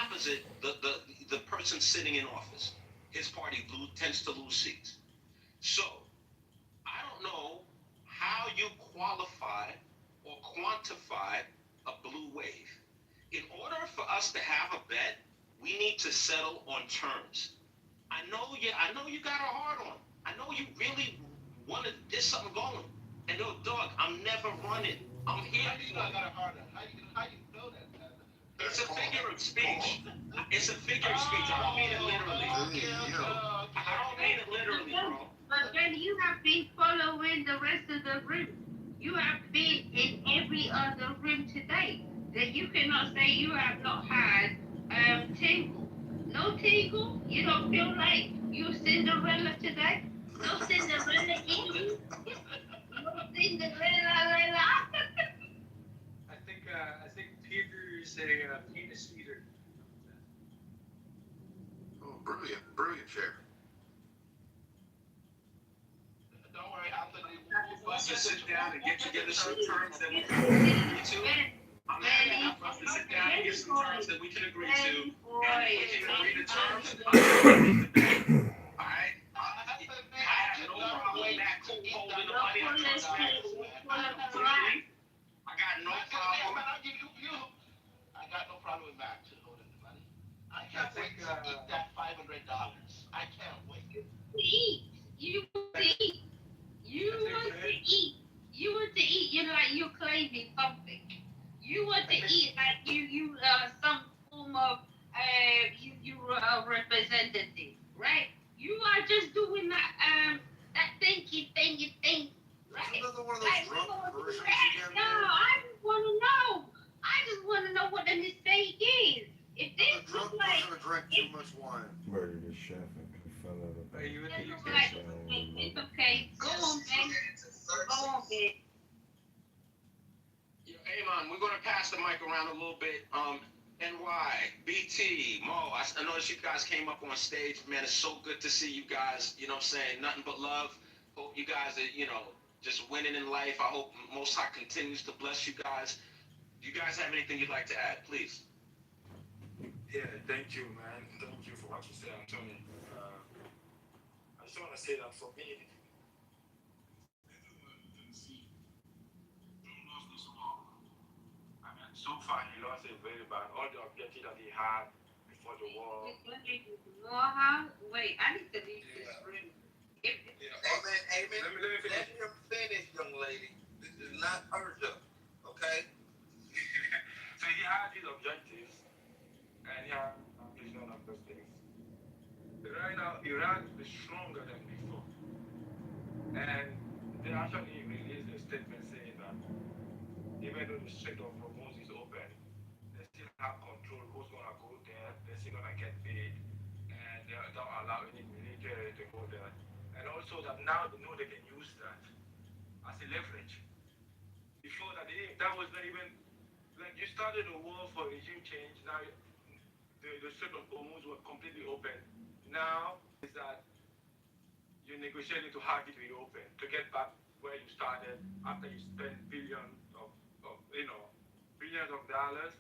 opposite the person sitting in office. His party tends to lose seats. So I don't know how you qualify or quantify a blue wave. In order for us to have a bet, we need to settle on terms. I know you got a hard on. I know you really want to get something going. And dog, I'm never running. I'm here. How do you know I got a hard on? How you know that? It's a figure of speech. It's a figure of speech. I don't mean it literally. I don't mean it literally, bro. But then you have been following the rest of the room. You have been in every other room today. That you cannot say you have not had tingle. No tingle? You don't feel like you Cinderella today? No Cinderella in you? No Cinderella. I think Peter's a penis eater. Oh, brilliant share. Don't worry, Anthony. Let's just sit down and get together some terms that we can agree to. I'm asking for us to sit down and get some terms that we can agree to. And if we can agree to terms, alright? I have no problem back to holding the money. I got no problem. I got no problem with Matt holding the money. I can't wait to eat that $500. I can't wait. You want to eat. You want to eat. You want to eat. You're like you're claiming something. You want to eat like you some form of you representative, right? You are just doing that thinky thing, right? Another one of those drunk versions again. No, I just want to know. I just want to know what the mistake is. If this drunk looks like person drank too much wine. Murdered his chef and fell out of Are you in the it looks like it's okay. Go on, man. Go on, man. Hey, man, we're going to pass the mic around a little bit. NY, BT, Mo, I noticed you guys came up on stage. Man, it's so good to see you guys. You know what I'm saying? Nothing but love. Hope you guys are, just winning in life. I hope Most High continues to bless you guys. Do you guys have anything you'd like to add, please? Yeah, Thank you, man. Thank you for what you said, Anthony. I just want to say that for me, I mean, so far he lost it very bad. All the objectives that he had before the war. Wait, I need to leave this room. Amen, amen. Let him finish, young lady. This is not urgent, okay? So he had his objectives, and he had none of those things. Right now, Iran is stronger than before. And they actually released a statement saying that even though the Strait of Hormuz is open, they still have control who's going to go there, they're still going to get paid, and they don't allow any military to go there. And also that now they know they can use that as a leverage. Before that, that was not even, like you started a war for regime change, now the Strait of Hormuz was completely open. Now is that you're negotiating to have it reopen, to get back where you started after you spent billions of dollars,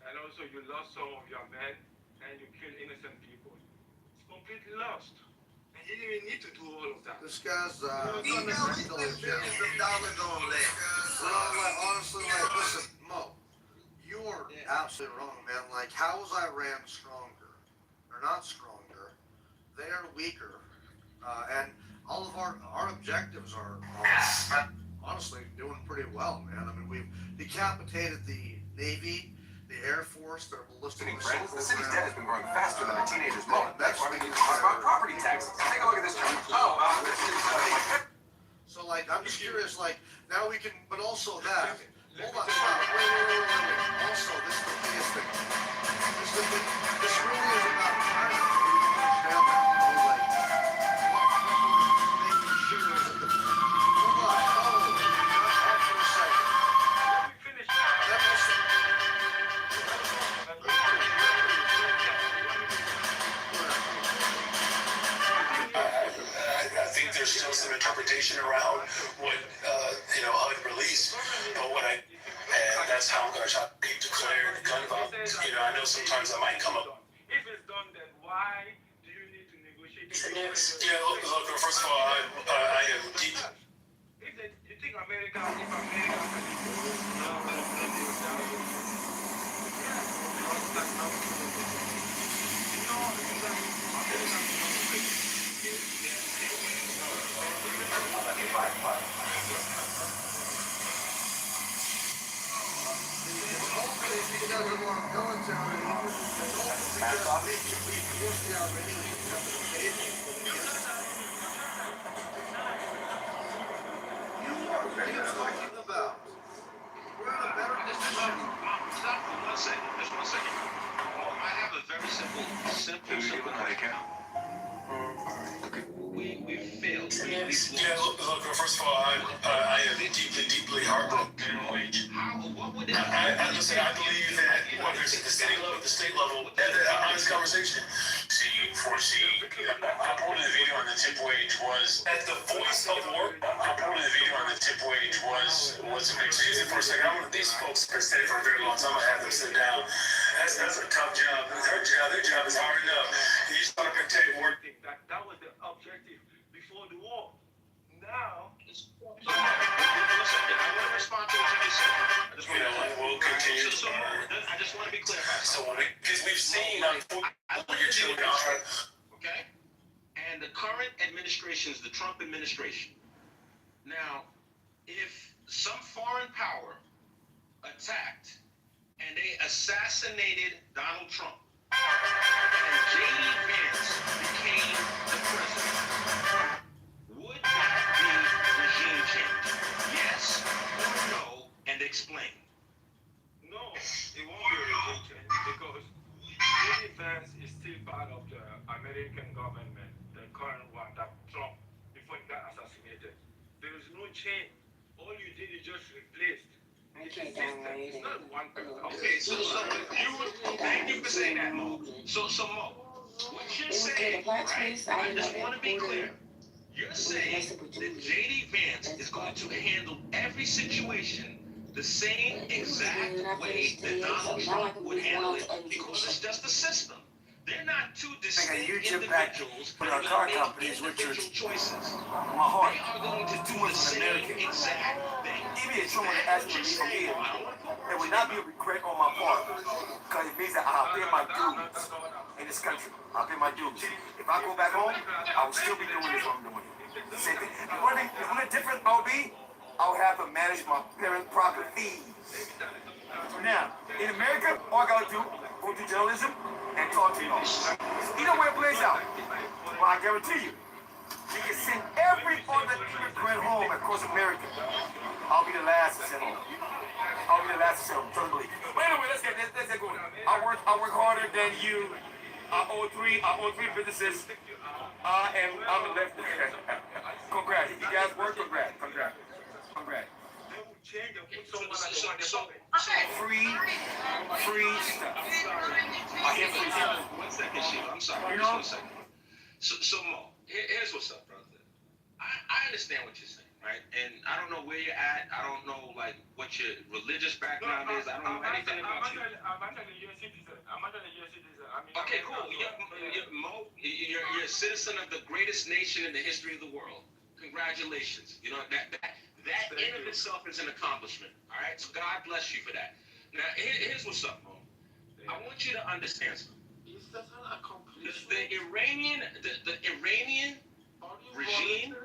and also you lost some of your men and you killed innocent people. It's completely lost. And you didn't even need to do all of that. This guy's, We know we spent billions of dollars on that. honestly, listen, Mo, you are absolutely wrong, man. Like, how is Iran stronger? They're not stronger. They are weaker. And all of our objectives are honestly doing pretty well, man. I mean, we've decapitated the Navy, the Air Force, their ballistic missiles. The city's debt has been growing faster than a teenager's mullet. That's why we need to talk about property taxes. Take a look at this chart. This is So, like, I'm just curious, like, now we can, but also that. Hold on, stop. Wait. Also, this is the biggest thing. This really is about China. You understand that? Making sure that the. Hold on. Oh, not for a second. Let me finish. I think there's still some interpretation around what HUD released, but and that's how I'm going to try to declare the gun violence. I know sometimes I might come up. If it's done, then why do you need to negotiate? Look, first of all, I am deep. You think America, if America Just one second. I have a very simple question. We failed. Look, first of all, I am deeply heartbroken. Listen, I believe that whether it's at the state level, honest conversation. I reported the video on the tip wage was at the voice of work. I reported the video on the tip wage was excuse me for a second. These folks have stayed for a very long time. I have them sit down. That's a tough job. Their job is hard enough. You just want to protect work. That was the objective before the war. Now, I want to respond to what you just said. We'll continue. I just want to be clear about it. So, because we've seen okay? And the current administration is the Trump administration. Now, if some foreign power attacked and they assassinated Donald Trump, and J.D. Vance became the president, would that be regime change? Yes or no? And explain. no, it won't be a regime change because J.D. Vance is still part of the American government, the current one, that Trump, before he got assassinated. There is no change. All you did is just replaced. It's a system. It's not one person. Okay, so thank you for saying that, Mo. So Mo, what you're saying, right? I just want to be clear. You're saying that J.D. Vance is going to handle every situation the same exact way that Donald Trump would handle it because it's just a system. They're not two Like a distinct YouTube back individuals for that our are car going to make companies, which are individual choices. my heart. They are going to It's do too much the for an same American. exact thing. Even if someone That asked what me to you're leave saying, here, I don't want to put there words would in not your be a mouth. regret on my part, because it means that I'll pay my dues in this country. I'll pay my dues. If I go back home, I will still be doing this what I'm doing. Same thing. The only difference I'll be, I'll have to manage my parents' property fees. Now, in America, all I gotta do, go to journalism and talk to y'all. You know where it plays out? Well, I guarantee you, you can send every other immigrant home across America. I'll be the last to send home. I'll be the last to send home. Trust me. But anyway, let's get going. I work harder than you. I own three businesses. And I'm the left. Congrats. You guys work. Congrats. Free stuff. I hear free stuff. 1 second, Sheila. I'm sorry. You Just know? 1 second. So Mo, here's what's up, brother. I understand what you're saying, right? And I don't know where you're at. I don't know like what your religious background is. I don't know anything about you. I'm actually a citizen. Okay, cool. Mo, you're a citizen of the greatest nation in the history of the world. Congratulations. You know that in of itself is an accomplishment. All right. So God bless you for that. Now here's what's up, Mo. I want you to understand something. Is that an accomplishment? The Iranian regime.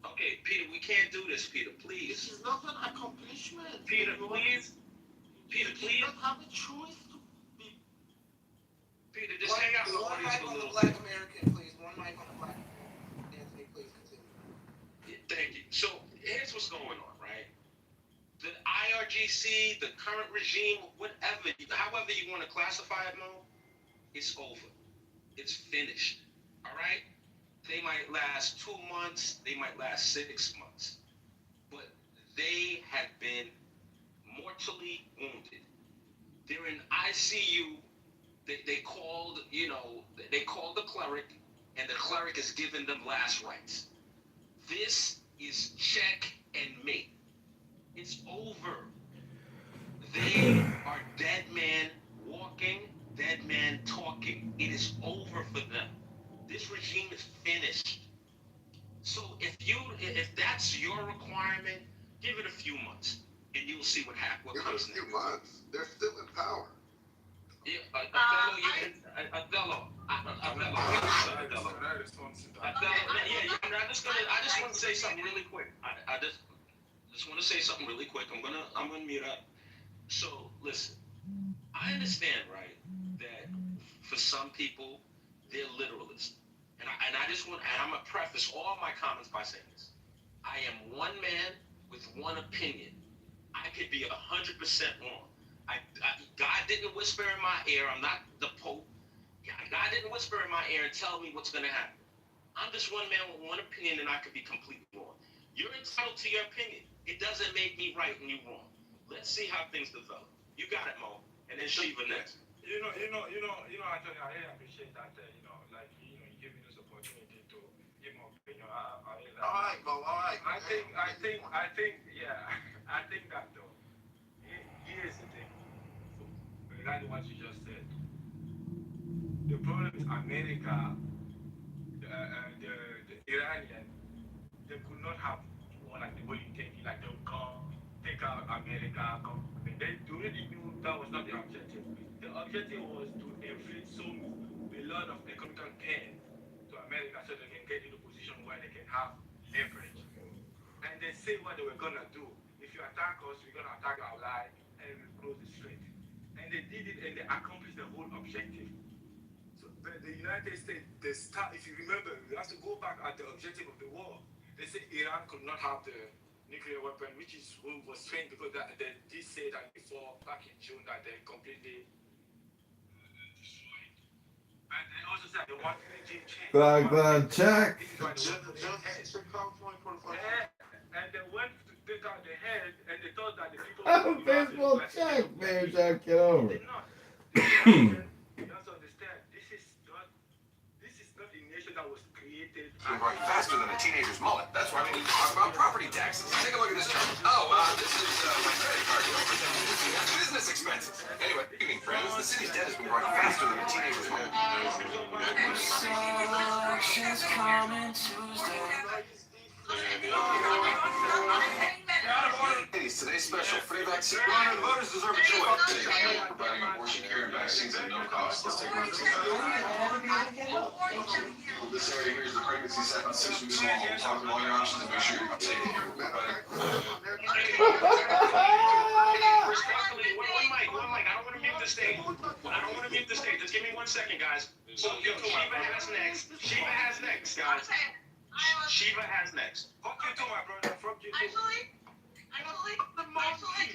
Okay, Peter, we can't do this, Peter. Please. This is not an accomplishment. Peter, please. Peter, You please. do not have a choice to be. Peter, just hang out with the One audience mic for a on the little black bit. American, please. One mic on the black. Anthony, please continue. Yeah, thank you. So here's what's going on, right? The IRGC, the current regime, however you want to classify it, Mo, it's over. It's finished. All right? They might last 2 months. They might last 6 months. But they have been mortally wounded. They're in ICU. They called the cleric, and the cleric is giving them last rites. This is check and mate. It's over. They are dead man walking, dead man talking. It is over for them. This regime is finished. So if that's your requirement, give it a few months, and you'll see what comes next. Months. They're still in power. Yeah, Othello. I just want to say something really quick. I just want to say something really quick. I'm gonna mute up. So listen, I understand, right, that for some people they're literalists, and I'm gonna preface all my comments by saying this: I am one man with one opinion. I could be 100% wrong. God didn't whisper in my ear. I'm not the Pope. God didn't whisper in my ear and tell me what's going to happen. I'm just one man with one opinion, and I could be completely wrong. You're entitled to your opinion. It doesn't make me right and you wrong. Let's see how things develop. You got it, Mo. And then Shiva next. Anthony, I really appreciate that. You give me this opportunity to give my opinion. I really like All right, Mo. All right. I think that though. Here's the thing. Regarding what you just said, the problem is America, the Iranian, they could not have war like the way you think, like they would come, take out America, come. They already knew that was not the objective. The objective was to inflict a lot of economic pain to America so they can get in a position where they can have leverage. And they say what they were gonna do. If you attack us, we're gonna attack our ally and we'll close the strait. And they did it and they accomplished the whole objective. So the United States, if you remember, you have to go back at the objective of the war. They said Iran could not have the nuclear weapon, which is who was trained because they did say that before, back in June, that they completely destroyed. And they also said they want regime change. Check. And they went to take out the head, and they thought that the people. Baseball check, man. Jack, get over. They did not. You have to understand. This is not a nation that was created Growing faster than a teenager's mullet. That's why we need to talk about property taxes. Take a look at this chart. Oh, this is my credit card bill for business expenses. Anyway, evening, friends. The city's debt has been growing faster than a teenager's mullet. Ladies, today's special free vaccine. The voters deserve a choice. Providing abortion care and vaccines at no cost. Let's take a look at this area here is the pregnancy second 6 weeks long. We'll talk about all your options and make sure you're taking care of it. One mic. I don't want to mute the stage. Just give me 1 second, guys. So, Shiva has next. Shiva has next, guys. Shiva has next. Fuck you too, my brother. Fuck you too. Actually,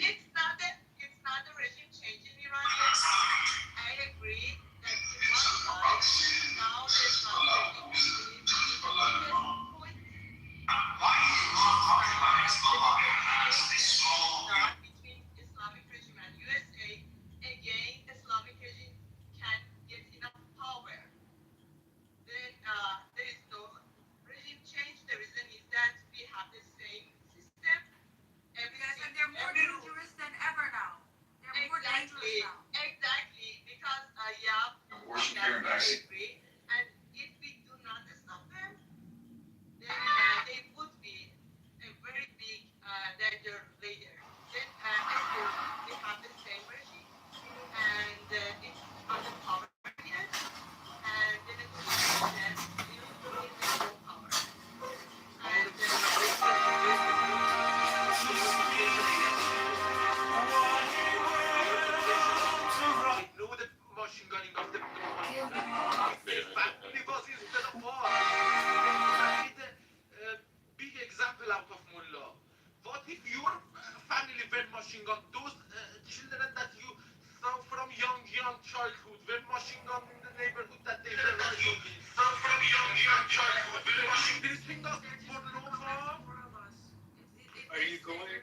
it's not the regime change in Iran yet. I agree that it was now there's not between Islamic regime and USA. Again, Islamic regime can get enough power. Then there is no regime change. The reason is that we have the same system. And they're more dangerous than ever now. They're more dangerous now. Exactly, because Abortion care and vaccine. and if we do not stop them, then they would be a very big danger later. Then of course we have the same regime, and it's under power yet, and the negotiation will in the full power. And know the machine gunning of the because he's the war. I need a big example out of Mullah. What if your family were machine gun? Those children that you saw from young childhood were machine gun in the neighborhood that they were running. Saw from young childhood were machine. These things are for long. Are you going?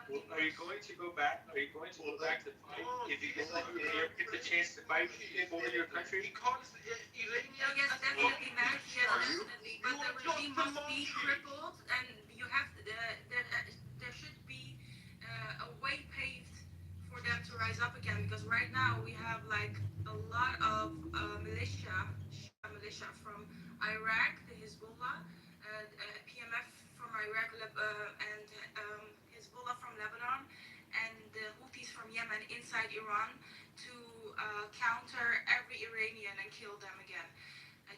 Well, are you going to go back? Are you going to go back to fight if you get the chance to fight for your country? Because Iranians. Yes, definitely, Max. Yes, definitely. But the regime must be crippled, and you have to, there should be a way paved for them to rise up again. Because right now we have like a lot of militia from Iraq, the Hezbollah, PMF from Iraq, and Hezbollah from Lebanon, and the Houthis from Yemen inside Iran to counter every Iranian and kill them again,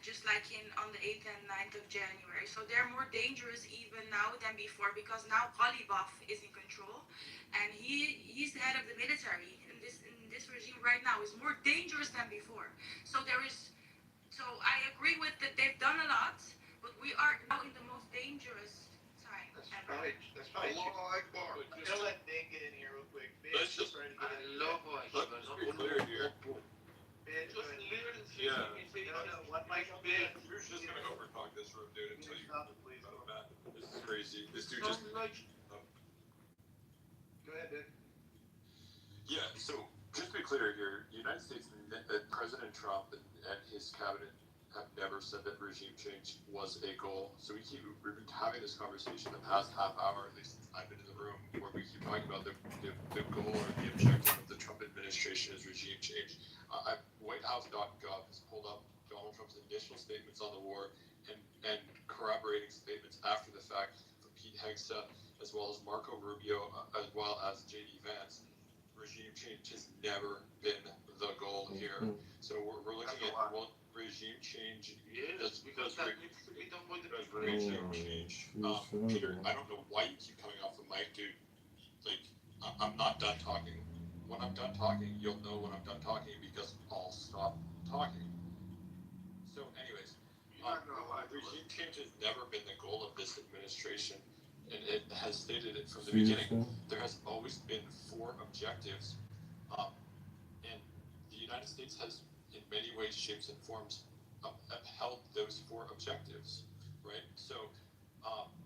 just like on the 8th and 9th of January. So they're more dangerous even now than before, because now Ghalibaf is in control, and he's the head of the military in this regime right now is more dangerous than before. So I agree with that they've done a lot, but we are now in the most dangerous time ever. That's probably I'll let Nick get in here real quick. Let's just trying to get in. let's be clear here. Yeah. One mic. You're just gonna overtalk this room, dude, until you This is crazy. This dude just. Go ahead, dude. Yeah, so just to be clear here, United States President Trump and his cabinet have never said that regime change was a goal. So we've been having this conversation the past half hour, at least since I've been in the room, where we keep talking about the goal or the objective of the Trump administration is regime change. WhiteHouse.gov has pulled up Donald Trump's initial statements on the war and corroborating statements after the fact from Pete Hegseth, as well as Marco Rubio, as well as J.D. Vance. Regime change has never been the goal here. So we're looking at regime change. Because regime change. Peter, I don't know why you keep coming off the mic, dude. Like, I'm not done talking. When I'm done talking, you'll know when I'm done talking because I'll stop talking. So, anyways, regime change has never been the goal of this administration, and it has stated it from the beginning. There has always been 4 objectives, and the United States has, in many ways, shapes, and forms, upheld those 4 objectives, right? So,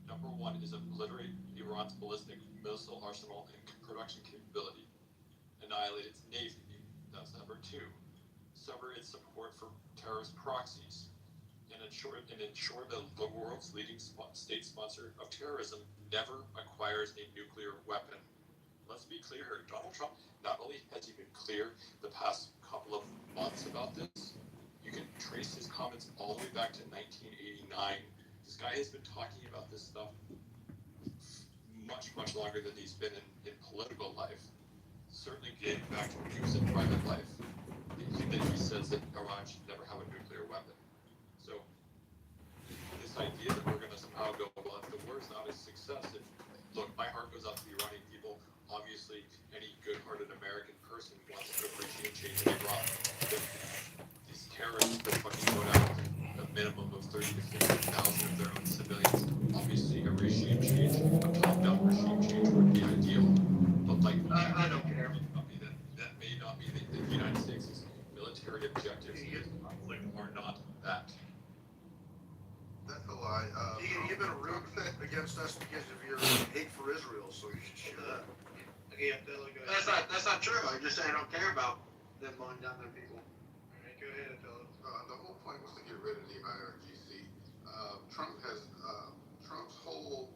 number 1 is obliterate Iran's ballistic missile arsenal and production capability. Annihilate its navy. That's number 2. Sever its support for terrorist proxies. and ensure the world's leading state sponsor of terrorism never acquires a nuclear weapon. Let's be clear, Donald Trump, not only has he been clear the past couple of months about this, you can trace his comments all the way back to 1989. This guy has been talking about this stuff much, much longer than he's been in political life. Certainly getting back to when he was in private life. He says that Iran should never have a nuclear weapon. So this idea that we're going to somehow go, well, if the war is not a success, look, my heart goes out to the Iranian people. Obviously, any good-hearted American person wants to appreciate change in Iran. These terrorists that fucking go down a minimum of 30 to 50,000 of their own civilians. Obviously, a regime change, a top-down regime change would be ideal. But like, I don't care. That may not be the United States' military objectives in this conflict are not that. That's a lie. You've been rude against us because of your hate for Israel, so you should share that. Okay, That's not true. I just say I don't care about them mowing down their people. Alright, go ahead, Attila. The whole point was to get rid of the IRGC. Trump's whole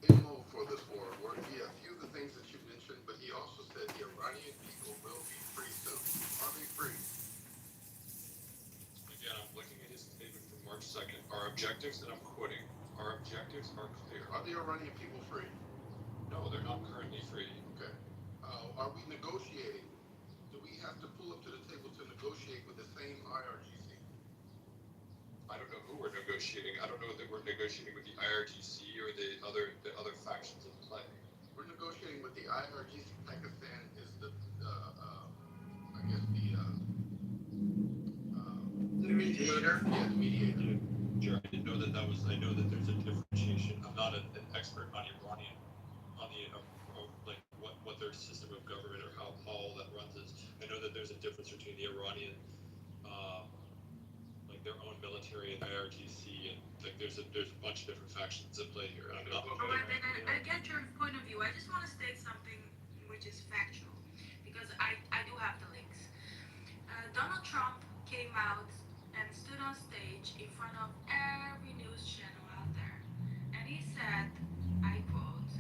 MO for this war were a few of the things that you mentioned, but he also said the Iranian people will be free soon. Are they free? Again, I'm looking at his statement from March 2nd. Our objectives, and I'm quoting, our objectives are clear. Are the Iranian people free? No, they're not currently free. Okay. Are we negotiating? Do we have to pull up to the table to negotiate with the same IRGC? I don't know who we're negotiating. I don't know that we're negotiating with the IRGC or the other factions in play. We're negotiating with the IRGC. Pakistan is the mediator. Yeah, the mediator. Sure, I didn't know that was. I know that there's a differentiation. I'm not an expert on Iranian, like what their system of government or how all that runs is. I know that there's a difference between the Iranian, like their own military and IRGC, and like there's a bunch of different factions at play here. I'm not. Alright, Ben, I get your point of view. I just want to state something which is factual, because I do have the links. Donald Trump came out and stood on stage in front of every news channel out there, and he said, I quote,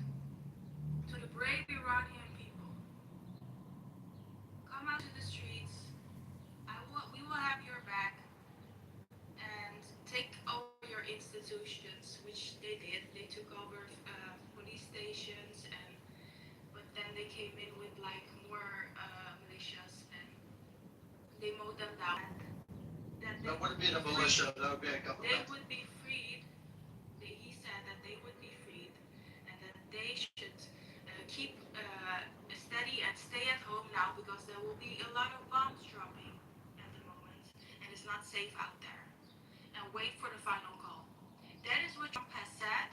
"To the brave Iranian people, come out to the streets. We will have your back, and take over your institutions," which they did. They took over police stations, but then they came in with like more militias, and they mowed them down. That wouldn't be the militia. That would be a couple. They would be freed. He said that they would be freed, and that they should keep steady and stay at home now, because there will be a lot of bombs dropping at the moment, and it's not safe out there. And wait for the final call. That is what Trump has said.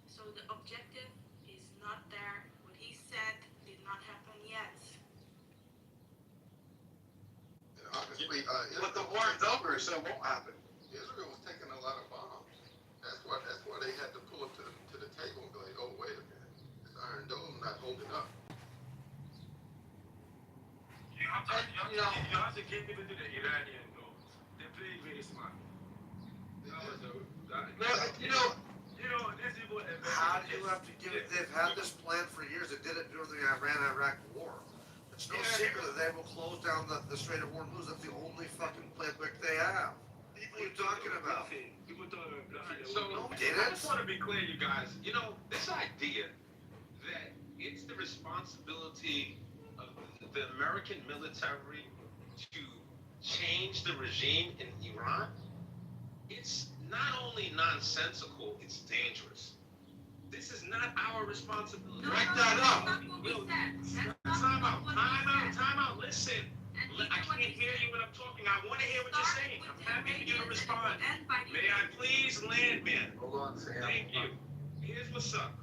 So the objective is not there. What he said did not happen yet. Obviously, But the war is over, so it won't happen. Israel was taking a lot of bombs. That's why they had to pull up to the table and be like, oh, wait a minute, this Iron Dome not holding up. You have to give it to the Iranian though. They play very smart. These people. How do you have to give it? They've had this plan for years. They did it during the Iran-Iraq war. It's no secret that they will close down the Strait of Hormuz. That's the only fucking playbook they have. What are you talking about? So, I just want to be clear, you guys. This idea that it's the responsibility of the American military to change the regime in Iran, it's not only nonsensical, it's dangerous. This is not our responsibility. Write that up. Time out. Listen. I can't hear you when I'm talking. I want to hear what you're saying. I'm happy for you to respond. May I please land, man? Hold on, Sam. Thank you. Here's what's up.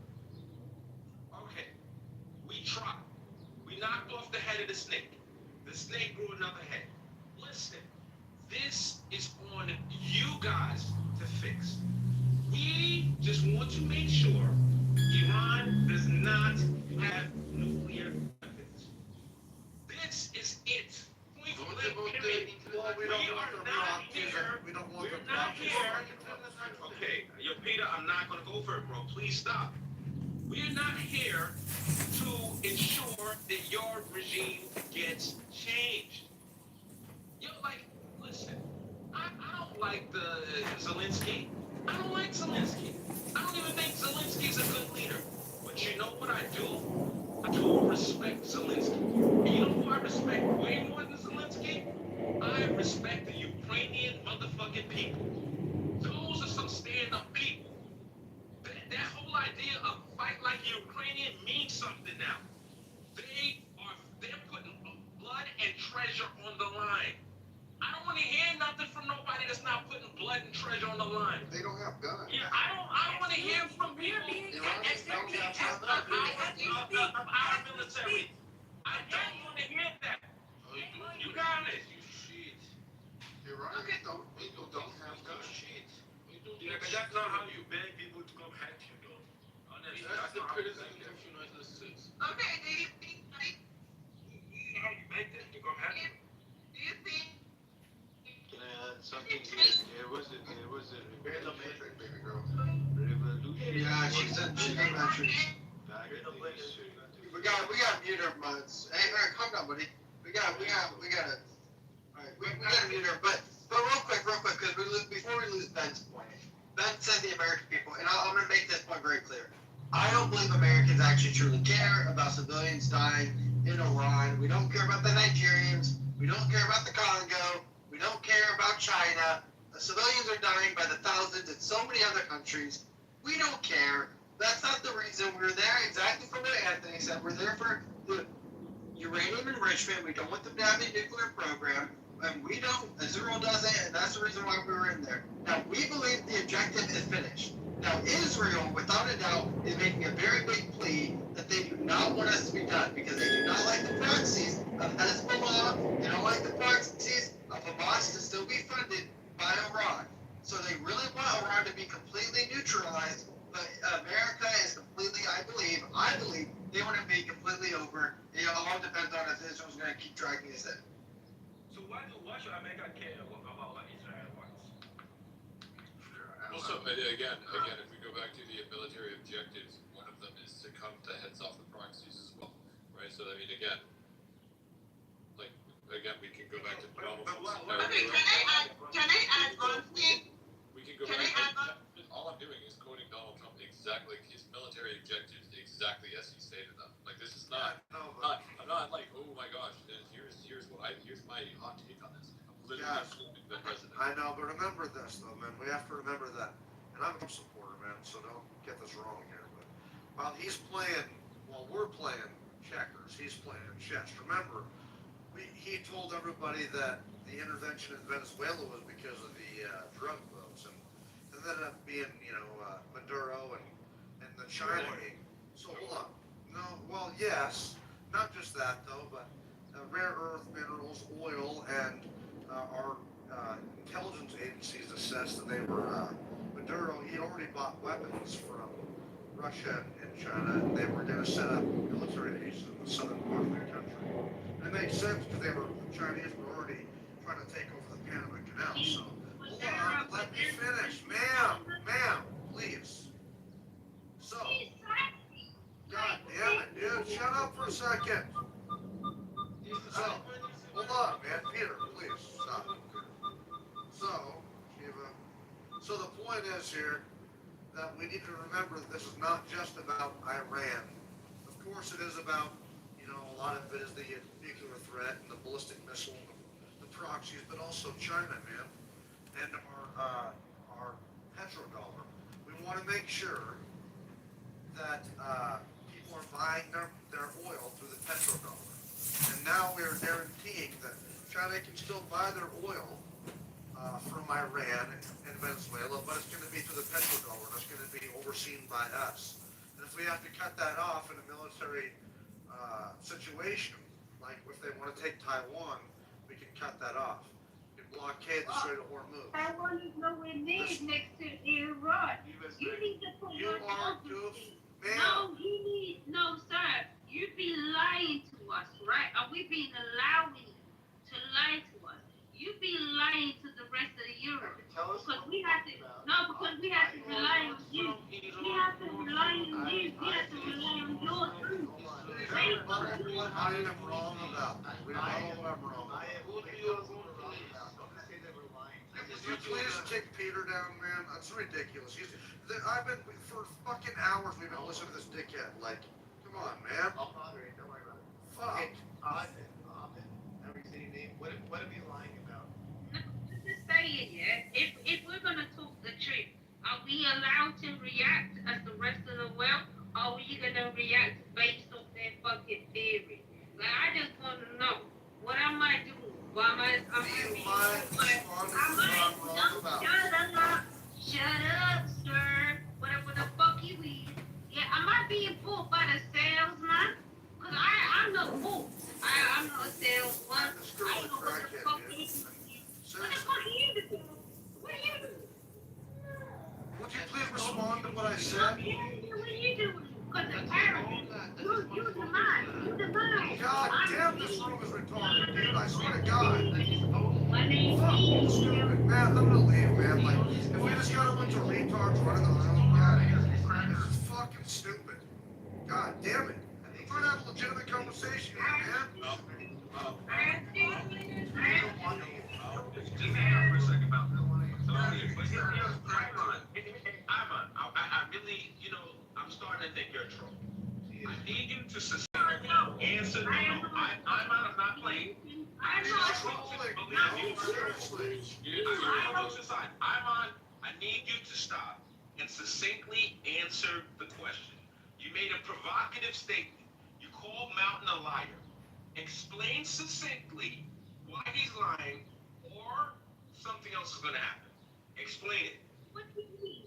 Okay. We tried. We knocked off the head of the snake. The snake grew another head. Listen. This is on you guys to fix. We just want to make sure Iran does not have nuclear weapons. This is it. Point blank, period. We are not please stop. We're not here to ensure that your regime gets changed. Yo, like, listen, I don't like the Zelensky. I don't like Zelensky. I don't even think Zelensky's a good leader. But you know what I do? I do respect Zelensky. And you know who I respect way more than Zelensky? I respect the Ukrainian motherfucking people. Those are some stand-up people. That whole idea of fight like a Ukrainian means something now. They're putting blood and treasure on the line. I don't want to hear nothing from nobody that's not putting blood and treasure on the line. They don't have guns. Yeah, I don't want to hear from people of our military. I don't want to hear that. You guys. You shit. You're right. Okay. People don't have guns. Shit. Yeah, but that's not how you beg people to come help you, though. Honestly, that's the criticism of United States. Okay, do you think, How you beg them to come help you? do you think, Something here. There was a Baby girl. revolution. Yeah, she's in Matrix. Back in the history. We got mute her buds. Hey, Eric, calm down, buddy. We gotta. All right, we gotta mute her. But real quick, because before we lose Ben's point, Ben said the American people, and I'm gonna make this point very clear. I don't believe Americans actually truly care about civilians dying in Iran. We don't care about the Nigerians. We don't care about the Congo. We don't care about China. The civilians are dying by the thousands in so many other countries. We don't care. That's not the reason we're there. Exactly for what Anthony said. We're there for the uranium enrichment. We don't want them to have a nuclear program. And we don't. Israel doesn't, and that's the reason why we were in there. Now, we believe the objective is finished. Now, Israel, without a doubt, is making a very big plea that they do not want us to be done because they do not like the proxies of Hezbollah. They don't like the proxies of Hamas to still be funded by Iran. So they really want Iran to be completely neutralized, but America is completely, I believe, they want to be completely over. It all depends on if Israel's going to keep dragging us in. So why should America care about what Israel wants? Also, again, if we go back to the military objectives, one of them is to come to heads off the proxies as well, right? So I mean, again, we can go back to Donald Trump's. okay, can I add one thing? We can go back. All I'm doing is quoting Donald Trump exactly his military objectives exactly as he stated them. Like this is not. I'm not like, oh my gosh, here's my hot take on this. I'm literally quoting the president. I know, but remember this though, man. We have to remember that. And I'm a Trump supporter, man, so don't get this wrong here. But while we're playing checkers, he's playing chess. Remember, he told everybody that the intervention in Venezuela was because of the drug boats, and it ended up being, Maduro and the China game. So hold on. No, well, yes, not just that though, but rare earth minerals, oil, and our intelligence agencies assessed that they were Maduro. He had already bought weapons from Russia and China, and they were going to set up military bases in the southern part of their country. And it made sense because the Chinese were already trying to take over the Panama Canal. So hold on, let me finish, ma'am, please. So, God damn it, dude, shut up for a second. So, hold on, man, Peter, please stop. So, Shiva. So the point is here that we need to remember that this is not just about Iran. Of course, it is about, a lot of it is the nuclear threat and the ballistic missile, and the proxies, but also China, man, and our petrodollar. We want to make sure that people are buying their oil through the petrodollar. And now we are guaranteeing that China can still buy their oil from Iran and Venezuela, but it's going to be through the petrodollar. It's going to be overseen by us. And if we have to cut that off in a military situation, like if they want to take Taiwan, we can cut that off. We can blockade the Strait of Hormuz. Taiwan is nowhere near next to Iran. You need to put your No, sir. You be lying to us, right? Are we being allowing to lie to us? You be lying to the the rest of the Europe. Tell us Because what we we're have to, talking about. no, because we have to rely on you. We have to rely on you. We have to rely on your truth. We rebuttal what I am wrong about. We rebuttal what I'm wrong about. I am fully those what we're wrong about. Don't say that we're lying. Would you please kick Peter down, man? That's ridiculous. I've been, for fucking hours, we've been listening to this dickhead. Like, come on, man. I'll moderate. Don't worry about it. Fuck. Okay, Osmond. Every city name. What are we lying about? No, just say it, yeah. If we're gonna talk the truth, are we allowed to react as the rest of the world? Or are we gonna react based on their fucking theory? Like, I just wanna know, what am I doing? Why am I being shut up, sir. Whatever the fuck you eat. Yeah, am I being pulled by the salesman? Cause I'm the fool. I'm not a salesman. I don't know what the fuck it is. What the fuck are you doing? What are you doing? Would you please respond to what I said? What are you doing? Cause apparently, you the mind. You the mind. God damn, this room is retarded, dude. I swear to God. My name's Fuck, stupid. Man, I'm gonna leave, man. Like, if we just got a bunch of retards running the room, this is fucking stupid. God damn it. I'm trying to have a legitimate conversation here, man. I really, I'm starting to think you're a troll. I need you to succinctly answer no. I'm not playing. I need you to stop and succinctly answer the question. You made a provocative statement. You called Mountain a liar. Explain succinctly why he's lying, or something else is going to happen. Explain it. What do you mean?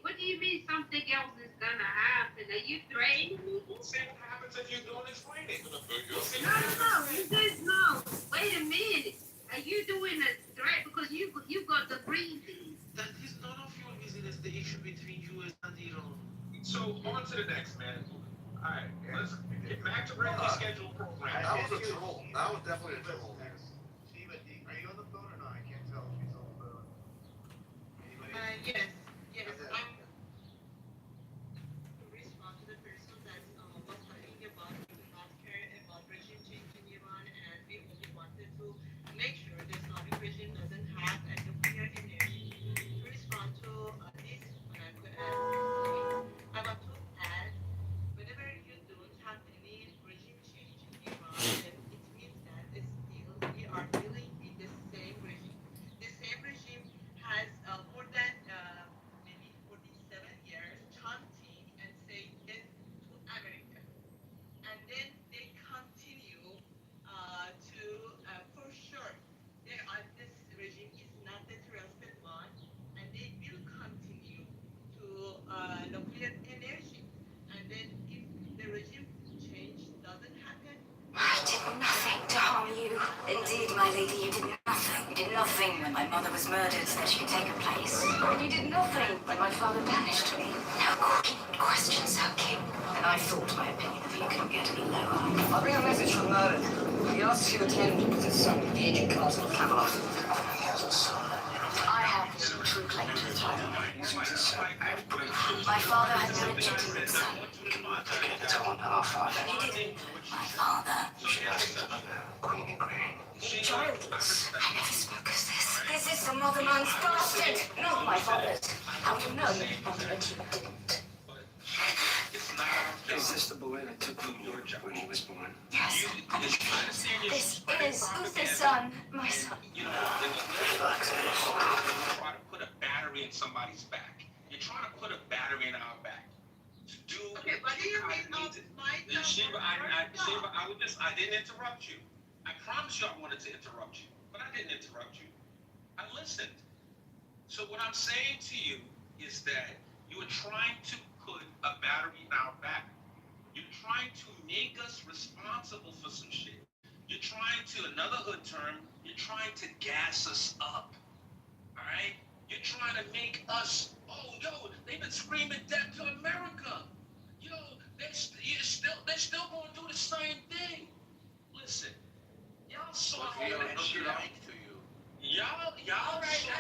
What do you mean something else is gonna happen? Are you threatening me? See what happens if you don't explain it. No. You said no. Wait a minute. Are you doing a threat because you got the green thing? That is none of your business. The issue between US and Iran. So on to the next, man. All right, let's get back to regularly scheduled program. That was a troll. That was definitely a troll. Steve, are you on the phone or not? I can't tell if he's on the phone. Anybody? Yes. To respond to the person that was talking about we do not care about regime change in Iran, and we only wanted to make sure the Islamic regime doesn't have a nuclear energy. To respond to this, I could ask, I want to add, whenever you don't have any regime change in Iran, then it means that still we are dealing with the same regime. The same regime has more than maybe 47 years chanting and saying yes to America. And then they continue for sure, this regime is not the trusted one, and they will continue to nuclear energy. And then if the regime change doesn't happen, I did nothing to harm you. Indeed, my lady, you did nothing. You did nothing when my mother was murdered so that she could take her place. And you did nothing when my father banished me. Now, questions her king. And I thought my opinion of you couldn't get any lower. I'll bring a message from Merlin. He asks you to attend with his son, the ancient castle of Camelot. He has a son. I have no true claim to the throne. My father had no legitimate son. It's on our father. He didn't. My father. Queen. Childless. I never spoke as this. This is some other man's bastard, not my father's. How do you know that you didn't? Is this the boy that took from Georgia when he was born? Yes. This is Uther's son, my son. You're trying to put a battery in somebody's back. You're trying to put a battery in our back. okay, but do you mean not my Sheba, I didn't interrupt you. I promise you I wanted to interrupt you, but I didn't interrupt you. I listened. So what I'm saying to you is that you are trying to put a battery in our back. You're trying to make us responsible for some shit. You're trying to, another hood term, you're trying to gas us up. All right? You're trying to make us, they've been screaming death to America. They're still going to do the same thing. Listen, y'all saw all that shit. Y'all saw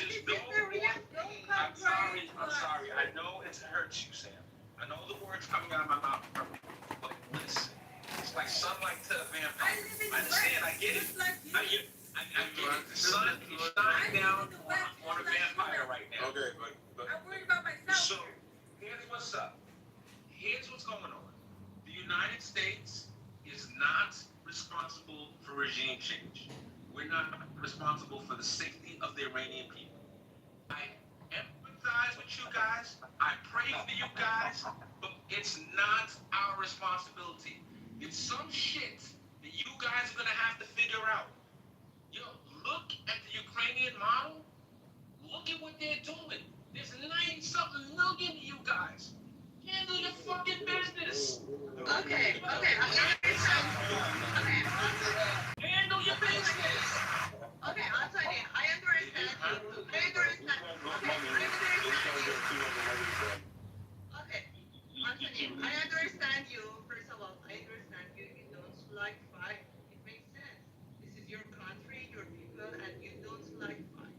this is the real thing. I'm sorry. I know it hurts you, Sam. I know the words coming out of my mouth are but listen. It's like sunlight to a vampire. I understand, I get it. I get it. The sun is shining down on a vampire right now. Okay, but I'm worried about myself. So, here's what's up. Here's what's going on. The United States is not responsible for regime change. We're not responsible for the safety of the Iranian people. I empathize with you guys. I pray for you guys, but it's not our responsibility. It's some shit that you guys are gonna have to figure out. Yo, look at the Ukrainian model. Look at what they're doing. There's 90-something million of you guys. Handle your fucking business. Okay. Handle your business. Okay, Anthony, I understand you. Okay, Anthony, I understand you. First of all, I understand you. You don't like fight. It makes sense. This is your country, your people, and you don't like fight.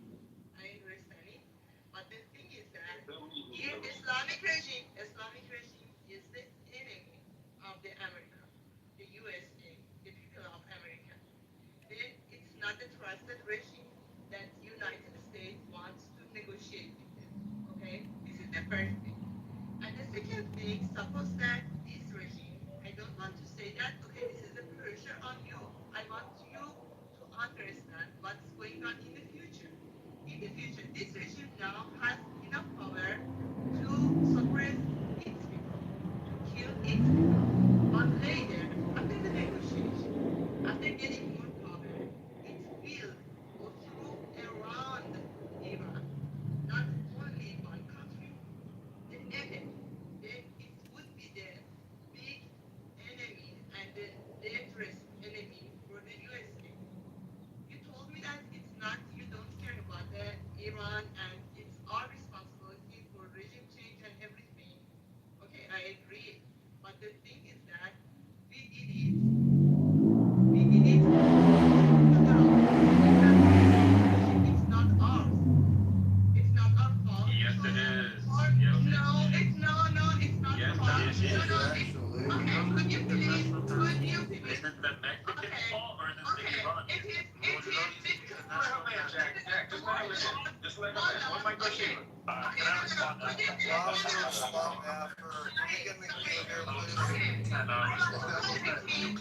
I understand it. But the thing is that here, Islamic regime is the enemy of the America, the USA, the people of America. Then it's not a trusted regime that United States wants to negotiate with them. Okay, this is the first thing. And the second thing, suppose that this regime, I don't want to say that, okay, this is a pressure on you. I want you to understand what's going on in the future. In the future, this regime now has enough power to suppress its people, to kill its people. But later, after the negotiation, after getting more power, it will go through around Iran, not only one country, the enemy. Then it would be the big enemy and the dangerous enemy for the USA. You told me that it's not, you don't care about the Iran and it's our responsibility for regime change and everything. Okay, I agree. But the thing is that we did it. We did it. It's not ours. It's not our fault. Yes, it is. No, it's not Yes, fault. it is. Okay, could you please? Is it the Mexican fault or is it the Iranian? It is Jack, just let him listen. Just let him listen. One mic question. Can I respond to that? I'll respond after. Can we get McKee here, please?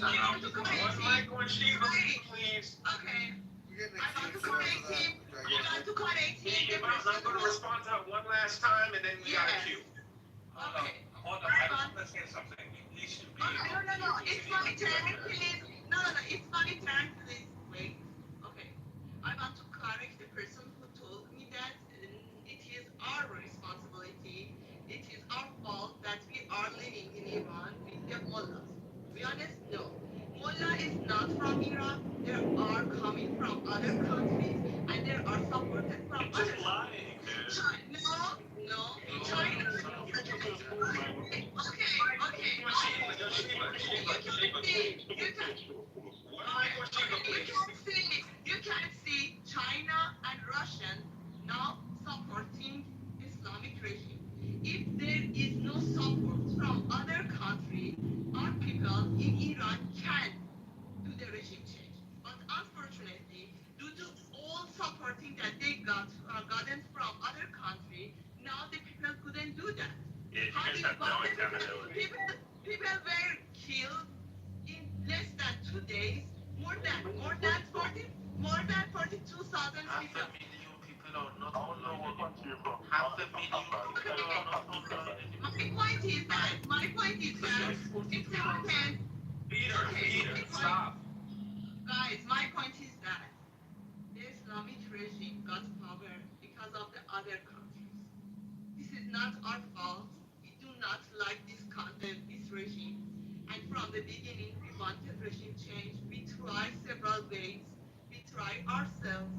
One mic on Shiva, please. Okay. We get I want McKee to for connect him. that. I want to connect him. I'm going to respond to her one last time and then we got a cue. Okay. Hold on, I just want to say something. He should be. No. It's my turn, please. No. It's my turn, please. Wait. Okay. I want to correct the person who told me that it is our responsibility. It is our fault that we are living in Iran with the mullahs. To be honest, no. Mullah is not from Iran. They are coming from other countries and they are supported from other countries. No. China. You can see China and Russian now supporting Islamic regime. If there is no support from other countries, our people in Iran can do the regime change. But unfortunately, due to all supporting that they gotten from other countries, now the people couldn't do that. Yeah, you guys have no accountability. People were killed in less than 2 days. More than 42,000 people. Half a million people are not online. Half a million people are not online. My point is that it's happened. Peter, stop. Guys, my point is that the Islamic regime got power because of the other countries. This is not our fault. We do not like this regime. And from the beginning, we wanted regime change. We tried several ways. We tried ourselves.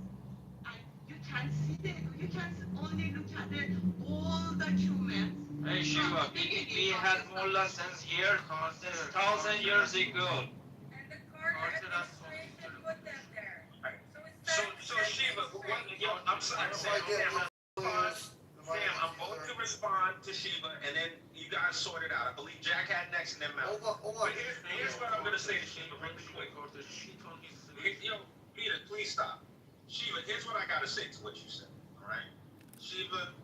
And you can see you can only look at the old documents. Hey Shiva, we had mullah since 1,000 years ago. And the Carter administration put them there. So it's So Shiva, I'm sorry, Sam, I'm going to respond to Shiva, and then you guys sort it out. I believe Jack had next, and then Mel. Hold on. But here's what I'm going to say to Shiva really quick. Yo, Peter, please stop. Shiva, here's what I got to say to what you said, all right? Shiva,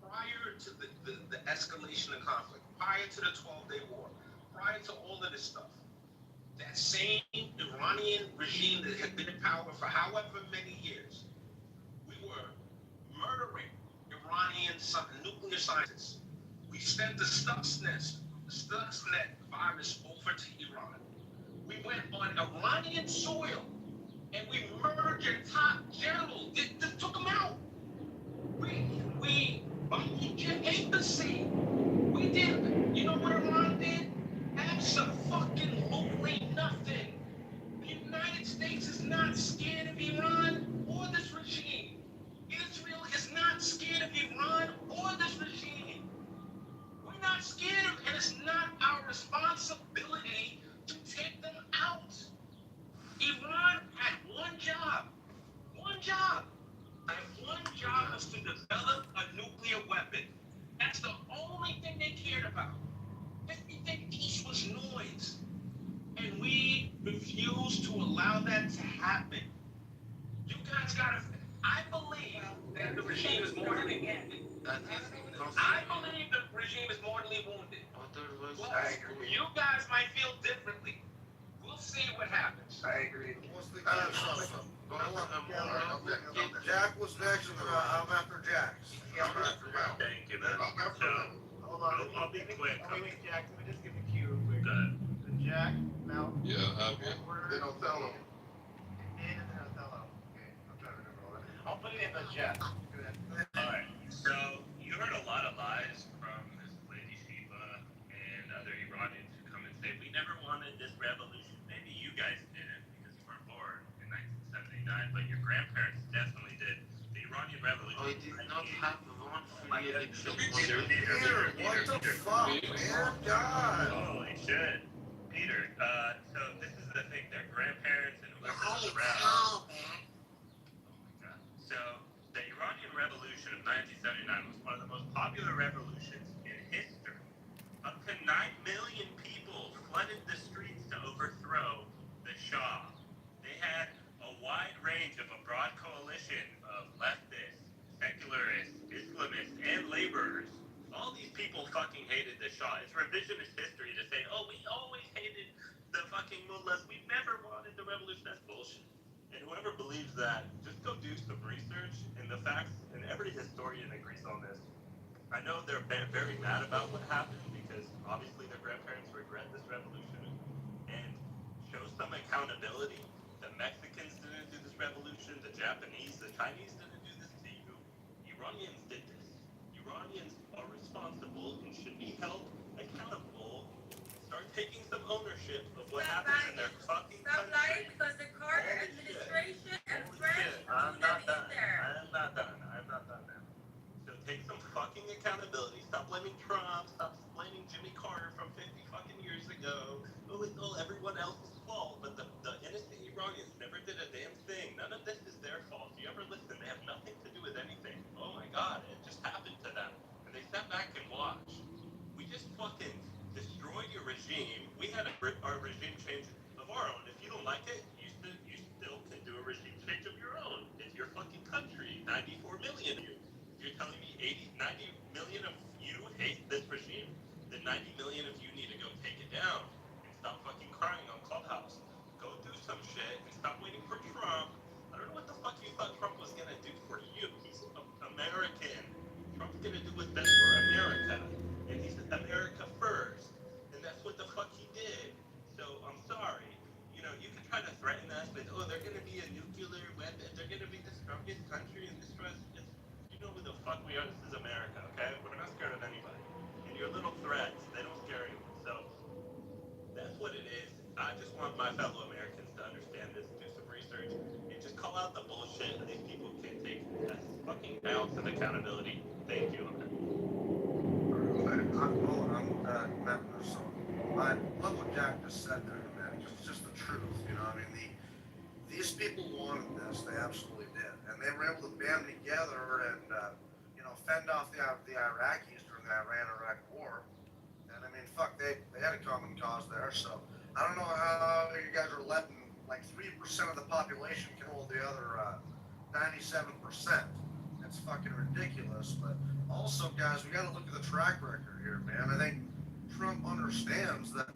prior to the escalation of conflict, prior to the 12-day war, prior to all of this stuff, that same Iranian regime that had been in power for however many years, we were murdering Iranian nuclear scientists. We sent the Stuxnet virus over to Iran. We went on Iranian soil and we murdered their top generals. They took them out. We bombed your embassy. We did. You know what Iran did? Absolutely nothing. The United States is not scared of Iran or this regime. Israel is not scared of Iran or this regime. We're not scared of, and it's not our responsibility to take them out. Iran had one job. And one job was to develop a nuclear weapon. That's the only thing they cared about. Everything else was noise. And we refuse to allow that to happen. You guys gotta, I believe that the regime is mortally wounded. I believe the regime is mortally wounded. Well, you guys might feel differently. We'll see what happens. I agree. Jack was next, and I'm after Jack. Thank you, man. Hold on. I'll be quick. Jack, let me just give a cue real quick. Jack, Mel. Yeah, okay. Then Othello. And then Othello. Okay, I'm trying to remember all that. I'll put it in the chat. Go ahead. Alright, so you heard a lot of lies from this lady Shiva and other Iranians who come and say, we never wanted this revolution. Maybe you guys didn't because you weren't born in 1979, but your grandparents definitely did. The Iranian Revolution. I did not have one free election. Peter, what the fuck, man? God. Holy shit. Peter, so this is the thing, their grandparents and whoever's around. So, the Iranian Revolution of 1979 was one of the most popular revolutions in history. Up to 9 million people flooded the streets to overthrow the Shah. They had a wide range of a broad coalition of leftists, secularists, Islamists, and laborers. All these people fucking hated the Shah. It's revisionist history to say, oh, we always hated the fucking mullahs. We never wanted the revolution. That's bullshit. And whoever believes that, just go do some research, and the facts, and every historian agrees on this. I know they're very mad about what happened because obviously their grandparents regret this revolution, and show some accountability. The Mexicans didn't do this revolution, the Japanese, the Chinese didn't do this to you. Iranians did this. Iranians are responsible and should be held accountable. Start taking some ownership of what happens in their fucking country. Because the Carter administration and French I'm put not them done. in there. I'm not done now. So take some fucking accountability. Stop blaming Trump. Stop blaming Jimmy Carter from 50 fucking years ago. Oh, it's all everyone else's fault. But the innocent Iranians never did a damn thing. None of this is their fault. Do you ever listen? They have nothing to do with anything. Oh my God, it just happened to them. And they sat back and watched. We just fucking destroyed your regime. We had our regime change of our own. If you don't like it, you still can do a regime change of your own. It's your fucking country. 94 million of you. You're telling me 90 million of you hate this regime? Then 90 million of you need to go take it down and stop fucking crying on Clubhouse. Go do some shit and stop waiting for Trump. I don't know what the fuck you thought Trump was gonna do for you. He's American. Trump's gonna do what's best for America. And he's America first. And that's what the fuck he did. So I'm sorry. You know, you can try to threaten us with, oh, they're gonna be a nuclear weapon. They're gonna be the strongest country in this trust. You know who the fuck we are. This is America, okay? We're not scared of anybody. And your little threats, they don't scare anyone. So that's what it is. I just want my fellow Americans to understand this, do some research, and just call out the bullshit that these people can't take a fucking ounce of accountability. Thank you. I love what Jack just said there, man. Just the truth, you know. I mean, these people wanted this. They absolutely did, and they were able to band together and fend off the Iraqis during the Iran-Iraq War. And I mean, fuck, they had a common cause there. So I don't know how you guys are letting like 3% of the population control the other 97%. It's fucking ridiculous. But also, guys, we got to look at the track record here, man. I think Trump understands that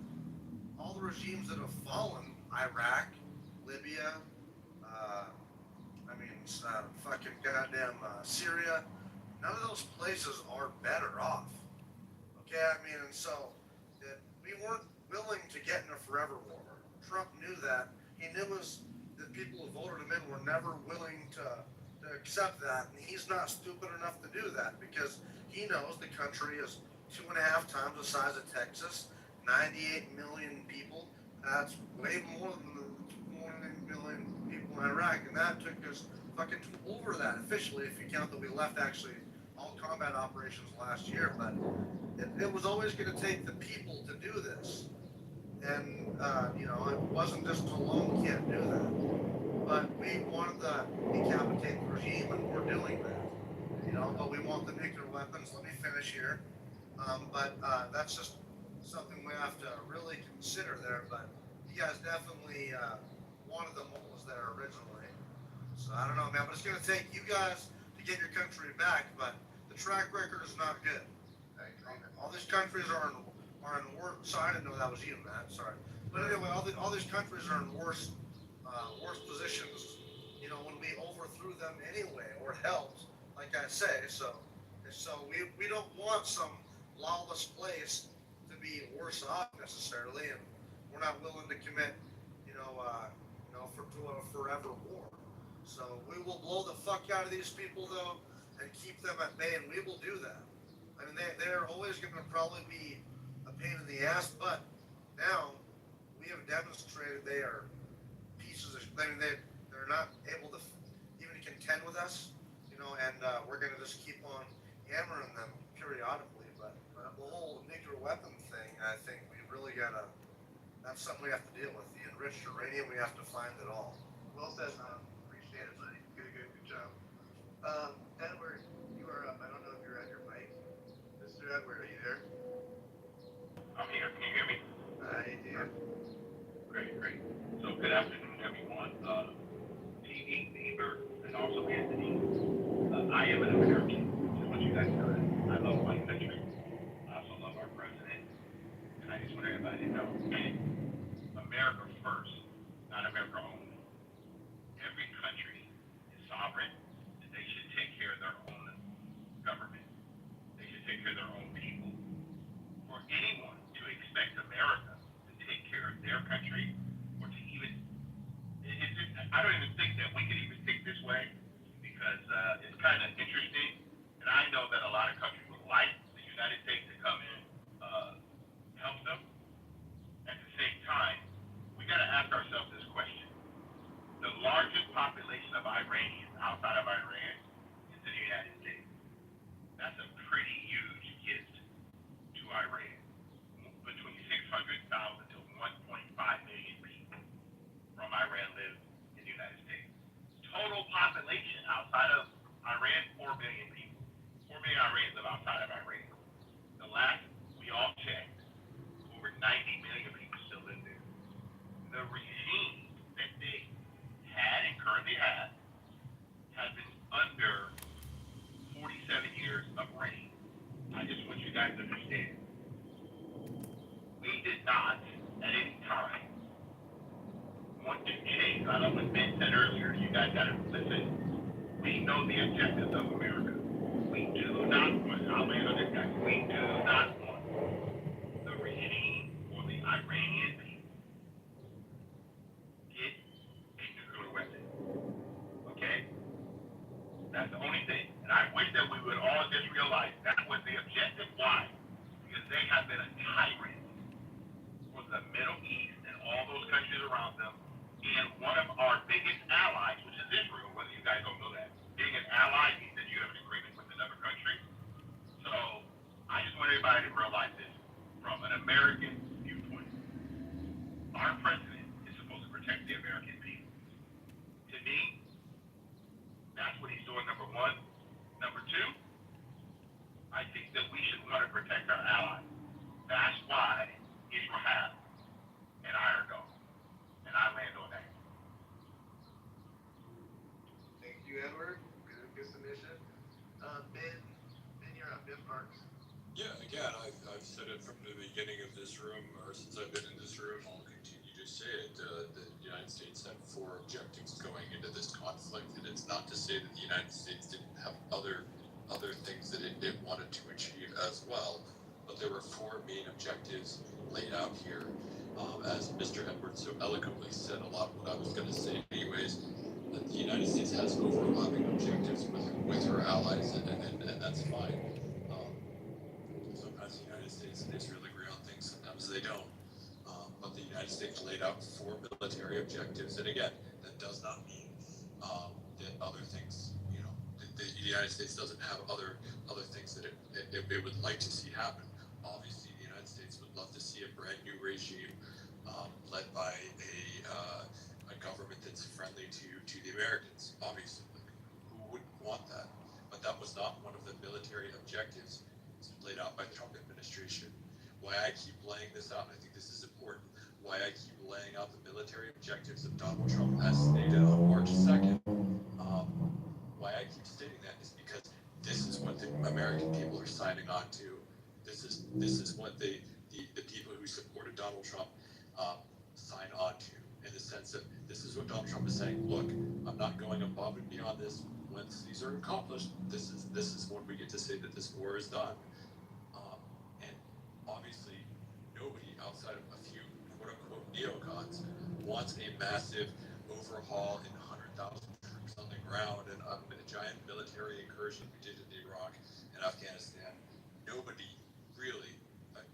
all the regimes that have fallen, Iraq, Libya, fucking goddamn Syria, none of those places are better off. Okay, I mean, and so that we weren't willing to get in a forever war. Trump knew that. He knew that people who voted him in were never willing to accept that, and he's not stupid enough to do that because he knows the country is 2.5 times the size of Texas, 98 million people. That's way more than the 20 million people in Iraq, and that took us fucking over that officially, if you count that we left actually all combat operations last year. But it was always going to take the people to do this, and it wasn't just alone can't do that. But we wanted to decapitate the regime, and we're doing that. But we want the nuclear weapons. Let me finish here. But that's just something we have to really consider there. But you guys definitely wanted them what was there originally. So I don't know, man. But it's going to take you guys to get your country back. But the track record is not good. All these countries are in worse. Sorry, I didn't know that was you, Matt. Sorry. But anyway, all these countries are in worse positions. When we overthrew them anyway, or helped, like I say. So we don't want some lawless place to be worse off necessarily, and we're not willing to commit, to a forever war. So we will blow the fuck out of these people though, and keep them at bay, and we will do that. I mean, they're always going to probably be a pain in the ass, but now we have demonstrated they are pieces of. I mean, they're not able to even contend with us, and we're going to just keep on hammering them periodically. But the whole nuclear weapon thing, I think we really gotta. That's something we have to deal with. The enriched uranium, we have to find it all. Well said, man. Appreciate it, buddy. Good job. Edward, you are up. I don't know if you're at your mic. Mr. Edward, are you there? I'm here. Can you hear me? I do. Great. So good afternoon, everyone. TV, Bieber, and also Anthony. I am an American. Just want you guys to know that. I love my country. I also love our president. And I just want everybody to know, America first, not America only. Every country is sovereign, and they should take care of their own government. They should take care of their own people. For anyone to expect America to take care of their country, or to even, I don't even think that we could even think this way, because it's kind of interesting, and I know that a lot of countries would like the United States to come in, help them. At the same time, we got to ask ourselves this question. The largest population of Iranians outside of Iran is in the United States. That's a pretty huge gift to Iran. Between 600,000 to 1.5 million people from Iran live in the United States. Total population outside of Iran, 4 million people. 4 million Iranians live outside of Iran. The last we all checked, over 90 million people still live there. The regime that they had and currently have has been under 47 years of reign. I just want you guys to understand. We did not, at any time, want to change. I know what Ben said earlier, you guys got to listen. We know the objectives of America. We do not want, I'll land on this guy, we do not want the regime or the Iranian people get a nuclear weapon. Okay? That's the only thing. And I wish that we would all just realize that was the objective. Why? Because they have been a tyrant for the Middle East and all those countries around them. And one of our biggest allies, which is Israel, whether you guys don't know that, being an ally means that you have an agreement with another country. So I just want everybody to realize this from an American viewpoint. Our president is supposed to protect the American people. I've said it from the beginning of this room, or since I've been in this room, I'll continue to say it. The United States had 4 objectives going into this conflict, and it's not to say that the United States didn't have other things that it wanted to achieve as well, but there were 4 main objectives laid out here. As Mr. Edwards so eloquently said, a lot of what I was going to say anyways, that the United States has overlapping objectives with her allies, and that's fine. Sometimes the United States and Israel agree on things, sometimes they don't. But the United States laid out 4 military objectives, and again, that does not mean that other things, the United States doesn't have other things that it would like to see happen. Obviously, the United States would love to see a brand new regime led by a government that's friendly to the Americans. Obviously, who wouldn't want that? But that was not one of the military objectives laid out by the Trump administration. Why I keep laying this out, and I think this is important, why I keep laying out the military objectives of Donald Trump as stated on March 2nd, why I keep stating that is because this is what the American people are signing on to. This is what the people who supported Donald Trump sign on to, in the sense that this is what Donald Trump is saying. Look, I'm not going above and beyond this. Once these are accomplished, this is when we get to say that this war is done. And obviously, nobody outside of a few quote-unquote neocons wants a massive overhaul and 100,000 troops on the ground and a giant military incursion we did in Iraq and Afghanistan. Nobody really,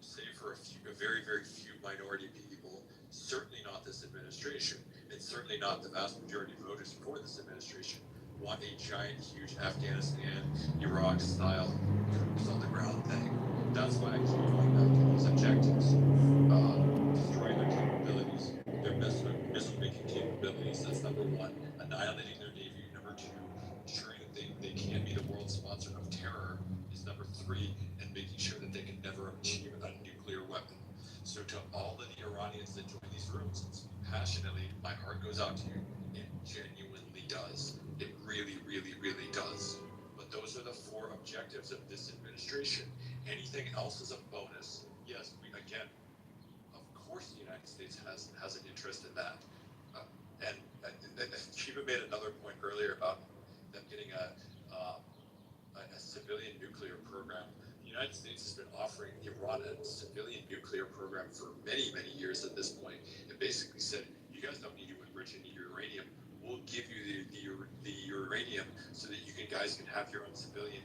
save for a very, very few minority people, certainly not this administration, and certainly not the vast majority of voters for this administration, want a giant, huge Afghanistan, Iraq-style troops on the ground thing. That's why I keep going back to these objectives. Destroying their capabilities, their missile-making capabilities, that's number 1. Annihilating their navy, number 2. Ensuring that they can't be the world sponsor of terror is number 3. And making sure that they can never achieve a nuclear weapon. So to all of the Iranians that join these rooms, passionately, my heart goes out to you. It genuinely does. It really, really, really does. But those are the 4 objectives of this administration. Anything else is a bonus. Yes, again, of course the United States has an interest in that. And Shiva made another point earlier about them getting a civilian nuclear program. The United States has been offering Iran a civilian nuclear program for many, many years at this point. It basically said, you guys don't need to enrich any uranium. We'll give you the uranium so that you guys can have your own civilian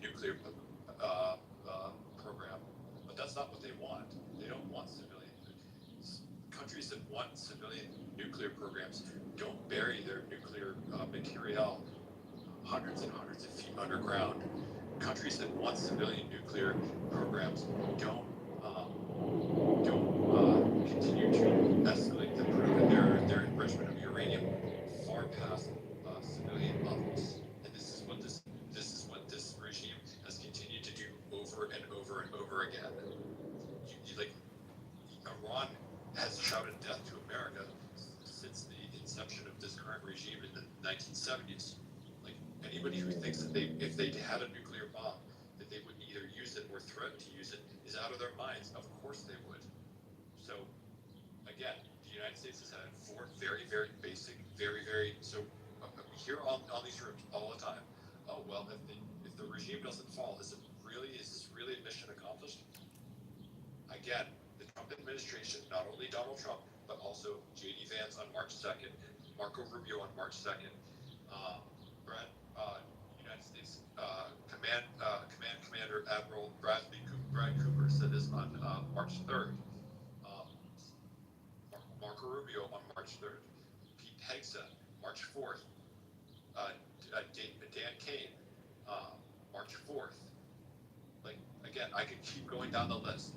nuclear program. But that's not what they want. They don't want civilian. Countries that want civilian nuclear programs don't bury their nuclear material hundreds and hundreds of feet underground. Countries that want civilian nuclear programs don't continue to escalate their enrichment of uranium far past civilian levels. And this is what this regime has continued to do over and over and over again. Iran has shouted death to America since the inception of this current regime in the 1970s. Like, anybody who thinks that if they had a nuclear bomb, that they wouldn't either use it or threaten to use it is out of their minds. Of course they would. So, again, the United States has had 4 very, very basic, very, very, so we hear on these rooms all the time, oh, well, if the regime doesn't fall, is this really a mission accomplished? Again, the Trump administration, not only Donald Trump, but also J.D. Vance on March 2nd, Marco Rubio on March 2nd, United States Command Commander Admiral Brad Cooper said this on March 3rd. Marco Rubio on March 3rd. Pete Hegseth, March 4th. Dan Kane, March 4th. Like, again, I could keep going down the list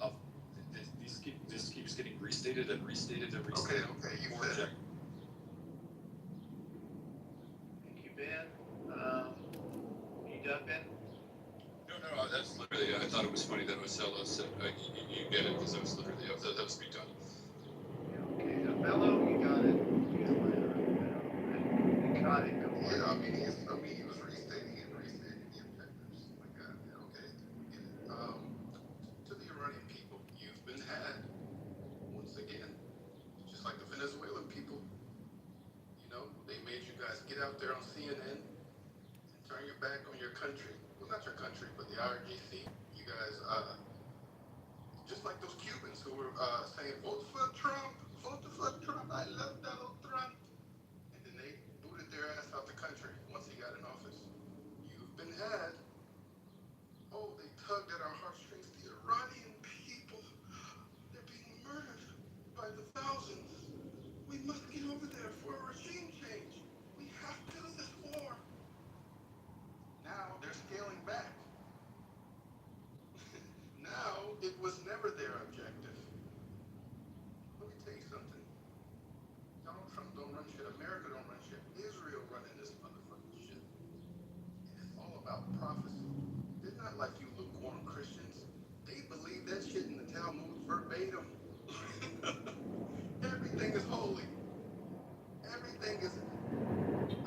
of this keeps getting restated and restated and restated. Okay, you said it. Thank you, Ben. You done, Ben? No, that's literally, I thought it was funny that Marcelo said, you get it, because that was literally, that was me done. Okay, Mello, you got it. You got it. Yeah, I mean, he was restating the objectives. Like, up there on CNN and turn your back on your country. Well, not your country, but the IRGC. You guys, just like those Cubans who were saying, vote for Trump, vote for Trump, I love Donald Trump. And then they booted their ass out the country once he got in office. You've been had. Oh, they tugged at our heartstrings. The Iranian people, they're being murdered by the thousands. We must get over there for a regime change. We have to do this war. Now they're scaling back. Now it was never their objective. Let me tell you something. Donald Trump don't run shit. America don't run shit. Israel running this motherfucking shit. And it's all about prophecy. They're not like you lukewarm Christians. They believe that shit in the Talmud verbatim. Everything is holy. Everything is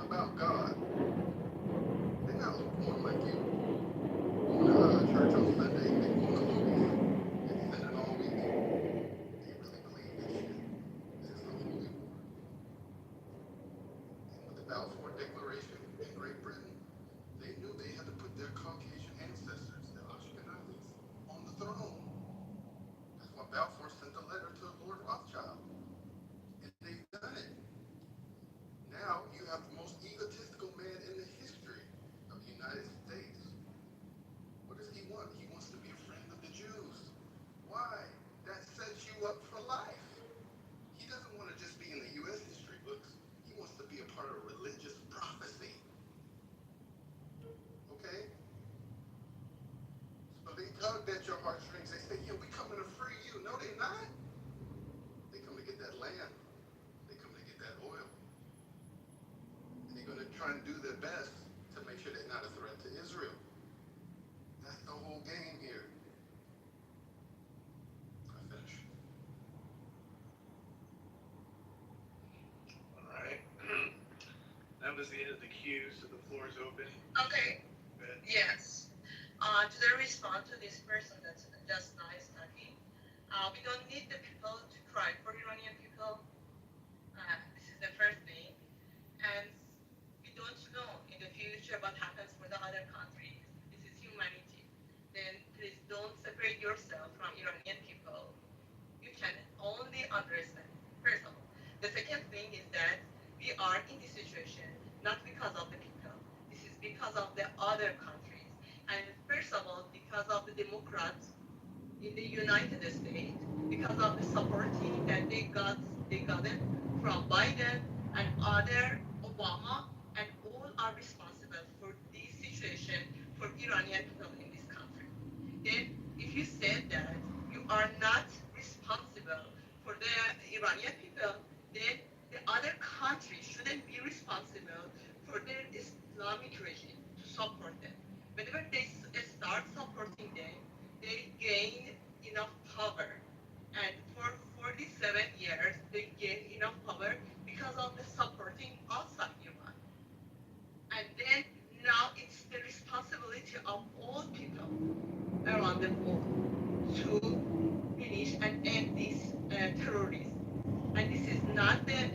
about God. They're not lukewarm like you. Going to church on Sunday, they going to movies, they sinning all week. They really believe this shit. This is a holy war. And with the Balfour Declaration in Great Britain, they knew they had to put their Caucasian ancestors, the Ashkenazis, on the throne. That's why Balfour sent a letter to Lord Rothschild. And they've done it. Now you have the most egotistical man in the history of the United States. What does he want? He wants to be a friend of the Jews. Why? That sets you up for life. He doesn't want to just be in the U.S. history books. He wants to be a part of religious prophecy. Okay? So they tugged at your heartstrings. They say, yeah, we coming to free you. No, they're not. They come to get that land. They come to get that oil. And they're going to try and do their best to make sure they're not a threat to Israel. That's the whole game here. I finish. All right. That was the end of the queue, so the floor is open. Okay. Good. Yes. To the respond to this person that's just nice talking, we don't need the people to cry for Iranian people. This is the first thing. And we don't know in the future what happens for the other countries. This is humanity. Then please don't separate yourself from Iranian people. You can only understand, first of all. The second thing is that we are in this situation not because of the people. This is because of the other countries. And first of all, because of the Democrats in the United States, because of the supporting that they got it from Biden and other Obama, and all are responsible for this situation for Iranian people in this country. Then, if you said that you are not responsible for the Iranian people, then the other countries shouldn't be responsible for their Islamic regime to support them. Whenever they start supporting them, they gain enough power. And for 47 years, they gain enough power because of the supporting outside Iran. And then now it's the responsibility of all people around the world to finish and end this terrorism. And this is not the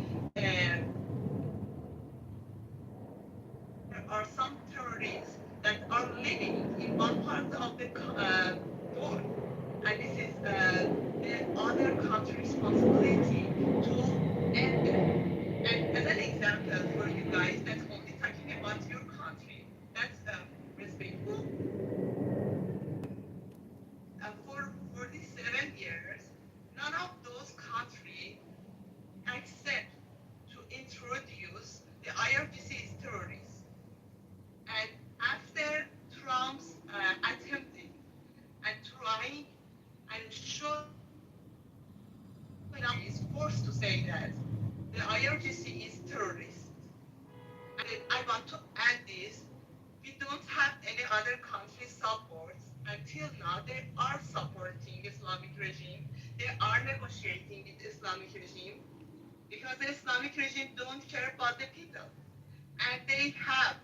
there are some terrorists that are living in one part of the world, and this is the other country's responsibility to end them. And as an example for you guys, that's only talking about your country. That's respectful. For 47 years, none of those countries accept to introduce the IRGC as terrorists. And after Trump's attempting and trying and showing up is forced to say that the IRGC is terrorist. And then I want to add this, we don't have any other country support. Until now, they are supporting Islamic regime. They are negotiating with Islamic regime because the Islamic regime don't care about the people. And they have,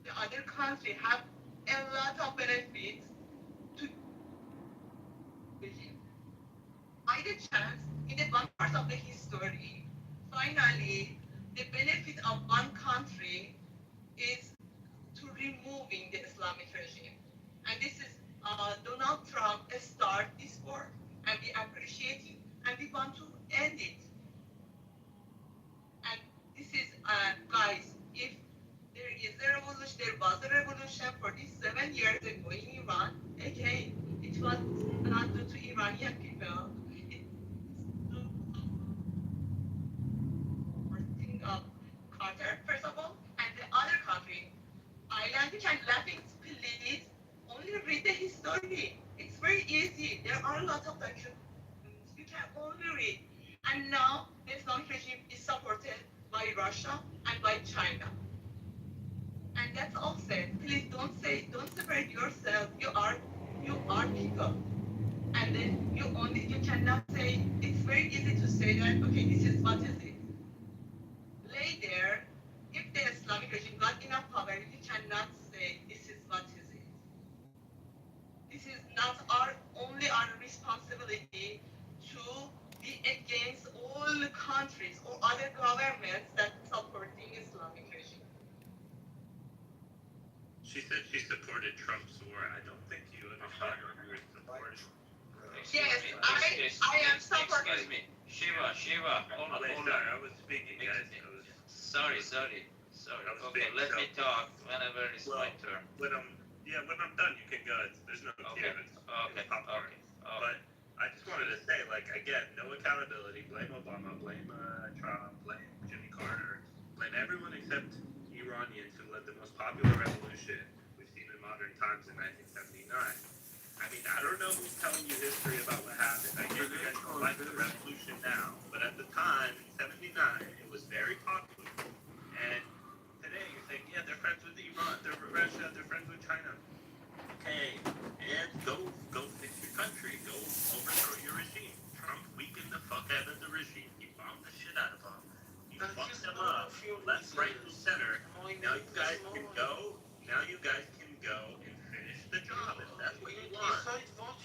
the other country have a lot of benefits to regime. By the chance, in the one part of the history, finally, the benefit of one country Islamic regime. And this is Donald Trump start this war, and we appreciate it, and we want to end it. And this is, guys, if there is a revolution, there was a revolution 47 years ago in Iran. Again, it was not due to Iranian people. It's of Carter, first of all, and the other country. Icelandic and Latins, please only read the history. It's very easy. There are a lot of documents. You can only read. And now the Islamic regime is supported by Russia and by China. And that's all said. Please don't separate yourself. You are people. And then you cannot say, it's very easy to say that, okay, this is what is it. Lay there. If the Islamic regime got enough power, you cannot say this is what is it. This is not only our responsibility to be against all countries or other governments that supporting Islamic regime. She said she supported Trump's war. I don't think you understand what you were supporting. Yes, I am supporting. Excuse me. Shiva, hold on. Sorry, I was speaking, guys. Sorry. Okay, let me talk whenever it's my turn. When I'm done, you can go. There's no tears. Okay. But I just wanted to say, like, again, no accountability. Blame Obama, blame Trump, blame Jimmy Carter, blame everyone except Iranians who led the most popular revolution we've seen in modern times in 1979. I mean, I don't know who's telling you history about what happened. I guess you guys don't like the revolution now, but at the time, in 79, it was very popular. And today, you're saying, yeah, they're friends with Iran, they're Russia, they're friends with China. Okay, and go fix your country. Go overthrow your regime. Trump weakened the fuck out of the regime. He bombed the shit out of them. He fucked them up, left, right, and center. Now you guys can go. And finish the job if that's what you want.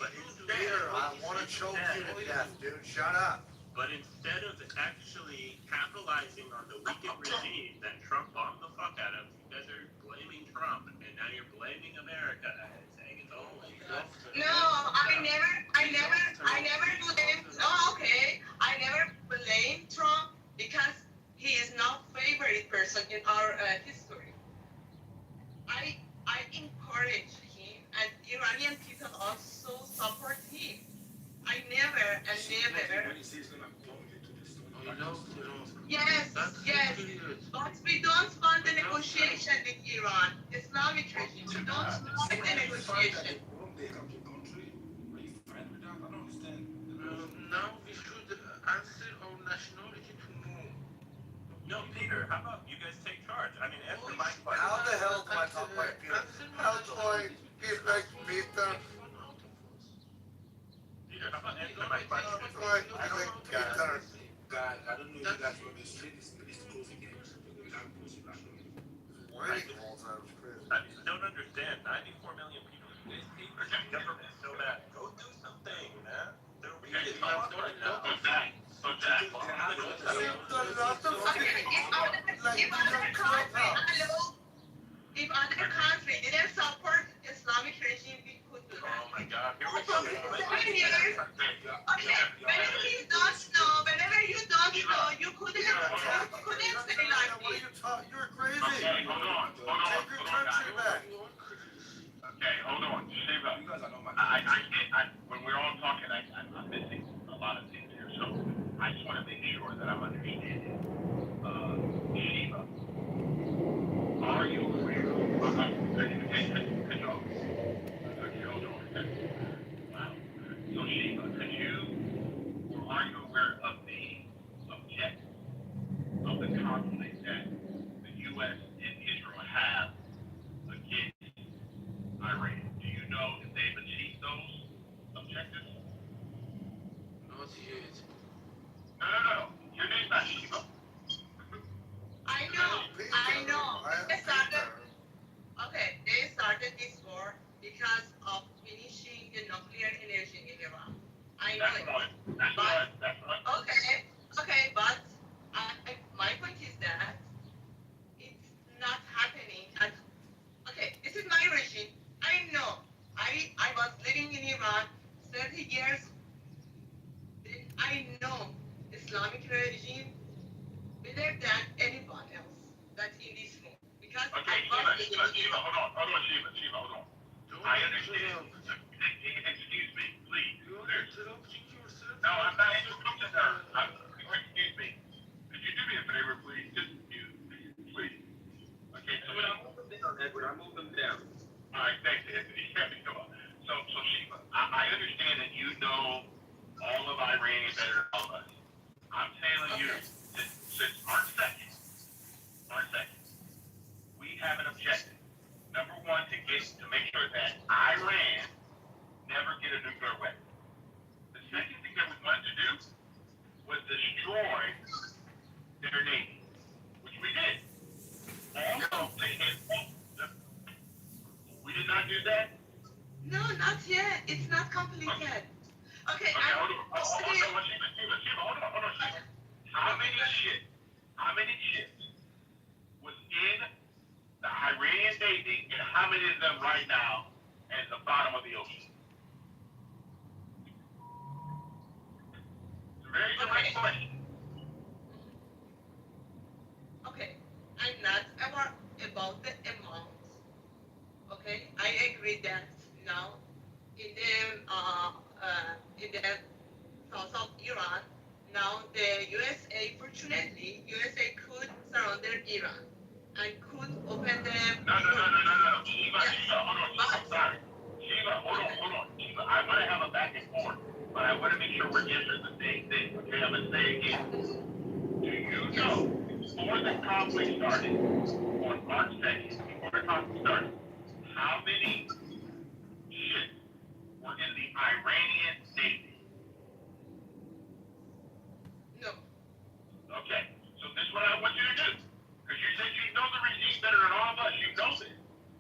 But instead, I want to choke you to death, dude. Shut up. But instead of actually capitalizing on the weakened regime that Trump bombed the fuck out of, you guys are blaming Trump, and now you're blaming America and saying it's only. No, I never blame. Oh, okay. I never blame Trump because he is not favorite person in our history. I encourage him, and Iranian people also support him. I never. Yes. But we don't want the negotiation with Iran, Islamic regime. We don't want the negotiation. Now we should answer our nationality to know. No, Peter, how about you guys take charge? I mean, answer my question. How the hell do I talk like Peter? How do I be like Peter? Peter, how about answer my question? I think Peter. God, I don't know if you guys were the street is close again. I don't understand. 94 million people. These people are government so bad. Go do something, man. They're really tough right now. If other country didn't support Islamic regime, we could do that. Oh my God, here we go. Okay, whenever you don't know, you couldn't say like this. You're crazy. Okay, hold on. Take your country back. Okay, hold on. Shiva, when we're all talking, I'm missing a lot of things here, so I just want to make sure that I'm understanding. Shiva, are you aware of... So Shiva, could you, or are you aware of the objective of the conflict that the U.S. and Israel have against Iran? Do you know if they've achieved those objectives? Not yet. No. Your name's not Shiva. I know. They started this war because of finishing the nuclear energy in Iran. I know it. That's right. Okay, but my point is that it's not happening. Okay, this is my regime. 30 years, then I know Islamic regime better than anyone else that's in this room. Because Okay, Shiva, hold on. I understand. Excuse me, please. No, I'm not interrupting her. Excuse me. Could you do me a favor, please? Just you, please. Okay, so I'm moving down, Edward. I'm moving down. All right, thanks, Anthony. Come on. So Shiva, I understand that you know all of Iran better than all of us. I'm telling you, since our second, we have an objective. Number one, to make sure that Iran never get a nuclear weapon. The second thing that we wanted to do was destroy their navy, which we did. Also, we did not do that. No, not yet. It's not completed. Okay, hold on, Shiva. How many ships was in the Iranian Navy, and how many of them right now at the bottom of the ocean? It's a very good question. Okay, I'm not aware about the amount. Okay, I agree that now in the south of Iran, now the USA, fortunately, USA could surrender Iran and could open them. No. Shiva, hold on. I'm sorry. Shiva, hold on. Shiva, I want to have a back and forth, but I want to make sure we're answering the same thing. Okay, I'm going to say again. Do you know, before the conflict started, on March 2nd, before the conflict started, how many ships were in the Iranian Navy? No. Okay, so this is what I want you to do. Because you said you know the regime better than all of us. You know this.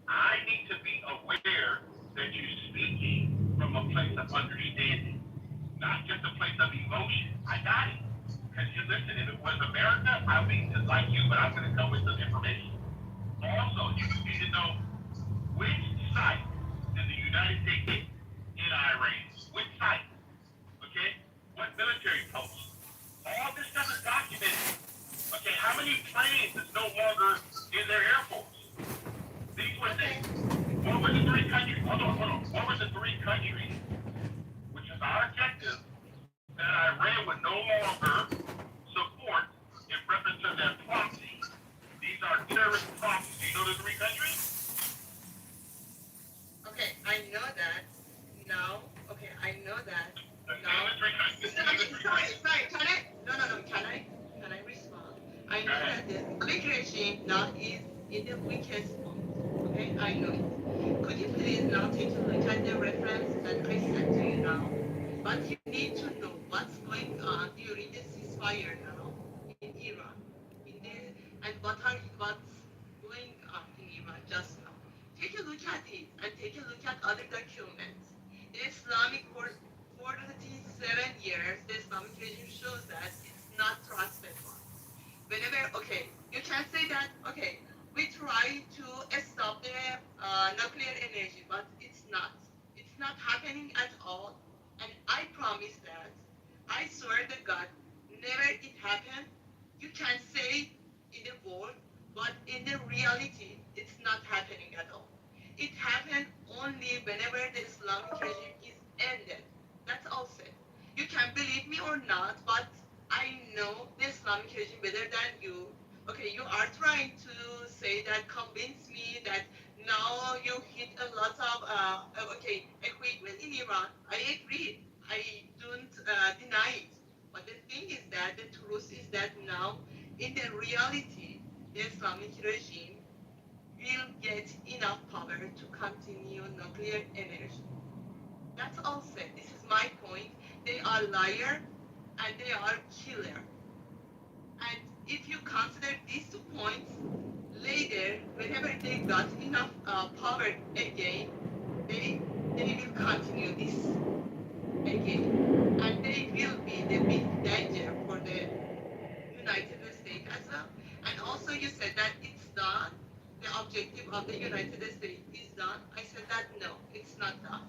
I need to be aware that you're speaking from a place of understanding, not just a place of emotion. I got it. Because you listen, if it was America, I'd be just like you, but I'm going to come with some information. Also, you need to know which site did the United States hit in Iran? Which site? Okay? What military post? All this stuff is documented. Okay, how many planes is no longer in their Air Force? These were things. What were the three countries? Hold on. What were the three countries, which is our objective, that Iran would no longer support in reference to their proxy? These are terrorist proxies. Do you know the three countries? Okay, I know that now. Okay, I know that now. Sorry. Can I respond? I know that the Islamic regime now is in the weakest point. Okay, I know it. Could you please now take a look at the reference that I sent to you now? But you need to know what's going on during the ceasefire now in Iran. And what's going on in Iran just now. Take a look at it and take a look at other documents. The Islamic for 47 years, the Islamic regime shows that it's not trustworthy. Whenever, okay, you can say that, okay, we try to stop the nuclear energy, but it's not. It's not happening at all. And I promise that, I swear to God, never it happened. You can say in the world, but in the reality, it's not happening at all. It happened only whenever the Islamic regime is ended. That's all said. You can believe me or not, but I know the Islamic regime better than you. Okay, you are trying to say that, convince me that now you hit a lot of equipment in Iran. I agree. I don't deny it. But the thing is that the truth is that now, in the reality, the Islamic regime will get enough power to continue nuclear energy. That's all said. This is my point. They are liar and they are killer. And if you consider these 2 points, later, whenever they got enough power again, they will continue this again. And they will be the big danger for the United States as well. And also you said that it's done. The objective of the United States is done. I said that no, it's not done.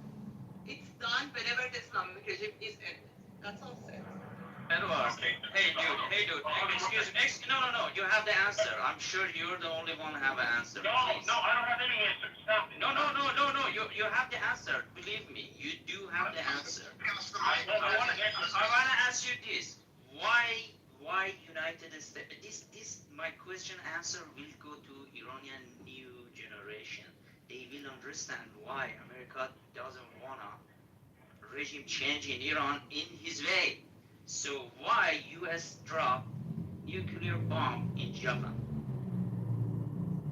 It's done whenever the Islamic regime is ended. That's all said. Edward, hey dude, no, you have the answer. I'm sure you're the only one who have an answer. No, Please. no, I don't have any answers. Stop it. No, you have the answer. Believe me, you do have the answer. I wanna ask you this. Why United States, this my question answer will go to Iranian new generation. They will understand why America doesn't wanna regime change in Iran in his way. So why US drop nuclear bomb in Japan?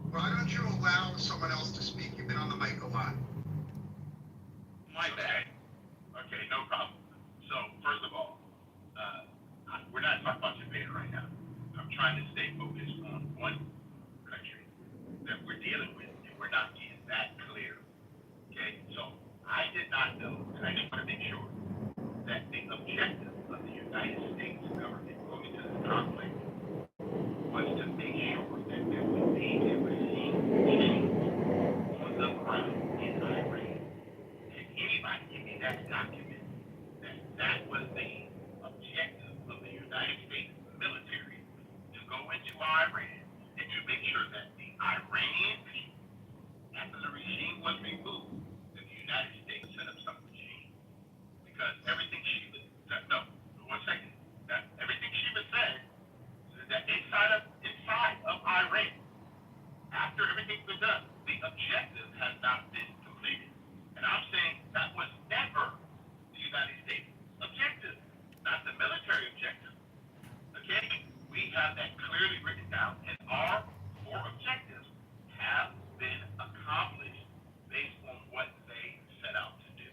Why don't you allow someone else to speak? You've been on the mic a lot. My bad. Okay, no problem. So, first of all, we're not talking about Japan right now. I'm trying to stay focused on one country that we're dealing with, and we're not being that clear. Okay, so I did not know, and I just want to make sure that the objective of the United States government going to this conflict was to make sure that there would be a regime change on the ground in Iran. Can anybody give me that document that was the objective of the United States military to go into Iran and to make sure that the Iranian people, after the regime was removed, that the United States set up some regime? Because everything she was, no, 1 second, that everything she was said, that inside of Iran, after everything was done, the objective has not been completed. And I'm saying that was never the United States objective, not the military objective. Okay? We have that clearly written down, and our 4 objectives have been accomplished based on what they set out to do.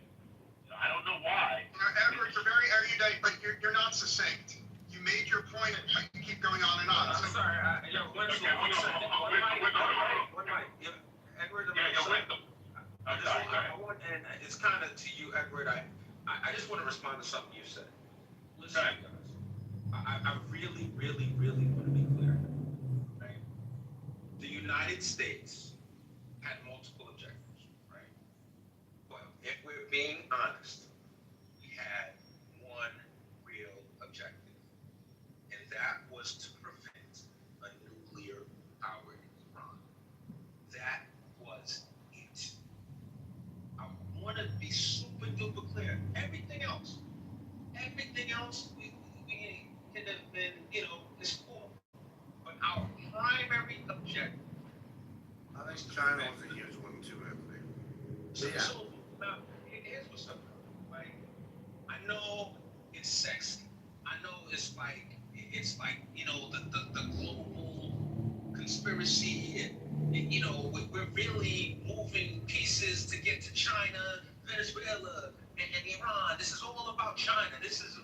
So I don't know why. Edward, you're very erudite, but you're not succinct. You made your point, and you keep going on and on. I'm sorry, one second. Edward, and it's kind of to you, Edward. I just want to respond to something you said. Listen, guys. I really, really, really want to be clear. Right? The United States had multiple objectives, right? Well, if we're being honest, we had one real objective, and that was to prevent a nuclear-powered Iran. That was it. I want to be super duper clear. Everything else, we could have been, it's cool. But our primary objective. I think China was a huge one too, Anthony. So now, here's what's up, right? I know it's sexy. I know it's like the global conspiracy, and we're really moving pieces to get to China, Venezuela, and Iran. This is all about China. This is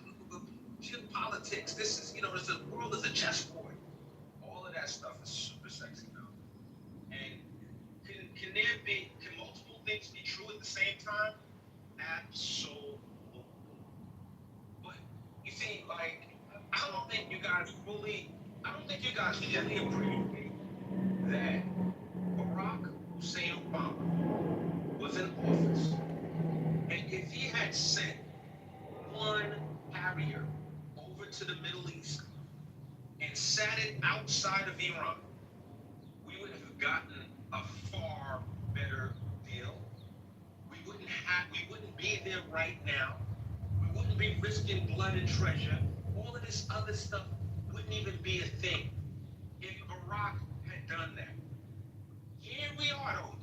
geopolitics. This is, the world is a chessboard. All of that stuff is super sexy now. And can multiple things be true at the same time? Absolutely. But you see, I don't think you guys fully appreciate that Barack Hussein Obama was in office. And if he had sent one Harrier over to the Middle East and sat it outside of Iran, we would have gotten a far better deal. We wouldn't be there right now. We wouldn't be risking blood and treasure. All of this other stuff wouldn't even be a thing if Barack had done that. Here we are, though.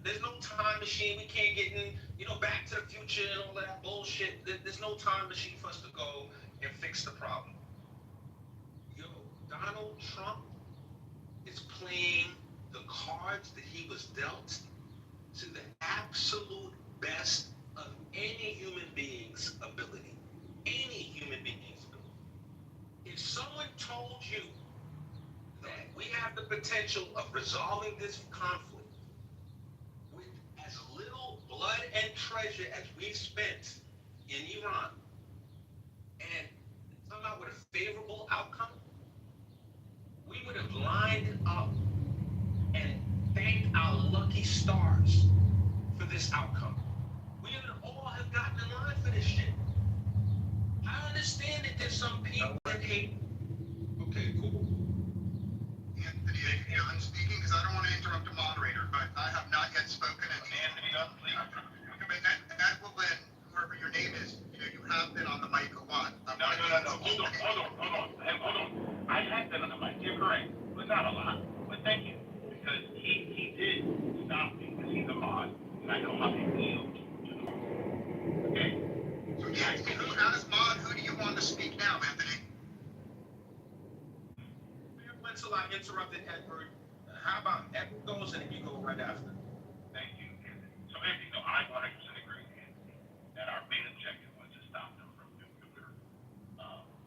There's no time machine. We can't get in, Back to the Future and all that bullshit. There's no time machine for us to go and fix the problem. Donald Trump is playing the cards that he was dealt to the absolute best of any human being's ability. Any human being's ability. If someone told you that we have the potential of resolving this conflict with as little blood and treasure as we've spent in Iran, and somehow with a favorable outcome, we would have lined up and thanked our lucky stars for this outcome. We would all have gotten in line for this shit. I understand that there's some people that hate. Okay, cool. Anthony, I'm speaking because I don't want to interrupt a moderator, but I have not yet spoken. And Anthony, please. but Ed Lynn, whoever your name is, you have been on the mic a lot. No. Hold on. I have been on the mic. You're correct, but not a lot. But thank you, because he did stop me because he's a mod, and I know how he feels. Okay. So as mod, who do you want to speak now, Anthony? Until I interrupted Edward, how about Edward goes and you go right after? Thank you, Anthony. So, Anthony, no, I 100% agree, Anthony, that our main objective was to stop them from nuclear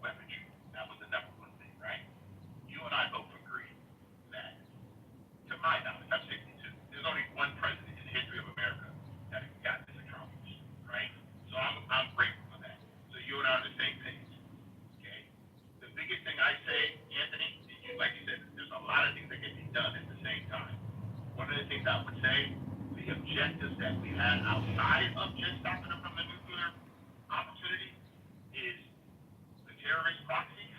weaponry. That was the number one thing, right? You and I both agree that, to my knowledge, I'm 62. There's only one president in the history of America that has got this accomplished, right? So I'm grateful for that. So you and I are on the same page, okay? The biggest thing I say, Anthony, like you said, there's a lot of things that can be done at the same time. One of the things I would say, the objectives that we had outside of just stopping them from the nuclear opportunity is the terrorist proxies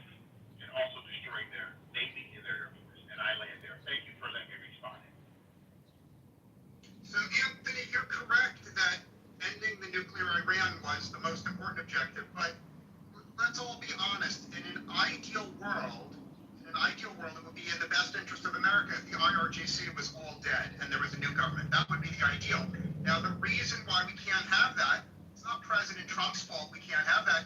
and also destroying their Navy and their Air Force. And I land there. Thank you for letting me respond. So, Anthony, you're correct that ending the nuclear Iran was the most important objective, but let's all be honest. In an ideal world, it would be in the best interest of America if the IRGC was all dead and there was a new government. That would be the ideal. Now, the reason why we can't have that, it's not President Trump's fault we can't have that.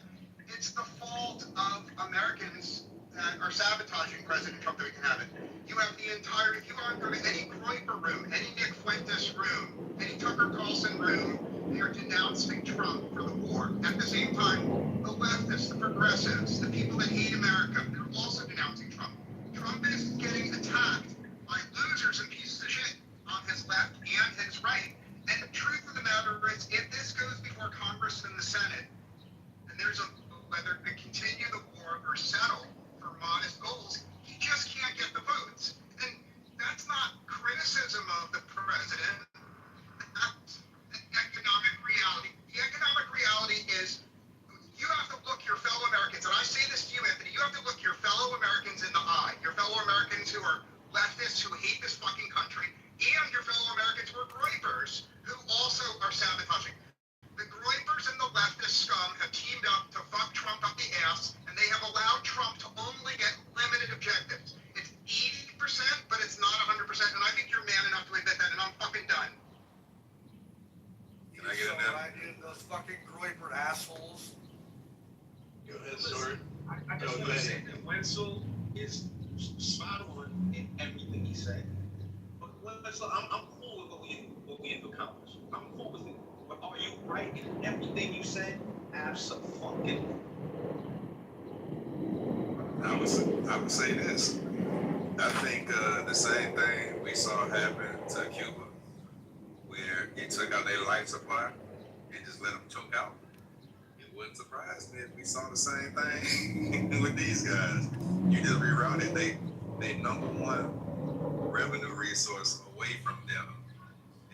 It's the fault of Americans that are sabotaging President Trump that we can have it. You have the entire, if you go to any Kuiper room, any Nick Fuentes room, any Tucker Carlson room, they are denouncing Trump for the war. At the same time, the leftists, the progressives, the people that hate America, they're also denouncing Trump. Trump is getting attacked by losers and pieces of shit on his left and his right. And the truth of the matter is, if this goes before Congress and the Senate, and there's whether to continue the war or settle for modest goals, he just can't get the votes. And that's not criticism of the president. That's the economic reality. The economic reality is you have to look your fellow Americans, and I say this to you, Anthony, you have to look your fellow Americans in the eye, your fellow Americans who are leftists who hate this fucking country, and your fellow Americans who are groypers who also are sabotaging. The groypers and the leftist scum have teamed up to fuck Trump up the ass, and they have allowed Trump to only get limited objectives. It's 80%, but it's not 100%, and I think you're man enough to admit that, and I'm fucking done. Can I get in there? Those fucking groyper assholes. Go ahead, Sword. I just want to say that Wenzel is spot on in everything he said. But Wenzel, I'm cool with what we have accomplished. I'm cool with it. But are you right in everything you said? Absolutely. I would say this. I think the same thing we saw happen to Cuba, where it took out their life supply and just let them choke out. It wouldn't surprise me if we saw the same thing with these guys. You just rerouted they number one revenue resource away from them.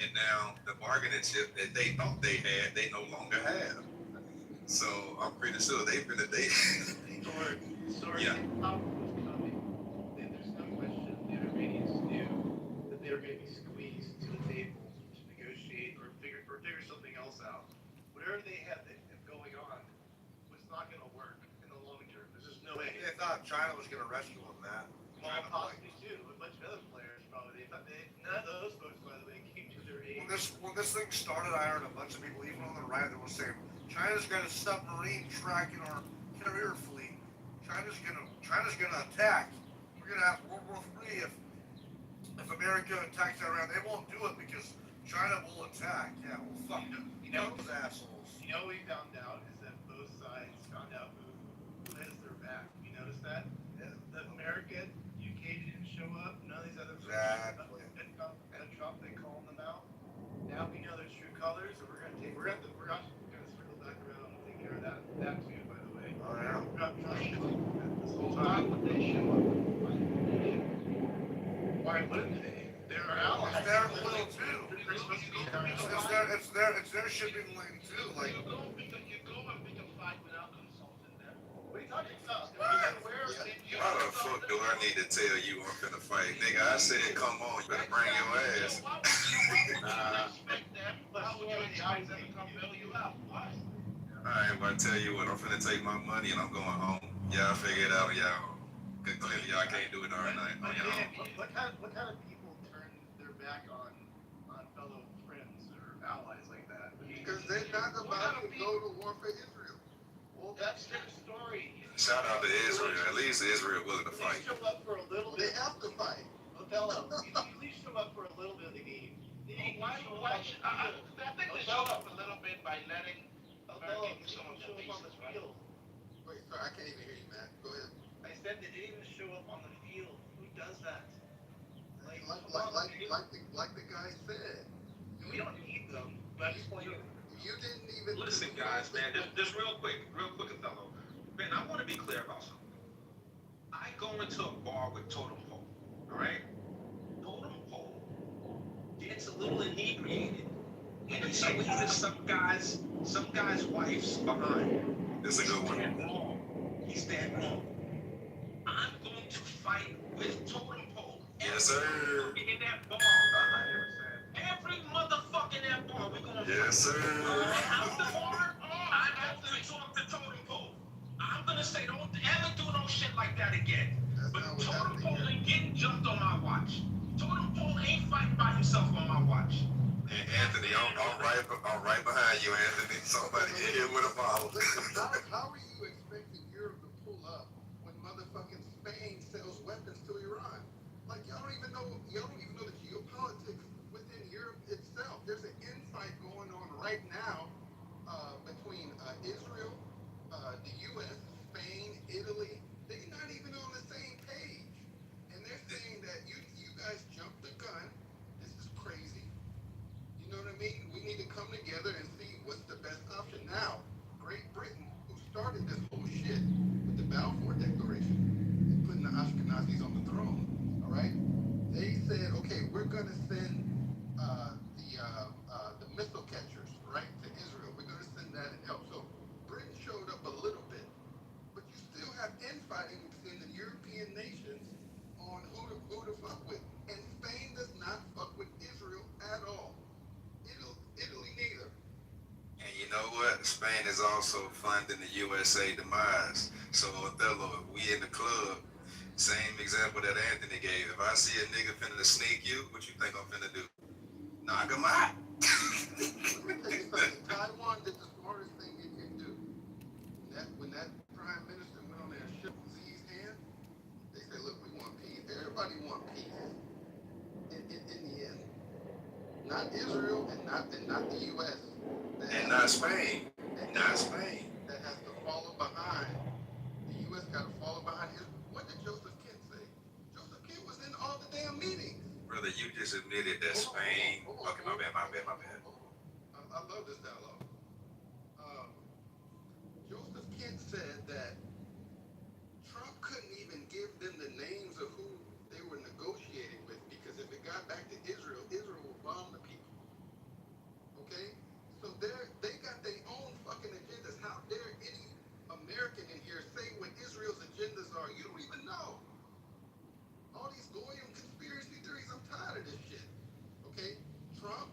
And now the bargaining chip that they thought they had, they no longer have. So I'm pretty sure they've been Sorry. Yeah. Then there's no question the Iranians knew that they were going to be squeezed to the table to negotiate or figure something else out. Whatever they had going on was not going to work in the long term. There's just no way. They thought China was going to rescue them, Matt. Well, possibly too. A bunch of other players probably. None of those folks, by the way, came to their aid. When this thing started, I heard a bunch of people, even on the right, that were saying China's got a submarine tracking our carrier fleet. China's gonna attack. We're gonna have World War III if America attacks Iran. They won't do it because China will attack. Yeah, well, fuck them. Those assholes. You know what we found out is that both sides found out who has their back. You notice that? The America, UK didn't show up. None of these other Exactly. And Trump, they called them out. Now we know their true colors, and we're gonna circle back around and take care of that too. By the way. Oh yeah. This whole time, would they show up? Why wouldn't they? They're our allies. It's their oil too. They're supposed to be our allies. It's it's their shipping lane too. Like you go and pick a fight without consulting them. What are you talking about? Why the fuck do I need to tell you I'm finna fight, nigga? I said, come on, you better bring your ass. Why would you expect them? How would you expect them to come bail you out? Why? Alright, well, I tell you what, I'm finna take my money and I'm going home. Y'all figure it out, y'all. Cause clearly y'all can't do it all night on your own. What kind of people turn their back on fellow friends or allies like that? Because they're not about to go to war for Israel. Well, that's their story. Shout out to Israel. At least Israel willing to fight. Show up for a little They bit. have to fight. Othello, you at least show up for a little bit of the game. Why should I think they show up a little bit by letting Othello show up on the field. Wait, sorry, I can't even hear you, man. Go ahead. I said they didn't even show up on the field. Who does that? Like the guy said. We don't need them. But You didn't even Listen, guys, man, just real quick, Othello. Man, I want to be clear about something. I go into a bar with Totem Pole, all right? Totem Pole gets a little inebriated, and he squeezes some guy's wife's behind. This is a good one. Dead wrong. He's dead wrong. I'm going to fight with Totem Pole. Yes, sir. In that bar. Every motherfucker in that bar, we're gonna Yes, sir. I'm going to talk to Totem Pole. I'm gonna say, don't ever do no shit like that again. But Totem Pole ain't getting jumped on my watch. Totem Pole ain't fighting by himself on my watch. And Anthony, I'm right behind you, Anthony. Somebody in here with a bottle. How are you expecting Europe to pull up when motherfucking Spain sells weapons to Iran? Like y'all don't even know the geopolitics within Europe itself. There's an infight going on right now between Israel, the U.S., Spain, Italy. They're not even on the same page, and they're saying that you guys jumped the gun. This is crazy. You know what I mean? We need to come together and see what's the best option now. Great Britain, who started this whole shit with the Balfour Declaration and putting the Ashkenazis on the throne, all right? They said, okay, we're going to send the missile catchers, right, to Israel. We're going to send that and help. So Britain showed up a little bit, but you still have infighting between the European nations on who to fuck with. And Spain does not fuck with Israel at all. Italy neither. And you know what? Spain is also funding the USA demise. So Othello, if we in the club, same example that Anthony gave. If I see a nigga finna sneak you, what you think I'm finna do? Knock him out. Taiwan did the smartest thing you can do. When that prime minister went on there and shook Xi's hand, they said, look, we want peace. Everybody want peace. In the end. Not Israel and not the U.S. And not Spain. Not Spain. That has to follow behind. The U.S. got to follow behind Israel. What did Joseph Kent say? Joseph Kent was in all the damn meetings. Brother, you just admitted that Spain. Okay, my bad. I love this dialogue. Joseph Kent said that Trump couldn't even give them the names of who they were negotiating with because if it got back to Israel, Israel would bomb the people. Okay? So they got their own fucking agendas. How dare any American in here say what Israel's agendas are? You don't even know. All these goyim conspiracy theories, I'm tired of this shit. Okay? Trump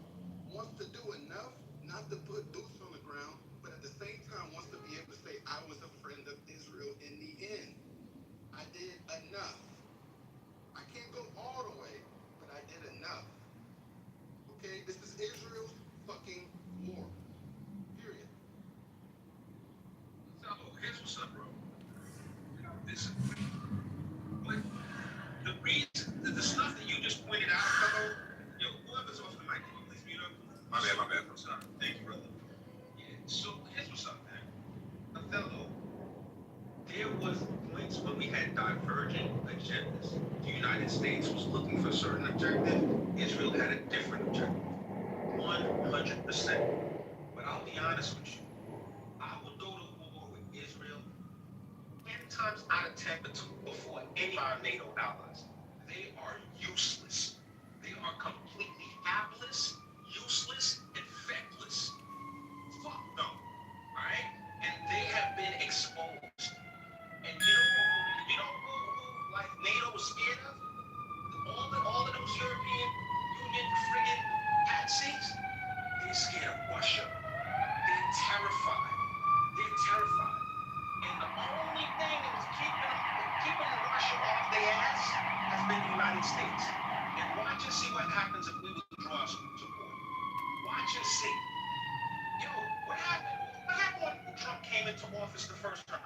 wants to do enough not to put boots on the ground, but at the same time wants to be able to say, I was a friend of Israel in the end. I did enough. I can't go all the way, but I did enough. Okay? This is Israel's fucking war. Period. So, here's what's up, bro. Listen, but the reason, the stuff that you just pointed out, fellow, yo, whoever's off the mic, please mute up. My bad. Sorry. Thank you, brother. Yeah, so here's what's up, man. Othello, there was points when we had divergent agendas. The United States was looking for a certain objective. Israel had a different objective. 100%. But I'll be honest with you. I will go to war with Israel 10 times out of 10 before any of our NATO allies. They are useless. They are completely hapless, useless, and feckless. came into office the first term.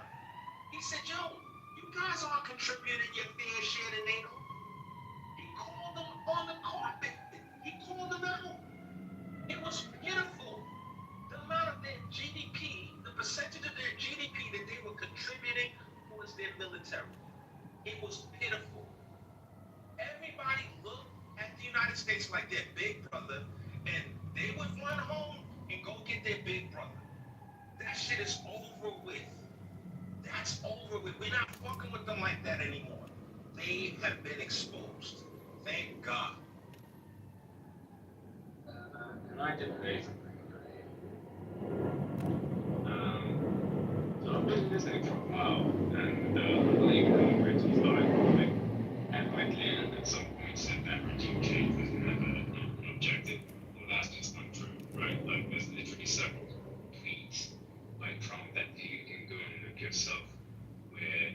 He said, yo, you guys aren't contributing your fair share to NATO. He called them on the carpet. He called them out. It was pitiful. The amount of their GDP, the percentage of their GDP that they were contributing towards their military. It was pitiful. Everybody looked at the United States like their big brother, and they would run home and go get their big brother. That shit is over with. That's over with. We're not fucking with them like that anymore. They have been exposed. Thank God. And I did raise something, so I've been listening for a while, and I believe Congress was starting and Whiteland at some point said that regime change was never an objective. Well, that's just untrue, right? Like, there's literally several tweets by Trump that you can go and look yourself where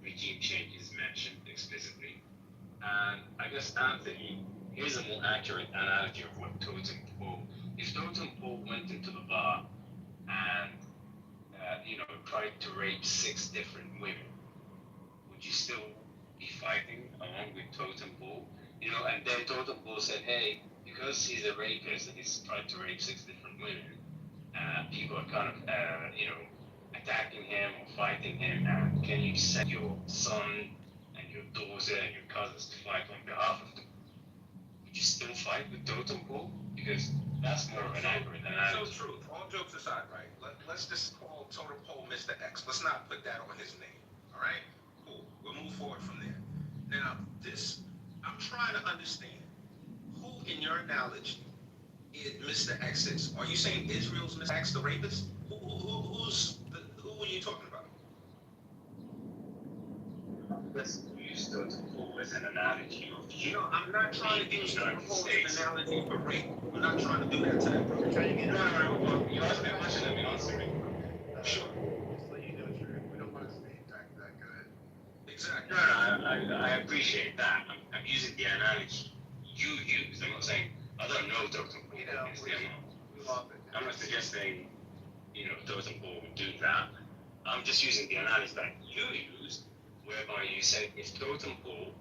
regime change is mentioned explicitly. And I guess, Anthony, here's a more accurate analogy of what totem pole. If totem pole went into the bar and tried to rape 6 different women, would you still be fighting along with totem pole? And then totem pole said, hey, because he's a rapist and he's tried to rape 6 different women, people are kind of attacking him or fighting him, and can you send your son and your daughter and your cousins to fight on behalf of them? Would you still fight with totem pole? Because that's more of an accurate analogy. So truth, all jokes aside, right? Let's just call totem pole Mr. X. Let's not put that on his name. All right? Cool. We'll move forward from there. Now, I'm trying to understand who in your analogy is Mr. X is. Are you saying Israel's Mr. X, the rapist? Who are you talking about? Let's use totem pole as an analogy of I'm not trying to use totem pole as an analogy for rape. I'm not trying to do that to that brother. No. You asked me a question, let me answer it. Sure. Just let you know, we don't want to stay that good. Exactly. No, I appreciate that. I'm using the analogy you used. I'm not saying I don't know totem pole. We love it. I'm not suggesting, totem pole would do that. I'm just using the analogy that you used, whereby you said if totem pole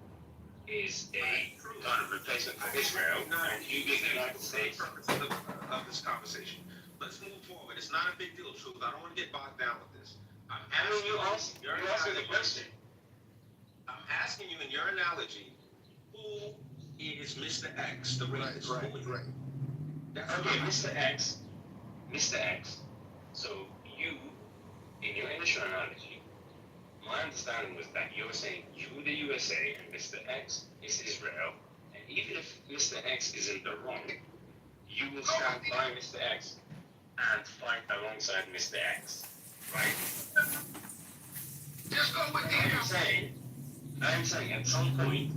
is a kind of replacement for Israel, and you give the United States. Of this conversation. Let's move forward. It's not a big deal, Truth. I don't want to get bogged down with this. I'm asking you the question. I'm asking you in your analogy, who is Mr. X, the rapist? Right. Okay, Mr. X. So you, in your initial analogy, my understanding was that you were saying you, the USA, and Mr. X is Israel, and even if Mr. X is in the wrong, you will stand by Mr. X and fight alongside Mr. X, right? Just go with the I'm saying at some point,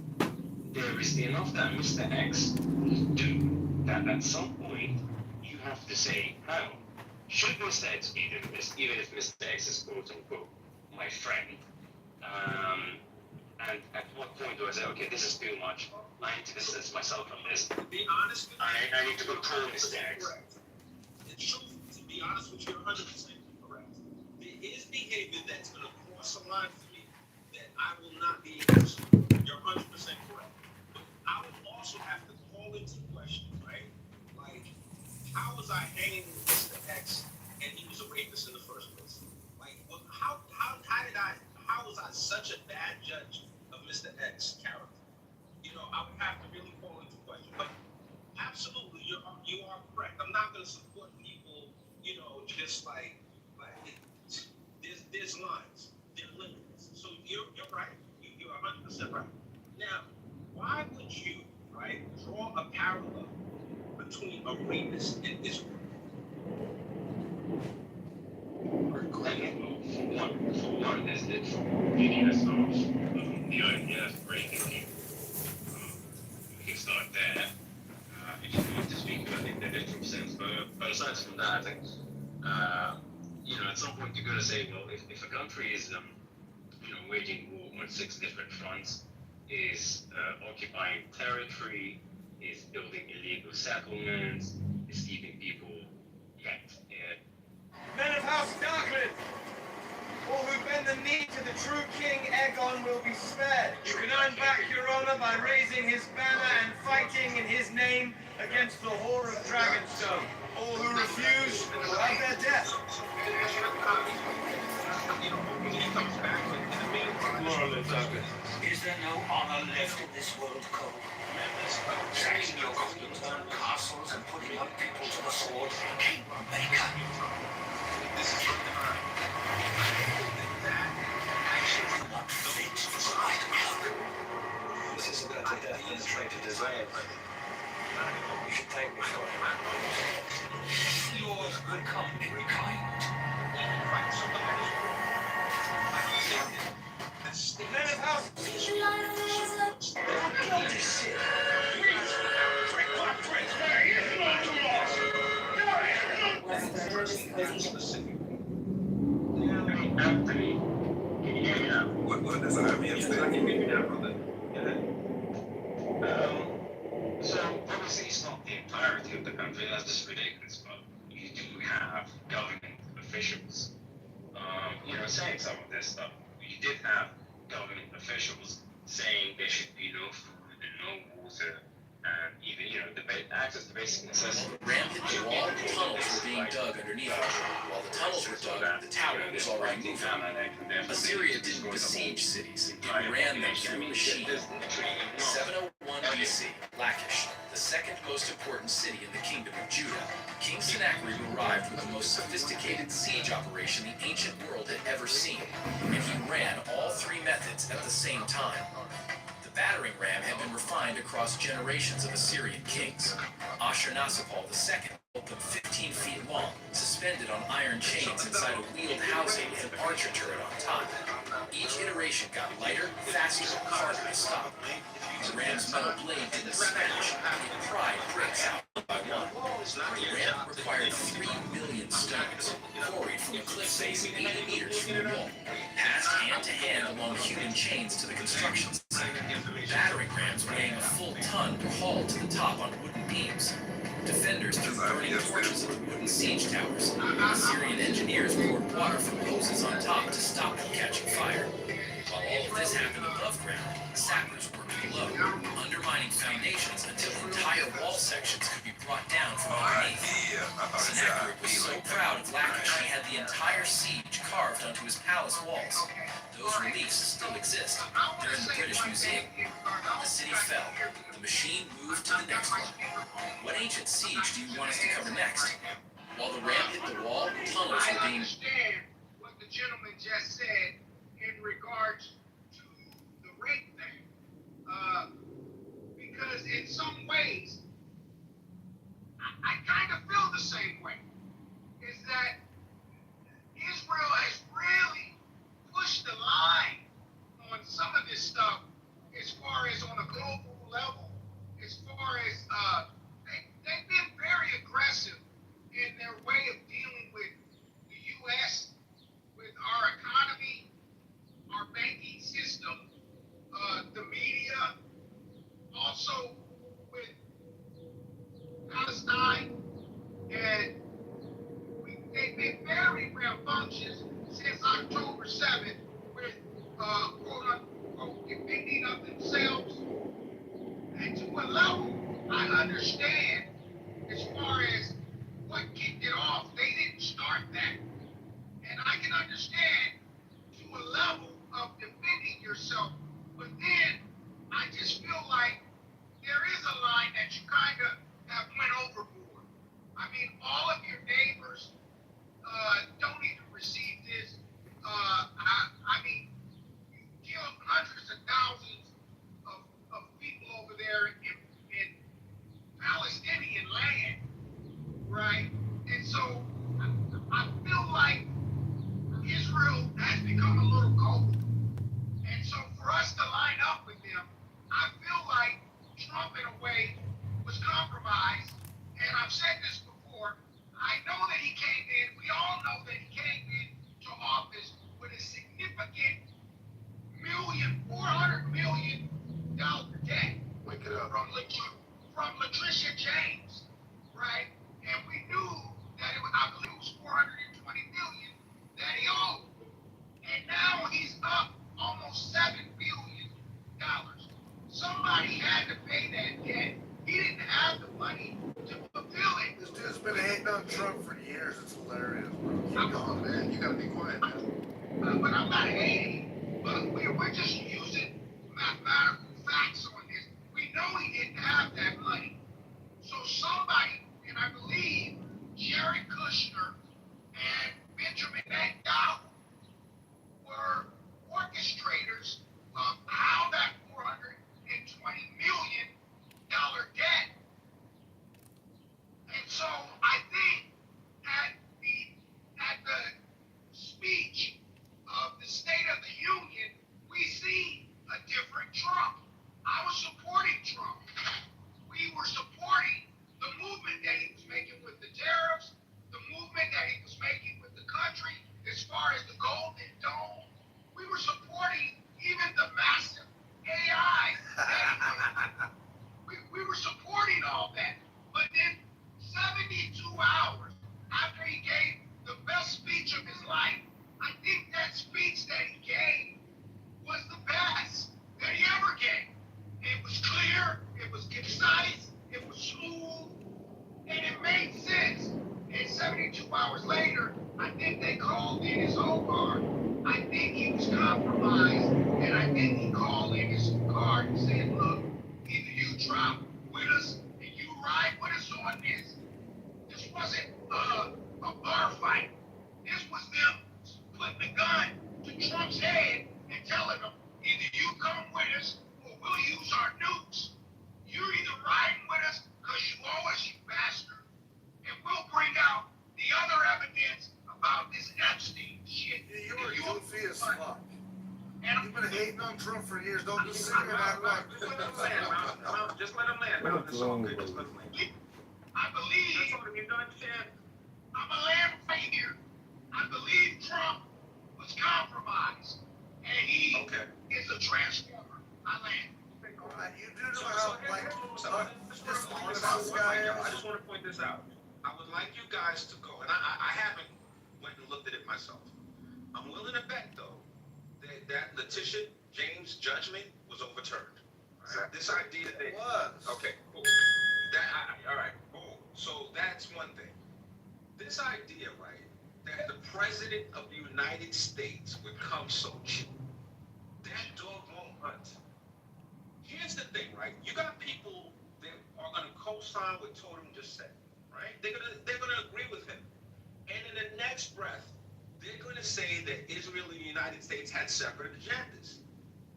there is enough that Mr. X will do that at some point, you have to say, how? Should Mr. X be doing this, even if Mr. X is quote-unquote my friend? And at what point do I say, okay, this is too much, I need to distance myself from this. To be honest, I need to control Mr. X. It's true. To be honest with you, you're 100% correct. There is behavior that's going to cross a line for me that I will not be able to. You're 100% correct. But I would also have to call into question, right? Like, how was I hanging with Mr. X and he was a rapist in the first place? Like, how was I such a bad judge of Mr. X's character? I would have to really call into question. But absolutely, you are correct. I'm not going to support people, just like there's lines, there's limits. So you're right. You're 100% right. Now, why would you, right, draw a parallel between a rapist and Israel? For one, there's literal videos of the idea of breaking people. We can start there. If you want to speak about it in the literal sense, but aside from that, I think, at some point you're going to say, well, if a country is, waging war on 6 different fronts, is occupying territory, is building illegal settlements, is keeping people yet. Men of House Darkland, by raising his banner and fighting in his name against the whore of Dragonstone. All who refuse will have their death. Is there no honor left in this world, Cole? Sacking your queen's own castles and putting up people to the sword, kingmaker. This is not fit for the white cloak. This isn't a death in a traitor deserve. You should thank me for it. Yours will come in kind. Men of house. What does IBM stand So obviously it's not the entirety of the country, that's just ridiculous, but you do have government officials, saying some of this stuff. You did have government officials saying there should be no food and no water, and even, access to basic necessities. Ram hit the wall, the tunnels were being dug underneath it. While the tunnels were dug, the tower was already moving. Assyria didn't besiege cities, it ran them through machine. 701 BC, Lachish, the second most important city in the kingdom of Judah, King Sennacherib arrived with the most sophisticated siege operation the ancient world had ever seen, and he ran all three methods at the same time. The battering ram had been refined across generations of Assyrian kings. Ashurnasirpal II built them 15 feet long, suspended on iron chains inside a wheeled housing with an archer turret on top. Each iteration got lighter, faster, harder to stop. The ram's metal blade didn't smash, it pried bricks out one by one. The ram required 3 million stones, quarried from a cliff face 80 meters from the wall, passed hand to hand along human chains to the construction site. Battering rams weighing a full ton were hauled to the top on wooden beams. Defenders threw burning torches at the wooden siege towers. Assyrian engineers poured water from hoses on top to stop them catching fire. While all of this happened above ground, sappers worked below, undermining foundations until entire wall sections could be brought down from underneath. Sennacherib was so proud of Lachish he had the entire siege carved onto his palace walls. Those reliefs still exist. They're in the British Museum. The city fell. The machine moved to the next one. What ancient siege do you want us to cover next? While the ram hit the wall, tunnels were being... I understand what the gentleman just said in regards to the rape thing. Because in some ways, I kind of feel the same way. Is that Israel has really pushed the line on some of this stuff as far as on a global level, as far as they've been very aggressive in their way of dealing with the U.S., with our economy, our banking system, the media, also with Palestine, and they've been very rambunctious since October 7th with quote-unquote defending of themselves. And to a level, I understand as far as what kicked it off. They didn't start that. And I can understand to a level of defending yourself. But then I just feel like there is a line that you kind of have went overboard. I mean, all of your neighbors don't even receive this. I mean, you killed hundreds of thousands of people over there in Palestinian land, right? And so I Oh man, you gotta be quiet now. But I'm not hating. But we're just using mathematical facts on this. We know he didn't have that money. So somebody, and I believe Jared Kushner and Benjamin Netanyahu were orchestrators of how that $420 million debt. And so I think at the speech of the State of the Union, we see a different Trump. I was supporting Trump. We were supporting the movement that he was making with the tariffs, the movement that he was making with the country as far as the Golden Dome. We were supporting even the massive AI that we were supporting all that. But then 72 hours after he gave the best speech of his life, I think that speech that he gave was the best that he ever gave. It was clear, it was concise, it was smooth, and it made sense. And 72 hours later, I think they called in his own guard. I think he was compromised, and I think he called in his guard and said, look, either you drop with us and you ride with us on this. This wasn't a bar fight. This was them putting a gun to Trump's head and telling him, either you come with us or we'll use our nukes. You're either riding with us because you owe us, you bastard, and we'll bring out the other evidence about this Epstein shit. You were goofy as fuck. You've been hating on Trump for years. Don't just sit here and act like. Just let him land. It's all good. Just let him land. I believe. That's all you done, Chad. I'm a land right here. I believe Trump was compromised, and he is a transformer. I land. You do know how, like, dishonest this guy is. I just want to point this out. I would like you guys to go, and I haven't went and looked at it myself. I'm willing to bet, though, that Letitia James' judgment was overturned. Right? This idea that it was. Okay, cool. All right, cool. So that's one thing. This idea, right, that the president of the United States would come so cheap. That dog won't hunt. Here's the thing, right? You got people that are gonna co-sign what Totem just said, right? They're gonna agree with him. And in the next breath, they're gonna say that Israel and the United States had separate agendas.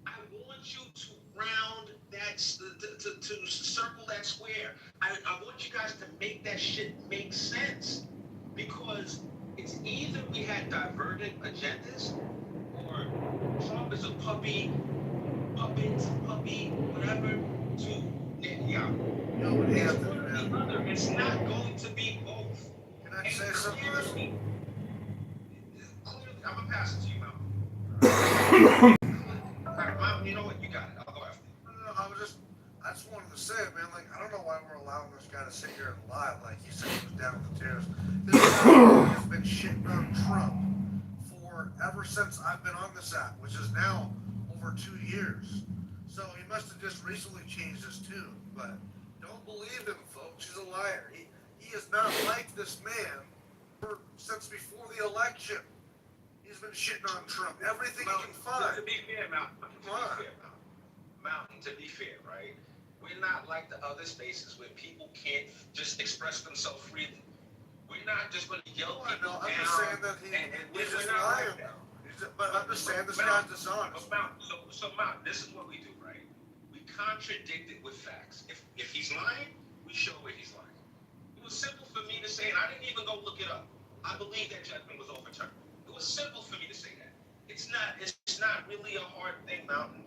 I want you to round that, to circle that square. I want you guys to make that shit make sense. Because it's either we had divergent agendas, or Trump is a puppet, whatever, to Netanyahu. No, what It's happened, one or the man? other. It's not going to be both. Can I say something? Clearly, I'm gonna pass it to you, Malcolm. Malcolm, you know what? You got it. I'll go after you. No, I just wanted to say it, man. Like, I don't know why we're allowing this guy to sit here and lie. Like, he said he was down with the terrorists. This guy has been shitting on Trump ever since I've been on this app, which is now over 2 years. So he must have just recently changed his tune. But don't believe him, folks. He's a liar. He is not like this man since before the election. He's been shitting on Trump. Everything he can find. To be fair, Mountain, to be fair, right? We're not like the other spaces where people can't just express themselves freely. We're not just going to yell people down. I'm just saying that he's just lying now. But I'm just saying this guy's dishonest. So Mountain, this is what we do, right? We contradict it with facts. If he's lying, we show where he's lying. It was simple for me to say, and I didn't even go look it up. I believe that judgment was overturned. It was simple for me to say that. It's not really a hard thing, Mountain.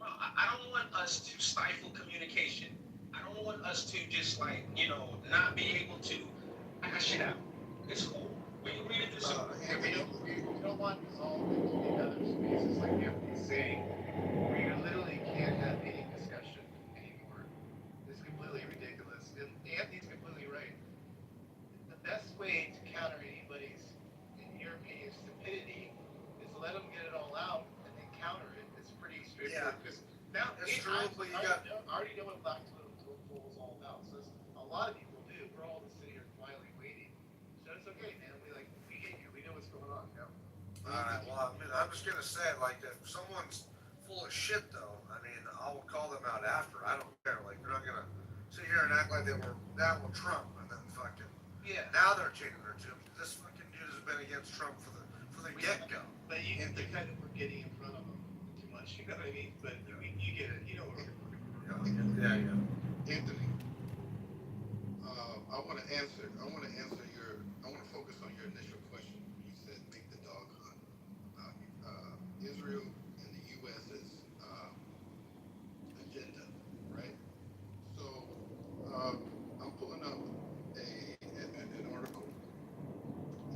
I don't want us to stifle communication. I don't want us to just not be able to hash it out. It's cool. We can read it this We don't want this all into the other spaces like Anthony's saying, where you literally can't have any discussion anymore. It's completely ridiculous. And Anthony's completely right. The best way to counter anybody's, in your opinion, stupidity is to let them get it all out and then counter it. It's pretty straightforward. Because now, I already know what Black Twitter is all about. So a lot of people do. We're all just sitting here quietly waiting. So it's okay, man. Alright, well, I'm just gonna say, like, if someone's full of shit, though, I mean, I'll call them out after. I don't care. Like, they're not gonna sit here and act like they were down with Trump and then fucking. Yeah. Now they're changing their tune. This fucking dude has been against Trump for the get-go. But you kind of were getting in front of them too much, you know what I mean? But you get it, you know what I'm saying? Yeah. Anthony, I want to focus on your initial question. You said make the dog hunt. Israel and the U.S.'s agenda, right? So I'm pulling up an article,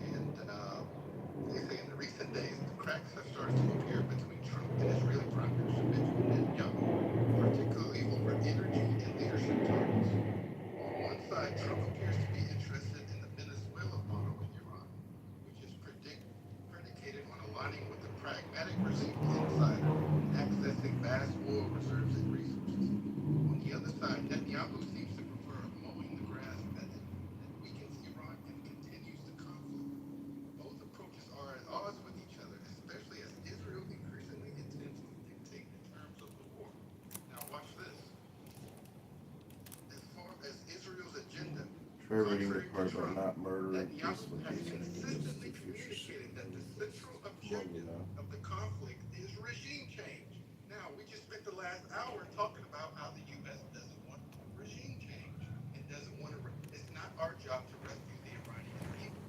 and they say in the recent days, the cracks have started to appear between Trump and Israeli Prime Minister Benjamin Netanyahu, particularly over energy and leadership targets. On one side, Trump appears to be interested in the Venezuela model in Iran, which is predicated on aligning with the pragmatic regime's insider and accessing vast oil reserves and resources. On the other side, Netanyahu seems to prefer a mowing the grass method that weakens Iran and continues the conflict. Both approaches are at odds with each other, especially as Israel increasingly intends to dictate the terms of the war. Now watch this. As far as Israel's agenda, Trevor, you get part Trump, about not murdering Netanyahu has peaceful consistently people. communicated that the central objective of the conflict is regime change. Now, we just spent the last hour talking about how the U.S. doesn't want regime change and doesn't want to. It's not our job to rescue the Iranian people.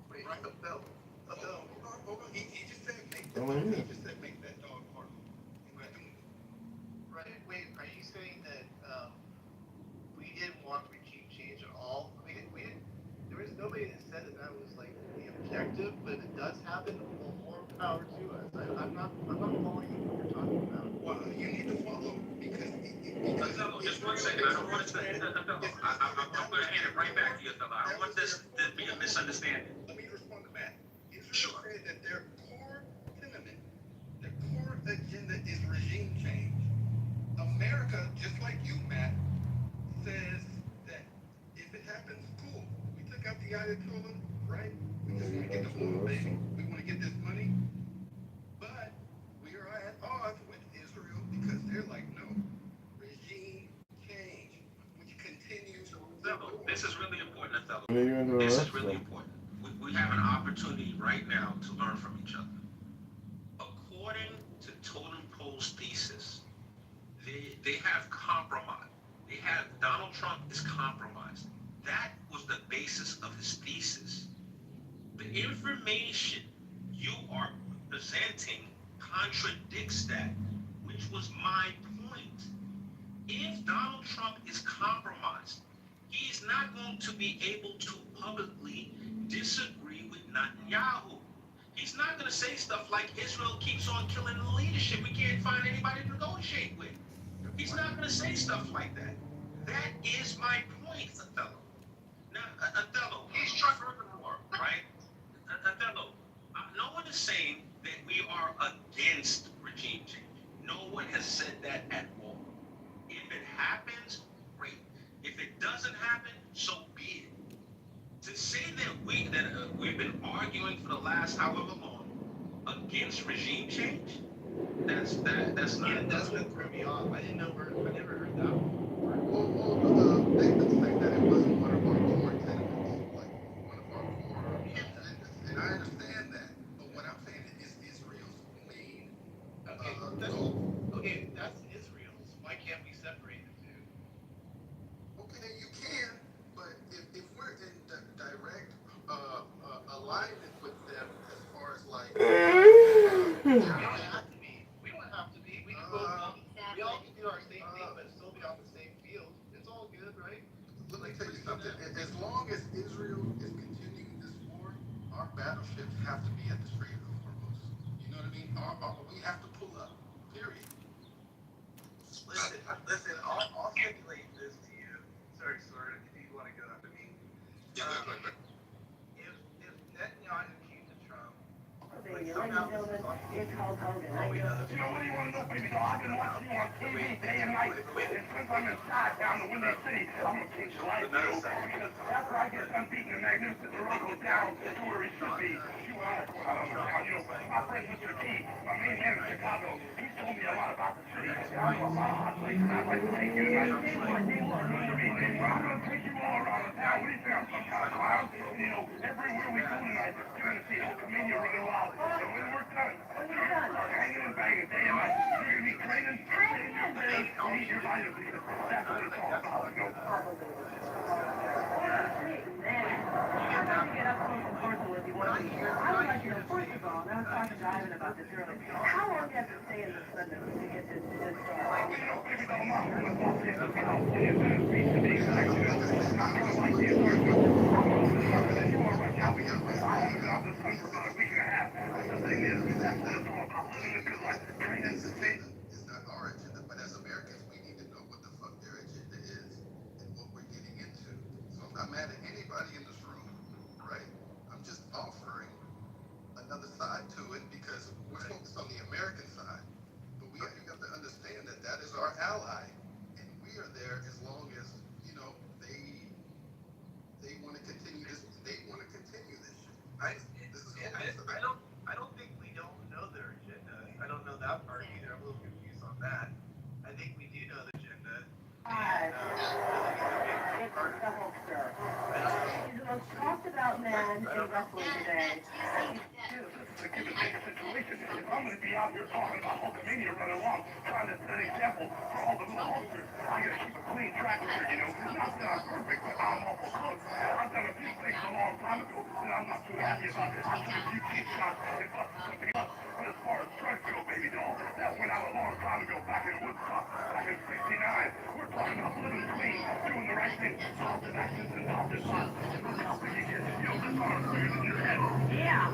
Wait, right? Hold on. He just said make the Oh, dog. yeah. He just said make that dog bark. Am I doing it? Right, wait, are you saying that we didn't want regime change at all? We didn't, there was nobody that said that was like the objective, but if it does happen, well, more power to us. I'm not following what you're talking about. Well, you need to follow because Othello, just 1 second. I don't want to say Othello. I'm going to hand it right back to you, Othello. I don't want this to be a misunderstanding. Let me respond to Matt. Israel Sure. said that their core tenet, their core agenda is regime change. America, just like you, Matt, says that if it happens, cool. We took out the Ayatollah, right? We just want to get the oil, baby. We want to get this money. But we are at odds with Israel because they're like, no, regime change, which continues. Othello, this is really important, Othello. What are you into This us, is really though? important. We have an opportunity right now to learn from each other. According to Totem Pole's thesis, they have compromised. They have Donald Trump is compromised. That was the basis of his thesis. The information you are presenting contradicts that, which was my point. If Donald Trump is compromised, he's not going to be able to publicly disagree with Netanyahu. He's not going to say stuff like Israel keeps on killing the leadership. We can't find anybody to negotiate with. He's not going to say stuff like that. That is my point, Othello. Now, Othello, he's trying furthermore, right? Othello, no one is saying that we are against regime change. No one has said that at all. If it happens, great. If it doesn't happen, so be it. To say that we've been arguing for the last however long against regime change, that's not. Yeah, that's what threw me off. I never heard that one. They've been saying that it wasn't one of our core tenets, like one of our core agendas, and I understand that. But what I'm saying is Israel's main goal. Okay, that's Israel's. Why can't we separate the two? Okay, you can, but if we're in direct alignment with them as far as like, We don't have to be. We don't have to be. We can both. We all can do our same thing, but still be on the same field. It's all good, right? let me tell you something. As long as Israel is continuing this war, our battleships have to be at the Strait of Hormuz. You know what I mean? We have to pull up. Period. Listen. I'll stipulate this to you. Sorry, if you want to go after me. If Netanyahu came to Trump, like somehow this is It's Hulk Hogan. I know. You know what do you want to know, baby doll? I've been watching you on TV day and night. And since I'm inside down in Windy City, I'm going to change your life, you know. Because after I get done beating the magnificent Morocco down to where he should be, you and I are going out on the town. You know, my friend Mr. T, my main man in Chicago, he told me a lot about the city. And I know a lot of hot places I'd like to take you tonight. My name was Mr. E. I'm going to take you all around the town. What do you think? I'm some kind of clown? You know, everywhere we go tonight, you're going to see Hulkamania running wild. And when we're done, start hanging and banging day and night. You're going to be training, saving your face, and eat your vitamins. That's what it's all about, you know. Get up close and personal if you want to. I would like to know, first of all, and I was talking to Ivan about this earlier, how long do you have to stay in the sun to get this It's not our agenda, but as Americans, we need to know what the fuck their agenda is and what we're getting into. So I'm not mad at anybody in this room, right? I'm just offering another side to it because we're focused on the American side. But you have to understand that that is our ally, and we are there as long as, you know, they want to continue this. They want to continue this shit. I don't think we don't know their agenda. I don't know that part either. I'm a little confused on that. I think we do know the agenda. It's the Hulkster. He's the most talked about man in wrestling today. This is a give and take situation. If I'm going to be out here talking about Hulkamania running along, trying to set an example for all the little Hulksters, I got to keep a clean track record, you know. Not that I'm perfect, but I'm awful close. I've done a few things a long time ago that I'm not too happy about. I took a few cheap shots and busted something up. But as far as drugs go, baby doll, that went out a long time ago, back in Woodstock, back in '69. We're talking about living clean, doing the right thing, positive actions and positive thoughts. Look how big it is. You know, this arm's bigger than your head. Yeah,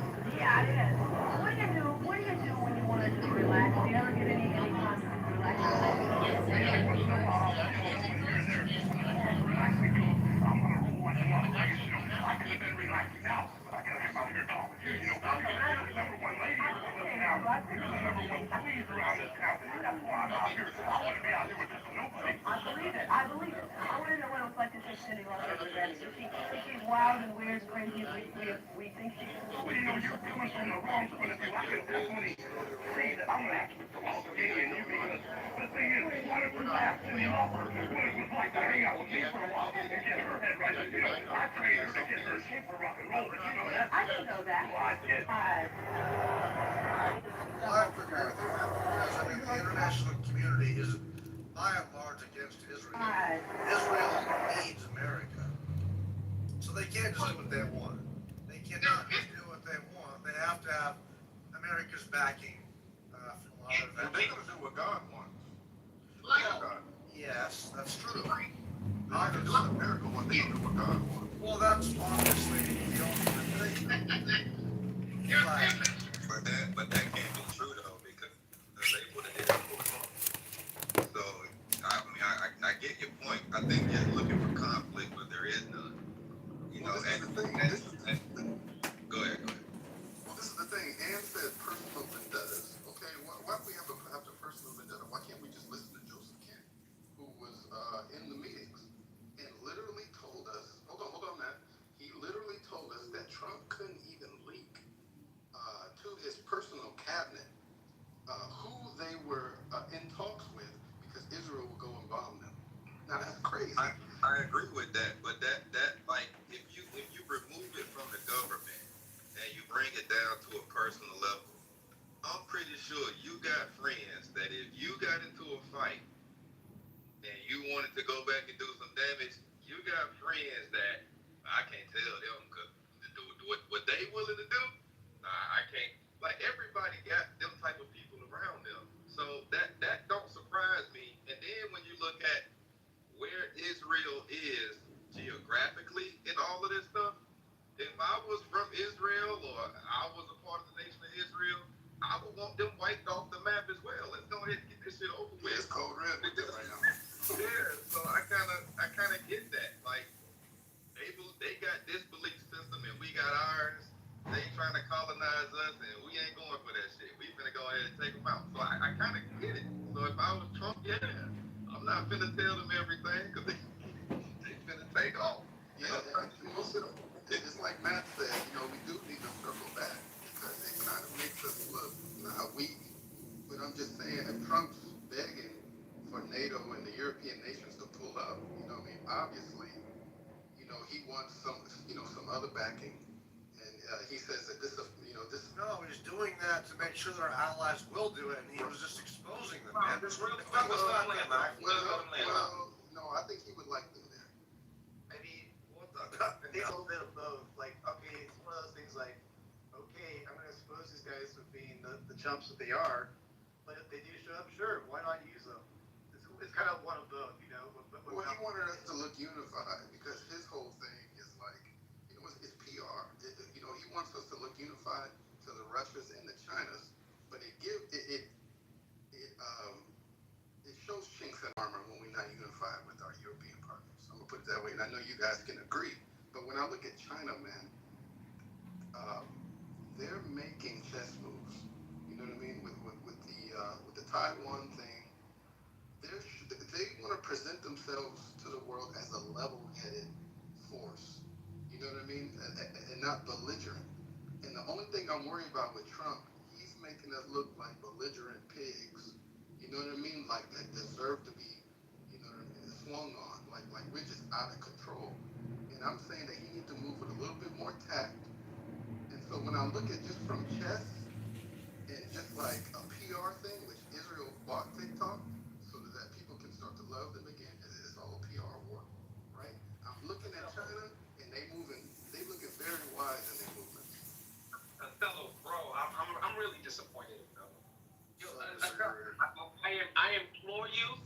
it is. What do you do when you want to just relax? Do you ever get any time to just relax? Yeah, once in a while, you know, here and there, relaxing goes. I'm on a roll like a lot of Vegas, you know. I could have been relaxing now, but I gotta come out here and talk with you, you know. You're the number one lady around this town. You're the number one squeeze around this town. That's why I'm out here. I want to be out here with just a nobody. I believe it. I want to know what it was like to just sitting on her bed. Is she wild and weird and crazy as we think she is? Well, you know, you're coming from the wrong point of view. I can definitely see that I'm an actual Hulkamania and you because the thing is, why don't you ask Cindy Lauper what it was like to hang out with me for a while and get her head right? You know, I trained her to get her shape for rock and roll. Did you know that? I didn't know that. Well, I did. Well, I agree with you. Because, I mean, the international community is by and large against Israel. Israel needs America. So they can't just do what they want. They cannot just do what they want. They have to have America's backing from a lot of They're going to do what God wants. Yes, that's true. God can do in America what they do what God wants. Well, that's obviously the ultimate thing. But that can't be true though, because they would have did it. So I get your point. I think you're looking for conflict, but there is none. You know, this is the thing. Go ahead. Well, this is the thing. Ann said personal vendettas. Okay, why do we have to personal vendetta? Why can't we just listen to Joseph Kent, who was in the meetings and literally told us, hold on, Matt. He literally told us that Trump couldn't even leak to his personal cabinet who they were in talks with because Israel would go and bomb them. Now that's crazy. I agree with that, but that like if you remove it from the government and you bring it down to a personal level, I'm pretty sure you got friends that if you got into a fight and you wanted to go back and do some damage, you got friends that I can't tell them because what they willing to do, I can't. Like everybody got them type of people around them, so that don't surprise me. And then when you look at where Israel is geographically in all of this stuff, if I was from Israel or I was a part of the nation of Israel, I would want them wiped off the map as well. Let's go ahead and get this shit over with. It's cold red right now. Yeah, so I kind of get that. Like they got this belief system and we got ours. They trying to colonize us, and we ain't going for that shit. We finna go ahead and take them out. So I kind of get it. So if I was Trump, yeah, I'm not finna tell them everything because they finna take off. Yeah, and most of them, it's like Matt said, we do need to circle back because it kind of makes us look not weak, but I'm just saying if Trump's begging for NATO and the European nations to pull up, obviously, he wants some other backing, and he says that this. No, he's doing that to make sure that our allies will do it, and he was just exposing them, man. This really If that was not Well, no, I think he would like them there. I mean, they hold them both. Like, okay, it's one of those things like, okay, I'm going to expose these guys for being the chumps that they are, but if they do show up, sure, why not use them? It's kind of one of both, Well, he wanted us to look unified because his whole thing is like, it's PR. He wants us to look unified to the Russias and the Chinas, but it shows chinks in armor when we're not unified with our European partners. I'm gonna put it that way, and I know you guys can agree. But when I look at China, man, they're making chess moves. You know what I mean? With the Taiwan thing, they want to present themselves to the world as a level-headed force. You know what I mean? And not belligerent. And the only thing I'm worried about with Trump, he's making us look like belligerent pigs. You know what I mean? Like that deserve to be, swung on. Like we're just out of control. And I'm saying that he needs to move with a little bit more tact. And so when I look at just from chess and just like a PR thing, which Israel bought TikTok so that people can start to love them again, it's all a PR war, right? I'm looking at China and they looking very wise in their movements. Fellow, bro, I'm really disappointed, bro. I implore you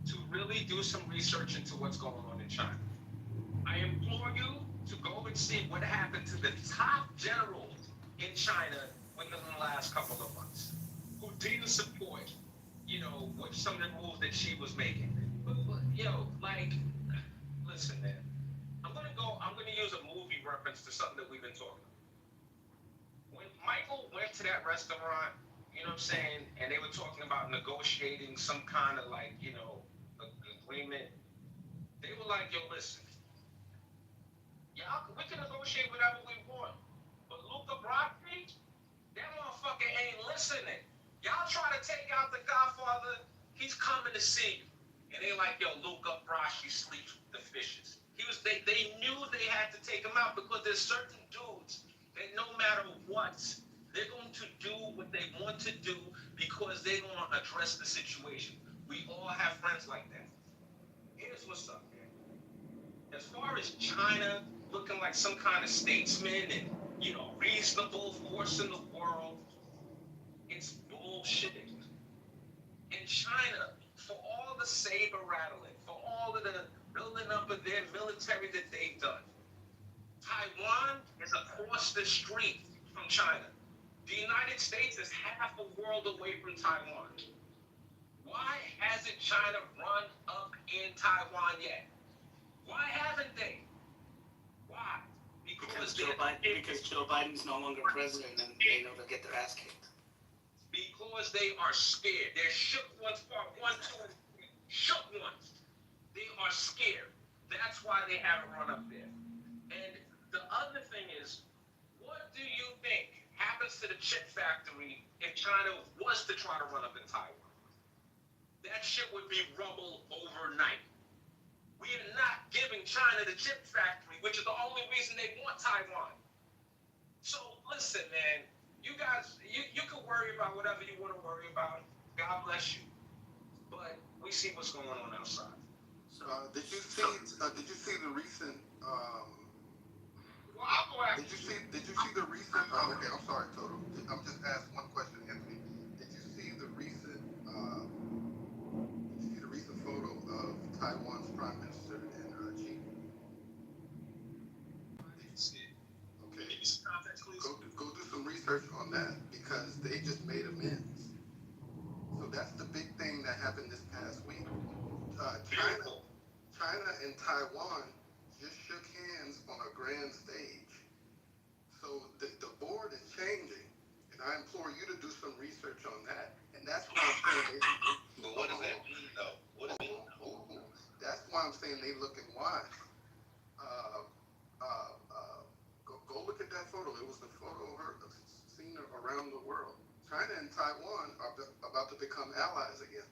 to really do some research into what's going on in China. I implore you to go and see what happened to the top generals in China within the last couple of months, who didn't support, what some of the moves that she was making. But listen, man, I'm gonna use a movie reference to something that we've been talking about. When Michael went to that restaurant, you know what I'm saying, and they were talking about negotiating some kind of agreement, they were like, yo, listen, we can negotiate whatever we want, but Luca Brasi, that motherfucker ain't listening. Y'all try to take out the Godfather, he's coming to see you. And they like, yo, Luca Brasi sleeps with the fishes. They knew they had to take him out because there's certain dudes that no matter what, they're going to do what they want to do because they're going to address the situation. We all have friends like that. Here's what's up, man. As far as China looking like some kind of statesman and, reasonable force in the world, it's bullshit. In China, for all the saber rattling, for all of the building up of their military that they've done, Taiwan is across the street from China. The United States is half a world away from Taiwan. Why hasn't China run up in Taiwan yet? Why haven't they? Why? Because Joe Biden's no longer president and they know they'll get their ass kicked. Because they are scared. They're shook ones, part 1, 2, and 3. Shook ones. They are scared. That's why they haven't run up there. And the other thing is, what do you think happens to the chip factory if China was to try to run up in Taiwan? That shit would be rubble overnight. We are not giving China the chip factory, which is the only reason they want Taiwan. So listen, man, you guys, you can worry about whatever you want to worry about. God bless you. But we see what's going on outside. Did you see the recent? Well, I'll go after Did you see the recent? Oh, okay, I'm sorry, Toto. I'm just asking one question, Anthony. Did you see the recent photo of Taiwan's Prime Minister and Xi? I didn't see it. Okay. Give me some context, please. Go do some research on that because they just made amends. So that's the big thing that happened this past week. China and Taiwan just shook hands on a grand stage. So the board is research on that, and that's why I'm saying But what does that mean, though? What does it mean? that's why I'm saying they looking wide. Uh, go look at that photo. It was the photo of her seen around the world. China and Taiwan are about to become allies again.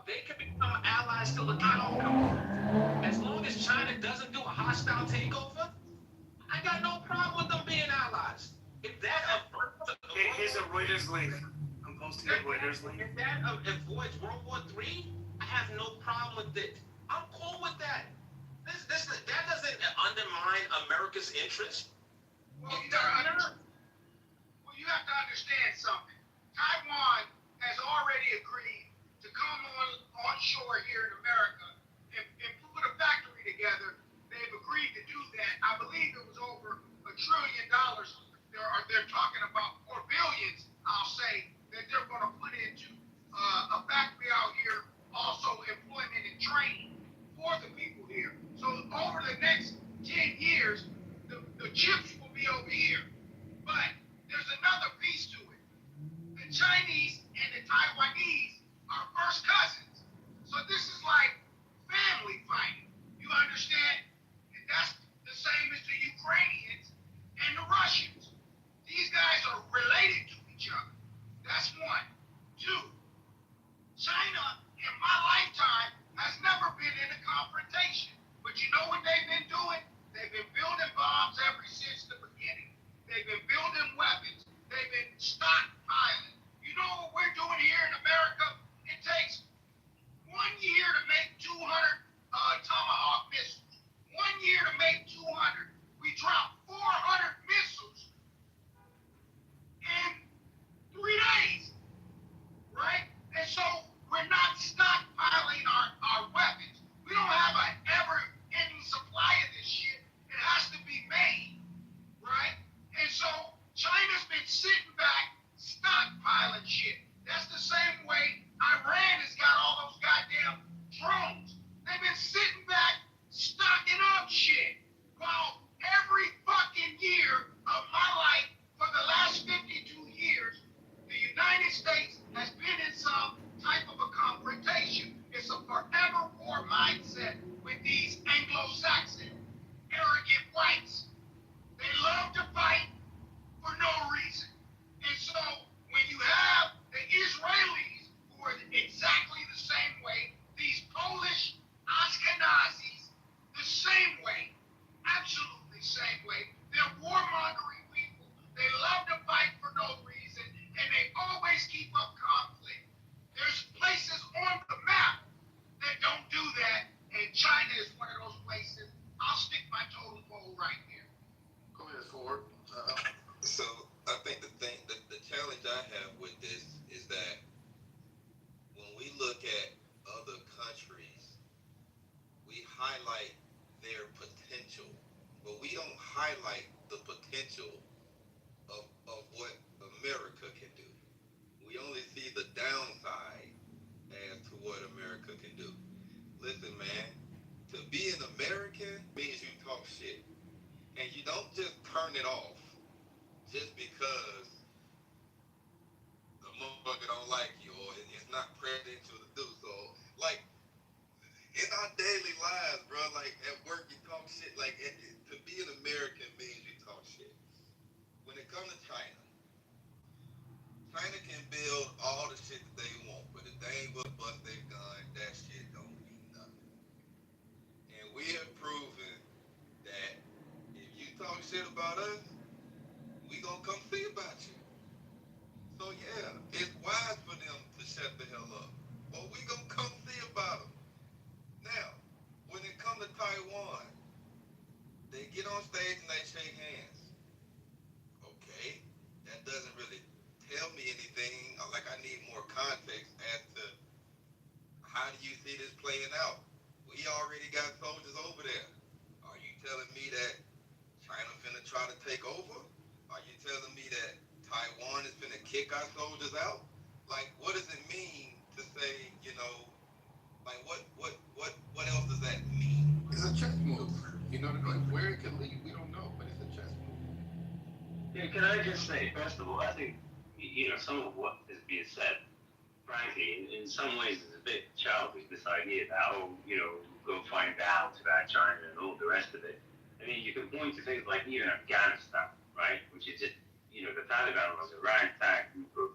They can become allies till the cow comes. As long as China doesn't do a hostile takeover, I got no problem with them being allies. If that Here's a Reuters link. I'm posting a Reuters link. If that avoids World War III, I have no problem with it. I'm cool with that. That doesn't undermine America's interest. Well, you have to understand something. Taiwan has already agreed to come onshore here in America and put a factory together. They've agreed to do that. I believe it was over $1 trillion. They're talking about, or billions, I'll say, that they're going to put into a factory out here, also employment and training for the people here. So over the next 10 years, the chips will be over here. But there's another piece to it. The Chinese and the Taiwanese are first cousins. So this is like family fighting. You understand? And that's the same as the Ukrainians and the Russians. These guys are related to each other. That's one. Two, China in my lifetime has never been in a confrontation. But you know what they've been doing? They've been building bombs ever since the beginning. They've been building weapons. They've been stockpiling. You know what we're doing here in America? It takes 1 year to make 200 Tomahawk missiles. 1 year to make 200. We dropped 400 missiles in 3 days, right? And so we're not stockpiling our weapons. We don't have an ever-ending supply of this shit. It has to be made, right? And so China's been sitting back, stockpiling shit. That's the same way Iran has got all those goddamn drones. They've been sitting back, stocking up shit. While every fucking year of my life for the last 52 years, the United States has been in some type of a confrontation. It's a forever war mindset with these Anglo-Saxon arrogant whites. They love to fight for no reason. And so when you have the Israelis who are exactly the same way, these Polish Ashkenazis, the same way, absolutely same way, they're warmongering people. They love to fight for no reason, and they always keep up conflict. There's places on the map that don't do that, and China is one of those places. I'll stick my total pole right here. Go ahead, Ford. So I think the challenge I have with this is that when we look at other countries, we highlight their potential, but we don't highlight the potential of what America can do. We only see the downside as to what America can do. Listen, man, to be an American means you talk shit. And you don't just turn it off just because the motherfucker don't like you or it's not presidential to do so. Like, in our daily lives, bro, like at work you talk shit. Like, to be an American means you talk shit. When it comes to China can build all the shit that they want, but if they ain't gonna bust their gun, that shit don't mean nothing. And we have proven that if you talk shit about us, we gonna come see about you. So yeah, it's wise for them to shut the hell up. But we gonna come see about them. Now, when it comes to Taiwan, they get on stage and they shake hands. Okay, that doesn't really tell me anything. Like, I need more context as to how do you see this playing out. We already got soldiers over there. Are you telling me that China finna try to take over? Are you telling me that Taiwan is finna kick our soldiers out? Like, what does it mean to say, like, what else does that mean? It's a chess move. You know what I mean? Where it can lead, we don't know, but it's a chess move. Can I just say, first of all, I think, some of what is being said, frankly, in some ways is a bit childish, this idea that, go find out about China and all the rest of it. I mean, you can point to things like even Afghanistan, right? Which is just, the Taliban was a ragtag group of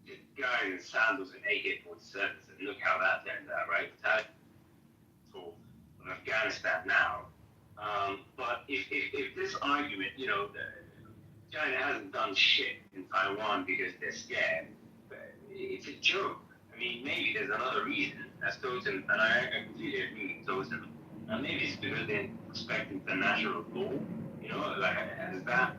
just guys in sandals and AK-47s, and look how that turned out, right? The Taliban for Afghanistan now. But if this argument, China hasn't done shit in Taiwan because they're scared, it's a joke. I mean, maybe there's another reason, as Tosin, and I completely agree with Tosin. Maybe it's because they're respecting international law, has that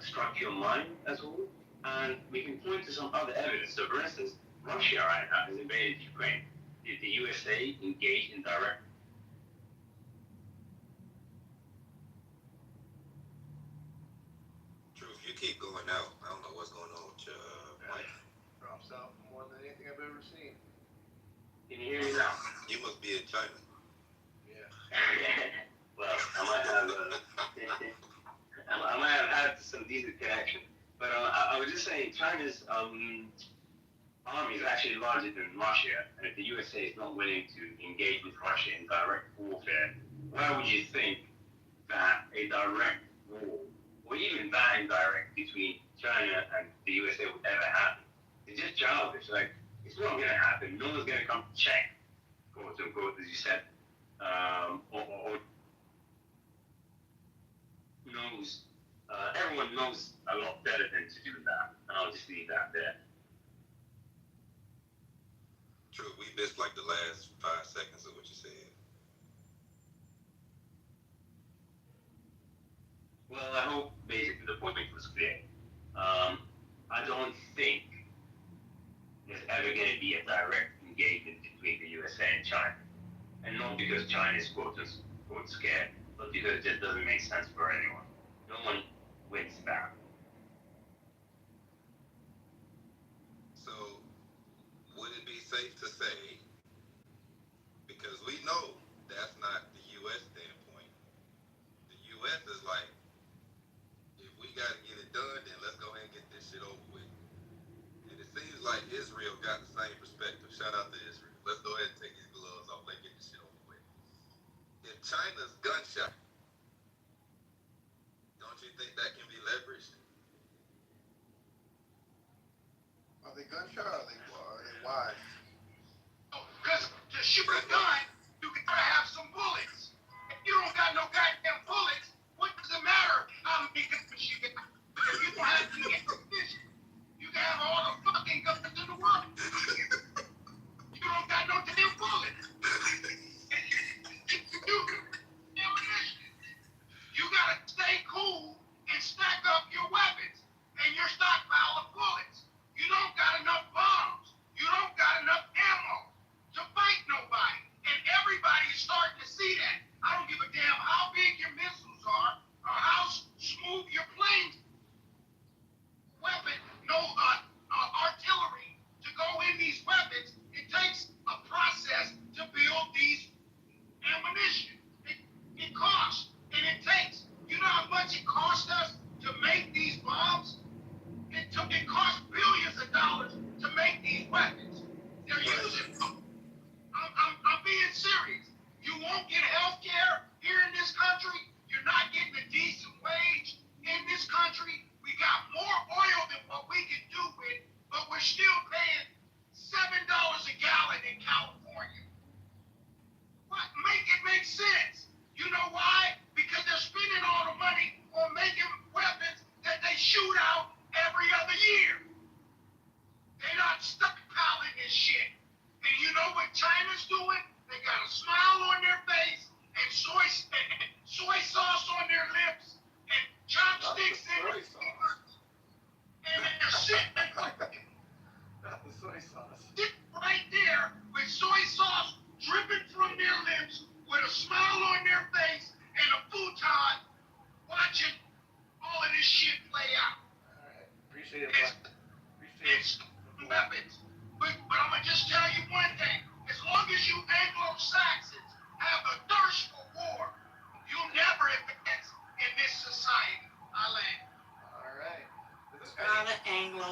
struck your mind as well? And we can point to some other evidence. So, for instance, Russia right now has invaded Ukraine. Did the USA engage in direct? Truth, you keep going out. I don't know what's going on with your mic. Drops out more than anything I've ever seen. Can you hear me now? You must be in China. Yeah. Well, I might have had some decent connection. But I was just saying, China's army is actually larger than Russia, and if the USA is not willing to engage with Russia in direct warfare, why would you think that a direct war, or even that indirect, between China and the USA would ever happen? It's just childish. Like, it's not going to happen. No one's going to come to check, quote unquote, as you said, or knows. Everyone knows a lot better than to do that, and I'll just leave that there. True, we missed like the last 5 seconds of what you said. Well, I hope basically the point was clear. I don't think there's ever going to be a direct engagement between the USA and China. And not because China is quote unquote scared, but because it just doesn't make sense for anyone. No one wins that. So, would it be safe to say, because we know that's not the U.S. standpoint, the U.S. is like, if we got to get it done, then let's go ahead and get this shit over with. And it seems like Israel got the same perspective. Shout out to Israel. Let's go ahead and take these gloves off. Let's get this shit over with. If China's gunshot, don't you think that can be leveraged? Are they gunshot or are they wise? Because to shoot a gun, you gotta have some bullets. If you don't got no goddamn bullets, what does it matter how many guns you got? If you don't have any ammunition, you can have all the fucking guns in the world. You don't got no damn bullets. You gotta stay cool and stack up your weapons and your stockpile of bullets. You don't got enough bombs. You don't got enough ammo to fight nobody. And everybody is starting to see that. I don't give a damn how big your missiles are or how smooth your plane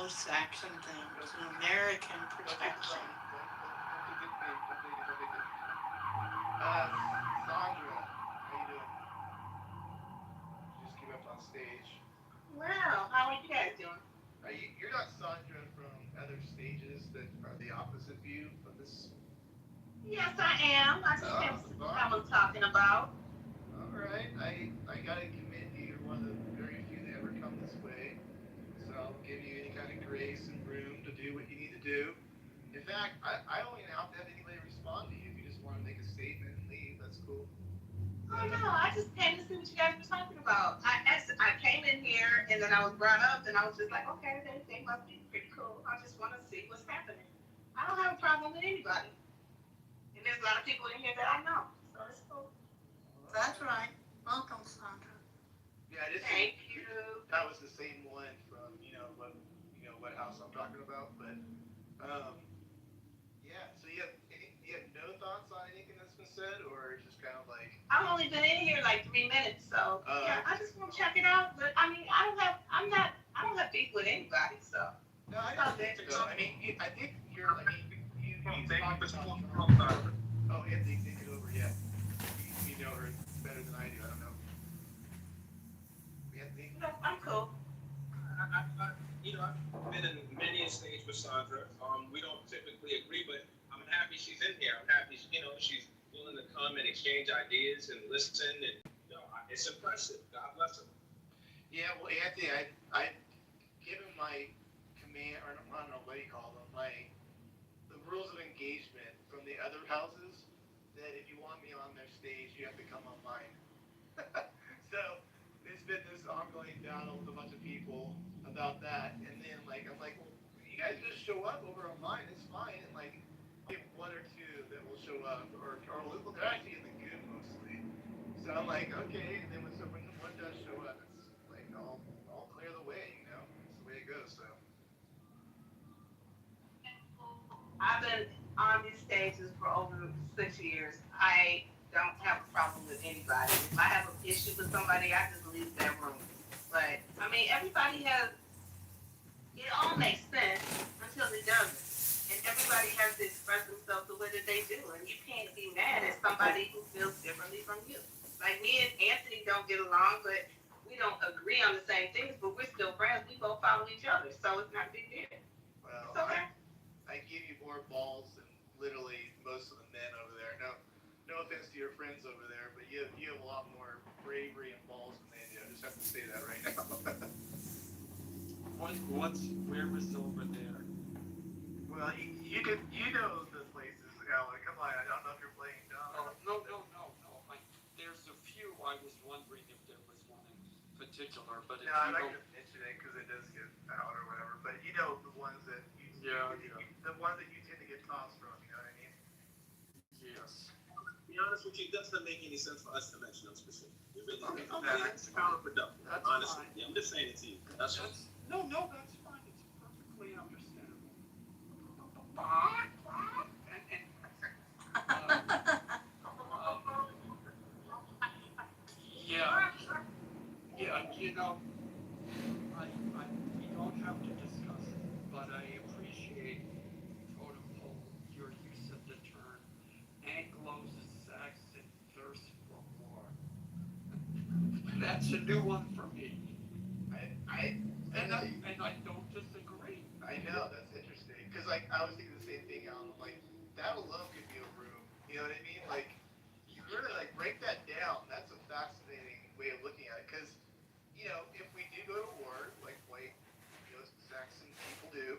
Anglo-Saxon thing. It's an American protection. Sandra, how you doing? You just came up on stage. Well, how are you guys doing? You're not Sandra from other stages that are the opposite view of this. Yes, I am. I just came to see what I was talking about. All right, I gotta commend you. You're one of the very few that ever come this way. So I'll give you any kind of grace and room to do what you need to do. In fact, I don't even have to have anybody respond to you. If you just want to make a statement and leave, that's cool. Oh no, I just came to see what you guys were talking about. I came in here and then I was brought up and I was just like, okay, they must be pretty cool. I just want to see what's happening. I don't have a problem with anybody. And there's a lot of people in here that I know, so it's cool. That's right. Welcome, Sandra. Yeah, Thank you. That was the same one from what house I'm talking about, but yeah. So you have no thoughts on anything that's been said, or just kind of like I've only been in here like 3 minutes, so yeah, I just want to check it out. But I mean, I don't have beef with anybody, so. No, I don't think so. I mean, you talked about Anthony, take it over. Yeah, you know her better than I do. I don't know. Anthony. No, I'm cool. I've been in many a stage with Sandra. We don't typically agree, but I'm happy she's in here. I'm happy, she's willing to come and exchange ideas and listen, and it's impressive. God bless her. Yeah, well, Anthony, I given my command, or I don't know what you call them, the rules of engagement from the other houses, that if you want me on their stage, you have to come on mine. So there's been this ongoing battle with a bunch of people about that, and then I'm like, well, you guys just show up over on mine, it's fine, and get one or two that will show up, or they're actually in the goo mostly. So I'm like, okay, and then when one does show up, it's like I'll clear the way, it's the way it goes. So I've been on these stages for over 6 years. I don't have a problem with anybody. If I have an issue with somebody, I just leave that room. But I mean, it all makes sense until it doesn't. And everybody has to express themselves the way that they do. And you can't be mad at somebody who feels differently from you. Like me and Anthony don't get along, but we don't agree on the same things, but we're still friends. We both follow each other, so it's not a big deal. well, It's okay. I give you more balls than literally most of the men over there. No offense to your friends over there, but you have a lot more bravery and balls than they do. I just have to say that right now. Where was over there? Well, you know the places, Alan. Come on, I don't know if you're playing dumb. No. There's a few. I was wondering if there was one in particular, but if I'm not going to mention it because it does get out or whatever. But you know the ones that the ones that you tend to get tossed from. You know what I mean? Yes. To be honest with you, it doesn't make any sense for us to mention them specifically. It really That's counterproductive. That's Honestly, fine. yeah, I'm just saying it to you. That's all. No, that's fine. It's perfectly understandable. We don't have to discuss it, but I appreciate, your use of the term Anglo-Saxon thirst for war. That's a new one for me. And I don't disagree. I know, that's interesting. Because, I was thinking the same thing, Alan. I'm like, that alone could be a room. You know what I mean? You really, break that down. That's a fascinating way of looking at it. Because, if we do go to war, like white, Saxon people do,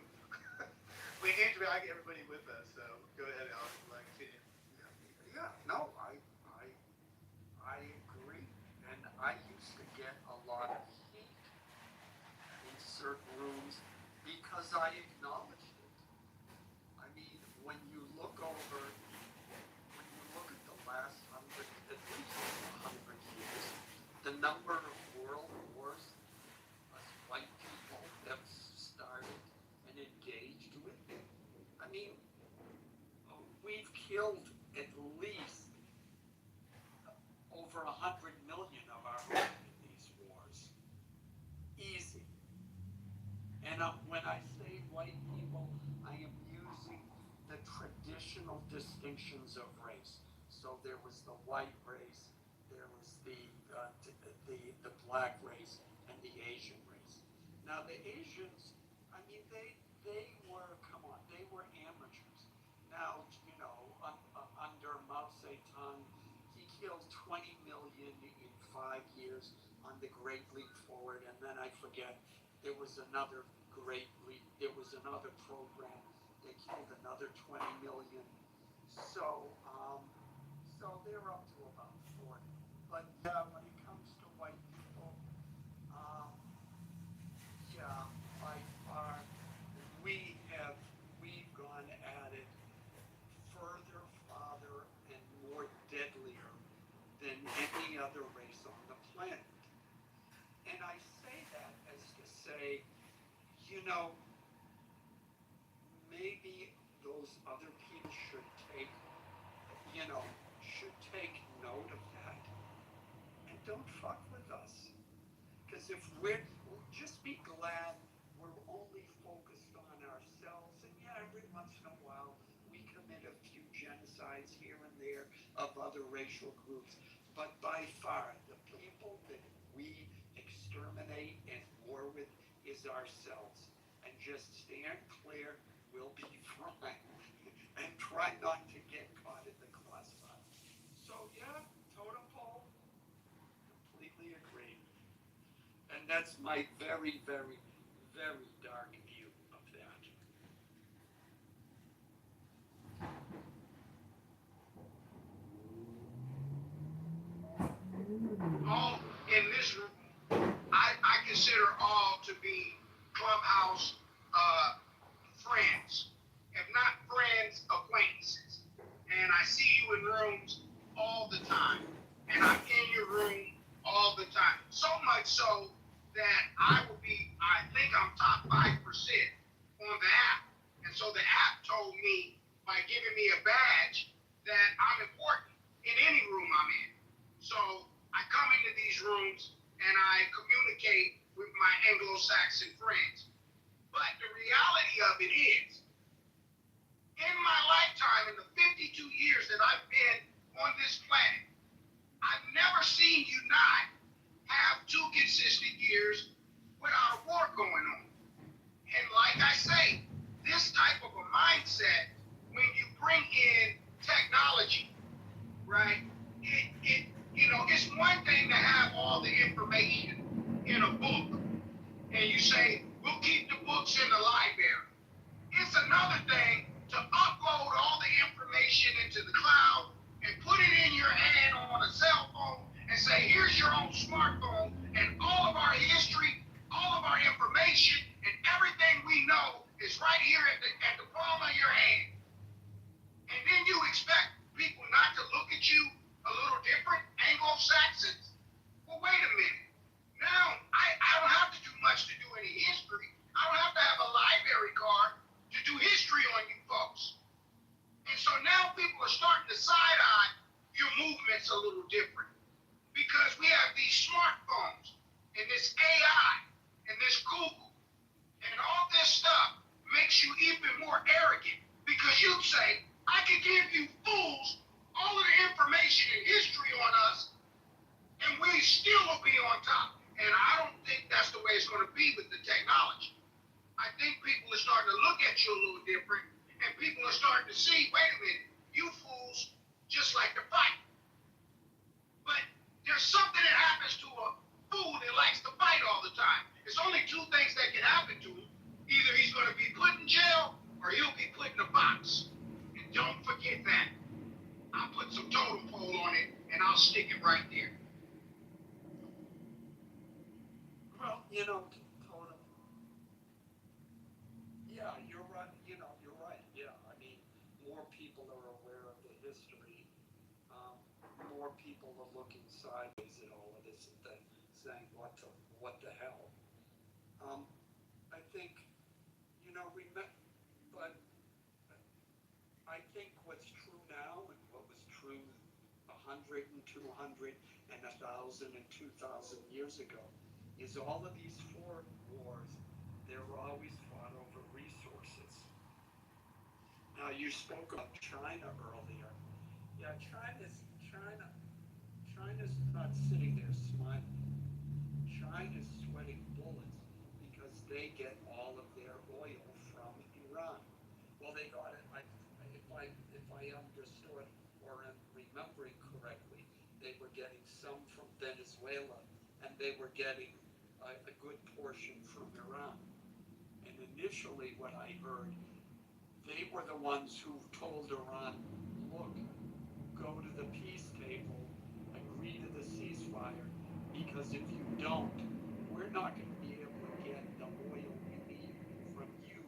we do drag everybody with us. So, go ahead, Alan. Continue. Yeah, no, I agree. And I used to get a lot of heat in certain rooms because I acknowledged it. I mean, when you look at the last 100, at least 100 years, the number of world wars us white people have started and engaged with, I mean, we've killed at least over 100 million of our own in these wars. Easy. And when I say distinctions of race. So there was the white race, there was the black race, and the Asian race. Now the Asians, I mean, they were, come on, they were amateurs. Now, you know, under Mao Zedong, he killed 20 million in 5 years on the Great Leap Forward, and then I forget, there was another program that killed another 20 million. So, so they're up to about 40. But yeah, when it comes to white people, yeah, by far, we've gone at it further, farther, and more deadlier than any other race on the planet. And I say that as to say, you know, maybe those other people should take, note of that and don't fuck with us. Because if just be glad we're only focused on ourselves, and yeah, every once in a while we commit a few genocides here and there of other racial groups, but by far the people that we exterminate and war with is ourselves. And just stand clear, we'll be fine. And try not to get caught in the crossfire. So yeah, totem pole, completely agree. And that's my very, very, very dark view of that. All in this room, I consider all to be Clubhouse friends, if not friends, acquaintances. And I see you in rooms all the time, and I'm in your room all the time. So much so that I think I'm top 5% on the app. And so the app told me by giving me a badge that I'm important in any room I'm in. So I come into these rooms and I communicate with my Anglo-Saxon friends. But the reality of it is, in my lifetime, in the 52 years that I've been on this planet, I've never seen you not have 2 consistent years without a war going on. And like I say, this type of a mindset, when you bring in technology, right, it's one thing to have all the information in a book, and you say, we'll keep the books in the library. It's another thing to upload all the information into the cloud and put it in your hand on a cell phone and say, here's your own smartphone, and all of our history, all of our information, and everything we know is right here at the palm of your hand. And then you expect people not to look at you a little different, Anglo-Saxons? Well, wait a minute. Now, I don't have to do much to do any history. I don't have to have a library card to do history on you folks. And so now people are starting to side-eye your movements a little different. Because we have these smartphones, and this AI, and this Google, and all this stuff makes you even more arrogant. Because you say, I can give you fools all of the information and history on us, and we still will be on top. And I don't think that's the way it's going to be with the technology. I think people are starting to look at you a little different, and people are starting to see, wait a minute, you fools just like to fight. But there's something that happens to a fool that likes to fight all the time. There's only 2 things that can happen to him. Either he's going to be put in jail, or he'll be put in a box. And don't forget that. I'll put some totem pole on it, and I'll stick it right there. Well, totem. Yeah, you're right. You're right. Yeah, I mean, more people are aware of the history. More people are looking sideways at all of this and saying, what the hell? I think, but I think what's true now and what was true 100 and 200 and 1,000 and 2,000 years ago is all of these foreign wars, they were always fought over resources. Now you spoke about China earlier. Yeah, China's not sitting there smiling. China's sweating bullets because they get all of their oil from Iran. Well, they got it. If I understood or am remembering correctly, they were getting some from Venezuela, and they were getting a good portion from Iran. And initially, what I heard, they were the ones who told Iran, look, go to the peace table, agree to the ceasefire, because if you don't, we're not going to be able to get the oil we need from you,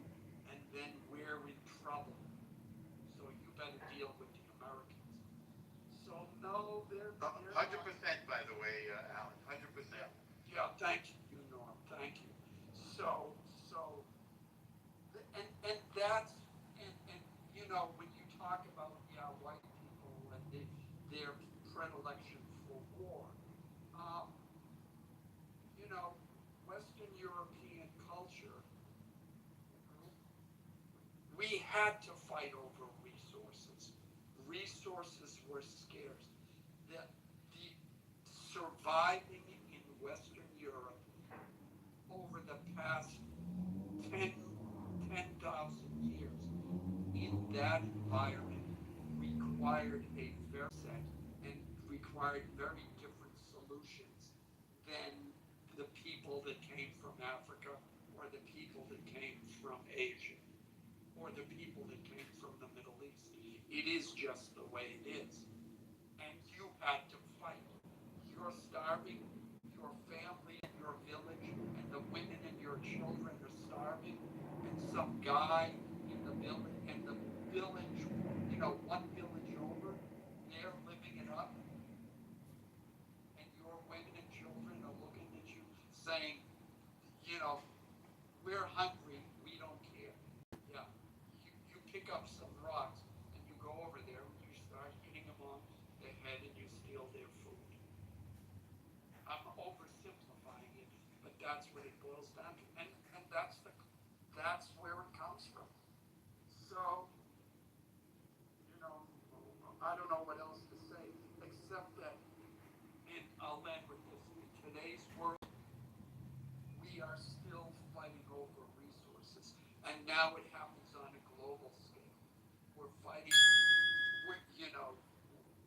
and then we're in trouble. So you better deal with the Americans. So no, they're 100%, by the way, Alan. 100%. yeah, thank you, Norm. Thank you. So, and that's and you know when you talk about white people and their predilection for war, um, you know, Western European culture, we had to fight over resources. Resources were scarce. The surviving in Western Europe over the past 10,000 years in that environment required a very set and required very different solutions than the people that came from Africa or the people that came from Asia or the people that came from the Middle East. It is just the way it is. And you had to fight. You're starving, your family and your village and the women and your children are starving, and some guy in the village, one village over, they're living it up, and your women and children are looking at you saying, we're hungry, we don't care. Yeah. You pick up some rocks and you go over there and you start hitting them on the head and you steal their food. I'm oversimplifying it, but that's what it boils down to. And that's where it comes from. So, I don't know what else to say, except that, and I'll end with this, in today's world, we are still fighting over resources. And now it happens on a global scale. We're fighting,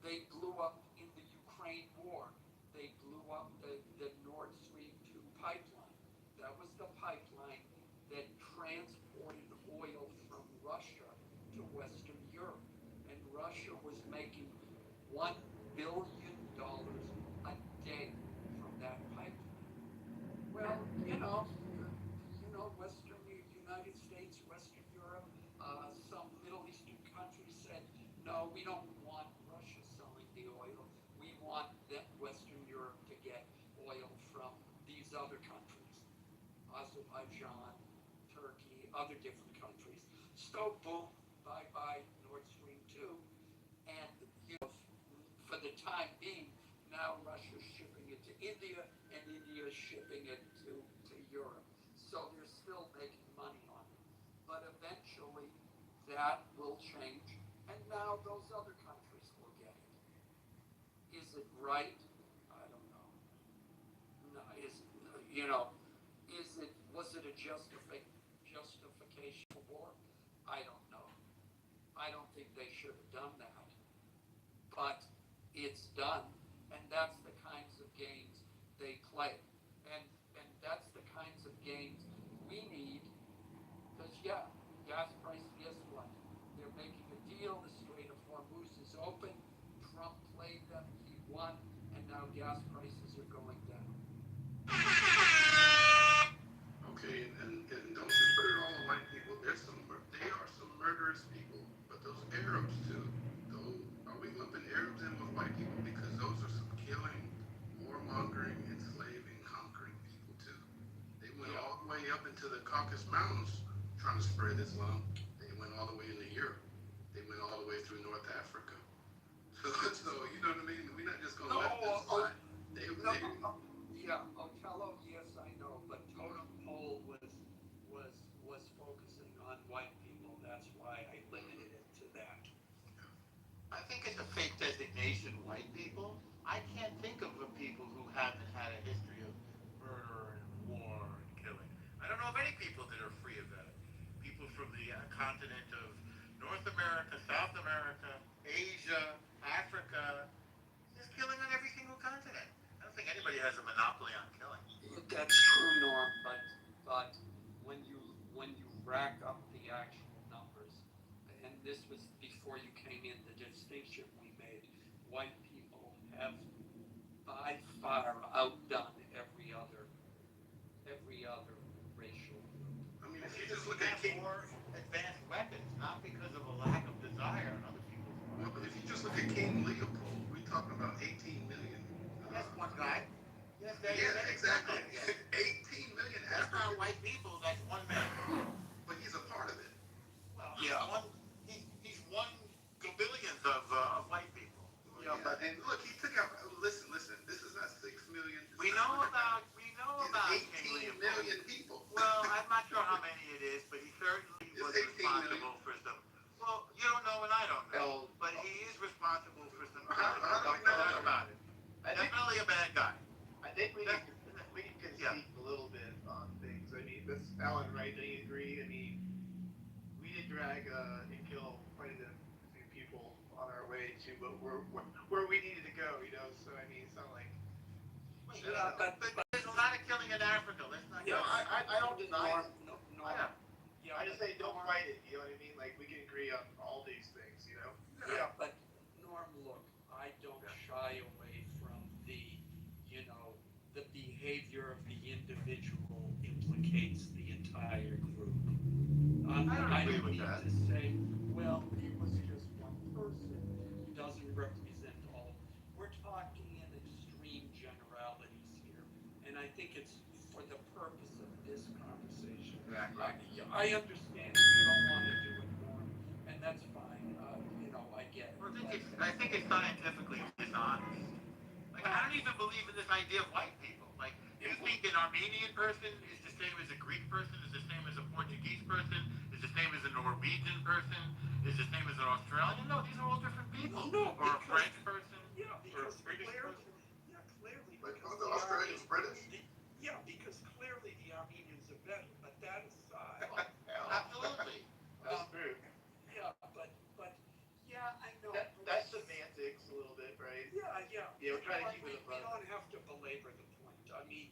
they blew up in the Ukraine war. They blew up the Nord Stream 2 pipeline. That was the pipeline that transported oil from Russia to Western Europe. And Russia was making $1 billion a day from that pipeline. Well, Western United States, Western Europe, some Middle Eastern countries said, no, we don't want Russia selling the oil. We want Western Europe to get oil from these other countries, Azerbaijan, Turkey, other different countries. So boom, bye-bye Nord Stream 2. And, for the time being, now Russia's shipping it to India, and India's shipping it to Europe. So they're still making money on it. But eventually, that will change, and now those other countries will get it. Is it right? I don't know. No, was it a justification for war? I don't know. I don't think they should have done that. But it's done, and that's the kinds of games they play. And that's the kinds of games we need, because gas prices, guess what? They're making a deal, the Strait of Hormuz is open, Trump played them, he won, and now gas prices are going down. Okay, and don't just put it all on white people. They are some murderous people, but those Arabs too. Though, are we lumping Arabs in with white people? Because those are some killing, warmongering, enslaving, conquering people too. They went all the way up into the Caucasus Mountains trying to spread Islam. They went all the way into Europe. They went all the way through North Africa. So you know what I mean? We're not just gonna let them slide. Otello, yes, I know, but Totem Pole was focusing on white people. That's why I limited it fake designation white people, I can't think of people who haven't had a history of murder and war and killing. I don't know of any people that are free of that. People from the continent of North America, South America, Asia, Africa, there's killing on every single continent. I don't think anybody has a monopoly on killing. That's true, Norm, but when you rack up the actual numbers, and this was before you came in, the distinction we made, white people have by far outdone every other racial group. I mean, if you just look at more advanced weapons, not because of a lack of desire on other people's part. No, but if you just look at King Leopold, we're talking about 18 million. That's one guy. Yes, that Yeah, is exactly. that. 18 million That's not Africans. white people. That's one man. But he's a part of it. Well, Yeah. he's one gabillions of white people. Yeah, but and look, he took out. Listen. This is not 6 million. We know about 18 million people. Well, I'm not sure how many it is, but he certainly was 18 responsible for some. Well, you don't know and I don't know. But he is responsible for some. No doubt about it. Definitely a bad guy. I think we can concede a little bit on things. I mean, this Alan, right? Do you agree? I mean, we did drag and kill quite a few people on our way to where we needed to go. You know, so I mean, it's not like. Yeah, but there's a lot of killing in Africa. Let's not. Yeah, I don't deny it. No. Yeah, I just say don't fight it. You know what I mean? Like we can agree on all these things. You know. Yeah, but Norm, look, I don't shy away from the behavior of the individual implicates the entire group. I don't mean to say, well, it was just one person, doesn't represent all. We're talking in extreme generalities here, and I think it's for the purpose of this conversation. I understand you don't want to do it more, and that's fine. I get it. I think it's scientifically dishonest. Like, I don't even believe in this idea of white people. Like, you think an Armenian person is the same as a Greek person, is the same as a Portuguese person, is the same as a Norwegian person, is the same as an Australian? No, these are all different people. No, or a French person, or a British person. Yeah, clearly. Like, are the Australians British? Yeah, because clearly the Armenians are better, but that aside. Absolutely. That's true. Yeah, but I know. That's semantics a little bit, right? Yeah. Yeah, we're trying to keep it We don't have to belabor the point. I mean,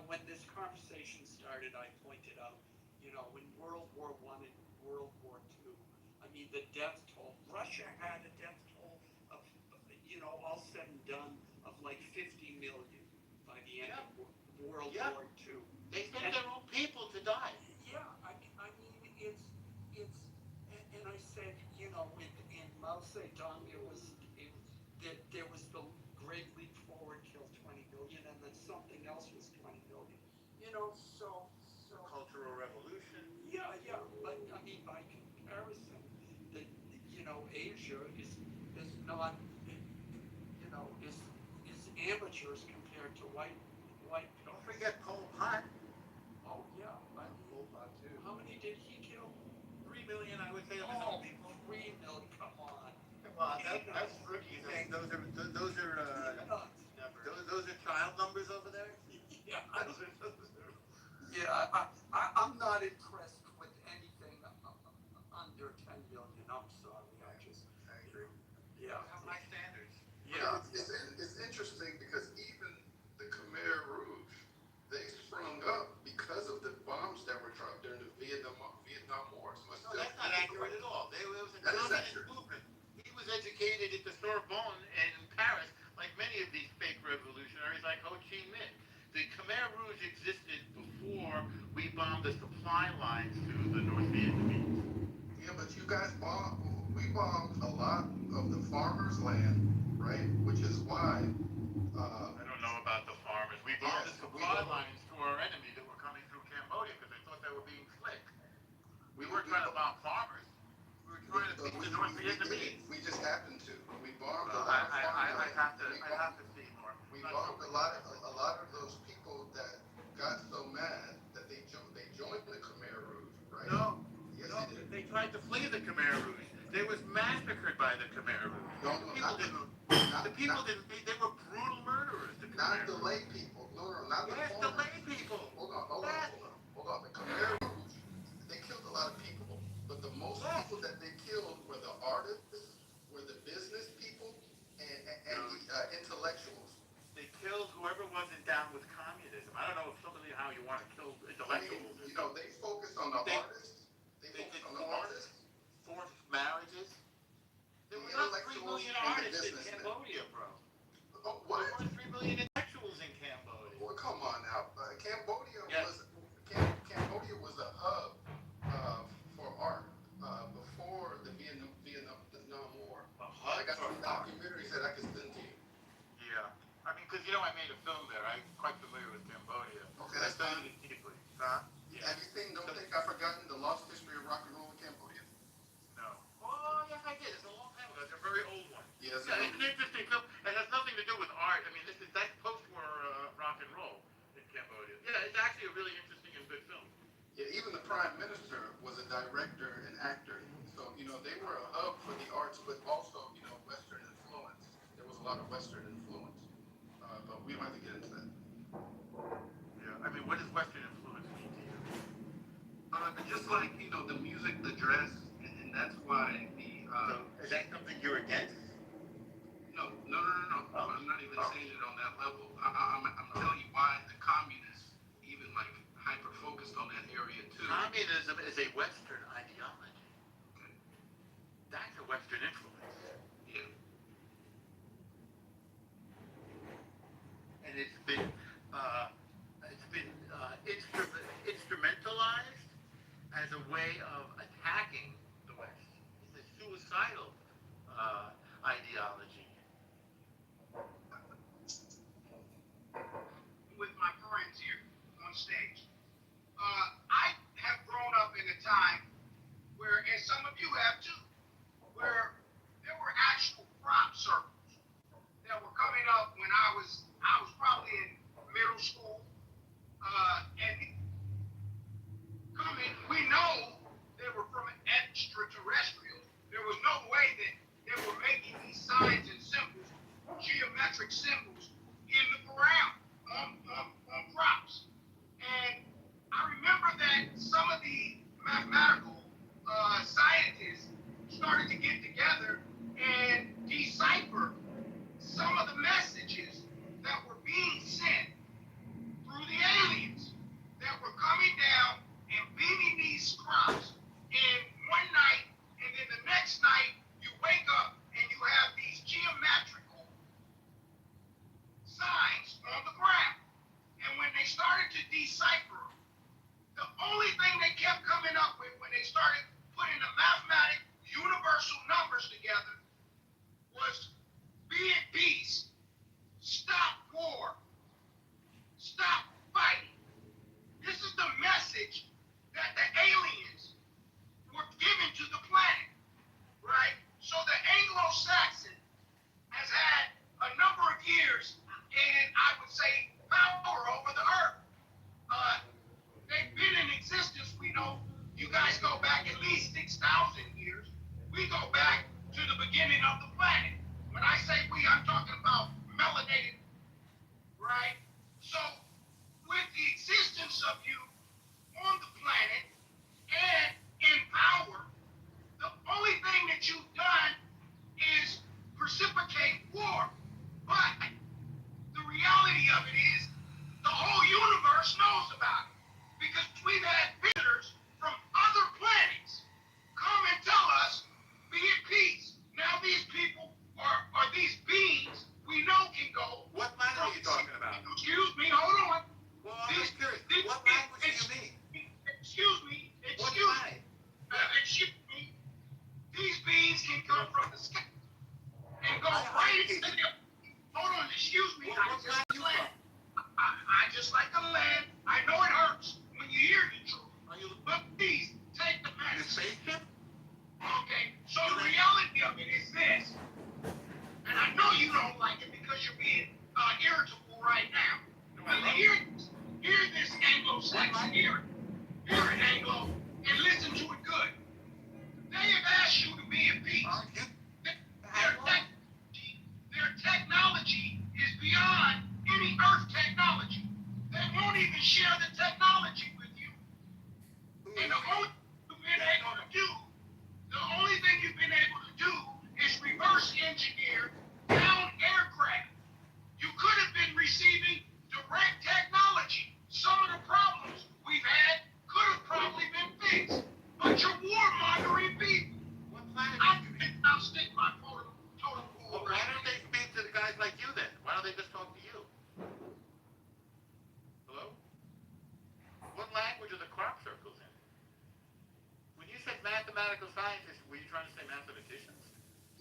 when this conversation started, I pointed out, in World War I and World War II, I mean, the death toll. Russia had a death toll of, all said and done, of like 50 million by the end of World War II. They sent their own people to die. Yeah, I mean, it's, and I said, in Mao Zedong, there was the Great Leap Forward killed 20 million, and then something else was 20 million. So. Cultural revolution. Yeah, but I mean, by comparison, Asia is not, is amateurs compared to white. Don't forget Pol Pot. Oh yeah, Pol Pot too. How many did he kill? 3 million, I would say. 3 million. Come on. That's rookie. Those are child numbers over there. Yeah, I'm not impressed with anything under 10 million. I'm sorry. I agree. Yeah. Have high standards. Yeah. It's interesting because even the Khmer Rouge, they sprung up because of the bombs that were dropped during the Vietnam Wars. No, that's not accurate at all. It was a communist movement. He was educated at the Sorbonne and in Paris, like many of these fake revolutionaries like Ho Chi Minh. The Khmer Rouge existed before we bombed the supply lines to the North Vietnamese. Yeah, but you guys we bombed a lot of the farmers' land, right? Which is why. I don't know about the farmers. We bombed the supply lines to our enemy that were coming through Cambodia because they thought they were being slick. We weren't trying to bomb farmers. We were trying to beat the North Vietnamese. We just happened to. We bombed a lot of farmers. I have to see more. We bombed a lot of those people that got so mad that they joined the Khmer Rouge, right? No. Yes, No, they did. they tried to flee the Khmer Rouge. They was massacred by the Khmer Rouge. No, The people didn't. They were brutal murderers. Not the lay people. No, not the Yes, the lay people. Hold on. The Khmer Rouge, they killed a lot of people, but the most people that they killed were the artists, were the business people, and the intellectuals. They killed whoever wasn't down with communism. I don't know if somebody how you want to kill intellectuals. They focused on the artists. They focused on the artists. Forced marriages. There were The not 3 million intellectuals and the artists in businessmen. Cambodia, bro. Oh, what? There were 3 million intellectuals in Cambodia. Well, come on now. Cambodia was a hub for art before the Vietnam War. I got some documentaries that I can send to you. Yeah. I mean, because, I made a film there. I'm quite familiar with Cambodia. Okay, that's I fine. studied it deeply. Huh? Yeah. Have you seen Don't Think I've Forgotten the Lost History of Rock and Roll in Cambodia? No. Oh, yes, I did. It's a long time ago. It's a very old one. Yes. Yeah, it's an interesting film. It has nothing to do with art. I mean, that's post-war rock and roll in Cambodia. Yeah, it's actually a really interesting and good film. Yeah, even the Prime Minister was a director and actor. So, they were a hub for the arts, but also, Western influence. There was a lot of Western influence. But we don't have to get into that. Yeah, I mean, what does Western influence mean to you? Just like, the music, the dress, and that's why the... So, is that something you're against? No. I'm not even saying it on that level. I'm telling you why the communists even hyper-focused on that area too. Communism is a Western ideology. Okay. That's a Western influence. Yeah. And it's been instrumentalized as a way of attacking the West. It's a suicidal ideology. With my friends here on stage. I have grown up in a time where, and some of you have too, where there were actual crop circles that were coming up when I was probably in middle school. And we know they were from extraterrestrials. There was no way that they were making these signs and symbols, geometric symbols, in the ground on crops. And I remember that some of the mathematical scientists started to get together and decipher some of the messages that were being sent through the aliens that were coming down and beaming these crops in one night, and then the next night you wake up and you have these geometrical signs on the ground. And when they started to decipher, the only thing they kept coming up with when they started putting the mathematic universal numbers together was be at peace, stop war, stop fighting. This is the message that the aliens were giving to the planet, right? So the Anglo-Saxon has had a number of years, and I would say power over the earth. They've been in existence. We know you guys go back at least 6,000 years. We go back to the beginning of the planet. When I say we, I'm talking about melanated, right? So with the existence of you on the planet and in power, the only thing that you've done is precipitate war. But the reality of it is the whole universe knows about it, because we've had visitors from other planets come and tell us, be at peace. Now these people are these beings we know can go. What language are you talking about? Excuse me, hold on. Well, I'm just curious. What language even share the technology with you. And the only thing you've been able to do is reverse engineer down aircraft. You could have been receiving direct technology. Some of the problems we've had could have probably been fixed. But you're warmongering people. What planet I think I'll stick my totem pole. Well, why don't they speak to the guys like you then? Why don't they just talk to you? Hello? What language are the crop circles in? When you said mathematical scientists, were you trying to say mathematicians?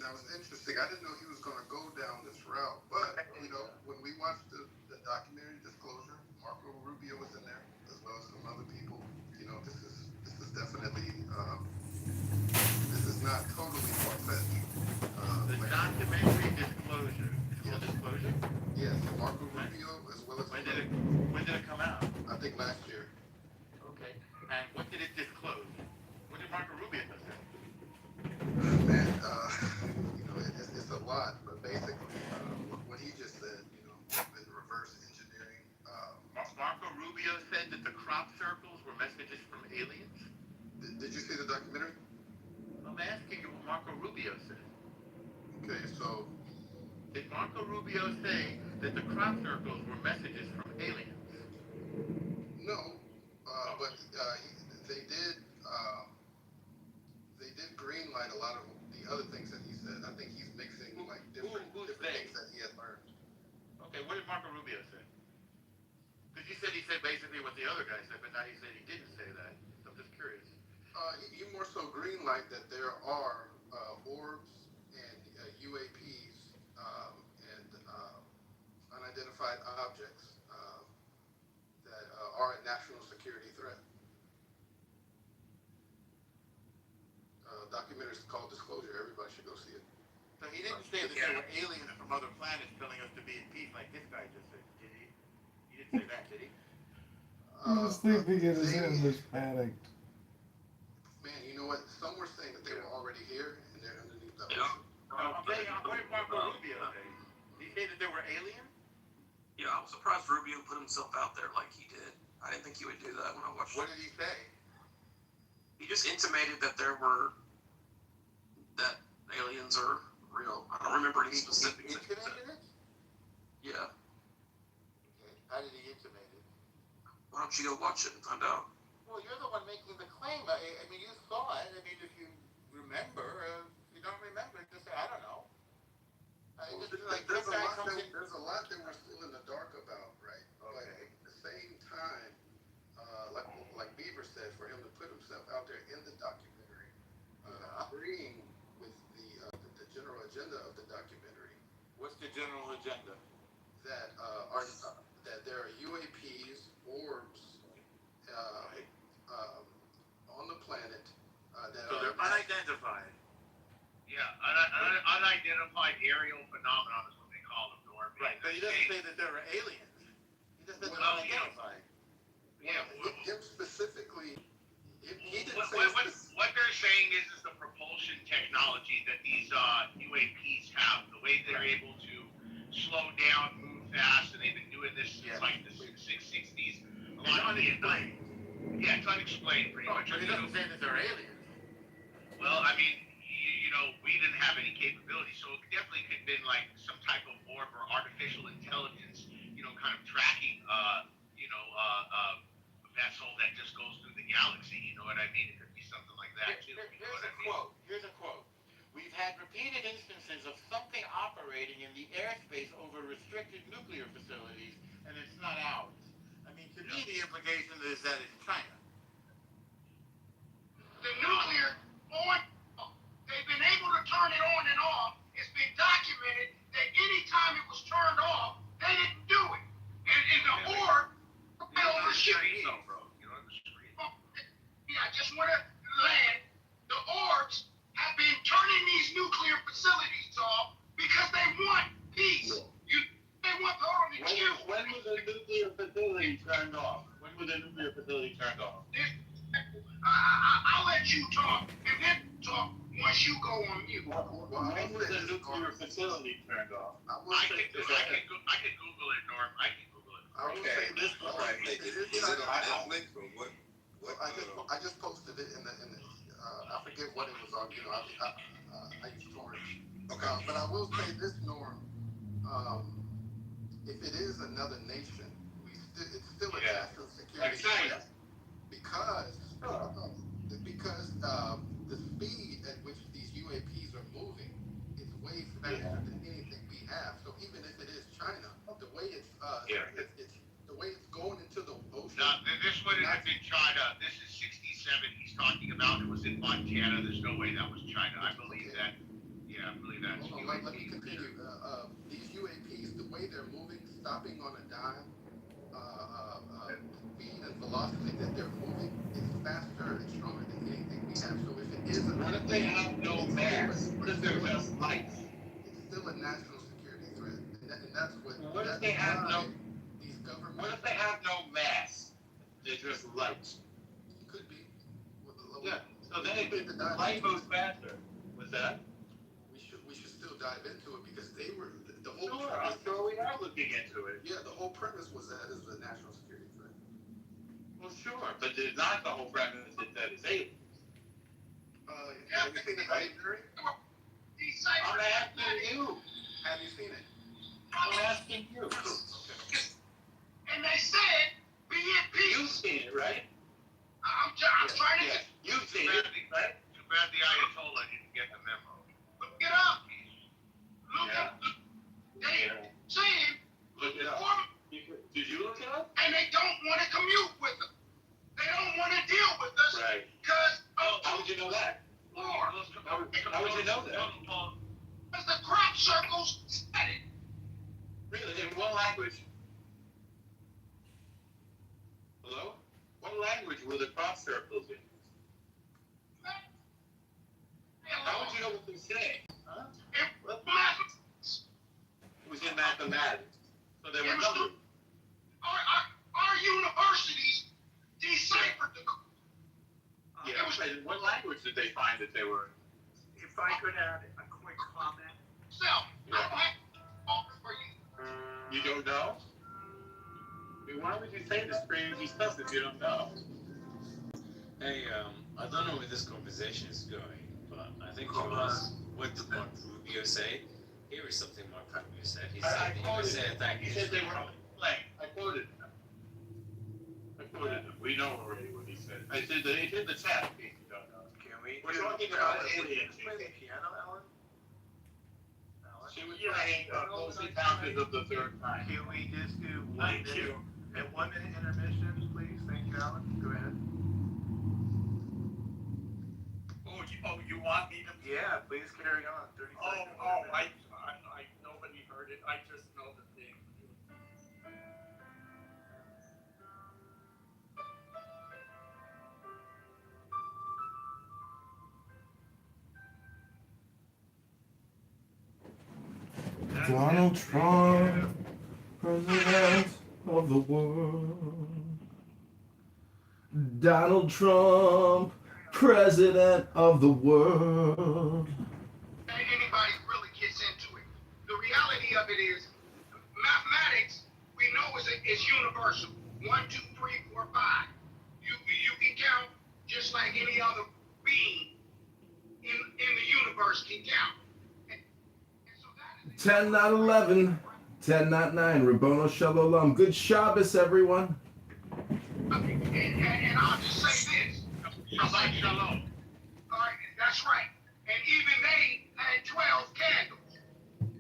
Now it's interesting. I didn't know he was going to go down this route, but when we watched the documentary Disclosure, Marco Rubio was in there as well as some other people. This is definitely this is not totally far-fetched. The documentary Disclosure. It's called Disclosure? Yes, Marco Rubio as well as when did it come out? I think last year. Okay. And what did it disclose? What did Marco Rubio say? Man, it's a lot, but basically, what he just said, in reverse engineering. Marco Rubio said that the crop circles were messages from aliens? Did you see the documentary? I'm asking you what Marco Rubio said. Okay, so. Did Marco Rubio say that the crop circles were messages from aliens? No, but they did greenlight a lot of the other things that he said. I think he's mixing different things that he had learned. Okay, what did Marco Rubio say? Because you said he said basically what the other guy said, but now he said he didn't say that. So I'm just curious. He more so greenlight that there are orbs and UAPs and unidentified objects that are a national security threat. Documentary is called Disclosure. Everybody should go see it. So he didn't say that there were aliens from other planets telling us to be in peace like this guy just said, did he? He didn't say that, did he? I was thinking it is him that's panicked. Man, you know what? Some were saying that they were already here and they're underneath the Yeah. ocean. I'm saying, what did Marco Rubio say? Did he say that there were aliens? Yeah, I was surprised Rubio put himself out there like he did. I didn't think he would do that when I watched What it. did he say? He just intimated that that aliens are real. I don't remember any specifics. He intimated it? Yeah. Okay. How did he intimate it? Why don't you go watch it and find out? Well, you're the one making the claim. I mean, you saw it. I mean, if you remember, if you don't remember, just say, I don't know. There's a lot that we're still in the dark about, right? Okay. But at the same time, like Beaver said, for him to put himself out there in the documentary, agreeing with the general agenda of the documentary. What's the general agenda? That that there are UAPs, orbs, on the planet that so they're unidentified. Yeah, unidentified aerial phenomenon is what they call them, Norm. Right, but he doesn't say that there are aliens. He just says they're unidentified. Yeah, him specifically, he didn't say what they're saying is the propulsion technology that these UAPs have, the way they're able to slow down, move fast, and they've been doing this since like the 660s. A lot of unexplained. Yeah, it's unexplained pretty much. But he doesn't say that they're aliens. Well, I mean, we didn't have any capability, so it definitely could have been like some type of orb or artificial intelligence, kind of tracking, vessel that just goes through the galaxy. You know what I mean? It could be something like that too. Here's a quote. We've had repeated instances of something operating in the airspace over restricted nuclear facilities, and it's not ours. I mean, to me, the implication is that it's China. The nuclear they've been able to turn it on and off. It's been documented that any time it was turned off, they didn't do it. And the orb right over the ship. I just want to land. The orbs have been turning these nuclear facilities off because they want peace. They want the army killed. When was the nuclear facility turned off? When was the nuclear facility turned off? I'll let you talk, and then talk once you go on mute. When was the nuclear facility turned off? I can Google it, Norm. I can Google it. I will say this. Is it on Netflix or what? I just posted it in the I forget what it was on. You know, I use torrents. Okay. But I will say this, Norm. If it is another nation, it's still a national security threat because the speed at which these UAPs are moving is way faster than anything we have. So even if it is China, the way it's the way it's going into the ocean. No, this wouldn't have been China. This is 67 he's talking about. It was in Montana. There's no way that was China. I believe that. Yeah, I believe that. Hold on, let me continue. These UAPs, the way they're moving, stopping on a dime, speed and velocity that they're moving is faster and stronger than anything we have. So if it is what if they have no mass? What if they're just lights? It's still a national security threat, and that's what. What if they have no? These governments. What if they have no mass? They're just lights. Could be. Yeah. So then light moves faster. What's that? We should still dive into it because they were the whole. Sure, I'm sure we are looking into it. Yeah, the whole premise was that it was a national security threat. Well, sure, but there's not the whole premise that it's aliens. Have you seen the documentary? I'm asking you. Have you seen it? I'm asking you. Okay. And they said, be at peace. You've seen it, right? I'm trying to get. You've seen it, right? Too bad the Ayatollah didn't get the memo. Look it up. Look it up. They saying. Look it up. Did you look it up? And they don't want to commute with them. They don't want to deal with us. Right. Because how would you know that? War. How would you know that? Because the crop circles said it. Really? In what language? Hello? What language were the crop circles in? How would you know what they're saying? Huh? It was in mathematics. So they were numbers. Our universities deciphered the. Yeah, but in what language did they find that they were? If I could add a quick comment. So, for you. You don't know? I mean, why would you say this crazy stuff if you don't know? Hey, I don't know where this conversation is going, but I think you asked what did Mark Rubio say? Here is something Mark Rubio said. He said the USA attack He said they were playing. I quoted him. We know already what he said. I said that he did the chat. If you don't know. Can we? We're talking about aliens. Play the piano, Ellen? She was playing Closely Counted of the Third Kind. Can we just do 1 minute? And 1 minute intermission, please. Thank you, Alan. Go ahead. You want me to? Yeah, please carry on. 30 seconds. I nobody heard it. I just know the thing. Donald Trump, president of the world. Donald Trump, president of the world. Anybody really gets into it. The reality of it is, mathematics we know is universal. 1, 2, 3, 4, 5. You can count just like any other being in the universe can count. 10 not 11, 10 not 9. Rabono Shalom. Good Shabbos, everyone. And I'll just say this. Shabbat Shalom. All right, that's right. And even they had 12 candles.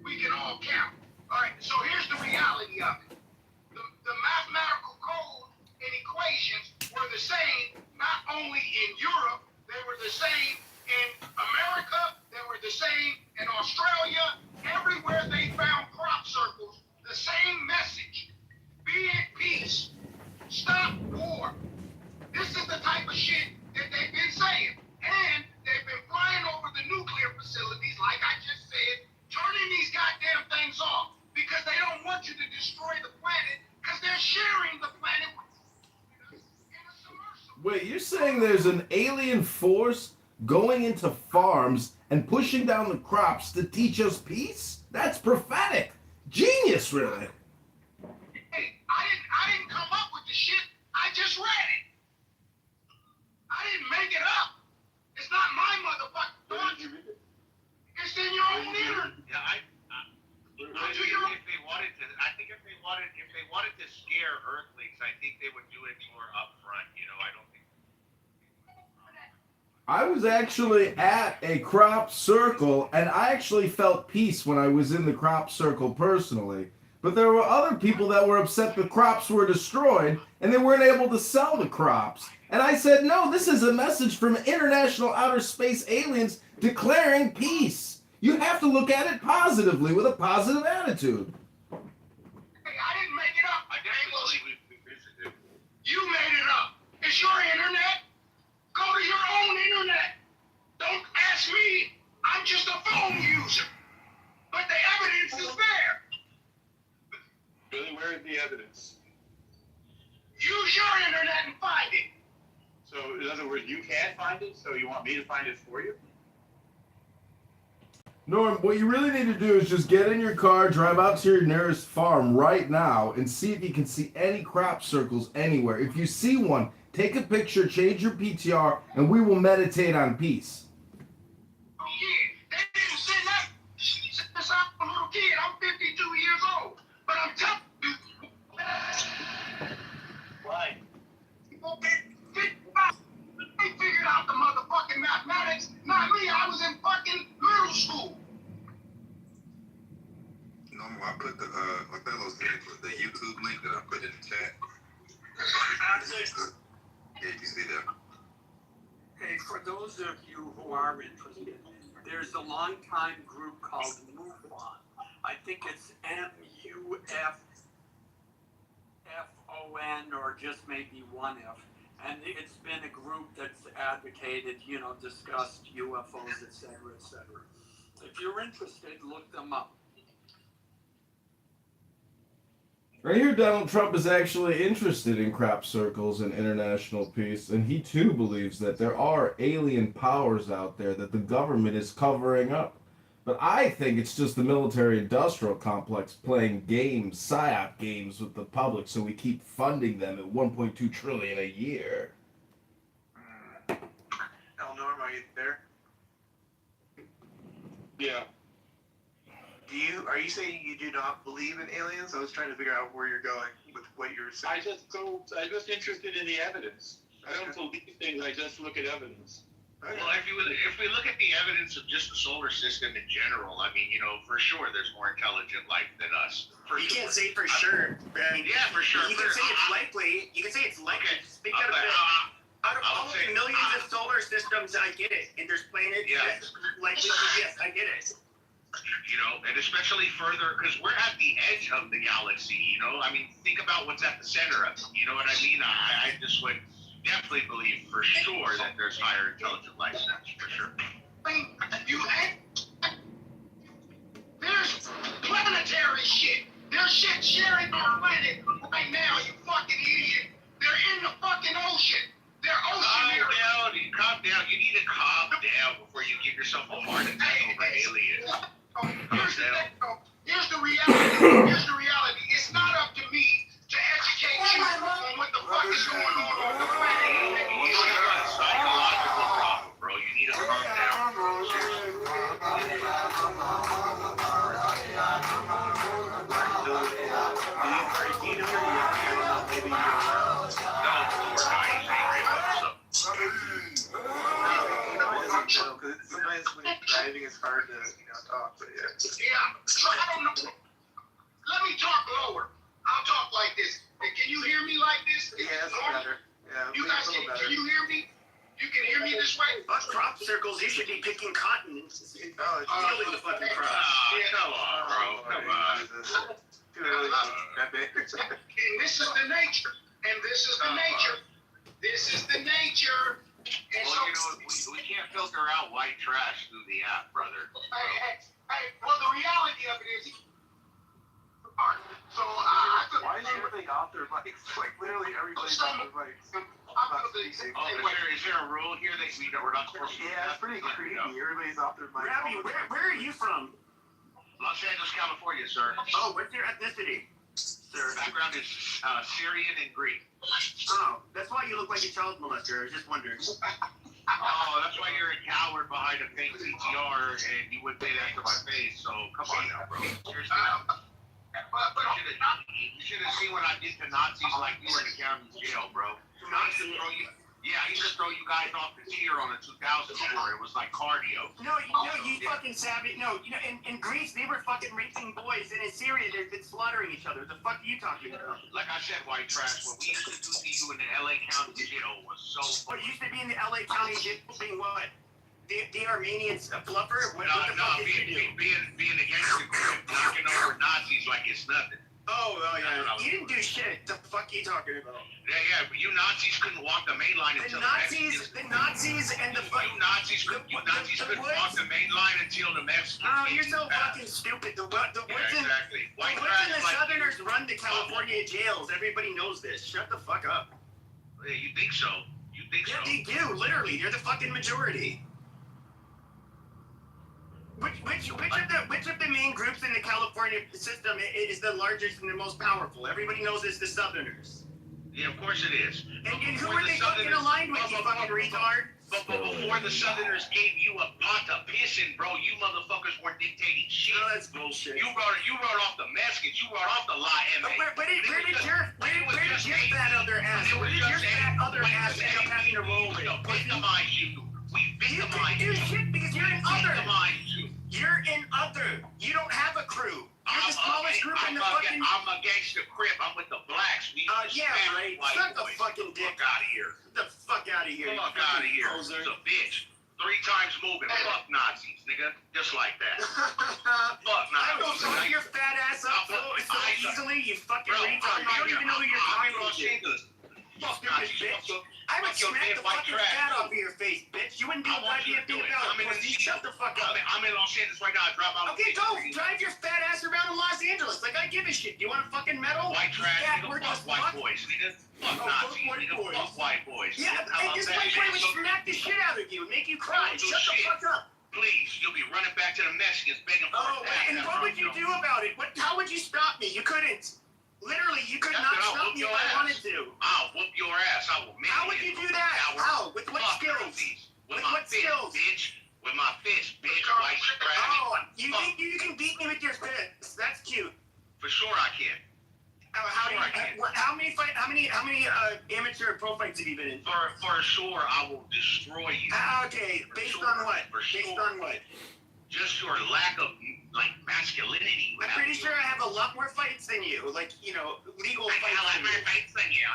We can all count. All right, so here's the reality of it. The mathematical code and equations were the same, not only in Europe, they were the same in America, they were the same in Australia. Everywhere they found crop circles, the same message. Be at peace. Stop war. This is the type of shit that they've been saying. And they've been flying over the nuclear facilities, like I just said, turning these goddamn things off because they don't want you to destroy the planet because they're sharing the planet with us. Wait, you're saying there's an alien force going into farms and pushing down the crops to teach us peace? That's prophetic. Genius, really. Hey, I they would do it more upfront. You know, I don't think. I was actually at a crop circle, and I actually felt peace when I was in the crop circle personally. But there were other people that were upset the crops were destroyed, and they weren't able to sell the crops. And I said, no, this is a message from international outer space aliens declaring peace. You have to look at it positively, with a positive attitude. Hey, I didn't make it up. I definitely we visited. You made it up. It's your internet. Go to your own internet. Don't ask me. I'm just a phone user. But the evidence is there. Billy, where is the evidence? Use your internet and find it. So, in other words, you can't find it, so you want me to find it for you? Norm, what you really need to do is just get in your car, drive out to your nearest farm right now, and see if you can see any crop circles anywhere. If you see one, take a picture, change your PTR, and we will meditate on peace. Oh, yeah. They didn't send that since I'm a little kid. I'm 52 years old. But I'm telling you. Why? They figured out the motherfucking mathematics. Not me. I was in fucking middle school. Normal, I put the Othello said the YouTube link that I put in the chat. Yeah, you see that? Hey, for those of you who are interested, there's a long-time group called MUFON. I think it's MUFON or just maybe one F. And it's been a group that's advocated, you know, discussed UFOs, et cetera, et cetera. If you're interested, look them up. Right here, Donald Trump is actually interested in crop circles and international peace, and he too believes that there are alien powers out there that the government is covering up. But I think it's just the military-industrial complex playing games, psyop games with the public, so we keep funding them at $1.2 trillion a year. Norm, are you there? Yeah. Are you saying you do not believe in aliens? I was trying to figure out where you're going with what you're saying. I'm just interested in the evidence. I don't believe things, I just look at evidence. Well, if we look at the evidence of just the solar system in general, I mean, you know, for sure there's more intelligent life than us. You can't say for sure. I mean, yeah, for sure. You can say it's likely. You can say it's likely. Okay. Speak out of all the millions of solar systems, I get it. And there's planets that likely, yes, I get it. You know, and especially further, because we're at the edge of the galaxy, you know? I mean, think about what's at the center of it, you know what I mean? I just would definitely believe for sure that there's higher intelligent life forms, for sure. There's planetary shit. There's shit sharing our planet right now, you fucking idiot. They're in the fucking ocean. They're oceanary. Calm down. You need to calm down before you give yourself a heart attack over aliens. Here's the reality. It's not up to me to educate you on what the fuck is going on the planet. You got a psychological problem, bro. You need to calm down. No, because sometimes when you're driving, it's hard to, talk. But yeah. Yeah. So I don't know. Let me talk lower. I'll talk like this. Hey, can you hear me like this? Yeah, it's better. Yeah, you guys, can you hear me? You can hear me this way? Crop circles, you should be picking cotton. Stealing the fucking crops. Come on, bro. Come on. Too early. And this is the nature. And this is the nature. This is the nature. And well, you know, we can't filter out white trash through the app, brother. Well, the reality of it is, so why is everybody off their mics? Like literally everybody's off their mics. Is there a rule here that we're not supposed to? Yeah, it's pretty creepy. Everybody's off their mics. Rabbi, where are you from? Los Angeles, California, sir. Oh, what's your ethnicity? Sir, background is Syrian and Greek. Oh, that's why you look like a child molester. I was just wondering. Oh, that's why you're a coward behind a fake CTR and you wouldn't say that to my face. So come on now, bro. Seriously. But you should have seen what I did to Nazis like you in the county jail, bro. Yeah, I used to throw you guys off the tier on the 2000 tour. It was like cardio. No, you fucking savage. No, in Greece, they were fucking raping boys, and in Syria, they've been slaughtering each other. The fuck are you talking about? Like I said, white trash, what we used to do to you in the LA County jail was so What used to be in the LA County jail being what? The Armenians fluffer? What the fuck did you do? being against the group, knocking over Nazis like it's nothing. Oh, yeah. You didn't do shit. The fuck are you talking about? Yeah, but you Nazis couldn't walk the main line until the Nazis and the You Nazis couldn't walk the main line until the Mexicans. Oh, you're so fucking stupid. The Woods exactly. and the Southerners run the California jails. Everybody knows this. Shut the fuck up. Yeah, you think so? You think so? Yeah, they do. Literally, they're the fucking majority. Which of the main groups in the California system is the largest and the most powerful? Everybody knows it's the Southerners. Yeah, of course it is. And who are they fucking aligned with, you fucking retard? But before the Southerners gave you a pot to piss in, bro, you motherfuckers weren't dictating shit. Oh, that's bullshit. You wrote off the Mexicans. You wrote off the La-M-A. Where did your fat other ass end up having to roll with? Victimize you. We victimize you. You do shit because you're an other. You. You're an other. You don't have a crew. You're the smallest group in the fucking... I'm against the Crip. I'm with the blacks. Yeah, right. Shut the fucking dick. Fuck out of here. Get the fuck out of here. Fuck out of here. He's a bitch. 3 times moving. Fuck Nazis, nigga. Just like that. Fuck Nazis. I don't blow your fat ass up so easily, you fucking retard. You don't even know who you're talking to. Fuck Nazis, bitch. I would smack the fucking fat off of your face, bitch. You wouldn't do a goddamn thing about it. Shut the fuck up. I'm in Los Angeles right now. I drop out. Okay, go. Drive your fat ass around in Los Angeles. Like, I give a shit. Do you want a fucking medal? White trash, nigga. Fuck white boys, nigga. Fuck Nazis, nigga. Fuck white boys. Yeah, and this white boy would smack the shit out of you and make you cry. Shut the fuck up. Please, you'll be running back to the Mexicans begging for and what would you do about it? How would you stop me? You couldn't. Literally, you could not stop me if I wanted to. I'll whoop your ass. I will. How would you do that? How? With what skills? With what skills? Bitch. With my fist, bitch. White trash. Oh, you think you can beat me with your fist? That's cute. For sure I can. How many amateur pro fights have you been in? For sure, I will destroy you. Okay, based on what? Based on what? Just your lack of masculinity. I'm pretty sure I have a lot more fights than you. Like, legal fights. I got a lot more fights than you.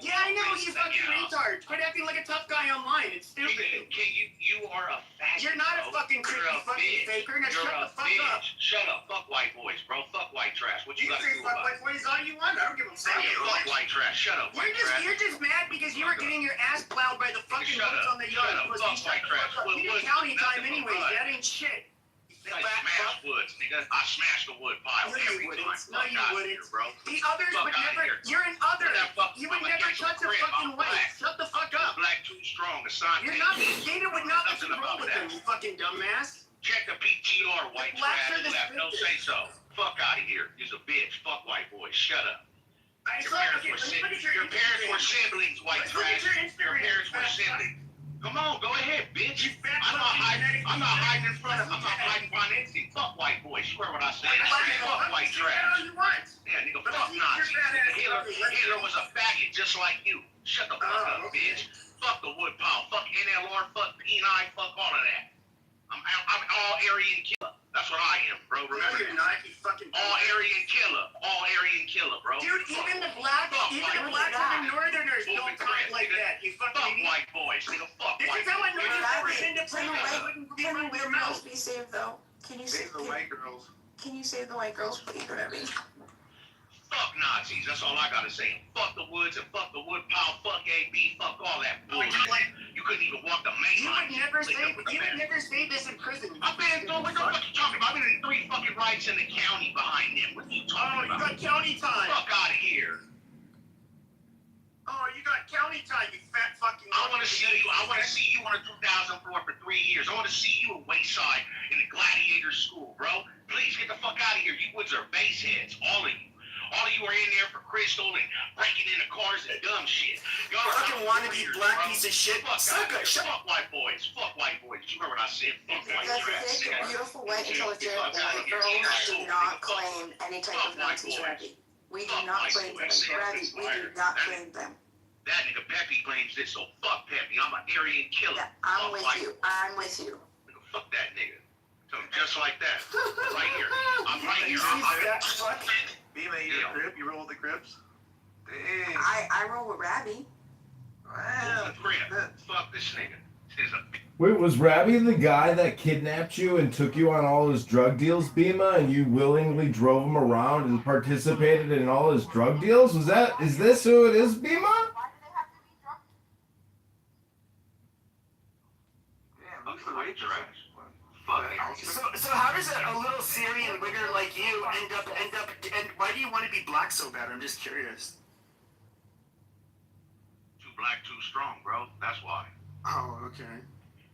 Yeah, I know, you fucking retard. Quit acting like a tough guy online. It's stupid. You are a faggot. You're not a fucking creepy fucking faker. Now shut the fuck up. Shut up. Fuck white boys, bro. Fuck white trash. What you gotta do about it? Fuck white boys all you want. I don't give a fuck. Fuck white trash. Shut up, white trash. You're just mad because you were getting your ass plowed by the fucking woods on the yard. Fuck white trash. You did county time anyways. That ain't shit. I smash woods, nigga. I smash the wood pile every time. No, you wouldn't. Bro. The others would never. You're an other. You would never touch a fucking weight. Shut the fuck up. Black too strong. You're not. Data would not let you roll with them, you fucking dumbass. Check the PTR, white trash. Don't say so. Fuck out of here. You're a bitch. Fuck white boys. Shut up. Your parents were siblings, white trash. Your parents were siblings. Come on, go ahead, bitch. I'm not hiding in front of. I'm not hiding behind anything. Fuck white boys. Swear what I said. Fuck white trash. Yeah, nigga, fuck Nazis. Hitler was a faggot just like you. Shut the fuck up, bitch. Fuck the wood pile. Fuck NLR. Fuck P9. Fuck all of that. I'm all Aryan killer. That's what I am, bro. Remember? You're not. You fucking. All Aryan killer. All Aryan killer, bro. Dude, even the blacks and the northerners don't talk like that. You fucking fuck white boys, nigga. Fuck white boys. This is how I know you're Can the white girls be saved though? Can you save the white girls? Can you save the white girls, please, Remy? Fuck Nazis, that's all I gotta say. Fuck the woods and fuck the wood pile, fuck AB, fuck all that bullshit. You couldn't even walk the main line. You would never say this in prison. I've been in, what you talking about? I've been in 3 fucking riots in the county behind them. What are you talking about? You got county time. Fuck out of here. Oh, you got county time, you fat fucking. I want to see you. I want to see you on a 2004 for 3 years. I want to see you at Wayside in the gladiator school, bro. Please get the fuck out of here. You woods are base heads, all of you. All of you are in there for crystal and breaking into cars and dumb shit. Y'all are Fucking wannabe black piece of shit. Fuck white boys. Fuck white boys. You heard what I said? Fuck white Because trash. take your beautiful white intelligent girls do not claim any type of Nazis, Rabbi. We do not claim them. Rabbi, we do not claim them. That nigga Peppy claims this, so fuck Peppy. I'm an Aryan killer. I'm with you. I'm with you. Fuck that nigga. Just like that. Right here. I'm right here. Bima, you're a Crip? You roll with the Crips? Dang. I roll with Rabbi. Wow. Fuck this nigga. This is a Wait, was Rabbi the guy that kidnapped you and took you on all his drug deals, Bima, and you willingly drove him around and participated in all his drug deals? Is this who it is, Bima? So how does a little Syrian wigger like you end up, and why do you want to be black so bad? I'm just curious. too black, too strong, bro. That's why. Oh, okay.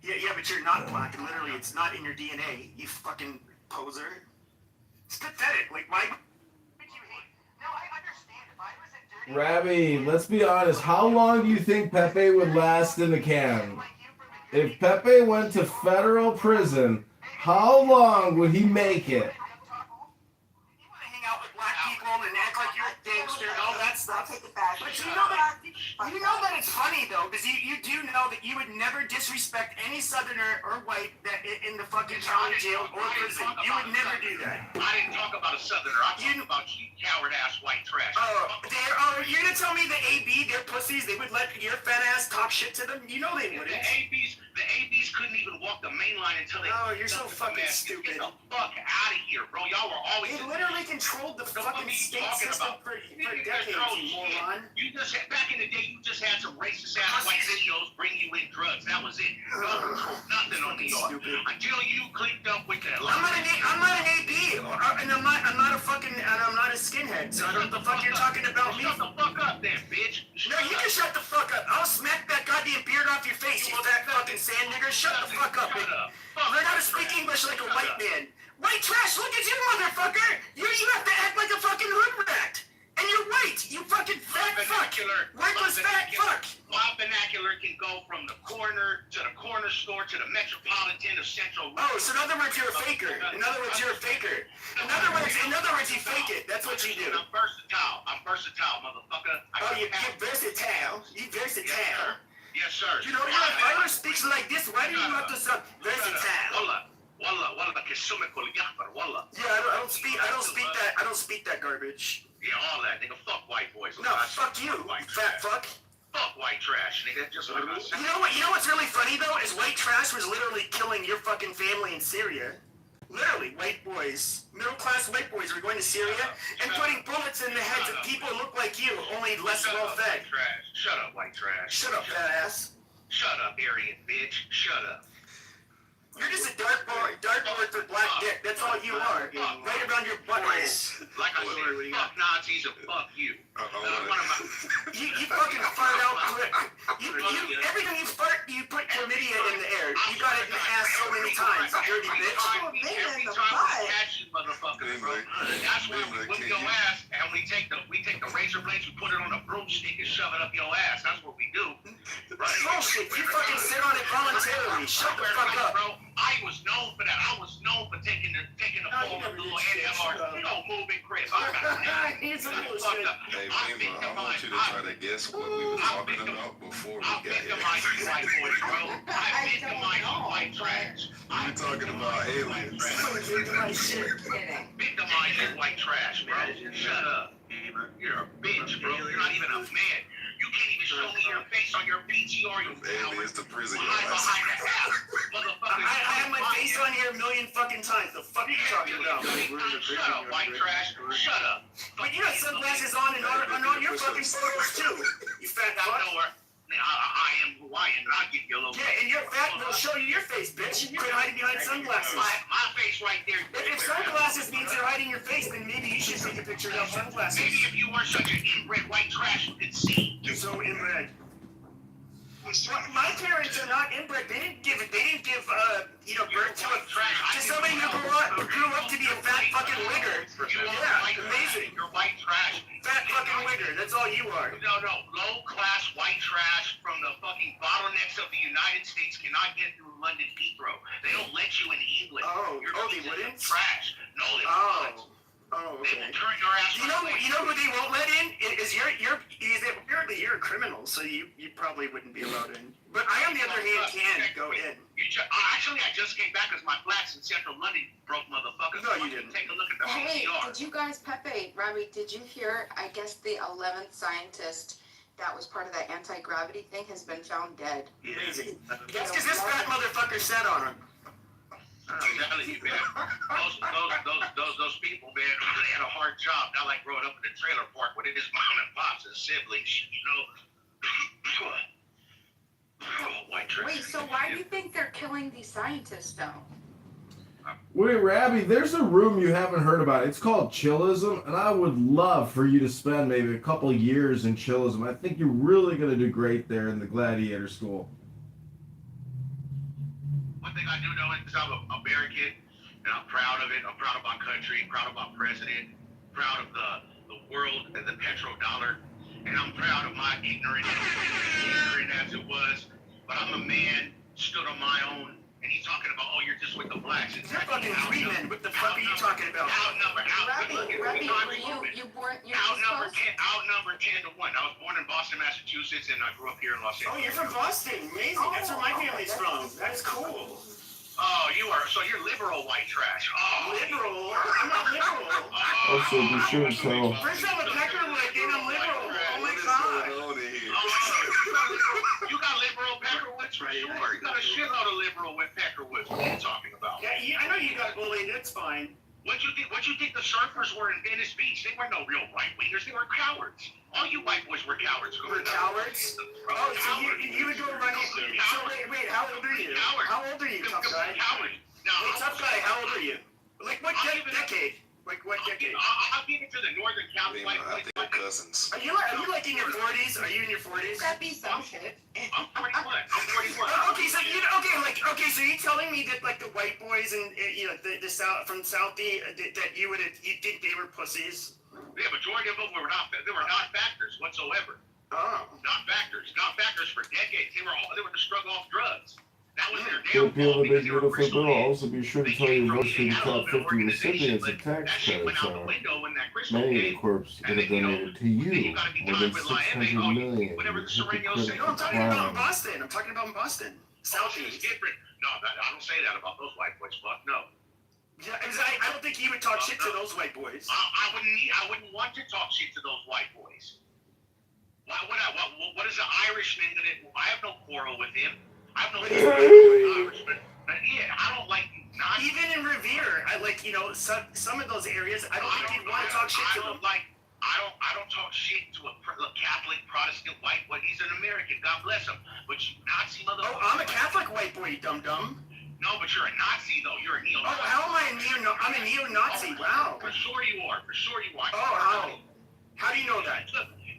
Yeah, but you're not black, and literally it's not in your DNA, you fucking poser. It's pathetic. Like, why would you hate? No, I understand. If I was a dirty... Rabbi, let's be honest. How long do you think Pepe would last in the can? If Pepe went to federal prison, how long would he make it? Hang out with black people and act like you're a gangster and all that stuff. But you know that it's funny though, because you do know that you would never disrespect any Southerner or white that in the fucking county jail or prison. You would never do that. I didn't talk about a Southerner. I'm talking about you coward ass white trash. You're gonna tell me the AB, they're pussies, they would let your fat ass talk shit to them? You know they wouldn't. The ABs couldn't even walk the main line until they... Oh, you're so fucking stupid. Get the fuck out of here, bro. Y'all were always... They literally controlled the fucking state system for decades, you moron. You just had, back in the day, you just had some racist ass white CEOs bring you in drugs. That was it. Y'all controlled nothing on New York. Until you clicked up with that. I'm not an AB, and I'm not a fucking, and I'm not a skinhead, so I don't know what the fuck you're talking about me. Shut the fuck up then, bitch. No, you can shut the fuck up. I'll smack that goddamn beard off your face, you fat fucking sand nigger. Shut the fuck up. Learn how to speak English like a white man. White trash, look at you, motherfucker. You have to act like a fucking hood rat. And you're white, you fucking fat fuck. Worthless fat fuck. My vernacular can go from the corner to the corner store to the metropolitan of Central. Oh, so in other words, you're a faker. In other words, you're a faker. In other words, you fake it. That's what you do. I'm versatile, motherfucker. You're versatile. You're versatile. Yes, sir. You know, your father speaks like this. Why do you have to sound versatile? Wallah, wallah. Yeah, I don't speak that garbage. Yeah, all that, nigga. Fuck white boys. No, fuck you, fat fuck. Fuck white trash, nigga. Just like I said. You know what's really funny though is white trash was literally killing your fucking family in Syria. Literally, white boys, middle class white boys were going to Syria and putting bullets in the heads of people who look like you, only less well fed. Shut up, white trash. Shut up, fat ass. Shut up, Aryan bitch. Shut up. You're just a dartboard with black dick. That's all you are. Right around your buttholes. Like I said, fuck Nazis and fuck you. You fucking fart out quick. Everything you fart, you put chlamydia in the air. You got it in the ass so many times, you dirty bitch. Every time we catch you, motherfucker, bro. That's why we whip your ass and we take the razor blades, we put it on a broomstick and shove it up your ass. That's what we do. Right? Bullshit. You fucking sit on it voluntarily. Shut the fuck up. Bro, I was known for that. I was known for taking the form of little NMR, moving Chris. He's a little shit. Hey, Bima, I want you to try to guess what we were talking about before we got here. White boys, bro. I victimized you white trash. We were talking about aliens. Victimized you white trash, bro. Shut up. You're a bitch, bro. You're not even a man. You can't even show me your face on your PTR, you aliens to prison. I have my face on here a million fucking times. The fuck are you talking about? Shut up, white trash. Shut up. But you got sunglasses on and on your fucking photos too. You fat fuck. I am who I am, and I'll give you a little. Yeah, and you're fat, and they'll show you your face, bitch. Quit hiding behind sunglasses. My face right there. If sunglasses means you're hiding your face, then maybe you should take a picture of sunglasses. Maybe if you weren't such an inbred white trash, you could see. You're so inbred. My parents are not inbred. They didn't give birth to somebody who grew up to be a fat fucking wigger. Yeah, amazing. You're white trash. Fat fucking wigger. That's all you are. No, low class white trash from the fucking bottlenecks of the United States cannot get through London Heathrow. They don't let you in England. They wouldn't? Trash. No, they won't. Oh, They okay. will turn your ass. You know who they won't let in? Apparently you're a criminal, so you probably wouldn't be allowed in. But I, on the other hand, can go in. Actually, I just came back because my flats in central London broke, motherfuckers. No, you didn't. Take a look at the Hey, PCR. did you guys, Pepe, Robbie, did you hear, I guess the 11th scientist that was part of that anti-gravity thing has been found dead? Amazing. That's because this fat motherfucker sat on him. I'm telling you, man. Those people, man, they had a hard job. Not like growing up in a trailer park with his mom and pops and siblings, you know. White trash. Wait, so why do you think they're killing these scientists, though? Wait, Rabbi, there's a room you haven't heard about. It's called Chillism, and I would love for you to spend maybe a couple years in Chillism. I think you're really going to do great there in the Gladiator School. One thing I do know is I'm an American, and I'm proud of it. I'm proud of my country, proud of my president, proud of the world and the petrodollar, and I'm proud of my ignorant as it was. But I'm a man, stood on my own, and he's talking about, oh, you're just with the blacks. You're fucking green men. What the fuck are you talking about? Outnumbered 10 to 1. I was born in Boston, Massachusetts, and I grew up here in Los Angeles. Oh, you're from Boston. Amazing. That's where my family's from. That's cool. Oh, so you're liberal white trash. Oh. Liberal? I'm not liberal. Also, be sure to tell. First I'm a Peckerwood, then I'm liberal. Oh my god. You got liberal Peckerwoods for sure. You got a shitload of liberal with Peckerwoods. What are you talking about? Yeah, I know you got bullied. That's fine. What you think the surfers were in Venice Beach? They were no real right wingers. They were cowards. All you white boys were cowards. We're cowards? Oh, so you would go running. So wait, how old are you? How old are you, tough guy? Coward. Hey, tough guy, how old are you? Like what decade? Like what decade? I'll give it to the Northern Cali white boys. I think we're cousins. Are you like in your 40s? Are you in your 40s? That'd be some shit. I'm 41. Okay, so you're telling me that like the white boys and the South from Southie that you think they were pussies? Yeah, majority of them were not factors whatsoever. Oh. Not factors for decades. They were to struggle off drugs. That was their Don't be downfall a big because they were beautiful crystal girl. heads. Also, be sure to tell your votes for the top 50 recipients of tax credits are. Many of the corps that have donated to you more than 600 million. No, I'm talking about in Boston. I'm talking about in Boston. Southeast. Different. No, I don't say that about those white boys. Fuck no. Yeah, I don't think you would talk shit to those white boys. I wouldn't want to talk shit to those white boys. What is an Irishman that I have no quarrel with him. I have no quarrel with Irishman. Yeah, I don't like not even in Revere. I like some of those areas. I don't think you'd want to talk shit to them. I don't talk shit to a Catholic Protestant white boy. He's an American. God bless him. But you Nazi motherfucker. Oh, I'm a Catholic white boy, you dum dum. No, but you're a Nazi though. You're a neo-Nazi. Oh, how am I I'm a neo-Nazi. Wow. For sure you are. Oh, how do you know that?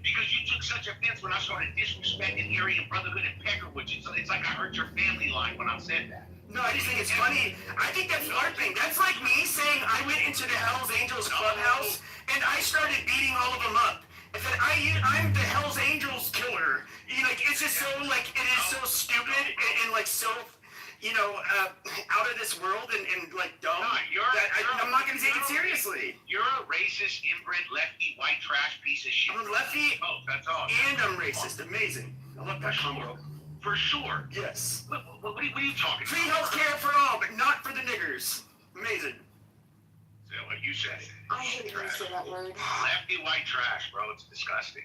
Because you took such offense when I started disrespecting Aryan Brotherhood and Peckerwood. It's like I hurt your family line when I said that. No, I just think it's funny. I think that's LARPing. That's like me saying I went into the Hells Angels clubhouse and I started beating all of them up. And said I'm the Hells Angels killer. It's just so it is so stupid and like so out of this world and like dumb. I'm not gonna take it seriously. You're a racist, inbred, lefty, white trash piece of shit. I'm a lefty. Oh, that's all. And I'm racist. Amazing. I love that combo. For sure. Yes. What are you talking about? Free healthcare for all, but not for the niggers. Amazing. So what you said. I hate when you say that word. Lefty white trash, bro. It's disgusting.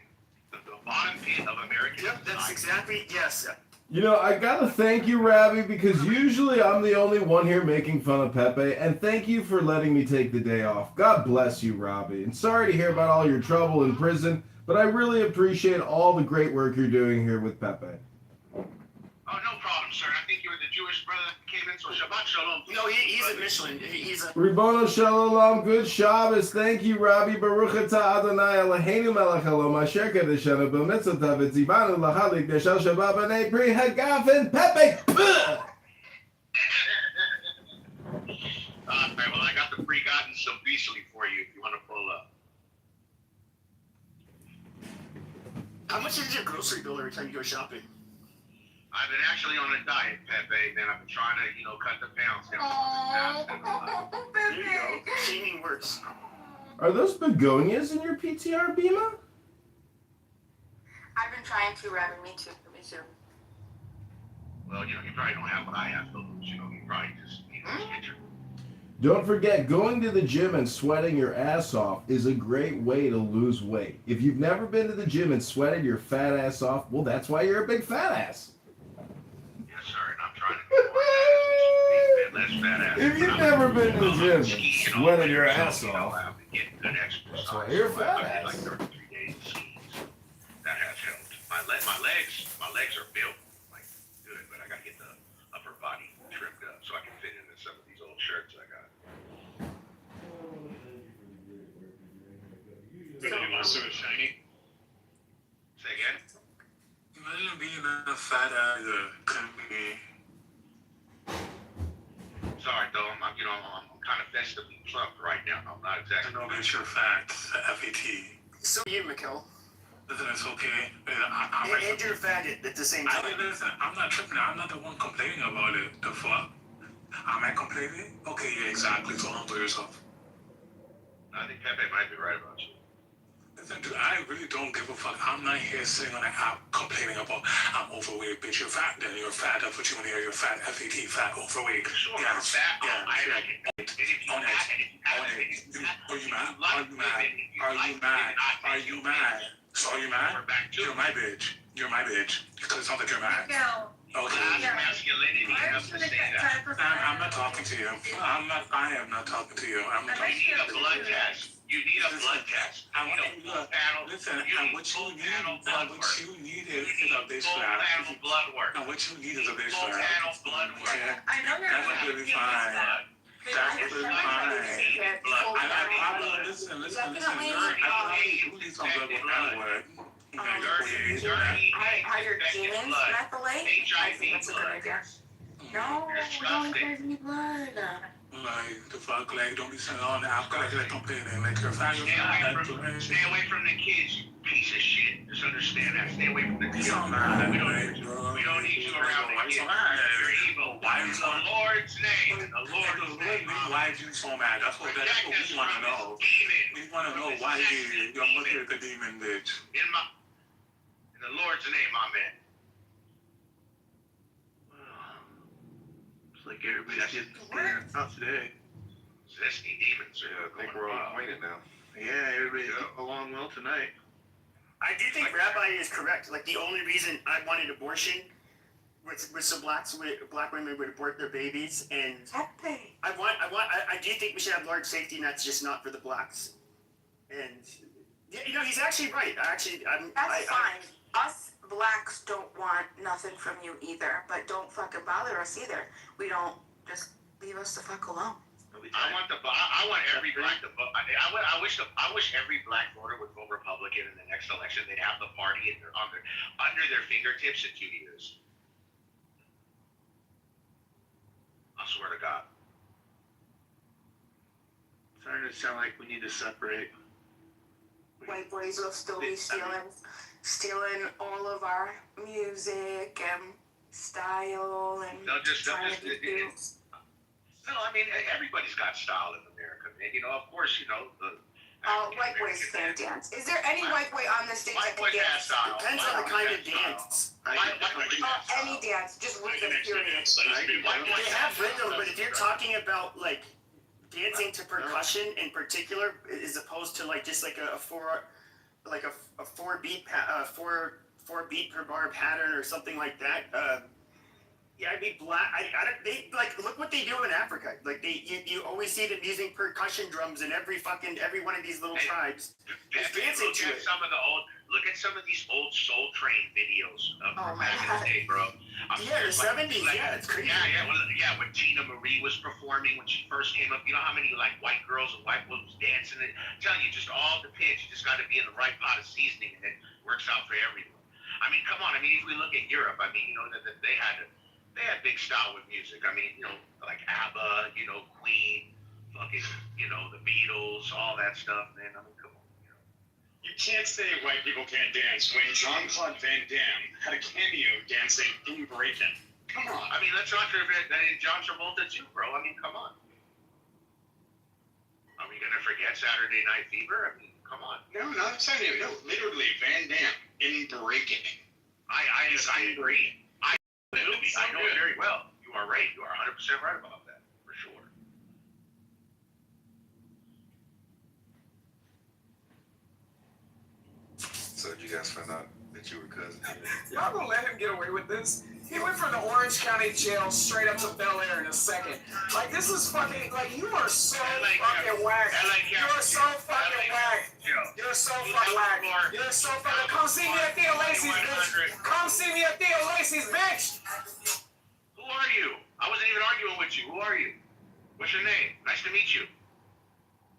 The bottom pit of American. Yep, that's exactly, yes. You know, I gotta thank you, Rabbi, because usually I'm the only one here making fun of Pepe, and thank you for letting me take the day off. God bless you, Rabbi. And sorry to hear about all your trouble in prison, but I really appreciate all the great work you're doing here with Pepe. Oh, no problem, sir. I think you're the Jewish brother that came in, so Shabbat Shalom. No, he's a Michelin. He's a. Ribono Shalom, good Shabbos. Thank you, Rabbi. Baruch atah Adonai Eloheinu melech haolam asher kadeshanu b'mitzvotav v'tzivanu l'chalik b'shal Shabbat b'nei Pri Hagafen Pepe. All right, well, I got the pre-gotten some beastly for you if you want to pull up. How much is your grocery bill every time you go shopping? I've been actually on a diet, Pepe, and I've been trying to, cut the pounds down. There you go. Shaming works. Are those begonias in your PTR, Bima? I've been trying to, Rabbi. Me too. Well, you probably don't have what I have, though. You probably just need to get your... Don't forget, going to the gym and sweating your ass off is a great way to lose weight. If you've never been to the gym and sweated your fat ass off, well, that's why you're a big fat ass. Yes, sir, and I'm trying to get more less fat ass. If you've never been to the gym and sweated your ass off, that's why you're a fat ass. Like 33 days of skis. That has helped. My legs are built like good, but I got to get the upper body trimmed up so I can fit into some of these old shirts I got. So shiny. Say again? Imagine being a fat ass couldn't be. Sorry, though. I'm kind of festively plump right now. I'm not exactly. I know that you're fat. FAT. So you, Mikkel. Listen, it's okay. And you're fat at the same time. Listen, I'm not tripping. I'm not the one complaining about it. The fuck? Am I complaining? Okay, yeah, exactly. So humble yourself. I think Pepe might be right about you. Listen, dude, I really don't give a fuck. I'm not here sitting on an app complaining about I'm overweight, bitch. You're fat, then you're fat. That's what you want to hear. You're fat, FAT, fat, overweight. Sure, yeah, I'm fat. Yeah, I like it. On it. Are you mad? Are you mad? Are you mad? Are you mad? So are you mad? You're my bitch. You're my bitch. Because it sounds like you're mad. Okay. Masculinity. I'm not talking to you. I am not talking to you. I'm not talking to you. You need a blood test. You need a blood test. Listen, and what you need is a bitch flat. Blood work. And what you need is a bitch flat. Blood work. I know you're That's really fine. That's really fine. I probably listen. I probably do need some blood work anyway. Are your demons methylate? I think that's a good idea. No, don't give me blood. Like, the fuck, like, don't be saying, oh, the alcohol, like, complaining, like, you're fat, Stay away from the kids, you piece of shit. Just understand that. Stay away from the kids. So mad, we don't need you around the kids. You're evil. Why in the Lord's name? In the Lord's name. Why are you so mad? That's what we want to know. We want to know why your mother is a demon, bitch. In the Lord's name, amen. Like everybody's getting scared out today. Zesty demons are I think we're all acquainted now. Yeah, everybody's along well tonight. I do think Rabbi is correct. Like the only reason I wanted abortion was so black women would abort their babies, and I do think we should have large safety nets, just not for the blacks. And he's actually right. That's fine. Us blacks don't want nothing from you either, but don't fucking bother us either. We don't, just leave us the fuck alone. I want every black to vote. I wish every black voter would vote Republican in the next election. They'd have the party under their fingertips in 2 years. I swear to God. It's starting to sound like we need to separate. White boys will still be stealing all of our music and style and trying to be cute. No, I mean, everybody's got style in America, man. Of course, the... white boys can't dance. Is there any white boy on the stage that can dance? Depends on the kind of dance. Any dance, just rhythm, period. They have rhythm, but if you're talking about, like, dancing to percussion in particular, as opposed to, like, just like a four beat per bar pattern or something like that, yeah, I mean, look what they do in Africa. Like, you always see them using percussion drums in every one of these little tribes. Just dancing to it. Look at some of these old Soul Train videos of back in the day, bro. Yeah, the upstairs, like, 70s. Yeah, it's crazy. Yeah. When Tina Marie was performing when she first came up, you know how many like white girls and white women was dancing? And I'm telling you, just all depends. You just got to be in the right pot of seasoning, and it works out for everyone. I mean, come on. I mean, if we look at Europe, I mean, you know, they had big style with music. I mean, you know, like ABBA, you know, Queen, fucking, you know, the Beatles, all that stuff. Man, I mean, come on. You can't say white people can't dance when Jean-Claude Van Damme had a cameo dancing in Breaking. Come on. I mean, let's not forget John Travolta too, bro. I mean, come on. Are we gonna forget Saturday Night Fever? I mean, come on. No, not Saturday. No, literally Van Damme in Breaking. I agree. I know it very well. You are right. You are 100% right about that, for sure. So did you guys find out that you were cousins? Y'all gonna let him get away with this? He went from the Orange County jail straight up to Bel Air in a second. Like, this is fucking, like, you are so fucking whack. You are so fucking whack. You're so fucking whack. You're so fucking, come see me at Theo Lacey's, bitch. Come see me at Theo Lacey's, bitch. Who are you? I wasn't even arguing with you. Who are you? What's your name? Nice to meet you.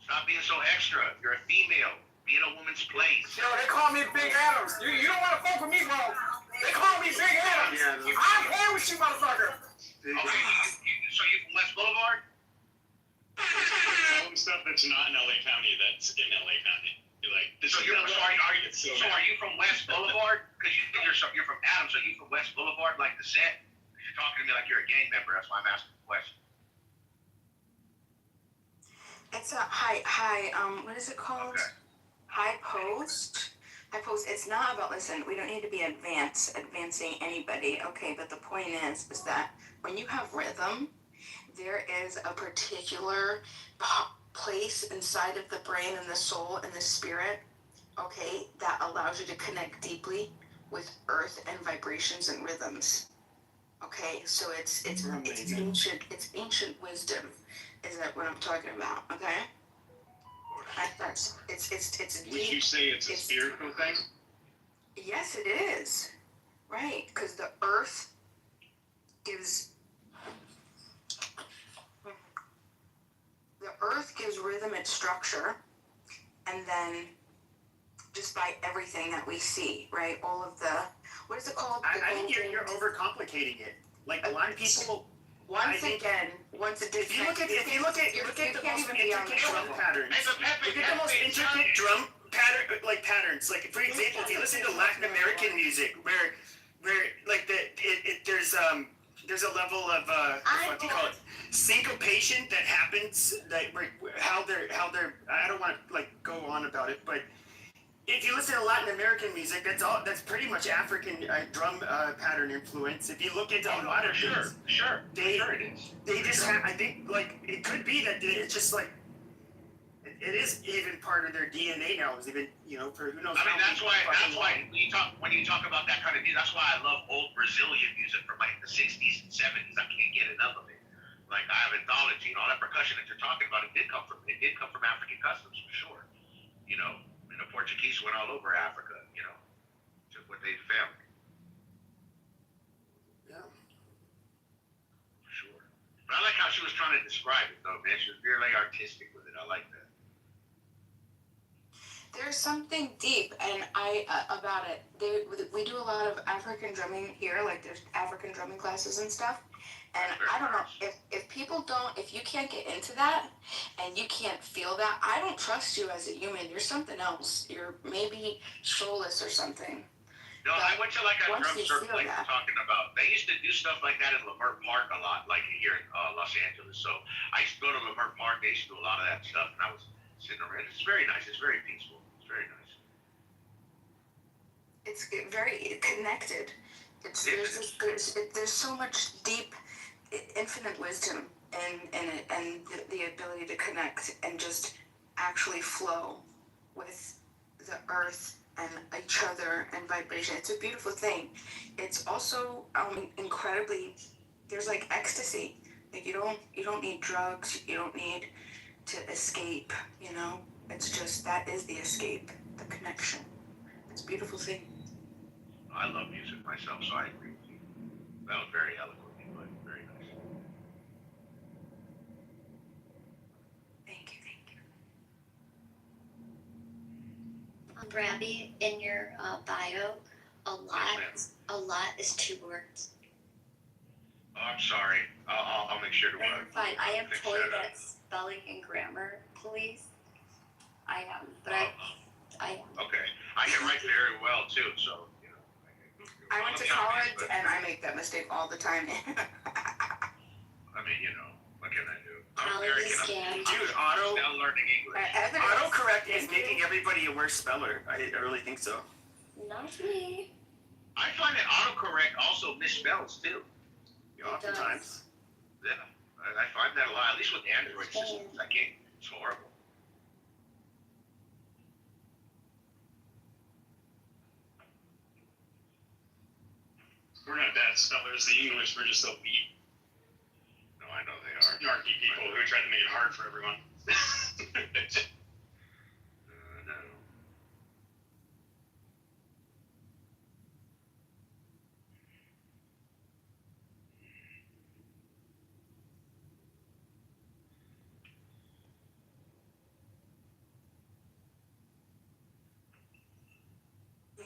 Stop being so extra. You're a female. Be in a woman's place. Yo, they call me Big Adams. You don't want to fuck with me, bro. They call me Big Adams. I'm here with you, motherfucker. Okay, so you from West Boulevard? Tell them stuff that's not in LA County that's in LA County. You're like, this So is are you from West Boulevard? Because you're from Adams, so you from West Boulevard, like the set? You're talking to me like you're a gang member. That's why I'm asking the question. It's a what is it called? Okay. High post. High post. It's not about, listen, we don't need to be advancing anybody. Okay, but the point is that when you have rhythm, there is a particular place inside of the brain and the soul and the spirit, okay, that allows you to connect deeply with earth and vibrations and rhythms. Okay, so it's ancient wisdom. Is that what I'm talking about? Okay. It's deep. Would you say it's a spiritual thing? Yes, it is. Right, because the earth gives rhythm its structure, and then just by everything that we see, right? All of the, what is it called? I think you're overcomplicating it. Like a lot of people. Once again, if you look at the most intricate drum patterns, look at the most intricate drum patterns. Like for example, if you listen to Latin American music, where like there's a level of what do you call it, syncopation that happens, like how they're I don't want to like go on about it, but if you listen to Latin American music, that's pretty much African drum pattern influence. If you look into a lot of things, they just have, I think, like, it could be that it's just like, it is even part of their DNA now. Is even, you know, for who knows. I mean, that's why when you talk about that kind of music, that's why I love old Brazilian music from like the 60s and 70s. I can't get enough of it. Like, I have anthology and all that percussion that you're talking about. It did come from African customs for sure. You know. And the Portuguese went all over Africa, you know, to what they found. Yeah. For sure. But I like how she was trying to describe it, though, man. She was really artistic with it. I like that. There's something deep, and about it. We do a lot of African drumming here, like there's African drumming classes and stuff. And I don't know, if you can't get into that and you can't feel that, I don't trust you as a human. You're something else. You're maybe soulless or something. No, I went to like a drum circle like you're talking about. They used to do stuff like that in Leimert Park a lot, like here in Los Angeles. So I used to go to Leimert Park. They used to do a lot of that stuff, and I was sitting around. It's very nice. It's very peaceful. It's very nice. It's very connected. There's so much deep, infinite wisdom and the ability to connect and just actually flow with the earth and each other and vibration. It's a beautiful thing. It's also incredibly, there's like ecstasy. Like you don't need drugs. You don't need to escape, you know? It's just, that is the escape, the connection. It's a beautiful thing. I love music myself, so I agree with you. That was very eloquently, but very nice. Thank you. Brabby, in your bio, a lot is 2 words. Oh, I'm sorry. I'll make sure to Fine. I am fix totally that up. at spelling and grammar, please. I am, but I am. Okay. I can write very well too, so you know. I went to college and I make that mistake all the time. I mean, you know, what can I do? I'm College American. is scam. Dude, I'm still learning English. autocorrect is making everybody a worse speller. I really think so. Not me. I find that autocorrect also misspells too. Oftentimes. Yeah. I find that a lot, at least with Android systems. I can't. It's horrible. We're not bad spellers. The English, we're just so weak. No, I know they are. Snarky people who try to make it hard for everyone. No.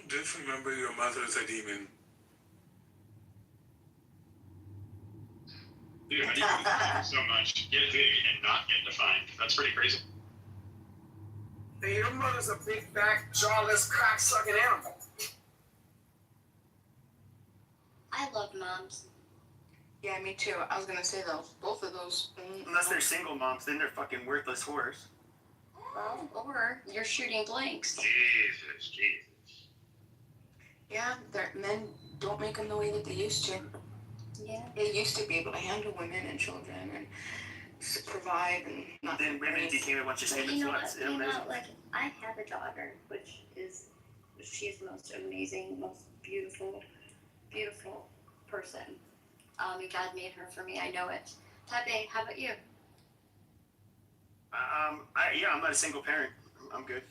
Just remember your mother is a demon. Dude, how do you do so much? Get big and not get defined. That's pretty crazy. Hey, your mother's a big back, jawless, cock-sucking animal. I love moms. Yeah, me too. I was gonna say those. Both of those. Unless they're single moms, then they're fucking worthless whores. Well, or you're shooting blanks. Jesus. Yeah, men don't make them the way that they used to. Yeah. They used to be able to handle women and children and provide and not. Then women became a bunch of But you know sluts. what? Like, I have a daughter, she's the most amazing, most beautiful person. And God made her for me. I know it. Tabe, how about you? I'm not a single parent. I'm good.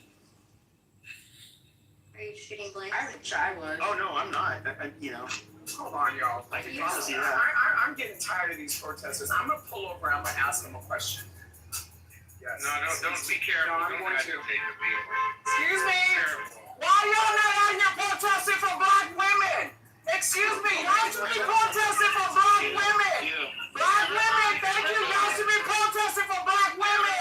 Are you shooting blanks? I wish I was. Oh no, I'm not. Hold on, y'all. I can You promise know, you that. I'm getting tired of these protesters. I'm gonna pull over. I'm gonna ask them a question. Yes. No, don't be careful. No, I'm Don't going have to. to take the vehicle. Excuse me. Careful. Why y'all not out here protesting for black women? Excuse me. Y'all should be protesting for black women. Black women. Thank you. Y'all should be protesting for black women.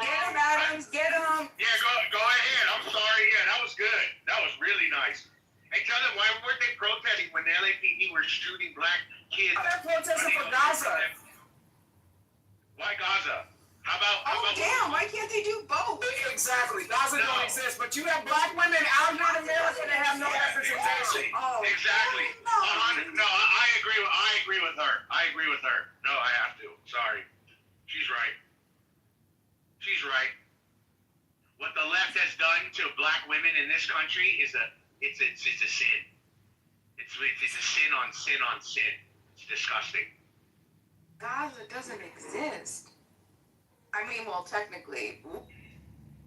Get them, Adams. Get them. Yeah, go ahead. I'm sorry. Yeah, that was good. That was really nice. Hey, tell them, why weren't they protesting when the LAPD were shooting black kids? They're protesting for Gaza. Why Gaza? How about Damn, why can't they do both? Exactly. Gaza don't exist, but you have black women out here in America that have no representation. Exactly. No, I agree with her. I agree with her. No, I have to. Sorry. She's right. What the left has done to black women in this country is it's a sin. It's a sin on sin on sin. It's disgusting. Gaza doesn't exist. I mean, well, technically,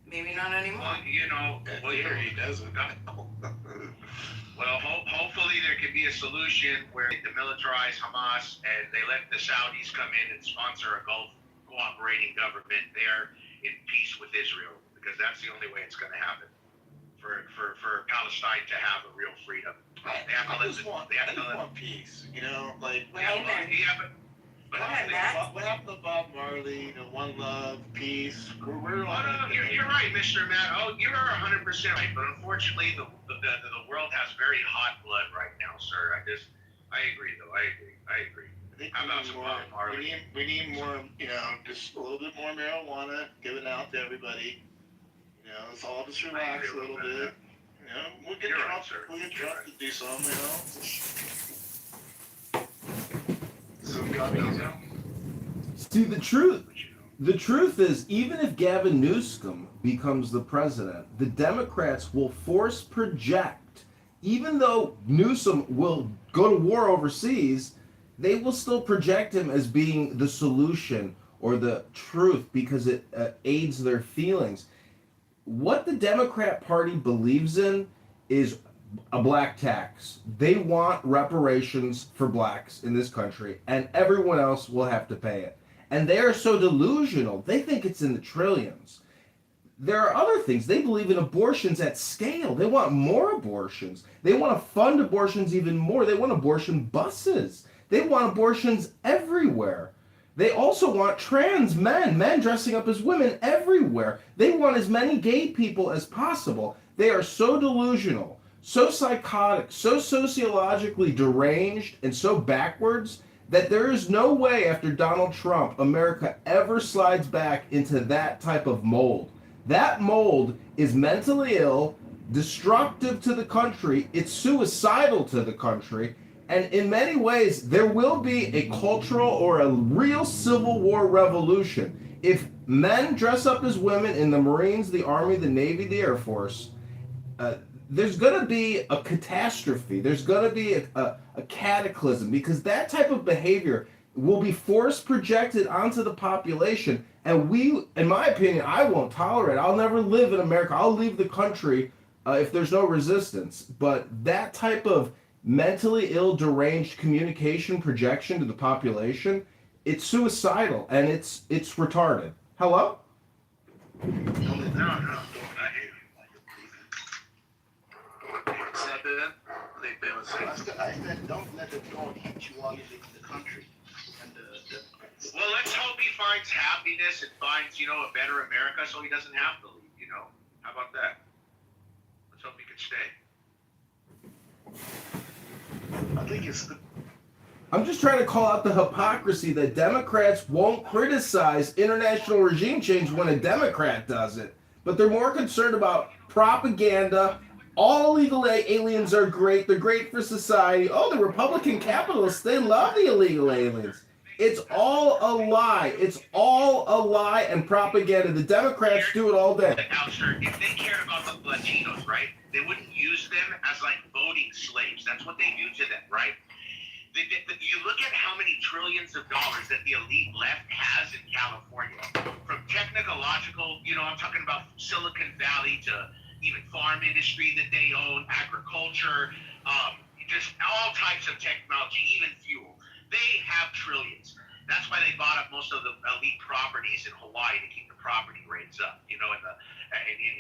maybe not anymore. Well, he doesn't. Well, hopefully there can be a solution where they demilitarize Hamas and they let the Saudis come in and sponsor a Gulf cooperating government there in peace with Israel, because that's the only way it's going to happen for Palestine to have a real freedom. They have to want peace, you know, like. What happened to Bob Marley, One Love, peace? We're all. You're right, Mr. Matt. Oh, you're 100% right. But unfortunately, the world has very hot blood right now, sir. I agree, though. I agree. How about some Bob Marley? We need more, just a little bit more marijuana given out to everybody. Let's all just relax a little bit. We'll get Trump to do something, See, the truth is, even if Gavin Newsom becomes the president, the Democrats will force project, even though Newsom will go to war overseas, they will still project him as being the solution or the truth because it aids their feelings. What the Democrat Party believes in is a black tax. They want reparations for blacks in this country, and everyone else will have to pay it. And they are so delusional. They think it's in the trillions. There are other things. They believe in abortions at scale. They want more abortions. They want to fund abortions even more. They want abortion buses. They want abortions everywhere. They also want trans men dressing up as women everywhere. They want as many gay people as possible. They are so delusional, so psychotic, so sociologically deranged, and so backwards that there is no way after Donald Trump America ever slides back into that type of mold. That mold is mentally ill, destructive to the country, it's suicidal to the country, and in many ways there will be a cultural or a real Civil War revolution. If men dress up as women in the Marines, the Army, the Navy, the Air Force, there's going to be a catastrophe. There's going to be a cataclysm, because that type of behavior will be force projected onto the population. And we, in my opinion, I won't tolerate it. I'll never live in America. I'll leave the country if there's no resistance. But that type of mentally ill, deranged communication projection to the population, it's suicidal and it's retarded. Hello? No. I said, don't let the door hit you while you leave the country. And well, let's hope he finds happiness and finds, a better America so he doesn't have to leave, How about that? Let's hope he can stay. I think it's... I'm just trying to call out the hypocrisy that Democrats won't criticize international regime change when a Democrat does it. But they're more concerned about propaganda. All illegal aliens are great. They're great for society. Oh, the Republican capitalists, they love the illegal aliens. It's all a lie. It's all a lie and propaganda. The Democrats do it all day. Alistair, if they cared about the Latinos, right, they wouldn't use them as voting slaves. That's what they do to them, right? You look at how many trillions of dollars that the elite left has in California, from technological, I'm talking about Silicon Valley to even farm industry that they own, agriculture, just all types of technology, even fuel. They have trillions. That's why they bought up most of the elite properties in Hawaii to keep the property rates up, and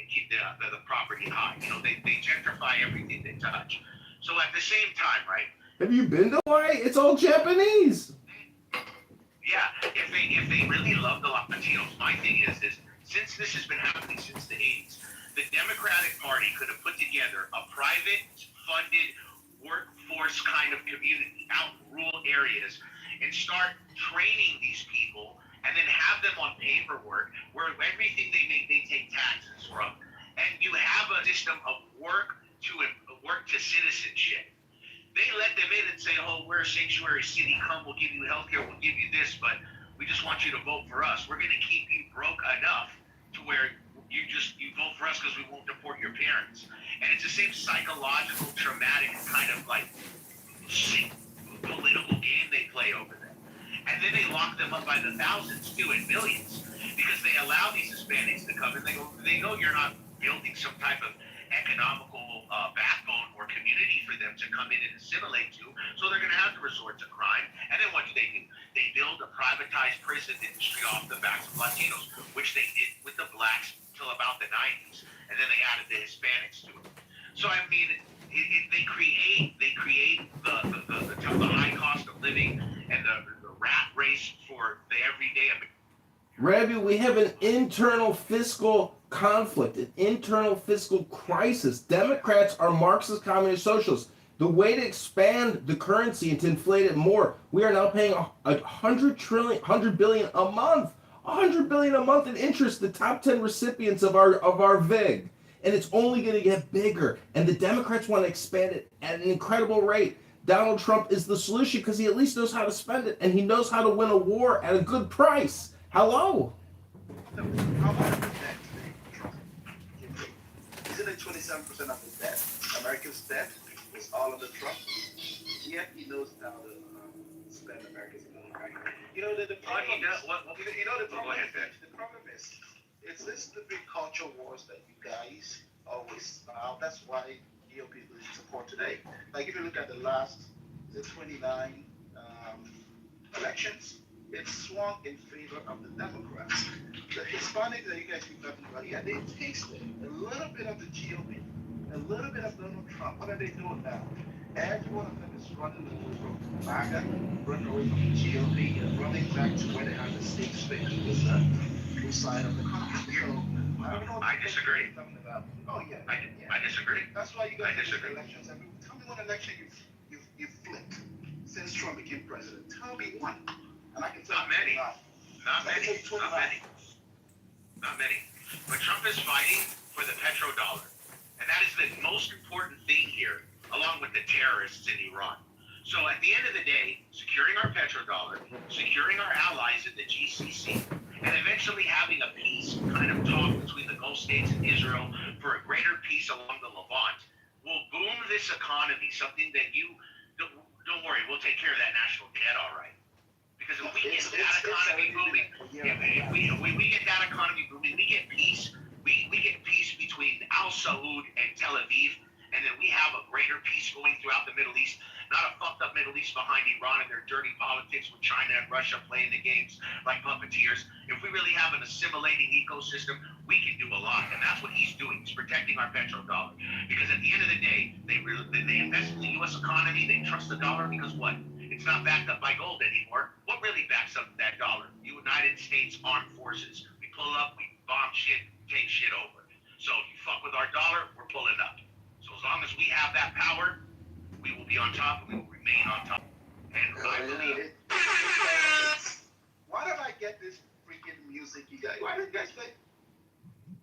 keep the property high. They gentrify everything they touch. So at the same time, right? Have you been to Hawaii? It's all Japanese. Yeah, if they really love the Latinos, my thing is since this has been happening since the 80s, the Democratic Party could have put together a private funded workforce kind of community out in rural areas and start training these people and then have them on paperwork where everything they make, they take taxes from. And you have a system of work to citizenship. They let them in and say, oh, we're a sanctuary city, come, we'll give you healthcare, we'll give you this, but we just want you to vote for us. We're going to keep you broke enough to where you vote for us because we won't deport your parents. And it's the same psychological, traumatic kind of shit political game they play over there. And then they lock them up by the thousands too, and millions, because they allow these Hispanics to come and they know you're not building some type of economical backbone or community for them to come in and assimilate to, so they're going to have to resort to crime. And then what do? They build a privatized prison industry off the backs of Latinos, which they did with the blacks till about the 90s, and then they added the Hispanics to it. So I mean, they create the high cost of living and the rat race for the everyday American. Rabbi, we have an internal fiscal conflict, an internal fiscal crisis. Democrats are Marxist communist socialists. The way to expand the currency and to inflate it more, we are now paying $100 billion a month. $100 billion a month in interest, the top 10 recipients of our VIG. And it's only going to get bigger. And the Democrats want to expand it at an incredible rate. Donald Trump is the solution because he at least knows how to spend it, and he knows how to win a war at a good price. Hello? How about the debt today, Trump? Isn't it 27% of the debt? America's debt was all of the Trump. Yet he knows how to spend America's money, right? The problem is, it's this stupid culture wars that you guys always spout. That's why GOP support today. Like if you look at the last 29 elections, it swung in favor of the Democrats. The Hispanics that you guys keep talking about, yeah, they tasted a little bit of the GOP, a little bit of Donald Trump. What are they doing now? Every one of them is running away from MAGA, running away from the GOP, and running back to where they have the safe space, which is the blue side of the country. So, I don't know what I disagree. you're talking about. Oh, yeah. I disagree. That's why you guys I disagree. elections. Tell me one election you flipped since Trump became president. Tell me one. And I can tell Not many. Not many. Not many. Not many. But Trump is fighting for the petrodollar. And that is the most important thing here, along with the terrorists in Iran. So at the end of the day, securing our petrodollar, securing our allies in the GCC, and eventually having a peace kind of talk between the Gulf states and Israel for a greater peace along the Levant will boom this economy, something that you, don't worry, we'll take care of that national debt all right. Because if we get that economy booming, if we get that economy booming, we get peace. We get peace between Al Saud and Tel Aviv, and then we have a greater peace going throughout the Middle East. Not a fucked up Middle East behind Iran and their dirty politics with China and Russia playing the games like puppeteers. If we really have an assimilating ecosystem, we can do a lot, and that's what he's doing. He's protecting our petrodollar. Because at the end of the day, they invest in the U.S. economy. They trust the dollar because what? It's not backed up by gold anymore. What really backs up that dollar? The United States Armed Forces. We pull up, we bomb shit, take shit over. So if you fuck with our dollar, we're pulling up. So as long as we have that power, we will be on top and we will remain on top. And I believe. Why did I get this freaking music, you guys? Why did you guys say?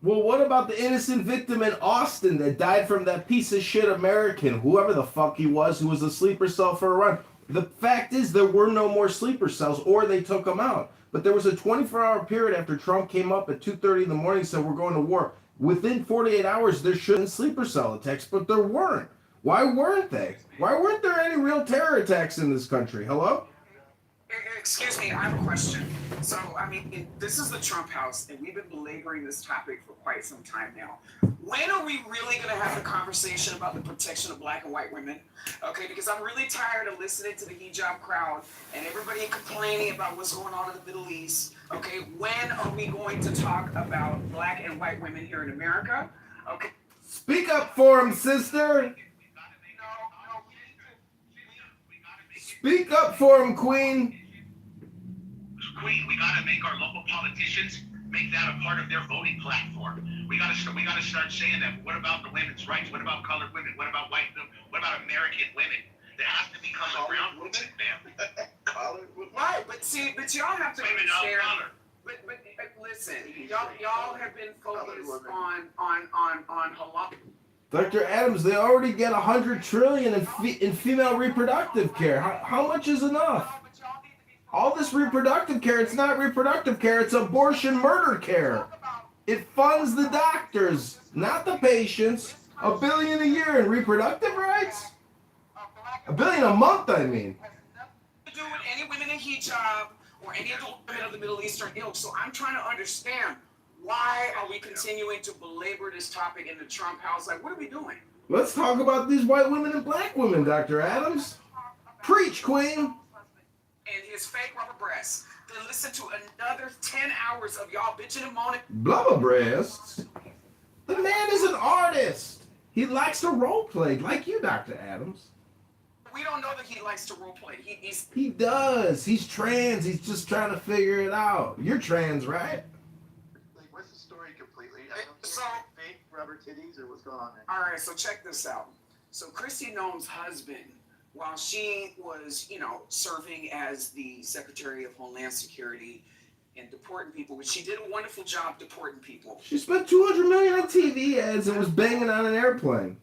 Well, what about the innocent victim in Austin that died from that piece of shit American, whoever the fuck he was, who was a sleeper cell for a run? The fact is there were no more sleeper cells, or they took them out. But there was a 24-hour period after Trump came up at 2:30 in the morning and said we're going to war. Within 48 hours, there should have been sleeper cell attacks, but there weren't. Why weren't they? Why weren't there any real terror attacks in this country? Hello? Excuse me, I have a question. So, I mean, this is the Trump house, and we've been belaboring this topic for quite some time now. When are we really going to have the conversation about the protection of black and white women? Okay, because I'm really tired of listening to the hijab crowd and everybody complaining about what's going on in the Middle East. Okay, when are we going to talk about black and white women here in America? Okay. Speak up for him, sister. Speak up for him, Queen. Queen, we gotta make our local politicians make that a part of their voting platform. We gotta start saying that. What about the women's rights? What about colored women? What about white women? What about American women? There has to become a ground movement, ma'am. Right, but y'all have to Women of understand. color. But listen, y'all have been focused on halal. Dr. Adams, they already get $100 trillion in female reproductive care. How much is enough? All this reproductive care, it's not reproductive care, it's abortion murder care. It funds the doctors, not the patients. $1 billion a year in reproductive rights? $1 billion a month, I mean. To do with any women in hijab or any of the women of the Middle Eastern ilk. So I'm trying to understand, why are we continuing to belabor this topic in the Trump house? Like, what are we doing? Let's talk about these white women and black women, Dr. Adams. Preach, Queen. And his fake rubber breasts. Then listen to another 10 hours of y'all bitching and moaning. Blubber breasts? The man is an artist. He likes to role play, like you, Dr. Adams. We don't know that he likes to role play. He does. He's trans. He's just trying to figure it out. You're trans, right? Like, what's the story completely? So, fake rubber titties, or what's going on there? all right, so check this out. So Kristi Noem's husband, while she was, serving as the Secretary of Homeland Security and deporting people, which she did a wonderful job deporting people. She spent $200 million on TV ads and was banging on an airplane.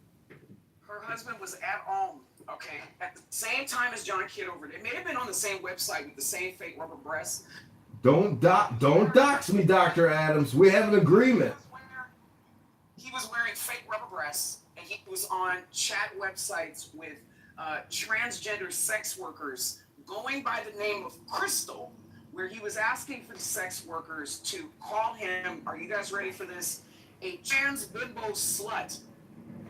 Her husband was at home, okay, at the same time as John Kitover. They may have been on the same website with the same fake rubber breasts. Don't dox me, Dr. Adams. We have an agreement. He was wearing fake rubber breasts, and he was on chat websites with transgender sex workers going by the name of Crystal, where he was asking for the sex workers to call him, are you guys ready for this, a trans bimbo slut.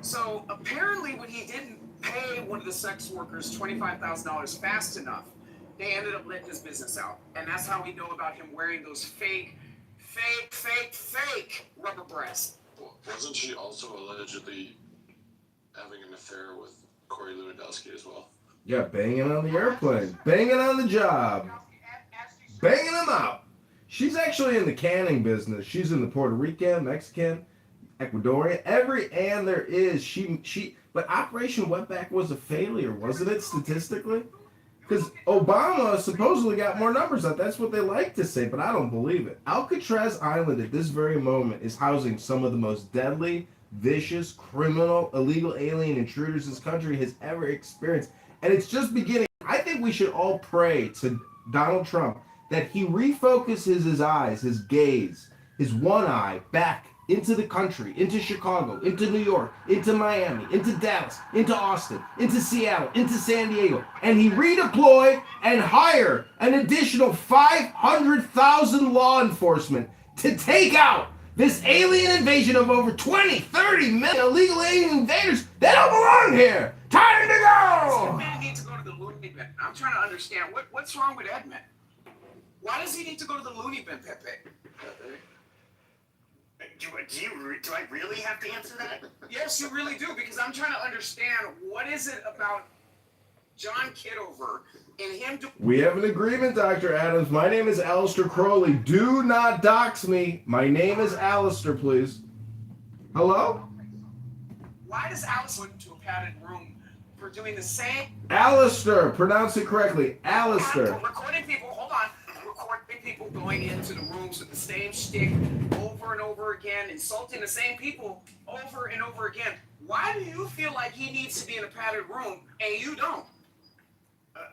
So apparently, when he didn't pay one of the sex workers $25,000 fast enough, they ended up letting his business out, and that's how we know about him wearing those fake rubber breasts. Wasn't she also allegedly having an affair with Corey Lewandowski as well? Yeah, banging on the airplane, banging on the job, banging them out. She's actually in the canning business. She's in the Puerto Rican, Mexican, Ecuadorian, every and there is. But Operation Wetback was a failure, wasn't it, statistically? Because Obama supposedly got more numbers out. That's what they like to say, but I don't believe it. Alcatraz Island at this very moment is housing some of the most deadly, vicious, criminal, illegal alien intruders this country has ever experienced. And it's just beginning. I think we should all pray to Donald Trump that he refocuses his eyes, his gaze, his one eye back into the country, into Chicago, into New York, into Miami, into Dallas, into Austin, into Seattle, into San Diego, and he redeploy and hire an additional 500,000 law enforcement to take out this alien invasion of over 20, 30 million illegal alien invaders that don't belong here. Time to go! This man needs to go to the loony bin. I'm trying to understand what's wrong with Edmund. Why does he need to go to the loony bin, Pepe? Do I really have to answer that? Yes, you really do, because I'm trying to understand what is it about John Kitover and him. We have an agreement, Dr. Adams. My name is Alistair Crowley. Do not dox me. My name is Alistair, please. Hello? Why does Alice go into a padded room for doing the same? Alistair. Pronounce it correctly. Alistair. Recording people, hold on. Recording people going into the rooms with the same shtick over and over again, insulting the same people over and over again. Why do you feel like he needs to be in a padded room and you don't?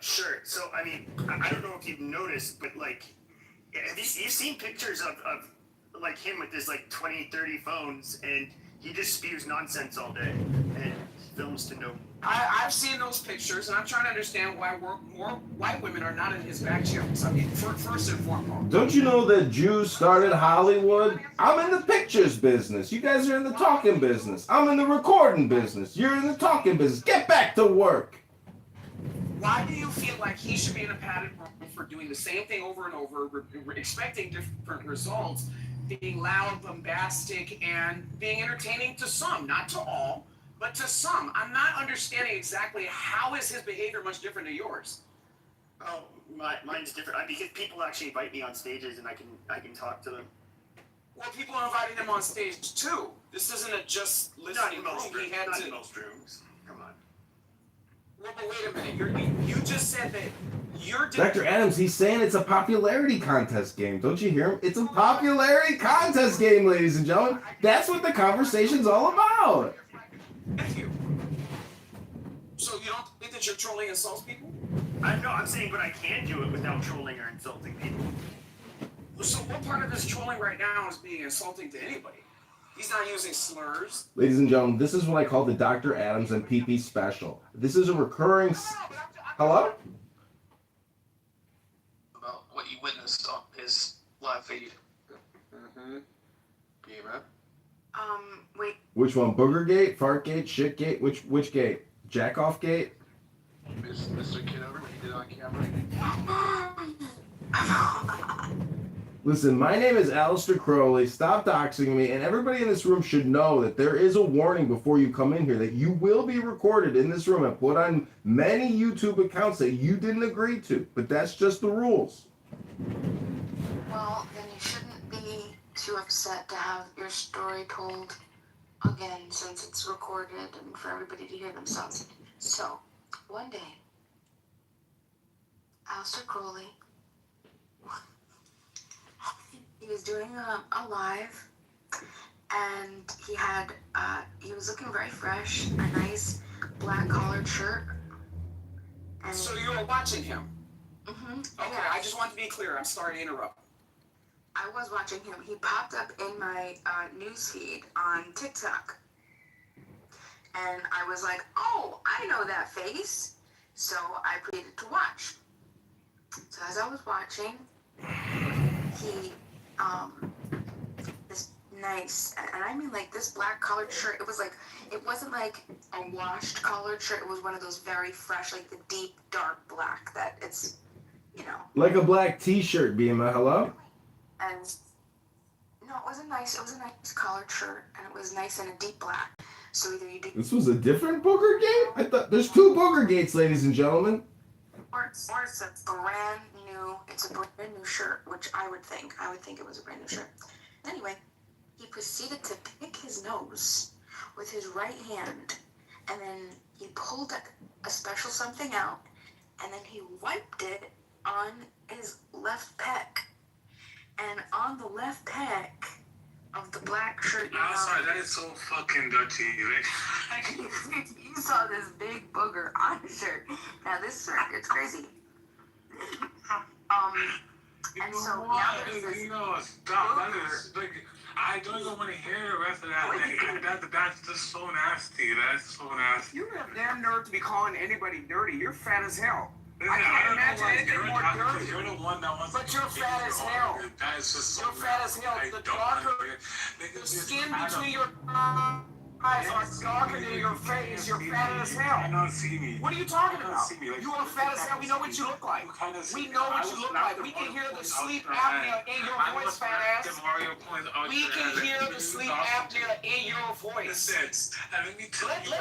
Sure. So, I mean, I don't know if you've noticed, but, like, have you've seen pictures of, like, him with his, like, 20, 30 phones, and he just spews nonsense all day and films to no... I've seen those pictures, and I'm trying to understand why more white women are not in his back channels. I mean, first and foremost. Don't you know that Jews started Hollywood? I'm in the pictures business. You guys are in the talking business. I'm in the recording business. You're in the talking business. Get back to work. Why do you feel like he should be in a padded room for doing the same thing over and over, expecting different results, being loud, bombastic, and being entertaining to some, not to all, but to some? I'm not understanding exactly how is his behavior much different to yours. Oh, mine's different. Because people actually invite me on stages, and I can talk to them. Well, people are inviting him on stage too. This isn't a just listening room. He had not to. in most rooms. Come on. Well, but wait a minute. You just said that you're. Dr. Adams, he's saying it's a popularity contest game. Don't you hear him? It's a popularity contest game, ladies and gentlemen. That's what the conversation's all about. Thank you. So you don't think that you're trolling insults people? I'm saying, but I can do it without trolling or insulting people. So what part of his trolling right now is being insulting to anybody? He's not using slurs. Ladies and gentlemen, this is what I call the Dr. Adams and PP special. This is a recurring... Hello? About what you witnessed on his live feed. Mm-hmm. Yeah, man. Wait. Which one? Boogergate? Fartgate? Shitgate? Which gate? Jackoff gate? Mr. Kitover, what he did on camera. Listen, my name is Alistair Crowley. Stop doxing me, and everybody in this room should know that there is a warning before you come in here that you will be recorded in this room and put on many YouTube accounts that you didn't agree to, but that's just the rules. Well, then you shouldn't be too upset to have your story told again, since it's recorded and for everybody to hear themselves. So, one day, Alistair Crowley, he was doing a live, and he was looking very fresh, a nice black collared shirt. And so you were watching him? Mm-hmm. Okay, Yeah. I just want to be clear. I'm sorry to interrupt. I was watching him. He popped up in my news feed on TikTok. And I was like, oh, I know that face. So I proceeded to watch. So as I was watching, he, this nice, and I mean like this black collared shirt. It was like, it wasn't like a washed collared shirt. It was one of those very fresh, like the deep dark black that it's, you know. Like a black T-shirt, Bima. Hello. And no, it was a nice collared shirt, and it was nice in a deep black. So either you do. This was a different booger gate? I thought there's 2 booger gates, ladies and gentlemen. Or it's a brand new shirt, which I would think it was a brand new shirt. Anyway, he proceeded to pick his nose with his right hand, and then he pulled a special something out, and then he wiped it on his left pec. And on the left pec of the black shirt, I'm sorry, that is so fucking dirty. you saw this big booger on his shirt. Now this shirt, it's crazy. And so now there's this Stop. That is like, I don't even want to hear the rest of that. That's just so nasty. That's so nasty. You have damn nerve to be calling anybody dirty. You're fat as hell. Listen, I can't imagine anything more dirty. You're the one that wants but you're fat as hell. That is just so you're fat as hell. The darker, the skin between your eyes are darker than your face. You're fat as hell. You don't see me. What are you talking about? See me. Like, you are fat as hell. We know what you look like. We know what you look like. We can hear the sleep apnea in your voice, fat ass. We can hear the sleep apnea in your voice. Let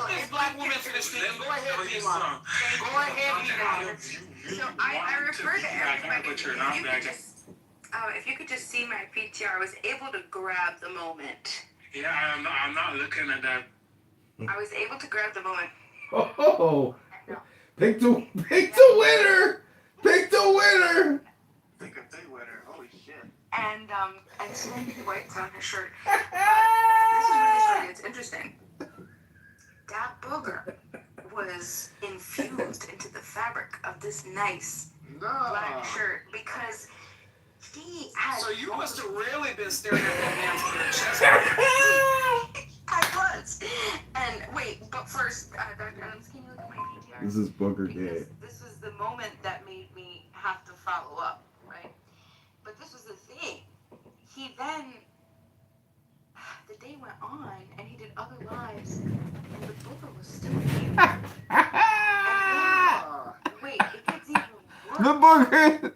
this black woman finish speaking. Go ahead, Bima. Go ahead, Bima. So I refer to everybody. If you could just see my PTR, I was able to grab the moment. Yeah, I'm not looking at that. I was able to grab the moment. Oh, pick the winner! Pick the winner! Pick a big winner. Holy shit. And so then he wiped on his shirt. This is really funny. It's interesting. That booger was infused into the fabric of this nice black shirt because he had. So you must have really been staring at that man's chest. I was. And wait, but first, Dr. Adams, can you look at my PTR? This is booger gay. This was the moment that made me have to follow up, right? But this was the thing. He then, the day went on, and he did other lives, and the booger was still here. Wait, it gets even worse.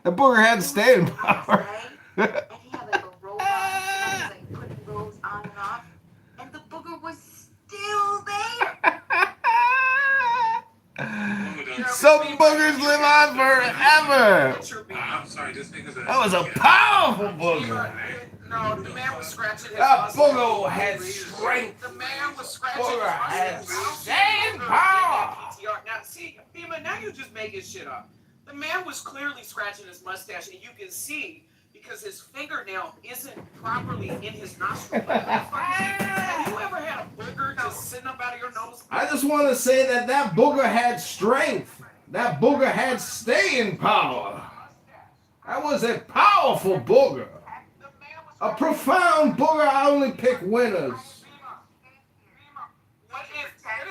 The booger had staying power. And he had like a robot, and he was like putting robes on and off, and the booger was still there. Some boogers live on forever. I'm sorry, just because that was a powerful booger. No, the man was scratching his that booger had strength. The man was scratching booger his had staying power. Now, see, Bima, now you're just making shit up. The man was clearly scratching his mustache, and you can see because his fingernail isn't properly in his nostril. Have you ever had a booger just sitting up out of your nose? I just want to say that booger had strength. That booger had staying power. That was a powerful booger. A profound booger. I only pick winners. What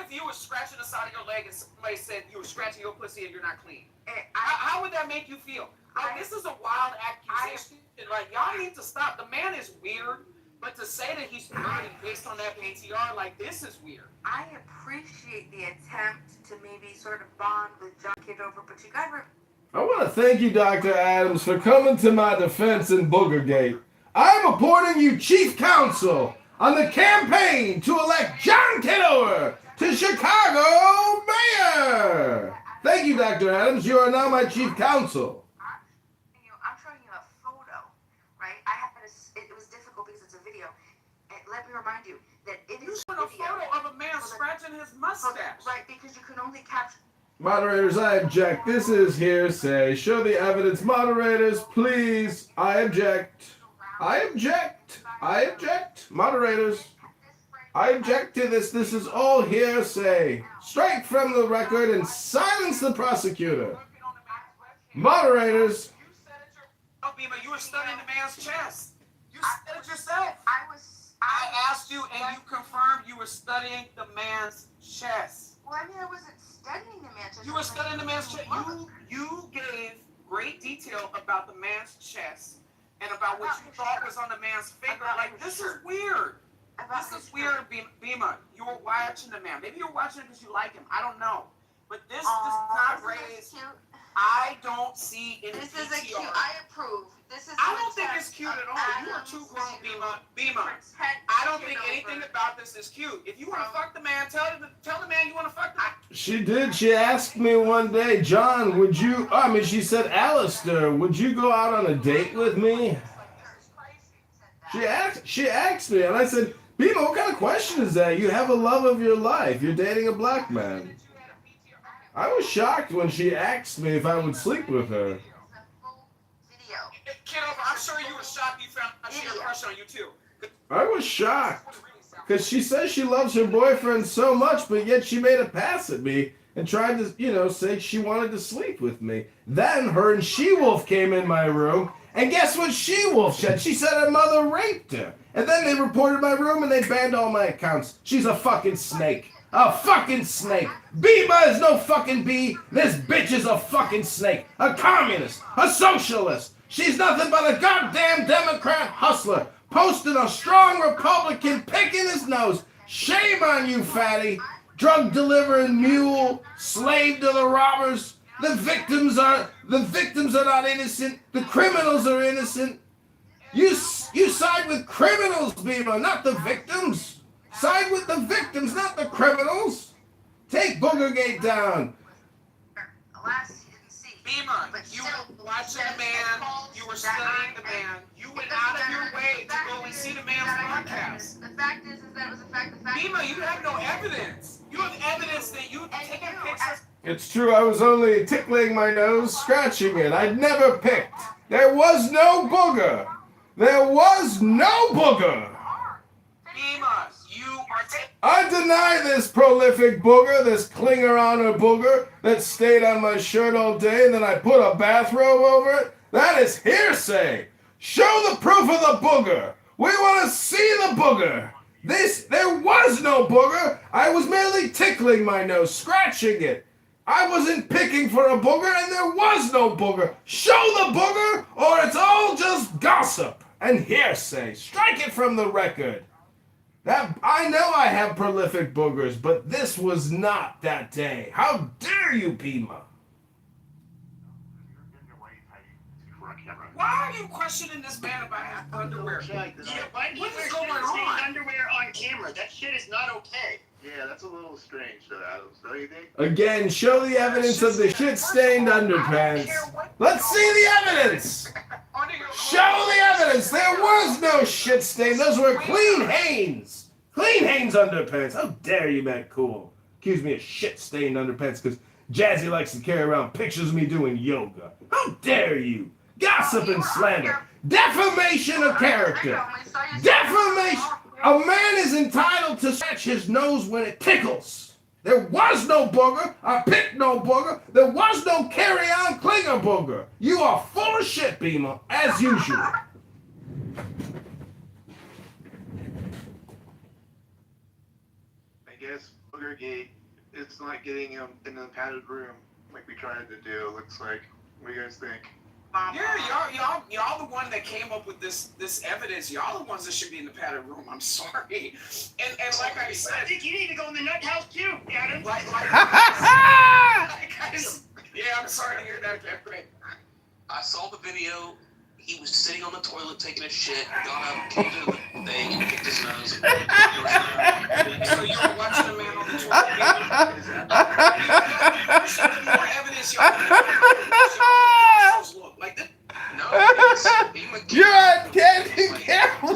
if you were scratching the side of your leg and somebody said you were scratching your pussy and you're not clean? How would that make you feel? Like, this is a wild accusation. Like, y'all need to stop. The man is weird, but to say that he's dirty based on that PTR, like, this is weird. I appreciate the attempt to maybe sort of bond with John Kitover, but you gotta. I want to thank you, Dr. Adams, for coming to my defense in Boogergate. I'm appointing you chief counsel on the campaign to elect John Kitover to Chicago mayor. Thank you, Dr. Adams. You are now my chief counsel. I'm showing you a photo, right? It was difficult because it's a video. And let me remind you that it is a photo of a man scratching his mustache. Right, because you can only capture. Moderators, I object. This is hearsay. Show the evidence. Moderators, please. I object. I object. I object. Moderators, I object to this. This is all hearsay. Strike from the record and silence the prosecutor. Moderators. Oh, Bima, you were studying the man's chest. You said it yourself. I asked you, and you confirmed you were studying the man's chest. Well, I mean, I wasn't studying the man's chest. You were studying the man's chest. You gave great detail about the man's chest. and about what you thought was on the man's finger. Like, this is weird. This is weird, Bima. You were watching the man. Maybe you were watching it because you like him. I don't know. But this does not raise. I don't see any. This is a cute. I approve. This is. I don't think it's cute at all. You are too grown, Bima. I don't think anything about this is cute. If you want to fuck the man, tell the man you want to fuck the man. She did. She asked me one day, John, would you? She said, Alistair, would you go out on a date with me? She asked me, and I said, Bima, what kind of question is that? You have a love of your life. You're dating a black man. I was shocked when she asked me if I would sleep with her. Kitover, I'm sure you were shocked you found she had a crush on you too. I was shocked. Because she says she loves her boyfriend so much, but yet she made a pass at me and tried to, say she wanted to sleep with me. Then her and She-Wolf came in my room, and guess what She-Wolf said? She said her mother raped her. And then they reported my room and they banned all my accounts. She's a fucking snake. A fucking snake. Bima is no fucking bee. This bitch is a fucking snake. A communist. A socialist. She's nothing but a goddamn Democrat hustler. Posting a strong Republican picking his nose. Shame on you, fatty. Drug delivering mule. Slave to the robbers. The victims are not innocent. The criminals are innocent. You side with criminals, Bima, not the victims. Side with the victims, not the criminals. Take Boogergate down. Bima, you were watching the man, you were studying the man, you went out of your way to go and see the man's broadcast. The fact is that it was a fact. Bima, you have no evidence. You have evidence that you taking pictures. It's true, I was only tickling my nose, scratching it. I'd never picked. There was no booger. There was no booger. Bima, you are I deny this prolific booger, this clinger honor booger that stayed on my shirt all day and then I put a bathrobe over it. That is hearsay. Show the proof of the booger. We want to see the booger. There was no booger. I was merely tickling my nose, scratching it. I wasn't picking for a booger and there was no booger. Show the booger or it's all just gossip and hearsay. Strike it from the record. I know I have prolific boogers, but this was not that day. How dare you, Bima? Why are you questioning this man about underwear? Why do you What is wear going shit-stained on? underwear on camera? That shit is not okay. Yeah, that's a little strange, Adams. Don't you think? Again, show the evidence of the shit-stained underpants. Let's see the evidence. Show the evidence. There was no shit stain. Those were clean Hanes. Clean Hanes underpants. How dare you, Matt Cool? Accuse me of shit-stained underpants because Jazzy likes to carry around pictures of me doing yoga. How dare you? Gossip and slander. Defamation of character. Defamation. A man is entitled to scratch his nose when it tickles. There was no booger. I picked no booger. There was no carry-on clinger booger. You are full of shit, Bima, as usual. I guess Boogergate, it's not getting him in the padded room like we tried to do. Looks like. What do you guys think? Yeah, y'all the one that came up with this evidence. Y'all the ones that should be in the padded room. I'm sorry. And like I said, I think you need to go in the nut house too, Adam. Yeah, I'm sorry to hear that, Jeffrey. I saw the video. He was sitting on the toilet taking a shit, got up, came to the thing, and kicked his nose. So you were watching the man on the toilet. More evidence, y'all. Like that. No, you're on candid camera.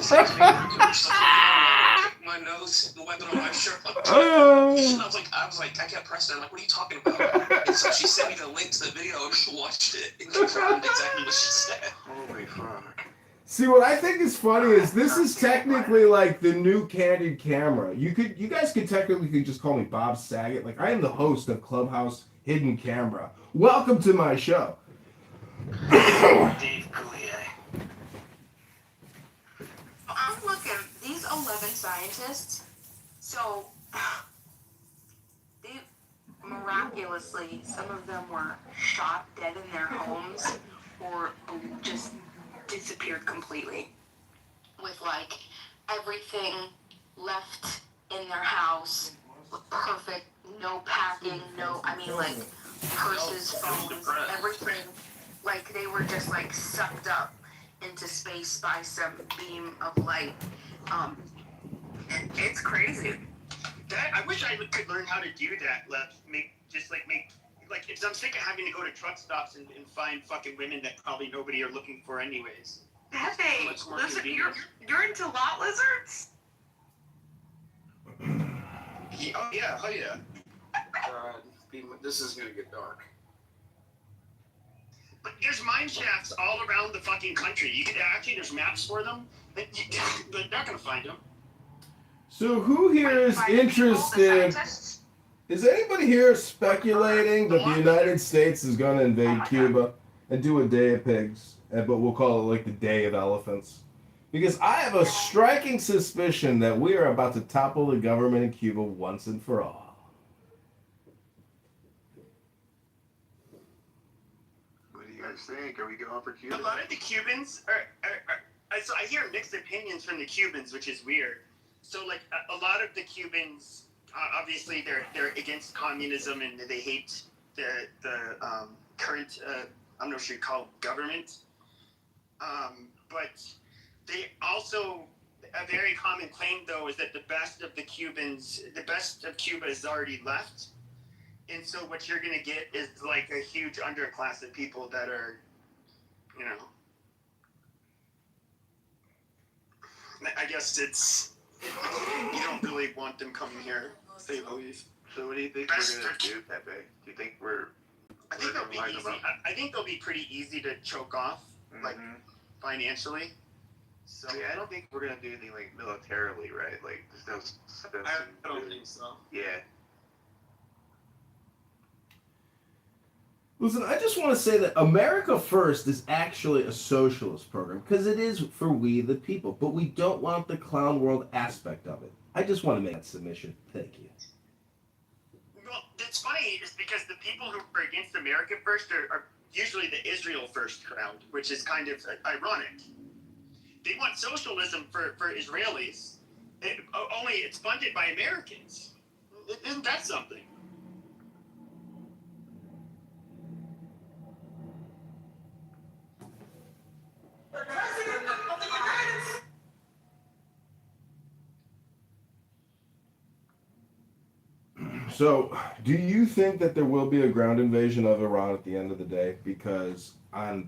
My nose, the weapon on my shirt. I was like, I kept pressing. I'm like, what are you talking about? And so she sent me the link to the video, and she watched it and confirmed exactly what she said. Holy fuck. See, what I think is funny is this is technically like the new candid camera. You guys could technically just call me Bob Saget. Like I am the host of Clubhouse Hidden Camera. Welcome to my show. Dave Coulier. I'm looking, these 11 scientists, so they miraculously, some of them were shot dead in their homes or just disappeared completely, with like everything left in their house, perfect, no packing, no, I mean like purses, phones, everything, like they were just like sucked up into space by some beam of light. It's crazy. That I wish I could learn how to do that. Like if I'm sick of having to go to truck stops and find fucking women that probably nobody are looking for anyways. Pepe, Much more listen, convenient. you're into lot lizards? Oh yeah. This is gonna get dark. But there's mine shafts all around the fucking country. You could actually there's maps for them. But they're not gonna find them. So who here is interested? Is anybody here speculating that the United States is going to invade Cuba and do a Day of Pigs, but we'll call it like the Day of Elephants? Because I have a striking suspicion that we are about to topple the government in Cuba once and for all. What do you guys think? Are we going for Cuba? A lot of the Cubans are so I hear mixed opinions from the Cubans, which is weird. So like a lot of the Cubans, obviously they're against communism and they hate the current I'm not sure you call it government. But they also a very common claim though is that the best of Cuba is already left. And so what you're gonna get is like a huge underclass of people that are, you know, I guess it's you don't really want them coming here, say the least. So what do you think we're gonna do, Pepe? Do you think I think they'll be easy. I think they'll be pretty easy to choke off, like financially. So yeah, I don't think we're gonna do anything like militarily, right? Like there's no. I don't think so. Yeah. Listen, I just want to say that America First is actually a socialist program because it is for we the people, but we don't want the clown world aspect of it. I just want to make that submission. Thank you. Well, it's funny is because the people who are against America First are usually the Israel First crowd, which is kind of ironic. They want socialism for Israelis, only it's funded by Americans. Isn't that something? So, do you think that there will be a ground invasion of Iran at the end of the day? Because,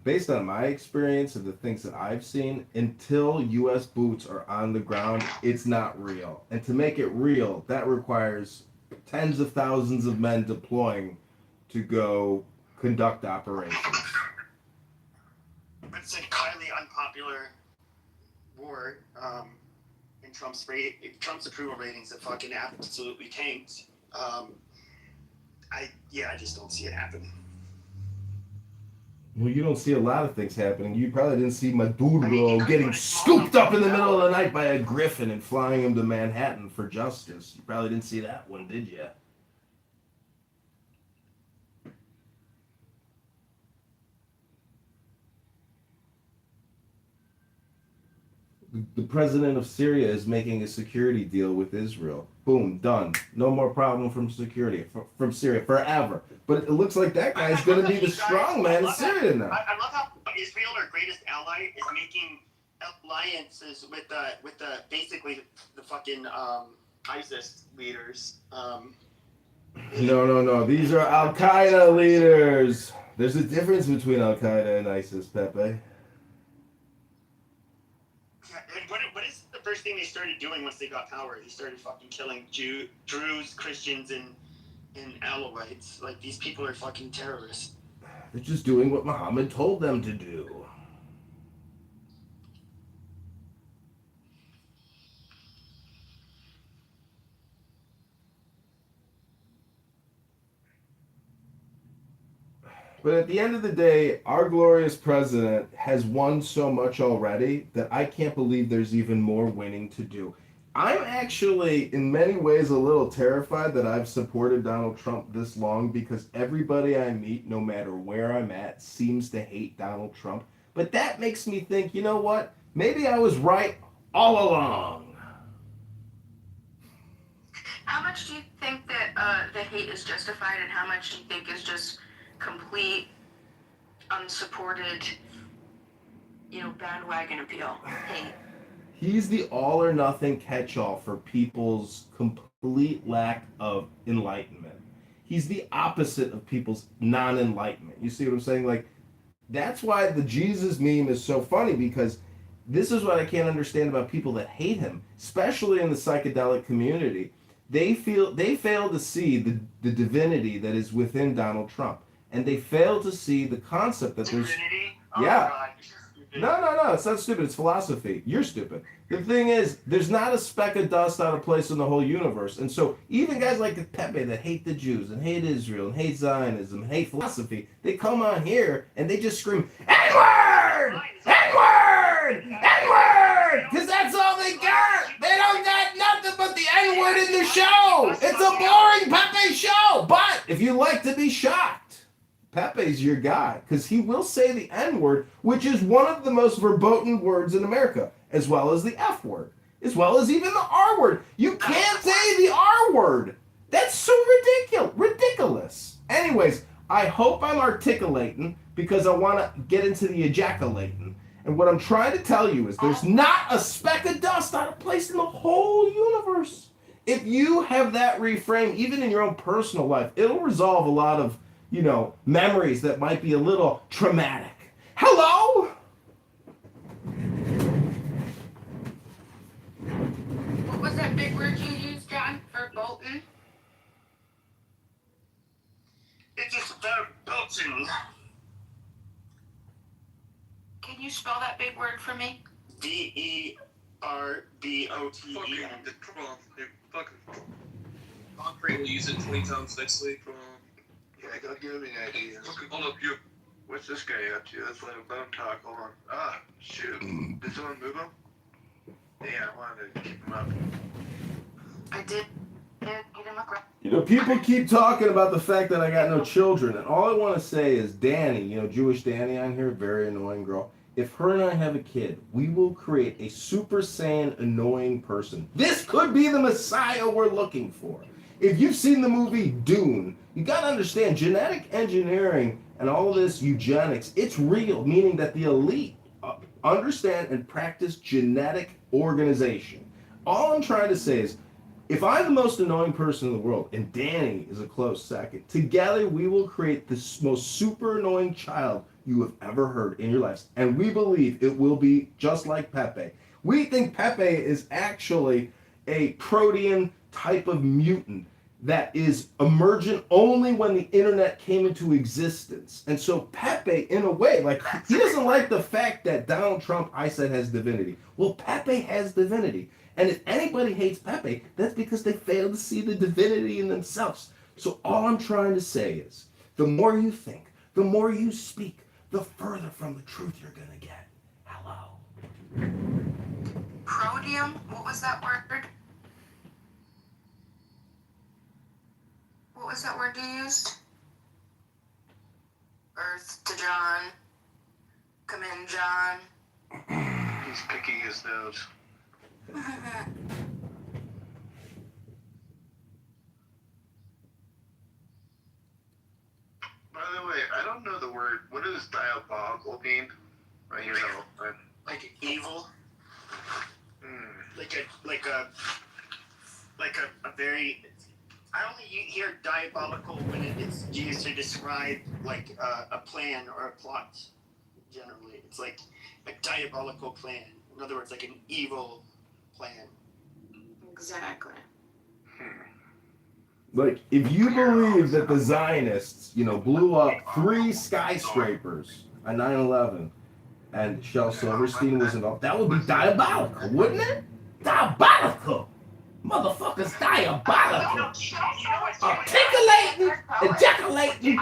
based on my experience and the things that I've seen, until U.S. boots are on the ground, it's not real. And to make it real, that requires tens of thousands of men deploying to go conduct operations. It's a highly unpopular war, and Trump's approval ratings have fucking absolutely tanked. I just don't see it happening. Well, you don't see a lot of things happening. You probably didn't see Maduro getting scooped up in the middle of the night by a griffin and flying him to Manhattan for justice. You probably didn't see that one, did you? The president of Syria is making a security deal with Israel. Boom, done. No more problem from security from Syria forever. But it looks like that guy's going to be the strong man in Syria now. I love how Israel, our greatest ally, is making alliances with basically the fucking ISIS leaders. No. These are Al Qaeda leaders. There's a difference between Al Qaeda and ISIS, Pepe. What is the first thing they started doing once they got power? They started fucking killing Druze, Christians, and Alawites. Like, these people are fucking terrorists. They're just doing what Muhammad told them to do. But at the end of the day, our glorious president has won so much already that I can't believe there's even more winning to do. I'm actually, in many ways, a little terrified that I've supported Donald Trump this long because everybody I meet, no matter where I'm at, seems to hate Donald Trump. But that makes me think, you know what? Maybe I was right all along. How much do you think that the hate is justified, and how much do you think is just complete, unsupported, bandwagon appeal? Hate. He's the all or nothing catch-all for people's complete lack of enlightenment. He's the opposite of people's non-enlightenment. You see what I'm saying? Like, that's why the Jesus meme is so funny, because this is what I can't understand about people that hate him, especially in the psychedelic community. They fail to see the divinity that is within Donald Trump, and they fail to see the concept that there's Divinity? yeah. God. No, it's not stupid. It's philosophy. You're stupid. The thing is, there's not a speck of dust out of place in the whole universe. And so even guys like Pepe that hate the Jews and hate Israel and hate Zionism and hate philosophy, they come on here and they just scream, N-word! N-word! N-word! Because that's all they got. They don't got nothing but the N-word in the show. It's a boring Pepe show. But if you like to be shocked, Pepe's your guy, because he will say the N-word, which is one of the most verboten words in America, as well as the F-word, as well as even the R-word. You can't say the R-word. That's so ridiculous. Anyways, I hope I'm articulating, because I want to get into the ejaculating. And what I'm trying to tell you is there's not a speck of dust out of place in the whole universe. If you have that reframe, even in your own personal life, it'll resolve a lot of memories that might be a little traumatic. Hello? What was that big word you used, John, for Bolton? It's just Bolton. Can you spell that big word for me? DERBOTE. Fucking the Trump. Fucking Concrete will use it 20 times next week. Yeah, go give me an idea. Fucking hold up, you. What's this guy up to? Let's let him talk. Hold on. Ah, shoot. Did someone move him? Yeah, I wanted to keep him up. I did. Get him a People keep talking about the fact that I got no children, and all I want to say is Danny, Jewish Danny on here, very annoying girl. If her and I have a kid, we will create a Super Saiyan annoying person. This could be the Messiah we're looking for. If you've seen the movie Dune, you got to understand genetic engineering and all of this eugenics, it's real, meaning that the elite understand and practice genetic organization. All I'm trying to say is, if I'm the most annoying person in the world, and Danny is a close second, together we will create the most super annoying child you have ever heard in your lives. And we believe it will be just like Pepe. We think Pepe is actually a protean type of mutant that is emergent only when the internet came into existence. And so Pepe, in a way, he doesn't like the fact that Donald Trump, I said, has divinity. Well, Pepe has divinity. And if anybody hates Pepe, that's because they fail to see the divinity in themselves. So all I'm trying to say is, the more you think, the more you speak, the further from the truth you're going to get. Hello. Prodium? What was that word? What was that word you used? Earth to John. Come in, John. He's picking his nose. By the way, I don't know the word. What does diabolical mean? Right here, Like evil. Like a very. I only hear diabolical when it's used to describe like a plan or a plot. Generally, it's like a diabolical plan. In other words, like an evil plan. Exactly. Like, if you believe that the Zionists, blew up 3 skyscrapers on 9/11, and Shel Silverstein was involved, that would be diabolical, wouldn't it? Diabolical! Motherfuckers, diabolical! Articulating, ejaculating,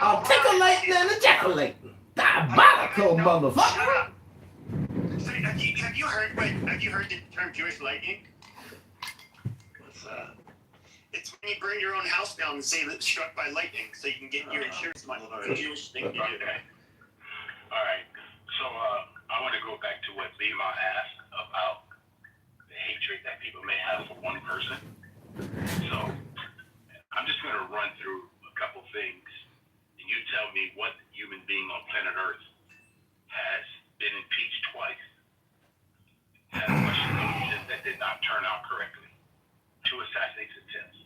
articulating and ejaculating. Diabolical, motherfucker! So have you heard the term Jewish lightning? What's that? It's when you burn your own house down and say that it's struck by lightning, so you can get your insurance money. It's a Jewish thing to do. Alright, so back to what Bima asked about the hatred that people may have for one person. So I'm just going to run through a couple things, and you tell me what human being on planet Earth has been impeached twice, had a Russian collusion that did not turn out correctly, 2 assassination attempts,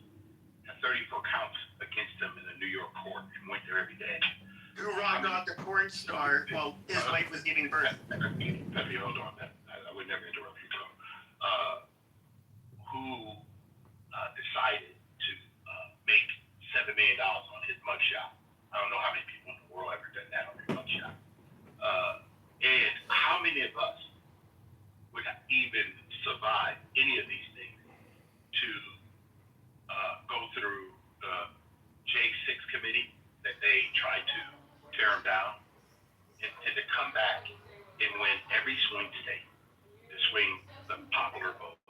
and 34 counts against him in a New York court, and went there every day. Who robbed off the porn star while his wife was giving birth? Let me hold on. I would never interrupt you, Tom. Who decided to make $7 million on his mugshot? I don't know how many people in the world ever done that on their mugshot. And how many of us would even survive any of these things to go through the J6 committee that they tried to tear them down, and to come back and win every swing state, to swing the popular vote,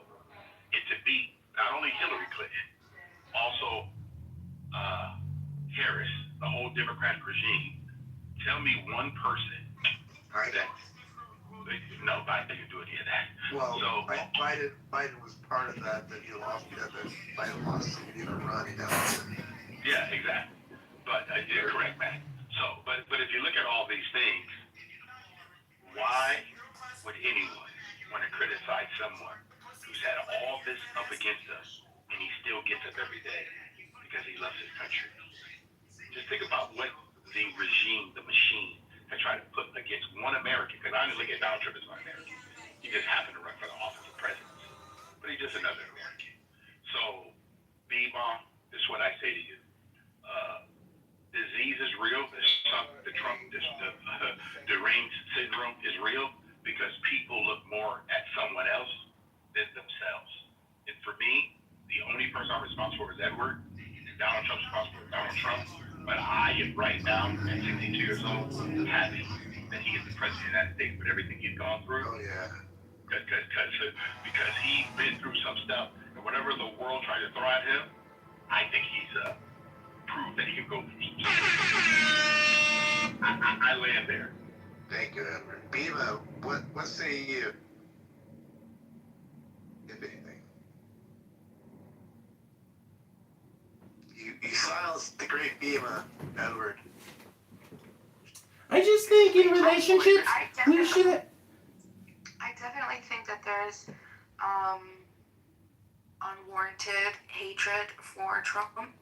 and to beat not only Hillary Clinton, also Harris, the whole Democratic regime. Tell me one person that no, Biden didn't do any of that. Well, so Biden was part of that he lost. Biden lost, so he didn't run. Yeah, exactly. But you're correct, man. So, but if you look at all these things, why would anyone want to criticize someone who's had all this up against us and he still gets up every day because he loves his country? Just think about what the regime, the machine, has tried to put against one American. Because I didn't look at Donald Trump as one American. He just happened to run for the office of presidency. But he's just another American. So, B-Bomb, this is what I say to you. Disease is real. The deranged syndrome is real because people look more at someone else than themselves. And for me, the only person I'm responsible for is Edward. Donald Trump's responsible for Donald Trump. But I am right now, at 62 years old, happy that he is the president of the United States with everything he's gone through. Oh, yeah. Because he's been through some stuff. And whatever the world tried to throw at him, I think he's proved that he can go. I land there. Thank you, Edward. Bima, what say you? If anything. You silenced the great Bima, Edward. I just think in relationships, we should. I definitely think that there's unwarranted hatred for Trump.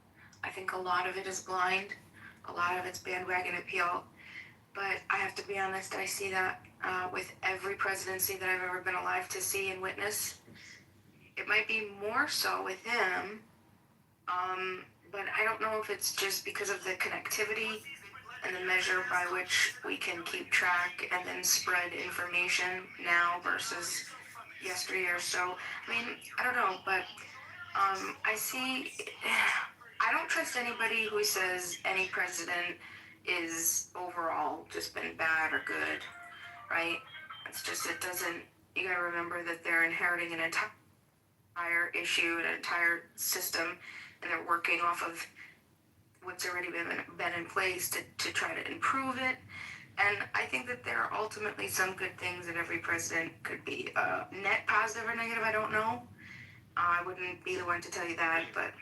I think a lot of it is blind. A lot of it's bandwagon appeal. But I have to be honest, I see that with every presidency that I've ever been alive to see and witness. It might be more so with him, but I don't know if it's just because of the connectivity and the measure by which we can keep track and then spread information now versus yesteryear. So, I mean, I don't know, but I don't trust anybody who says any president is overall just been bad or good, right? It's just, you gotta remember that they're inheriting an entire issue, an entire system, and they're working off of what's already been in place to try to improve it. And I think that there are ultimately some good things that every president could be. Net positive or negative, I don't know. I wouldn't be the one to tell you that, but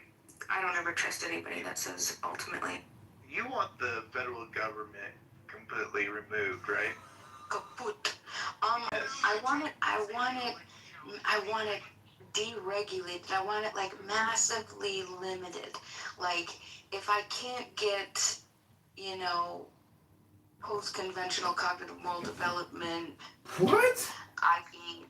I don't ever trust anybody that says ultimately. You want the federal government completely removed, right? Kaput. I want it deregulated. I want it like massively limited. Like if I can't get, post-conventional cognitive moral development. What? I.e.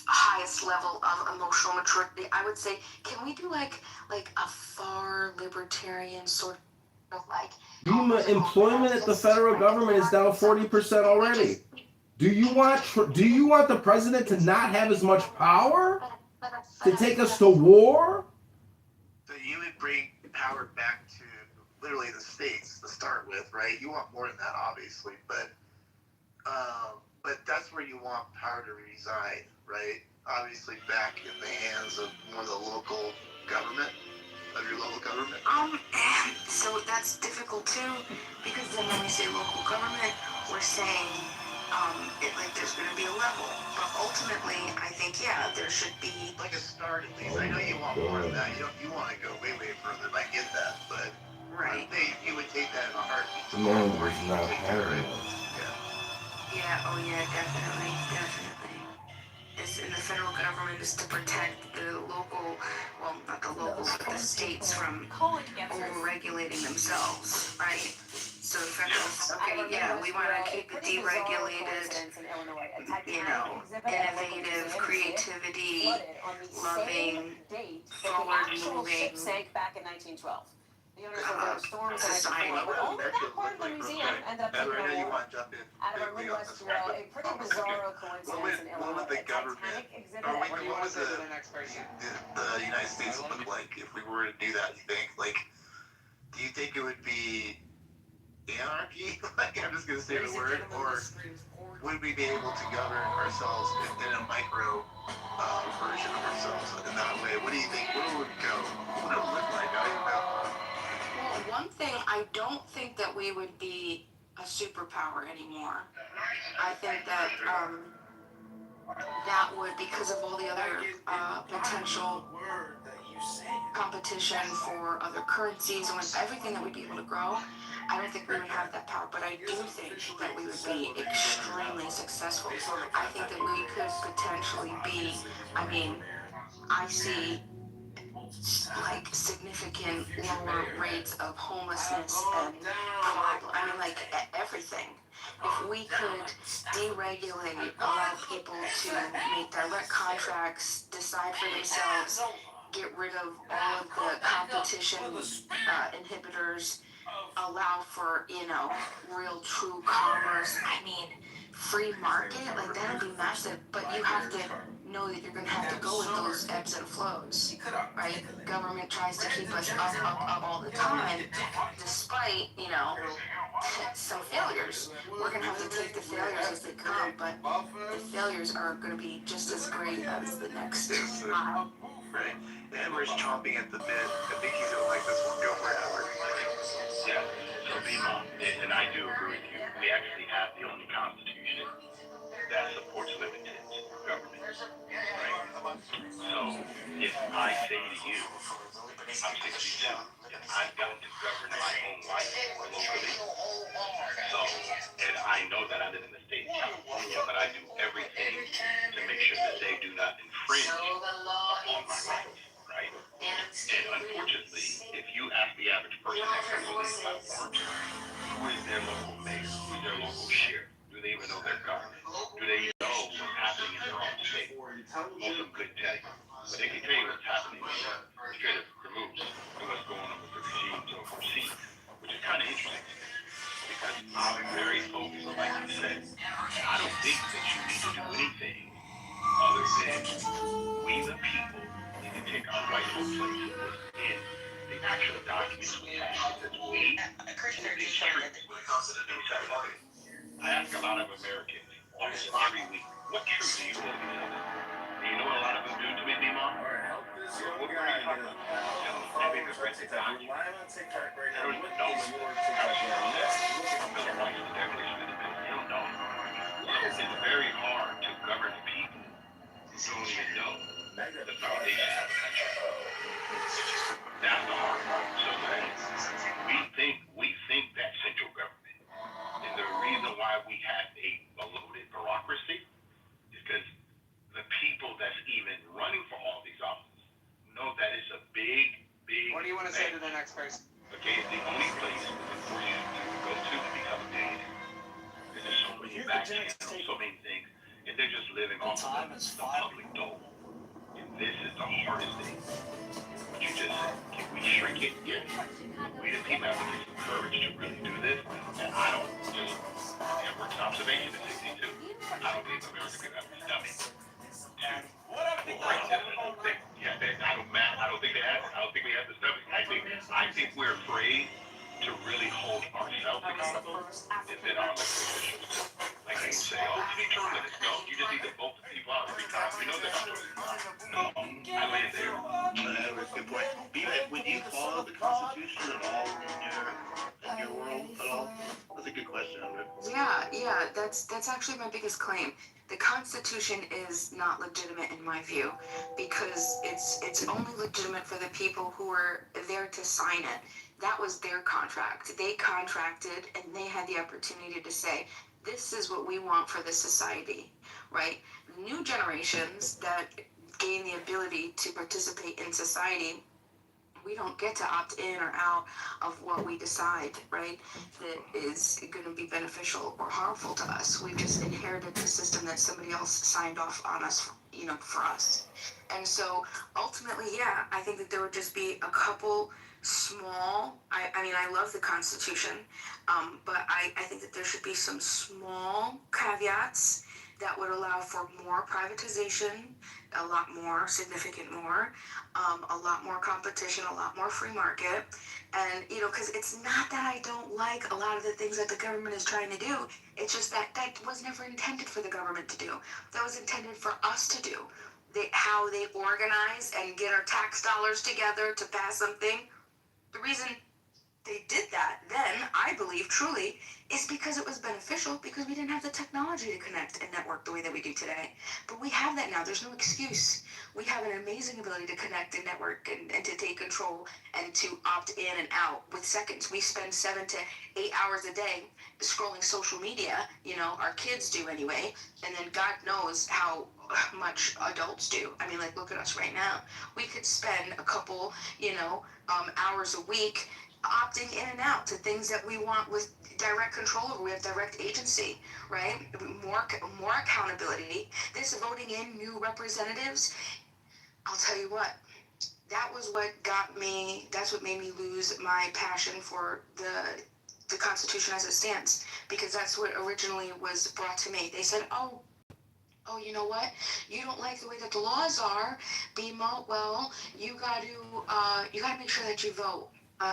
highest level of emotional maturity, I would say, can we do like a far libertarian sort of like Bima, employment at the federal government is down 40% already. Do you want the president to not have as much power? To take us to war? So you would bring power back to literally the states to start with, right? You want more than that, obviously, but that's where you want power to reside, right? Obviously, back in the hands of more of the local government, of your local government. So that's difficult too, because then when we say local government, we're saying like there's going to be a level. But ultimately, I think, yeah, there should be like a start at least. I know you want more than that. You want to go way, way further. I get that, but right. You would take that in a heartbeat. The man was not having it. Yeah, oh yeah, definitely, definitely. In the federal government is to protect the local, well, not the local, but the states from over-regulating themselves, right? So the federal, okay, yeah, we want to keep it deregulated, you know, innovative, creativity, loving, forward-moving. Sank back in 1912. The owners of the storm society. only that part of the museum ended up taking a award out of our Midwest Bureau. A pretty bizarro coincidence in Illinois. The government, what would the United States look like if we were to do that? Do you think it would be anarchy? Like, I'm just gonna say the word, or would we be able to govern ourselves in a micro version of ourselves in that way? What do you think? Where would it go? What would it look like? I don't even know. Well, one thing, I don't think that we would be a superpower anymore. I think that that would, because of all the other potential competition for other currencies and with everything that we'd be able to grow, I don't think we would have that power, but I do think that we would be extremely successful. I think that we could potentially be, I mean, I see like significant lower rates of homelessness and everything. If we could deregulate, allow people to make direct contracts, decide for themselves, get rid of all of the competition inhibitors, allow for, you know, real true commerce. I mean, free market, like that would be massive, but you have to know that you're going to have to go with those ebbs and flows, right? Government tries to keep us up all the time, despite, you know, some failures. We're going to have to take the failures as they come, but the failures are going to be just as great as the next high. Right. Amber's chomping at the bit. I think he's going to like this one. Go for it, Amber. Yeah. So, Bima, and I do agree with you. We actually have the only constitution that supports limited government. Right? So, if I say to you, I'm 62, and I've got to govern my own life locally, so, and I know that I live in the state of California, but I do everything to make sure that they do not infringe on my rights, right? And unfortunately, if you ask the average person that comes on these platforms, who is their local mayor, who is their local sheriff, do they even know their government? Do they know what's happening in their own state? Most of them couldn't tell you. But they can tell you what's happening in the straight up removes and what's going on with the regimes overseas, which is kind of interesting to me. Because I'm very focused, like you said. I don't think that you need to do anything other than we the people need to take our rightful place in the actual documents we have. It says we the truth inside of it. I ask a lot of Americans almost every week, what truth do you believe in? Do you know what a lot of them do to me, Mom? What were you talking about? Maybe the rest of the document. They don't even know what Bill of Rights, the Declaration of Independence. They don't know. So it's very hard to govern people who don't even know the foundation of the country. That's the hard part. So we think that central government. And the reason why we have a bloated bureaucracy is because the people that's even running for all these offices know that it's a big. What do you want to say to the next person? Okay, it's the only place for you to go to become a billionaire. Because there's so many back channels, so many things, and they're just living off of the public dole. And this is the hardest thing. What you just said. Can we shrink it? Yeah. We the people have to get some courage to really do this. And I don't just Edward's observation at 62. I don't think America can have the stomach to break this. I don't think they have it. I don't think we have the stomach. I think we're afraid to really hold ourselves accountable and then our elected officials. Like they say, oh, you need to run this. No, you just need to vote the people out every time. We know they're not doing it. No, I land there. Good point. Would you follow the Constitution at all in your ideal world at all? That's a good question, Andrew. Yeah, that's actually my biggest claim. The Constitution is not legitimate in my view because it's only legitimate for the people who are there to sign it. That was their contract. They contracted and they had the opportunity to say, this is what we want for the society, right? New generations that gain the ability to participate in society, we don't get to opt in or out of what we decide, right, that is going to be beneficial or harmful to us. We've just inherited the system that somebody else signed off on us, for us. And so ultimately, yeah, I think that there would just be a couple small, I mean, I love the Constitution, but I think that there should be some small caveats that would allow for more privatization, a lot more, significant more, a lot more competition, a lot more free market. And, because it's not that I don't like a lot of the things that the government is trying to do. It's just that was never intended for the government to do. That was intended for us to do. How they organize and get our tax dollars together to pass something. The reason they did that then, I believe truly, is because it was beneficial, because we didn't have the technology to connect and network the way that we do today. But we have that now. There's no excuse. We have an amazing ability to connect and network and to take control and to opt in and out with seconds. We spend 7 to 8 hours a day scrolling social media, our kids do anyway, and then God knows how much adults do. I mean, look at us right now. We could spend a couple, hours a week opting in and out to things that we want with direct control over. We have direct agency, right? More accountability. This voting in new representatives, I'll tell you what, that was what got me, that's what made me lose my passion for the Constitution as it stands, because that's what originally was brought to me. They said, oh, you know what? You don't like the way that the laws are, BMO. Well, you got to make sure that you vote.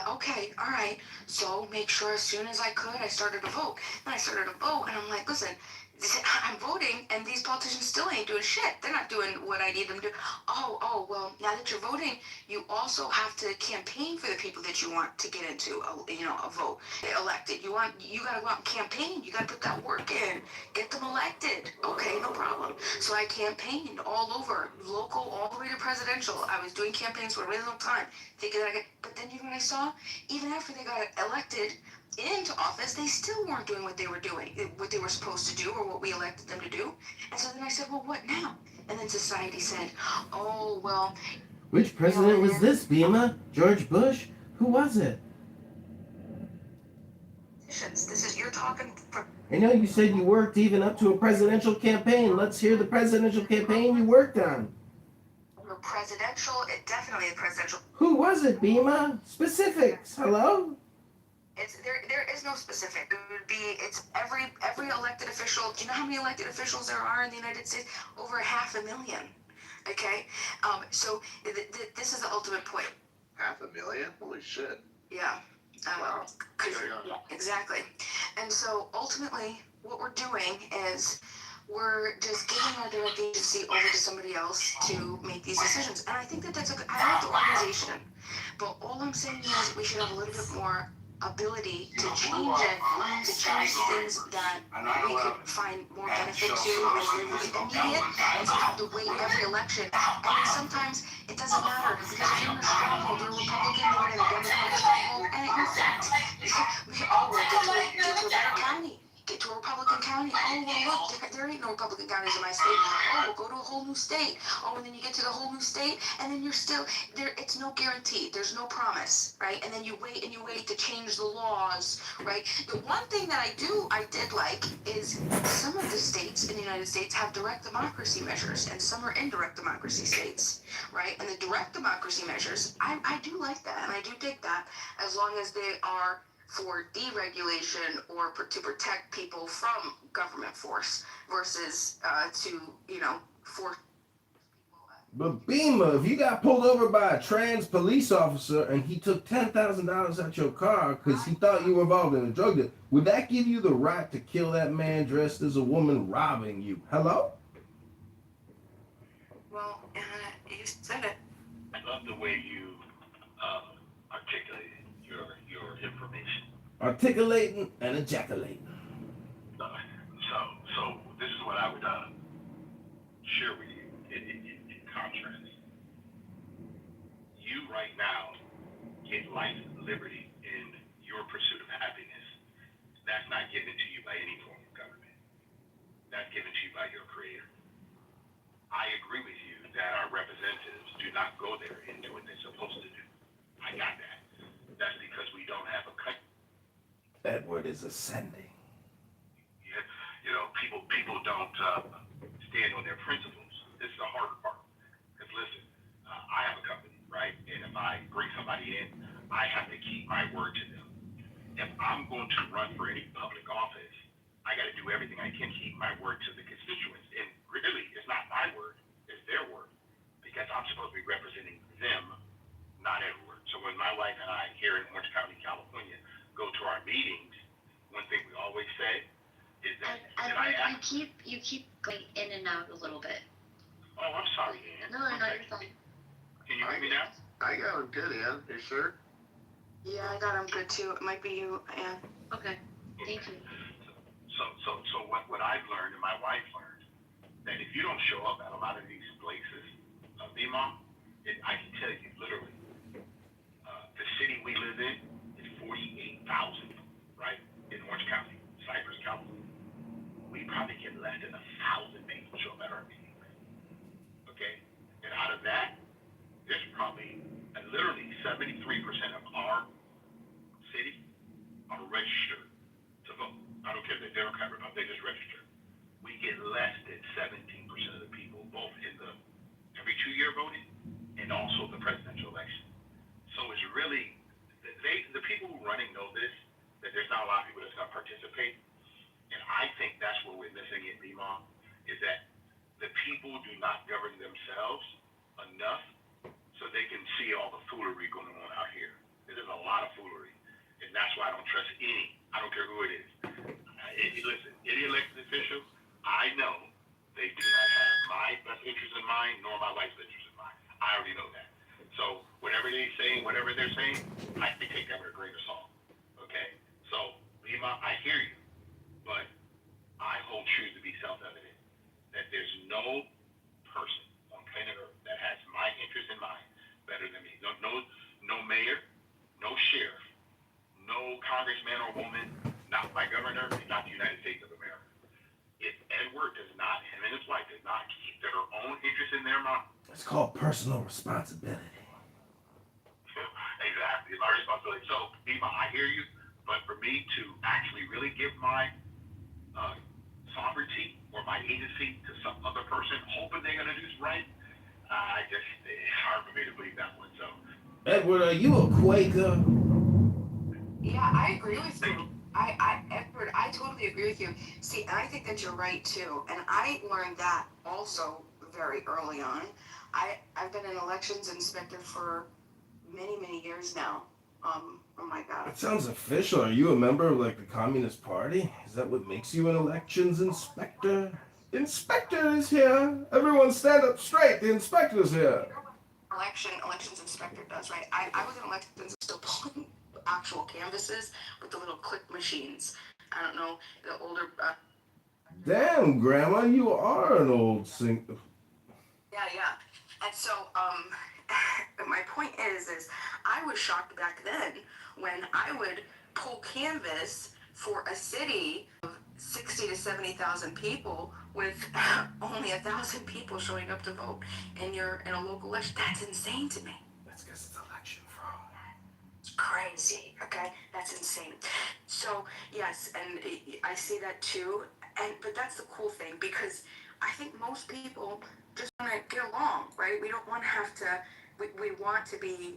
Okay, all right. So make sure as soon as I could, I started to vote. Then I started to vote, and I'm like, listen, I'm voting, and these politicians still ain't doing shit. They're not doing what I need them to do. Oh, well, now that you're voting, you also have to campaign for the people that you want to get into, a vote, elected. You got to go out and campaign. You got to put that work in, get them elected. Okay, no problem. So I campaigned all over, local, all the way to presidential. I was doing campaigns for a really long time, thinking that but then you know what I saw? Even after they got elected into office, they still weren't doing what they were doing, what they were supposed to do, or what we elected them to do. And so then I said, well, what now? And then society said, oh, well. Which president was this, Bima? George Bush? Who was it? You're talking for. I know you said you worked even up to a presidential campaign. Let's hear the presidential campaign you worked on. Definitely a presidential. Who was it, Bima? Specifics. Hello? There is no specific. It's every elected official. Do you know how many elected officials there are in the United States? Over 500,000. Okay? So this is the ultimate point. 500,000? Holy shit. Yeah. Wow. Yeah, exactly. And so ultimately, what we're doing is we're just giving our direct agency over to somebody else to make these decisions. And I think that I like the organization, but all I'm saying is we should have a little bit more ability to change it, to change things that we could find more benefit to or immediate, and to have to wait every election. And sometimes it doesn't matter, because if you're in a stronghold, you're a Republican, you're in a Democratic stronghold, and it affects. Get to a better county. Get to a Republican county. Oh, well, look, there ain't no Republican counties in my state. Oh, we'll go to a whole new state. Oh, and then you get to the whole new state, and then you're still there. It's no guarantee. There's no promise, right? And then you wait and you wait to change the laws, right? The one thing that I did like is some of the states in the United States have direct democracy measures, and some are indirect democracy states, right? And the direct democracy measures, I do like that, and I do dig that, as long as they are for deregulation or to protect people from government force versus force. But Bima, if you got pulled over by a trans police officer and he took $10,000 out your car because he thought you were involved in a drug deal, would that give you the right to kill that man dressed as a woman robbing you? Hello? Well, you said it. I love the way you articulated your information. articulating and ejaculating. So this is what I would share with you in contrast. You right now get life, liberty, and your pursuit of happiness. That's not given to you by any form of government. That's given to you by your creator. I agree with you that our representatives do not go there and do what they're supposed to do. I got that. That's because we don't have a country. Edward is ascending. You know, people don't stand on their principles. This is the harder part. Because listen, I have a company, right? And if I bring somebody in, I have to keep my word to them. If I'm going to run for any public office, I got to do everything I can to keep my word to the constituents. And really, it's not my word, it's their word. Because I'm supposed to be representing them, not Edward. So when my wife and I here in Orange County, California, go to our meetings, one thing we always say is that you keep going in and out a little bit. Oh, I'm sorry, Ann. No, you're fine. Can you hear me now? I got him good, Ann. You sure? Yeah, I got him good too. It might be you, Ann. Okay, thank you. So what I've learned and my wife learned, that if you don't show up at a lot of these places, Mom, I can tell you literally, the city we live in is 48,000, right? In Orange County, Cypress, California. We probably get less than 1,000 people show up at our meetings. Okay? And out of that, there's probably literally 73% of our city are registered to vote. I don't care if they're Democrat or Republican, they just register. We get less than 17% of the people, both in the every 2-year voting and also the presidential election. So it's really, the people who are running know this, that there's not a lot of people that's going to participate. And I think that's what we're missing in BMOM, is that the people do not govern themselves enough so they can see all the foolery going on out here. There's a lot of foolery. And that's why I don't trust any. I don't care who it is. Listen, any elected official, I know they do not have my best interest in mind, nor my wife's interest in mind. I already know that. So whatever they're saying, I can take that with a grain of salt. Okay? So, Lima, I hear you, but I hold true to be self-evident that there's no person on planet Earth that has my interest in mind better than me. No mayor, no sheriff, no congressman or woman, not my governor, not the United States of America. If Edward does not, him and his wife does not keep their own interest in their mind. It's called personal responsibility. Exactly, my responsibility. So, Eva, I hear you, but for me to actually really give my sovereignty or my agency to some other person, hoping they're going to do right, it's hard for me to believe that one. So, Edward, are you a Quaker? Yeah, I agree with you. Edward, I totally agree with you. See, and I think that you're right too. And I learned that also very early on. I've been an elections inspector for many years now. Oh my God. It sounds official. Are you a member of like the Communist Party? Is that what makes you an elections inspector? The inspector is here. Everyone stand up straight. The inspector's here. Elections inspector does, right? I was an elections still pulling actual canvases with the little click machines. I don't know, the older... Damn, Grandma, you are an old sing... Yeah. And so, my point is I was shocked back then when I would pull canvas for a city of 60 to 70,000 people with only 1,000 people showing up to vote in a local election. That's insane to me. That's because it's election fraud. It's crazy, okay? That's insane. So, yes, and I see that too. But that's the cool thing, because I think most people just want to get along, right? We don't want to have to, we want to be,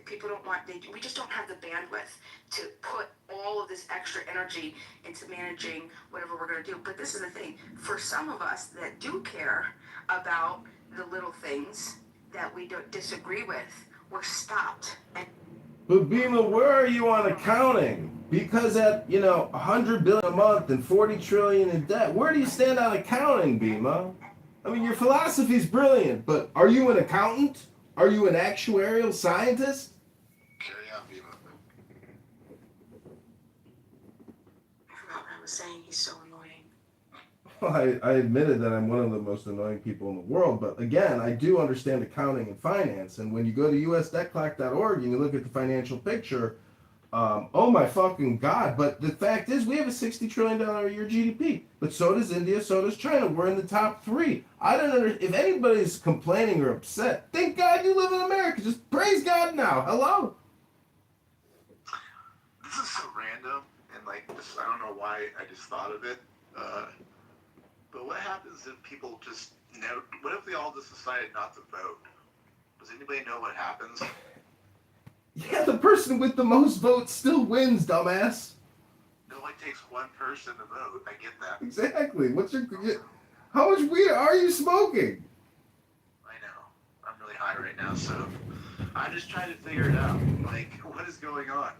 people don't want, we just don't have the bandwidth to put all of this extra energy into managing whatever we're going to do. But this is the thing, for some of us that do care about the little things that we don't disagree with, we're stopped. But Bima, where are you on accounting? Because at, $100 billion a month and 40 trillion in debt, where do you stand on accounting, Bima? I mean, your philosophy's brilliant, but are you an accountant? Are you an actuarial scientist? Carry on, Bima. was saying he's so annoying. Well, I admitted that I'm one of the most annoying people in the world, but again, I do understand accounting and finance. And when you go to usdebtclock.org and you look at the financial picture, oh my fucking God. But the fact is, we have a $60 trillion a year GDP. But so does India, so does China. We're in the top 3. I don't understand. If anybody's complaining or upset, thank God you live in America. Just praise God now. Hello? This is so random, and like, this, I don't know why I just thought of it. But what happens if people just never? What if we all just decided not to vote? Does anybody know what happens? Yeah, the person with the most votes still wins, dumbass. It only takes one person to vote. I get that. Exactly. How much weed are you smoking? I know. I'm really high right now, so I'm just trying to figure it out. Like, what is going on?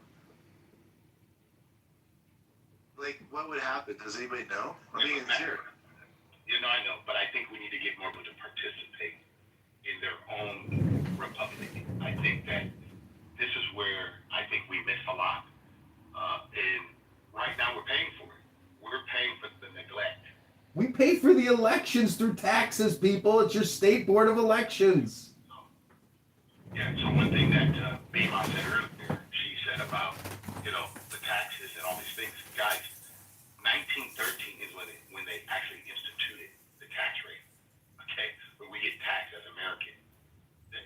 Like, what would happen? Does anybody know? I mean, it's here. You know, I know, but I think we need to get more people to participate in their own republic. I think that this is where I think we miss a lot. And right now we're paying for it. We're paying for the neglect. We pay for the elections through taxes, people. It's your state board of elections. Yeah, so one thing that Bima said earlier, she said about, the taxes and all these things. Guys, 1913 is when they actually instituted the tax rate, okay? Where we get taxed as Americans.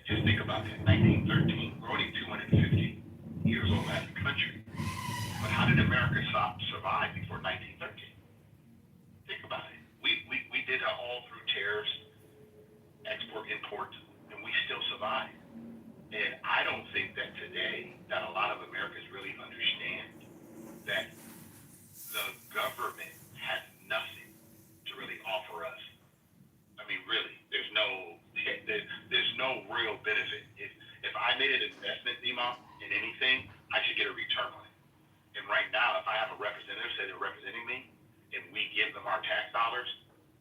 Just think about that, 1913. We're only 250 years old as a country. But how did America survive before 1913? Think about it. We did it all through tariffs, export, import, and we still survived. And I don't think that today that a lot of Americans really understand that the government has nothing to really offer us. I mean, really, there's no real benefit. If I made an investment, Imam, in anything, I should get a return on it. And right now, if I have a representative say they're representing me, and we give them our tax dollars,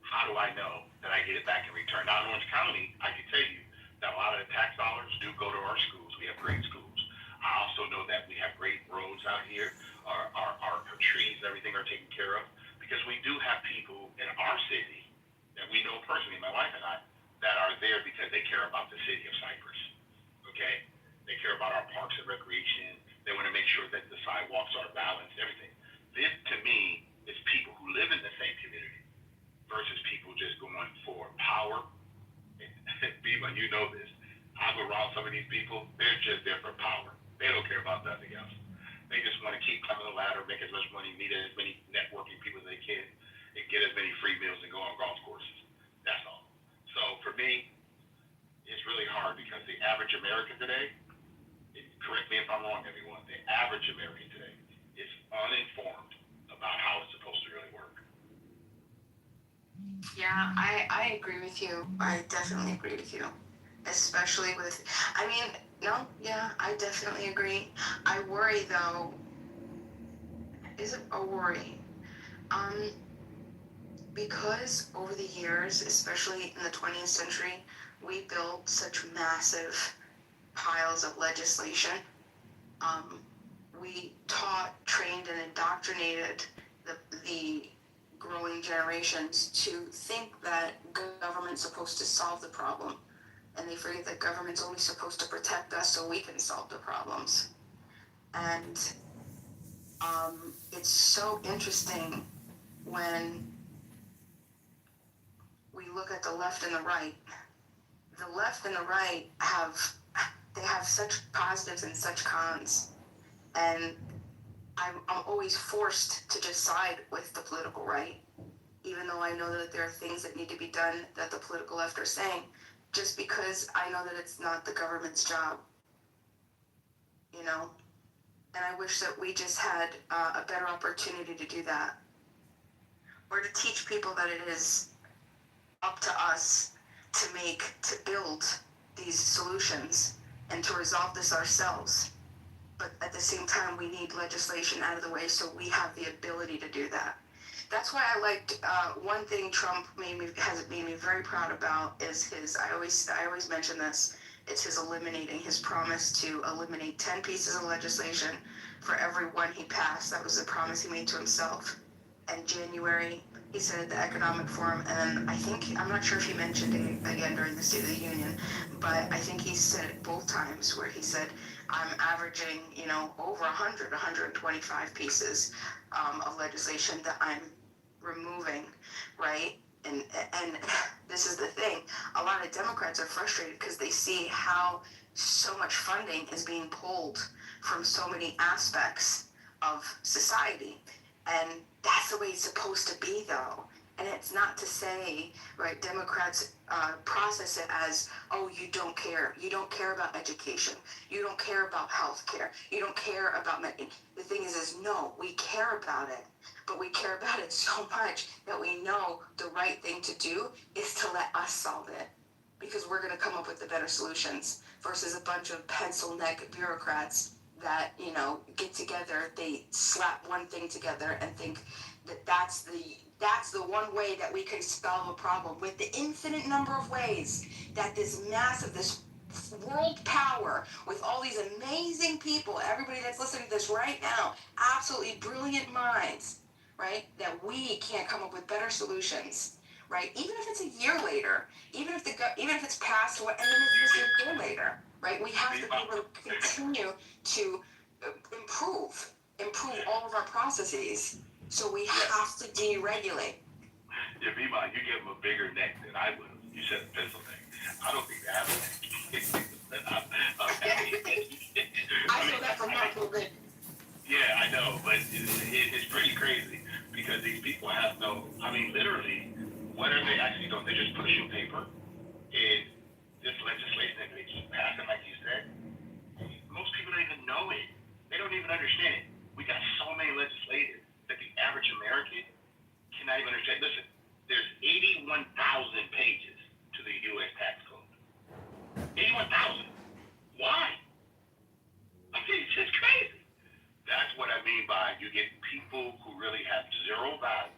how do I know that I get it back in return? Now in Orange County, I can tell you that a lot of the tax dollars do go to our schools. We have great schools. I also know that we have great roads out here. Our trees, everything are taken care of. Because we do have people in our city that we know personally, my wife and I, that are there because they care about the city of Cyprus. Okay? They care about our parks and recreation. They want to make sure that the sidewalks are balanced, everything. This, to me, is people who live in the same community versus people just going for power. Bima, you know this. I'm around some of these people, they're just there for power. They don't care about nothing else. They just want to keep climbing the ladder, make as much money, meet as many networking people as they can, and get as many free meals and go on golf courses. That's all. So for me, it's really hard because the average American today, correct me if I'm wrong, everyone, the average American today is uninformed about how it's supposed to really work. Yeah, I agree with you. I definitely agree with you. Especially with, I definitely agree. I worry though, is it a worry? Because over the years, especially in the 20th century, we built such massive piles of legislation. We taught, trained, and indoctrinated the growing generations to think that government's supposed to solve the problem. And they forget that government's only supposed to protect us so we can solve the problems. And it's so interesting when we look at the left and the right. The left and the right have such positives and such cons. And I'm always forced to just side with the political right, even though I know that there are things that need to be done that the political left are saying, just because I know that it's not the government's job, And I wish that we just had a better opportunity to do that, or to teach people that it is up to us to build these solutions and to resolve this ourselves. But at the same time, we need legislation out of the way so we have the ability to do that. That's why I liked one thing Trump has made me very proud about is I always mention this. It's his promise to eliminate 10 pieces of legislation for every one he passed. That was a promise he made to himself. and January, he said at the Economic Forum, and I think, I'm not sure if he mentioned it again during the State of the Union, but I think he said it both times where he said, I'm averaging, over 125 pieces of legislation that I'm removing, right? And this is the thing, a lot of Democrats are frustrated because they see how so much funding is being pulled from so many aspects of society. And that's the way it's supposed to be, though. And it's not to say, right, Democrats process it as, oh, you don't care. You don't care about education. You don't care about health care. You don't care about medicine. The thing is no, we care about it. But we care about it so much that we know the right thing to do is to let us solve it. Because we're going to come up with the better solutions versus a bunch of pencil neck bureaucrats that, get together, they slap one thing together and think that that's the one way that we can solve a problem with the infinite number of ways that this world power with all these amazing people, everybody that's listening to this right now, absolutely brilliant minds, right? That we can't come up with better solutions, right? Even if it's a year later, even if it's passed, and then it's just a year later, right? We have to be able to continue to improve all of our processes. So we have to deregulate. Yeah, Bima, you give them a bigger neck than I would. You said a pencil neck. I don't think they have a neck. I know that from my COVID. Yeah, I know, but it's pretty crazy because these people have literally, what are they actually doing? They're just pushing paper and this legislation that they keep passing, like you said. Most people don't even know it. They don't even understand it. We got so many legislators that the average American cannot even understand. Listen, there's 81,000 pages to the U.S. tax code. 81,000. Why? I mean, it's just crazy. That's what I mean by you get people who really have zero value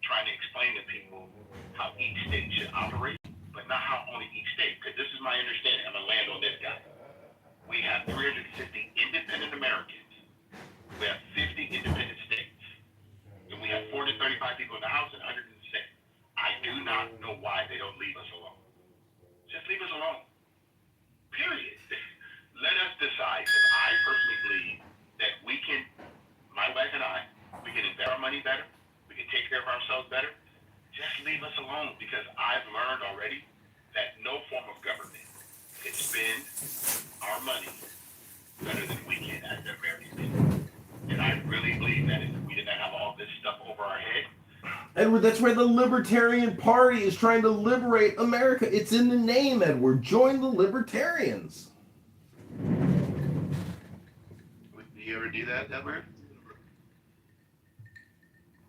trying to explain to people how each state should operate, but not how only each state. Because this is my understanding. I'm going to land on this guy. We have 350 independent Americans. We have 50 independent states. And we have 435 people in the House and 106. I do not know why they don't leave us alone. Just leave us alone. Period. Let us decide, because I personally believe that we can, my wife and I, we can invest our money better, we can take care of ourselves better. Just leave us alone, because I've learned already that no form of government can spend our money better than we can as the American people. And I really believe that if we didn't have all this stuff over our head. Edward, that's where the Libertarian Party is trying to liberate America. It's in the name, Edward. Join the Libertarians. Do you ever do that, Edward?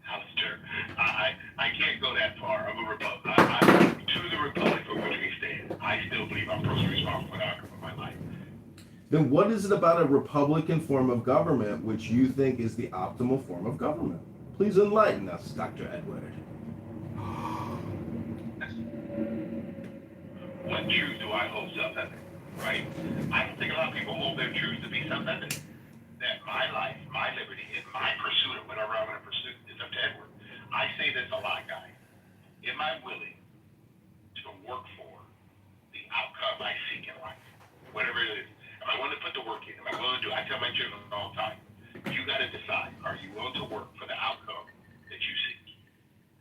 Alistair, I can't go that far. I'm a Republican. I'm to the Republic for which we stand. I still believe I'm personally responsible for the outcome of my life. Then what is it about a Republican form of government which you think is the optimal form of government? Please enlighten us, Dr. Edward. What truth do I hold self-evident, right? I don't think a lot of people hold their truth to be self-evident. That my life, my liberty, and my pursuit of whatever I'm going to pursue is up to Edward. I say this a lot, guys. Am I willing to work for the outcome I seek in life? Whatever it is. Am I willing to put the work in? Am I willing to do it? I tell my children all the time, you got to decide, are you willing to work for the outcome that you seek?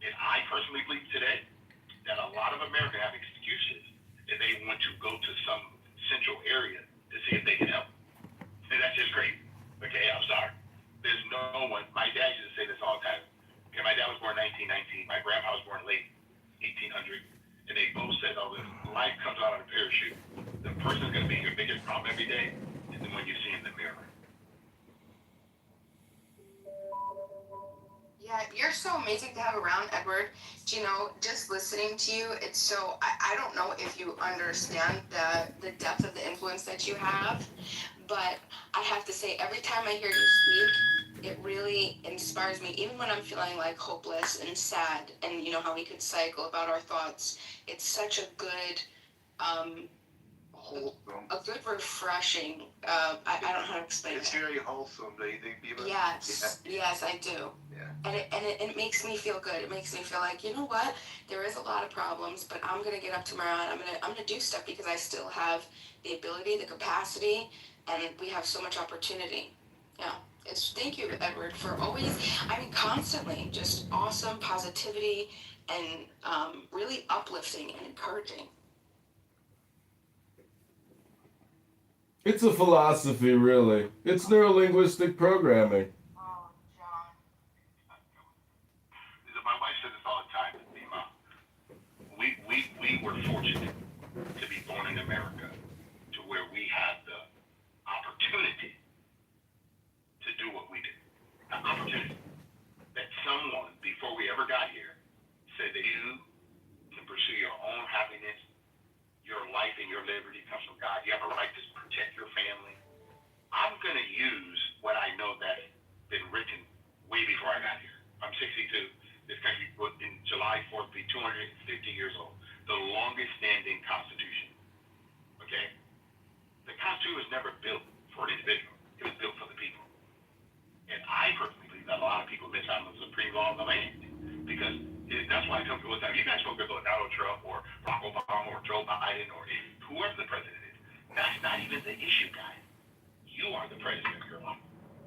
And I personally believe today that a lot of Americans have excuses that they want to go to some central area to see if they can help. And that's just crazy. Okay, I'm sorry. There's no one. My dad used to say this all the time. Okay, my dad was born in 1919. My grandpa was born late 1800. And they both said, oh, if life comes out on a parachute, the person's going to be your biggest problem every day is the one you see in the mirror. Yeah, you're so amazing to have around, Edward. Just listening to you, it's so, I don't know if you understand the depth of the influence that you have, but I have to say, every time I hear you speak, it really inspires me, even when I'm feeling like hopeless and sad, and how we could cycle about our thoughts. It's such a good, wholesome. a good refreshing. I don't know how to explain It's it. very wholesome. They give us. Yes, yes, I do. Yeah. And it makes me feel good. It makes me feel like, you know what? There is a lot of problems, but I'm gonna get up tomorrow and I'm gonna do stuff because I still have the ability, the capacity, and we have so much opportunity. Yeah. Thank you, Edward, for always, I mean, constantly just awesome positivity and really uplifting and encouraging. It's a philosophy, really. It's neurolinguistic programming. My wife says this all the time, Nima. We were fortunate to be born in America, to where we had the opportunity to do what we did. An opportunity that someone, before we ever got here, said that you can pursue your own happiness, your life and your liberty comes from God. You have a right to protect your family. I'm going to use what I know that's been written way before I got here. I'm 62. This country in July 4th be 250 years old. The longest standing constitution. Okay? The Constitution was never built for an individual. It was built for the people. And I personally believe that a lot of people miss out on the supreme law of the land. Because that's why I tell people all the time, you guys focus on Donald Trump or Barack Obama or Joe Biden or whoever the president is. That's not even the issue, guys. You are the president of your life.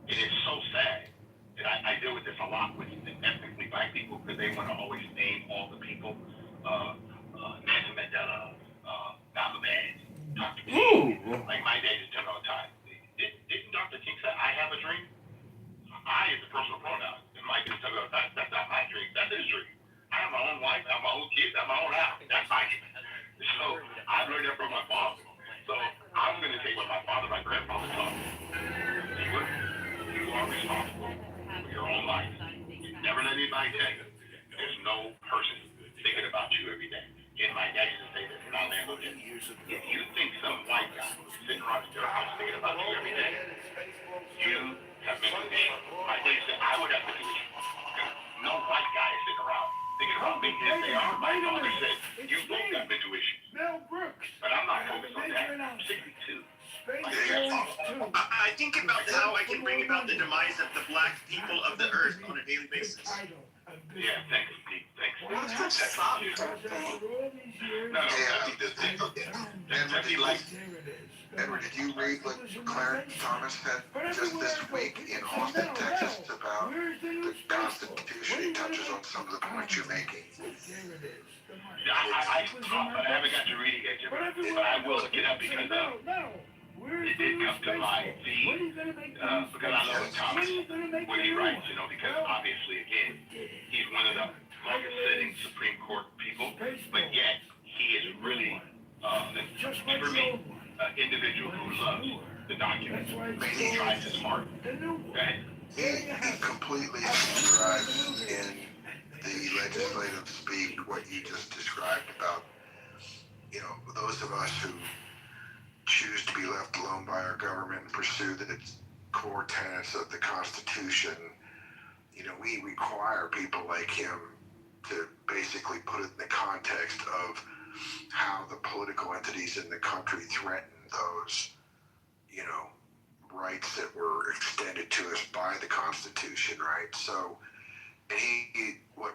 It is so sad. And I deal with this a lot with ethnically black people because they want to always name all the people. Nelson Mandela, Malcolm X, Dr. King. Like my dad just tell me all the time. Didn't Dr. King say, I have a dream? I is a personal pronoun. And Mike is telling me, that's not my dream. That's his dream. I have my own wife, I have my own kids, I have my own house. That's my dream. So I learned that from my father. So I'm going to take what my father, my grandfather taught me. You are responsible for your own life. Never let anybody tell you. There's no person thinking about you every day. And my dad used to say this, and I'll land on this. If you think some white guy sitting around in your house thinking about you every day, you have mental issues. My dad said, I would have mental issues. No white guy is sitting around thinking about me. Yes, they are. My father said, you both got mental issues. But I'm not focused on that. I'm 62. I think about how I can bring about the demise of the black people of the earth on a daily basis. Yeah, thanks, Steve. Thanks. Edward, did you read what Clarence Thomas said just this week in Austin, Texas, about the Constitution? He touches on some of the points you're making. I haven't got to read it yet, but I will look it up because it did come to my feed because I know Thomas, what he writes, because obviously, again, he's one of the longest sitting Supreme Court people, but yet he is really, for me, an individual who loves the documents. He tries his smart. Okay? He completely subscribes in the legislative speak what you just described about, those of us who choose to be left alone by our government and pursue the core tenets of the Constitution. We require people like him to basically put it in the context of how the political entities in the country threaten those, rights that were extended to us by the Constitution, right? So, and what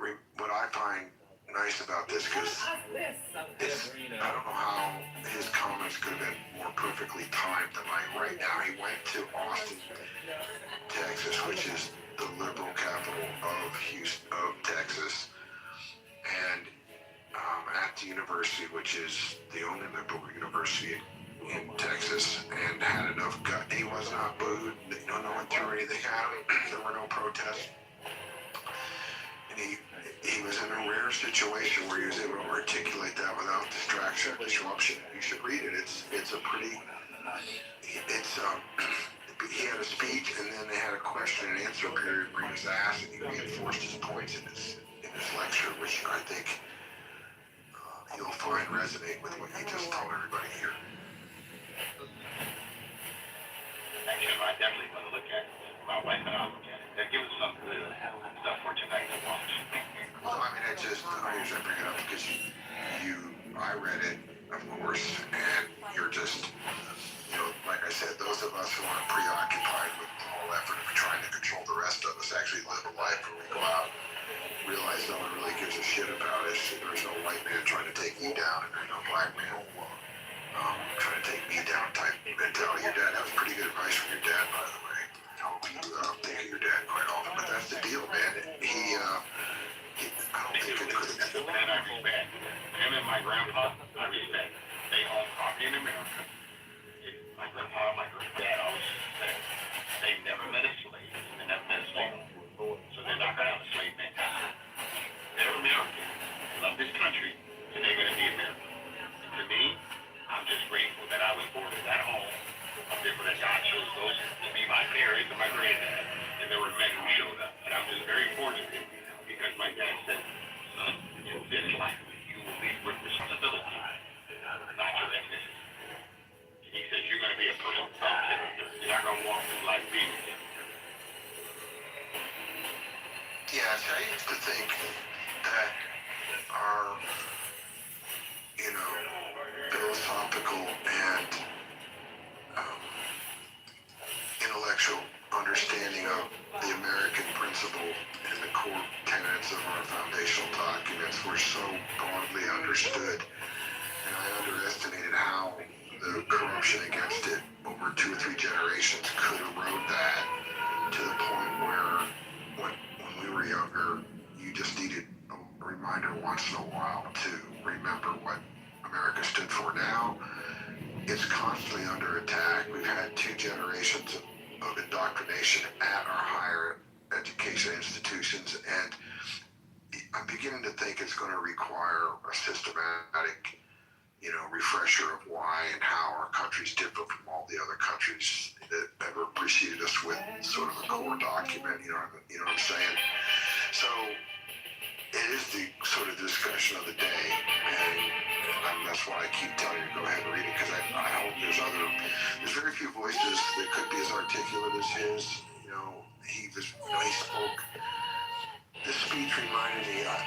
I find nice about this, because I don't know how his comments could have been more perfectly timed than right now. He went to Austin, Texas, which is the liberal capital of Texas, and at the university, which is the only liberal university in Texas, and had enough gut. He was not booed. No one threw anything at him. There were no protests. And he was in a rare situation where he was able to articulate that without distraction or disruption. You should read it. It's a pretty. He had a speech, and then they had a question and answer period where he was asked, and he reinforced his points in his lecture, which I think you'll find resonate with what you just told everybody here. Actually, I definitely want to look at it. My wife and I look at it. That gives us some good stuff for tonight to watch. Well, I mean, I usually bring it up because I read it, of course, and you're just, like I said, those of us who aren't preoccupied with the whole effort of trying to control the rest of us actually live a life where we go out, realize no one really gives a shit about us. There's no white man trying to take you down, and there's no black man trying to take me down type mentality. Your dad, that was pretty good advice from your dad, by the way. I hope you think of your dad quite often, but that's the deal, man. I don't think it could have been. And I respect him and my grandpa. I respect. They own property in America. My grandpa, my granddad always said they never met a slave. They never met a slave. So they're not gonna have a slave mentality. They're American. They love this country, and they're gonna be American. And to me, I'm just grateful that I was born in that home. I'm grateful that God chose those to be my parents and my granddad, and there were men who showed up. And I'm just very fortunate because my dad said, son, in this life, you will lead with responsibility, not your ethnicity. And he says, you're going to be a person of character. You're not going to walk through life being a Yeah, I used to think that our, philosophical and intellectual understanding of the American principle and the core tenets of our foundational documents were so broadly understood, and I underestimated how the corruption against it over 2 or 3 generations could erode that to the point where when we were younger, you just needed a reminder once in a while to remember what America stood for. Now, it's constantly under attack. We've had 2 generations of indoctrination at our higher education institutions, and I'm beginning to think it's going to require a systematic, refresher of why and how our countries differ from all the other countries that ever preceded us with sort of a core document. You know what I'm saying? So it is the sort of discussion of the day, and that's why I keep telling you to go ahead and read it, because I hope there's very few voices that could be as articulate as his. He spoke. This speech reminded me, Edward,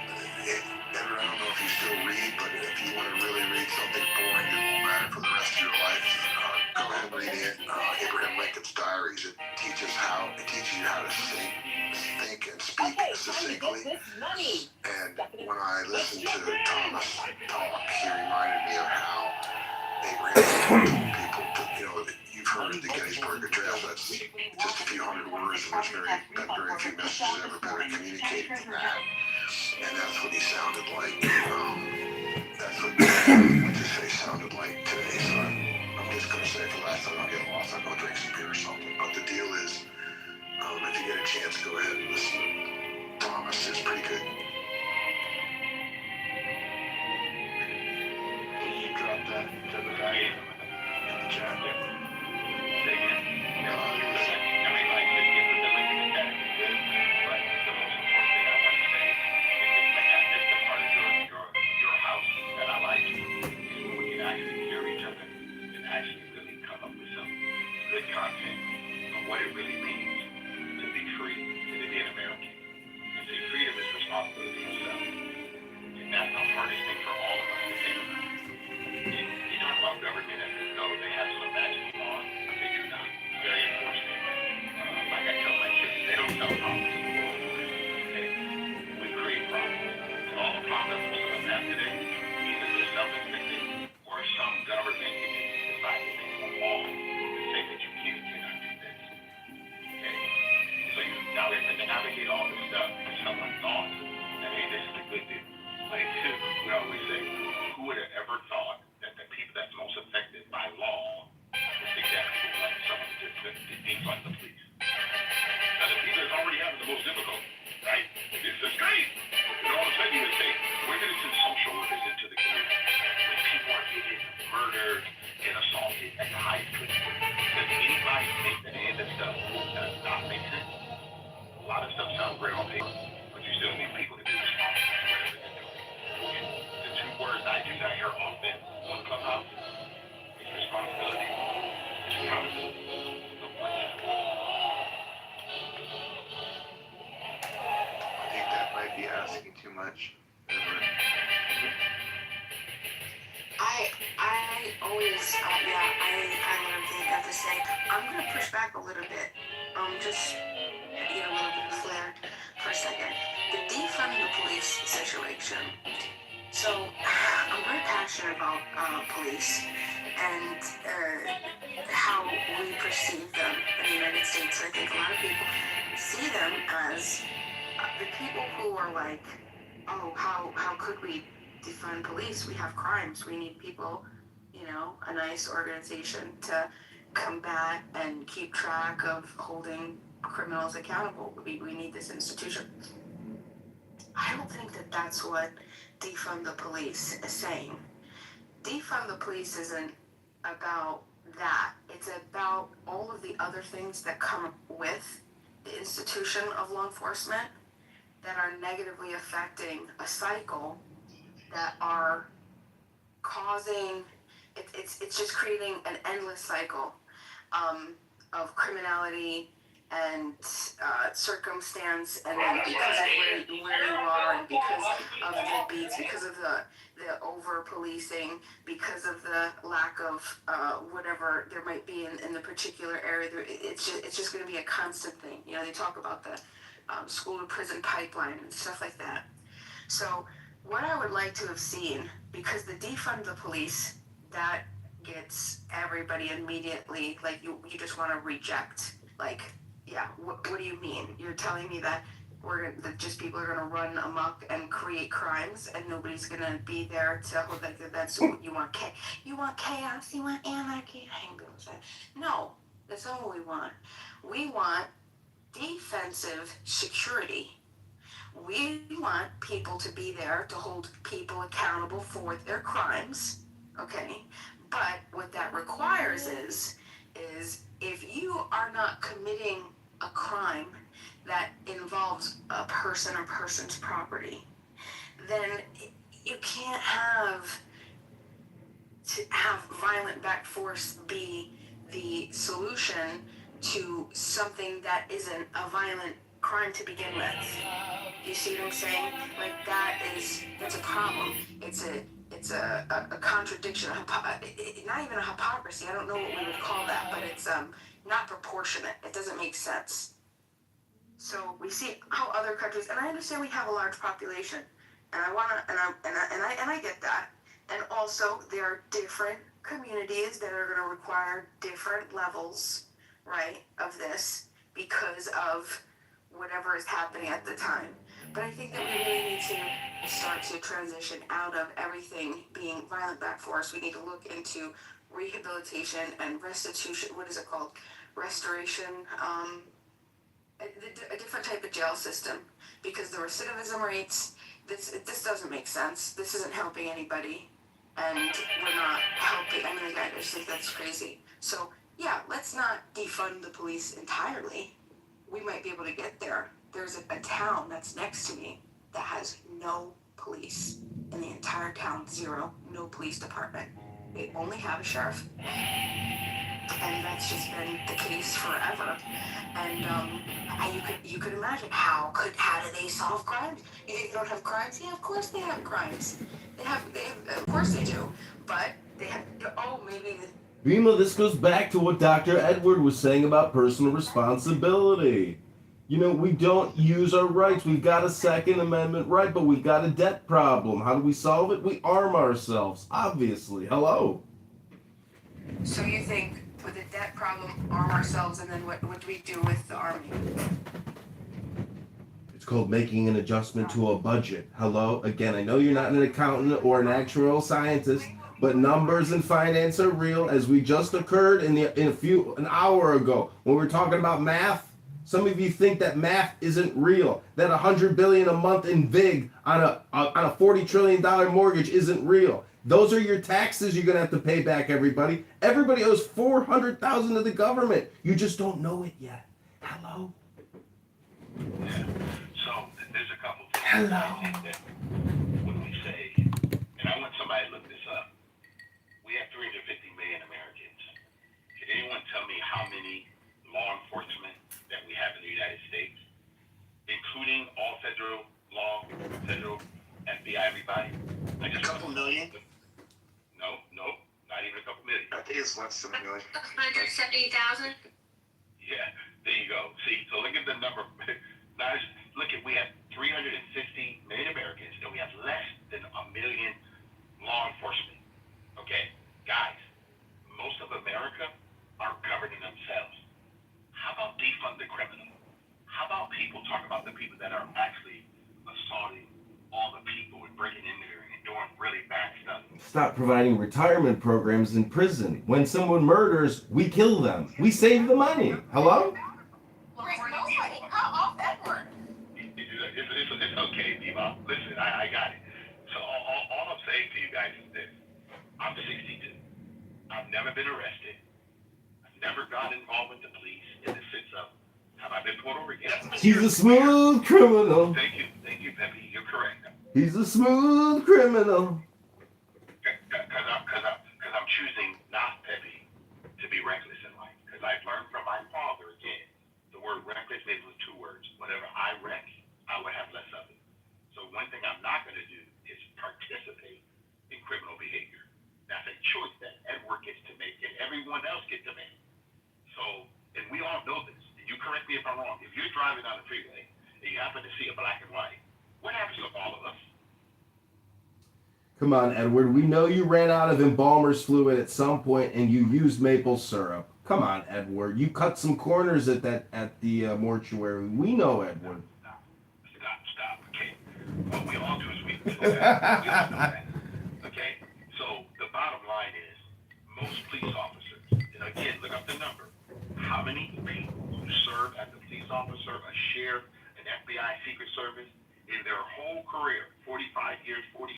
I don't know if you still read, but if you want to really read something boring that won't matter for the rest of your life, go ahead and read it. Abraham Lincoln's Diaries. It teaches you how to think and speak succinctly. And when I listened to Thomas talk, he reminded me of how Abraham told people to, you've heard of the Gettysburg Address. That's just a few hundred words, and there's very few messages ever better communicated than that. And that's what he sounded like. That's what he sounded like today. So I'm just going to say for the last time I'll get lost, I'll go drink some beer or something. But the deal is, if you get a chance, go ahead and listen to Thomas. It's pretty good. Can you drop that to the guy in the chat? Say again. Good content of what it really means to be free and to be an American. And see, freedom is responsibility itself. And that's the hardest thing for all of us to think about. And you talk about government as though they have some magic law, but they do not. Very unfortunate. Like I tell my kids, they don't sell problems in the world. Okay? We create problems. And all the problems most of us have today, either they're self-inflicted or some government decides to make a law to say that you cannot do this. Okay? So now we have to navigate all this stuff and someone thought that, hey, this is a good deal. Like, we always say, who would have ever thought that the people that's most affected by law would think that people like someone just defund the police? Now, the people that already having the most difficult, right? This is great. And all of a sudden you would say, we're going to send social workers into the community when people are getting murdered and assaulted at the highest rate. Does anybody think that any of this stuff does not make sense? A lot of stuff sounds great on paper, but you still need people to be responsible for whatever they're doing. And the 2 words I do not hear often on Clubhouse is responsibility and accountability. I think that might be asking too much. always, I love everything you have to say. I'm gonna push back a little bit. Just get a little bit of flair for a second. The defund the police situation. So, I'm very passionate about police and how we perceive them in the United States. I think a lot of people see them as the people who are like, oh, how could we defund police? We have crimes. We need people, a nice organization to combat and keep track of holding criminals accountable. We need this institution. I don't think that that's what defund the police is saying. Defund the police isn't about that. It's about all of the other things that come with the institution of law enforcement that are negatively affecting a cycle that are causing, it's just creating an endless cycle of criminality and circumstance, and then because of where you are, and because of the beats, because of the over policing, because of the lack of whatever there might be in the particular area, it's just going to be a constant thing. They talk about the school to prison pipeline and stuff like that. So what I would like to have seen, because the defund the police, that gets everybody immediately, like you just want to reject, like, yeah, what do you mean? You're telling me that just people are gonna run amok and create crimes, and nobody's gonna be there to hold, like, that's what you want. You want chaos, you want anarchy. No, that's not what we want. We want defensive security. We want people to be there to hold people accountable for their crimes, okay? But what that requires is if you are not committing a crime that involves a person or person's property, then you can't have violent back force be the solution to something that isn't a violent crime to begin with. You see what I'm saying? Like, that's a problem. It's a contradiction, not even a hypocrisy. I don't know what we would call that, but it's not proportionate. It doesn't make sense. So we see how other countries, and I understand we have a large population, and I get that. And also there are different communities that are going to require different levels, right, of this because of whatever is happening at the time. But I think that we really need to start to transition out of everything being violent back force. We need to look into rehabilitation and restitution. What is it called? Restoration. A different type of jail system, because the recidivism rates. This doesn't make sense. This isn't helping anybody, and we're not helping. I mean, I just think that's crazy. So yeah, let's not defund the police entirely. We might be able to get there. There's a town that's next to me that has no police in the entire town. Zero. No police department. They only have a sheriff. And that's just been the case forever. And you could imagine how do they solve crimes? You think they don't have crimes? Yeah, of course they have crimes. They have of course they do. But they have, maybe Bima, this goes back to what Dr. Edward was saying about personal responsibility. We don't use our rights. We've got a Second Amendment right, but we've got a debt problem. How do we solve it? We arm ourselves, obviously. Hello. So you think with a debt problem, arm ourselves, and then what do we do with the army? It's called making an adjustment to a budget. Hello? Again, I know you're not an accountant or an actuarial scientist, but numbers and finance are real, as we just occurred an hour ago when we were talking about math. Some of you think that math isn't real, that $100 billion a month in VIG on a $40 trillion mortgage isn't real. Those are your taxes you're gonna have to pay back, everybody. Everybody owes $400,000 to the government. You just don't know it yet. Hello? Yeah. So there's a couple things. Hello. I think that when we say, and I want somebody to look this up, we have 350 million Americans. Can anyone tell me how many law enforcement that we have in the United States, including all federal law, federal FBI, everybody? A couple million? No, not Not even a couple million. I think it's less than a million. 170,000. Yeah, there you go. See, so look at the number. Now, look at, we have 360 million Americans, and we have less than a million law enforcement. Okay, guys, most of America are governing themselves. How about defund the criminal? How about people talk about the people that are actually assaulting all the people and breaking in there and doing really bad stuff? Stop providing retirement programs in prison. When someone murders, we kill them. We save the money. Hello? Nobody. How off Edward? It's okay, Diva. Listen, I got it. So all I'm saying to you guys is this. I'm 62. I've never been arrested. I've never got involved with the police in the sense of, have I been pulled over again? He's a smooth criminal. Thank you, Pepe. You're correct. He's a smooth criminal. Because I'm choosing not, Pepe, to be reckless in life. Because I've learned from my father, again, the word reckless is with two words. Whatever I wreck, I would have less of it. So one thing I'm not going to do is participate in criminal behavior. That's a choice that Edward gets to make and everyone else gets to make. So, and we all know this, and you correct me if I'm wrong. If you're driving down the freeway and you happen to see a black and white, what happens to all of us? Come on, Edward. We know you ran out of embalmer's fluid at some point and you used maple syrup. Come on, Edward. You cut some corners at the mortuary. We know, Edward. Stop. Okay. What we all do is we know that. We all know that. Okay? So the bottom line is, most police officers, and again, look up the number. How many people who serve as a police officer, a sheriff, an FBI Secret Service, in their whole career, 45 years, 40